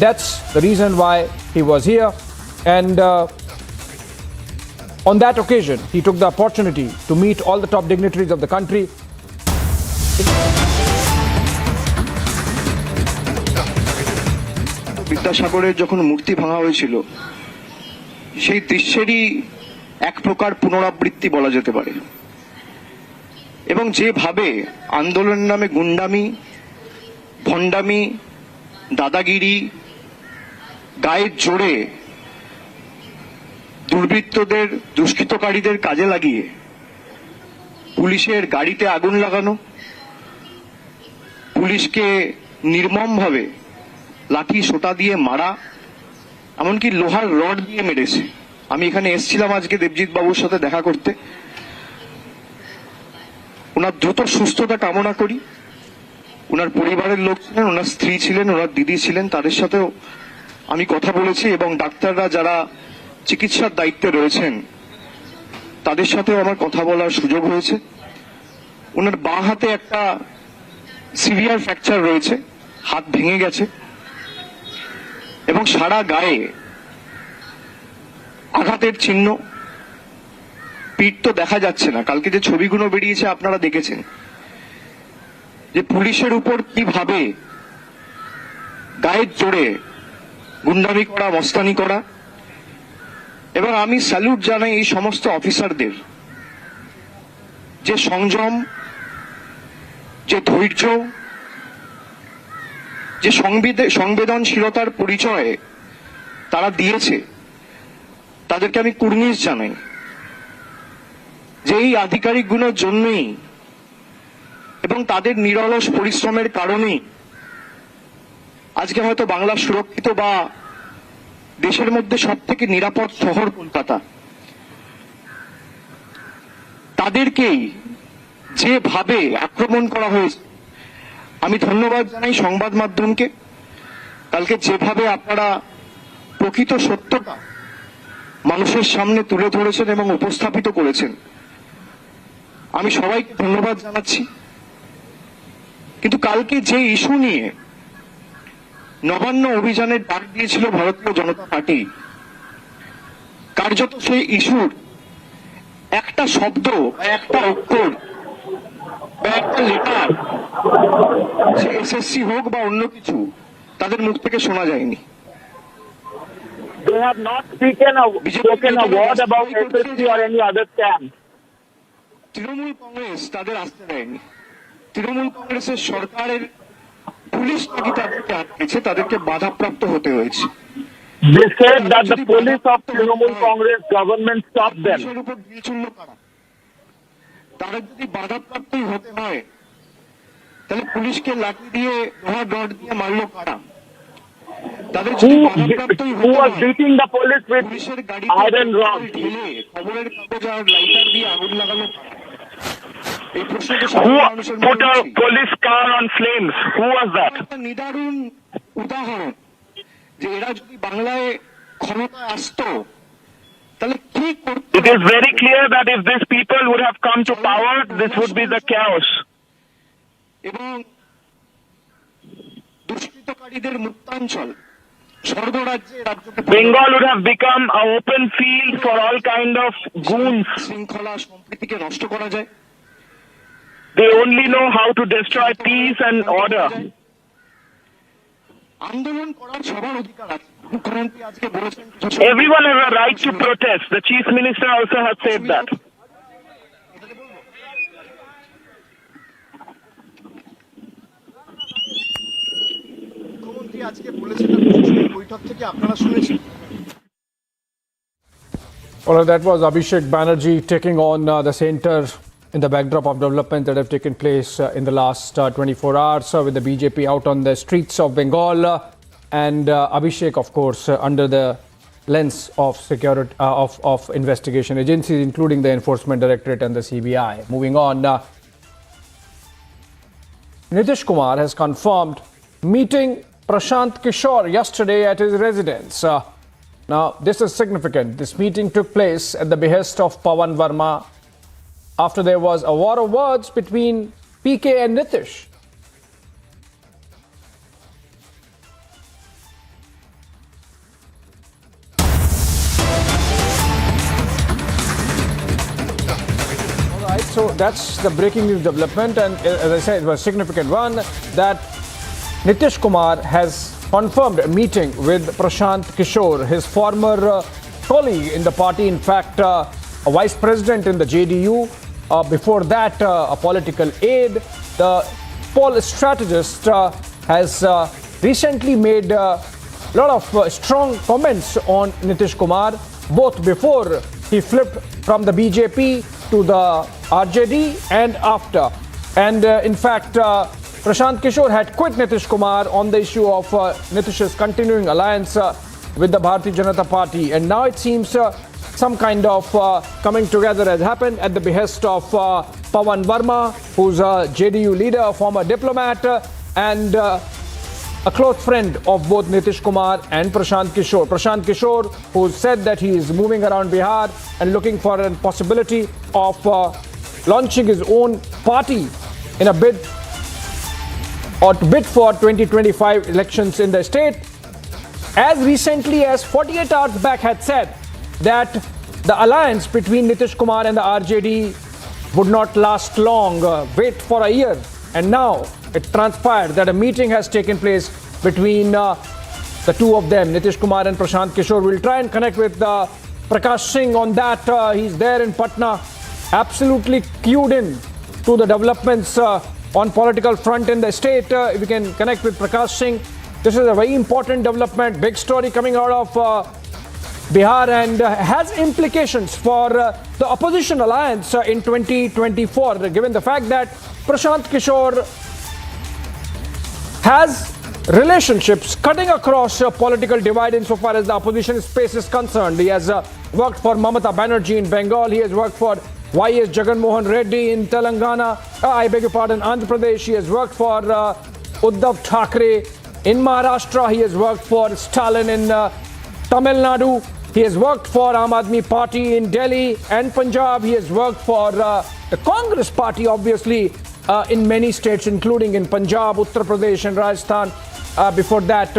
that's the reason why he was here. And on that occasion, he took the opportunity to meet all the top dignitaries of the country. বিদ্যাসাগরের যখন মূর্তি ভাঙা হয়েছিল, সেই দৃশ্যেরই এক প্রকার পুনরাবৃত্তি বলা যেতে পারে। এবং যেভাবে আন্দোলনের নামে গুন্ডামি, ভণ্ডামি, দাদাগিরি, গায়ের জোরে দুর্বৃত্তদের, দুষ্কৃতকারীদের কাজে লাগিয়ে পুলিশের গাড়িতে আগুন লাগানো, পুলিশকে নির্মমভাবে লাঠি সোটা দিয়ে মারা, এমনকি লোহার রড দিয়ে মেরেছে। আমি এখানে এসেছিলাম আজকে দেবজিৎ বাবুর সাথে দেখা করতে। ওনার দ্রুত সুস্থতা কামনা করি। ওনার পরিবারের লোক ছিলেন, ওনার স্ত্রী ছিলেন, ওনার দিদি ছিলেন, তাদের সাথেও আমি কথা বলেছি, এবং ডাক্তাররা যারা চিকিৎসার দায়িত্বে রয়েছেন তাদের সাথেও আমার কথা বলার সুযোগ হয়েছে। ওনার বাঁ হাতে একটা সিভিয়ার ফ্র্যাকচার রয়েছে, হাত ভেঙে গেছে, এবং সারা গায়ে আঘাতের চিহ্ন। পিঠ তো দেখা যাচ্ছে না, কালকে যে ছবিগুলো বেরিয়েছে আপনারা দেখেছেন, যে পুলিশের উপর কিভাবে গায়ের জোরে গুন্ডামি করা, মস্তানি করা। এবং আমি স্যালুট জানাই এই সমস্ত অফিসারদের, যে সংযম, যে ধৈর্য, যে সংবেদনশীলতার পরিচয় তারা দিয়েছে, তাদেরকে আমি কুর্নিশ জানাই। যে এই আধিকারিকগুলোর জন্যই এবং তাদের নিরলস পরিশ্রমের কারণেই আজকে হয়তো বাংলা সুরক্ষিত বা দেশের মধ্যে সব থেকে নিরাপদ শহর কলকাতা। তাদেরকেই যেভাবে আক্রমণ করা হয়েছে, আমি ধন্যবাদ জানাই সংবাদ মাধ্যমকে। কালকে যেভাবে আপনারা প্রকৃত সত্যটা মানুষের সামনে তুলে ধরেছেন এবং উপস্থাপিত করেছেন, আমি সবাইকে ধন্যবাদ জানাচ্ছি। কিন্তু কালকে যে ইস্যু নিয়ে নবান্ন অভিযানের ডাক দিয়েছিল ভারতীয় জনতা পার্টি, কার্যত সেই ইস্যুর একটা শব্দ, একটা অক্ষর বা একটা লেটার, সে এসএসসি হোক বা অন্য কিছু, তাদের মুখ থেকে শোনা যায়নি। They have not spoken a word about SSC or any other scam. Trinamool Congress তাদের আসতে দেয়নি। তৃণমূল কংগ্রেসের সরকারের পুলিশ নাকি তাদেরকে আটকেছে, তাদেরকে বাধাপ্রাপ্ত হতে হয়েছে। They said that the police of Trinamool Congress government stopped them. তারা যদি বাধাপ্রাপ্তই হতে হয়, তাহলে পুলিশকে লাঠি দিয়ে, লোহার রড দিয়ে মারলো কারা? তাদের যদি বাধাপ্রাপ্তই হতে হয়, পুলিশের গাড়িতে ঢেলে খবরের কাগজ আর লাইটার দিয়ে আগুন লাগালো কারা? এই প্রশ্নটা সাধারণ মানুষের মনে একটা নিদারুণ উদাহরণ, যে এরা যদি বাংলায় ক্ষমতায় আসতো, তাহলে কি It is very clear that if these people would have come to power, this would be the chaos. Bengal would have become an open field for all kind of goons. They only know how to destroy peace and order. Everyone has a right to protest. The Chief Minister also has said that. Well, that was Abhishek Banerjee taking on the center in the backdrop of developments that have taken place in the last 24 hours with the BJP out on the streets of Bengal and Abhishek, of course, under the lens of security of investigation agencies, including the Enforcement Directorate and the CBI. Moving on, Nitish Kumar has confirmed meeting Prashant Kishore yesterday at his residence. Now, this is significant. This meeting took place at the behest of Pawan Verma after there was a war of words between PK and Nitish. All right, so that's the breaking news development, and as I said, it was a significant one that Nitish Kumar has confirmed a meeting with Prashant Kishore, his former colleague in the party, in fact, a vice president in the JDU. Before that, a political aide. The poll strategist has recently made a lot of strong comments on Nitish Kumar, both before he flipped from the BJP to the RJD and after. And in fact, Prashant Kishore had quit Nitish Kumar on the issue of Nitish's continuing alliance with the Bharatiya Janata Party. And now it seems some kind of coming together has happened at the behest of Pawan Verma, who's a JDU leader, a former diplomat, and a close friend of both Nitish Kumar and Prashant Kishore. Prashant Kishore, who said that he is moving around Bihar and looking for a possibility of launching his own party in a bid or to bid for 2025 elections in the state. As recently as 48 hours back had said that the alliance between Nitish Kumar and the RJD would not last long, wait for a year. And now it transpired that a meeting has taken place between the two of them, Nitish Kumar and Prashant Kishore. We'll try and connect with Prakash Singh on that. He's there in Patna, absolutely cued in to the developments on political front in the state. If we can connect with Prakash Singh, this is a very important development, big story coming out of Bihar and has implications for the opposition alliance in 2024, given the fact that Prashant Kishore has relationships cutting across political divide insofar as the opposition space is concerned. He has worked for Mamata Banerjee in Bengal. He has worked for Y.S. Jagan Mohan Reddy in Telangana. Andhra Pradesh. He has worked for Uddhav Thackeray in Maharashtra. He has worked for Stalin in Tamil Nadu. He has worked for Aam Aadmi Party in Delhi and Punjab. He has worked for the Congress Party, obviously, in many states, including in Punjab, Uttar Pradesh and Rajasthan. Before that,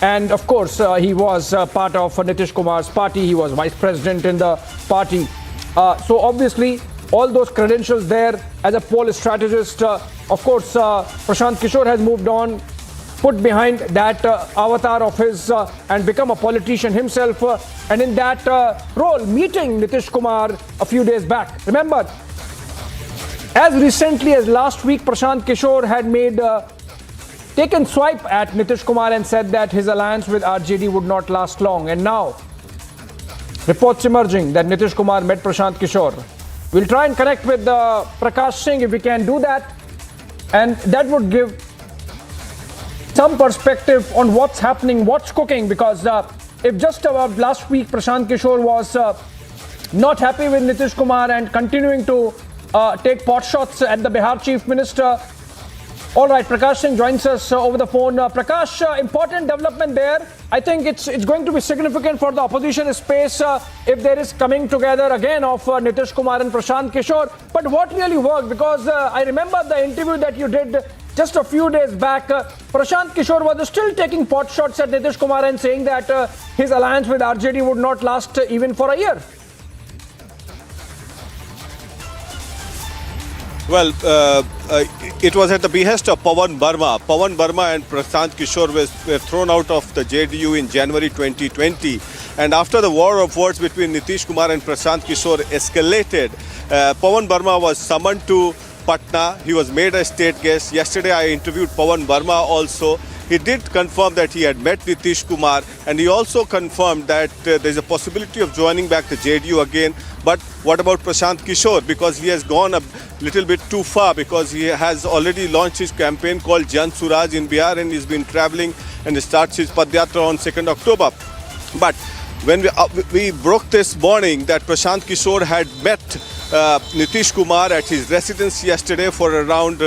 and of course, he was part of Nitish Kumar's party. He was vice president in the party. So obviously, all those credentials there as a poll strategist. Of course, Prashant Kishore has moved on, put behind that avatar of his and become a politician himself. And in that role, meeting Nitish Kumar a few days back. Remember, as recently as last week, Prashant Kishore had taken swipe at Nitish Kumar and said that his alliance with RJD would not last long. And now, reports emerging that Nitish Kumar met Prashant Kishore. We'll try and connect with Prakash Singh if we can do that. And that would give some perspective on what's happening, what's cooking. Because if just about last week Prashant Kishore was not happy with Nitish Kumar and continuing to take pot shots at the Bihar Chief Minister. All right, Prakash Singh joins us over the phone. Prakash, important development there. I think it's going to be significant for the opposition space if there is coming together again of Nitish Kumar and Prashant Kishore. But what really worked? Because I remember the interview that you did just a few days back. Prashant Kishore was still taking pot shots at Nitish Kumar and saying that his alliance with RJD would not last even for a year. Well, it was at the behest of Pawan Burma. Pawan Burma and Prashant Kishore were thrown out of the JDU in January 2020. And after the war of words between Nitish Kumar and Prashant Kishore escalated, Pawan Burma was summoned to Patna. He was made a state guest. Yesterday I interviewed Pawan Burma also. He did confirm that he had met Nitish Kumar, and he also confirmed that there's a possibility of joining back the JDU again. But what about Prashant Kishore? Because he has gone a little bit too far, because he has already launched his campaign called Jan Suraj in Bihar, and he's been traveling and starts his Padyatra on 2nd October. But when we broke this morning that Prashant Kishore had met Nitish Kumar at his residence yesterday for around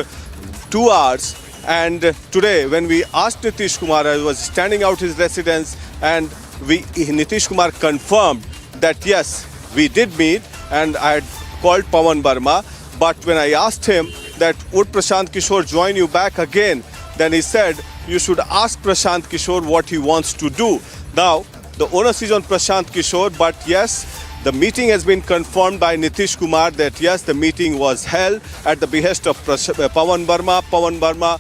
2 hours. And today, when we asked Nitish Kumar, I was standing out his residence, and Nitish Kumar confirmed that yes, we did meet, and I had called Pawan Burma. But when I asked him that would Prashant Kishore join you back again, then he said you should ask Prashant Kishore what he wants to do. Now, the onus is on Prashant Kishore, but yes, the meeting has been confirmed by Nitish Kumar that yes, the meeting was held at the behest of Pawan Burma. Pawan Burma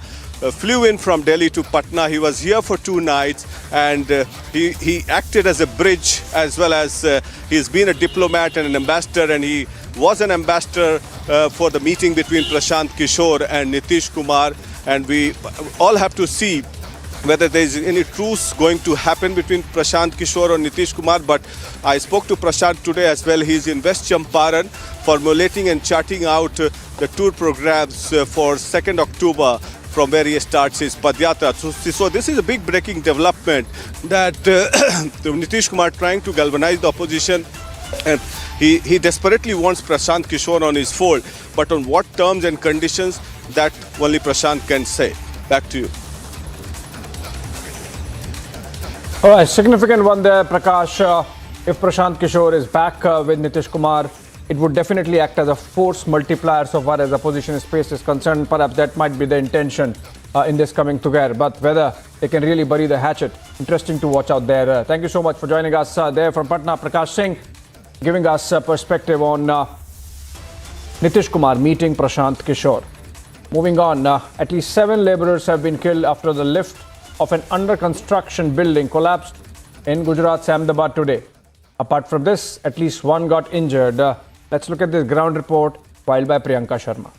flew in from Delhi to Patna. He was here for 2 nights, and he acted as a bridge, as well as he's been a diplomat and an ambassador, and he was an ambassador for the meeting between Prashant Kishore and Nitish Kumar. And we all have to see whether there is any truce going to happen between Prashant Kishore or Nitish Kumar. But I spoke to Prashant today as well. He's in West Champaran formulating and charting out the tour programs for 2nd October from where he starts his Padyatra. So this is a big breaking development that Nitish Kumar trying to galvanize the opposition, and he desperately wants Prashant Kishore on his fold. But on what terms and conditions, that only Prashant can say. Back to you. All right, significant one there, Prakash. If Prashant Kishore is back with Nitish Kumar, it would definitely act as a force multiplier so far as opposition space is concerned. Perhaps that might be the intention in this coming together. But whether they can really bury the hatchet, interesting to watch out there. Thank you so much for joining us there from Patna. Prakash Singh giving us a perspective on Nitish Kumar meeting Prashant Kishore. Moving on, at least 7 laborers have been killed after the lift of an under construction building collapsed in Gujarat's Ahmedabad today. Apart from this, at least 1 got injured. Let's look at this ground report filed by Priyanka Sharma.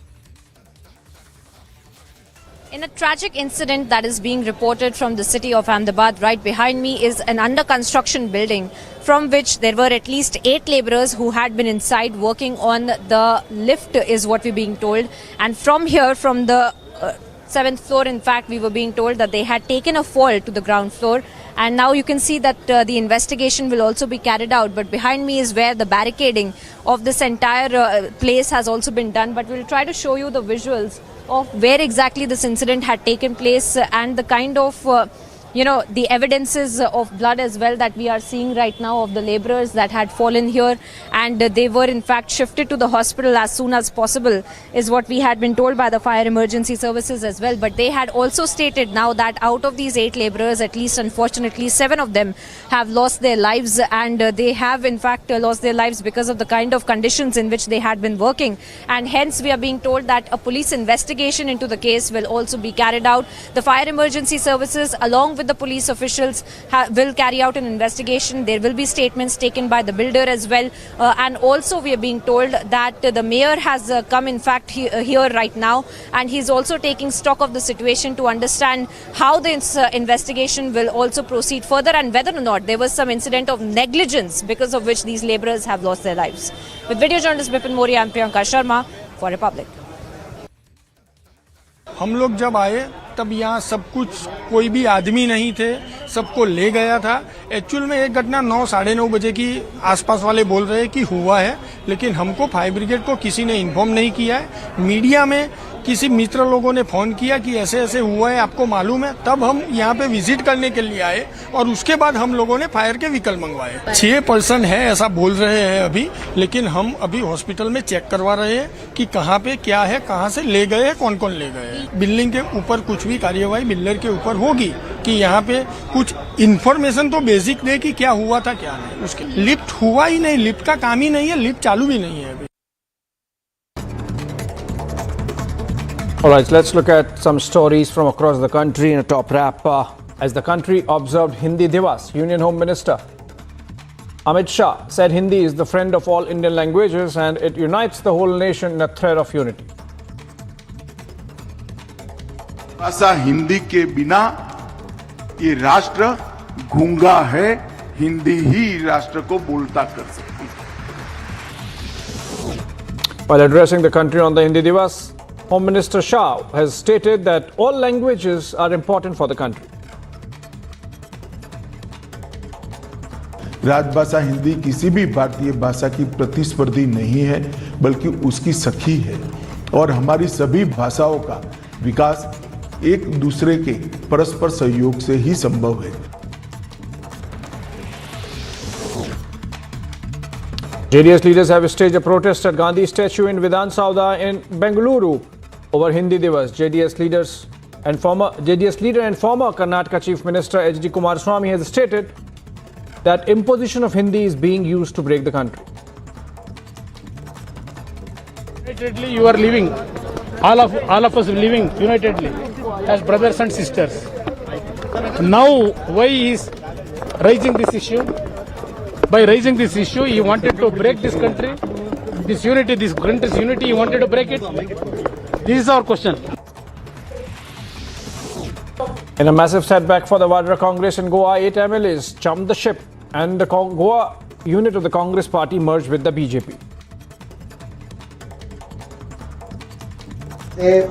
In a tragic incident that is being reported from the city of Ahmedabad, right behind me is an under construction building from which there were at least 8 laborers who had been inside working on the lift, is what we're being told. And from here, from the 7th floor, in fact, we were being told that they had taken a fall to the ground floor. And now you can see that the investigation will also be carried out. But behind me is where the barricading of this entire place has also been done. But we'll try to show you the visuals of where exactly this incident had taken place and the kind of the evidences of blood as well that we are seeing right now of the laborers that had fallen here, and they were in fact shifted to the hospital as soon as possible, is what we had been told by the fire emergency services as well. But they had also stated now that out of these 8 laborers, at least unfortunately 7 of them have lost their lives, and they have in fact lost their lives because of the kind of conditions in which they had been working. And hence we are being told that a police investigation into the case will also be carried out. The fire emergency services along with the police officials will carry out an investigation. There will be statements taken by the builder as well. And also we are being told that the mayor has come in fact here right now, and he's also taking stock of the situation to understand how this investigation will also proceed further and whether or not there was some incident of negligence because of which these laborers have lost their lives. With video journalist Bipin Mori, I'm Priyanka Sharma for Republic. हम लोग जब आए तब यहाँ सब कुछ कोई भी आदमी नहीं थे, सबको ले गया था। एक्चुअल में एक घटना 9 साढ़े 9 बजे की आसपास वाले बोल रहे हैं कि हुआ है, लेकिन हमको फायर ब्रिगेड को किसी ने इन्फॉर्म नहीं किया है। मीडिया में किसी मित्र लोगों ने फोन किया कि ऐसे ऐसे हुआ है, आपको मालूम है, तब हम यहाँ पे विजिट करने के लिए आए और उसके बाद हम लोगों ने फायर के व्हीकल मंगवाए। 6 पर्सन है ऐसा बोल रहे हैं अभी, लेकिन हम अभी हॉस्पिटल में चेक करवा रहे हैं कि कहाँ पे क्या है, कहाँ से ले गए, कौन कौन ले गए। बिल्डिंग के ऊपर कुछ भी कार्यवाही बिल्डर के ऊपर होगी कि यहाँ पे कुछ इन्फॉर्मेशन तो बेसिक दे कि क्या हुआ था क्या नहीं। उसके लिफ्ट हुआ ही नहीं, लिफ्ट का काम ही नहीं है, लिफ्ट चालू भी नहीं है अभी। All right, let's look at some stories from across the country in a top wrap. As the country observed Hindi Divas, Union Home Minister Amit Shah said Hindi is the friend of all Indian languages and it unites the whole nation in a thread of unity. भाषा हिंदी के बिना ये राष्ट्र गूंगा है, हिंदी ही राष्ट्र को बोलता कर सकती है। While addressing the country on the Hindi Divas, Home Minister Shah has stated that all languages are important for the country. राजभाषा हिंदी किसी भी भारतीय भाषा की प्रतिस्पर्धी नहीं है, बल्कि उसकी सखी है और हमारी सभी भाषाओं का विकास एक दूसरे के परस्पर सहयोग से ही संभव है। JDS leaders have staged a protest at Gandhi statue in Vidhan Sauda in Bengaluru over Hindi Divas. JDS leader and former Karnataka Chief Minister H.D. Kumaraswamy has stated that imposition of Hindi is being used to break the country. Unitedly, you are living. All of us living unitedly as brothers and sisters. Now, why he is raising this issue? By raising this issue, he wanted to break this country, this unity, this country's unity. He wanted to break it. This is our question. In a massive setback for the Goa Congress in Goa, 8 MLAs jumped the ship and the Goa unit of the Congress party merged with the BJP.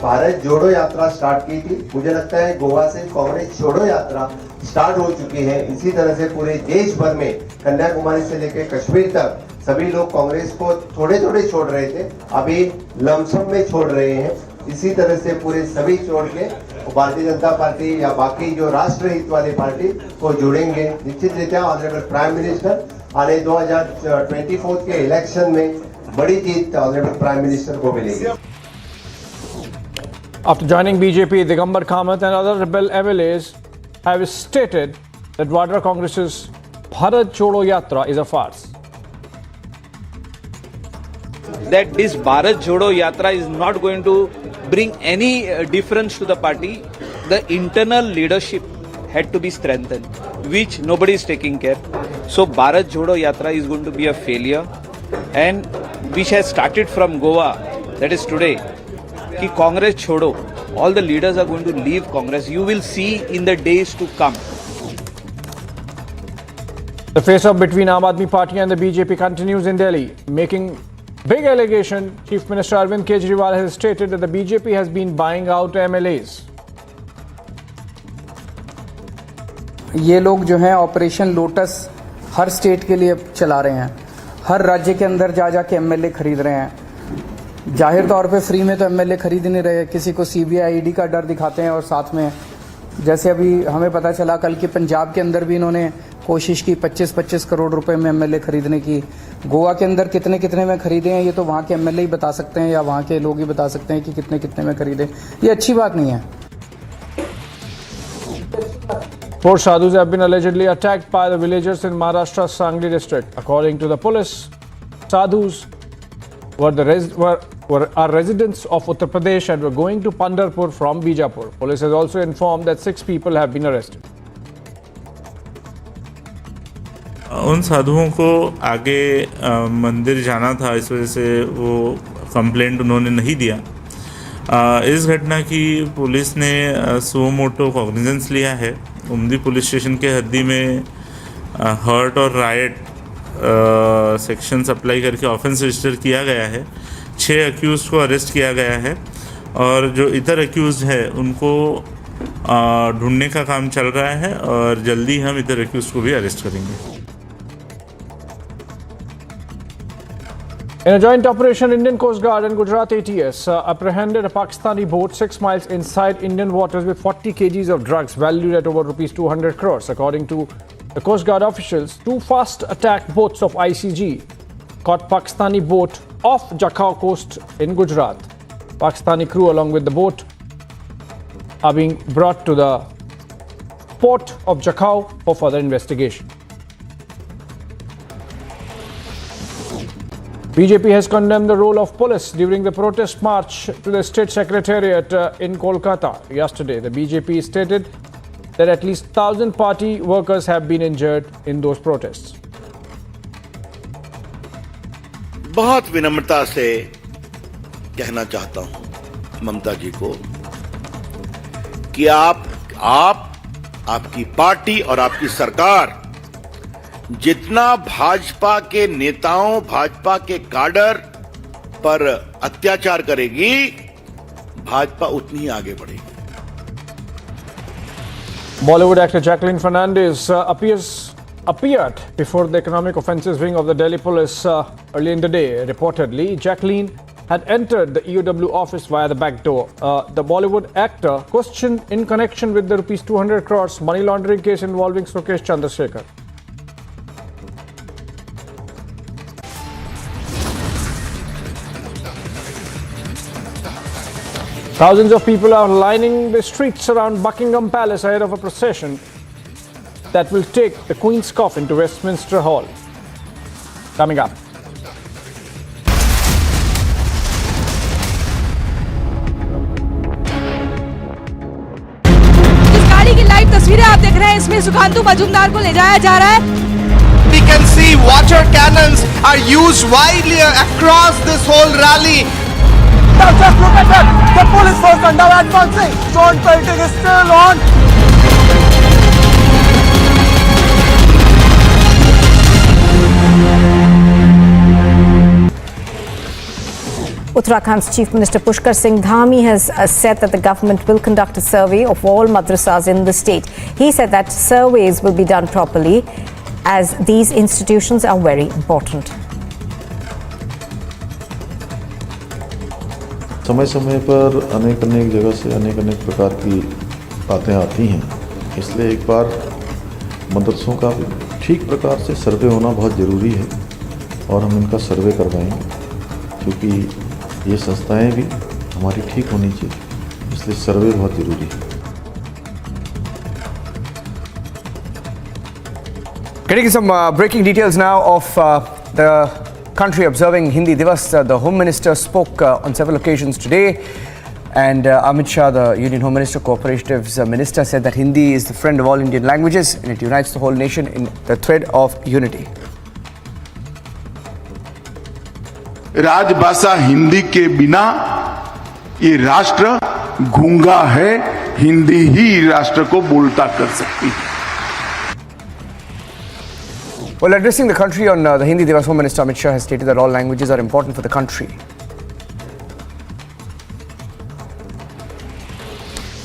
Bharat Jodo यात्रा start की थी। मुझे लगता है गोवा से कांग्रेस छोड़ो यात्रा start हो चुकी है। इसी तरह से पूरे देश भर में कन्याकुमारी से लेकर कश्मीर तक सभी लोग कांग्रेस को थोड़े थोड़े छोड़ रहे थे, अभी लमसम में छोड़ रहे हैं। इसी तरह से पूरे सभी छोड़ के भारतीय जनता पार्टी या बाकी जो राष्ट्रहित वाली पार्टी को जुड़ेंगे। निश्चित रीत्या ऑनरेबल प्राइम मिनिस्टर आने 2024 के इलेक्शन में बड़ी जीत ऑनरेबल प्राइम मिनिस्टर को मिलेगी। After joining BJP, Digambar Kamath and other rebel MLAs have stated that Goa Congress's Bharat Chodo Yatra is a farce. That this Bharat Jodo Yatra is not going to bring any difference to the party. The internal leadership had to be strengthened, which nobody is taking care. So Bharat Jodo Yatra is going to be a failure, and which has started from Goa, that is today. Ki Congress Chodo, all the leaders are going to leave Congress. You will see in the days to come. The face-off between Aam Aadmi Party and the BJP continues in Delhi. Making big allegation, Chief Minister Arvind Kejriwal has stated that the BJP has been buying out MLAs. ये लोग जो हैं operation lotus हर state के लिए चला रहे हैं, हर राज्य के अंदर जा जाके एमएलए खरीद रहे हैं। जाहिर तौर पे फ्री में तो एमएलए खरीद नहीं रहे, किसी को सीबीआई ईडी का डर दिखाते हैं और साथ में जैसे अभी हमें पता चला कल कि पंजाब के अंदर भी इन्होंने कोशिश की 25-25 करोड़ रुपए में एमएलए खरीदने की। गोवा के अंदर कितने कितने में खरीदे हैं ये तो वहाँ के एमएलए ही बता सकते हैं या वहाँ के लोग ही बता सकते हैं कि कितने कितने में खरीदे। ये अच्छी बात नहीं है। 4 Sadhus have been allegedly attacked by the villagers in Maharashtra's Sangli district. According to the police, Sadhus are residents of Uttar Pradesh and were going to Pandharpur from Bijapur. Police has also informed that 6 people have been arrested. उन साधुओं को आगे मंदिर जाना था, इस वजह से वो कंप्लेंट उन्होंने नहीं दिया। इस घटना की पुलिस ने सो मोटो कॉग्निजेंस लिया है। उमदी पुलिस स्टेशन के हद्दी में हर्ट और राइट सेक्शंस अप्लाई करके ऑफेंस रजिस्टर किया गया है। 6 अक्यूज़ को अरेस्ट किया गया है और जो इतर अक्यूज़ है उनको ढूंढने का काम चल रहा है और जल्दी हम इतर अक्यूज़ को भी अरेस्ट करेंगे। In a joint operation, Indian Coast Guard and Gujarat ATS apprehended a Pakistani boat 6 miles inside Indian waters with 40 kgs of drugs valued at over rupees 200 crores. According to the Coast Guard officials, 2 fast attack boats of ICG caught Pakistani boat off Jakhau coast in Gujarat. Pakistani crew along with the boat are being brought to the port of Jakhau for further investigation. BJP has condemned the role of police during the protest march to the state secretariat in Kolkata yesterday. The BJP stated that at least 1,000 party workers have been injured in those protests. बहुत विनम्रता से कहना चाहता हूं ममता जी को कि आपकी party और आपकी सरकार जितना भाजपा के नेताओं, भाजपा के काडर पर अत्याचार करेगी, भाजपा उतनी ही आगे बढ़ेगी. Bollywood actor Jacqueline Fernandez appeared before the Economic Offences Wing of the Delhi Police early in the day. Reportedly, Jacqueline had entered the EOW office via the back door. The Bollywood actor questioned in connection with the rupees 200 crores money laundering case involving Sukesh Chandrasekhar. Thousands of people are lining the streets around Buckingham Palace ahead of a procession that will take the Queen's coffin to Westminster Hall. Coming up. इस गाड़ी की live तस्वीरें आप देख रहे हैं, इसमें सुकांतु मजूमदार को ले जाया जा रहा है. We can see water cannons are used widely across this whole rally. Now just look at that! The police force are now advancing! Stone pelting is still on! Uttarakhand's Chief Minister Pushkar Singh Dhami has said that the government will conduct a survey of all madrasas in the state. He said that surveys will be done properly as these institutions are very important. समय समय पर अनेक जगह से अनेक प्रकार की बातें आती हैं, इसलिए एक बार मदरसों का भी ठीक प्रकार से सर्वे होना बहुत ज़रूरी है और हम इनका सर्वे करवाएंगे क्योंकि ये संस्थाएं भी हमारी ठीक होनी चाहिए, इसलिए सर्वे बहुत ज़रूरी है. Getting some breaking details now of the country observing Hindi Divas. The Home Minister spoke on several occasions today, and Amit Shah, the Union Home Minister, Cooperatives Minister, said that Hindi is the friend of all Indian languages and it unites the whole nation in the thread of unity. राजभाषा हिंदी के बिना ये राष्ट्र गूंगा है, हिंदी ही राष्ट्र को बोलता कर सकती है. Well, addressing the country on the Hindi Divas, Home Minister Amit Shah has stated that all languages are important for the country.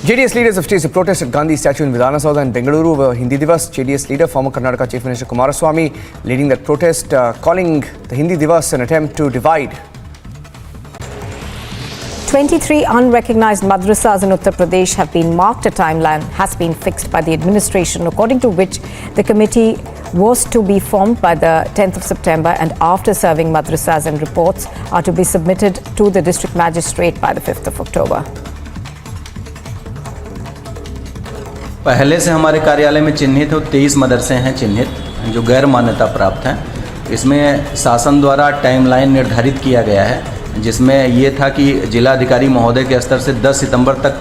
JDS leaders have staged a protest at Gandhi statue in Vidhana Saudha in Bengaluru over Hindi Divas. JDS leader, former Karnataka Chief Minister Kumaraswamy, leading that protest, calling the Hindi Divas an attempt to divide. 23 unrecognized madrasas in Uttar Pradesh have been marked. A timeline has been fixed by the administration, according to which the committee was to be formed by the 10th of September, and after serving madrasas and reports are to be submitted to the district magistrate by the 5th of October. पहले से हमारे कार्यालय में चिन्हित 23 मदरसे हैं चिन्हित जो गैर मान्यता प्राप्त हैं. इसमें शासन द्वारा टाइमलाइन निर्धारित किया गया है, जिसमें ये था कि जिलाधिकारी महोदय के स्तर से 10 सितंबर तक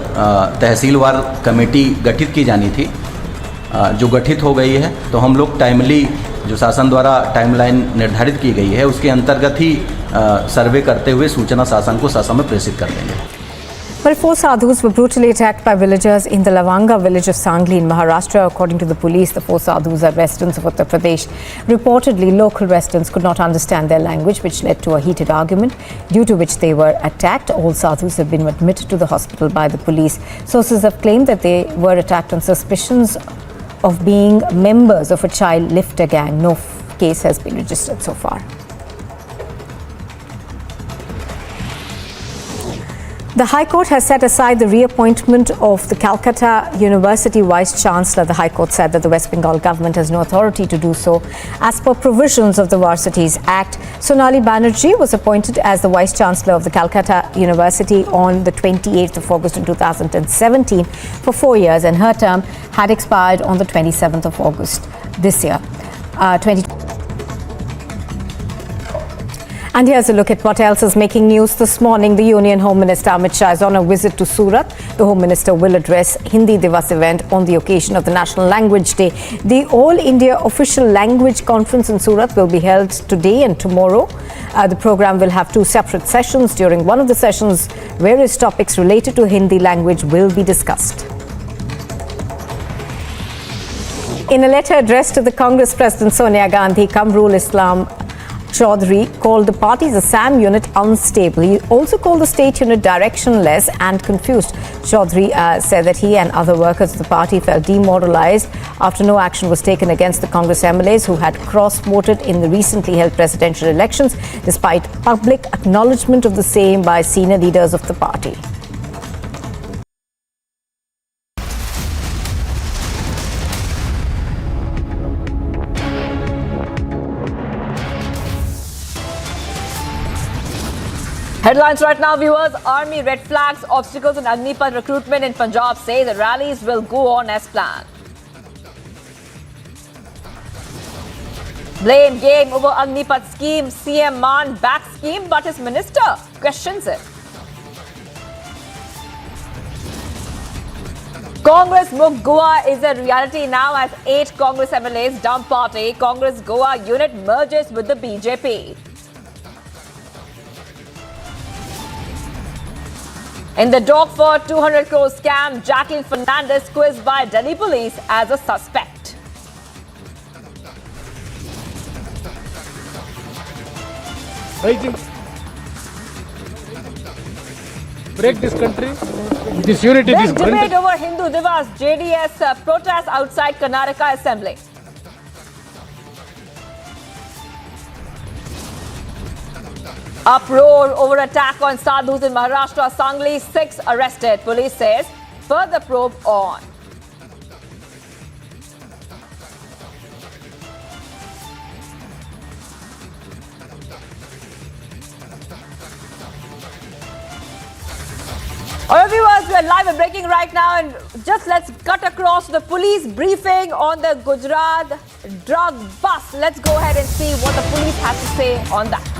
तहसीलवार कमेटी गठित की जानी थी, जो गठित हो गई है. तो हम लोग टाइमली जो शासन द्वारा टाइमलाइन निर्धारित की गई है उसके अंतर्गत ही सर्वे करते हुए सूचना शासन को शासन में प्रेषित कर देंगे. Well, 4 sadhus were brutally attacked by villagers in the Lavanga village of Sangli in Maharashtra. According to the police, the 4 sadhus are residents of Uttar Pradesh. Reportedly, local residents could not understand their language, which led to a heated argument, due to which they were attacked. All sadhus have been admitted to the hospital by the police. Sources have claimed that they were attacked on suspicions of being members of a child lifter gang. No case has been registered so far. The High Court has set aside the reappointment of the Calcutta University Vice Chancellor. The High Court said that the West Bengal government has no authority to do so. As per provisions of the Varsities Act, Sonali Banerjee was appointed as the Vice Chancellor of the Calcutta University on the 28th of August in 2017 for 4 years, and her term had expired on the 27th of August this year. And here's a look at what else is making news this morning. The Union Home Minister Amit Shah is on a visit to Surat. The Home Minister will address Hindi Divas event on the occasion of the National Language Day. The All India Official Language Conference in Surat will be held today and tomorrow. The program will have 2 separate sessions. During one of the sessions, various topics related to Hindi language will be discussed. In a letter addressed to the Congress President Sonia Gandhi, Kamrul Islam Chaudhry called the party's Assam unit unstable. He also called the state unit directionless and confused. Chaudhry said that he and other workers of the party felt demoralized after no action was taken against the Congress MLAs who had cross-voted in the recently held presidential elections, despite public acknowledgement of the same by senior leaders of the party. Headlines right now, viewers. Army red flags, obstacles in Agnipath recruitment in Punjab say the rallies will go on as planned. Blame game over Agnipath scheme. CM Man backs scheme, but his minister questions it. Congress Mukh Goa is a reality now as 8 Congress MLAs dump party. Congress Goa unit merges with the BJP. In the dock for 200 crore scam, Jacqueline Fernandez quizzed by Delhi police as a suspect. Break this country, this unity, There's this debate over Hindu Divas. JDS protests outside Karnataka Assembly. Uproar over attack on Sadhus in Maharashtra. Sangli, 6 arrested. Police says further probe on. Alright viewers, we are live and breaking right now, and just let's cut across the police briefing on the Gujarat drug bust. Let's go ahead and see what the police has to say on that.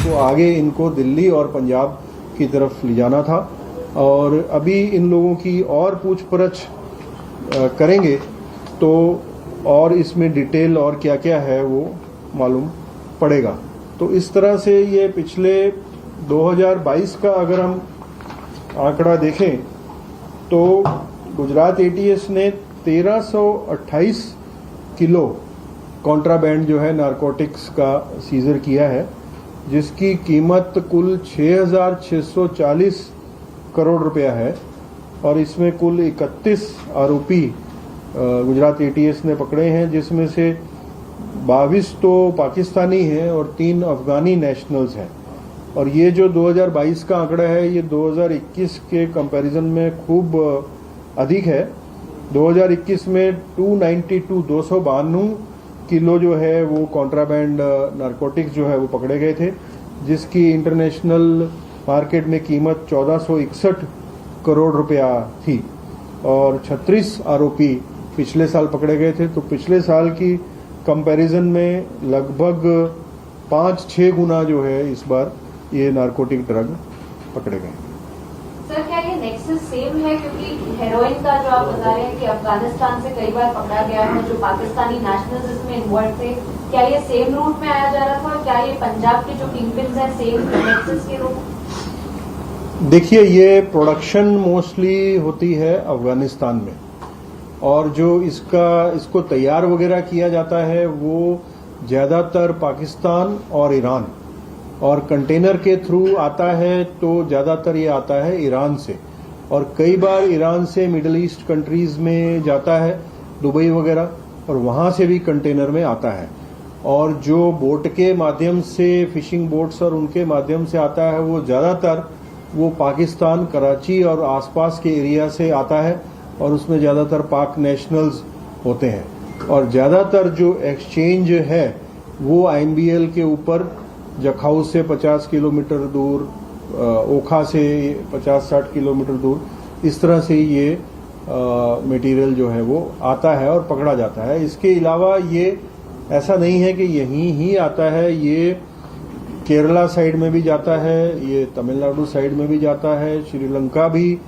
तो आगे इनको दिल्ली और पंजाब की तरफ ले जाना था, और अभी इन लोगों की और पूछपरछ करेंगे तो और इसमें डिटेल और क्या क्या है वो मालूम पड़ेगा। तो इस तरह से ये पिछले 2022 का अगर हम आंकड़ा देखें तो गुजरात एटीएस ने 1328 किलो कॉन्ट्राबैंड जो है नारकोटिक्स का सीजर किया है, जिसकी कीमत कुल 6,640 करोड़ रुपया है, और इसमें कुल 31 आरोपी गुजरात एटीएस ने पकड़े हैं, जिसमें से 22 तो पाकिस्तानी हैं और 3 अफगानी नेशनल्स हैं। और ये जो 2022 का आंकड़ा है ये 2021 के कंपैरिजन में खूब अधिक है। 2021 में 292 किलो जो है वो कॉन्ट्राबैंड नारकोटिक्स जो है वो पकड़े गए थे, जिसकी इंटरनेशनल मार्केट में कीमत 1461 करोड़ रुपया थी, और 36 आरोपी पिछले साल पकड़े गए थे। तो पिछले साल की कंपैरिजन में लगभग 5-6 गुना जो है इस बार ये नारकोटिक ड्रग पकड़े गए। सर, क्या ये नेक्सस सेम है? क्योंकि हेरोइन का जो आप बता रहे हैं कि अफगानिस्तान से कई बार पकड़ा गया है, जो पाकिस्तानी नेशनल्स इसमें इन्वॉल्व थे, क्या ये सेम रूट में आया जा रहा था? क्या ये पंजाब के जो किंगपिन्स हैं सेम नेक्सस के रूट? देखिए, ये प्रोडक्शन मोस्टली होती है अफगानिस्तान में, और जो इसको तैयार वगैरह किया जाता है वो ज़्यादातर पाकिस्तान और ईरान, और कंटेनर के थ्रू आता है तो ज़्यादातर ये आता है ईरान से, और कई बार ईरान से मिडिल ईस्ट कंट्रीज़ में जाता है, दुबई वगैरह, और वहाँ से भी कंटेनर में आता है। और जो बोट के माध्यम से फिशिंग बोट्स और उनके माध्यम से आता है वो ज़्यादातर वो पाकिस्तान, कराची और आसपास के एरिया से आता है और उसमें ज़्यादातर पाक नेशनल्स होते हैं। और ज़्यादातर जो एक्सचेंज है वो IMBL के ऊपर जखाऊ से 50 किलोमीटर दूर, ओखा से 50-60 किलोमीटर दूर, इस तरह से ये मटेरियल जो है वो आता है और पकड़ा जाता है। इसके अलावा ये ऐसा नहीं है कि यहीं ही आता है, ये केरला साइड में भी जाता है, ये तमिलनाडु साइड में भी जाता है, श्रीलंका भी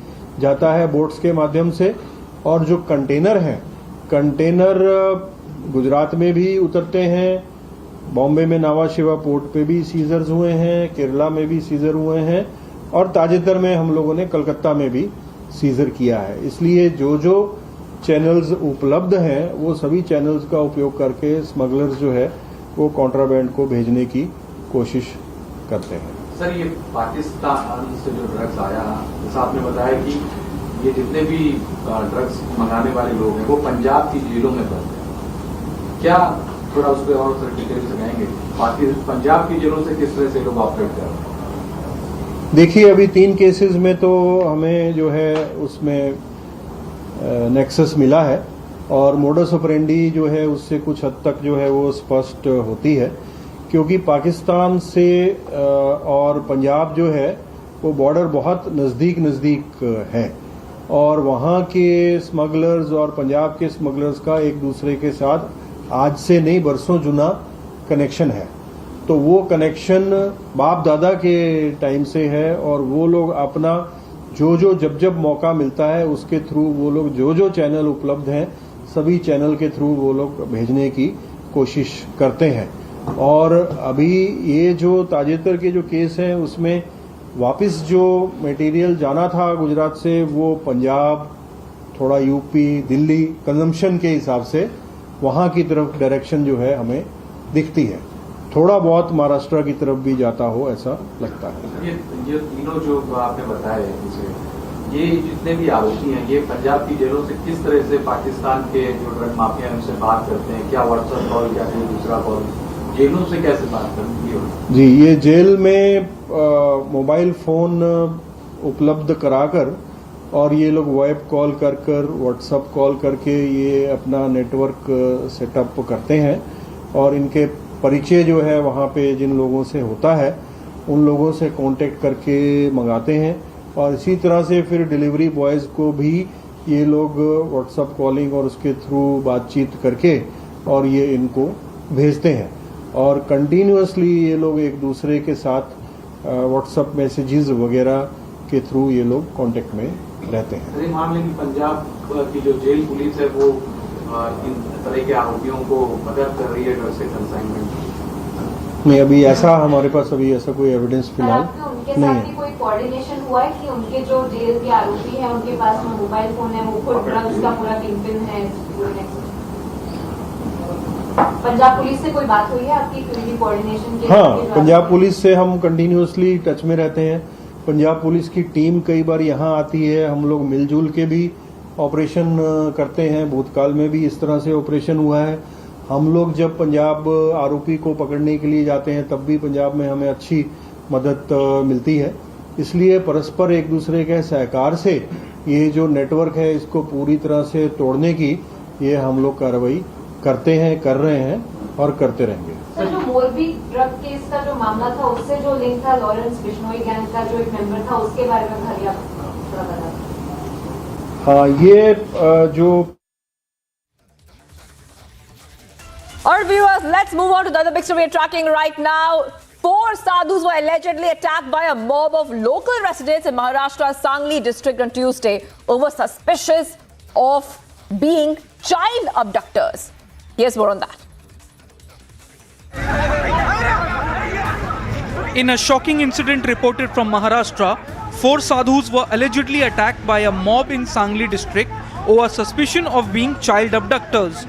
जाता है बोट्स के माध्यम से। और जो कंटेनर हैं, कंटेनर गुजरात में भी उतरते हैं, बॉम्बे में नावा शिवा पोर्ट पे भी सीजर्स हुए हैं, केरला में भी सीजर हुए हैं और ताजेतर में हम लोगों ने कलकत्ता में भी सीजर किया है। इसलिए जो जो चैनल्स उपलब्ध हैं वो सभी चैनल्स का उपयोग करके स्मगलर्स जो है वो कॉन्ट्राबैंड को भेजने की कोशिश करते हैं। सर, ये पाकिस्तान से जो ड्रग्स आया, जैसा आपने बताया कि ये जितने भी ड्रग्स मंगाने वाले लोग हैं वो पंजाब की जेलों में बंद हैं, क्या थोड़ा उस पर और डिटेल से कहेंगे? पंजाब की जेलों से किस तरह से लोग ऑपरेट कर रहे हैं? देखिए, अभी 3 केसेस में तो हमें जो है उसमें नेक्सस मिला है और मोडस ऑपरेंडी जो है उससे कुछ हद तक जो है वो स्पष्ट होती है, क्योंकि पाकिस्तान से और पंजाब जो है वो बॉर्डर बहुत नज़दीक है और वहाँ के स्मगलर्स और पंजाब के स्मगलर्स का एक दूसरे के साथ आज से नहीं बरसों जुना कनेक्शन है। तो वो कनेक्शन बाप दादा के टाइम से है और वो लोग अपना जब मौका मिलता है उसके थ्रू वो लोग जो चैनल उपलब्ध हैं सभी चैनल के थ्रू वो लोग भेजने की कोशिश करते हैं। और अभी ये जो ताजेतर के जो केस हैं उसमें वापस जो मटेरियल जाना था गुजरात से वो पंजाब, थोड़ा यूपी, दिल्ली कंजम्पशन के हिसाब से वहाँ की तरफ डायरेक्शन जो है हमें दिखती है। थोड़ा बहुत महाराष्ट्र की तरफ भी जाता हो ऐसा लगता है। ये तीनों जो आपने बताए, ये जितने भी आरोपी हैं ये पंजाब की जेलों से किस तरह से पाकिस्तान के जो ड्रग माफिया हैं उनसे बात करते हैं? क्या व्हाट्सएप कॉल या कोई दूसरा कॉल? जेलों से कैसे बात करती है? जी, ये जेल में मोबाइल फोन उपलब्ध कराकर और ये लोग वेब कॉल कर व्हाट्सएप कॉल करके ये अपना नेटवर्क सेटअप करते हैं और इनके परिचय जो है वहाँ पे जिन लोगों से होता है उन लोगों से कांटेक्ट करके मंगाते हैं और इसी तरह से फिर डिलीवरी बॉयज़ को भी ये लोग व्हाट्सएप कॉलिंग और उसके थ्रू बातचीत करके और ये इनको भेजते हैं और कंटिन्यूअसली ये लोग एक दूसरे के साथ व्हाट्सएप मैसेजेस वगैरह के थ्रू ये लोग कांटेक्ट में रहते हैं। अरे मामले में पंजाब की जो जेल पुलिस है वो इन तरह के आरोपियों को मदद कर रही है ड्रग्स के कंसाइनमेंट में? अभी ऐसा हमारे पास अभी ऐसा कोई एविडेंस फिलहाल नहीं है। कोई कोऑर्डिनेशन हुआ है कि उनके जो जेल के आरोपी हैं उनके पास में मोबाइल फोन है, वो खुद ड्रग्स का पूरा किंगपिन है? पंजाब पुलिस से कोई बात हुई है आपकी कोऑर्डिनेशन के? हाँ, पंजाब पुलिस से हम कंटिन्यूअसली टच में रहते हैं। पंजाब पुलिस की टीम कई बार यहाँ आती है, हम लोग मिलजुल के भी ऑपरेशन करते हैं। भूतकाल में भी इस तरह से ऑपरेशन हुआ है। हम लोग जब पंजाब आरोपी को पकड़ने के लिए जाते हैं तब भी पंजाब में हमें अच्छी मदद मिलती है। इसलिए परस्पर एक दूसरे के सहकार से ये जो नेटवर्क है इसको पूरी तरह से तोड़ने की ये हम लोग कार्रवाई करते हैं, कर रहे हैं और करते रहेंगे। सर, जो मोरबी ड्रग केस का जो मामला था उससे जो लिंक था लॉरेंस बिश्नोई गैंग का जो एक मेंबर था उसके बारे में भरिया थोड़ा बता। हाँ, ये जो Alright viewers, let's move on to the other big story we're tracking right now. 4 sadhus were allegedly attacked by a mob of local residents in Maharashtra's Sangli district on Tuesday over suspicious of being child abductors. Here's more on that. In a shocking incident reported from Maharashtra, 4 sadhus were allegedly attacked by a mob in Sangli district over suspicion of being child abductors.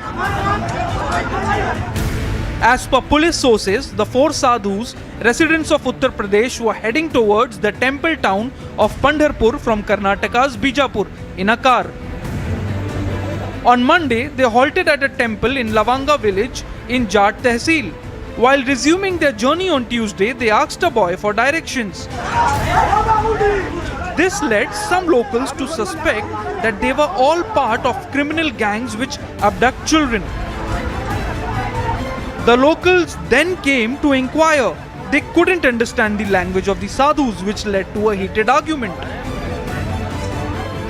As per police sources, the 4 sadhus, residents of Uttar Pradesh, were heading towards the temple town of Pandharpur from Karnataka's Bijapur in a car. On Monday, they halted at a temple in Lavanga village in Jat Tehsil. While resuming their journey on Tuesday, they asked a boy for directions. This led some locals to suspect that they were all part of criminal gangs which abduct children. The locals then came to inquire. They couldn't understand the language of the Sadhus, which led to a heated argument.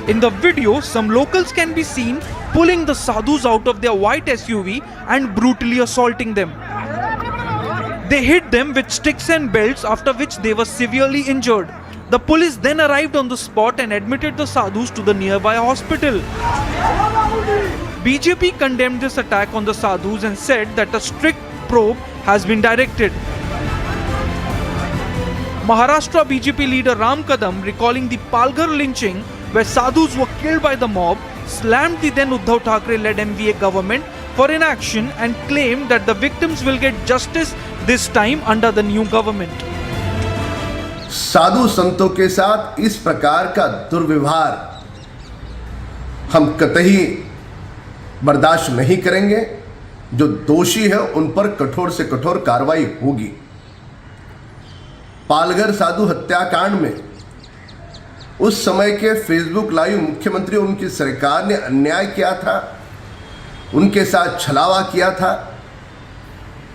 In the video, some locals can be seen pulling the Sadhus out of their white SUV and brutally assaulting them. They hit them with sticks and belts, after which they were severely injured. The police then arrived on the spot and admitted the Sadhus to the nearby hospital. BJP condemned this attack on the Sadhus and said that a strict probe has been directed. Maharashtra BJP leader Ram Kadam, recalling the Palghar lynching where Sadhus were killed by the mob, slammed the then Uddhav Thackeray-led MVA government for inaction and claimed that the victims will get justice this time under the new government. साधु संतों के साथ इस प्रकार का दुर्व्यवहार हम कतई बर्दाश्त नहीं करेंगे। जो दोषी है उन पर कठोर से कठोर कार्रवाई होगी। पालघर साधु हत्याकांड में उस समय के फेसबुक लाइव मुख्यमंत्री और उनकी सरकार ने अन्याय किया था, उनके साथ छलावा किया था,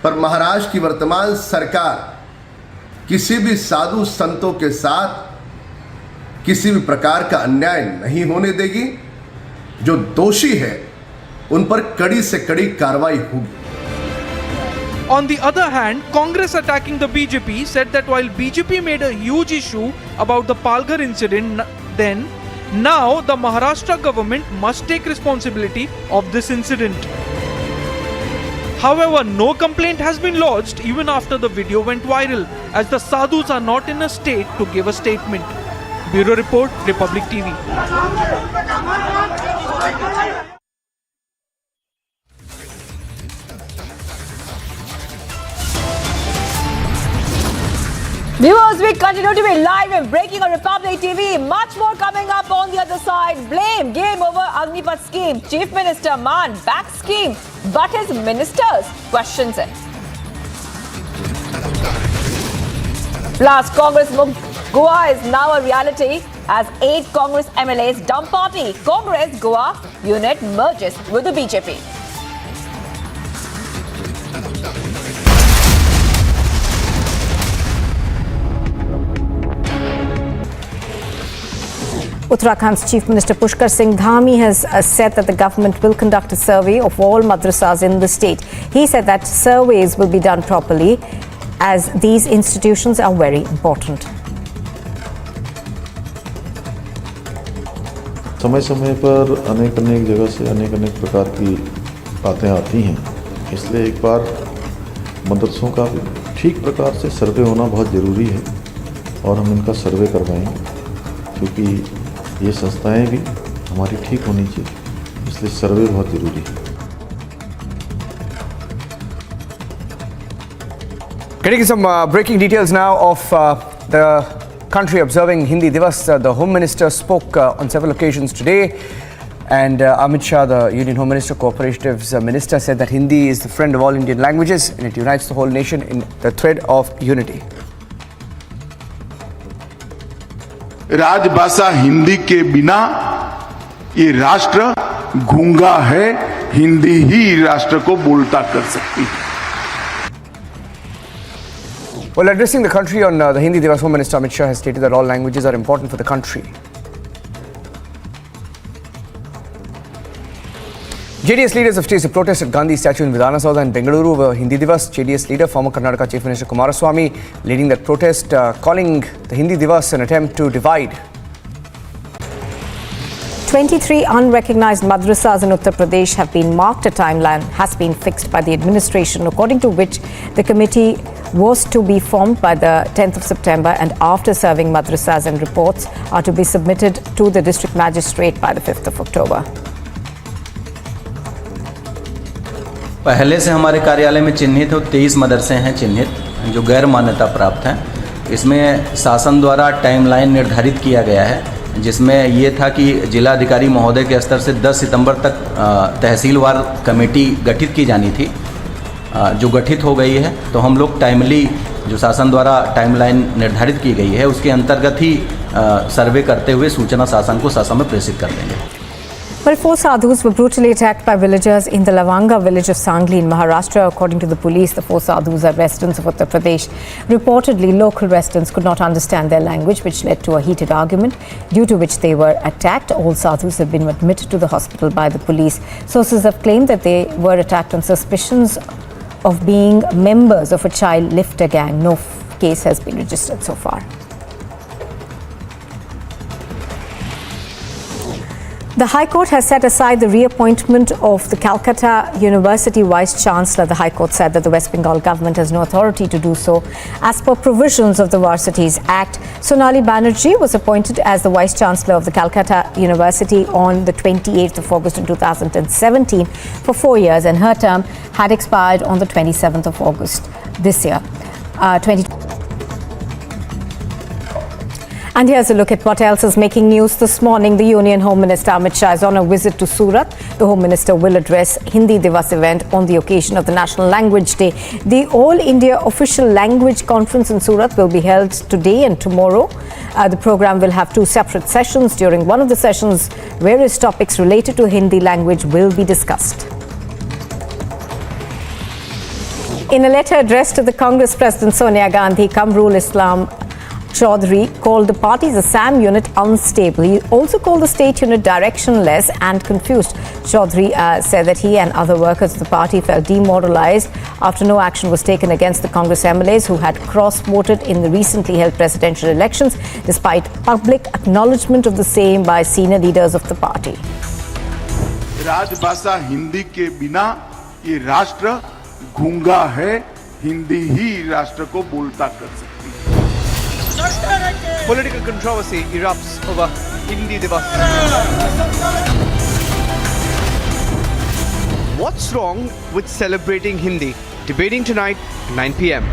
पर महाराष्ट्र की वर्तमान सरकार किसी भी साधु संतों के साथ किसी भी प्रकार का अन्याय नहीं होने देगी। जो दोषी है उन पर कड़ी से कड़ी कार्रवाई होगी। On the other hand, Congress attacking the BJP said that while BJP made a huge issue about the Palghar incident then, now the Maharashtra government must take responsibility of this incident. However, no complaint has been lodged even after the video went viral, as the Sadhus are not in a state to give a statement. Bureau Report, Republic TV. Viewers, we continue to be live and breaking on Republic TV. Much more coming up on the other side. Blame, game over Agnipath scheme. Chief Minister Man back scheme, but his ministers questions it. Plus, Congress Goa is now a reality as 8 Congress MLAs dump party. Congress Goa unit merges with the BJP. Uttarakhand's Chief Minister Pushkar Singh Dhami has said that the government will conduct a survey of all madrasas in the state. He said that surveys will be done properly as these institutions are very important. समय समय पर अनेक जगह से अनेक प्रकार की बातें आती हैं, इसलिए एक बार मदरसों का ठीक प्रकार से सर्वे होना बहुत ज़रूरी है और हम इनका सर्वे करवाएंगे, क्योंकि ये संस्थाएं भी हमारी ठीक होनी चाहिए, इसलिए सर्वे बहुत ज़रूरी है। Getting some breaking details now of the country observing Hindi Divas. The Home Minister spoke on several occasions today, and Amit Shah, the Union Home Minister, Cooperatives Minister, said that Hindi is the friend of all Indian languages and it unites the whole nation in the thread of unity. राजभाषा हिंदी के बिना ये राष्ट्र गूंगा है, हिंदी ही राष्ट्र को बोलता कर सकती है। Well, addressing the country on the Hindi Divas, Home Minister Amit Shah has stated that all languages are important for the country. JDS leaders have staged a protest at Gandhi statue in Vidhana Saudha in Bengaluru over Hindi Divas. JDS leader, former Karnataka Chief Minister Kumaraswamy, leading that protest, calling the Hindi Divas an attempt to divide. 23 unrecognized madrasas in Uttar Pradesh have been marked. A timeline has been fixed by the administration, according to which the committee was to be formed by the 10th of September, and after serving madrasas and reports are to be submitted to the district magistrate by the 5th of October. पहले से हमारे कार्यालय में चिन्हित 23 मदरसे हैं चिन्हित जो गैर मान्यता प्राप्त हैं। इसमें शासन द्वारा टाइमलाइन निर्धारित किया गया है, जिसमें ये था कि जिलाधिकारी महोदय के स्तर से 10 सितंबर तक तहसीलवार कमेटी गठित की जानी थी जो गठित हो गई है, तो हम लोग टाइमली जो शासन द्वारा टाइमलाइन निर्धारित की गई है उसके अंतर्गत ही सर्वे करते हुए सूचना शासन को शासन में प्रेषित कर देंगे। Well, 4 sadhus were brutally attacked by villagers in the Lavanga village of Sangli in Maharashtra. According to the police, the 4 sadhus are residents of Uttar Pradesh. Reportedly, local residents could not understand their language, which led to a heated argument, due to which they were attacked. All sadhus have been admitted to the hospital by the police. Sources have claimed that they were attacked on suspicions of being members of a child lifter gang. No case has been registered so far. The High Court has set aside the reappointment of the Calcutta University Vice Chancellor. The High Court said that the West Bengal government has no authority to do so. As per provisions of the Varsities Act, Sonali Banerjee was appointed as the Vice Chancellor of the Calcutta University on the 28th of August in 2017 for 4 years, and her term had expired on the 27th of August this year. And here's a look at what else is making news this morning. The Union Home Minister Amit Shah is on a visit to Surat. The Home Minister will address Hindi Divas event on the occasion of the National Language Day. The All India Official Language Conference in Surat will be held today and tomorrow. The program will have 2 separate sessions. During one of the sessions, various topics related to Hindi language will be discussed. In a letter addressed to the Congress President Sonia Gandhi, Kamrul Islam Chaudhary called the party's Assam unit unstable. He also called the state unit directionless and confused. Chaudhary said that he and other workers of the party felt demoralized after no action was taken against the Congress MLAs who had cross-voted in the recently held presidential elections, despite public acknowledgement of the same by senior leaders of the party. राजभाषा हिंदी के बिना ये राष्ट्र गूंगा है, हिंदी ही राष्ट्र को बोलता कर सकती है। Political controversy erupts over Hindi Divas. What's wrong with celebrating Hindi? Debating tonight, 9 p.m.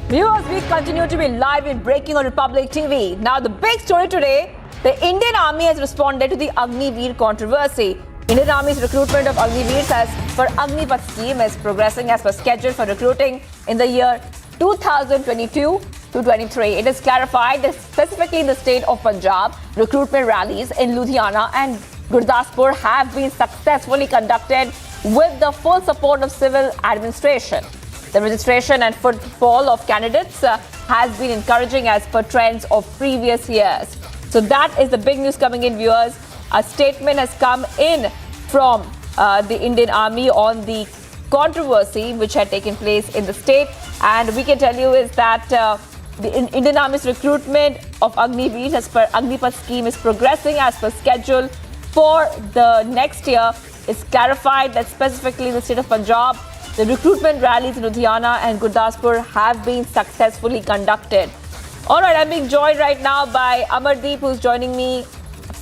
Viewers, we continue to be live in Breaking on Republic TV. Now, the big story today. The Indian Army has responded to the Agniveer controversy. Indian Army's recruitment of Agniveers as per Agnipath scheme is progressing as per schedule for recruiting in the year 2022 to 23. It is clarified that specifically in the state of Punjab, recruitment rallies in Ludhiana and Gurdaspur have been successfully conducted with the full support of civil administration. The registration and footfall of candidates has been encouraging as per trends of previous years. So that is the big news coming in, viewers. A statement has come in from the Indian Army on the controversy which had taken place in the state. And we can tell you is that the Indian Army's recruitment of Agniveers as per Agnipath scheme is progressing as per schedule for the next year. It's clarified that specifically in the state of Punjab, the recruitment rallies in Ludhiana and Gurdaspur have been successfully conducted. All right, I'm being joined right now by Amardeep, who's joining me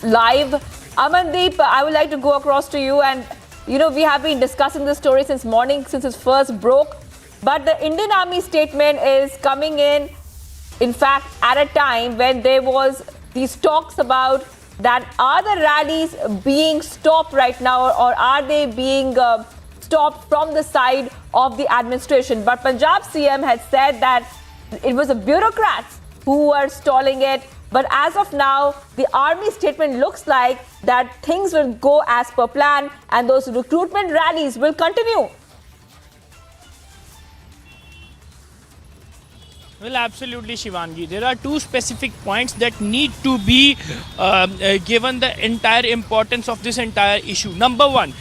live. Amardeep, I would like to go across to you. And, you know, we have been discussing this story since morning, since it first broke. But the Indian Army statement is coming in fact, at a time when there was these talks about that are the rallies being stopped right now or are they being stopped from the side of the administration. But Punjab CM had said that it was the bureaucrats who were stalling it. But as of now, the army statement looks like that things will go as per plan and those recruitment rallies will continue. Well, absolutely, Shivangi. There are two specific points that need to be given the entire importance of this entire issue. Number one,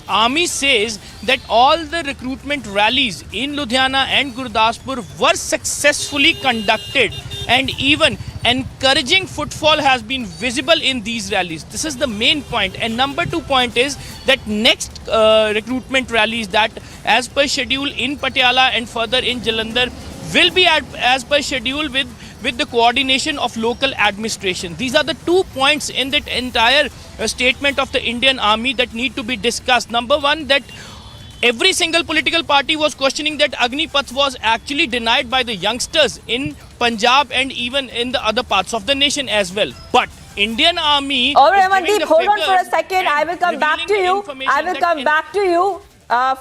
Army says that all the recruitment rallies in Ludhiana and Gurdaspur were successfully conducted, and even encouraging footfall has been visible in these rallies. This is the main point. And number 2 point is that next recruitment rallies that as per schedule in Patiala and further in Jalandhar will be as per schedule with the coordination of local administration. These are the 2 points in that entire statement of the Indian Army that need to be discussed. Number one, that every single political party was questioning that Agnipath was actually denied by the youngsters in Punjab and even in the other parts of the nation as well. But Indian Army. All right, Amandeep, hold on for a second. I will come back to you. I will come back to you.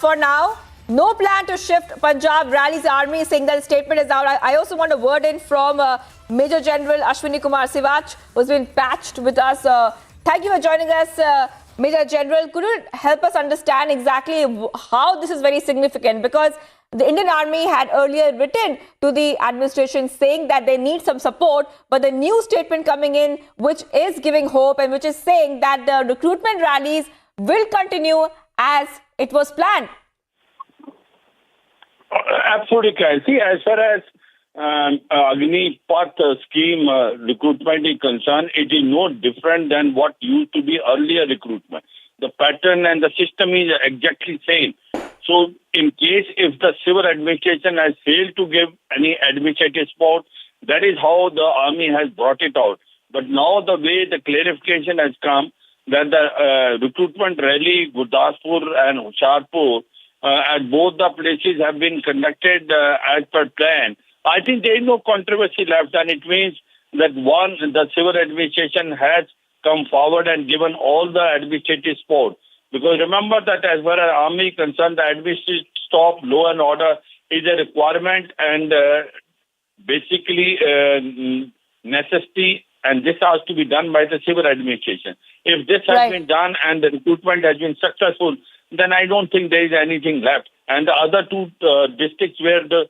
For now, no plan to shift Punjab rallies. Army saying that the statement is out. I also want a word in from Major General Ashwini Kumar Sivach, who's been patched with us. Thank you for joining us, Major General. Could you help us understand exactly how this is very significant? Because the Indian Army had earlier written to the administration saying that they need some support, but the new statement coming in, which is giving hope and which is saying that the recruitment rallies will continue as it was planned. Absolutely, see, as far as Agni Path scheme recruitment is concerned, it is no different than what used to be earlier recruitment. The pattern and the system is exactly same. So, in case if the civil administration has failed to give any administrative support, that is how the army has brought it out. But now the way the clarification has come that the recruitment rally, Gurdaspur and Hoshiarpur, at both the places have been conducted as per plan. I think there is no controversy left, and it means that one, the civil administration has come forward and given all the administrative support. Because remember that as far as army is concerned, the administrative stop, law and order is a requirement and basically necessity, and this has to be done by the civil administration. If this has been done and the recruitment has been successful, then I don't think there is anything left. And the other two districts where the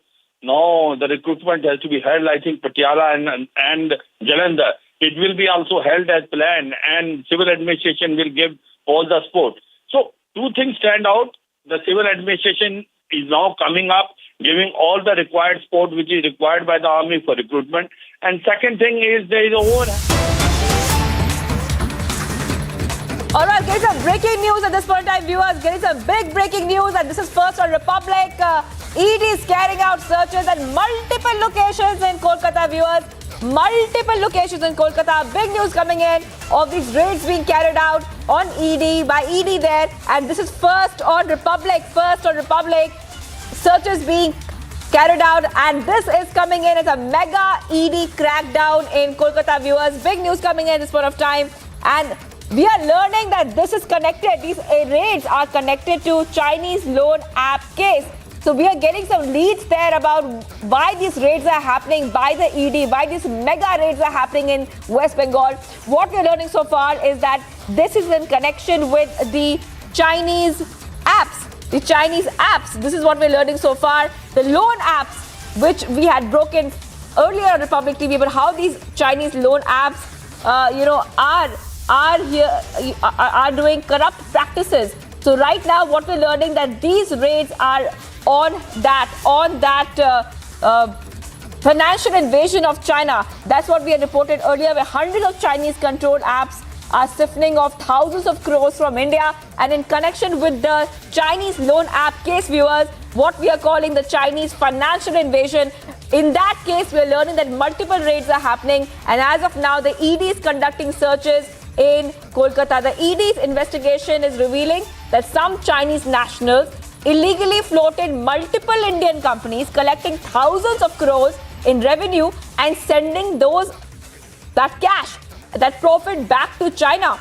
recruitment has to be held, I think Patiala and Jalandhar, it will be also held as planned, and civil administration will give all the support. So two things stand out. The civil administration is now coming up, giving all the required support which is required by the army for recruitment. And second thing is there is a whole... All right, getting some breaking news at this point in time, viewers. Getting some big breaking news, and this is first on Republic. ED is carrying out searches at multiple locations in Kolkata, viewers. Multiple locations in Kolkata. Big news coming in of these raids being carried out on ED, by ED there. And this is first on Republic. First on Republic. Searches being carried out, and this is coming in as a mega ED crackdown in Kolkata, viewers. Big news coming in at this point of time. And we are learning that this is connected. These raids are connected to Chinese loan app case. So we are getting some leads there about why these raids are happening by the ED, why these mega raids are happening in West Bengal. What we are learning so far is that this is in connection with the Chinese apps. The Chinese apps. This is what we're learning so far. The loan apps, which we had broken earlier on Republic TV, but how these Chinese loan apps, are doing corrupt practices. So right now, what we're learning that these raids are on that financial invasion of China. That's what we had reported earlier, where hundreds of Chinese-controlled apps are siphoning off thousands of crores from India. And in connection with the Chinese loan app case, viewers, what we are calling the Chinese financial invasion, in that case, we are learning that multiple raids are happening. And as of now, the ED is conducting searches in Kolkata. The ED's investigation is revealing that some Chinese nationals illegally floated multiple Indian companies, collecting thousands of crores in revenue and sending that cash, that profit back to China.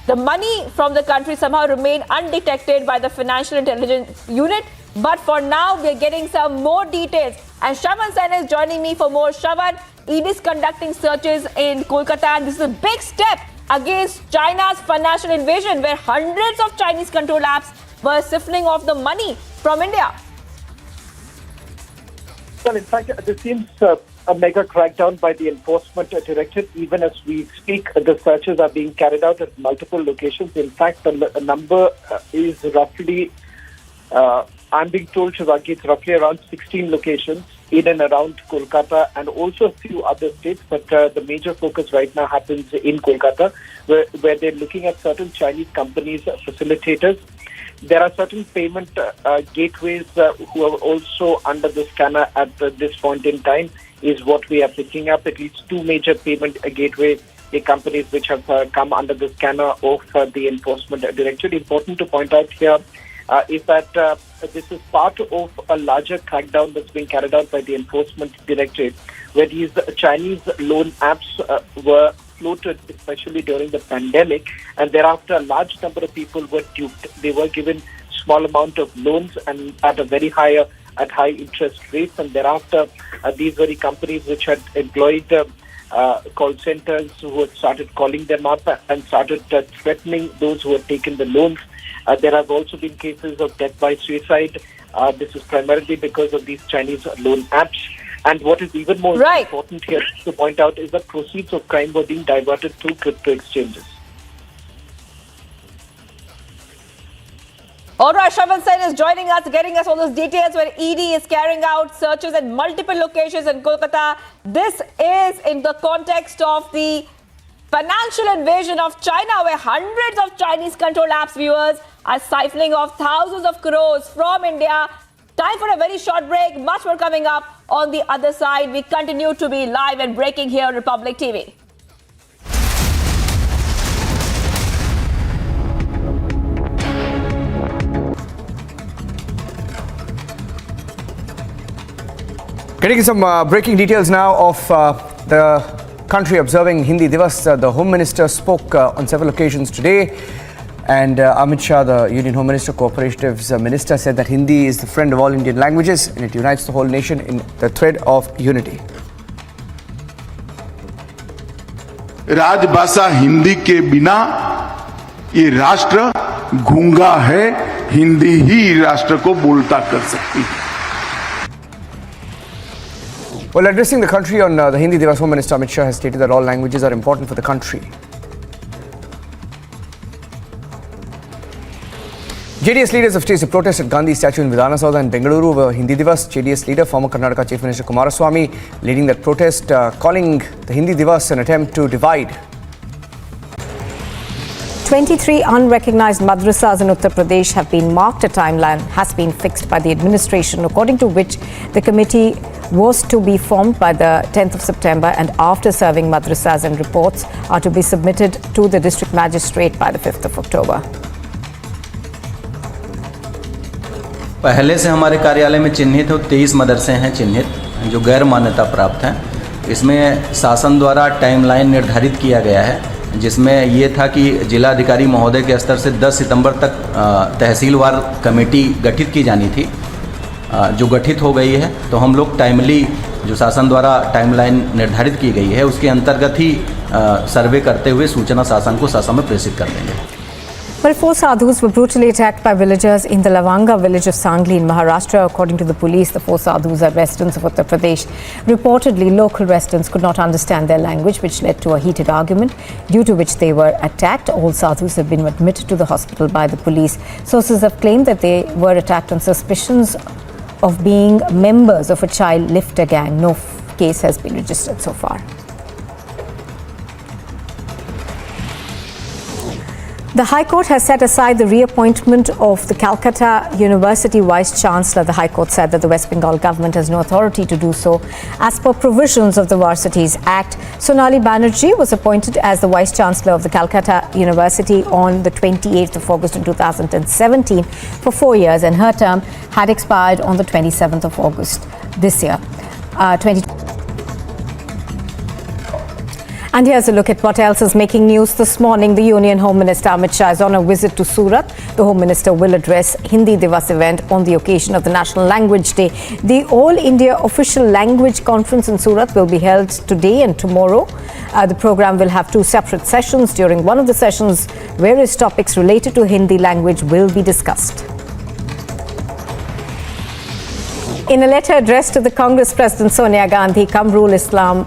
The money from the country somehow remained undetected by the Financial Intelligence Unit. But for now, we are getting some more details. And Shravan Sen is joining me for more. Shravan, ED is conducting searches in Kolkata, and this is a big step against China's financial invasion, where hundreds of Chinese-controlled apps were siphoning off the money from India. Well, in fact, this seems a mega crackdown by the Enforcement Directorate. Even as we speak, the searches are being carried out at multiple locations. In fact, the number is roughly, I'm being told, Shivaki, it's roughly around 16 locations in and around Kolkata and also a few other states. But the major focus right now happens in Kolkata, where they're looking at certain Chinese companies, facilitators. There are certain payment gateways who are also under the scanner at this point in time, is what we are picking up. At least two major payment gateway companies which have come under the scanner of the Enforcement Directorate. Important to point out here is that this is part of a larger crackdown that's being carried out by the Enforcement Directorate, where these Chinese loan apps were floated, especially during the pandemic, and thereafter a large number of people were duped. They were given small amount of loans and at a very high interest rates, and thereafter these very companies which had employed call centers who had started calling them up and started threatening those who had taken the loans. There have also been cases of death by suicide. This is primarily because of these Chinese loan apps. And what is even more important here to point out is that proceeds of crime were being diverted through crypto exchanges. All right, Shravan Sen is joining us, getting us all those details where ED is carrying out searches at multiple locations in Kolkata. This is in the context of the financial invasion of China, where hundreds of Chinese-controlled apps viewers are siphoning off thousands of crores from India. Time for a very short break. Much more coming up on the other side. We continue to be live and breaking here on Republic TV. Getting some breaking details now of the country observing Hindi Divas. The Home Minister spoke on several occasions today, and Amit Shah, the Union Home Minister, Cooperatives Minister, said that Hindi is the friend of all Indian languages and it unites the whole nation in the thread of unity. राजभाषा हिंदी के बिना ये राष्ट्र गूंगा है, हिंदी ही राष्ट्र को बोलता कर सकती है. Well, addressing the country on the Hindi Divas, Home Minister Amit Shah has stated that all languages are important for the country. JDS leaders have staged a protest at Gandhi statue in Vidhana Saudha in Bengaluru over Hindi Divas. JDS leader, former Karnataka Chief Minister Kumaraswamy, leading that protest, calling the Hindi Divas an attempt to divide. 23 unrecognized madrasas in Uttar Pradesh have been marked. A timeline has been fixed by the administration, according to which the committee was to be formed by the 10th of September, and after serving madrasas and reports are to be submitted to the district magistrate by the 5th of October. पहले से हमारे कार्यालय में चिन्हित 23 मदरसे हैं चिन्हित जो गैर मान्यता प्राप्त हैं. इसमें शासन द्वारा टाइमलाइन निर्धारित किया गया है, जिसमें ये था कि जिलाधिकारी महोदय के स्तर से 10 सितंबर तक तहसीलवार कमेटी गठित की जानी थी, जो गठित हो गई है. तो हम लोग टाइमली जो शासन द्वारा टाइमलाइन निर्धारित की गई है उसके अंतर्गत ही सर्वे करते हुए सूचना शासन को शासन में प्रेषित कर देंगे. Well, 4 sadhus were brutally attacked by villagers in the Lavanga village of Sangli in Maharashtra. According to the police, the 4 sadhus are residents of Uttar Pradesh. Reportedly, local residents could not understand their language, which led to a heated argument, due to which they were attacked. All sadhus have been admitted to the hospital by the police. Sources have claimed that they were attacked on suspicions of being members of a child lifter gang. No case has been registered so far. The High Court has set aside the reappointment of the Calcutta University Vice Chancellor. The High Court said that the West Bengal government has no authority to do so. As per provisions of the Varsities Act, Sonali Banerjee was appointed as the Vice Chancellor of the Calcutta University on the 28th of August in 2017 for 4 years, and her term had expired on the 27th of August this year. And here's a look at what else is making news this morning. The Union Home Minister Amit Shah is on a visit to Surat. The Home Minister will address Hindi Divas event on the occasion of the National Language Day. The All India Official Language Conference in Surat will be held today and tomorrow. The program will have 2 separate sessions. During one of the sessions, various topics related to Hindi language will be discussed. In a letter addressed to the Congress President Sonia Gandhi, Kamrul Islam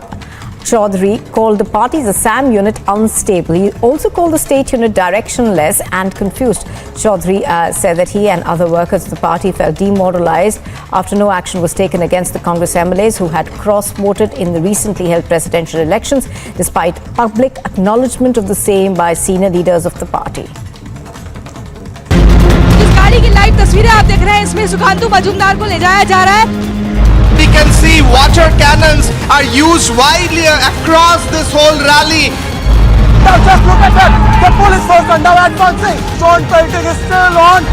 Chaudhary called the party's Assam unit unstable. He also called the state unit directionless and confused. Chaudhary said that he and other workers of the party felt demoralized after no action was taken against the Congress MLAs who had cross-voted in the recently held presidential elections, despite public acknowledgement of the same by senior leaders of the party. इस गाड़ी की live तस्वीरें आप देख रहे हैं, इसमें सुकांतु मजूमदार को ले जाया जा रहा है. We can see water cannons are used widely across this whole rally. Now just look at that. The police force are now advancing. Stone pelting is still on.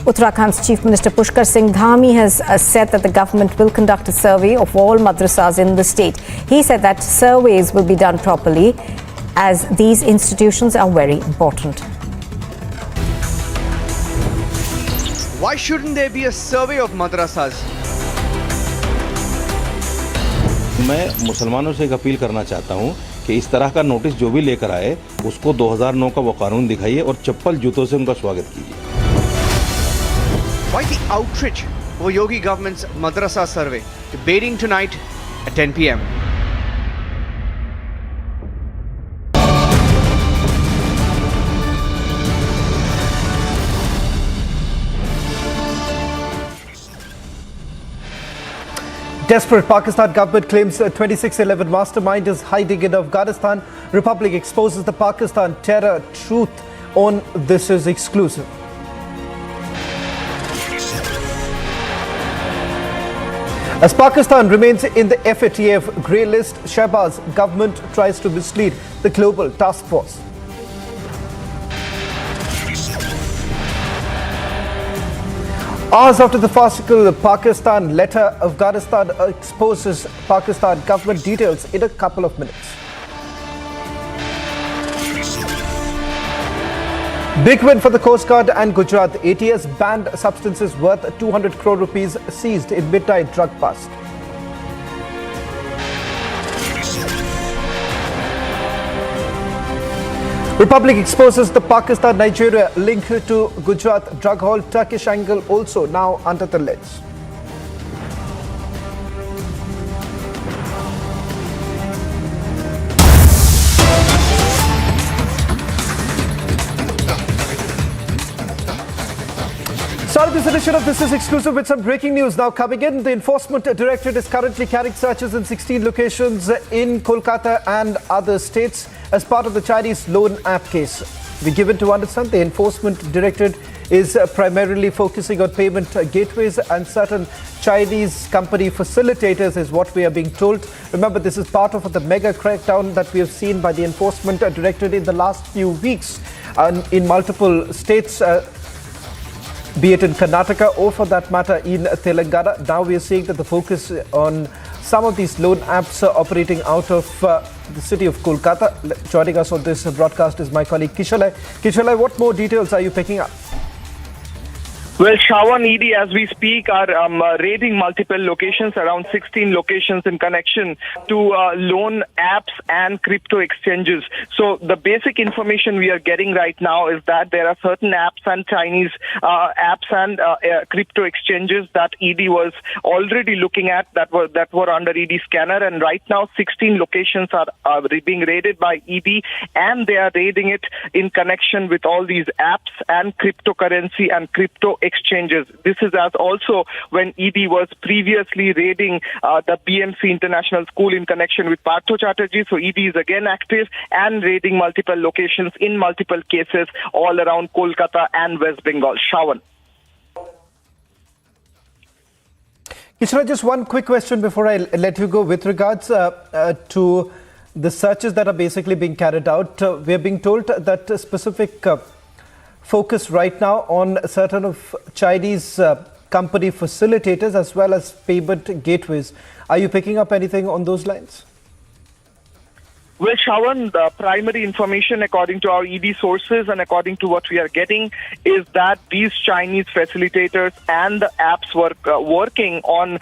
Uttarakhand's Chief Minister Pushkar Singh Dhami has said that the government will conduct a survey of all madrasas in the state. He said that surveys will be done properly as these institutions are very important. Why shouldn't there be a survey of madrasas? मैं मुसलमानों से एक appeal करना चाहता हूं कि इस तरह का नोटिस जो भी लेकर आए उसको 2009 का वो कानून दिखाइए और चप्पल जूतों से उनका स्वागत कीजिए. Why the outrage over Yogi government's madrasa survey? Debating tonight at 10 p.m. Desperate Pakistan government claims a 2611 mastermind is hiding in Afghanistan. Republic exposes the Pakistan terror. Truth on this is exclusive. As Pakistan remains in the FATF grey list, Shehbaz government tries to mislead the global task force. Hours after the farcical Pakistan letter, Afghanistan exposes Pakistan government details in a couple of minutes. Big win for the Coast Guard and Gujarat. ATS banned substances worth 200 crore rupees seized in midnight drug bust. Republic exposes the Pakistan-Nigeria link to Gujarat drug haul. Turkish angle also now under the lens. Starting this edition of This Is Exclusive with some breaking news now coming in. The Enforcement Directorate is currently carrying searches in 16 locations in Kolkata and other states as part of the Chinese loan app case. We're given to understand the Enforcement Directorate is primarily focusing on payment gateways and certain Chinese company facilitators is what we are being told. Remember, this is part of the mega crackdown that we have seen by the Enforcement Directorate in the last few weeks in multiple states. Be it in Karnataka or for that matter in Telangana. Now we are seeing that the focus on some of these loan apps operating out of the city of Kolkata. Joining us on this broadcast is my colleague Kishalai. Kishalai, what more details are you picking up? Well, Shravan, ED, as we speak, are raiding multiple locations, around 16 locations in connection to loan apps and crypto exchanges. So the basic information we are getting right now is that there are certain apps and Chinese apps and crypto exchanges that ED was already looking at that were under ED scanner, and right now 16 locations are being raided by ED, and they are raiding it in connection with all these apps and cryptocurrency and crypto exchanges. This is as also when ED was previously raiding the BMC International School in connection with Partho Chatterjee. So ED is again active and raiding multiple locations in multiple cases all around Kolkata and West Bengal. Shravan. Kishra, just one quick question before I let you go with regards to the searches that are basically being carried out. We are being told that a specific focus right now on certain of Chinese company facilitators as well as payment gateways. Are you picking up anything on those lines? Well, Shravan, the primary information according to our ED sources and according to what we are getting is that these Chinese facilitators and the apps were working on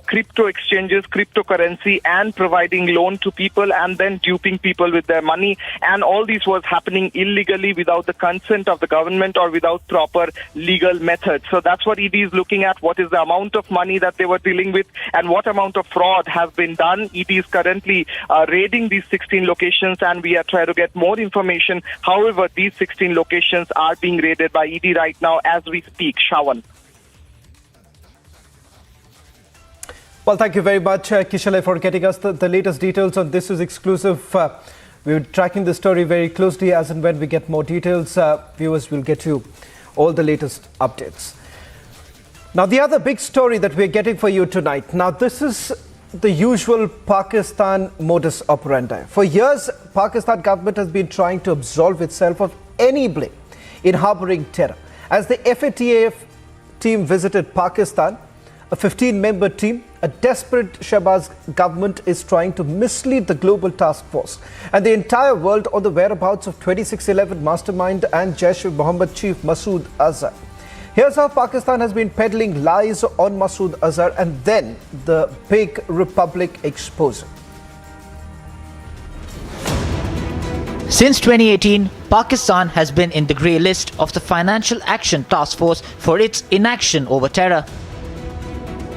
crypto exchanges, cryptocurrency, and providing loan to people and then duping people with their money. And all this was happening illegally without the consent of the government or without proper legal methods. So that's what ED is looking at. What is the amount of money that they were dealing with and what amount of fraud has been done. ED is currently raiding these 16 locations and we are trying to get more information. However, these 16 locations are being raided by ED right now as we speak. Shravan. Well, thank you very much, Kishalai, for getting us the latest details on This Is Exclusive. We're tracking the story very closely. As and when we get more details, viewers will get you all the latest updates. Now, the other big story that we're getting for you tonight. Now, this is the usual Pakistan modus operandi. For years, Pakistan government has been trying to absolve itself of any blame in harboring terror. As the FATF team visited Pakistan, a 15-member team. A desperate Shehbaz government is trying to mislead the global task force and the entire world on the whereabouts of 2611 mastermind and Jaish-e-Mohammed chief Masood Azhar. Here's how Pakistan has been peddling lies on Masood Azhar, and then the big Republic exposure. Since 2018, Pakistan has been in the grey list of the Financial Action Task Force for its inaction over terror.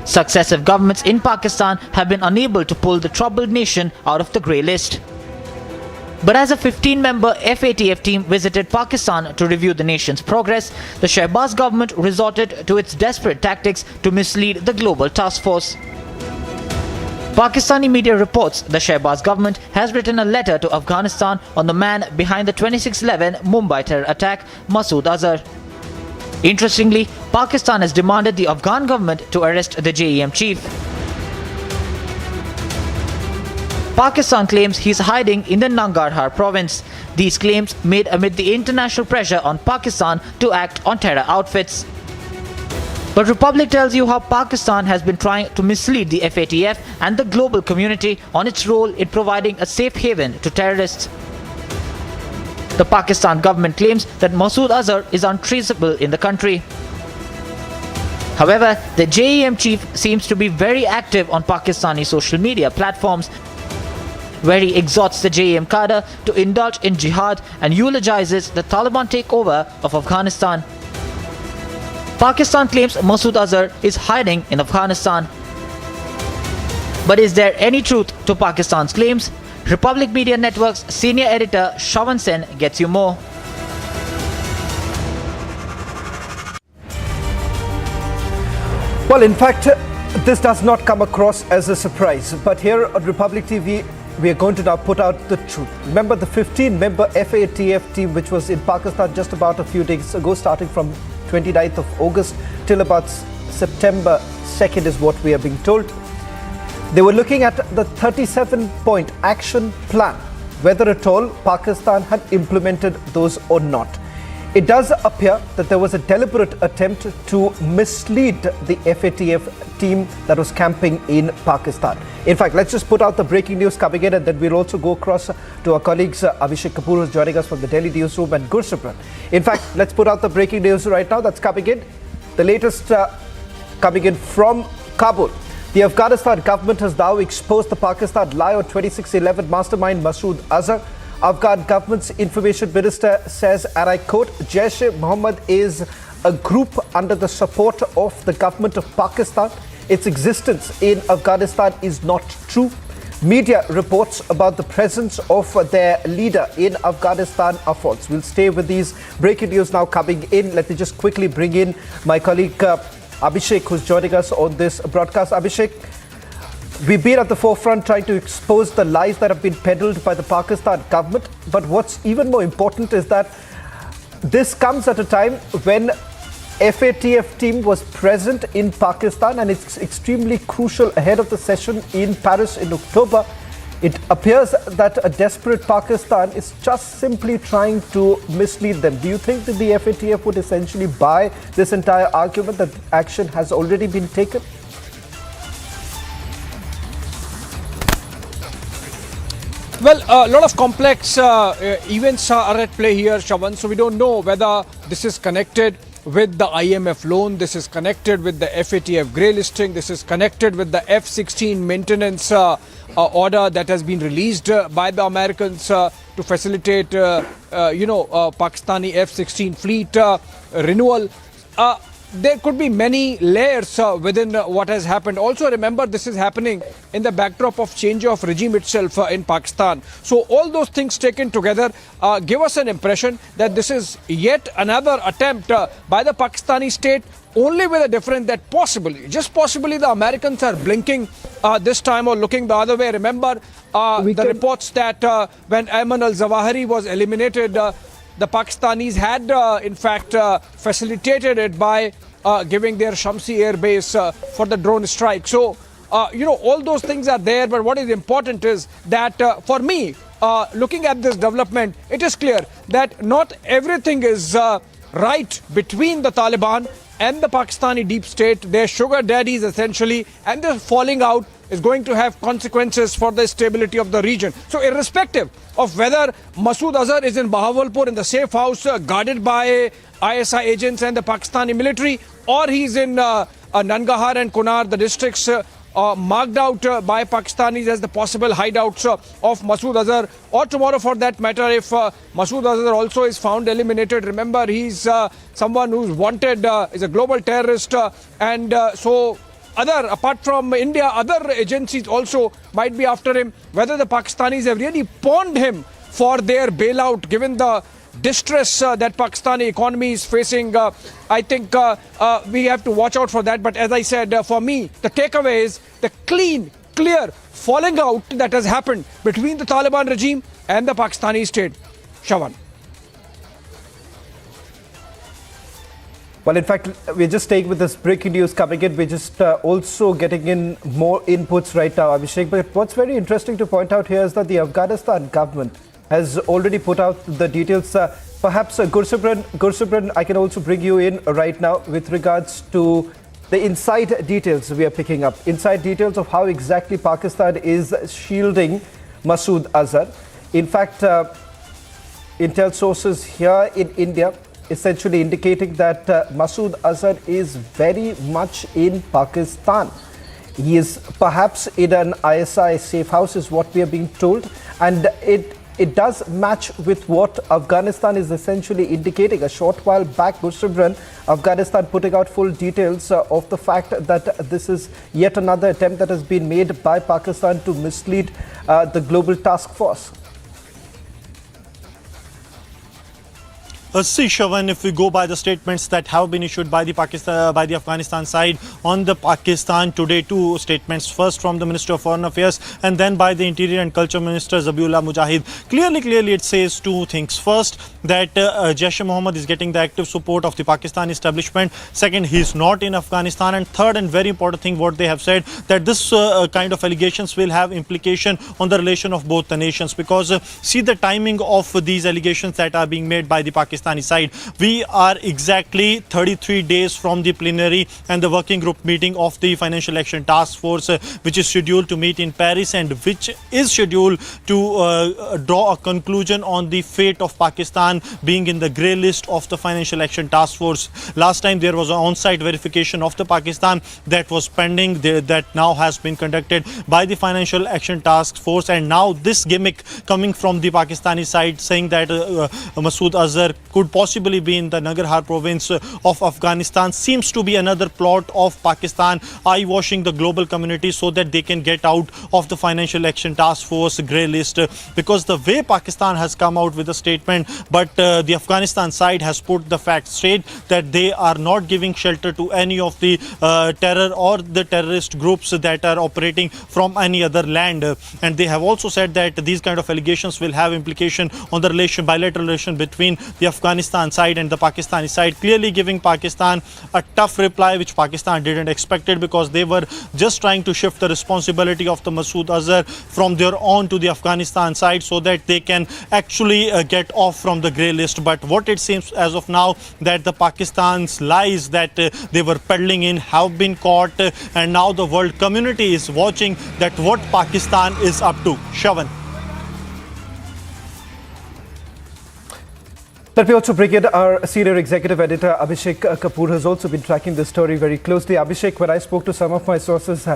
Successive governments in Pakistan have been unable to pull the troubled nation out of the grey list. But as a 15-member FATF team visited Pakistan to review the nation's progress, the Shehbaz government resorted to its desperate tactics to mislead the global task force. Pakistani media reports the Shehbaz government has written a letter to Afghanistan on the man behind the 2611 Mumbai terror attack, Masood Azhar. Interestingly, Pakistan has demanded the Afghan government to arrest the JEM chief. Pakistan claims he is hiding in the Nangarhar province. These claims made amid the international pressure on Pakistan to act on terror outfits. But Republic tells you how Pakistan has been trying to mislead the FATF and the global community on its role in providing a safe haven to terrorists. The Pakistan government claims that Masood Azhar is untraceable in the country. However, the JEM chief seems to be very active on Pakistani social media platforms, where he exhorts the JEM cadre to indulge in jihad and eulogizes the Taliban takeover of Afghanistan. Pakistan claims Masood Azhar is hiding in Afghanistan. But is there any truth to Pakistan's claims? Republic Media Network's senior editor Shawan Sen gets you more. Well, in fact, this does not come across as a surprise. But here on Republic TV, we are going to now put out the truth. Remember the 15-member FATF team which was in Pakistan just about a few days ago, starting from 29th of August till about September 2nd is what we are being told. They were looking at the 37-point action plan, whether at all Pakistan had implemented those or not. It does appear that there was a deliberate attempt to mislead the FATF team that was camping in Pakistan. In fact, let's just put out the breaking news coming in, and then we'll also go across to our colleagues Abhishek Kapoor, who's joining us from the Delhi newsroom, and Gursapran. In fact, let's put out the breaking news right now that's coming in. The latest coming in from Kabul. The Afghanistan government has now exposed the Pakistan lie on 2611 mastermind Masood Azhar. Afghan government's information minister says, and I quote, Jaish-e-Mohammed is a group under the support of the government of Pakistan. Its existence in Afghanistan is not true. Media reports about the presence of their leader in Afghanistan are false. We'll stay with these breaking news now coming in. Let me just quickly bring in my colleague Abhishek, who's joining us on this broadcast. Abhishek, we've been at the forefront trying to expose the lies that have been peddled by the Pakistan government. But what's even more important is that this comes at a time when FATF team was present in Pakistan, and it's extremely crucial ahead of the session in Paris in October. It appears that a desperate Pakistan is just simply trying to mislead them. Do you think that the FATF would essentially buy this entire argument that action has already been taken? Well, a lot of complex events are at play here, Shawan. So we don't know whether this is connected with the IMF loan, this is connected with the FATF grey listing, this is connected with the F-16 maintenance order that has been released by the Americans to facilitate, Pakistani F-16 fleet renewal. There could be many layers within what has happened. Also, remember, this is happening in the backdrop of change of regime itself in Pakistan. So all those things taken together give us an impression that this is yet another attempt by the Pakistani state, only with a difference that possibly, just possibly, the Americans are blinking this time or looking the other way. Remember the reports that when Ayman al-Zawahiri was eliminated, the Pakistanis had, in fact, facilitated it by giving their Shamsi air base for the drone strike. So, all those things are there. But what is important is that for me, looking at this development, it is clear that not everything is right between the Taliban and the Pakistani deep state, their sugar daddies essentially, and their falling out is going to have consequences for the stability of the region. So irrespective of whether Masood Azhar is in Bahawalpur in the safe house guarded by ISI agents and the Pakistani military, or he's in Nangahar and Kunar, the districts marked out by Pakistanis as the possible hideouts of Masood Azhar, or tomorrow for that matter if Masood Azhar also is found eliminated. Remember, he's someone who's wanted, is a global terrorist, and so apart from India, other agencies also might be after him. Whether the Pakistanis have really pawned him for their bailout, given the distress that Pakistani economy is facing, I think we have to watch out for that. But as I said, for me, the takeaway is the clear falling out that has happened between the Taliban regime and the Pakistani state. Shawan. Well, in fact, we're just staying with this breaking news coming in. We're just also getting in more inputs right now, Abhishek. But what's very interesting to point out here is that the Afghanistan government has already put out the details. Perhaps Gursubran, I can also bring you in right now with regards to the inside details we are picking up. Inside details of how exactly Pakistan is shielding Masood Azhar. In fact, intel sources here in India essentially indicating that Masood Azhar is very much in Pakistan. He is perhaps in an ISI safe house is what we are being told, and it does match with what Afghanistan is essentially indicating. A short while back, Gursubran, Afghanistan putting out full details of the fact that this is yet another attempt that has been made by Pakistan to mislead the global task force. See, Shawan, if we go by the statements that have been issued by the Afghanistan side on the Pakistan Today, two statements, first from the Minister of Foreign Affairs and then by the Interior and Culture Minister Zabiullah Mujahid. Clearly it says two things. First, that Jaish-e-Mohammed is getting the active support of the Pakistan establishment. Second, he is not in Afghanistan. And third, and very important thing, what they have said, that this kind of allegations will have implication on the relation of both the nations, because see the timing of these allegations that are being made by the Pakistani side. We are exactly 33 days from the plenary and the working group meeting of the Financial Action Task Force, which is scheduled to meet in Paris and which is scheduled to draw a conclusion on the fate of Pakistan being in the grey list of the Financial Action Task Force. Last time there was an on-site verification of the Pakistan that was pending, that now has been conducted by the Financial Action Task Force, and now this gimmick coming from the Pakistani side saying that Masood Azhar could possibly be in the Nangarhar province of Afghanistan seems to be another plot of Pakistan eye-washing the global community so that they can get out of the Financial Action Task Force grey list, because the way Pakistan has come out with a statement, but the Afghanistan side has put the fact straight that they are not giving shelter to any of the terror or the terrorist groups that are operating from any other land, and they have also said that these kind of allegations will have implication on the bilateral relation between the Afghanistan side and the Pakistani side, clearly giving Pakistan a tough reply, which Pakistan didn't expect it, because they were just trying to shift the responsibility of the Masood Azhar from their own to the Afghanistan side so that they can actually get off from the grey list. But what it seems as of now, that the Pakistan's lies that they were peddling in have been caught, and now the world community is watching that what Pakistan is up to. Shawan. Let me also bring in our senior executive editor, Abhishek Kapoor, has also been tracking this story very closely. Abhishek, when I spoke to some of my sources,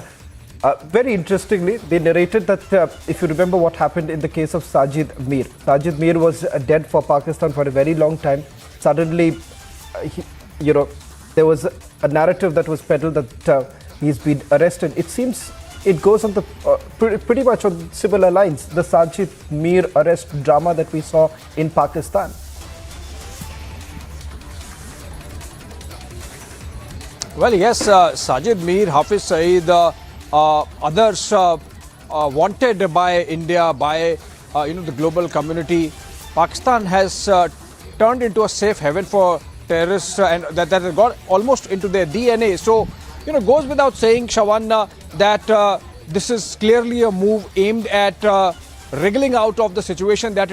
very interestingly, they narrated that if you remember what happened in the case of Sajid Mir. Sajid Mir was dead for Pakistan for a very long time. Suddenly, there was a narrative that was peddled that he's been arrested. It seems it goes on the pretty much on similar lines, the Sajid Mir arrest drama that we saw in Pakistan. Well, yes, Sajid Mir, Hafiz Saeed, others wanted by India, by the global community. Pakistan has turned into a safe haven for terrorists, and that has got almost into their DNA. So, goes without saying, Shawan, that this is clearly a move aimed at wriggling out of the situation that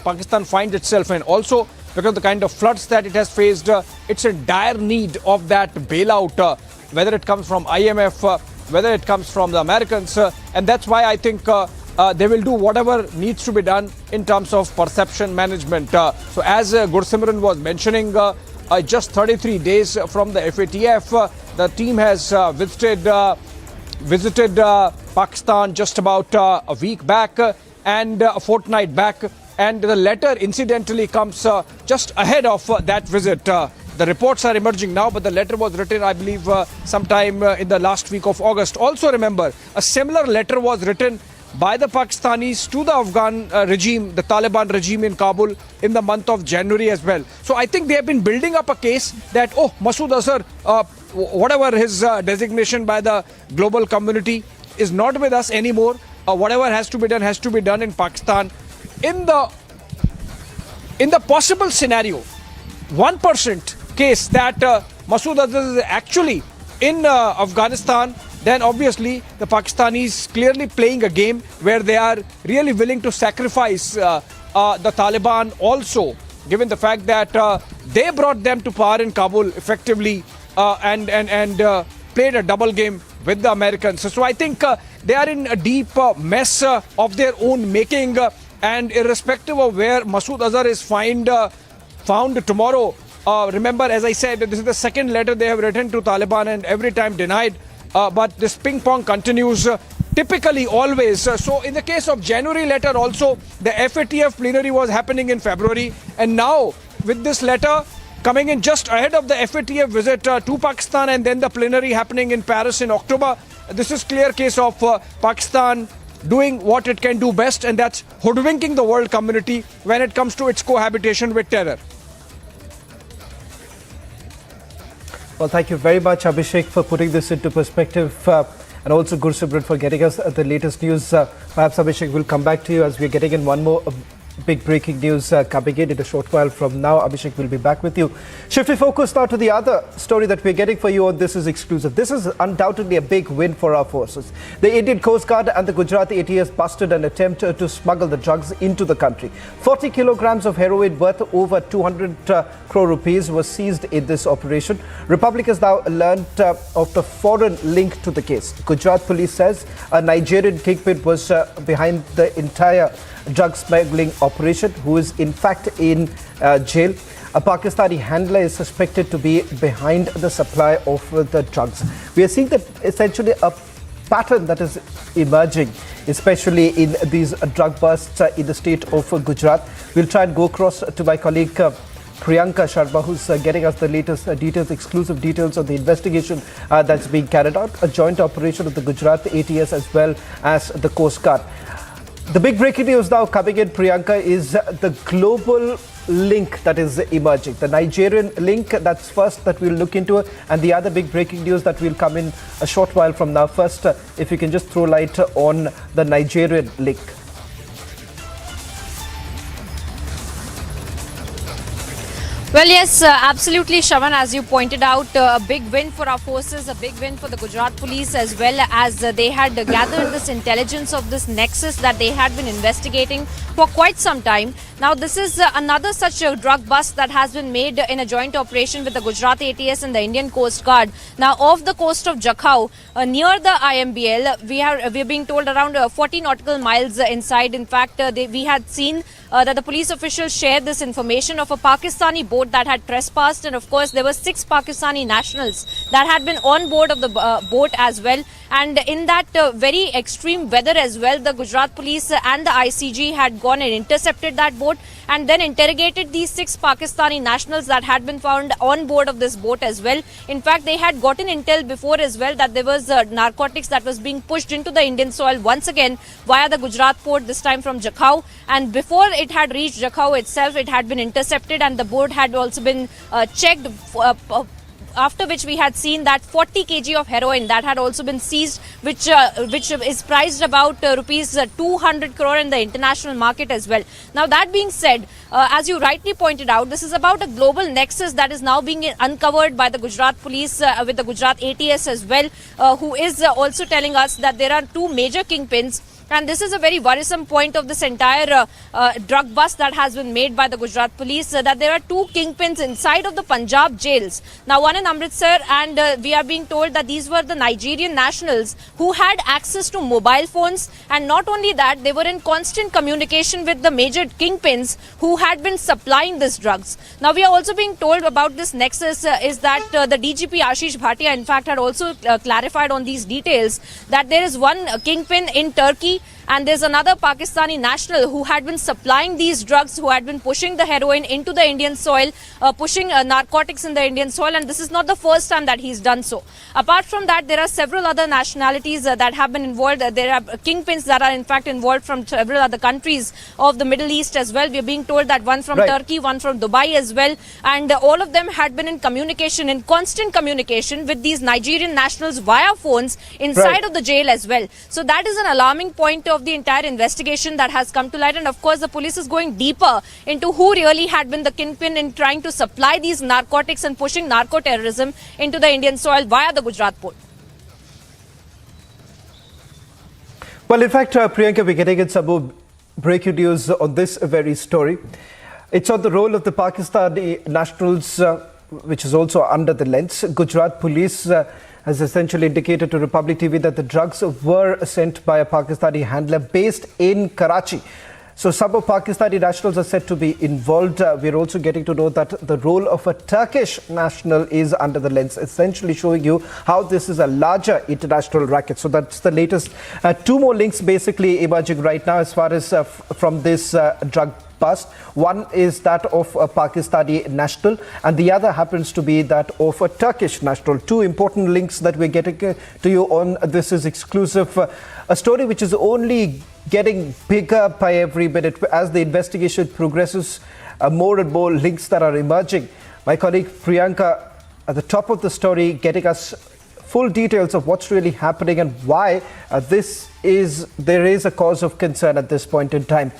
Pakistan finds itself in. Also, because the kind of floods that it has faced, it's in dire need of that bailout, whether it comes from IMF, whether it comes from the Americans, and that's why I think they will do whatever needs to be done in terms of perception management. So as Gursimran was mentioning, just 33 days from the FATF, the team has visited Pakistan just about a week back and a fortnight back, and the letter incidentally comes just ahead of that visit. The reports are emerging now, but the letter was written, I believe, sometime in the last week of August. Also remember, a similar letter was written by the Pakistanis to the Afghan regime, the Taliban regime in Kabul, in the month of January as well. So I think they have been building up a case that, oh, Masood Azhar, whatever his designation by the global community, is not with us anymore. Whatever has to be done in Pakistan. In the possible scenario, 1% case that Masood Azhar is actually in Afghanistan, then obviously the Pakistanis clearly playing a game where they are really willing to sacrifice the Taliban also, given the fact that they brought them to power in Kabul effectively and played a double game with the Americans. So I think they are in a deep mess of their own making, and irrespective of where Masood Azhar is found tomorrow, remember, as I said, this is the second letter they have written to Taliban and every time denied. But this ping pong continues typically always. So in the case of January letter also, the FATF plenary was happening in February, and now with this letter coming in just ahead of the FATF visit to Pakistan and then the plenary happening in Paris in October, this is clear case of Pakistan doing what it can do best, and that's hoodwinking the world community when it comes to its cohabitation with terror. Well, thank you very much, Abhishek, for putting this into perspective, and also Gursimran for getting us the latest news. Perhaps, Abhishek, we'll come back to you as we're getting in one more big breaking news coming in a short while from now. Abhishek will be back with you. Shifting focus now to the other story that we're getting for you on This Is Exclusive. This is undoubtedly a big win for our forces. The Indian Coast Guard and the Gujarat ATS busted an attempt to smuggle the drugs into the country. 40 kilograms of heroin worth over 200 crore rupees was seized in this operation. Republic has now learned of the foreign link to the case. Gujarat police says a Nigerian kingpin was behind the entire drug smuggling operation, who is in fact in jail. A Pakistani handler is suspected to be behind the supply of the drugs. We are seeing that essentially a pattern that is emerging, especially in these drug busts in the state of Gujarat. We'll try and go across to my colleague Priyanka Sharma, who's getting us the latest details, exclusive details on the investigation that's being carried out, a joint operation of the Gujarat ATS as well as the Coast Guard. The big breaking news now coming in, Priyanka, is the global link that is emerging. The Nigerian link, that's first that we'll look into, and the other big breaking news that will come in a short while from now. First, if you can just throw light on the Nigerian link. Well, yes, absolutely, Shravan, as you pointed out, a big win for our forces, a big win for the Gujarat police, as well as they had gathered this intelligence of this nexus that they had been investigating for quite some time. Now, this is another such a drug bust that has been made in a joint operation with the Gujarat ATS and the Indian Coast Guard. Now, off the coast of Jakhau, near the IMBL, we are being told around 40 nautical miles inside. In fact, we had seen that the police officials shared this information of a Pakistani boat that had trespassed, and of course there were 6 Pakistani nationals that had been on board of the boat as well. And in that very extreme weather as well, the Gujarat police and the ICG had gone and intercepted that boat and then interrogated these 6 Pakistani nationals that had been found on board of this boat as well. In fact, they had gotten intel before as well that there was narcotics that was being pushed into the Indian soil once again via the Gujarat port, this time from Jakhau. And before it had reached Jakhau itself, it had been intercepted and the boat had also been checked, after which we had seen that 40 kg of heroin that had also been seized, which is priced about rupees 200 crore in the international market as well. Now, that being said, as you rightly pointed out, this is about a global nexus that is now being uncovered by the Gujarat police with the Gujarat ATS as well, who is also telling us that there are 2 major kingpins And this is a very worrisome point of this entire drug bust that has been made by the Gujarat police, that there are two kingpins inside of the Punjab jails. Now, one in Amritsar, and we are being told that these were the Nigerian nationals who had access to mobile phones. And not only that, they were in constant communication with the major kingpins who had been supplying these drugs. Now, we are also being told about this nexus is that the DGP Ashish Bhatia, in fact, had also clarified on these details that there is one kingpin in Turkey, and there's another Pakistani national who had been supplying these drugs, who had been pushing the heroin into the Indian soil, pushing narcotics in the Indian soil, and this is not the first time that he's done so. Apart from that, there are several other nationalities that have been involved. There are kingpins that are in fact involved from several other countries of the Middle East as well. We are being told that one from Turkey, one from Dubai as well, and all of them had been in communication, in constant communication with these Nigerian nationals via phones inside of the jail as well. So that is an alarming point of the entire investigation that has come to light, and of course the police is going deeper into who really had been the kingpin in trying to supply these narcotics and pushing narco-terrorism into the Indian soil via the Gujarat port. Well, in fact, Priyanka, we're getting in some more breaking news on this very story. It's on the role of the Pakistani nationals, which is also under the lens. Gujarat police has essentially indicated to Republic TV that the drugs were sent by a Pakistani handler based in Karachi. So some of Pakistani nationals are said to be involved. We're also getting to know that the role of a Turkish national is under the lens, essentially showing you how this is a larger international racket. So that's the latest. Two more links basically emerging right now as far as from this drug bust. One is that of a Pakistani national, and the other happens to be that of a Turkish national. Two important links that we're getting to you on. This is exclusive. A story which is only getting bigger by every minute as the investigation progresses. More and more links that are emerging. My colleague Priyanka at the top of the story getting us full details of what's really happening and why there is a cause of concern at this point in time.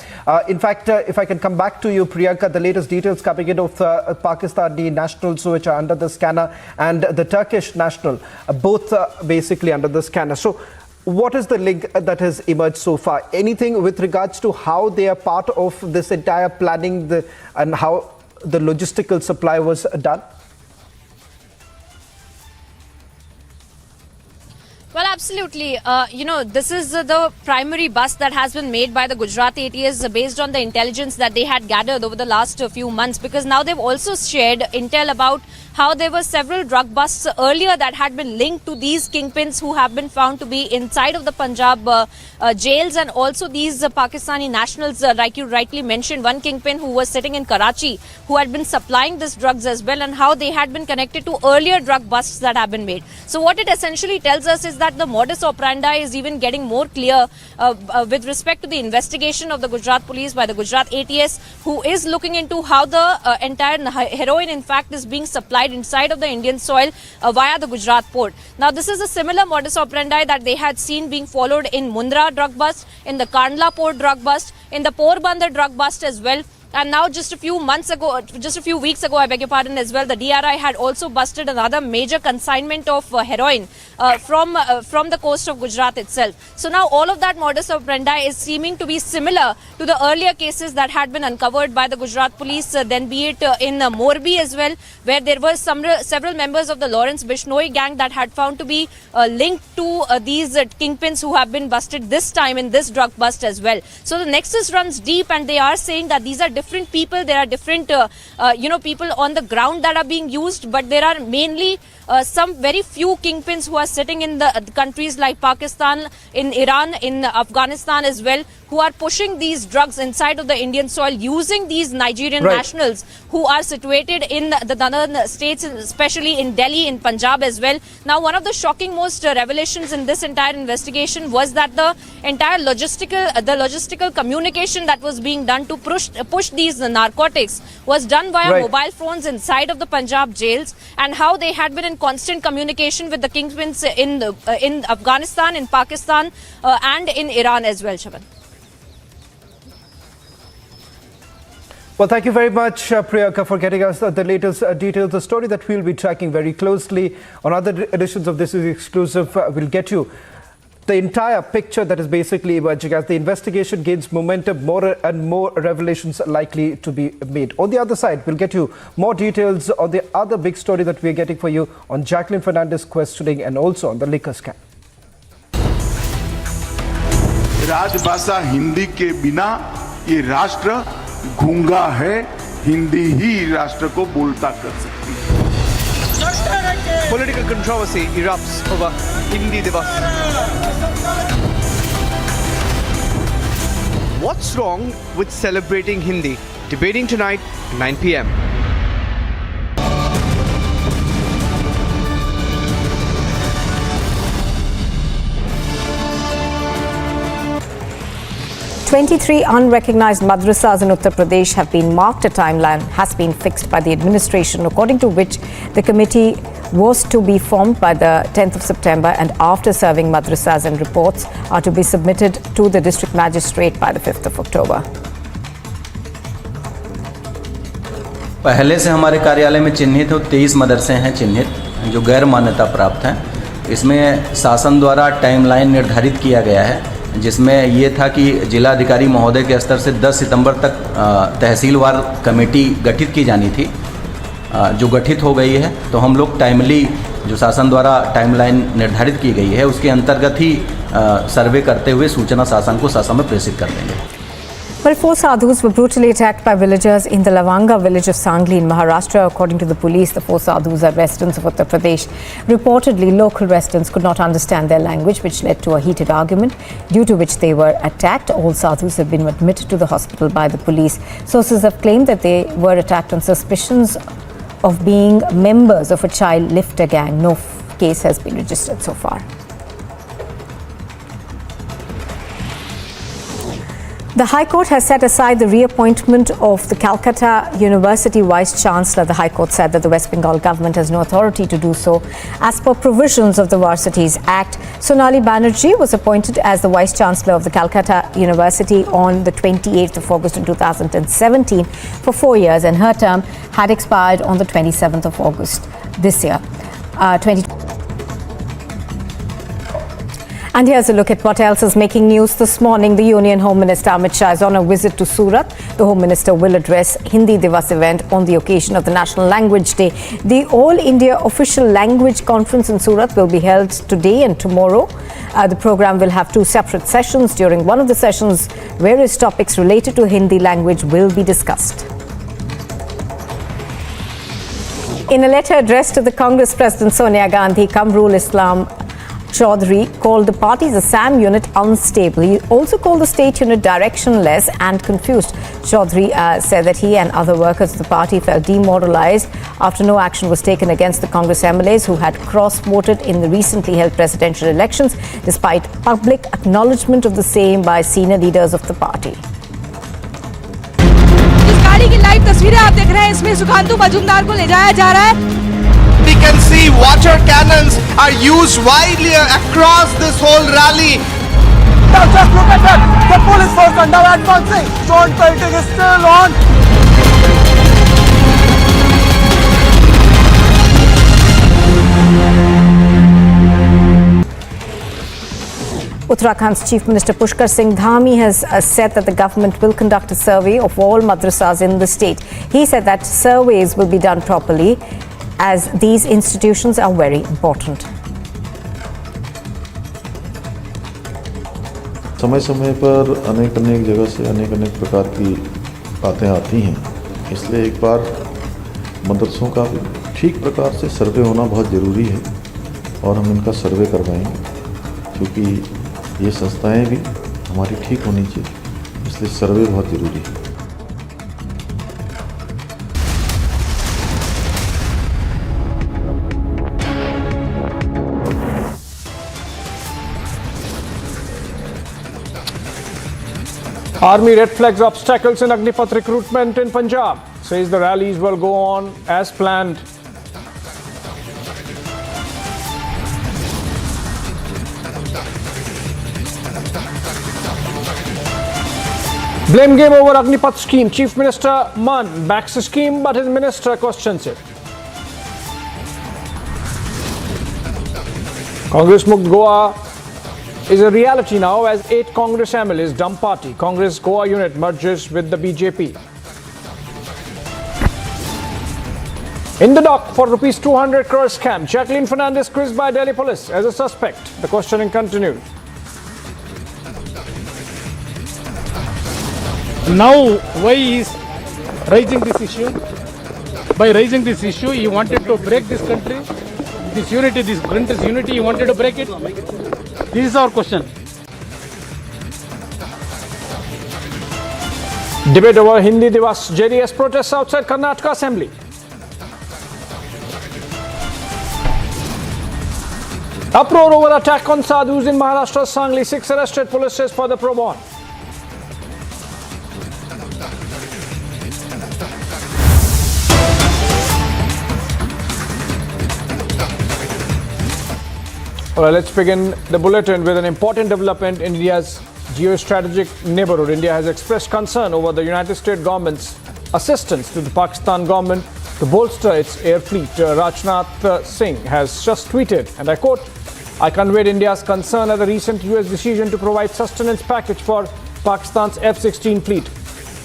In fact, if I can come back to you, Priyanka, the latest details coming in of Pakistani nationals which are under the scanner and the Turkish national, both basically under the scanner. So what is the link that has emerged so far? Anything with regards to how they are part of this entire planning and how the logistical supply was done? Well, absolutely. This is the primary bust that has been made by the Gujarat ATS based on the intelligence that they had gathered over the last few months, because now they've also shared intel about how there were several drug busts earlier that had been linked to these kingpins who have been found to be inside of the Punjab jails, and also these Pakistani nationals, like you rightly mentioned, one kingpin who was sitting in Karachi who had been supplying these drugs as well, and how they had been connected to earlier drug busts that have been made. So what it essentially tells us is that the modus operandi is even getting more clear with respect to the investigation of the Gujarat police by the Gujarat ATS, who is looking into how the entire heroin in fact is being supplied inside of the Indian soil via the Gujarat port. Now, this is a similar modus operandi that they had seen being followed in Mundra drug bust, in the Kandla port drug bust, in the Porbandar drug bust as well. And now just a few weeks ago, I beg your pardon as well, the DRI had also busted another major consignment of heroin from the coast of Gujarat itself. So now all of that modus operandi is seeming to be similar to the earlier cases that had been uncovered by the Gujarat police, then be it in Morbi as well, where there were several members of the Lawrence Bishnoi gang that had found to be linked to these kingpins who have been busted this time in this drug bust as well. So the nexus runs deep, and they are saying that these are different people. There are different, people on the ground that are being used, but there are mainly some very few kingpins who are sitting in the countries like Pakistan, in Iran, in Afghanistan as well, who are pushing these drugs inside of the Indian soil using these Nigerian nationals who are situated in the northern states, especially in Delhi, in Punjab as well. Now, one of the shocking most revelations in this entire investigation was that the entire logistical communication that was being done to push these narcotics was done via mobile phones inside of the Punjab jails, and how they had been in constant communication with the kingpins in Afghanistan, in Pakistan, and in Iran as well, Shaban. Well, thank you very much, Priyanka, for getting us the latest details. The story that we'll be tracking very closely on other editions of This Is Exclusive. We'll get you the entire picture that is basically emerging. As the investigation gains momentum, more and more revelations are likely to be made. On the other side, we'll get you more details on the other big story that we're getting for you on Jacqueline Fernandez questioning and also on the liquor scam. राजभाषा हिंदी के बिना ये राष्ट्र गूंगा है, हिंदी ही राष्ट्र को बोलता कर सकती है. Political controversy erupts over Hindi Divas. What's wrong with celebrating Hindi? Debating tonight, 9 p.m. "23 unrecognized madrasas in Uttar Pradesh have been marked. A timeline has been fixed by the administration, according to which the committee was to be formed by the 10th of September, and after serving madrasas and reports are to be submitted to the district magistrate by the 5th of October. पहले से हमारे कार्यालय में चिन्हित 23 मदरसे हैं चिन्हित जो गैर मान्यता प्राप्त हैं. इसमें शासन द्वारा टाइमलाइन निर्धारित किया गया है, जिसमें ये था कि जिलाधिकारी महोदय के स्तर से 10 सितंबर तक तहसीलवार कमेटी गठित की जानी थी, जो गठित हो गई है. तो हम लोग टाइमली जो शासन द्वारा टाइमलाइन निर्धारित की गई है उसके अंतर्गत ही सर्वे करते हुए सूचना शासन को शासन में प्रेषित कर देंगे. Well, 4 sadhus were brutally attacked by villagers in the Lavanga village of Sangli in Maharashtra. According to the police, the 4 sadhus are residents of Uttar Pradesh. Reportedly, local residents could not understand their language, which led to a heated argument, due to which they were attacked. All sadhus have been admitted to the hospital by the police. Sources have claimed that they were attacked on suspicions of being members of a child lifter gang. No case has been registered so far. The High Court has set aside the reappointment of the Calcutta University Vice-Chancellor. The High Court said that the West Bengal government has no authority to do so. As per provisions of the Varsities Act, Sonali Banerjee was appointed as the Vice-Chancellor of the Calcutta University on the 28th of August in 2017 for 4 years, and her term had expired on the 27th of August this year. And here's a look at what else is making news this morning. The Union Home Minister Amit Shah is on a visit to Surat. The Home Minister will address Hindi Divas event on the occasion of the National Language Day. The All India Official Language Conference in Surat will be held today and tomorrow. The program will have 2 separate sessions. During one of the sessions, various topics related to Hindi language will be discussed. In a letter addressed to the Congress President Sonia Gandhi, Kamrul Islam Chaudhary called the party's Assam unit unstable. He also called the state unit directionless and confused. Chaudhary said that he and other workers of the party felt demoralized after no action was taken against the Congress MLAs who had cross-voted in the recently held presidential elections, despite public acknowledgement of the same by senior leaders of the party. इस गाड़ी की live तस्वीरें आप देख रहे हैं, इसमें सुकांतु मजूमदार को ले जाया जा रहा है. We can see water cannons are used widely across this whole rally. Now just look at that. The police force are now advancing. Stone pelting is still on. Uttarakhand's Chief Minister Pushkar Singh Dhami has said that the government will conduct a survey of all madrasas in the state. He said that surveys will be done properly, as these institutions are very important. समय समय पर अनेक जगह से अनेक प्रकार की बातें आती हैं, इसलिए एक बार मदरसों का भी ठीक प्रकार से सर्वे होना बहुत ज़रूरी है और हम इनका सर्वे करवाएंगे, क्योंकि ये संस्थाएं भी हमारी ठीक होनी चाहिए, इसलिए सर्वे बहुत ज़रूरी है. Army red flags obstacles in Agnipath recruitment in Punjab. Says the rallies will go on as planned. Blame game over Agnipath scheme. Chief Minister Man backs the scheme, but his minister questions it. Congress moved Goa is a reality now as 8 Congress MLAs dump party. Congress Goa unit merges with the BJP. In the dock for rupees 200 crore scam, Jacqueline Fernandez quizzed by Delhi police as a suspect. The questioning continued. Now, why he is raising this issue? By raising this issue, he wanted to break this country, this unity, this country's unity, he wanted to break it. This is our question. Debate over Hindi Divas, JDS protests outside Karnataka Assembly. Uproar over attack on Sadhus in Maharashtra, Sangli. 6 arrested, police says for the probe on. All right, let's begin the bulletin with an important development in India's geostrategic neighborhood. India has expressed concern over the United States government's assistance to the Pakistan government to bolster its air fleet. Rajnath Singh has just tweeted, and I quote, "I conveyed India's concern at the recent US decision to provide sustenance package for Pakistan's F-16 fleet.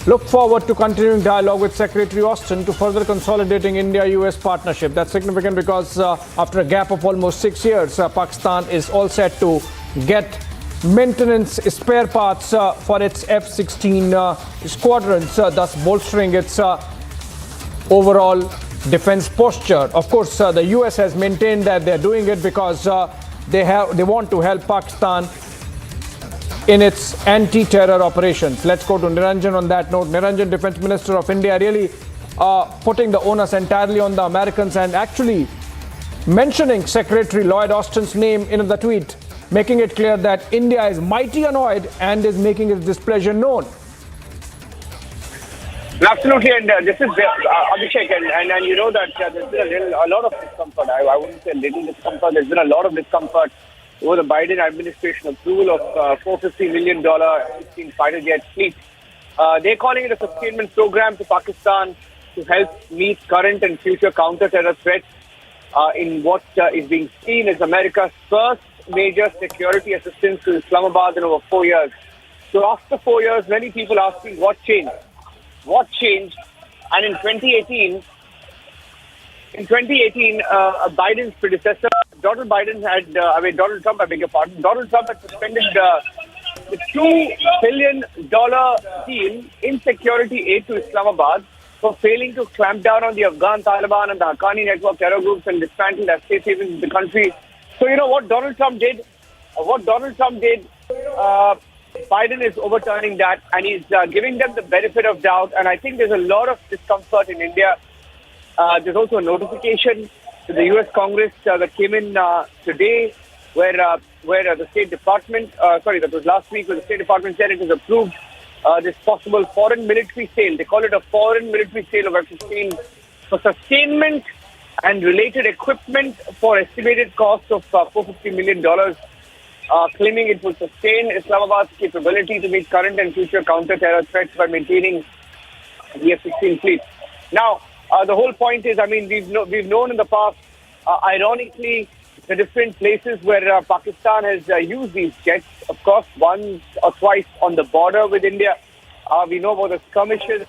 Look forward to continuing dialogue with Secretary Austin to further consolidating India-US partnership." That's significant because after a gap of almost 6 years, Pakistan is all set to get maintenance spare parts for its F-16 squadrons, thus bolstering its overall defense posture. Of course, the US has maintained that they're doing it because they want to help Pakistan in its anti-terror operations. Let's go to Niranjan on that note. Niranjan, Defense Minister of India, really putting the onus entirely on the Americans and actually mentioning Secretary Lloyd Austin's name in the tweet, making it clear that India is mighty annoyed and is making its displeasure known. Absolutely, and this is Abhishek, and you know that there's been a lot of discomfort. I wouldn't say little discomfort. There's been a lot of discomfort over the Biden administration approval of $450 million F-16 fighter jet fleet. They're calling it a sustainment program to Pakistan to help meet current and future counter-terror threats in what is being seen as America's first major security assistance to Islamabad in over 4 years. So after 4 years, many people asking what changed? What changed? And in 2018, Biden's predecessor, Donald Trump, I beg your pardon, Donald Trump had suspended the $2 billion deal in security aid to Islamabad for failing to clamp down on the Afghan Taliban and the Haqqani network terror groups and dismantle their safe havens in the country. So you know what Donald Trump did? Biden is overturning that, and he's giving them the benefit of doubt. And I think there's a lot of discomfort in India. There's also a notification to the U.S. Congress that came in today, where the State Department, that was last week, where the State Department said it has approved this possible foreign military sale. They call it a foreign military sale of F-16 for sustainment and related equipment for estimated cost of $450 million, claiming it will sustain Islamabad's capability to meet current and future counter-terror threats by maintaining the F-16 fleet. Now, the whole point is, I mean, we've known in the past, ironically, the different places where Pakistan has used these jets, of course, once or twice on the border with India. We know about the skirmishes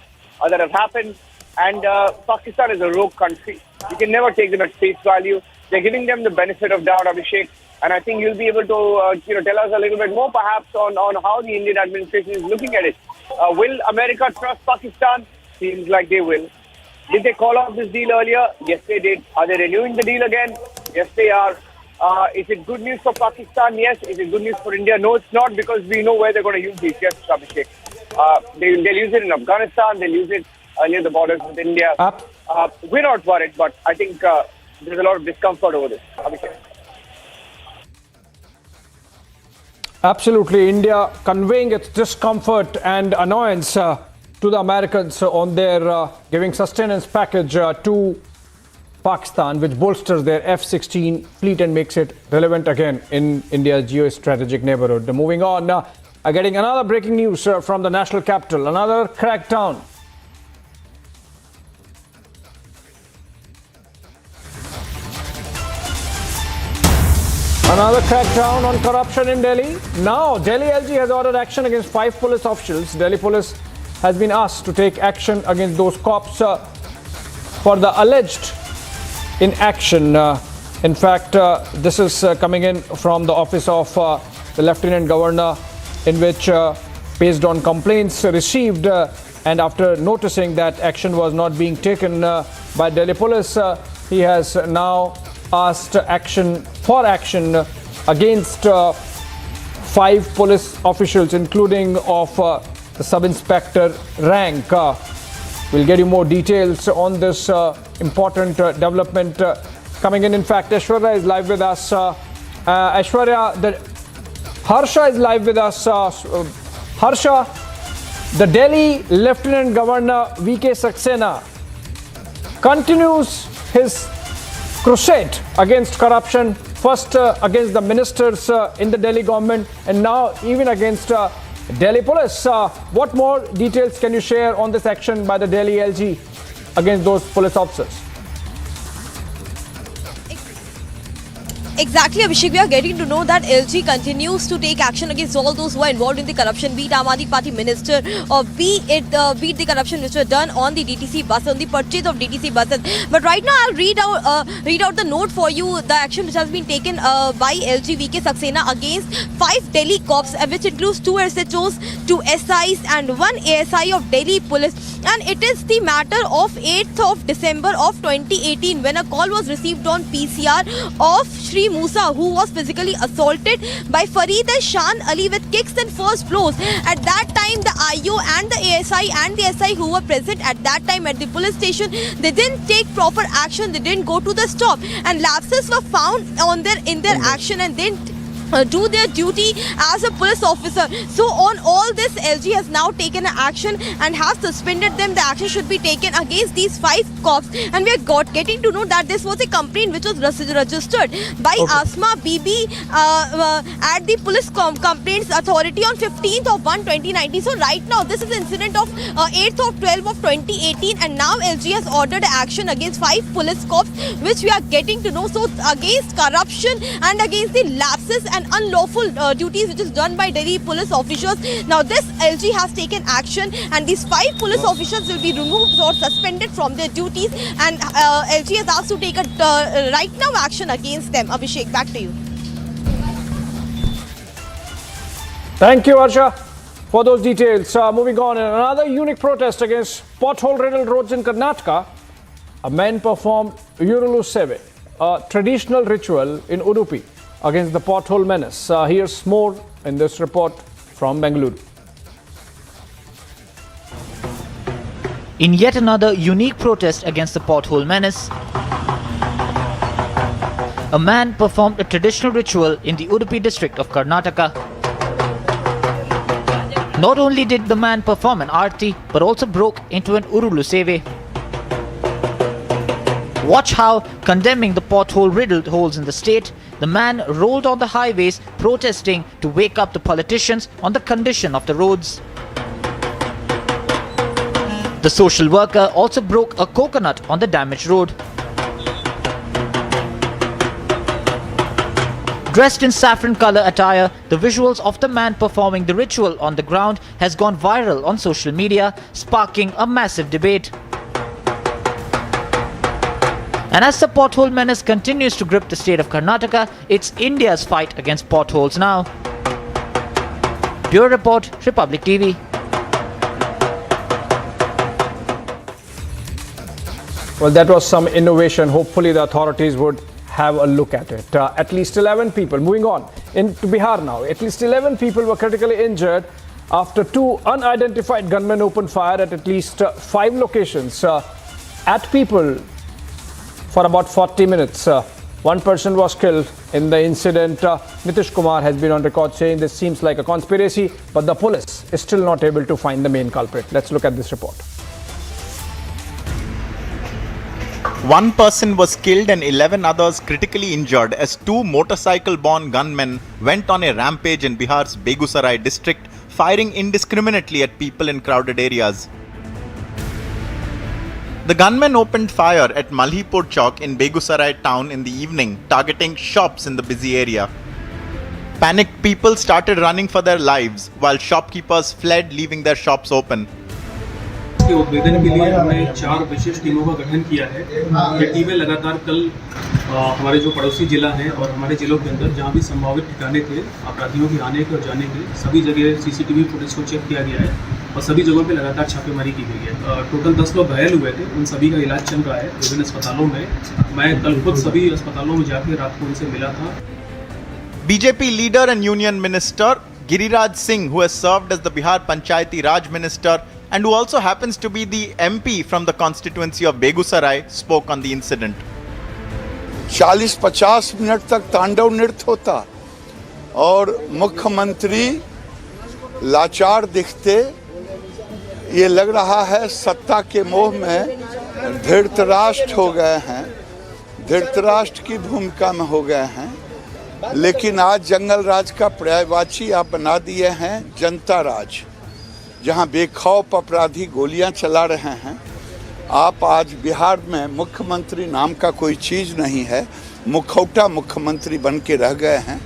that have happened. And Pakistan is a rogue country. You can never take them at face value. They're giving them the benefit of doubt, Abhishek. And I think you'll be able to tell us a little bit more, perhaps, on how the Indian administration is looking at it. Will America trust Pakistan? Seems like they will. Did they call off this deal earlier? Yes, they did. Are they renewing the deal again? Yes, they are. Is it good news for Pakistan? Yes. Is it good news for India? No, it's not, because we know where they're going to use these jets, Abhishek. They'll use it in Afghanistan. They'll use it near the borders with India. We're not worried, but I think there's a lot of discomfort over this, Abhishek. Absolutely. India conveying its discomfort and annoyance to the Americans on their giving sustenance package to Pakistan, which bolsters their F-16 fleet and makes it relevant again in India's geostrategic neighborhood. Moving on, getting another breaking news from the national capital, another crackdown. Another crackdown on corruption in Delhi. Now, Delhi LG has ordered action against 5 police officials. Delhi police has been asked to take action against those cops for the alleged inaction. In fact, this is coming in from the office of the Lieutenant Governor, in which, based on complaints received and after noticing that action was not being taken by Delhi police, he has now asked action against 5 police officials, including of the sub-inspector rank. We'll get you more details on this important development coming in. In fact, Aishwarya is live with us. Aishwarya, Harsha is live with us. Harsha, the Delhi Lieutenant Governor V.K. Saxena continues his crusade against corruption, first against the ministers in the Delhi government and now even against Delhi police. What more details can you share on this action by the Delhi LG against those police officers? Exactly, Abhishek. We are getting to know that LG continues to take action against all those who are involved in the corruption, be it Aam Aadmi Party minister or be it the corruption which were done on the DTC buses, on the purchase of DTC buses. But right now, I'll read out the note for you. The action which has been taken by LG VK Saxena against 5 Delhi cops, which includes 2 SHOs, 2 SIs, and 1 ASI of Delhi Police. And it is the matter of 8th of December of 2018 when a call was received on PCR of Shri Musa, who was physically assaulted by Fareed Shan Ali with kicks and first blows. At that time, the IO and the ASI and the SI who were present at that time at the police station, they didn't take proper action. They didn't go to the stop, and lapses were found in their action and didn't do their duty as a police officer. So on all this, LG has now taken action and has suspended them. The action should be taken against these 5 cops, and we are getting to know that this was a complaint which was registered by Asma Bibi at the police complaints authority on 15th of 1/2019. So right now this is incident of 8th of 12 of 2018, and now LG has ordered action against 5 police cops, which we are getting to know. So against corruption and against the lapses and unlawful duties which is done by Delhi police officials. Now this LG has taken action, and these 5 police officials will be removed or suspended from their duties, and LG has asked to take a right now action against them. Abhishek, back to you. Thank you, Harsha, for those details. Moving on, in another unique protest against pothole-riddled roads in Karnataka, a man performed Urulu Seve, a traditional ritual in Udupi, against the pothole menace. Here's more in this report from Bengaluru. In yet another unique protest against the pothole menace, a man performed a traditional ritual in the Udupi district of Karnataka. Not only did the man perform an aarti, but also broke into an Urulu Seve. Watch how, condemning the pothole-riddled holes in the state, the man rolled on the highways protesting to wake up the politicians on the condition of the roads. The social worker also broke a coconut on the damaged road. Dressed in saffron color attire, the visuals of the man performing the ritual on the ground has gone viral on social media, sparking a massive debate. And as the pothole menace continues to grip the state of Karnataka, it's India's fight against potholes now. Bureau Report, Republic TV. Well, that was some innovation. Hopefully the authorities would have a look at it. At least 11 people, moving on into Bihar now, at least 11 people were critically injured after 2 unidentified gunmen opened fire at least 5 locations at people for about 40 minutes. 1 person was killed in the incident. Nitish Kumar has been on record saying this seems like a conspiracy, but the police is still not able to find the main culprit. Let's look at this report. 1 person was killed and 11 others critically injured as 2 motorcycle-borne gunmen went on a rampage in Bihar's Begusarai district, firing indiscriminately at people in crowded areas. The gunmen opened fire at Malhipur Chowk in Begusarai town in the evening, targeting shops in the busy area. Panicked people started running for their lives, while shopkeepers fled, leaving their shops open. के उद्भेदन के लिए हमने 4 विशेष टीमों का गठन किया है। ये टीमें लगातार कल हमारे जो पड़ोसी जिला हैं और हमारे जिलों के अंदर जहां भी संभावित ठिकाने थे अपराधियों के आने के और जाने के, सभी जगह सीसीटीवी फुटेज को चेक किया गया है और सभी जगहों पे लगातार छापेमारी की गई है। टोटल 10 लोग घायल हुए थे, उन सभी का इलाज चल रहा है विभिन्न अस्पतालों में। मैं कल खुद सभी अस्पतालों में जाकर रात को उनसे मिला था। BJP leader and Union Minister Giriraj Singh, who has served as the Bihar Panchayati Raj Minister and who also happens to be the MP from the constituency of Begusarai, spoke on the incident. 40-50 minute तक तांडव नृत्य होता और मुख्यमंत्री लाचार दिखते। ये लग रहा है सत्ता के मोह में धृतराष्ट्र हो गए हैं, धृतराष्ट्र की भूमिका में हो गए हैं। लेकिन आज जंगल राज का पर्यायवाची आप बना दिए हैं जनता राज, जहां बेखौफ अपराधी गोलियां चला रहे हैं। आप आज बिहार में मुख्यमंत्री नाम का कोई चीज नहीं है, मुखौटा मुख्यमंत्री बन के रह गए हैं।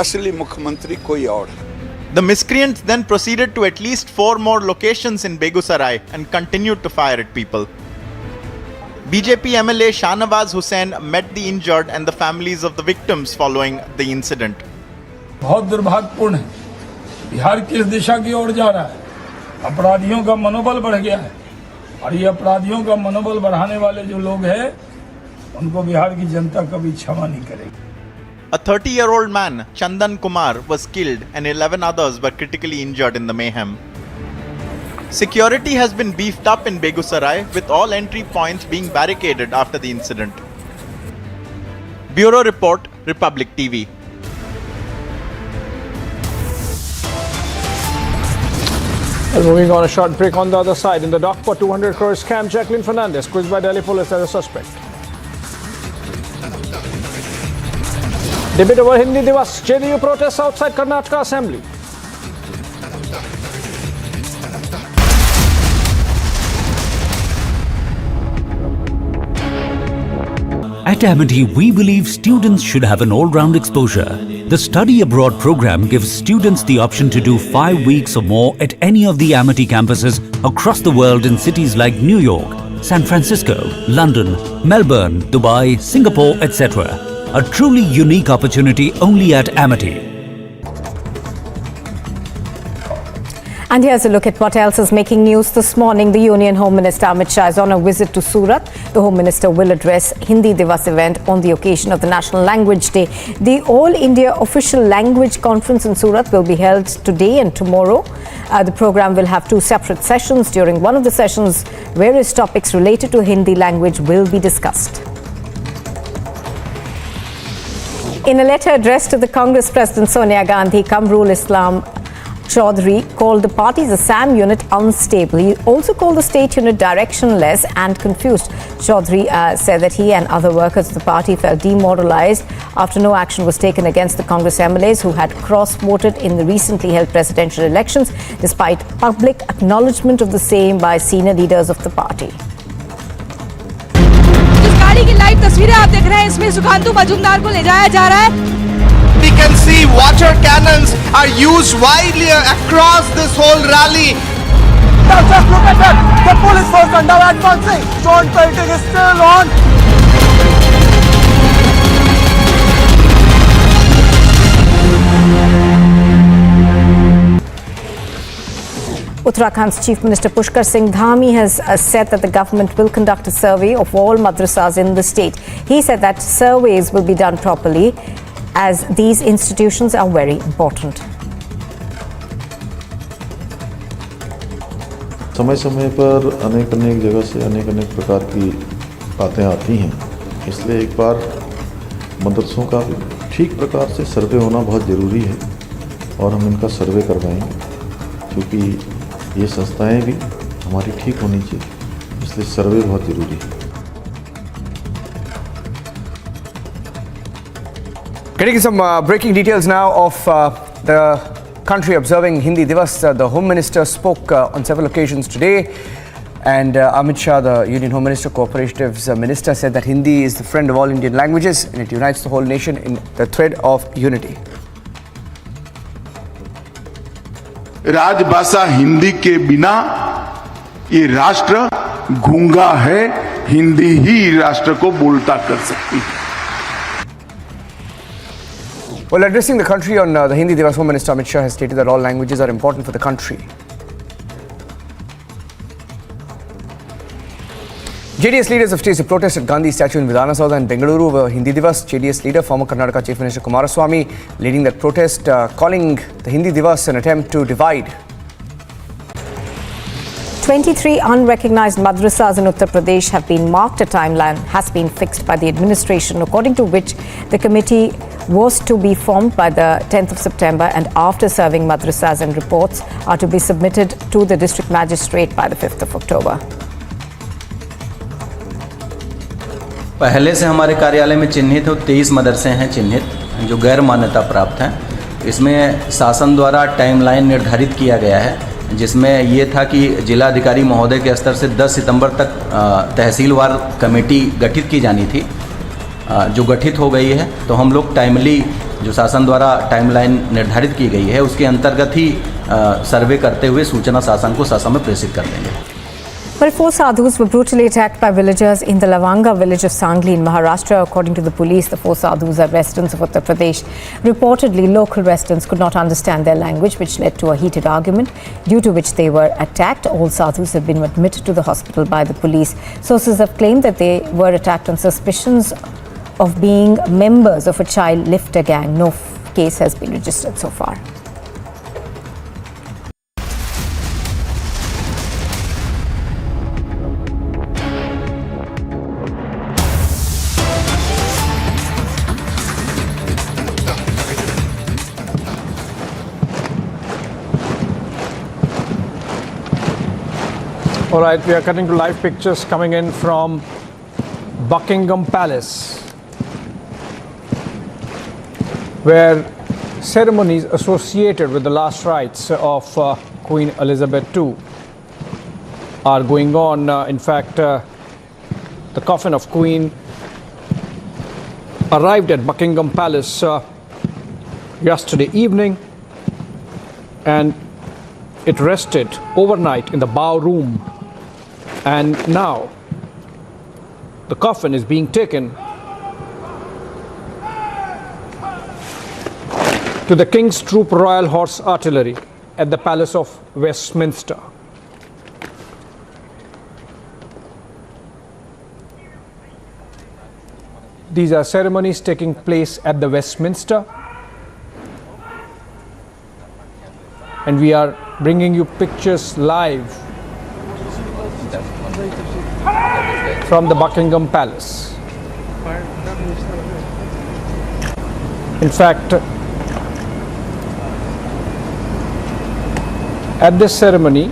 असली मुख्यमंत्री कोई और है। The miscreants then proceeded to at least 4 more locations in Begusarai and continued to fire at people. BJP MLA Shahnawaz Hussain met the injured and the families of the victims following the incident. बहुत दुर्भाग्यपूर्ण है, बिहार किस दिशा की ओर जा रहा है। अपराधियों का मनोबल बढ़ गया है और ये अपराधियों का मनोबल बढ़ाने वाले जो लोग हैं उनको बिहार की जनता कभी क्षमा नहीं करेगी। A 30-year-old man, Chandan Kumar, was killed and 11 others were critically injured in the mayhem. Security has been beefed up in Begusarai, with all entry points being barricaded after the incident. Bureau Report, Republic TV. Well, moving on, a short break on the other side. In the dock for 200 crore scam, Jacqueline Fernandez quizzed by Delhi police as a suspect. Debate over Hindi Divas. JDU protests outside Karnataka Assembly. At Amity, we believe students should have an all-round exposure. The study abroad program gives students the option to do 5 weeks or more at any of the Amity campuses across the world in cities like New York, San Francisco, London, Melbourne, Dubai, Singapore, etc. A truly unique opportunity only at Amity. And here's a look at what else is making news this morning. The Union Home Minister Amit Shah is on a visit to Surat. The Home Minister will address Hindi Divas event on the occasion of the National Language Day. The All India Official Language Conference in Surat will be held today and tomorrow. The program will have 2 separate sessions. During one of the sessions, various topics related to Hindi language will be discussed. In a letter addressed to the Congress President Sonia Gandhi, Kamrul Islam Chaudhary called the party's Assam unit unstable. He also called the state unit directionless and confused. Chaudhary said that he and other workers of the party felt demoralized after no action was taken against the Congress MLAs who had cross-voted in the recently held presidential elections, despite public acknowledgement of the same by senior leaders of the party. इस गाड़ी की live तस्वीरें आप देख रहे हैं, इसमें सुकांतु मजूमदार को ले जाया जा रहा है। We can see water cannons are used widely across this whole rally. Now just look at that. The police force are now advancing. Stone pelting is still on. Uttarakhand's Chief Minister Pushkar Singh Dhami has said that the government will conduct a survey of all madrasas in the state. He said that surveys will be done properly, as these institutions are very important. समय समय पर अनेक जगह से अनेक प्रकार की बातें आती हैं, इसलिए एक बार मदरसों का भी ठीक प्रकार से सर्वे होना बहुत ज़रूरी है और हम इनका सर्वे करवाएंगे, क्योंकि ये संस्थाएं भी हमारी ठीक होनी चाहिए, इसलिए सर्वे बहुत ज़रूरी है। Getting some breaking details now of the country observing Hindi Divas. The Home Minister spoke on several occasions today, and Amit Shah, the Union Home Minister, Cooperatives Minister, said that Hindi is the friend of all Indian languages and it unites the whole nation in the thread of unity. राजभाषा हिंदी के बिना ये राष्ट्र गूंगा है, हिंदी ही राष्ट्र को बोलता कर सकती है. Well, addressing the country on the Hindi Divas, Home Minister Amit Shah has stated that all languages are important for the country. JDS leaders have staged a protest at Gandhi statue in Vidhana Saudha in Bengaluru over Hindi Divas. JDS leader, former Karnataka Chief Minister Kumaraswamy, leading that protest, calling the Hindi Divas an attempt to divide. 23 unrecognized madrasas in Uttar Pradesh have been marked. A timeline has been fixed by the administration, according to which the committee was to be formed by the 10th of September, and after serving madrasas and reports are to be submitted to the district magistrate by the 5th of October. पहले से हमारे कार्यालय में चिन्हित 23 मदरसे हैं चिन्हित जो गैर मान्यता प्राप्त हैं. इसमें शासन द्वारा टाइमलाइन निर्धारित किया गया है, जिसमें ये था कि जिलाधिकारी महोदय के स्तर से 10 सितंबर तक तहसीलवार कमेटी गठित की जानी थी, जो गठित हो गई है. तो हम लोग टाइमली जो शासन द्वारा टाइमलाइन निर्धारित की गई है उसके अंतर्गत ही सर्वे करते हुए सूचना शासन को शासन में प्रेषित कर देंगे. Well, 4 sadhus were brutally attacked by villagers in the Lavanga village of Sangli in Maharashtra. According to the police, the 4 sadhus are residents of Uttar Pradesh. Reportedly, local residents could not understand their language, which led to a heated argument, due to which they were attacked. All sadhus have been admitted to the hospital by the police. Sources have claimed that they were attacked on suspicions of being members of a child lifter gang. No case has been registered so far. All right, we are cutting to live pictures coming in from Buckingham Palace, where ceremonies associated with the last rites of Queen Elizabeth II are going on. In fact, the coffin of Queen arrived at Buckingham Palace yesterday evening, and it rested overnight in the bow room. And now the coffin is being taken to the King's Troop Royal Horse Artillery at the Palace of Westminster. These are ceremonies taking place at the Westminster, and we are bringing you pictures live from the Buckingham Palace. In fact, at this ceremony,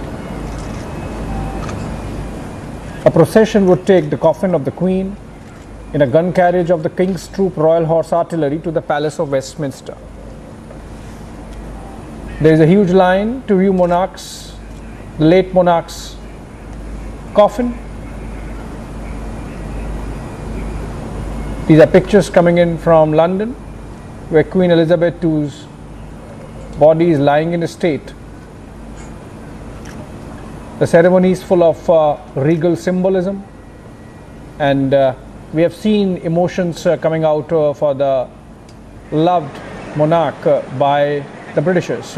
a procession would take the coffin of the Queen in a gun carriage of the King's Troop Royal Horse Artillery to the Palace of Westminster. There is a huge line to view the late monarch's coffin. These are pictures coming in from London, where Queen Elizabeth II's body is lying in a state. The ceremony is full of regal symbolism, and we have seen emotions coming out for the loved monarch by the Britishers.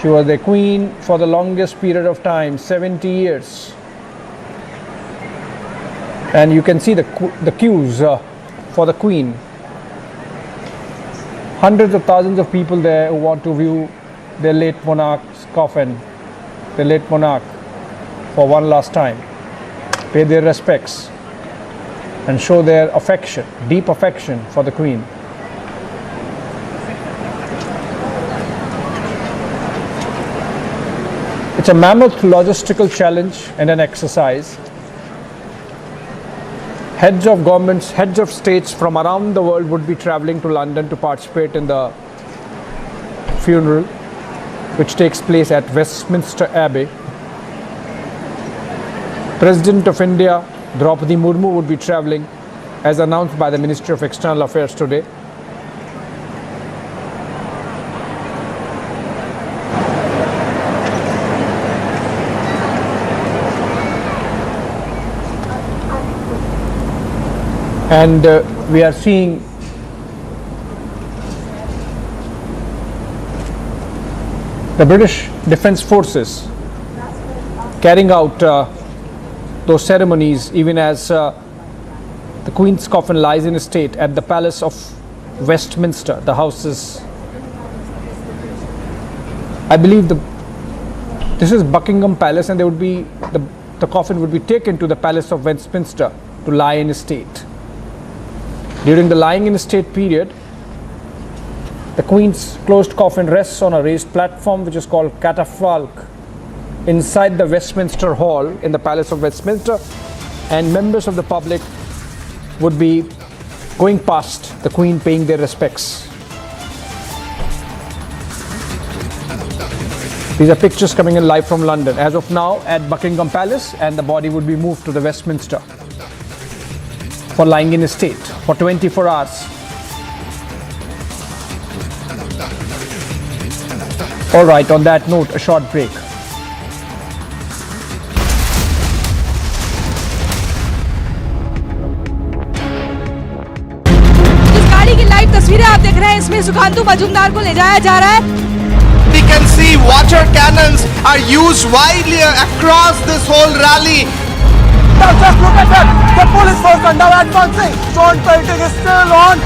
She was the Queen for the longest period of time, 70 years. And you can see the queues for the Queen. Hundreds of thousands of people there who want to view their late monarch's coffin, the late monarch, for one last time, pay their respects and show their affection, deep affection for the Queen. It's a mammoth logistical challenge and an exercise. Heads of governments, heads of states from around the world would be traveling to London to participate in the funeral, which takes place at Westminster Abbey. President of India, Draupadi Murmu, would be traveling, as announced by the Ministry of External Affairs today. And we are seeing the British Defence Forces carrying out those ceremonies even as the Queen's coffin lies in state at the Palace of Westminster. The house is, I believe, this is Buckingham Palace, and there would be the coffin would be taken to the Palace of Westminster to lie in state. During the lying in state period, the Queen's closed coffin rests on a raised platform which is called catafalque inside the Westminster Hall in the Palace of Westminster, and members of the public would be going past the Queen paying their respects. These are pictures coming in live from London. As of now, at Buckingham Palace, and the body would be moved to the Westminster for lying in state for 24 hours. All right, on that note, a short break. इस गाड़ी की live तस्वीरें आप देख रहे हैं, इसमें सुकांतु मजूमदार को ले जाया जा रहा है. We can see water cannons are used widely across this whole rally. Now just look at that. The police force are now advancing. Stone pelting is still on.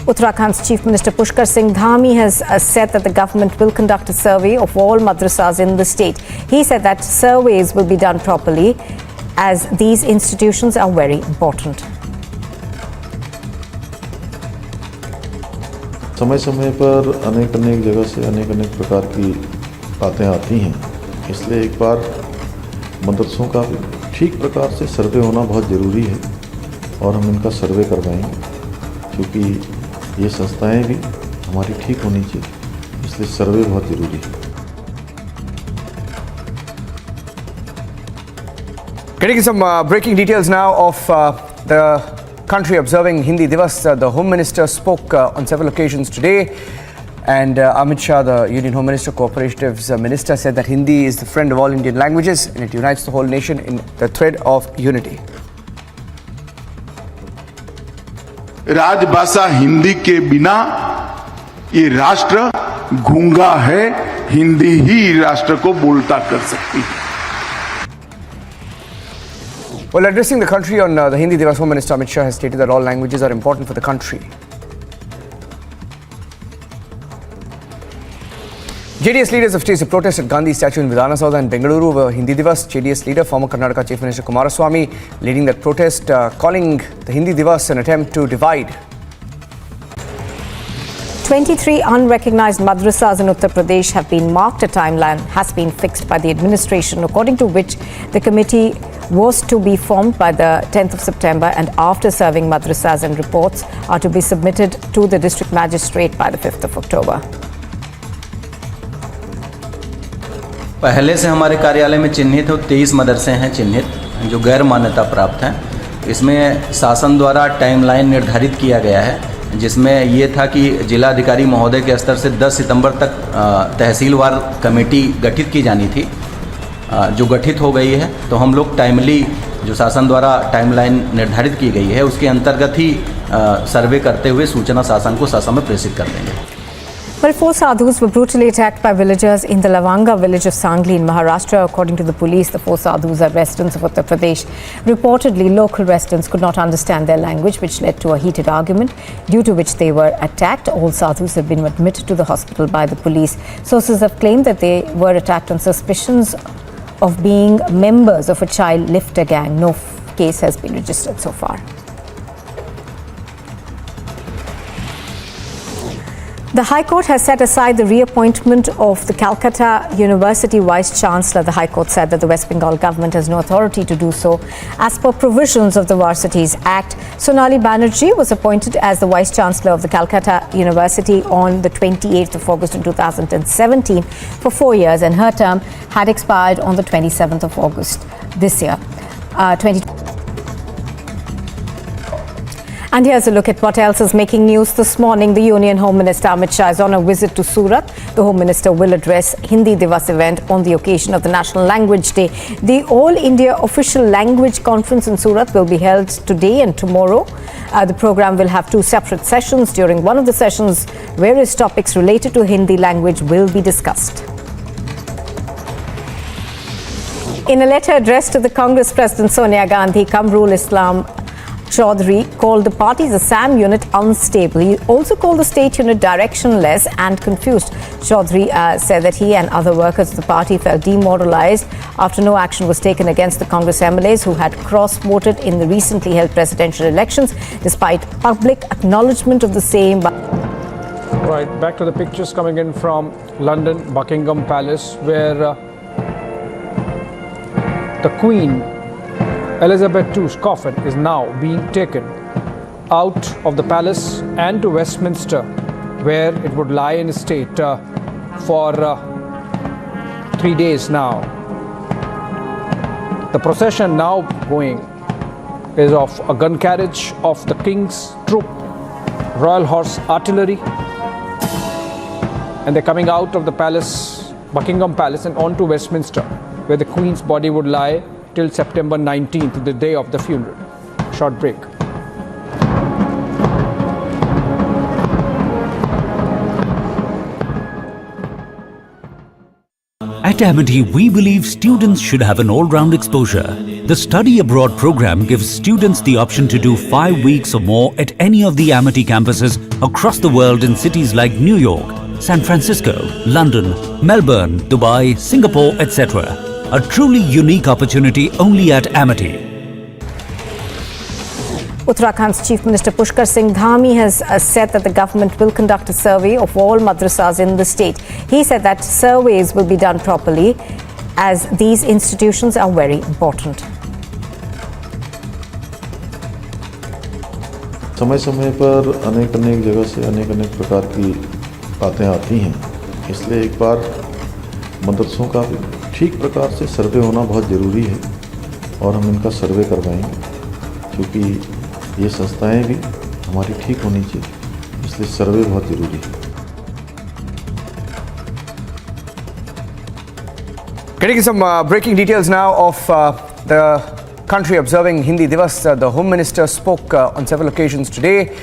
Uttarakhand's Chief Minister Pushkar Singh Dhami has said that the government will conduct a survey of all madrasas in the state. He said that surveys will be done properly as these institutions are very important. समय समय पर अनेक जगह से अनेक प्रकार की बातें आती हैं, इसलिए एक बार मदरसों का भी ठीक प्रकार से सर्वे होना बहुत ज़रूरी है और हम इनका सर्वे करवाएंगे, क्योंकि ये संस्थाएं भी हमारी ठीक होनी चाहिए, इसलिए सर्वे बहुत ज़रूरी है. Getting some breaking details now of the country observing Hindi Divas. The Home Minister spoke on several occasions today, and Amit Shah, the Union Home Minister, Cooperatives Minister, said that Hindi is the friend of all Indian languages and it unites the whole nation in the thread of unity. राजभाषा हिंदी के बिना ये राष्ट्र गूंगा है, हिंदी ही राष्ट्र को बोलता कर सकती है. Well, addressing the country on the Hindi Divas, Home Minister Amit Shah has stated that all languages are important for the country. JDS leaders have staged a protest at Gandhi statue in Vidhana Saudha in Bengaluru over Hindi Divas. JDS leader, former Karnataka Chief Minister Kumaraswamy, leading that protest, calling the Hindi Divas an attempt to divide. 23 unrecognized madrasas in Uttar Pradesh have been marked. A timeline has been fixed by the administration, according to which the committee was to be formed by the 10th of September, and after serving madrasas and reports are to be submitted to the district magistrate by the 5th of October. पहले से हमारे कार्यालय में चिन्हित 23 मदरसे हैं चिन्हित जो गैर मान्यता प्राप्त हैं. इसमें शासन द्वारा टाइमलाइन निर्धारित किया गया है, जिसमें ये था कि जिलाधिकारी महोदय के स्तर से 10 सितंबर तक तहसीलवार कमेटी गठित की जानी थी, जो गठित हो गई है. तो हम लोग टाइमली जो शासन द्वारा टाइमलाइन निर्धारित की गई है उसके अंतर्गत ही सर्वे करते हुए सूचना शासन को ससमय प्रेषित कर देंगे. Well, 4 sadhus were brutally attacked by villagers in the Lavanga village of Sangli in Maharashtra. According to the police, the 4 sadhus are residents of Uttar Pradesh. Reportedly, local residents could not understand their language, which led to a heated argument, due to which they were attacked. All sadhus have been admitted to the hospital by the police. Sources have claimed that they were attacked on suspicions of being members of a child lifter gang. No case has been registered so far. The High Court has set aside the reappointment of the Calcutta University Vice Chancellor. The High Court said that the West Bengal government has no authority to do so. As per provisions of the Varsities Act, Sonali Banerjee was appointed as the Vice Chancellor of the Calcutta University on the 28th of August in 2017 for 4 years, and her term had expired on the 27th of August this year. And here's a look at what else is making news this morning. The Union Home Minister Amit Shah is on a visit to Surat. The Home Minister will address Hindi Divas event on the occasion of the National Language Day. The All India Official Language Conference in Surat will be held today and tomorrow. The program will have two separate sessions. During one of the sessions, various topics related to Hindi language will be discussed. In a letter addressed to the Congress President Sonia Gandhi, Kamrul Islam Chaudhary called the party's Assam unit unstable. He also called the state unit directionless and confused. Chaudhary said that he and other workers of the party felt demoralized after no action was taken against the Congress MLAs who had cross-voted in the recently held presidential elections, despite public acknowledgement of the same. Right, back to the pictures coming in from London, Buckingham Palace, where the Queen Elizabeth II's coffin is now being taken out of the palace and to Westminster, where it would lie in state for 3 days now. The procession now going is of a gun carriage of the King's Troop, Royal Horse Artillery, and they're coming out of the palace, Buckingham Palace, and on to Westminster, where the Queen's body would lie till September 19th, the day of the funeral. Short break. At Amity, we believe students should have an all-round exposure. The Study Abroad program gives students the option to do 5 weeks or more at any of the Amity campuses across the world in cities like New York, San Francisco, London, Melbourne, Dubai, Singapore, etc. A truly unique opportunity only at Amity. Uttarakhand's Chief Minister Pushkar Singh Dhami has said that the government will conduct a survey of all madrasas in the state. He said that surveys will be done properly as these institutions are very important. समय-समय पर अनेक जगह से अनेक प्रकार की बातें आती हैं, इसलिए एक बार मदरसों का भी ठीक प्रकार से सर्वे होना बहुत ज़रूरी है और हम इनका सर्वे करवाएंगे, क्योंकि ये संस्थाएं भी हमारी ठीक होनी चाहिए, इसलिए सर्वे बहुत ज़रूरी है. Getting some breaking details now of the country observing Hindi Divas. The Home Minister spoke on several occasions today,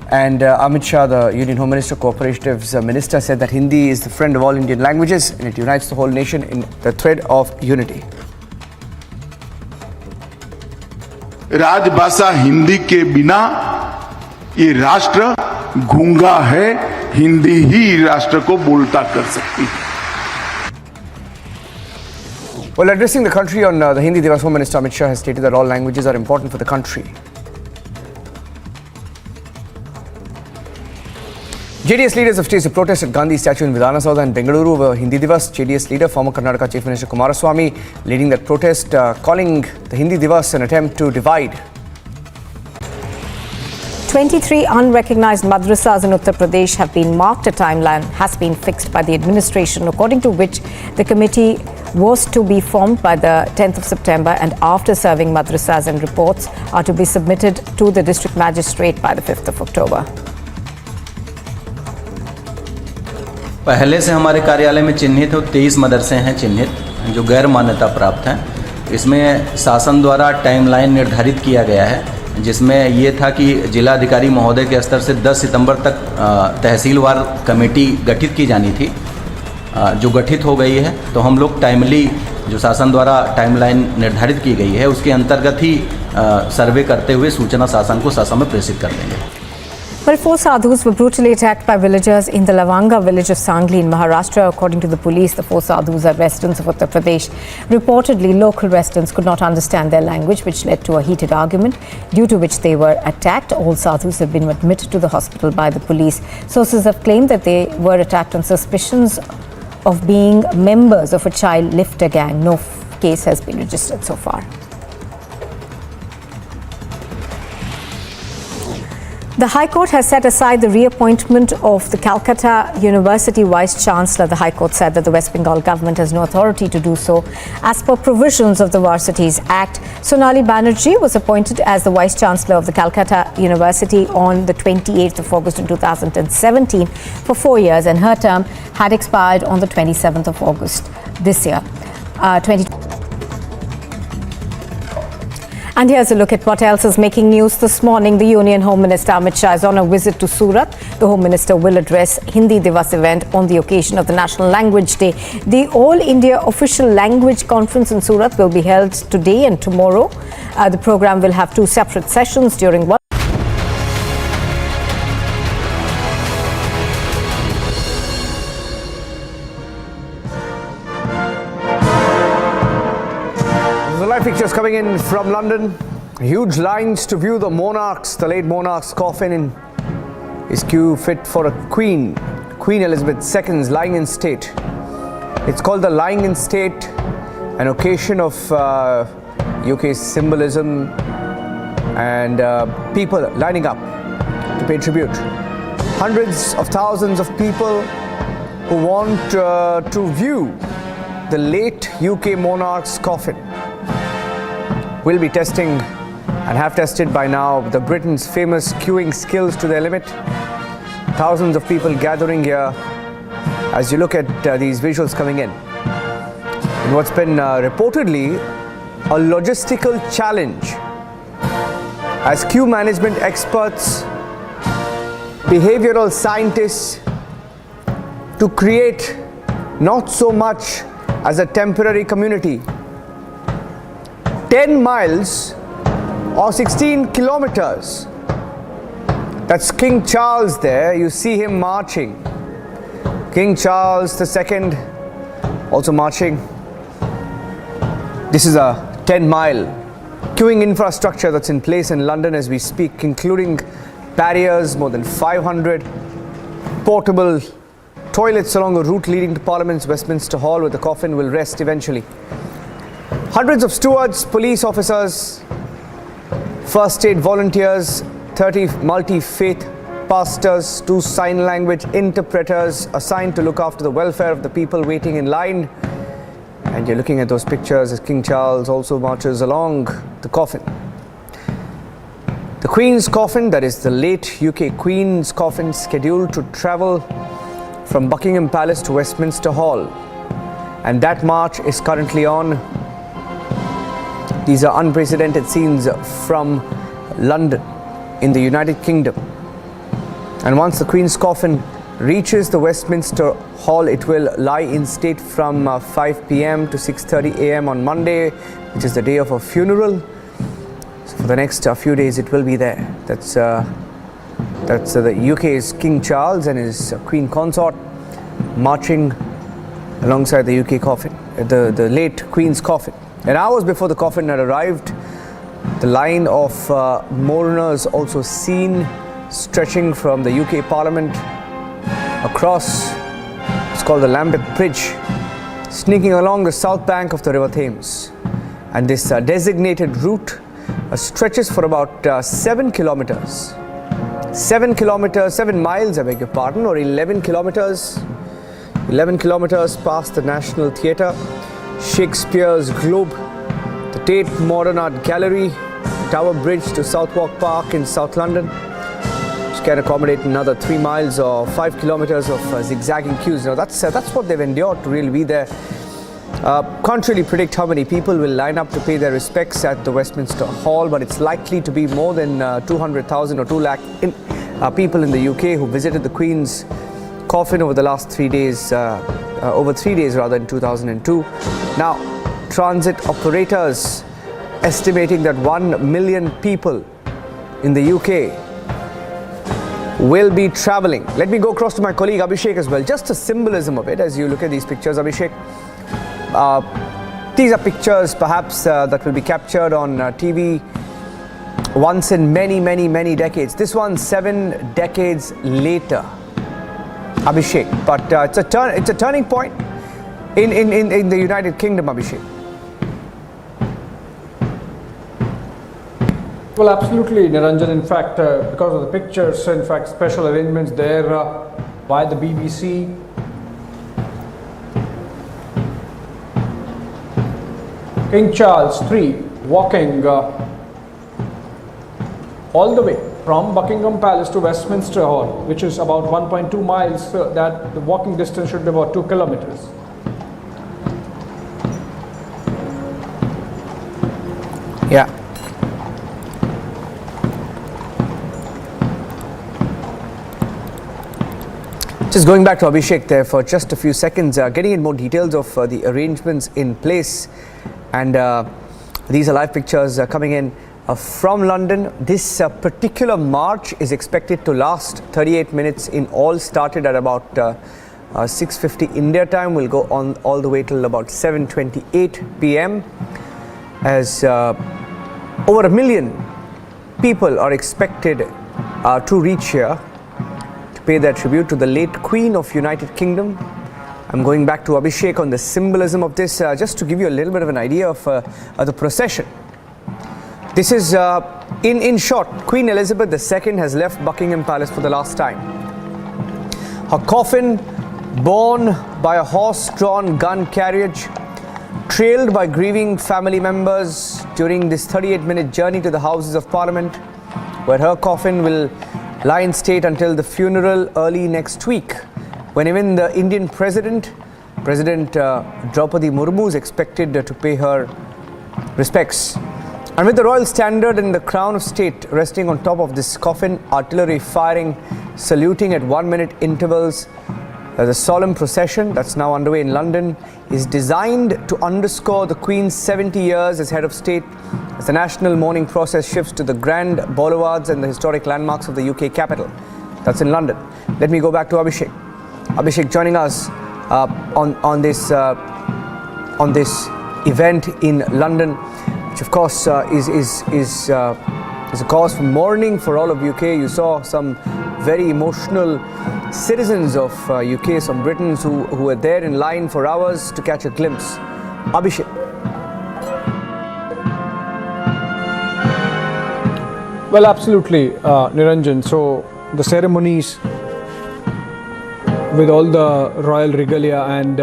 and Amit Shah, the Union Home Minister, Cooperatives Minister, said that Hindi is the friend of all Indian languages and it unites the whole nation in the thread of unity. राजभाषा हिंदी के बिना ये राष्ट्र गूंगा है, हिंदी ही राष्ट्र को बोलता कर सकती है. Well, addressing the country on the Hindi Divas, Home Minister Amit Shah has stated that all languages are important for the country. JDS leaders have staged a protest at Gandhi statue in Vidhana Saudha in Bengaluru over Hindi Divas. JDS leader, former Karnataka Chief Minister Kumaraswamy, leading that protest, calling the Hindi Divas an attempt to divide. 23 unrecognized madrasas in Uttar Pradesh have been marked. A timeline has been fixed by the administration, according to which the committee was to be formed by the 10th of September, and after serving madrasas and reports are to be submitted to the district magistrate by the 5th of October. पहले से हमारे कार्यालय में चिन्हित 23 मदरसे हैं चिन्हित जो गैर मान्यता प्राप्त हैं. इसमें शासन द्वारा टाइमलाइन निर्धारित किया गया है, जिसमें ये था कि जिलाधिकारी महोदय के स्तर से 10 सितंबर तक तहसीलवार कमेटी गठित की जानी थी, जो गठित हो गई है. तो हम लोग टाइमली जो शासन द्वारा टाइमलाइन निर्धारित की गई है उसके अंतर्गत ही सर्वे करते हुए सूचना शासन को ससमय प्रेषित कर देंगे. Well, 4 sadhus were brutally attacked by villagers in the Lavanga village of Sangli in Maharashtra. According to the police, the 4 sadhus are residents of Uttar Pradesh. Reportedly, local residents could not understand their language, which led to a heated argument, due to which they were attacked. All sadhus have been admitted to the hospital by the police. Sources have claimed that they were attacked on suspicions of being members of a child lifter gang. No case has been registered so far. The High Court has set aside the reappointment of the Calcutta University Vice Chancellor. The High Court said that the West Bengal government has no authority to do so as per provisions of the Varsities Act. Sonali Banerjee was appointed as the Vice Chancellor of the Calcutta University on the 28th of August in 2017 for 4 years, and her term had expired on the 27th of August this year. And here's a look at what else is making news this morning. The Union Home Minister Amit Shah is on a visit to Surat. The Home Minister will address Hindi Divas event on the occasion of the National Language Day. The All India Official Language Conference in Surat will be held today and tomorrow. The program will have 2 separate sessions during one. Pictures coming in from London. Huge lines to view the monarch's, the late monarch's coffin in his queue fit for a queen. Queen Elizabeth II's lying in state. It's called the lying in state, an occasion of UK's symbolism and people lining up to pay tribute. Hundreds of thousands of people who want to view the late UK monarch's coffin will be testing and have tested by now the Britain's famous queuing skills to their limit. Thousands of people gathering here as you look at these visuals coming in what's been reportedly a logistical challenge as queue management experts, behavioral scientists, to create not so much as a temporary community. 10 miles or 16 kilometers. That's King Charles there. You see him marching. King Charles II also marching. This is a 10-mile queuing infrastructure that's in place in London as we speak, including barriers, more than 500 portable toilets along a route leading to Parliament's Westminster Hall, where the coffin will rest eventually. Hundreds of stewards, police officers, first aid volunteers, 30 multi-faith pastors, 2 sign language interpreters assigned to look after the welfare of the people waiting in line. And you're looking at those pictures as King Charles also marches along the coffin. The Queen's coffin, that is the late UK Queen's coffin, scheduled to travel from Buckingham Palace to Westminster Hall. And that march is currently on. These are unprecedented scenes from London in the United Kingdom. And once the Queen's coffin reaches the Westminster Hall, it will lie in state from 5 p.m. to 6:30 a.m. on Monday, which is the day of her funeral. So for the next few days, it will be there. That's the UK's King Charles and his Queen consort marching alongside the UK coffin, the late Queen's coffin. And hours before the coffin had arrived, the line of mourners also seen stretching from the UK Parliament across, it's called the Lambeth Bridge, sneaking along the south bank of the River Thames. And this designated route stretches for about 7 kilometers. 7 miles, I beg your pardon, or 11 kilometers. 11 kilometers past the National Theatre, Shakespeare's Globe, the Tate Modern Art Gallery, Tower Bridge to Southwark Park in South London, which can accommodate another 3 miles or 5 kilometers of zigzagging queues. Now that's what they've endured to really be there. Can't really predict how many people will line up to pay their respects at the Westminster Hall, but it's likely to be more than 200,000 or 2 lakh people in the UK who visited the Queen's coffin over the last 3 days, over 3 days rather, in 2002. Now, transit operators estimating that 1 million people in the UK will be traveling. Let me go across to my colleague Abhishek as well. Just the symbolism of it as you look at these pictures, Abhishek. These are pictures perhaps that will be captured on TV once in many decades. This one 7 decades later, Abhishek. But it's a turning point in the United Kingdom, Abhishek. Well, absolutely, Niranjan. In fact, because of the pictures, in fact, special arrangements there by the BBC. King Charles III walking all the way from Buckingham Palace to Westminster Hall, which is about 1.2 miles, that the walking distance should be about 2 kilometers. Yeah. Just going back to Abhishek there for just a few seconds, getting in more details of the arrangements in place, and these are live pictures coming in from London. This particular march is expected to last 38 minutes in all, started at about 6:50 India time, will go on all the way till about 7:28 p.m. as over 1 million people are expected to reach here to pay their tribute to the late Queen of United Kingdom. I'm going back to Abhishek on the symbolism of this, just to give you a little bit of an idea of the procession. This is, in short, Queen Elizabeth II has left Buckingham Palace for the last time. Her coffin, borne by a horse-drawn gun carriage, trailed by grieving family members during this 38-minute journey to the Houses of Parliament, where her coffin will lie in state until the funeral early next week, when even the Indian President Draupadi Murmu is expected to pay her respects. And with the royal standard and the crown of state resting on top of this coffin, artillery firing, saluting at 1-minute intervals, the solemn procession that's now underway in London is designed to underscore the Queen's 70 years as head of state, as the national mourning process shifts to the grand boulevards and the historic landmarks of the UK capital. That's in London. Let me go back to Abhishek. Abhishek joining us on this event in London, which of course is a cause for mourning for all of UK. You saw some very emotional citizens of UK, some Britons who were there in line for hours to catch a glimpse. Abhishek. Well, absolutely, Niranjan. So the ceremonies with all the royal regalia and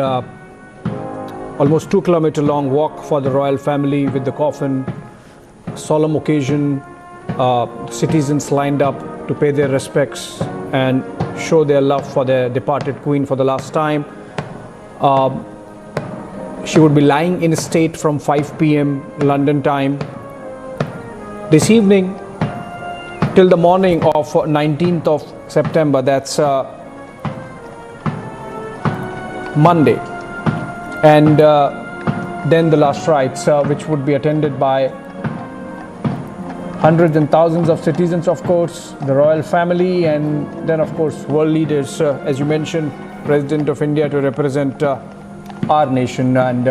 almost 2-kilometer long walk for the royal family with the coffin, solemn occasion, citizens lined up to pay their respects and show their love for their departed queen for the last time. She would be lying in state from 5 p.m. London time this evening till the morning of 19th of September, that's Monday, and then the last rites, which would be attended by hundreds and thousands of citizens, of course, the royal family, and then of course world leaders, as you mentioned, President of India to represent our nation. And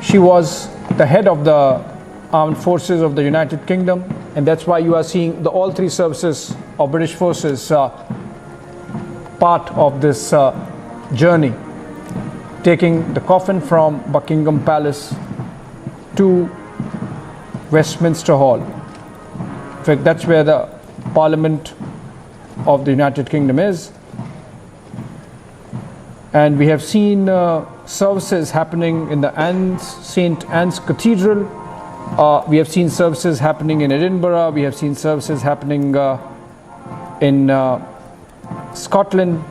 she was the head of the armed forces of the United Kingdom, and that's why you are seeing all three services of British forces part of this journey, taking the coffin from Buckingham Palace to Westminster Hall. In fact, that's where the Parliament of the United Kingdom is. And we have seen services happening in the St. Anne's Cathedral. We have seen services happening in Edinburgh. We have seen services happening in Scotland,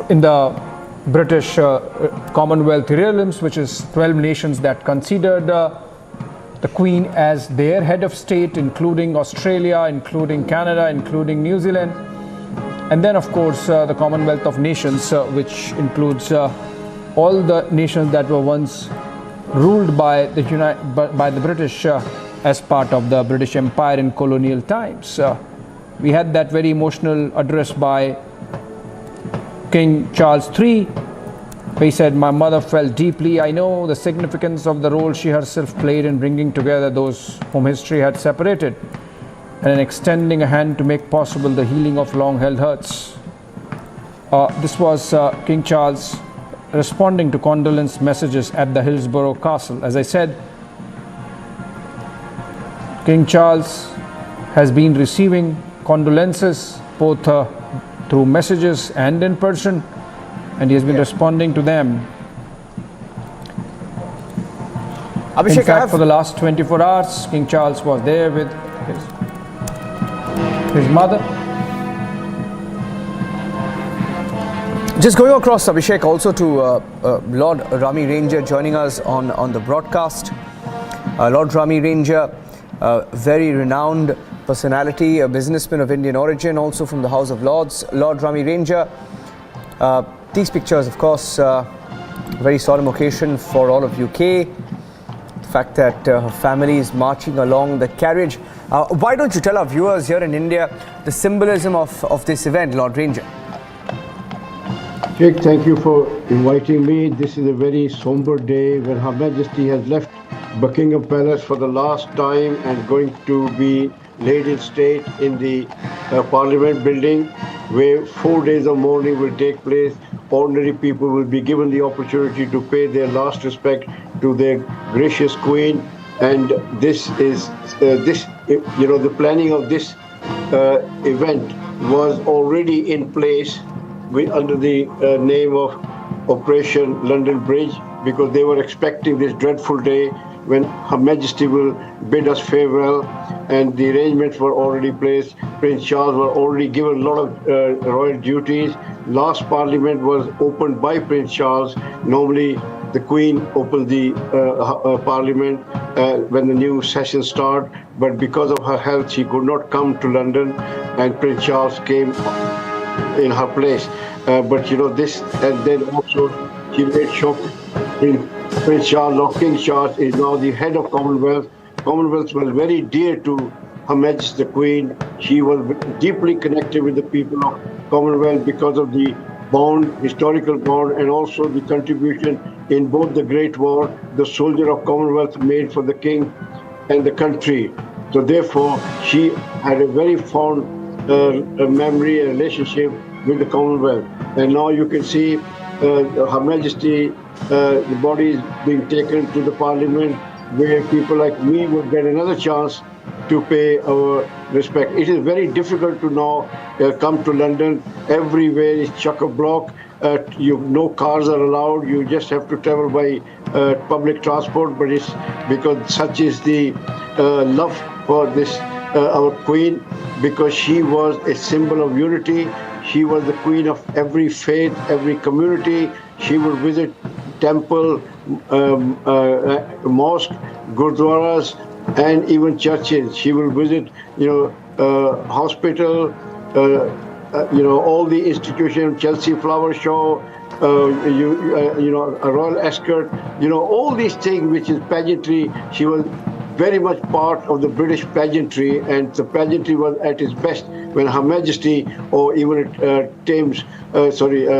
in the British Commonwealth realms, which is 12 nations that considered the Queen as their head of state, including Australia, including Canada, including New Zealand, and then of course the Commonwealth of Nations, which includes all the nations that were once ruled by the British as part of the British Empire in colonial times. We had that very emotional address by King Charles III. He said, "My mother felt deeply. I know the significance of the role she herself played in bringing together those whom history had separated, and in extending a hand to make possible the healing of long-held hurts." This was King Charles responding to condolence messages at the Hillsborough Castle. As I said, King Charles has been receiving condolences both through messages and in person, and he has been responding to them. Abhishek, in fact, for the last 24 hours, King Charles was there with his mother. Just going across, Abhishek, also to Lord Rami Ranger joining us on the broadcast. Lord Rami Ranger, very renowned personality, a businessman of Indian origin, also from the House of Lords. Lord Rami Ranger, these pictures, of course, very solemn occasion for all of UK. The fact that her family is marching along the carriage. Why don't you tell our viewers here in India the symbolism of this event, Lord Ranger? Jake, thank you for inviting me. This is a very somber day when Her Majesty has left Buckingham Palace for the last time and going to be laid in state in the Parliament building, where 4 days of mourning will take place. Ordinary people will be given the opportunity to pay their last respect to their gracious Queen. And this is, the planning of this event was already in place under the name of Operation London Bridge, because they were expecting this dreadful day when Her Majesty will bid us farewell, and the arrangements were already placed. Prince Charles was already given a lot of royal duties. Last Parliament was opened by Prince Charles. Normally, the Queen opened the Parliament when the new session started, but because of her health, she could not come to London, and Prince Charles came in her place. But this, and then also she made sure Prince Charles or King Charles is now the head of Commonwealth. Commonwealth was very dear to Her Majesty the Queen. She was deeply connected with the people of Commonwealth because of the bond, historical bond, and also the contribution in both the Great War the soldier of Commonwealth made for the King and the country. So therefore, she had a very fond memory and relationship with the Commonwealth. And now you can see Her Majesty, the body is being taken to the Parliament, where people like me would get another chance to pay our respect. It is very difficult to now come to London. Everywhere is chock-a-block. No cars are allowed. You just have to travel by public transport. But it's because such is the love for this our Queen, because she was a symbol of unity. She was the Queen of every faith, every community. She would visit temple, mosque, gurdwaras, and even churches. She will visit, hospital, all the institutions, Chelsea Flower Show, a royal escort, all these things which is pageantry. She was very much part of the British pageantry, and the pageantry was at its best when Her Majesty, or even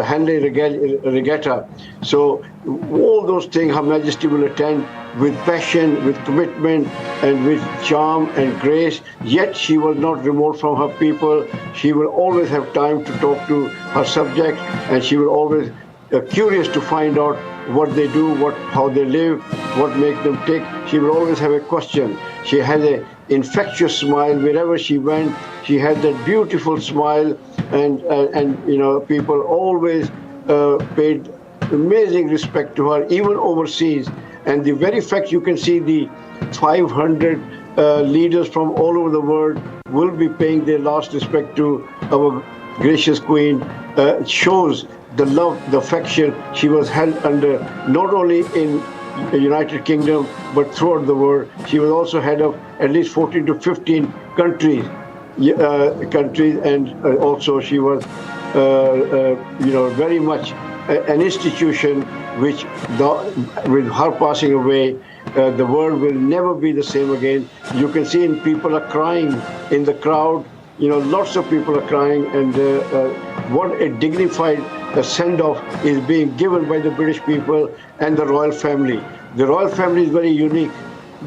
Henley Regatta. So all those things Her Majesty will attend with passion, with commitment, and with charm and grace. Yet she was not remote from her people. She will always have time to talk to her subjects, and she will always curious to find out what they do, how they live, what makes them tick. She will always have a question. She has an infectious smile wherever she went. She had that beautiful smile, and people always paid amazing respect to her, even overseas. And the very fact you can see the 500 leaders from all over the world will be paying their last respect to our gracious Queen shows the love, the affection she was held under, not only in the United Kingdom, but throughout the world. She was also head of at least 14 to 15 countries, and also she was, very much an institution which, with her passing away, the world will never be the same again. You can see people are crying in the crowd. Lots of people are crying, and what a dignified send-off is being given by the British people and the royal family. The royal family is very unique.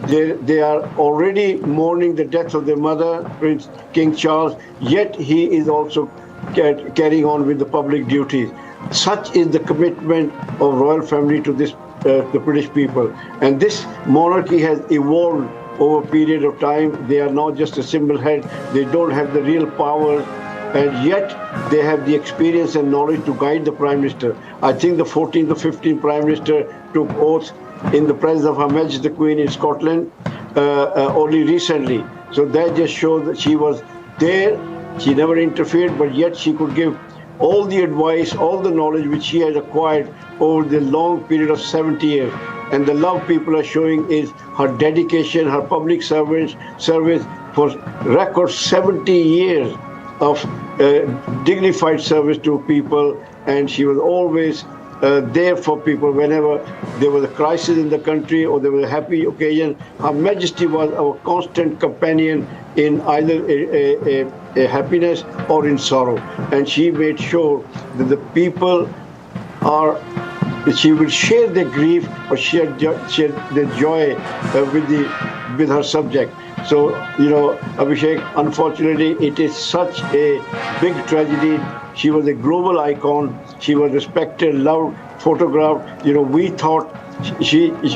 They are already mourning the death of their mother, Prince King Charles, yet he is also carrying on with the public duties. Such is the commitment of royal family to the British people. And this monarchy has evolved over a period of time. They are not just a symbol head. They don't have the real power, and yet they have the experience and knowledge to guide the Prime Minister. I think the 14th or 15th Prime Minister took oath in the presence of Her Majesty the Queen in Scotland only recently. So that just shows that she was there. She never interfered, but yet she could give all the advice, all the knowledge which she has acquired over the long period of 70 years. And the love people are showing is her dedication, her public service for record 70 years of dignified service to people. And she was always there for people whenever there was a crisis in the country or there was a happy occasion. Her Majesty was our constant companion in either a happiness or in sorrow. And she made sure that the people she will share their grief or share their joy with her subject. So, Abhishek, unfortunately, it is such a big tragedy. She was a global icon. She was respected, loved, photographed. We thought,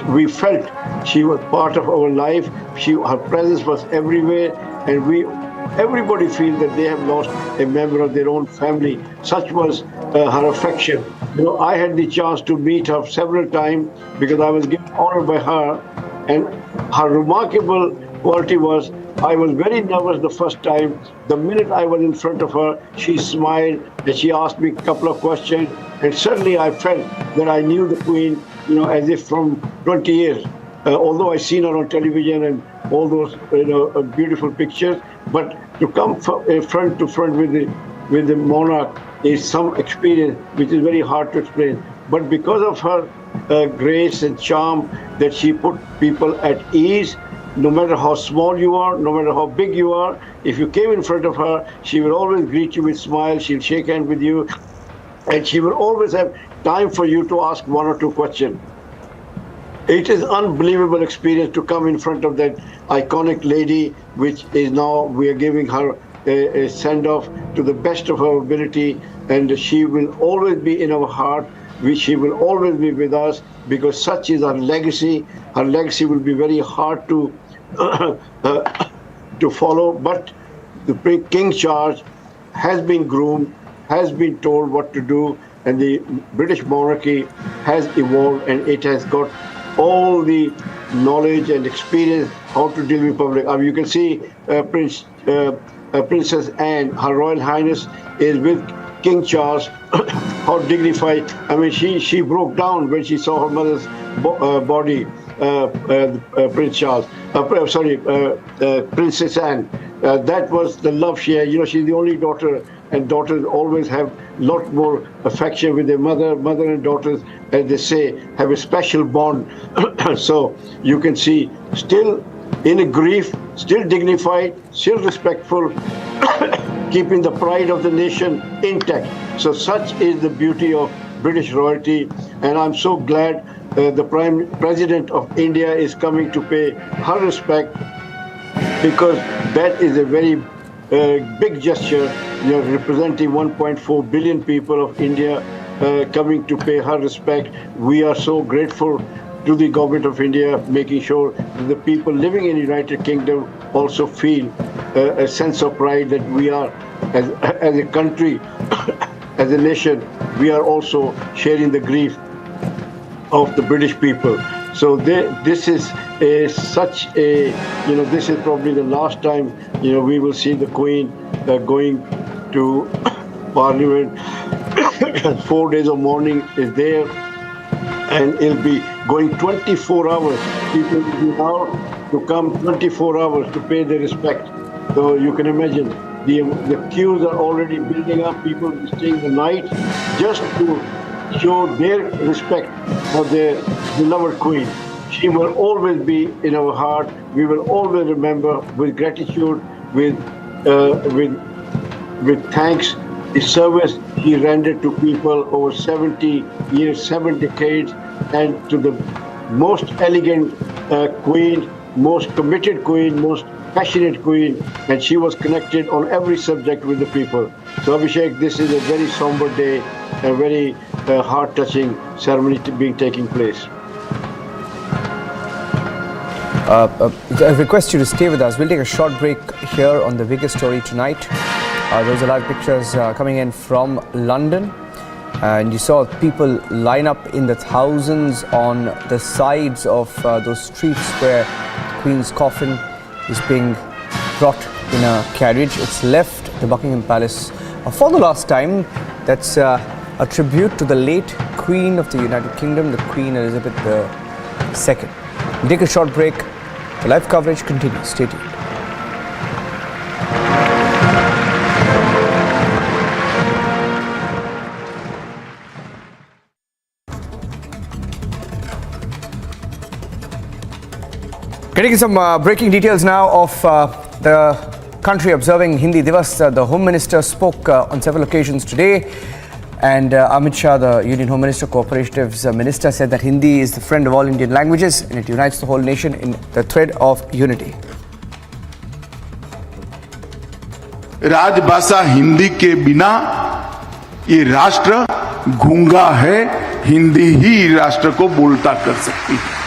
we felt she was part of our life. Her presence was everywhere, and everybody feels that they have lost a member of their own family. Such was her affection. I had the chance to meet her several times because I was given honor by her, and her remarkable quality was, I was very nervous the first time. The minute I was in front of her, she smiled and she asked me a couple of questions, and suddenly I felt that I knew the Queen, as if from 20 years. Although I seen her on television and all those, beautiful pictures, but to come front to front with the monarch is some experience which is very hard to explain. But because of her grace and charm, that she put people at ease. No matter how small you are, no matter how big you are, if you came in front of her, she will always greet you with smiles, she'll shake hands with you, and she will always have time for you to ask one or two questions. It is unbelievable experience to come in front of that iconic lady, which is now, we are giving her a send-off to the best of her ability, and she will always be in our heart. She will always be with us because such is her legacy. Her legacy will be very hard to follow, but the King Charge has been groomed, has been told what to do, and the British monarchy has evolved, and it has got all the knowledge and experience how to deal with public. You can see Princess Anne, Her Royal Highness, is with King Charles, how dignified. She broke down when she saw her mother's body, Prince Charles. Princess Anne. That was the love she had. She's the only daughter, and daughters always have a lot more affection with their mother. Mother and daughters, as they say, have a special bond. So you can see, still in a grief, still dignified, still respectful, keeping the pride of the nation intact. So such is the beauty of British royalty, and I'm so glad the President of India is coming to pay her respect, because that is a very big gesture, representing 1.4 billion people of India coming to pay her respect. We are so grateful to the government of India, making sure that the people living in the United Kingdom also feel a sense of pride that we are, as a country, as a nation, we are also sharing the grief of the British people. So this is such a, this is probably the last time, we will see the Queen going to Parliament. 4 days of mourning is there, and it'll be going 24 hours. People will be now to come 24 hours to pay their respect. So you can imagine, the queues are already building up. People will be staying the night just to show their respect for their beloved Queen. She will always be in our heart. We will always remember with gratitude, with thanks, the service he rendered to people over 70 years, 7 decades, and to the most elegant Queen, most committed Queen, most passionate Queen, and she was connected on every subject with the people. So Abhishek, this is a very somber day, a very heart-touching ceremony taking place. I request you to stay with us. We'll take a short break here on the biggest story tonight. Those are live pictures coming in from London. And you saw people line up in the thousands on the sides of those streets where the Queen's coffin is being brought in a carriage. It's left the Buckingham Palace for the last time. That's a tribute to the late Queen of the United Kingdom, the Queen Elizabeth II. We'll take a short break. The live coverage continues. Stay tuned. Getting some breaking details now of the country observing Hindi Divas. The Home Minister spoke on several occasions today, and Amit Shah, the Union Home Minister, Cooperatives Minister, said that Hindi is the friend of all Indian languages and it unites the whole nation in the thread of unity. राजभाषा हिंदी के बिना ये राष्ट्र गूंगा है, हिंदी ही राष्ट्र को बोलता कर सकती है.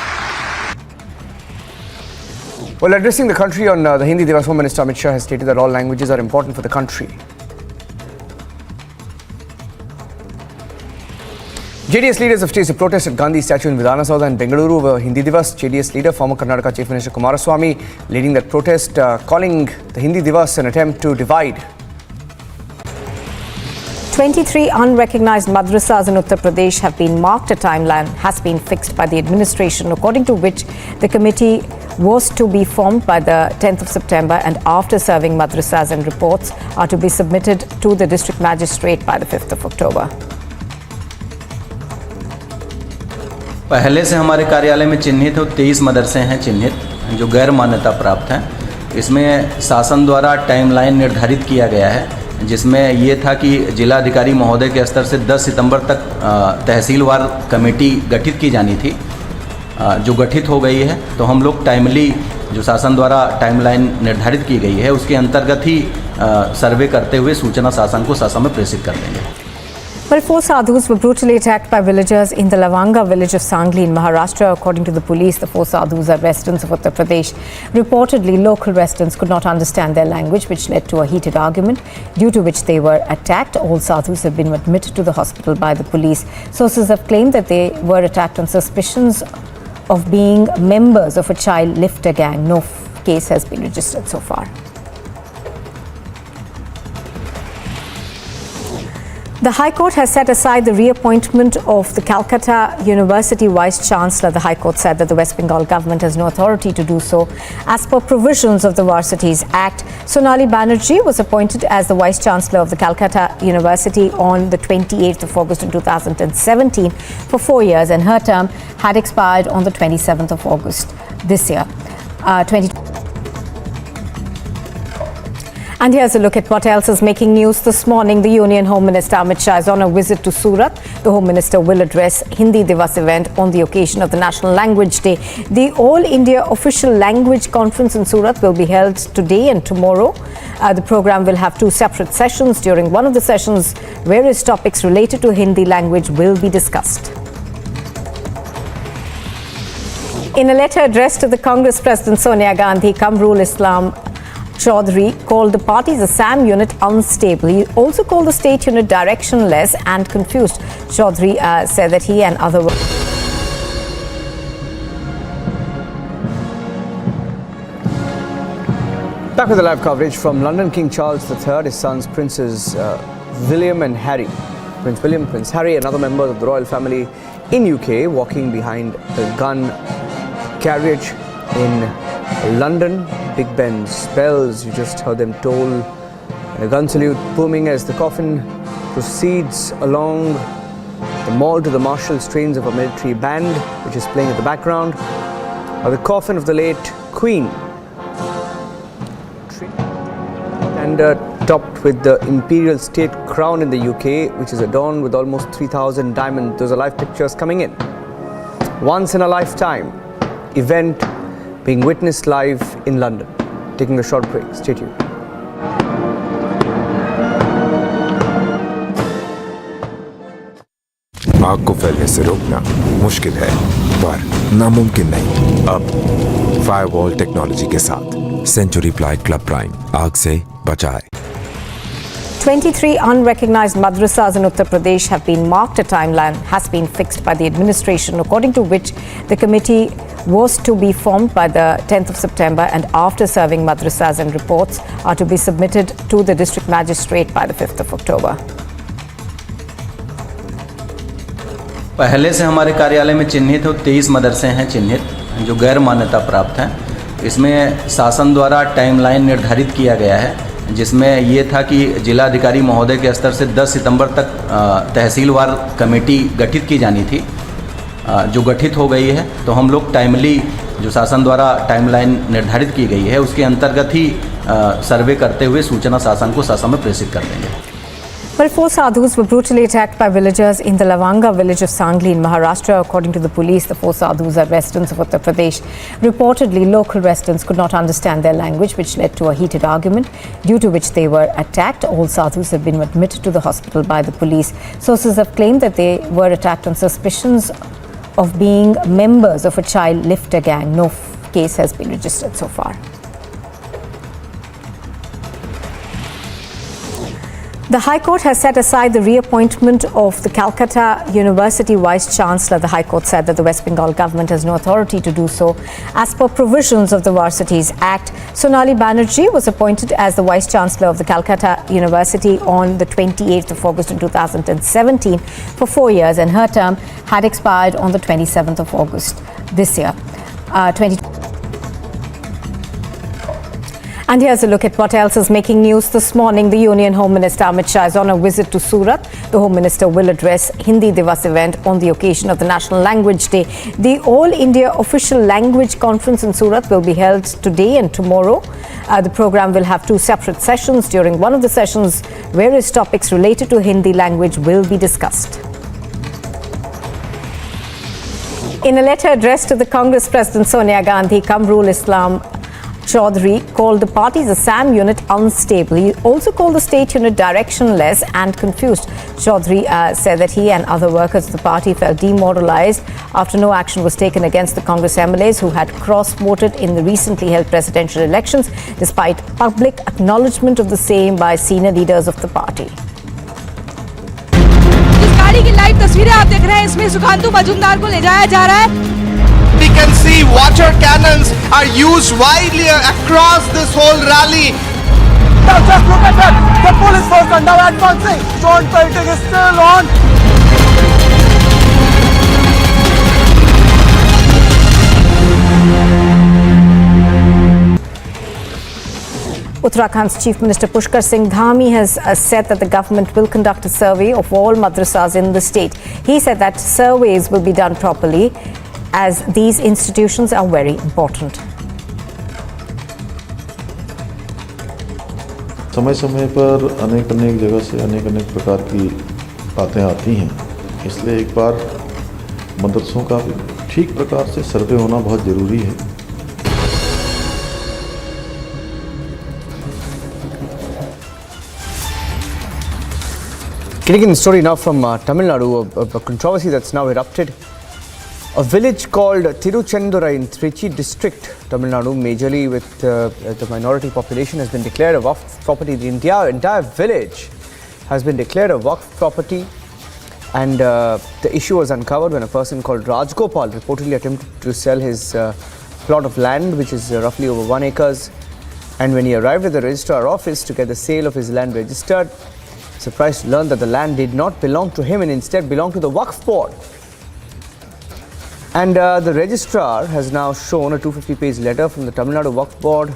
Well, addressing the country on the Hindi Divas, Home Minister Amit Shah has stated that all languages are important for the country. JDS leaders have staged a protest at Gandhi statue in Vidhana Saudha in Bengaluru over Hindi Divas. JDS leader, former Karnataka Chief Minister Kumaraswamy, leading that protest, calling the Hindi Divas an attempt to divide. 23 unrecognized madrasas in Uttar Pradesh have been marked. A timeline has been fixed by the administration, according to which the committee was to be formed by the 10th of September, and after serving madrasas and reports are to be submitted to the district magistrate by the 5th of October. पहले से हमारे कार्यालय में चिन्हित 23 मदरसे हैं चिन्हित जो गैर मान्यता प्राप्त हैं. इसमें शासन द्वारा टाइमलाइन निर्धारित किया गया है, जिसमें ये था कि जिला अधिकारी महोदय के स्तर से 10 सितंबर तक तहसीलवार कमेटी गठित की जानी थी, जो गठित हो गई है. तो हम लोग टाइमली जो शासन द्वारा टाइमलाइन निर्धारित की गई है उसके अंतर्गत ही सर्वे करते हुए सूचना शासन को में प्रेषित कर देंगे. Well, 4 sadhus were brutally attacked by villagers in the Lavanga village of Sangli in Maharashtra. According to the police, the 4 sadhus are residents of Uttar Pradesh. Reportedly, local residents could not understand their language, which led to a heated argument, due to which they were attacked. All sadhus have been admitted to the hospital by the police. Sources have claimed that they were attacked on suspicions of being members of a child lifter gang. No case has been registered so far. The High Court has set aside the reappointment of the Calcutta University Vice-Chancellor. The High Court said that the West Bengal government has no authority to do so. As per provisions of the Varsities Act, Sonali Banerjee was appointed as the Vice-Chancellor of the Calcutta University on the 28th of August in 2017 for 4 years, and her term had expired on the 27th of August this year. And here's a look at what else is making news this morning. The Union Home Minister Amit Shah is on a visit to Surat. The Home Minister will address Hindi Divas event on the occasion of the National Language Day. The All India Official Language Conference in Surat will be held today and tomorrow. The program will have 2 separate sessions. During one of the sessions, various topics related to Hindi language will be discussed. In a letter addressed to the Congress President Sonia Gandhi, Kamrul Islam Chaudhary called the party's Assam unit unstable. He also called the state unit directionless and confused. Chaudhary said that he and other... Back with the live coverage from London. King Charles III, his sons Princes William and Harry. Prince William, Prince Harry and other members of the royal family in UK walking behind the gun carriage in London. Big Ben's bells, you just heard them toll, and a gun salute booming as the coffin proceeds along the mall to the martial strains of a military band which is playing at the background. The coffin of the late Queen, and topped with the imperial state crown in the UK, which is adorned with almost 3,000 diamonds. Those are live pictures coming in. Once in a lifetime event being witnessed live in London. Taking a short break. Stay tuned. आग को फैलने से रोकना मुश्किल है पर नामुमकिन नहीं। अब फायरवॉल टेक्नोलॉजी के साथ सेंचुरी प्लाई क्लब प्राइम आग से बचाए। 23 unrecognized madrasas in Uttar Pradesh have been marked. A timeline has been fixed by the administration, according to which the committee was to be formed by the 10th of September, and after serving madrasas and reports are to be submitted to the district magistrate by the 5th of October. पहले से हमारे कार्यालय में चिन्हित 23 मदरसे हैं चिन्हित जो गैर मान्यता प्राप्त हैं। इसमें शासन द्वारा टाइमलाइन निर्धारित किया गया है, जिसमें ये था कि जिलाधिकारी महोदय के स्तर से 10 सितंबर तक तहसीलवार कमेटी गठित की जानी थी, जो गठित हो गई है। तो हम लोग टाइमली जो शासन द्वारा टाइमलाइन निर्धारित की गई है उसके अंतर्गत ही सर्वे करते हुए सूचना शासन को शासन में प्रेषित कर देंगे। Well, 4 sadhus were brutally attacked by villagers in the Lavanga village of Sangli in Maharashtra. According to the police, the 4 sadhus are residents of Uttar Pradesh. Reportedly, local residents could not understand their language, which led to a heated argument, due to which they were attacked. All sadhus have been admitted to the hospital by the police. Sources have claimed that they were attacked on suspicions of being members of a child lifter gang. No case has been registered so far. The High Court has set aside the reappointment of the Calcutta University Vice-Chancellor. The High Court said that the West Bengal government has no authority to do so. As per provisions of the Varsities Act, Sonali Banerjee was appointed as the Vice-Chancellor of the Calcutta University on the 28th of August in 2017 for 4 years, and her term had expired on the 27th of August this year. And here's a look at what else is making news this morning. The Union Home Minister Amit Shah is on a visit to Surat. The Home Minister will address Hindi Divas event on the occasion of the National Language Day. The All India Official Language Conference in Surat will be held today and tomorrow. The program will have 2 separate sessions. During one of the sessions, various topics related to Hindi language will be discussed. In a letter addressed to the Congress President Sonia Gandhi, Kamrul Islam Chaudhary called the party's Assam unit unstable. He also called the state unit directionless and confused. Chaudhary said that he and other workers of the party felt demoralized after no action was taken against the Congress MLAs who had cross-voted in the recently held presidential elections, despite public acknowledgement of the same by senior leaders of the party. इस गाड़ी की live तस्वीरें आप देख रहे हैं, इसमें सुकांतु मजूमदार को ले जाया जा रहा है। We can see water cannons are used widely across this whole rally. Now just look at that. The police force are now advancing. Drone fighting is still on. Uttarakhand's Chief Minister Pushkar Singh Dhami has said that the government will conduct a survey of all madrasas in the state. He said that surveys will be done properly, as these institutions are very important. समय समय पर अनेक जगह से अनेक प्रकार की बातें आती हैं, इसलिए एक बार मदरसों का ठीक प्रकार से सर्वे होना बहुत ज़रूरी है। Getting in the story now from Tamil Nadu, a controversy that's now erupted. A village called Tiruchendurai in Trichy district, Tamil Nadu, majorly with the minority population, has been declared a Waqf property. The entire village has been declared a Waqf property, and the issue was uncovered when a person called Rajgopal reportedly attempted to sell his plot of land, which is roughly over 1 acre. And when he arrived at the registrar office to get the sale of his land registered, surprised to learn that the land did not belong to him and instead belonged to the Waqf board. And the registrar has now shown a 250-page letter from the Tamil Nadu Waqf board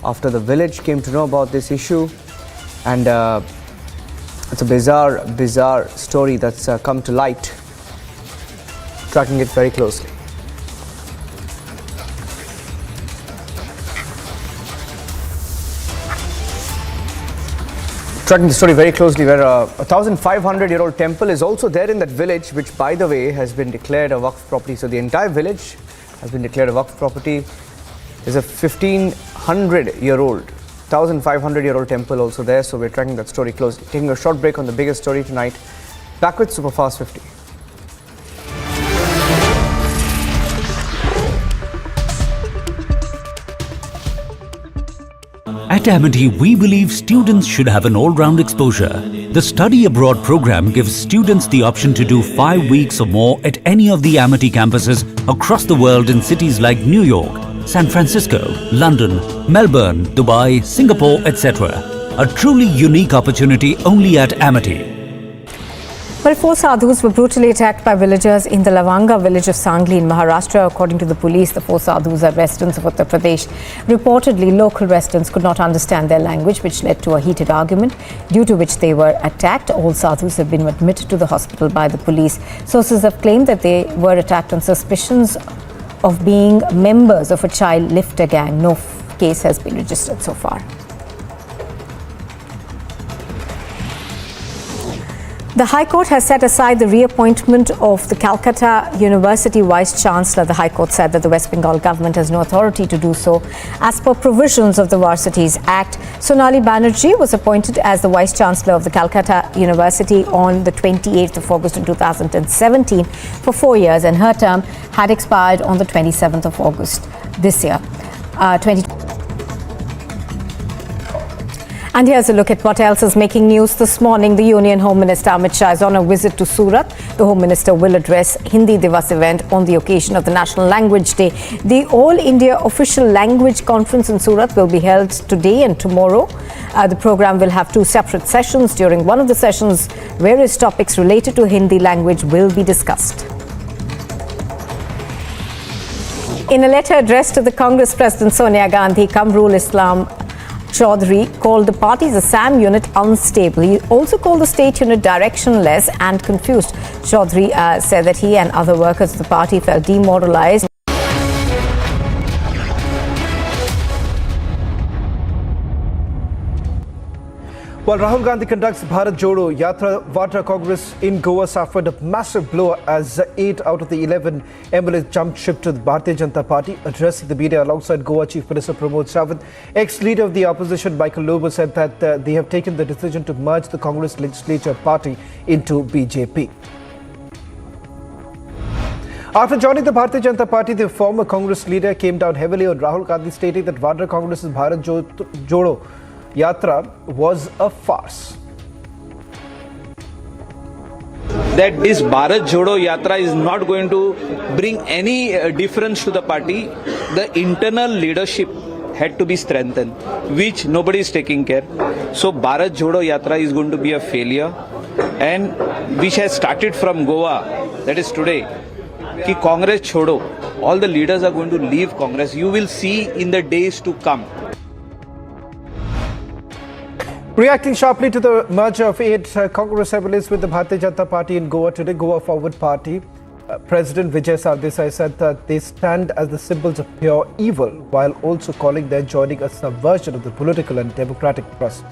after the village came to know about this issue. And it's a bizarre story that's come to light. Tracking it very closely. Tracking the story very closely, where a 1,500-year-old temple is also there in that village, which, by the way, has been declared a Waqf property. So the entire village has been declared a Waqf property. There's a 1,500-year-old, 1,500-year-old temple also there. So we're tracking that story closely. Taking a short break on the biggest story tonight. Back with Superfast 50. Amity, we believe students should have an all-round exposure. The study abroad program gives students the option to do 5 weeks or more at any of the Amity campuses across the world in cities like New York, San Francisco, London, Melbourne, Dubai, Singapore, etc. A truly unique opportunity only at Amity. Well, 4 sadhus were brutally attacked by villagers in the Lavanga village of Sangli in Maharashtra. According to the police, the 4 sadhus are residents of Uttar Pradesh. Reportedly, local residents could not understand their language, which led to a heated argument, due to which they were attacked. All sadhus have been admitted to the hospital by the police. Sources have claimed that they were attacked on suspicions of being members of a child lifter gang. No case has been registered so far. The High Court has set aside the reappointment of the Calcutta University Vice Chancellor. The High Court said that the West Bengal government has no authority to do so. As per provisions of the Varsities Act, Sonali Banerjee was appointed as the Vice Chancellor of the Calcutta University on the 28th of August in 2017 for 4 years, and her term had expired on the 27th of August this year. And here's a look at what else is making news this morning. The Union Home Minister Amit Shah is on a visit to Surat. The Home Minister will address Hindi Divas event on the occasion of the National Language Day. The All India Official Language Conference in Surat will be held today and tomorrow. The program will have 2 separate sessions. During one of the sessions, various topics related to Hindi language will be discussed. In a letter addressed to the Congress President Sonia Gandhi, Kamrul Islam Chaudhary called the party's Assam unit unstable. He also called the state unit directionless and confused. Chaudhary said that he and other workers of the party felt demoralized. While Rahul Gandhi conducts Bharat Jodo Yatra, Goa Congress in Goa suffered a massive blow as 8 out of the 11 MLAs jumped ship to the Bharatiya Janata Party. Addressing the media alongside Goa Chief Minister Pramod Sawant, ex-leader of the opposition Michael Lobo said that they have taken the decision to merge the Congress legislature party into BJP. After joining the Bharatiya Janata Party, the former Congress leader came down heavily on Rahul Gandhi, stating that Vadra Congress's Bharat Jodo Yatra was a farce. That this Bharat Jodo Yatra is not going to bring any difference to the party. The internal leadership had to be strengthened, which nobody is taking care. So Bharat Jodo Yatra is going to be a failure, and which has started from Goa, that is today. Ki Congress Chodo, all the leaders are going to leave Congress. You will see in the days to come. Reacting sharply to the merger of 8 Congress MLAs with the Bharatiya Janata Party in Goa today, Goa Forward Party President Vijay Sardesai said that they stand as the symbols of pure evil, while also calling their joining a subversion of the political and democratic process.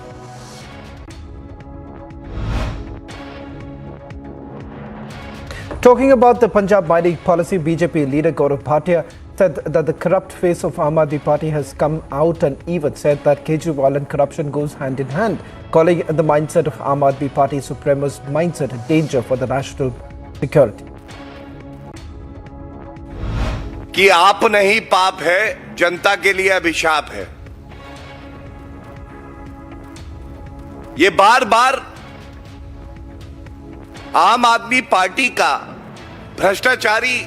Talking about the Punjab mining policy, BJP leader Gaurav Bhatia said that the corrupt face of Aam Aadmi Party has come out, and even said that Kejriwal and corruption goes hand in hand, calling the mindset of Aam Aadmi Party supremos mindset a danger for the national security. कि आप नहीं पाप है, जनता के लिए अभिशाप है। ये बार बार आम आदमी पार्टी का भ्रष्टाचारी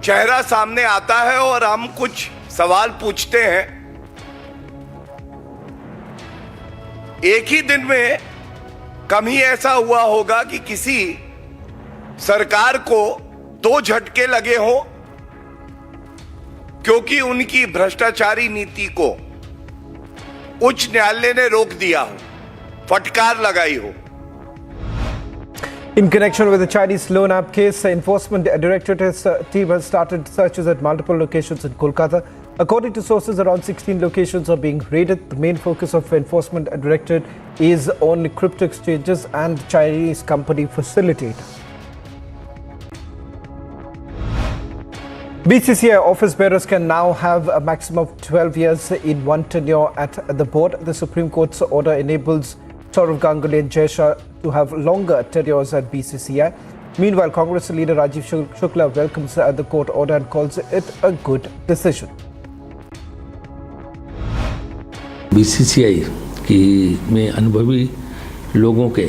चेहरा सामने आता है और हम कुछ सवाल पूछते हैं। एक ही दिन में कम ही ऐसा हुआ होगा कि किसी सरकार को 2 झटके लगे हों, क्योंकि उनकी भ्रष्टाचारी नीति को उच्च न्यायालय ने रोक दिया हो, फटकार लगाई हो। In connection with the Chinese loan app case, the Enforcement Directorate's team has started searches at multiple locations in Kolkata. According to sources, around 16 locations are being raided. The main focus of Enforcement Directorate is on crypto exchanges and Chinese company facilitator. BCCI office bearers can now have a maximum of 12 years in one tenure at the board. The Supreme Court's order enables Saurav Ganguly and Jay Shah to have longer tenures at BCCI. Meanwhile, Congress leader Rajiv Shukla welcomes the court order and calls it a good decision. BCCI की में अनुभवी लोगों के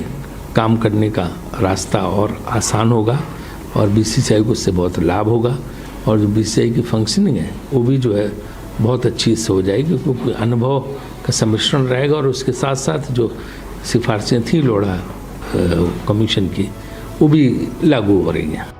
काम करने का रास्ता और आसान होगा और बीसीसीआई को उससे बहुत लाभ होगा और जो बीसीसीआई की फंक्शनिंग है वो भी जो है बहुत अच्छी से हो जाएगी क्योंकि अनुभव का सम्मिश्रण रहेगा और उसके साथ साथ जो सिफारिशें थी लोढ़ा कमीशन की वो भी लागू हो रही हैं।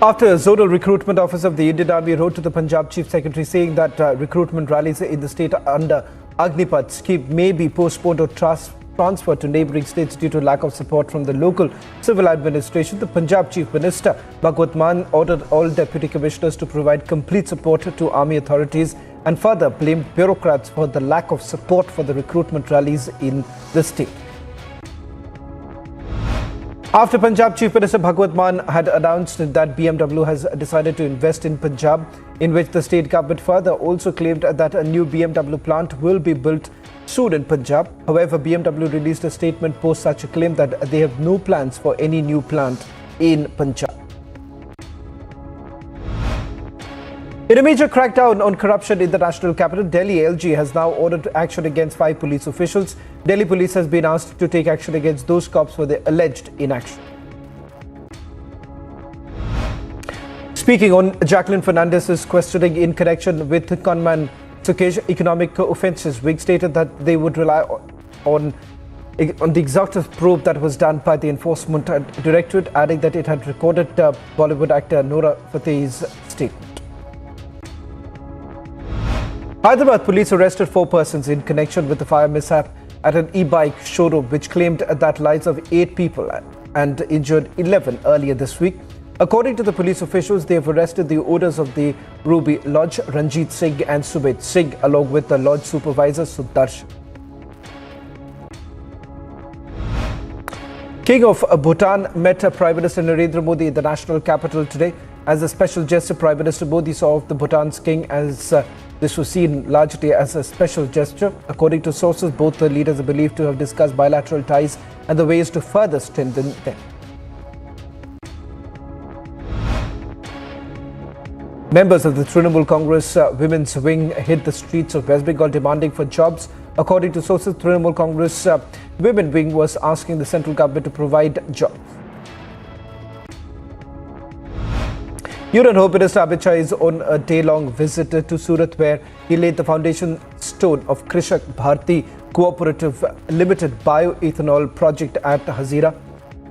After a zonal recruitment office of the Indian Army wrote to the Punjab Chief Secretary saying that recruitment rallies in the state under Agnipat scheme may be postponed or transferred to neighbouring states due to lack of support from the local civil administration, the Punjab Chief Minister Bhagwat Mann ordered all deputy commissioners to provide complete support to army authorities and further blamed bureaucrats for the lack of support for the recruitment rallies in the state. After Punjab Chief Minister Bhagwat Mann had announced that BMW has decided to invest in Punjab, in which the state government further also claimed that a new BMW plant will be built soon in Punjab. However, BMW released a statement post such a claim that they have no plans for any new plant in Punjab. In a major crackdown on corruption in the national capital, Delhi LG has now ordered action against 5 police officials. Delhi police has been asked to take action against those cops for their alleged inaction. Speaking on Jacqueline Fernandez's questioning in connection with conman Sukesh economic offences, Wing stated that they would rely on the exhaustive probe that was done by the Enforcement Directorate, adding that it had recorded Bollywood actor Nora Fateh's statement. Hyderabad police arrested 4 persons in connection with the fire mishap at an e-bike showroom, which claimed that lives of 8 people and injured 11 earlier this week. According to the police officials, they have arrested the owners of the Ruby Lodge, Ranjit Singh and Subed Singh, along with the lodge supervisor Sudarshan. King of Bhutan met Prime Minister Narendra Modi in the national capital today. As a special gesture, Prime Minister Modi saw off the Bhutan's king as this was seen largely as a special gesture. According to sources, both the leaders are believed to have discussed bilateral ties and the ways to further strengthen them. Members of the Trinamool Congress women's wing hit the streets of West Bengal demanding for jobs. According to sources, Trinamool Congress women wing was asking the central government to provide jobs. Union Home Minister Amit Shah is on a day-long visit to Surat, where he laid the foundation stone of Krishak Bharti Cooperative Limited bioethanol project at Hazira.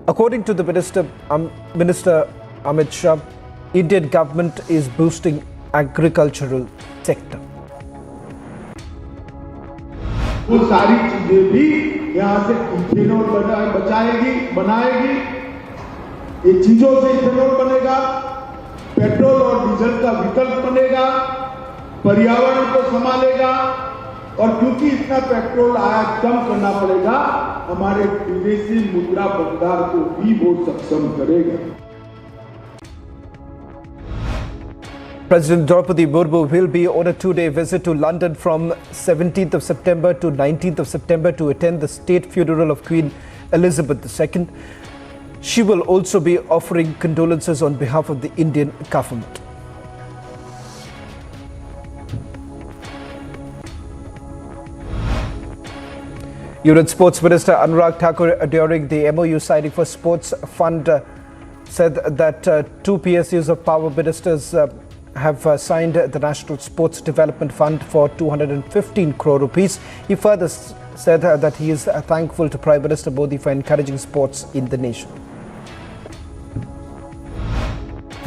According to the Minister Amit Shah, Indian government is boosting agricultural sector. वो सारी चीजें भी यहाँ से ethanol बनाएगी। ये चीजों से इथेनॉल बनेगा, पेट्रोल और डीजल का विकल्प बनेगा, पर्यावरण को संभालेगा और क्योंकि इतना पेट्रोल आयात कम करना पड़ेगा, हमारे विदेशी मुद्रा भंडार को भी वो सक्षम करेगा। President Draupadi Murmu will be on a 2-day visit to London from 17th of September to 19th of September to attend the state funeral of Queen Elizabeth II. She will also be offering condolences on behalf of the Indian government. Union Sports Minister Anurag Thakur, during the MOU signing for Sports Fund, said that 2 PSUs of Power Ministers have signed the National Sports Development Fund for 215 crore rupees. He further said that he is thankful to Prime Minister Modi for encouraging sports in the nation.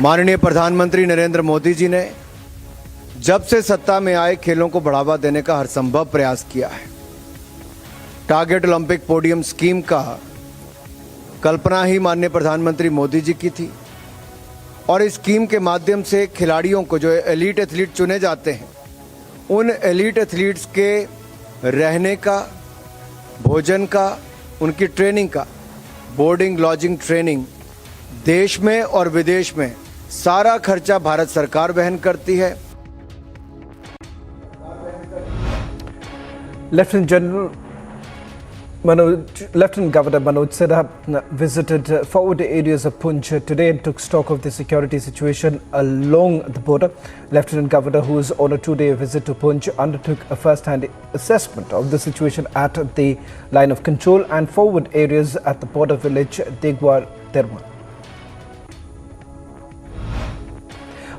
माननीय प्रधानमंत्री नरेंद्र मोदी जी ने जब से सत्ता में आए खेलों को बढ़ावा देने का हर संभव प्रयास किया है। टारगेट ओलंपिक पोडियम स्कीम का कल्पना ही माननीय प्रधानमंत्री मोदी जी की थी और इस स्कीम के माध्यम से खिलाड़ियों को, जो एलीट एथलीट चुने जाते हैं, उन एलीट एथलीट्स के रहने का, भोजन का, उनकी ट्रेनिंग का, बोर्डिंग लॉजिंग ट्रेनिंग देश में और विदेश में सारा खर्चा भारत सरकार वहन करती है। Lieutenant General Lieutenant Governor Manoj Sidha visited forward areas of Poonch today and took stock of the security situation along the border. Lieutenant Governor, who is on a two-day visit to Poonch, undertook a first-hand assessment of the situation at the line of control and forward areas at the border village Degwar Derma.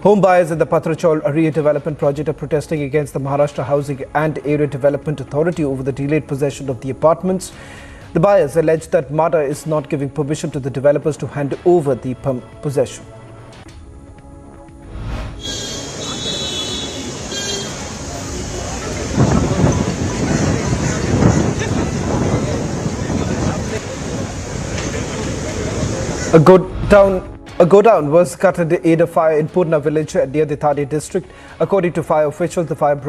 Home buyers at the Patrachol redevelopment project are protesting against the Maharashtra Housing and Area Development Authority over the delayed possession of the apartments. The buyers allege that MADA is not giving permission to the developers to hand over the possession. A godown was gutted in a fire in Purna village near the Thane district. According to fire officials, the fire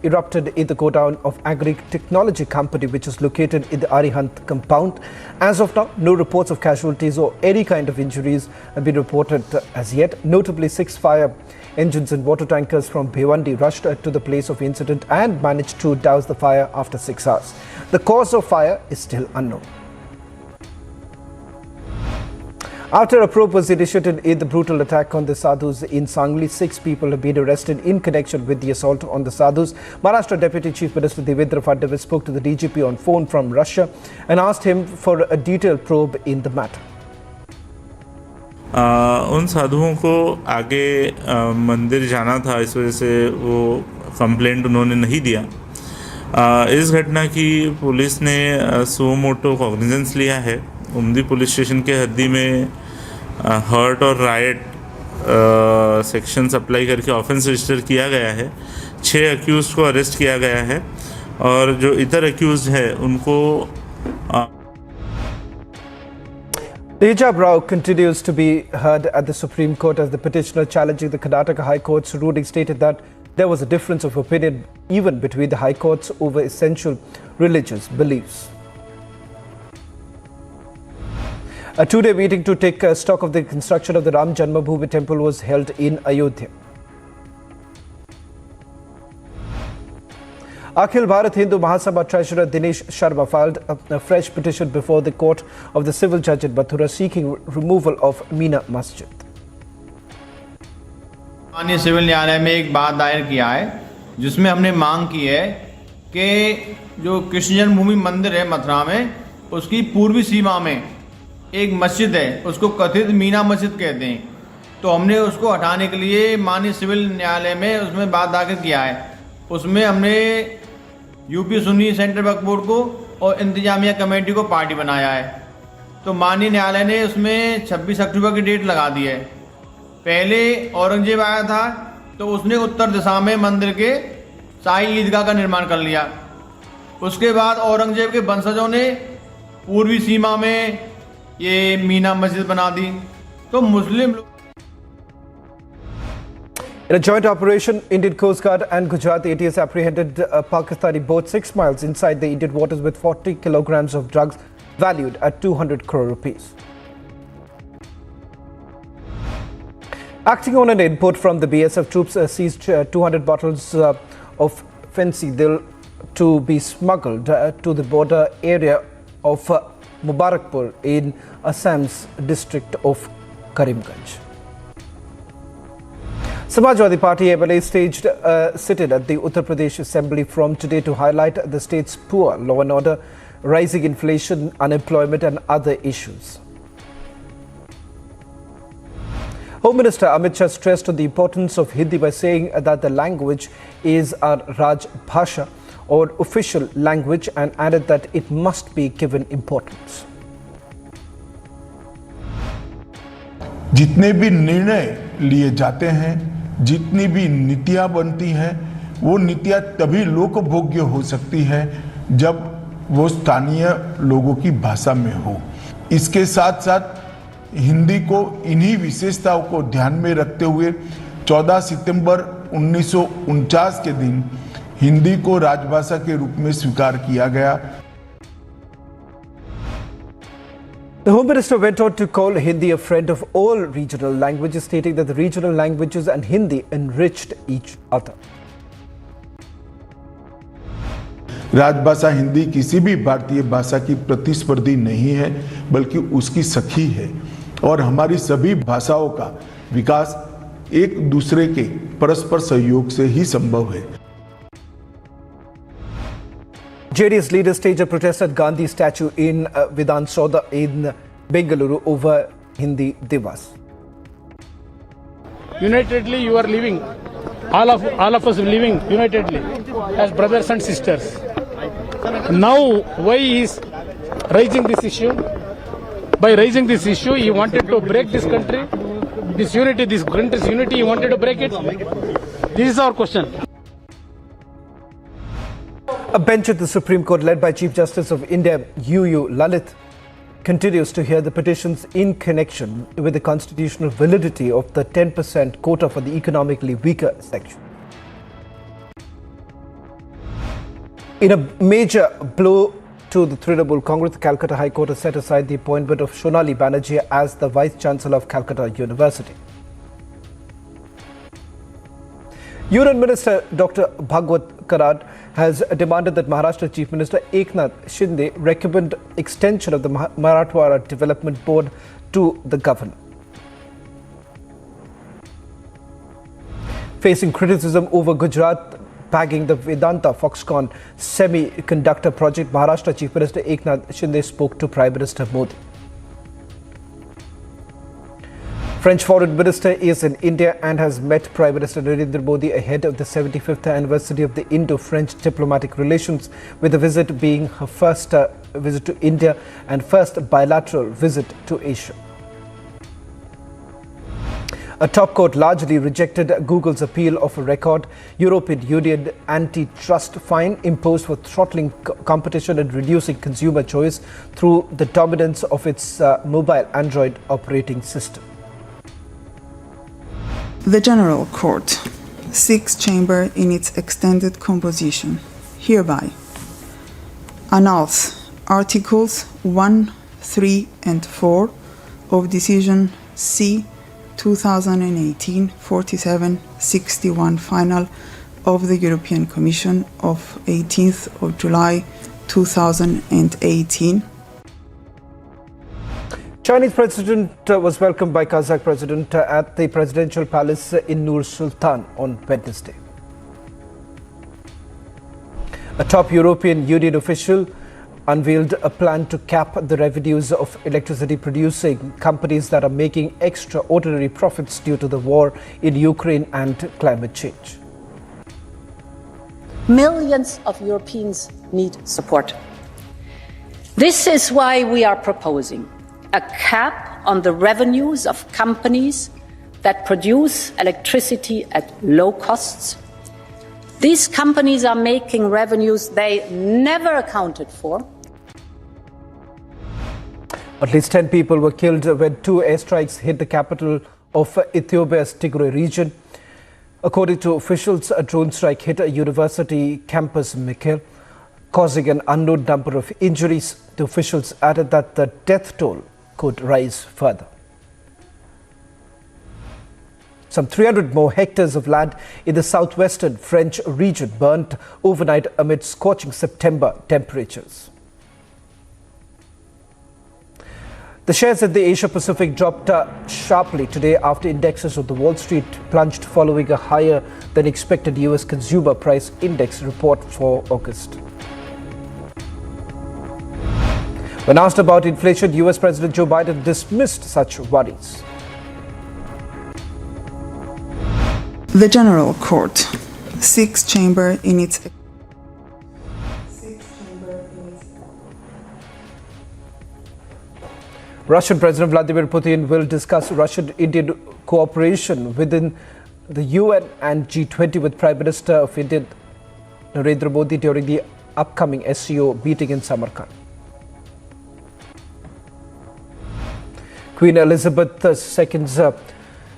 erupted in the godown of agri-technology company which is located in the Arihant compound. As of now, no reports of casualties or any kind of injuries have been reported as yet. Notably, 6 fire engines and water tankers from Bhiwandi rushed to the place of incident and managed to douse the fire after 6 hours. The cause of fire is still unknown. After a probe was initiated in the brutal attack on the Sadhus in Sangli, 6 people have been arrested in connection with the assault on the Sadhus. Maharashtra Deputy Chief Minister Devendra Fadnavis spoke to the DGP on phone from Russia and asked him for a detailed probe in the matter. उन साधुओं को आगे मंदिर जाना था, इस वजह से वो कंप्लेंट उन्होंने नहीं दिया। इस घटना की पुलिस ने सो मोटो कॉग्निजेंस लिया है। उमदी पुलिस स्टेशन के हद्दी में हर्ट और राइट सेक्शंस अप्लाई करके ऑफेंस रजिस्टर किया गया है। 6 अक्यूज़ को अरेस्ट किया गया है और जो इतर अक्यूज़ है उनको The hijab row continues to be heard at the Supreme Court as the petitioner challenging the Karnataka High Court's ruling stated that there was a difference of opinion even between the High Courts over essential religious beliefs. A 2-day meeting to take stock of the construction of the Ram Janmabhoomi temple was held in Ayodhya. Akhil Bharat Hindu Mahasabha Treasurer Dinesh Sharma filed a fresh petition before the court of the civil judge in Mathura seeking removal of Meena Masjid. माननीय civil न्यायालय में एक बात दायर किया है जिसमें हमने मांग की है कि जो कृष्ण जन्मभूमि मंदिर है मथुरा में उसकी पूर्वी सीमा में एक मस्जिद है, उसको कथित मीना मस्जिद कहते हैं, तो हमने उसको हटाने के लिए माननीय सिविल न्यायालय में उसमें बात दाखिल किया है। उसमें हमने यूपी सुन्नी सेंट्रल वक्फ बोर्ड को और इंतजामिया कमेटी को पार्टी बनाया है। तो माननीय न्यायालय ने उसमें 26 अक्टूबर की डेट लगा दी है। पहले औरंगजेब आया था तो उसने उत्तर दिशा में मंदिर के शाही ईदगाह का निर्माण कर लिया। उसके बाद औरंगजेब के वंशजों ने पूर्वी सीमा में ये मीना मस्जिद बना दी। तो मुस्लिम लोग In a joint operation, Indian Coast Guard and Gujarat ATS apprehended a Pakistani boat 6 miles inside the Indian waters with 40 kilograms of drugs valued at 200 crore rupees. Acting on an input from the BSF, troops seized 200 bottles of fentanyl to be smuggled to the border area of Mubarakpur in Assam's district of Karimganj. Samajwadi Party MLA staged a sit-in at the Uttar Pradesh Assembly from today to highlight the state's poor law and order, rising inflation, unemployment and other issues. Home Minister Amit Shah stressed on the importance of Hindi by saying that the language is our Raj Bhasha or official language and added that it must be given importance. जितने भी निर्णय लिए जाते हैं, जितनी भी नीतियां बनती हैं, वो नीतियां तभी लोकभोग्य हो सकती है जब वो स्थानीय लोगों की भाषा में हो। इसके साथ साथ हिंदी को इन्हीं विशेषताओं को ध्यान में रखते हुए 14 सितंबर 1949 के दिन हिंदी को राजभाषा के रूप में स्वीकार किया गया। The Home Minister went on to call Hindi a friend of all regional languages, stating that the regional languages and Hindi enriched each other. राजभाषा हिंदी किसी भी भारतीय भाषा की प्रतिस्पर्धी नहीं है, बल्कि उसकी सखी है और हमारी सभी भाषाओं का विकास एक दूसरे के परस्पर सहयोग से ही संभव है। JDS leaders staged a protest at Gandhi statue in Vidhan Soda in Bengaluru over Hindi Divas. Unitedly, you are living. All of us living unitedly as brothers and sisters. Now, why he is raising this issue? By raising this issue, he wanted to break this country, this unity, this country's unity. He wanted to break it. This is our question. A bench at the Supreme Court led by Chief Justice of India, U. Lalit, continues to hear the petitions in connection with the constitutional validity of the 10% quota for the economically weaker section. In a major blow to the Trinamool Congress, the Calcutta High Court has set aside the appointment of Shonali Banerjee as the Vice Chancellor of Calcutta University. Union Minister Dr. Bhagwat Karad has demanded that Maharashtra Chief Minister Eknath Shinde recommend extension of the Marathwada Development Board to the governor. Facing criticism over Gujarat bagging the Vedanta Foxconn semiconductor project, Maharashtra Chief Minister Eknath Shinde spoke to Prime Minister Modi. French Foreign Minister is in India and has met Prime Minister Narendra Modi ahead of the 75th anniversary of the Indo-French diplomatic relations, with the visit being her first visit to India and first bilateral visit to Asia. A top court largely rejected Google's appeal of a record European Union antitrust fine imposed for throttling competition and reducing consumer choice through the dominance of its mobile Android operating system. The General Court, 6th Chamber in its extended composition, hereby annuls Articles 1, 3 and 4 of Decision C 2018-47-61 Final of the European Commission of 18th of July 2018. Chinese President was welcomed by Kazakh President at the Presidential Palace in Nur Sultan on Wednesday. A top European Union official unveiled a plan to cap the revenues of electricity producing companies that are making extraordinary profits due to the war in Ukraine and climate change. Millions of Europeans need support. This is why we are proposing a cap on the revenues of companies that produce electricity at low costs. These companies are making revenues they never accounted for. At least 10 people were killed when 2 airstrikes hit the capital of Ethiopia's Tigray region. According to officials, a drone strike hit a university campus Mekelle, causing an unknown number of injuries. The officials added that the death toll could rise further. Some 300 more hectares of land in the southwestern French region burnt overnight amid scorching September temperatures. The shares in the Asia Pacific dropped sharply today after indexes of the Wall Street plunged following a higher than expected US consumer price index report for August. When asked about inflation, US President Joe Biden dismissed such worries. The General Court, 6th Chamber in its Russian President Vladimir Putin will discuss Russian-Indian cooperation within the UN and G20 with Prime Minister of India Narendra Modi during the upcoming SCO meeting in Samarkand. Queen Elizabeth II's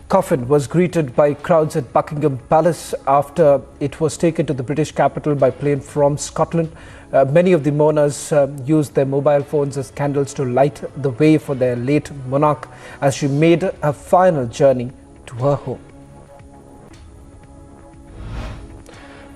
coffin was greeted by crowds at Buckingham Palace after it was taken to the British capital by plane from Scotland. Many of the mourners used their mobile phones as candles to light the way for their late monarch as she made her final journey to her home.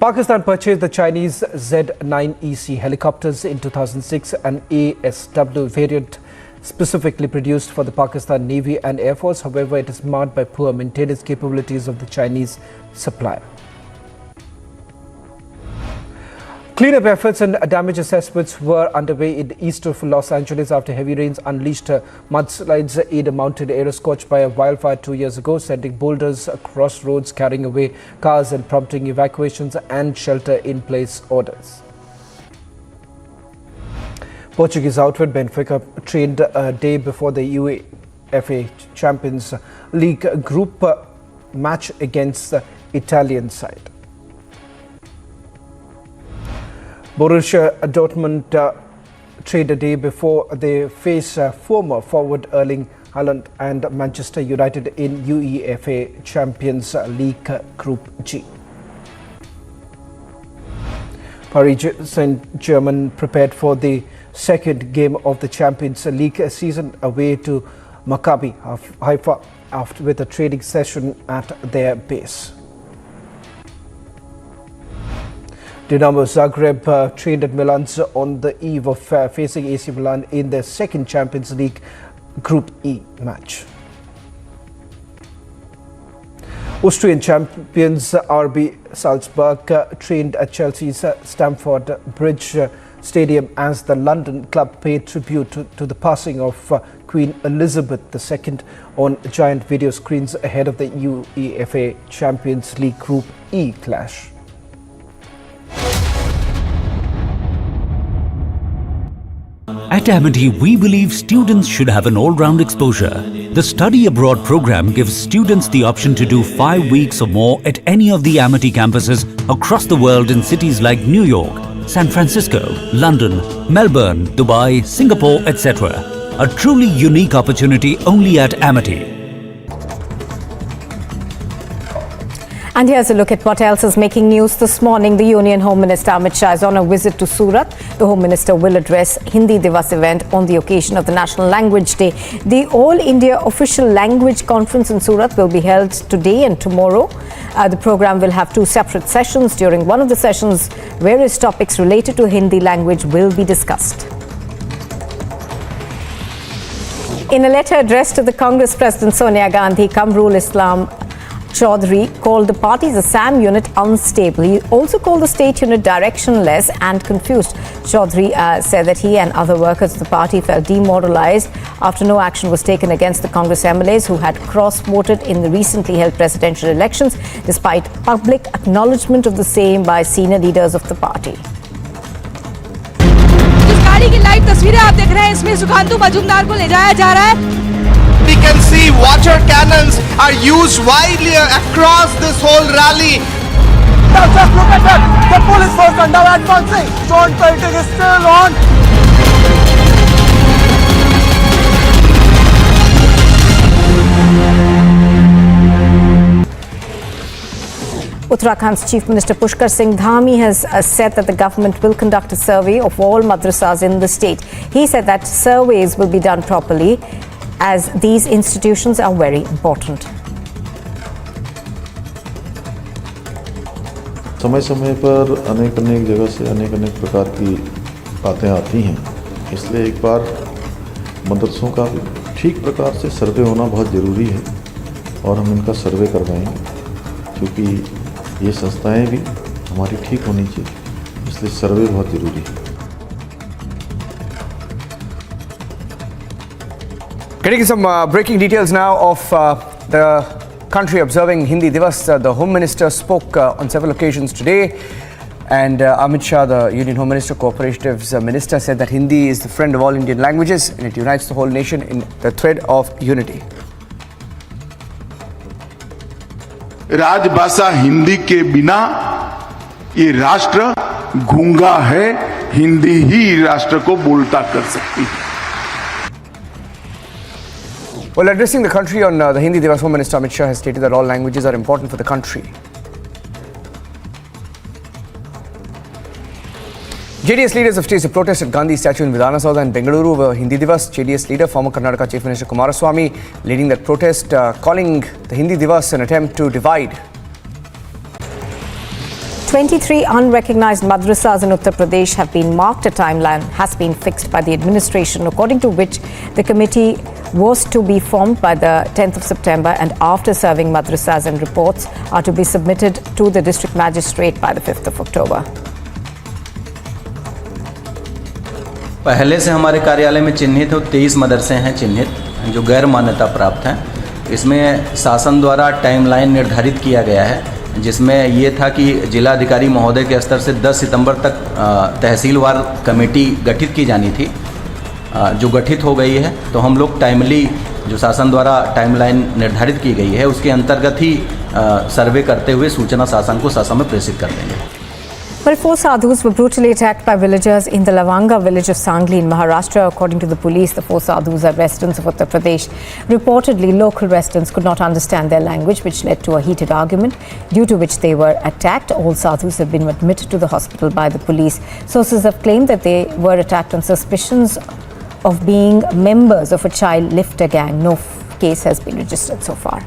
Pakistan purchased the Chinese Z-9EC helicopters in 2006, an ASW variant specifically produced for the Pakistan Navy and Air Force. However, it is marred by poor maintenance capabilities of the Chinese supplier. Cleanup efforts and damage assessments were underway in the east of Los Angeles after heavy rains unleashed mudslides in a mountain area scorched by a wildfire 2 years ago, sending boulders across roads, carrying away cars and prompting evacuations and shelter-in-place orders. Portuguese outfit Benfica trained a day before the UEFA Champions League group match against the Italian side. Borussia Dortmund trained a day before they face former forward Erling Haaland and Manchester United in UEFA Champions League Group G. Paris Saint-Germain prepared for the second game of the Champions League season away to Maccabi Haifa with a training session at their base. Dinamo Zagreb trained at Milan on the eve of facing AC Milan in their second Champions League Group E match. Austrian champions RB Salzburg trained at Chelsea's Stamford Bridge Stadium as the London club paid tribute to the passing of Queen Elizabeth II on giant video screens ahead of the UEFA Champions League Group E clash. At Amity, we believe students should have an all-round exposure. The Study Abroad program gives students the option to do 5 weeks or more at any of the Amity campuses across the world in cities like New York, San Francisco, London, Melbourne, Dubai, Singapore, etc. A truly unique opportunity only at Amity. And here's a look at what else is making news this morning. The Union Home Minister Amit Shah is on a visit to Surat. The Home Minister will address Hindi Divas event on the occasion of the National Language Day. The All India Official Language Conference in Surat will be held today and tomorrow. The program will have 2 separate sessions. During one of the sessions, various topics related to Hindi language will be discussed. In a letter addressed to the Congress President Sonia Gandhi, Kamrul Islam Chaudhry called the party's Assam unit unstable. He also called the state unit directionless and confused. Chaudhry said that he and other workers of the party felt demoralized after no action was taken against the Congress MLAs who had cross-voted in the recently held presidential elections, despite public acknowledgement of the same by senior leaders of the party. जिस गाड़ी की live तस्वीरें आप देख रहे हैं, इसमें सुखांतु मजूमदार को ले जाया जा रहा है. We can see water cannons are used widely across this whole rally. Now just look at that. The police force are now advancing. Stone pelting is still on. Uttarakhand's Chief Minister Pushkar Singh Dhami has said that the government will conduct a survey of all madrasas in the state. He said that surveys will be done properly, as these institutions are very important. समय समय पर अनेक जगह से अनेक प्रकार की बातें आती हैं, इसलिए एक बार मदरसों का ठीक प्रकार से सर्वे होना बहुत ज़रूरी है और हम इनका सर्वे करवाएंगे, क्योंकि ये संस्थाएं भी हमारी ठीक होनी चाहिए, इसलिए सर्वे बहुत ज़रूरी है. Getting some breaking details now of the country observing Hindi Divas. The Home Minister spoke on several occasions today, and Amit Shah, the Union Home Minister, Cooperatives Minister, said that Hindi is the friend of all Indian languages and it unites the whole nation in the thread of unity. राजभाषा हिंदी के बिना ये राष्ट्र गूंगा है, हिंदी ही राष्ट्र को बोलता कर सकती है. Well, addressing the country on the Hindi Divas, Home Minister Amit Shah has stated that all languages are important for the country. JDS leaders have staged a protest at Gandhi statue in Vidhana Saudha in Bengaluru over Hindi Divas. JDS leader, former Karnataka Chief Minister Kumaraswamy, leading that protest, calling the Hindi Divas an attempt to divide. 23 unrecognized madrasas in Uttar Pradesh have been marked. A timeline has been fixed by the administration, according to which the committee was to be formed by the 10th of September, and after serving madrasas and reports are to be submitted to the district magistrate by the 5th of October. पहले से हमारे कार्यालय में चिन्हित 23 मदरसे हैं चिन्हित जो गैर मान्यता प्राप्त हैं। इसमें शासन द्वारा टाइमलाइन निर्धारित किया गया है, जिसमें ये था कि जिलाधिकारी महोदय के स्तर से 10 सितंबर तक तहसीलवार कमेटी गठित की जानी थी, जो गठित हो गई है। तो हम लोग टाइमली जो शासन द्वारा टाइमलाइन निर्धारित की गई है उसके अंतर्गत ही सर्वे करते हुए सूचना शासन को ससमय प्रेषित कर देंगे। Well, 4 sadhus were brutally attacked by villagers in the Lavanga village of Sangli in Maharashtra. According to the police, the 4 sadhus are residents of Uttar Pradesh. Reportedly, local residents could not understand their language, which led to a heated argument, due to which they were attacked. All sadhus have been admitted to the hospital by the police. Sources have claimed that they were attacked on suspicions of being members of a child lifter gang. No case has been registered so far.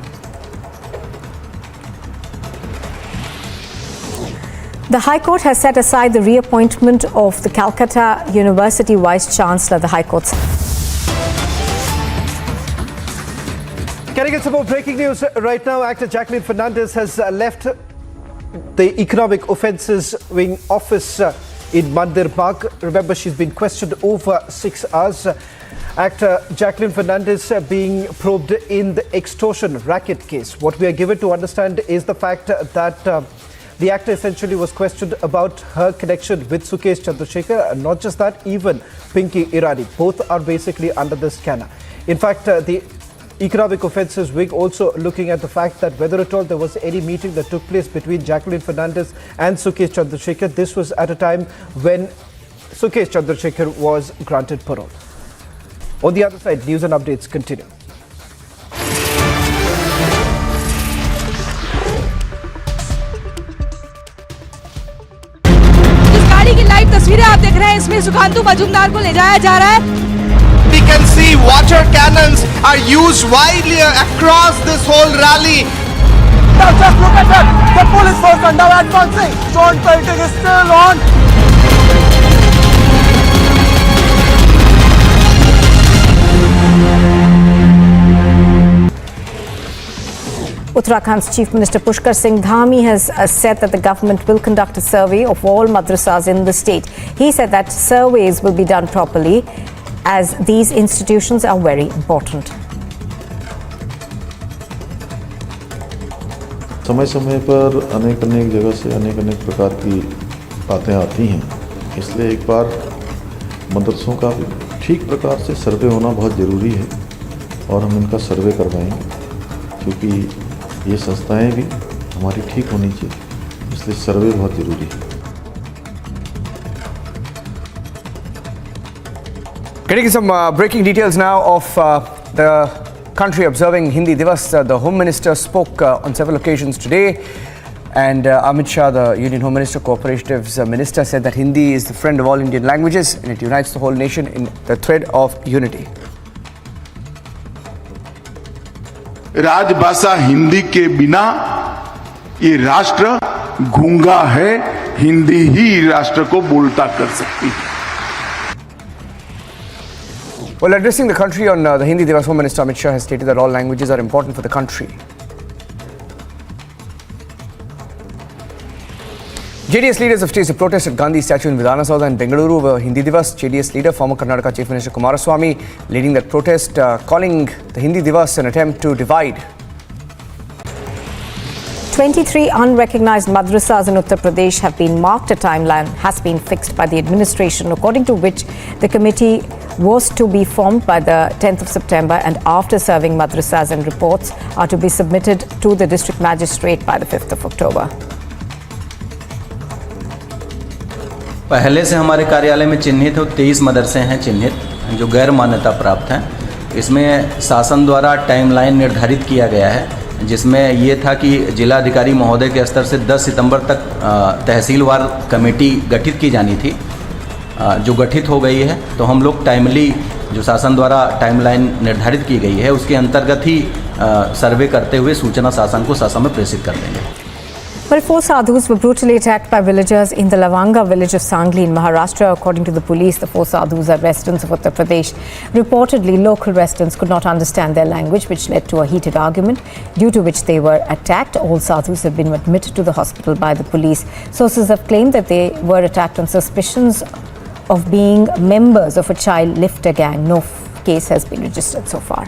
The High Court has set aside the reappointment of the Calcutta University Vice Chancellor. The High Court. Getting into some more breaking news right now, actor Jacqueline Fernandez has left the Economic Offences Wing office in Mandir Park. Remember, she's been questioned over 6 hours. Actor Jacqueline Fernandez being probed in the extortion racket case. What we are given to understand is the fact that the actor essentially was questioned about her connection with Sukesh Chandrasekhar, and not just that, even Pinky Irani. Both are basically under the scanner. In fact, the Economic Offences Wing also looking at the fact that whether at all there was any meeting that took place between Jacqueline Fernandez and Sukesh Chandrasekhar. This was at a time when Sukesh Chandrasekhar was granted parole. On the other side, news and updates continue. की live तस्वीरें आप देख रहे हैं, इसमें सुकांतु मजूमदार को ले जाया जा रहा है। We can see water cannons are used widely across this whole rally. Now just look at that. The police force are now advancing. Stone pelting is still on. Uttarakhand's Chief Minister Pushkar Singh Dhami has said that the government will conduct a survey of all madrasas in the state. He said that surveys will be done properly, as these institutions are very important. समय समय पर अनेक जगह से अनेक प्रकार की बातें आती हैं, इसलिए एक बार मदरसों का ठीक प्रकार से सर्वे होना बहुत ज़रूरी है और हम इनका सर्वे करवाएंगे, क्योंकि ये संस्थाएं भी हमारी ठीक होनी चाहिए, इसलिए सर्वे बहुत ज़रूरी है। Getting some breaking details now of the country observing Hindi Divas. The Home Minister spoke on several occasions today, and Amit Shah, the Union Home Minister, Cooperatives Minister, said that Hindi is the friend of all Indian languages and it unites the whole nation in the thread of unity. राजभाषा हिंदी के बिना ये राष्ट्र गूंगा है, हिंदी ही राष्ट्र को बोलता कर सकती है। Well, addressing the country on the Hindi Divas, Home Minister Amit Shah has stated that all languages are important for the country. JDS leaders have staged a protest at Gandhi statue in Vidhana Saudha in Bengaluru over Hindi Divas. JDS leader, former Karnataka Chief Minister Kumaraswamy, leading that protest, calling the Hindi Divas an attempt to divide. 23 unrecognized madrasas in Uttar Pradesh have been marked. A timeline has been fixed by the administration, according to which the committee was to be formed by the 10th of September, and after serving madrasas and reports are to be submitted to the district magistrate by the 5th of October. पहले से हमारे कार्यालय में चिन्हित 23 मदरसे हैं चिन्हित जो गैर मान्यता प्राप्त हैं। इसमें शासन द्वारा टाइमलाइन निर्धारित किया गया है, जिसमें ये था कि जिलाधिकारी महोदय के स्तर से 10 सितंबर तक तहसीलवार कमेटी गठित की जानी थी, जो गठित हो गई है। तो हम लोग टाइमली जो शासन द्वारा टाइमलाइन निर्धारित की गई है उसके अंतर्गत ही सर्वे करते हुए सूचना शासन को ससमय प्रेषित कर देंगे। Well, 4 sadhus were brutally attacked by villagers in the Lavanga village of Sangli in Maharashtra. According to the police, the 4 sadhus are residents of Uttar Pradesh. Reportedly, local residents could not understand their language, which led to a heated argument, due to which they were attacked. All sadhus have been admitted to the hospital by the police. Sources have claimed that they were attacked on suspicions of being members of a child lifter gang. No case has been registered so far.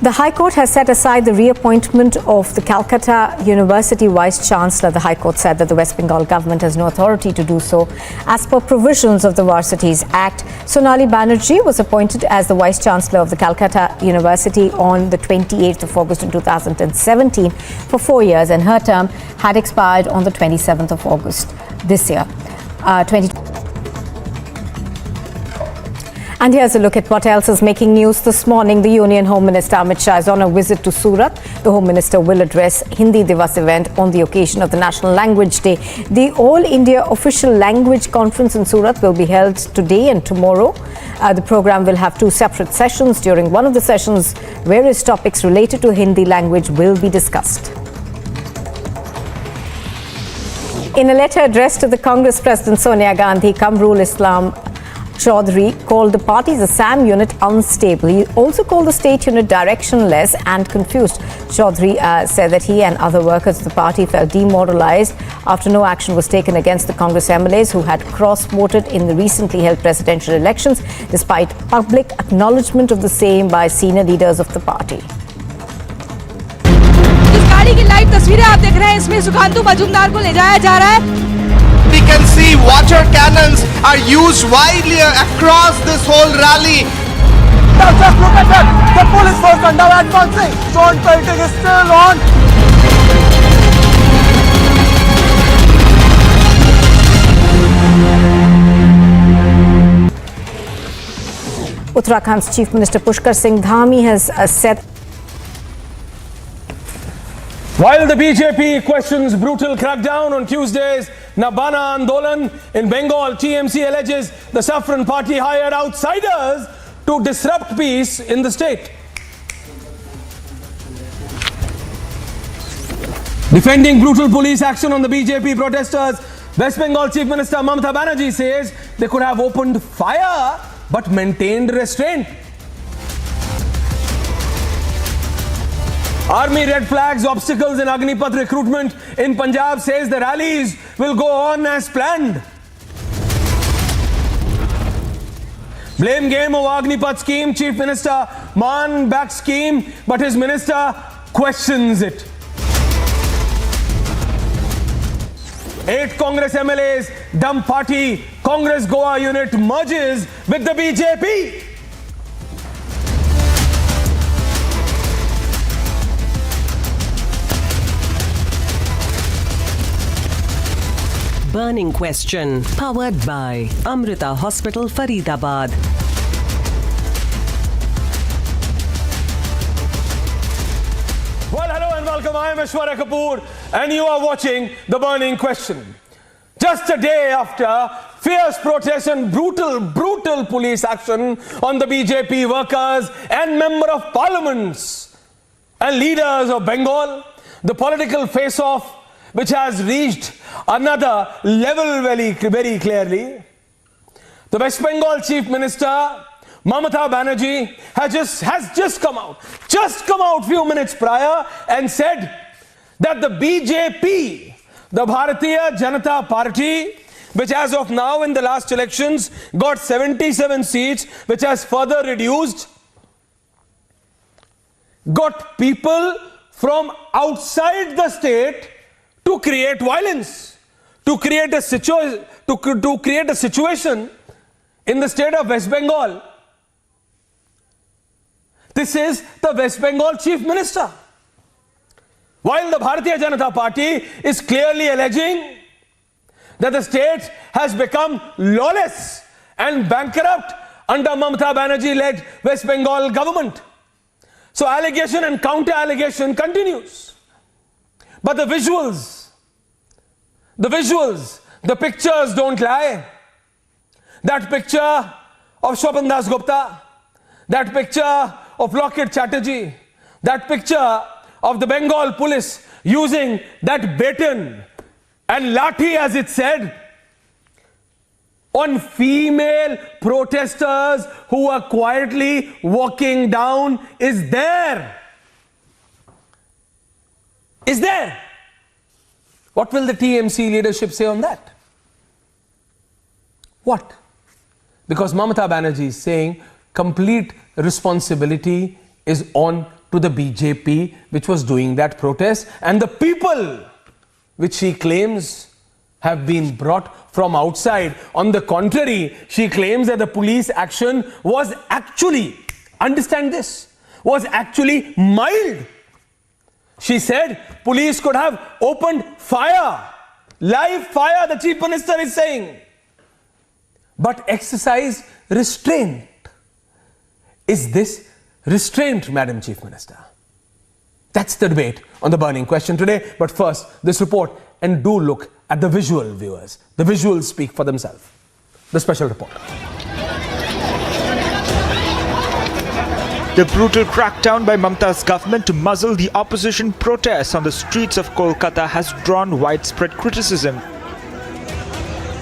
The High Court has set aside the reappointment of the Calcutta University Vice Chancellor. The High Court said that the West Bengal government has no authority to do so. As per provisions of the Varsities Act, Sonali Banerjee was appointed as the Vice Chancellor of the Calcutta University on the 28th of August in 2017 for 4 years, and her term had expired on the 27th of August this year. And here's a look at what else is making news this morning. The Union Home Minister Amit Shah is on a visit to Surat. The Home Minister will address Hindi Divas event on the occasion of the National Language Day. The All India Official Language Conference in Surat will be held today and tomorrow. The program will have 2 separate sessions. During one of the sessions, various topics related to Hindi language will be discussed. In a letter addressed to the Congress President Sonia Gandhi, Kamrul Islam Chaudhary called the party's Assam unit unstable. He also called the state unit directionless and confused. Chaudhary said that he and other workers of the party felt demoralized after no action was taken against the Congress MLAs who had cross-voted in the recently held presidential elections, despite public acknowledgement of the same by senior leaders of the party. इस गाड़ी की live तस्वीरें आप देख रहे हैं, इसमें सुकांतु मजूमदार को ले जाया जा रहा है. We can see water cannons are used widely across this whole rally. Now just look at that. The police force are now advancing. Stone pelting is still on. Uttarakhand's Chief Minister Pushkar Singh Dhami has said. While the BJP questions brutal crackdown on Tuesday's Nabana Andolan in Bengal, TMC alleges the Saffron Party hired outsiders to disrupt peace in the state. Defending brutal police action on the BJP protesters, West Bengal Chief Minister Mamata Banerjee says they could have opened fire but maintained restraint. Army red flags obstacles in Agnipath recruitment in Punjab, says the rallies will go on as planned. Blame game of Agnipath scheme, Chief Minister Man back scheme, but his minister questions it. 8 Congress MLAs dump party, Congress Goa unit merges with the BJP. Burning Question, powered by Amrita Hospital, Faridabad. Well, hello and welcome. I am Aishwarya Kapoor and you are watching The Burning Question. Just a day after fierce protests and brutal police action on the BJP workers and member of parliaments and leaders of Bengal, the political face-off which has reached another level very clearly. The West Bengal Chief Minister Mamata Banerjee has just come out few minutes prior and said that the BJP, the Bharatiya Janata Party, which as of now in the last elections got 77 seats, which has further reduced, got people from outside the state to create violence, to create a situation in the state of West Bengal. This is the West Bengal Chief Minister. While the Bharatiya Janata Party is clearly alleging that the state has become lawless and bankrupt under Mamata Banerjee-led West Bengal government. So allegation and counter-allegation continues. But the visuals, the pictures don't lie. That picture of Shwapan Das Gupta, that picture of Lockett Chatterjee, That picture of the Bengal police using that baton and lathi, as it said, on female protesters who are quietly walking down is there. Is there. What will the TMC leadership say on that? What? Because Mamata Banerjee is saying complete responsibility is on to the BJP which was doing that protest, and the people which she claims have been brought from outside. On the contrary, she claims that the police action was actually, understand this, was actually mild. She said police could have opened fire, live fire, the Chief Minister is saying, but exercise restraint. Is this restraint, Madam Chief Minister? That's the debate on the burning question today. But first, this report, and do look at the visual, viewers. The visuals speak for themselves. The special report. The brutal crackdown by Mamata's government to muzzle the opposition protests on the streets of Kolkata has drawn widespread criticism.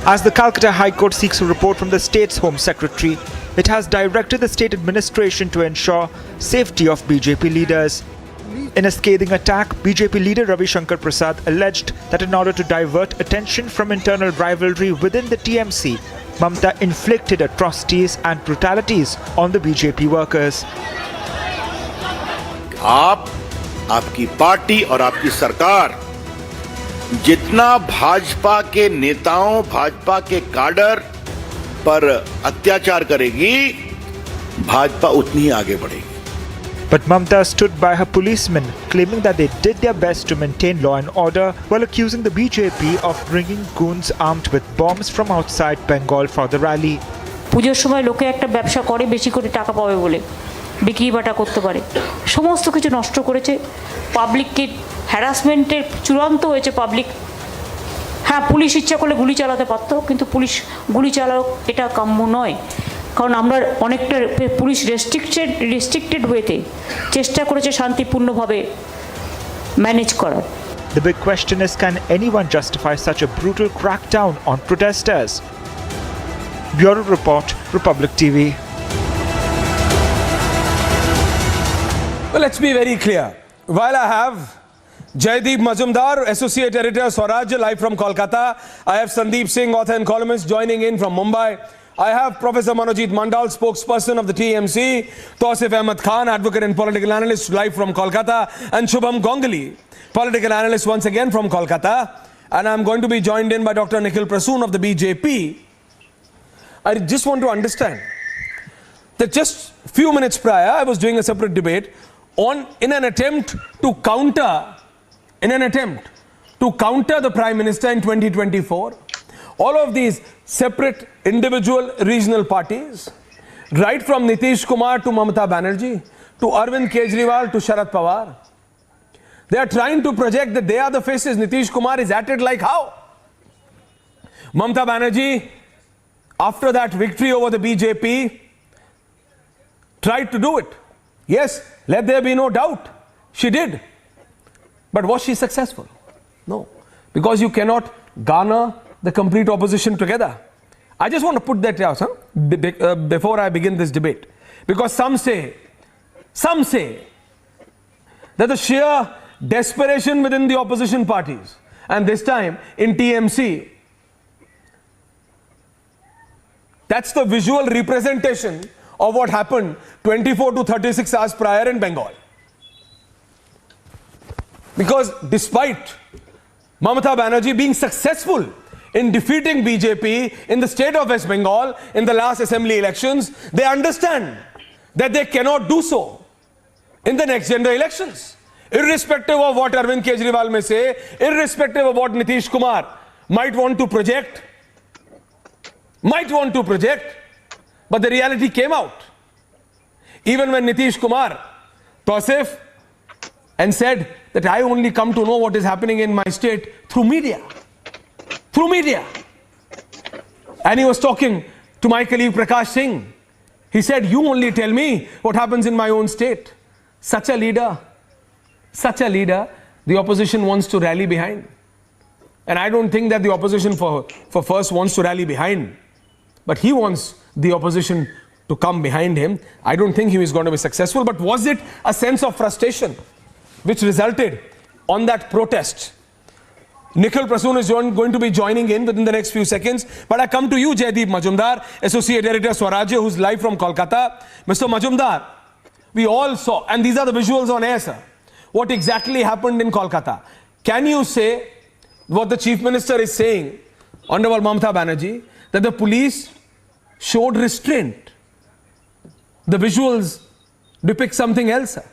As the Calcutta High Court seeks a report from the state's Home Secretary, it has directed the state administration to ensure safety of BJP leaders. In a scathing attack, BJP leader Ravi Shankar Prasad alleged that in order to divert attention from internal rivalry within the TMC, Mamata inflicted atrocities and brutalities on the BJP workers. आप, आपकी party और आपकी सरकार जितना भाजपा के नेताओं, भाजपा के cadre पर अत्याचार करेगी, भाजपा उतनी ही आगे बढ़ेगी. But Mamata stood by her policemen, claiming that they did their best to maintain law and order while accusing the BJP of bringing goons armed with bombs from outside Bengal for the rally. পুজোর সময় লোকে একটা ব্যবসা করে বেশি করে টাকা পাবে বলে বিক্রি বাটা করতে পারে, সমস্ত কিছু নষ্ট করেছে, পাবলিককে হ্যারাসমেন্টের চূড়ান্ত হয়েছে পাবলিক। হ্যাঁ, পুলিশ ইচ্ছা করলে গুলি চালাতে পারতো, কিন্তু পুলিশ গুলি চালাও এটা কাম্য নয়, কারণ আমরা অনেকটা পুলিশ রেস্ট্রিক্টেড ওয়েতে চেষ্টা করেছে শান্তিপূর্ণভাবে ম্যানেজ করার। The big question is, can anyone justify such a brutal crackdown on protesters? Bureau Report, Republic TV. Well, let's be very clear. While I have Jaideep Majumdar, Associate Editor, Swarajya, live from Kolkata, I have Sandeep Singh, author and columnist, joining in from Mumbai. I have Professor Manojit Mandal, spokesperson of the TMC, Tausif Ahmed Khan, advocate and political analyst, live from Kolkata, and Shubham Gongali, political analyst once again from Kolkata. And I'm going to be joined in by Dr. Nikhil Prasoon of the BJP. I just want to understand that just a few minutes prior, I was doing a separate debate in an attempt to counter the Prime Minister in 2024. All of these separate individual regional parties, right from Nitish Kumar to Mamata Banerjee, to Arvind Kejriwal to Sharad Pawar, they are trying to project that they are the faces. Nitish Kumar is at it like how? Mamata Banerjee, after that victory over the BJP, tried to do it. Yes, let there be no doubt, she did. But was she successful? No, because you cannot garner the complete opposition together. I just want to put that out before I begin this debate, because some say that the sheer desperation within the opposition parties, and this time in TMC, that's the visual representation of what happened 24 to 36 hours prior in Bengal. Because despite Mamata Banerjee being successful in defeating BJP in the state of West Bengal in the last assembly elections, they understand that they cannot do so in the next general elections. Irrespective of what Arvind Kejriwal may say, irrespective of what Nitish Kumar might want to project, but the reality came out. Even when Nitish Kumar Tausif and said that I only come to know what is happening in my state through media. And he was talking to my colleague Prakash Singh. He said, you only tell me what happens in my own state. Such a leader such a leader the opposition wants to rally behind. And I don't think that the opposition for first wants to rally behind, but he wants the opposition to come behind him. I don't think he is going to be successful. But was it a sense of frustration which resulted on that protest? Nikhil Prasoon is going to be joining in within the next few seconds. But I come to you, Jaideep Majumdar, Associate Editor Swarajya, who's live from Kolkata. Mr. Majumdar, we all saw, and these are the visuals on air, sir, what exactly happened in Kolkata. Can you say what the Chief Minister is saying, Honorable Mamata Banerjee, that the police showed restraint? The visuals depict something else, sir.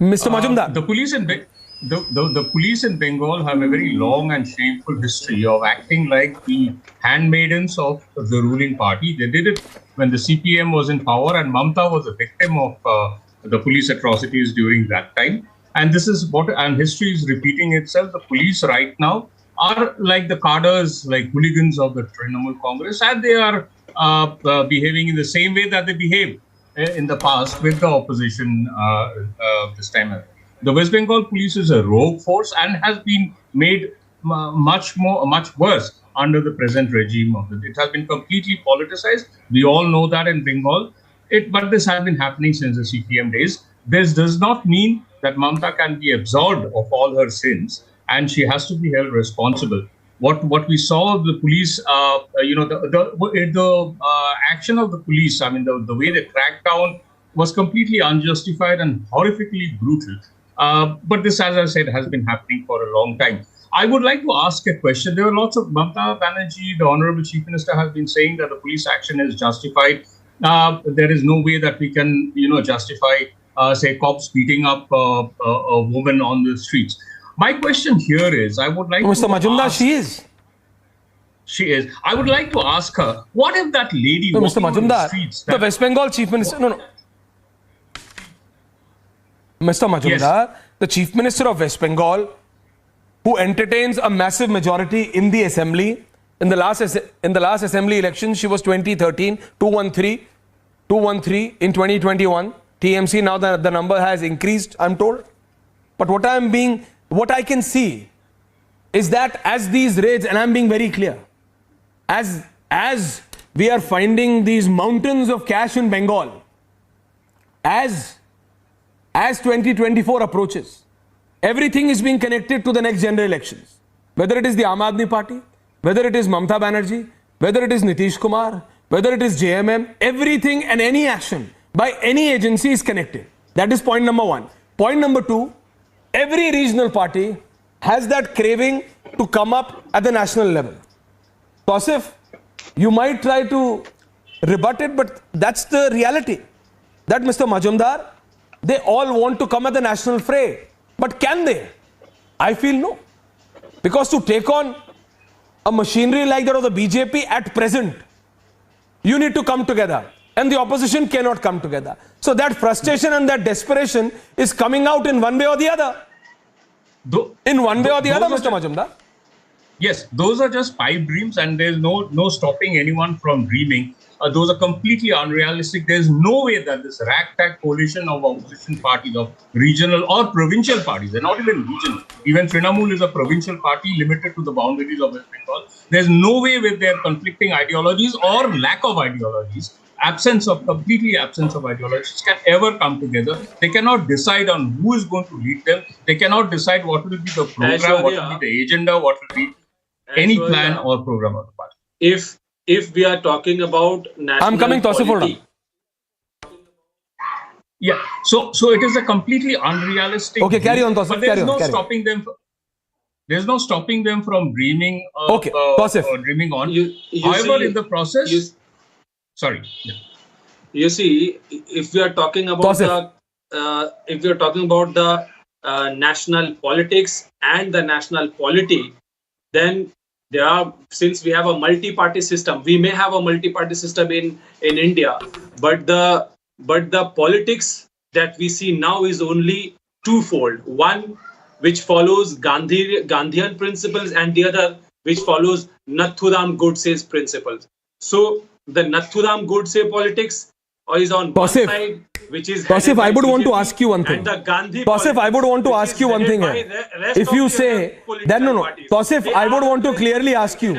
Mr. Majumdar. The police in Bengal have a very long and shameful history of acting like the handmaidens of the ruling party. They did it when the CPM was in power, and Mamata was a victim of the police atrocities during that time. And this is what, and history is repeating itself. The police right now are like the cadres, like hooligans of the Trinamool Congress, and they are behaving in the same way that they behaved in the past with the opposition this time. The West Bengal police is a rogue force and has been made much worse under the present regime of it. It has been completely politicized. We all know that in Bengal. But this has been happening since the CPM days. This does not mean that Mamata can be absolved of all her sins, and she has to be held responsible. What we saw of the police, the action of the police, I mean, the way they cracked down was completely unjustified and horrifically brutal. But this, as I said, has been happening for a long time. I would like to ask a question. There are lots of Mamata Banerjee, the Honorable Chief Minister, has been saying that the police action is justified. There is no way that we can, justify, say, cops beating up a woman on the streets. My question here is, I would like Mr. Majumdar, she is. I would like to ask her, what if that lady Mr. walking on the Majumdar, streets... the West Bengal Chief Minister... No. Mr. Majumdar, yes. The Chief Minister of West Bengal, who entertains a massive majority in the Assembly, in the last Assembly election, she was 2013, 213 in 2021. TMC, now the number has increased, I'm told. But what I can see is that as these raids, and I'm being very clear, as we are finding these mountains of cash in Bengal, as 2024 approaches, everything is being connected to the next general elections. Whether it is the Aam Aadmi Party, whether it is Mamata Banerjee, whether it is Nitish Kumar, whether it is JMM, everything and any action by any agency is connected. That is point number one. Point number two, every regional party has that craving to come up at the national level. Tausif, you might try to rebut it, but that's the reality. That Mr. Majumdar, they all want to come at the national fray. But can they? I feel no. Because to take on a machinery like that of the BJP at present, you need to come together. And the opposition cannot come together. So that frustration and that desperation is coming out in one way or the other. In one way or the other, Mr. Majumdar. Yes, those are just pipe dreams, and there's no stopping anyone from dreaming. Those are completely unrealistic. There's no way that this ragtag coalition of opposition parties, of regional or provincial parties, they're not even regional. Even Trinamool is a provincial party limited to the boundaries of West Bengal. There's no way with their conflicting ideologies or lack of ideologies, completely absence of ideologies can ever come together. They cannot decide on who is going to lead them. They cannot decide what will be the program, what will be the agenda, what will be any plan or program of the party. If we are talking about national I'm coming, Tausif, hold on. Yeah, so it is a completely unrealistic. Okay, carry on, Tausif. There's no stopping them from dreaming. Okay, Tausif. Dreaming on. However, in the process. Sorry. Yeah. You see, if we are talking about the national politics and the national polity, then since we have a multi-party system, we may have a multi-party system in India, but the politics that we see now is only twofold. One which follows Gandhian principles, and the other which follows Nathuram Godse's principles. So the Nathuram Godse politics or is on one side, which is Tausif, I would want to ask you one thing. And the Gandhi Tausif, I would want to ask you one thing. If you say, then no. Tausif, I would want to clearly ask you,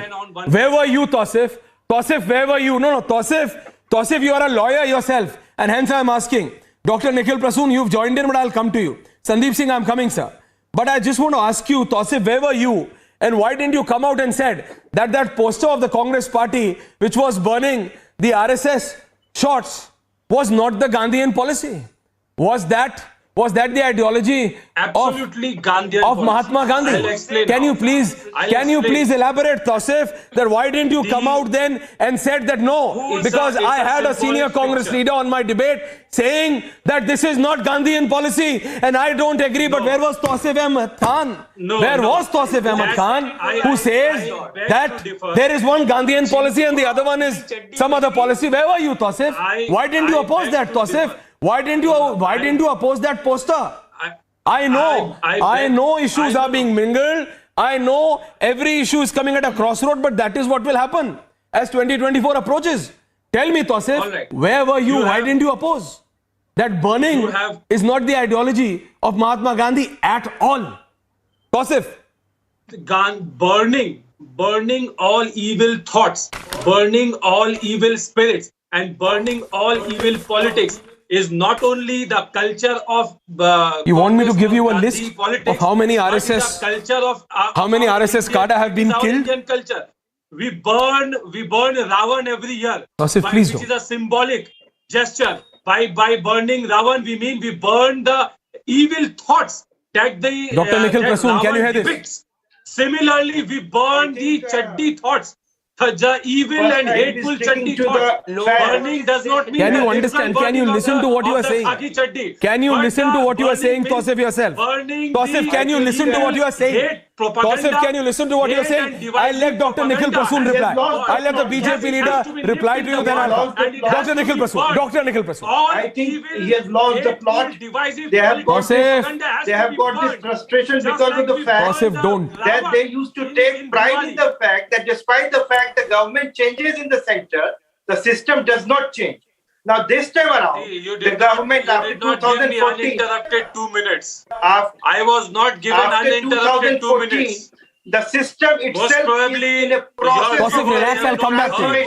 where were you, Tausif? Tausif, where were you? No, Tausif, you are a lawyer yourself, and hence I am asking. Dr. Nikhil Prasoon, you've joined in, but I'll come to you. Sandeep Singh, I'm coming, sir. But I just want to ask you, Tausif, where were you? And why didn't you come out and said that poster of the Congress party, which was burning the RSS shots, was not the Gandhian policy? Was that the ideology absolutely Gandhian of Mahatma Gandhi? I'll explain Can now. you please elaborate, Tausif, that why didn't you come out then and said that no? Because I had a senior Congress leader on my debate saying that this is not Gandhian policy and I don't agree. But where was Tausif Ahmed Khan? Where was Tausif Ahmed Khan who says that there is one Gandhian policy and the other one is some other policy? Where were you, Tausif? Why didn't you oppose that, Tausif? Why didn't you oppose that poster? I know issues are being mingled. I know every issue is coming at a crossroad, but that is what will happen as 2024 approaches. Tell me, Tausif, where were you? Why didn't you oppose? That burning is not the ideology of Mahatma Gandhi at all. Tausif. Burning all evil thoughts, burning all evil spirits, and burning all evil politics is not only the culture of you want me to give you a list of how many RSS cadre have been killed? Indian culture. We burn Ravan every year, Tausif, which is a symbolic gesture. By burning Ravan, we mean we burn the evil thoughts that the Dr. Nikhil Prasoon, can you hear this? depicts. Similarly, we burn the chaddi thoughts. The evil and hateful chaddi thoughts. Burning does not mean. Can you understand? Can you listen to what you are saying? Can you listen to what you are saying, Tausif, yourself? Tausif, can you listen to what you are saying? Tausif, can you listen to what you are saying? I'll let Dr. Nikhil Prasoon reply. I'll let the BJP leader reply to you, then I'll come. Dr. Nikhil Prasoon. I think he has lost the plot. They have got this frustration because of the fact that they used to take pride in the fact that despite the fact the government changes in the center, the system does not change. Now this time around, the government after 2014, uninterrupted 2 minutes. I was not given uninterrupted 2 minutes. The system itself is in a process. Tausif, relax, I'll come back to you.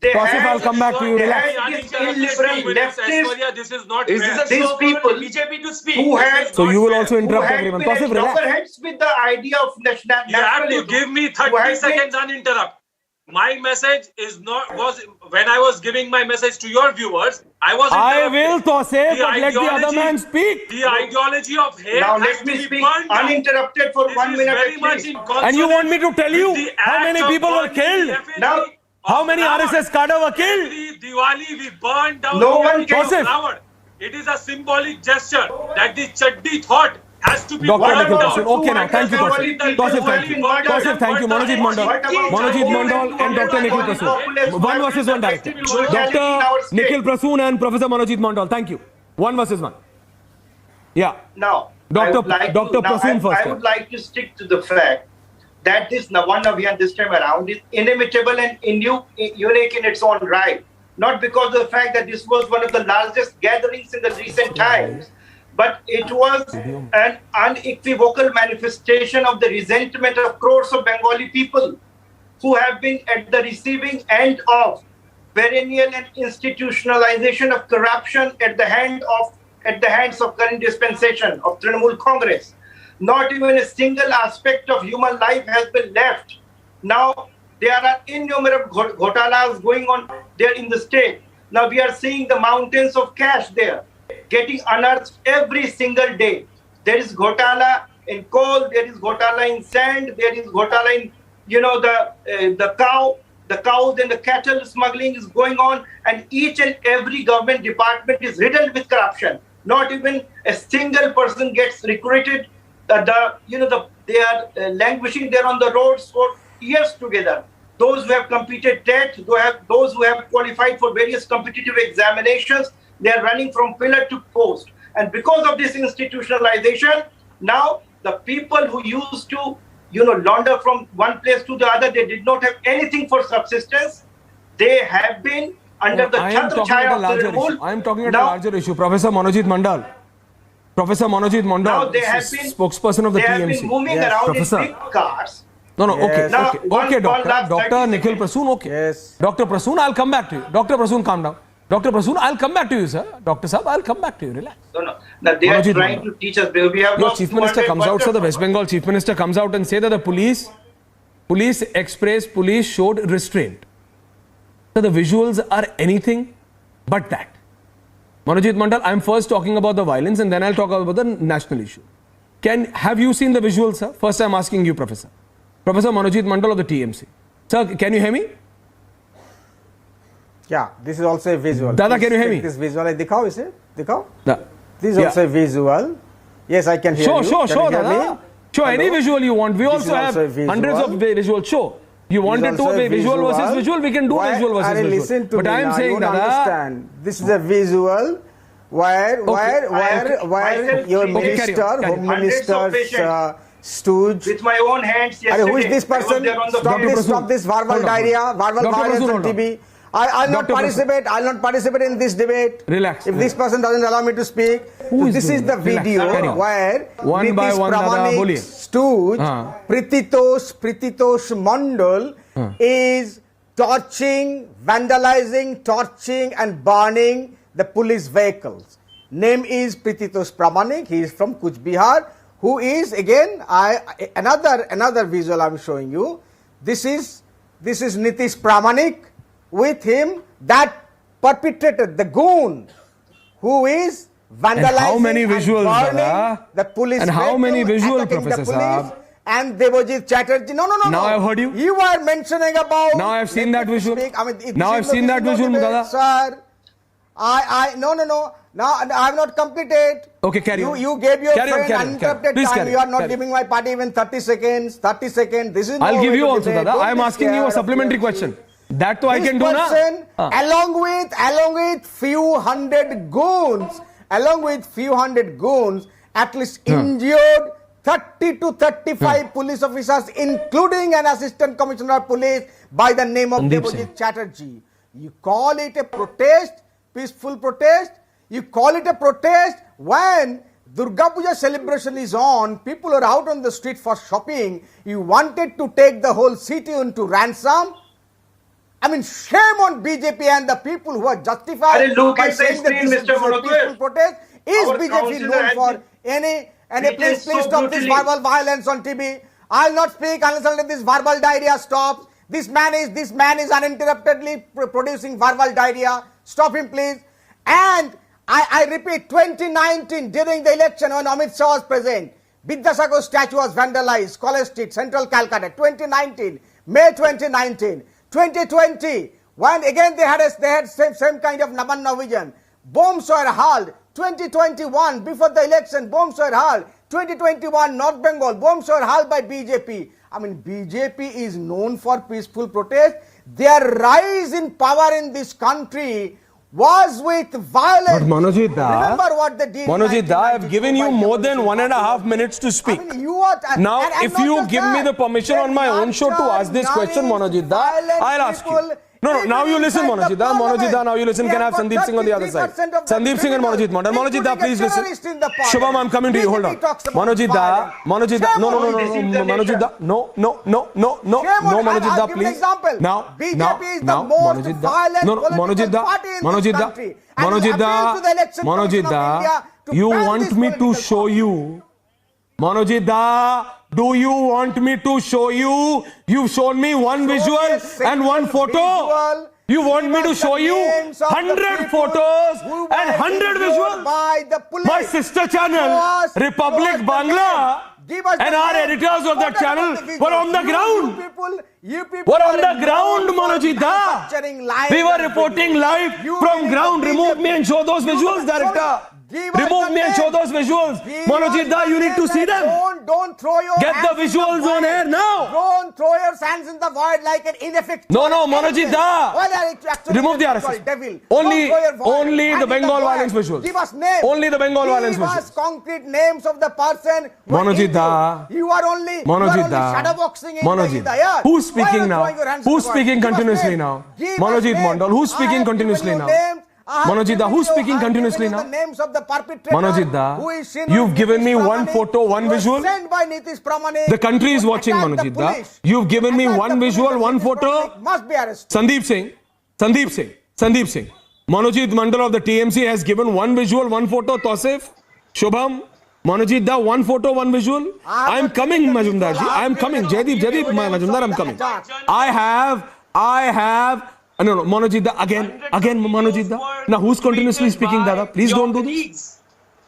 Tausif, I'll come back to you. Relax. Illiberal leftists, this is not these people BJP to speak. who had So you will also interrupt everyone. Tausif, relax. loggerheads with the idea of nationalism. You have to give me 30 seconds uninterrupted. My message was when I was giving my message to your viewers, I was I will, Tausif, but let the other man speak. The ideology of hate Now has let to me be speak burned down. uninterrupted for This 1 is minute very at much least. in consonance And you want me to tell you with the how act many of people were burning killed? the effigy Now, How many of RSS cadre were killed? Every Diwali we burn down No the one effigy of Tausif. Ravan. It is a symbolic gesture that the chaddi thought has to be Dr. burned Nikhil down. Prasoon. Okay, now, thank you, Tausif. Tausif, thank you. Tausif, thank you. Manojit Mandal and Dr. Nikhil Prasoon. 1 versus 1 directed. Dr. Nikhil Prasoon and Professor Manojit Mandal. Thank you. 1 versus 1. Yeah. Now, Dr. Prasoon first. I would like to stick to the fact that this Navan Abhiyan this time around is inimitable and unique in its own right. Not because of the fact that this was one of the largest gatherings in the recent times, but it was an unequivocal manifestation of the resentment of crores of Bengali people who have been at the receiving end of perennial and institutionalization of corruption at the hands of current dispensation of Trinamool Congress. Not even a single aspect of human life has been left. Now, there are innumerable ghotalas going on there in the state. Now, we are seeing the mountains of cash there getting unearthed every single day. There is ghotala in coal, there is ghotala in sand, there is ghotala in, the cows and the cattle smuggling is going on, and each and every government department is riddled with corruption. Not even a single person gets recruited. They are languishing there on the roads for years together. Those who have completed TET, those who have qualified for various competitive examinations, they are running from pillar to post. And because of this institutionalization, now the people who used to, launder from one place to the other, they did not have anything for subsistence. They have been under the I am Chhatra talking Chaya about a of the larger revolt. issue. I am talking about Now- a larger issue. Professor Manojit Mandal. Professor Manojit Now Mandal, they have been spokesperson of the they have TMC. been moving around Professor. in big cars. No, okay, Now, okay, one doctor. last Dr. 30 Nikhil seconds. Prasoon, okay. Yes. Dr. Prasoon, I'll come back to you. Dr. Prasoon, calm down. Dr. Prasoon, I'll come back to you, sir. Dr. Saab, I'll come back to you. Relax. No. Now they Manojit are trying Mandal. to teach us. We have Your lost chief minister 200 comes out, so the workers. West Bengal chief minister comes out and say that the police showed restraint. So the visuals are anything but that. Manojit Mandal, I'm first talking about the violence and then I'll talk about the national issue. Have you seen the visuals, sir? First I'm asking you, Professor. Professor Manojit Mandal of the TMC. Sir, can you hear me? Yeah, this is also a visual. Dada, can you hear me? This visual, Dikhao, is it? Dikhao? Da. This is Yeah. also a visual. Yes, I can hear you. Sure, Can you hear Dada. me? Show any Hello? visual you want. We This also is have also a visual. hundreds of visuals. Show. You wanted to be visual versus visual, we can do visual versus visual. Listen to but me I am now, saying you that understand. This is a visual where your minister, Home Minister's stooge. With my own hands yesterday. Who is this I was person? there on the Stop this verbal diarrhea, verbal violence on TV. I'll not participate. I'll not participate in this debate. Relax. If this person doesn't allow me to speak, this is the video where one by Nitish one, Pramanik's stooge, Prititosh Mandal, is torching, vandalizing, and burning the police vehicles. Name is Prititosh Pramanik. He is from Kuch Bihar. Who is again? Another visual I'm showing you. This is Nitish Pramanik. With him, that perpetrator, the goon, who is vandalizing and how many visuals, and burning Dada? the police And how many visuals, attacking Professor the police, Saab? and Devojit Chatterjee. No. Now I've heard you. You are mentioning about. Now I've seen that visual. Now I've this seen is that no visual, debate, Dada. Sir, no. Now I have not completed. Okay, carry on. You gave your Carry on, friend carry on, uninterrupted Please time. carry You on, are not carry on. giving my party even 30 seconds. 30 seconds. This is no I'll give way you to also, debate. Dada. Don't I am be asking you a scared of supplementary your question. That too I can do this now. person, along with few hundred goons, at least injured 30 to 35 police officers, including an assistant commissioner of police by the name of Devojit Chatterjee. You call it a protest, peaceful protest? You call it a protest when Durga Puja celebration is on, people are out on the street for shopping. You wanted to take the whole city into ransom? I mean, shame on BJP and the people who are justified by saying that this is a peaceful protest. Is BJP known for any please stop this verbal violence on TV. I'll not speak unless this verbal diarrhea stops. This man is uninterruptedly producing verbal diarrhea. Stop him, please. And I repeat, 2019, during the election when Amit Shah was present, Vidyasagar statue was vandalized, College Street, Central Calcutta, 2019, May 2019. 2020, when again they had same kind of Namanna vision. Bombs were hurled. 2021, before the election, bombs were hurled. 2021, North Bengal, bombs were hurled by BJP. I mean, BJP is known for peaceful protest. Their rise in power in this country was with violence. But Manojit Da, remember what they did. Manojit Da, I have given you more than 1.5 minutes to speak. I mean, you are, now, if you give me the permission on my own show to ask this question, Manojit Da, I'll ask you. No, now you listen, Manojit Da. Manojit Da, now you listen. Can I have Sandeep Singh on the other side? Sandeep Singh and Manojit Mandal. Manojit Da, please listen. Shubham, I'm coming to you. Hold on. Manojit Da, no, Manojit Da, no, Manojit Da, please. Now, Manojit Da, no, Manojit Da, you want me to show you? Manojit Da, do you want me to show you? You've shown me one visual and one photo. You want me to show you 100 photos and 100 visuals? My sister channel, Republic Bangla, and our editors of that channel were on the ground. Were on the ground, Manojit Da. We were reporting live from ground. Remove me and show those visuals, director. Remove me and show those visuals. Manojit Da, you need to see them. Don't throw your Get the visuals on air now. Don't throw your hands in the void like an ineffective. No, Manojit Da. Remove the RSS. Only the Bengal violence visuals. Give us names. Only the Bengal violence visuals. Give us concrete names of the person. Manojit Da. You are only shadowboxing in Manojit. the Who's speaking now? Who's speaking continuously now? Manojit Mandal. Who's speaking continuously now? Manojit Da, who's speaking continuously now? Manojit Da, you've given me one photo, one visual. The country is watching, Manojit Da. You've given me one visual, one photo. Sandeep Singh. Manojit Mandal of the TMC has given one visual, one photo. Tausif, Shubham, Manojit Da, one photo, one visual. I'm coming, Majumdar ji. I'm coming. Jaideep, Majumdar, I'm coming. I have. No, Manojit Da, again, Manojit Da. Now, who's continuously speaking, Dada? Please don't do this.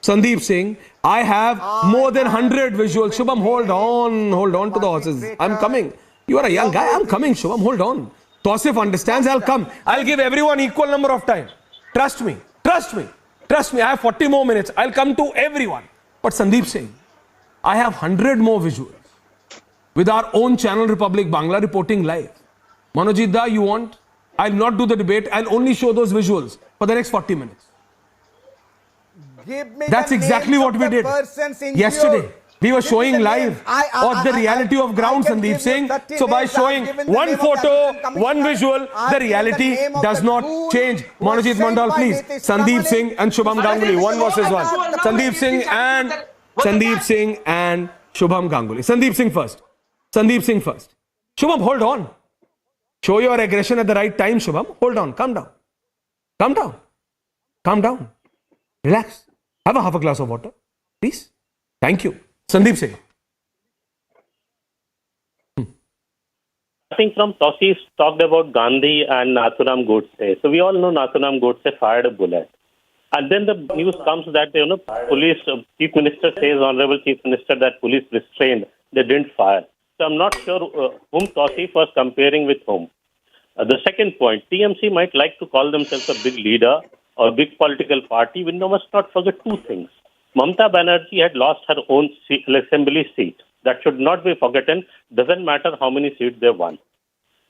Sandeep Singh, I have more than 100 visuals. Shubham, hold on to the horses. I'm coming. You are a young guy. I'm coming, Shubham, hold on. Tausif understands, I'll come. I'll give everyone equal number of time. Trust me. I have 40 more minutes. I'll come to everyone. But Sandeep Singh, I have 100 more visuals with our own channel, Republic Bangla, reporting live. Manojit Da, you want? I'll not do the debate. I'll only show those visuals for the next 40 minutes. That's exactly what we did yesterday. We were showing live of the reality of ground, Sandeep Singh. So by showing one photo, one visual, the reality does not change. Manojit Mandal, please. Sandeep Singh and Shubham Ganguly, 1 versus 1. Sandeep Singh and Shubham Ganguly. Sandeep Singh first. Shubham, hold on. Show your aggression at the right time, Shubham. Hold on. Calm down. Relax. Have a half a glass of water, please. Thank you. Sandeep Singh. I think from Tausif talked about Gandhi and Nathuram Godse. So we all know Nathuram Godse fired a bullet. And then the news comes that, police, Chief Minister says, Honorable Chief Minister, that police restrained. They didn't fire. So I'm not sure whom Tausif was comparing with whom. The second point, TMC might like to call themselves a big leader or big political party. We must not forget two things. Mamta Banerjee had lost her own assembly seat. That should not be forgotten. Doesn't matter how many seats they won.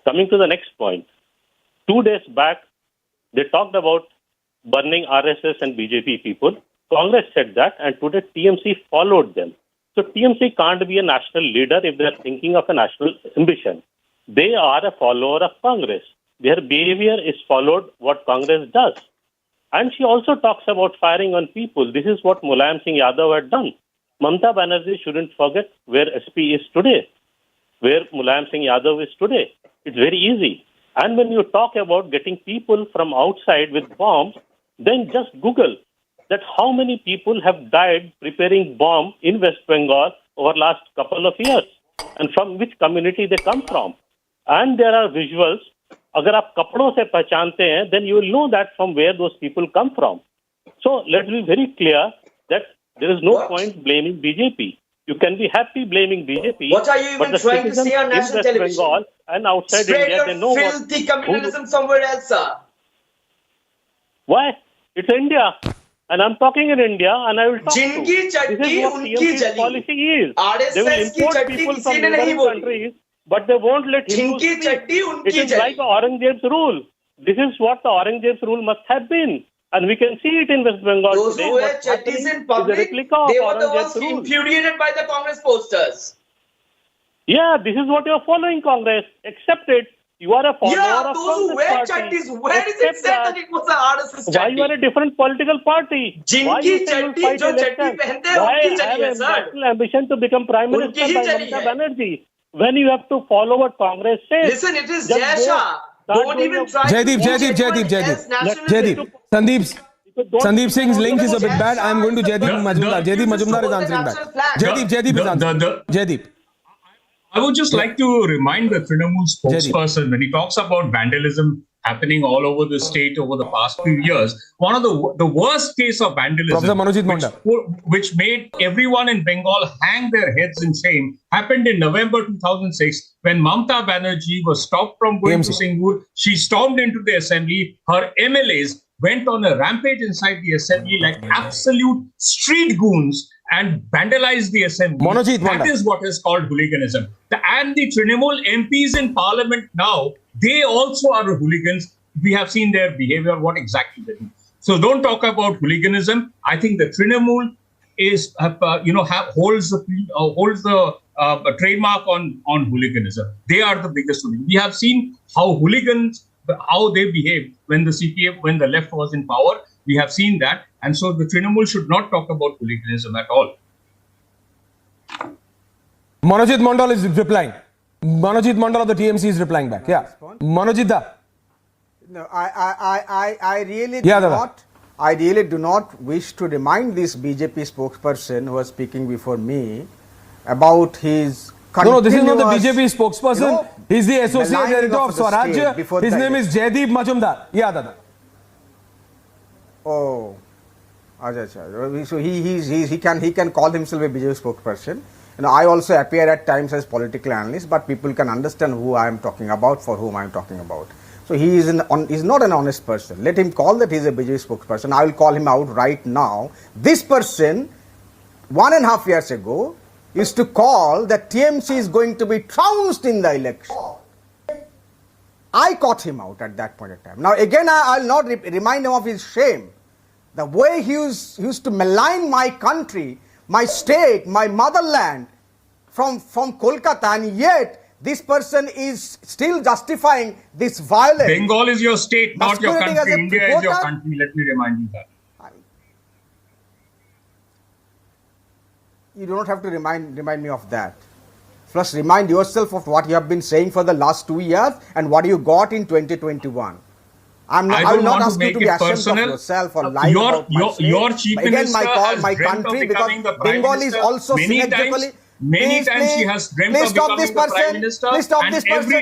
Coming to the next point. 2 days back, they talked about burning RSS and BJP people. Congress said that, and today TMC followed them. So TMC can't be a national leader if they are thinking of a national ambition. They are a follower of Congress. Their behavior is followed what Congress does. And she also talks about firing on people. This is what Mulayam Singh Yadav had done. Mamta Banerjee shouldn't forget where SP is today, where Mulayam Singh Yadav is today. It's very easy. And when you talk about getting people from outside with bombs, then just Google that how many people have died preparing bomb in West Bengal over last couple of years and from which community they come from. And there are visuals. अगर आप कपड़ों से पहचानते हैं, then you will know that from where those people come from. So let's be very clear that there is no point blaming BJP. You can be happy blaming BJP. What are you even trying to say on national television? Bengal and outside Spread India, they know filthy communalism somewhere else, sir. Why? It's India. And I'm talking in India and I will talk Jinki chatti, this is what unki TMC's jali. policy is. They will RSS ki import chatti people from kisi ne nahi neighboring boli. countries, but they won't let Hindus Jinki speak. chatti, unki It is jali. like Aurangzeb's rule. This is what the Aurangzeb's rule must have been. And we can see it in West Bengal Those today. who wear What's happening chattis in is public, a replica of they were the ones Aurangzeb's rule. infuriated by the Congress posters. Yeah, this is what you are following, Congress. Accept it. You are a follower Yeah, of those who Congress wear party. chattis, where is it Accept said that it was an RSS Why chatti? you are a different political party? Why Jinki you say you chatti, fight jo election? chatti pehante hain, Why unki chali have hai, a sir. national ambition to become prime minister Unki hi by chali Mamata hai. Banerjee? When you have to follow what Congress says. Listen, it is just Jai go. Shah. Start Don't doing even your- try to Jaideep. Sandeep Singh's link is a bit bad. I am going to Jaideep Majumdar. Jaideep Majumdar is answering back. Jaideep is answering. Jaideep. I would just like to remind the Trinamool spokesperson when he talks about vandalism happening all over the state over the past few years. One of the worst case of vandalism, which made everyone in Bengal hang their heads in shame, happened in November 2006 when Mamta Banerjee was stopped from going to Singur. She stormed into the assembly. Her MLAs went on a rampage inside the assembly like absolute street goons and vandalized the assembly. That is what is called hooliganism. And the Trinamool MPs in parliament now, they also are hooligans. We have seen their behavior, what exactly they do. So don't talk about hooliganism. I think the Trinamool is, holds the trademark on hooliganism. They are the biggest hooligans. We have seen how hooligans, how they behaved when the CPM, when the left was in power. We have seen that. And so the Trinamool should not talk about hooliganism at all. Manojit Mandal is replying. Manojit Mandal of the TMC is replying back. Yeah. Manojit da. No, I really do not wish to remind this BJP spokesperson who was speaking before me about his No, this is not the BJP spokesperson. He's the associate editor of Swaraj. His name is Jaideep Majumdar. Yeah, Dada. Oh, so he can call himself a BJP spokesperson. I also appear at times as political analyst, but people can understand who I am talking about, for whom I am talking about. So he is not an honest person. Let him call that he is a BJP spokesperson. I will call him out right now. This person, 1.5 years ago, used to call that TMC is going to be trounced in the election. I caught him out at that point in time. Now again, I will not remind him of his shame. The way he used to malign my country, my state, my motherland from Kolkata, and yet this person is still justifying this violence. Bengal is your state, not your country. India is your country. Let me remind you that. You do not have to remind me of that. Plus, remind yourself of what you have been saying for the last 2 years and what you got in 2021. I will not ask you to be ashamed of yourself or lie about my state. Your chief minister my country, because Bengal is also symmetrically. Many times she has dreamt of becoming the Prime Minister. Please stop this person.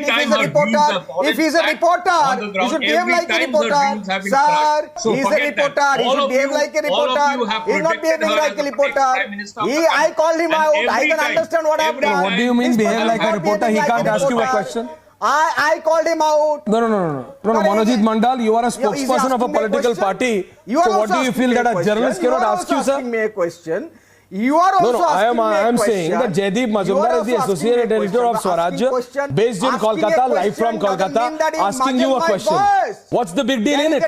If he is a reporter, he should behave like a reporter. Sir, he is a reporter. He should behave like a reporter. He is not behaving like a reporter. I called him out. I can understand what I have done. What do you mean behave like a reporter? He can't ask you a question. I called him out. No. Manojit Mandal, you are a spokesperson of a political party. So what do you feel that a journalist cannot ask you, sir? Me a question. You are also asking me a question. I am saying that Jaideep Majumdar is the associate editor of Swaraj, based in Kolkata, live from Kolkata, asking you a question. What's the big deal in it?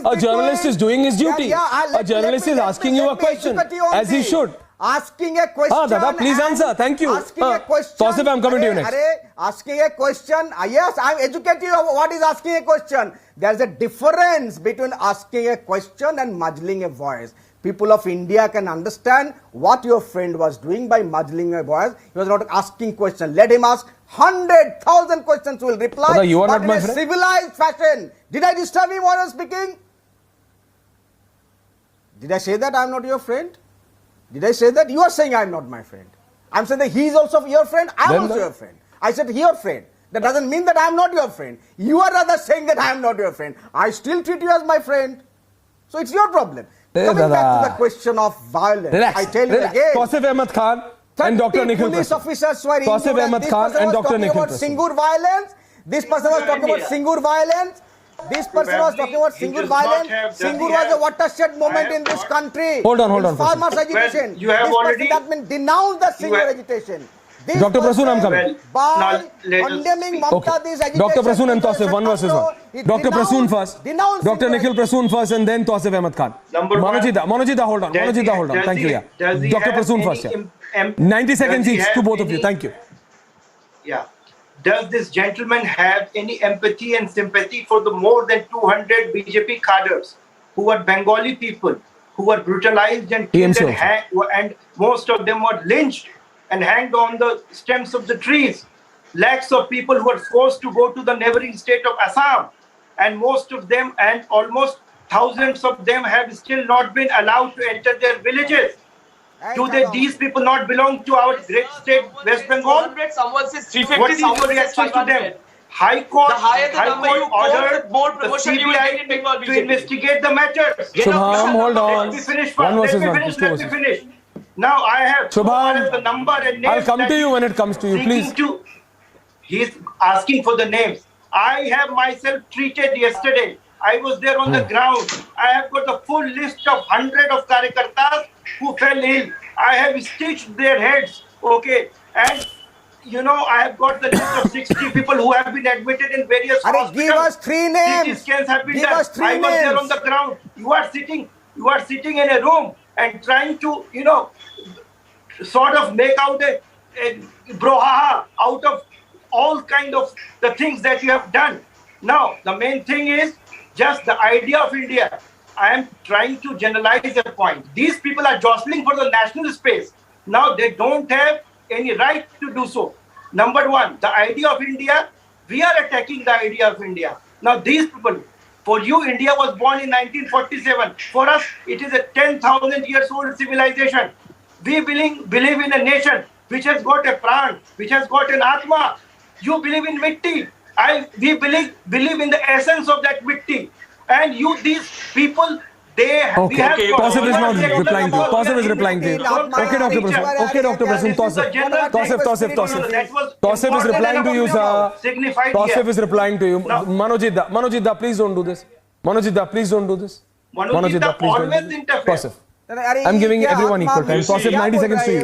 A journalist is doing his duty. A journalist is asking you a question, as he should. Asking a question. Dada, please answer. Thank you. Asking a question. Tosif, I am coming to you next. Asking a question. Yes, I am educating you of what is asking a question. There is a difference between asking a question and muzzling a voice. People of India can understand what your friend was doing by muzzling a voice. He was not asking questions. Let him ask 100,000 questions. We will reply. Dada, you are but not my in a friend. civilized fashion. Did I disturb him while I was speaking? Did I say that I am not your friend? Did I say that? You are saying I am not my friend. I am saying that he is also your friend. I am also your friend. I said your friend. That doesn't mean that I am not your friend. You are rather saying that I am not your friend. I still treat you as my friend. So it's your problem. Coming back to the question of violence, relax, I tell you again. Tosif Ahmed Khan and Dr. Nikhil police Prasad. officers were Tosif injured. Ahmed This Khan person and was Dr. talking Nikhil about Prasad. Singur violence. This person was talking about Singur violence. This person was talking about Singur violence. Singur was a watershed moment in this country. Hold on. Farmers' agitation. You have this already person that denounced the Singur agitation. This Dr. Prasoon, I'm coming. By condemning Mamta, this agitation. Dr. Prasoon and Tosif, one versus one. Dr. Prasoon first. Dr. Nikhil Prasoon first, and then Tosif Ahmed Khan. Manojita, hold on. Thank you. Dr. Prasoon first. 90 seconds each to both of you. Thank you. Yeah. Does this gentleman have any empathy and sympathy for the more than 200 BJP cadres who are Bengali people, who were brutalized and killed and most of them were lynched and hanged on the stems of the trees? Lakhs of people who were forced to go to the neighboring state of Assam, and most of them and almost thousands of them have still not been allowed to enter their villages. Do these people not belong to our great state, West Bengal? Someone says 350, what is your reaction to them? High Court ordered the CBI to investigate the matters. Shubham, hold on. Let me finish. Let me finish. Now I have the number and names. I'll come to you when it comes to you, please. He's asking for the names. I have myself treated yesterday. I was there on the ground. I have got the full list of 100 of Karyakartas who fell ill. I have stitched their heads. Okay. And I have got the list of 60 people who have been admitted in various hospitals. Give us 3 names. CT scans have been Give done. us 3 I was there names. on the ground. You are sitting in a room and trying to, sort of make out a brouhaha out of all kind of the things that you have done. Now, the main thing is just the idea of India. I am trying to generalize a point. These people are jostling for the national space. Now, they don't have any right to do so. Number one, the idea of India, we are attacking the idea of India. Now, these people, for you, India was born in 1947. For us, it is a 10,000 years old civilization. We believe in a nation which has got a pran, which has got an atma. You believe in mitti. We believe in the essence of that mitti. And these people, Okay, Tausif is not replying to you. Tausif is replying to you. Okay, Dr. Prasoon. Okay, Dr. Prasoon. Tausif is replying to you, sir. Tausif is replying to you. Manojida, please don't do this. Manojida, please don't do this. Manojida, please don't do this. Tausif. I'm giving everyone equal time. Tausif, 90 seconds to you.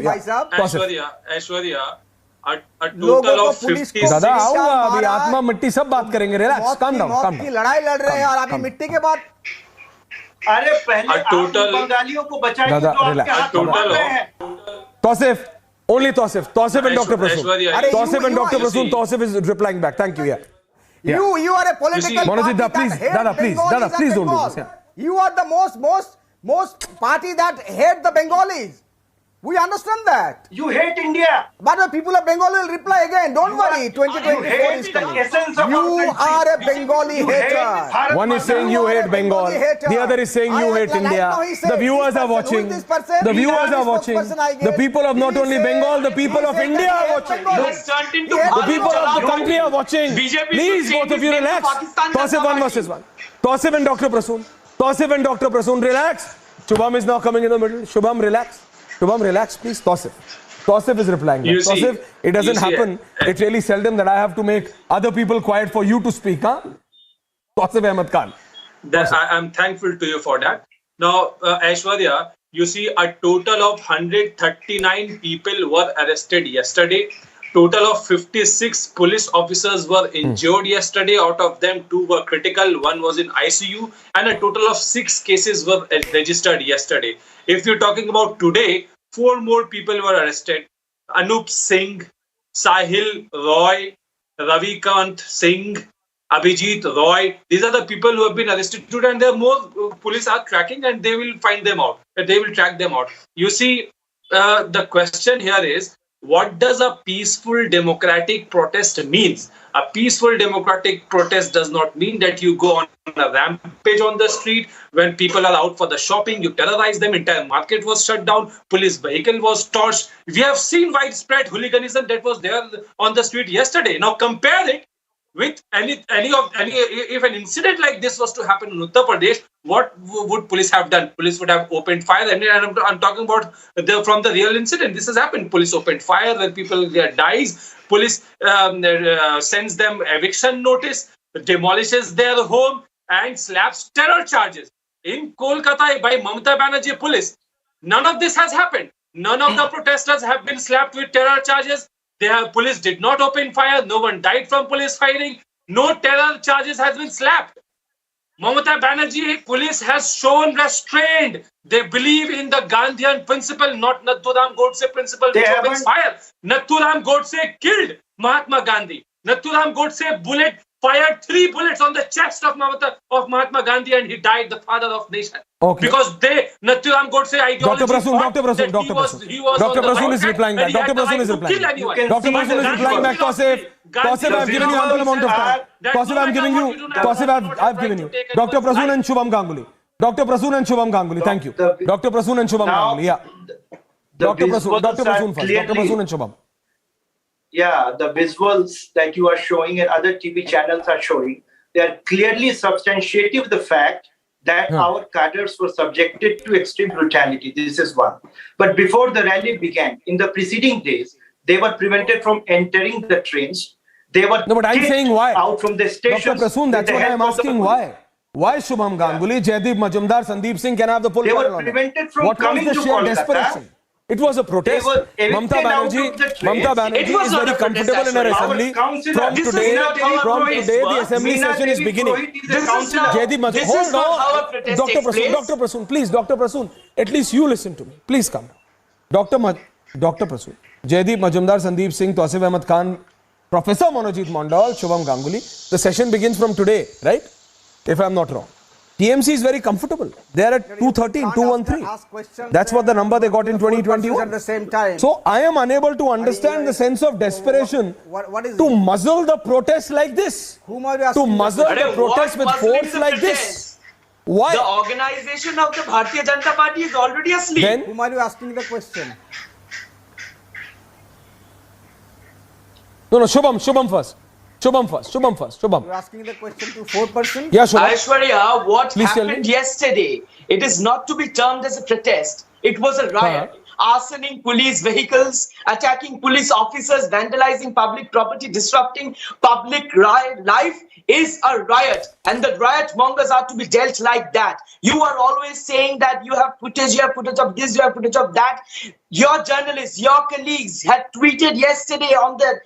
Aishwarya, a total of 50. दादा आऊंगा अभी आत्मा मिट्टी सब बात करेंगे. Relax, calm down. लड़ाई लड़ रहे हैं और अभी मिट्टी के बाद अरे पहले बंगालियों को बचाइए जो आपके हाथ में रहे हैं. Tausif, only Tausif. Tausif and Dr. Prasoon. Tausif and Dr. Prasoon. Tausif is replying back. Thank you. Yeah. You are a political party Manojida, please. Dada, please don't do this. Yeah. You are the most party that hate the Bengalis. We understand that. You hate India. But the people of Bengal will reply again. Don't worry. 2024 is coming. You are a Bengali hater. One is saying you hate Bengal. The other is saying you hate India. The viewers are watching. The viewers are watching. The people of not only Bengal, the people of India are watching. The people of the country are watching. Please, both of you relax. Tausif, 1 versus 1. Tausif and Dr. Prasoon. Tausif and Dr. Prasoon, relax. Shubham is now coming in the middle. Shubham, relax. Shubham, relax, please. Tausif. Tausif is replying. Tausif, it doesn't happen. It's really seldom that I have to make other people quiet for you to speak. Huh? Tausif Ahmed Khan. I'm thankful to you for that. Now, Aishwarya, you see a total of 139 people were arrested yesterday. Total of 56 police officers were injured yesterday. Out of them, 2 were critical, 1 was in ICU, and a total of 6 cases were registered yesterday. If you're talking about today, 4 more people were arrested. Anup Singh, Sahil Roy, Ravikant Singh, Abhijit Roy. These are the people who have been arrested today, and there are more police are tracking, and they will find them out. They will track them out. You see, the question here is, what does a peaceful democratic protest means? A peaceful democratic protest does not mean that you go on a rampage on the street. When people are out for the shopping, you terrorize them. Entire market was shut down. Police vehicle was torched. We have seen widespread hooliganism that was there on the street yesterday. Now compare it with if an incident like this was to happen in Uttar Pradesh, what would police have done? Police would have opened fire. And I'm talking about from the real incident. This has happened. Police opened fire. When people dies, police sends them eviction notice, demolishes their home, and slaps terror charges. In Kolkata by Mamata Banerjee police, none of this has happened. None of the protesters have been slapped with terror charges. Police did not open fire. No one died from police firing. No terror charges has been slapped. Mamata Banerjee police has shown restraint. They believe in the Gandhian principle, not Nathuram Godse principle, which opens fire. Nathuram Godse killed Mahatma Gandhi. Nathuram Godse fired 3 bullets on the chest of Mahatma Gandhi, and he died, the father of nation. Okay. Because Nathuram Godse ideology. Dr. Prasoon is replying back. Dr. Prasoon is replying back. Dr. Prasoon is replying back. Tausif, I've given you ample amount of time. Tausif, I've given you. Dr. Prasoon and Shubham Ganguly. Dr. Prasoon and Shubham Ganguly. Thank you. Dr. Prasoon and Shubham Ganguly. Yeah. Dr. Prasoon first. Dr. Prasoon and Shubham. Yeah, the visuals that you are showing and other TV channels are showing, they are clearly substantiating the fact that our cadres were subjected to extreme brutality. This is one. But before the rally began, in the preceding days, they were prevented from entering the trains. They were but I'm saying why? Out from the stations. Dr. Prasoon, that's what I'm asking. Why? Why Shubham Ganguly, Jaideep Majumdar, Sandeep Singh can have the full They were panel on it? prevented from What was coming the to sheer Kolkata. desperation? It was a protest. They were Mamta evicted out Banerjee, of the trains. Mamta Banerjee It was is not very a protest, comfortable in her actually. assembly. Councillor, From this is today, not how a protest the works. assembly Meena session is Devi beginning. Purohit is a This is councillor. not- Jaideep Majumdar, this hold is not how a on. protest Dr. takes Prasoon, place. Dr. Prasoon, please, Dr. Prasoon, at least you listen to me. Please come down. Dr. Prasoon, Jaideep Majumdar, Sandeep Singh, Tausif Ahmed Khan, Professor Manojit Mandal, Shubham Ganguly. The session begins from today, right? If I'm not wrong. TMC is very comfortable. They are at 213, 213. That's what the number they got in 2021. At the same time. So I am unable to understand the sense of desperation What is to it? muzzle the protest like this. Whom are you To asking? muzzle What the protest with muzzling force the like protest? this. Why? The organization of the Bharatiya Janata Party is already asleep. Then Whom are you asking the question? no, Shubham first. Shubham. You're asking the question to 4%? Yeah, Shubham. Aishwarya, what Please tell happened me. yesterday, it is not to be termed as a protest. It was a riot. Arsoning police vehicles, attacking police officers, vandalizing public property, disrupting public life is a riot. And the riot mongers are to be dealt like that. You are always saying that you have footage of this, you have footage of that. Your journalists, your colleagues had tweeted yesterday on the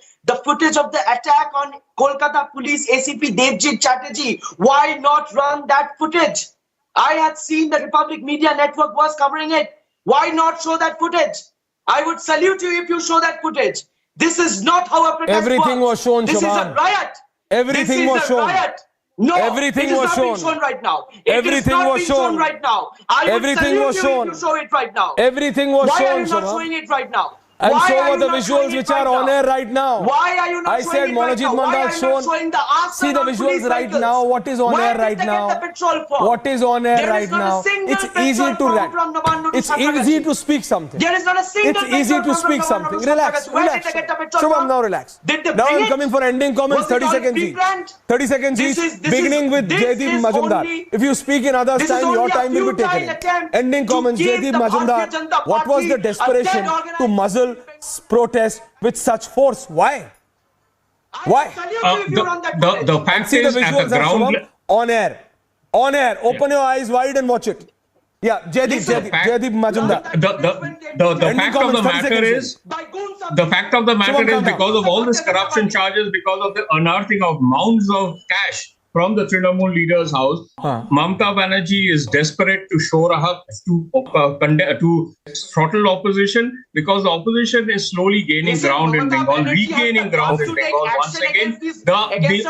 footage of the attack on Kolkata Police ACP Devjit Chatterjee. Why not run that footage? I had seen the Republic Media Network was covering it. Why not show that footage? I would salute you if you show that footage. This is not how a protest Everything works. was shown, This Shubham. is a riot. Everything this was is shown. a riot. No, Everything it is was not shown. being shown right now. It Everything is not was being shown. shown right now. I would Everything salute was you shown. if you show it right now. Everything was Why shown, are you not Shubham. showing it right now? And Why so are were you the not visuals showing it which right are on now? air right now. Why are you not I showing said it right Manojit now? Why Mandal are you shown. not showing the arson See the on visuals police right vehicles? now. What is on Why air did right they get now? the petrol pump? What is on air There right is not a now? single It's petrol easy to pump rant. from Nabannu to It's Satragachi. easy to speak something. There is not a single It's easy petrol to pump from speak Nabannu something. to Relax, Satragachi. Where relax. did they get the petrol Shubham, pump? now relax. Did they Now bring I'm it? coming for ending comments. Was it 30 all seconds each. pre-planned? 30 seconds This each. is- this Beginning is- with this Jaideep is Majumdar. only- If you speak in others' This is time, your only a time will be futile taken. attempt Ending to comments. keep Jaideep the Majumdar. Bharatiya Janata What was Party the desperation a dead organization? to muzzle protest with such force? Why? Why? The fact See the is, at visuals the are ground, Shubham, on air. On air. Open your eyes wide and watch it. Yeah, Jaideep Majumdar. the Ending fact of the comments, 30 matter seconds, is, the fact of the matter Shubham, is, calm down. because of all these corruption charges, because of the unearthing of mounds of cash from the Trinamool leader's house, Mamta Banerjee is desperate to show up to throttle opposition, because the opposition is slowly gaining ground in Bengal, regaining ground in Bengal once again.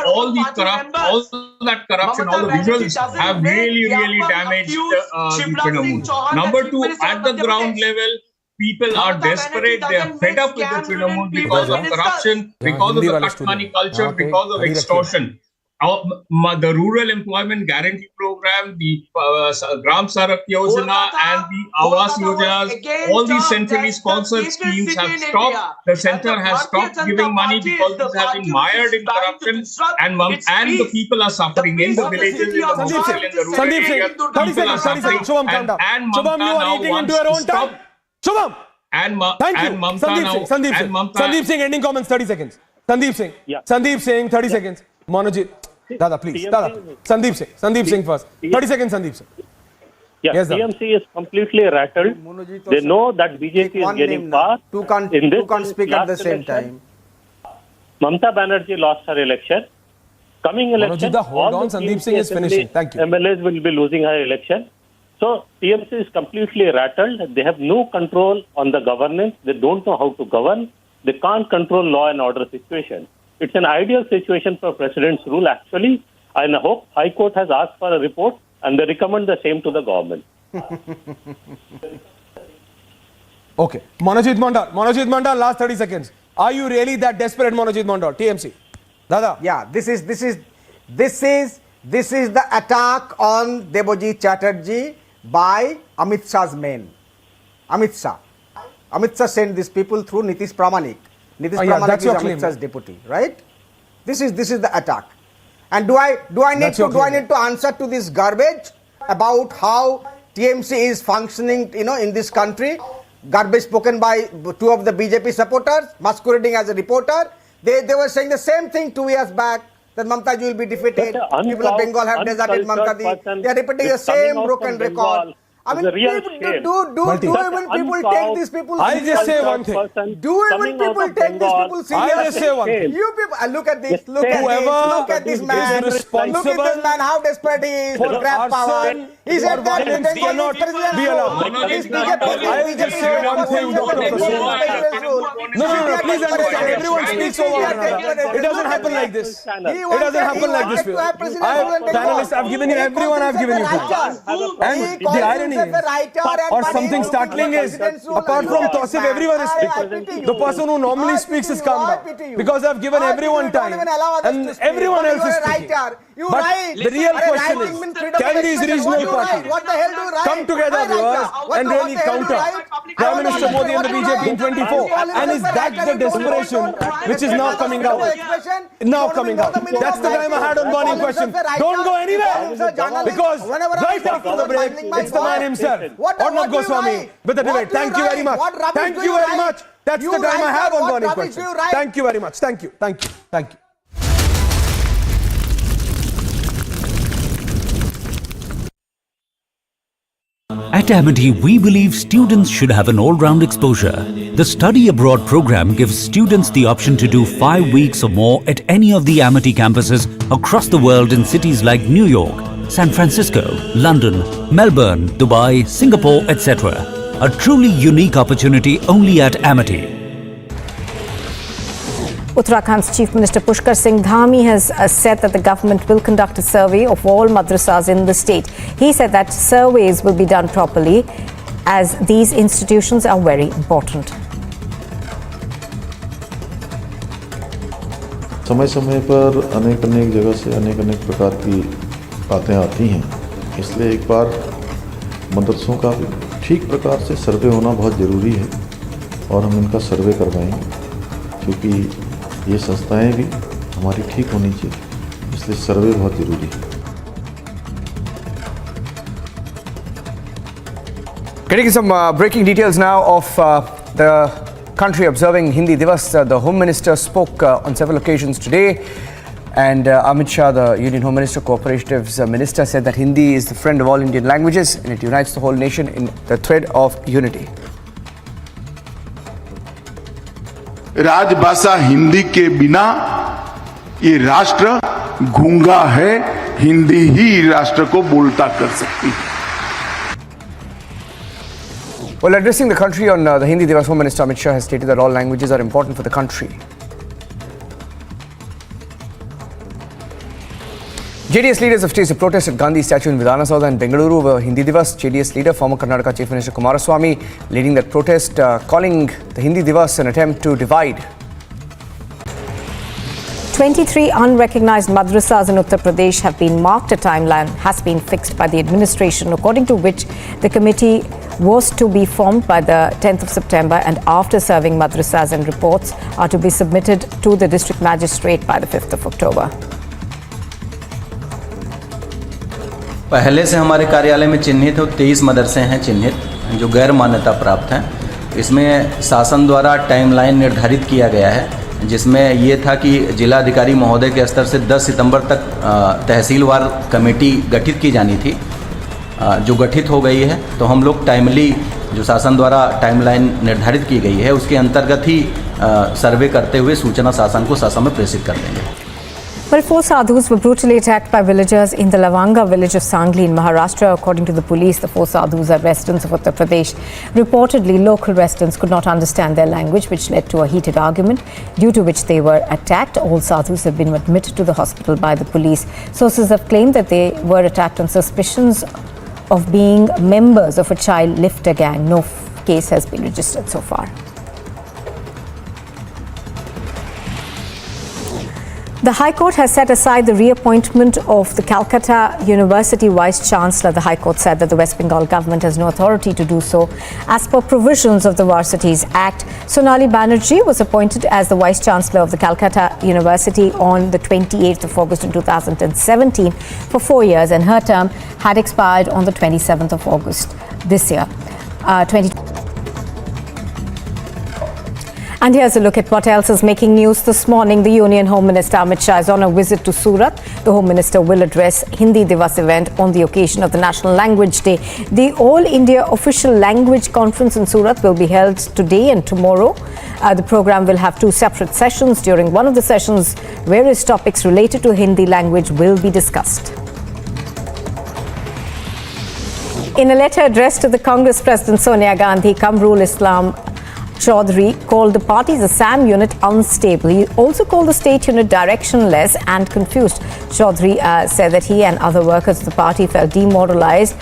All that corruption, all the visuals have really damaged the Trinamool. Number two, at the ground level, people are desperate. They are fed up with the Trinamool because of corruption, because of the cut money culture, because of extortion. The Rural Employment Guarantee Program, the Gram Sarak Yojana and the Awas Yojanas, all these centrally sponsored schemes have stopped. The center has stopped giving money because these have been mired in corruption, and the people are suffering in the villages, in the rural areas. People are suffering, and Shubham, you are eating into your own time. Shubham! Thank you. Sandeep Singh, ending comments, 30 seconds. Sandeep Singh, 30 seconds. Manojit, Dada, please. Dada. Sandeep Singh first. 30 seconds, Sandeep Singh. Yeah, Yes, TMC is completely rattled. They know that BJP is getting far. Two can't speak at the same time. Mamta Banerjee lost her election. Coming election, Manojit, hold on. Sandeep Singh is finishing. Thank you. MLAs will be losing her election. So TMC is completely rattled. They have no control on the governance. They don't know how to govern. They can't control law and order situation. It's an ideal situation for President's rule, actually. And I hope High Court has asked for a report and they recommend the same to the government. Okay. Manojit Mandal, last 30 seconds. Are you really that desperate, Manojit Mandal? TMC. Dada. Yeah, this is the attack on Debojit Chatterjee by Amit Shah's men. Amit Shah sent these people through Nitish Pramanik. Nitish Pramanik is Amit Shah's deputy, right? This is the attack. And do I need to answer to this garbage about how TMC is functioning, in this country? Garbage spoken by two of the BJP supporters, masquerading as a reporter. They were saying the same thing 2 years back. that Mamta ji will be defeated. But People of Bengal have deserted Mamta ji. They are repeating the same broken record. I mean, do even people take these people seriously? I'll just say one thing. Do even people take these people seriously? I'll just say one thing. You people, look at this, look at this man. Look at this man, how desperate he is to grab power. He said that Bengal is president. I'll just say one thing, Dr. No, please understand. Everyone speaks over. It doesn't happen like this. It doesn't happen like this. Panelists, I've given you, everyone I've given you time. And the irony or something startling is, apart from Tausif, everyone is speaking. The person who normally speaks is calm down. Because I've given everyone time. And everyone else is speaking. But the real question is, can these regional parties come together, viewers, and really counter Prime Minister Modi and the BJP in 24? And is that the desperation which is now coming out? That's the time I had on Burning Question. Don't go anywhere. Because right after the break, it's the man himself, Arnab Goswami, with the debate. Thank you very much. Thank you very much. That's the time I have on Burning Question. Thank you very much. Thank you. At Amity, we believe students should have an all-round exposure. The Study Abroad program gives students the option to do 5 weeks or more at any of the Amity campuses across the world in cities like New York, San Francisco, London, Melbourne, Dubai, Singapore, etc. A truly unique opportunity only at Amity. Uttarakhand's Chief Minister Pushkar Singh Dhami has said that the government will conduct a survey of all madrasas in the state. He said that surveys will be done properly as these institutions are very important. समय समय पर अनेक जगह से अनेक प्रकार की बातें आती हैं, इसलिए एक बार मदरसों का भी ठीक प्रकार से सर्वे होना बहुत ज़रूरी है और हम इनका सर्वे करवाएंगे, क्योंकि ये संस्थाएं भी हमारी ठीक होनी चाहिए, इसलिए सर्वे बहुत ज़रूरी है. Getting some breaking details now of the country observing Hindi Divas. The Home Minister spoke on several occasions today, and Amit Shah, the Union Home Minister, Cooperatives Minister, said that Hindi is the friend of all Indian languages and it unites the whole nation in the thread of unity. राजभाषा हिंदी के बिना ये राष्ट्र गूंगा है, हिंदी ही राष्ट्र को बोलता कर सकती है. Well, addressing the country on the Hindi Divas, Home Minister Amit Shah has stated that all languages are important for the country. JDS leaders have staged a protest at Gandhi statue in Vidhana Saudha in Bengaluru over Hindi Divas. JDS leader, former Karnataka Chief Minister Kumaraswamy, leading that protest, calling the Hindi Divas an attempt to divide. 23 unrecognized madrasas in Uttar Pradesh have been marked. A timeline has been fixed by the administration, according to which the committee was to be formed by the 10th of September, and after serving madrasas and reports are to be submitted to the district magistrate by the 5th of October. पहले से हमारे कार्यालय में चिन्हित 23 मदरसे हैं चिन्हित जो गैर मान्यता प्राप्त हैं. इसमें शासन द्वारा टाइमलाइन निर्धारित किया गया है, जिसमें ये था कि जिलाधिकारी महोदय के स्तर से 10 सितंबर तक तहसीलवार कमेटी गठित की जानी थी, जो गठित हो गई है. तो हम लोग टाइमली जो शासन द्वारा टाइमलाइन निर्धारित की गई है उसके अंतर्गत ही सर्वे करते हुए सूचना शासन को शासन में प्रेषित कर देंगे. Well, 4 sadhus were brutally attacked by villagers in the Lavanga village of Sangli in Maharashtra. According to the police, the 4 sadhus are residents of Uttar Pradesh. Reportedly, local residents could not understand their language, which led to a heated argument, due to which they were attacked. All sadhus have been admitted to the hospital by the police. Sources have claimed that they were attacked on suspicions of being members of a child lifter gang. No case has been registered so far. The High Court has set aside the reappointment of the Calcutta University Vice Chancellor. The High Court said that the West Bengal government has no authority to do so. As per provisions of the Varsities Act, Sonali Banerjee was appointed as the Vice Chancellor of the Calcutta University on the 28th of August in 2017 for 4 years, and her term had expired on the 27th of August this year. And here's a look at what else is making news this morning. The Union Home Minister Amit Shah is on a visit to Surat. The Home Minister will address Hindi Divas event on the occasion of the National Language Day. The All India Official Language Conference in Surat will be held today and tomorrow. The program will have two separate sessions. During one of the sessions, various topics related to Hindi language will be discussed. In a letter addressed to the Congress President Sonia Gandhi, Kamrul Islam Chaudhry called the party's Assam unit unstable. He also called the state unit directionless and confused. Chaudhry said that he and other workers of the party felt demoralized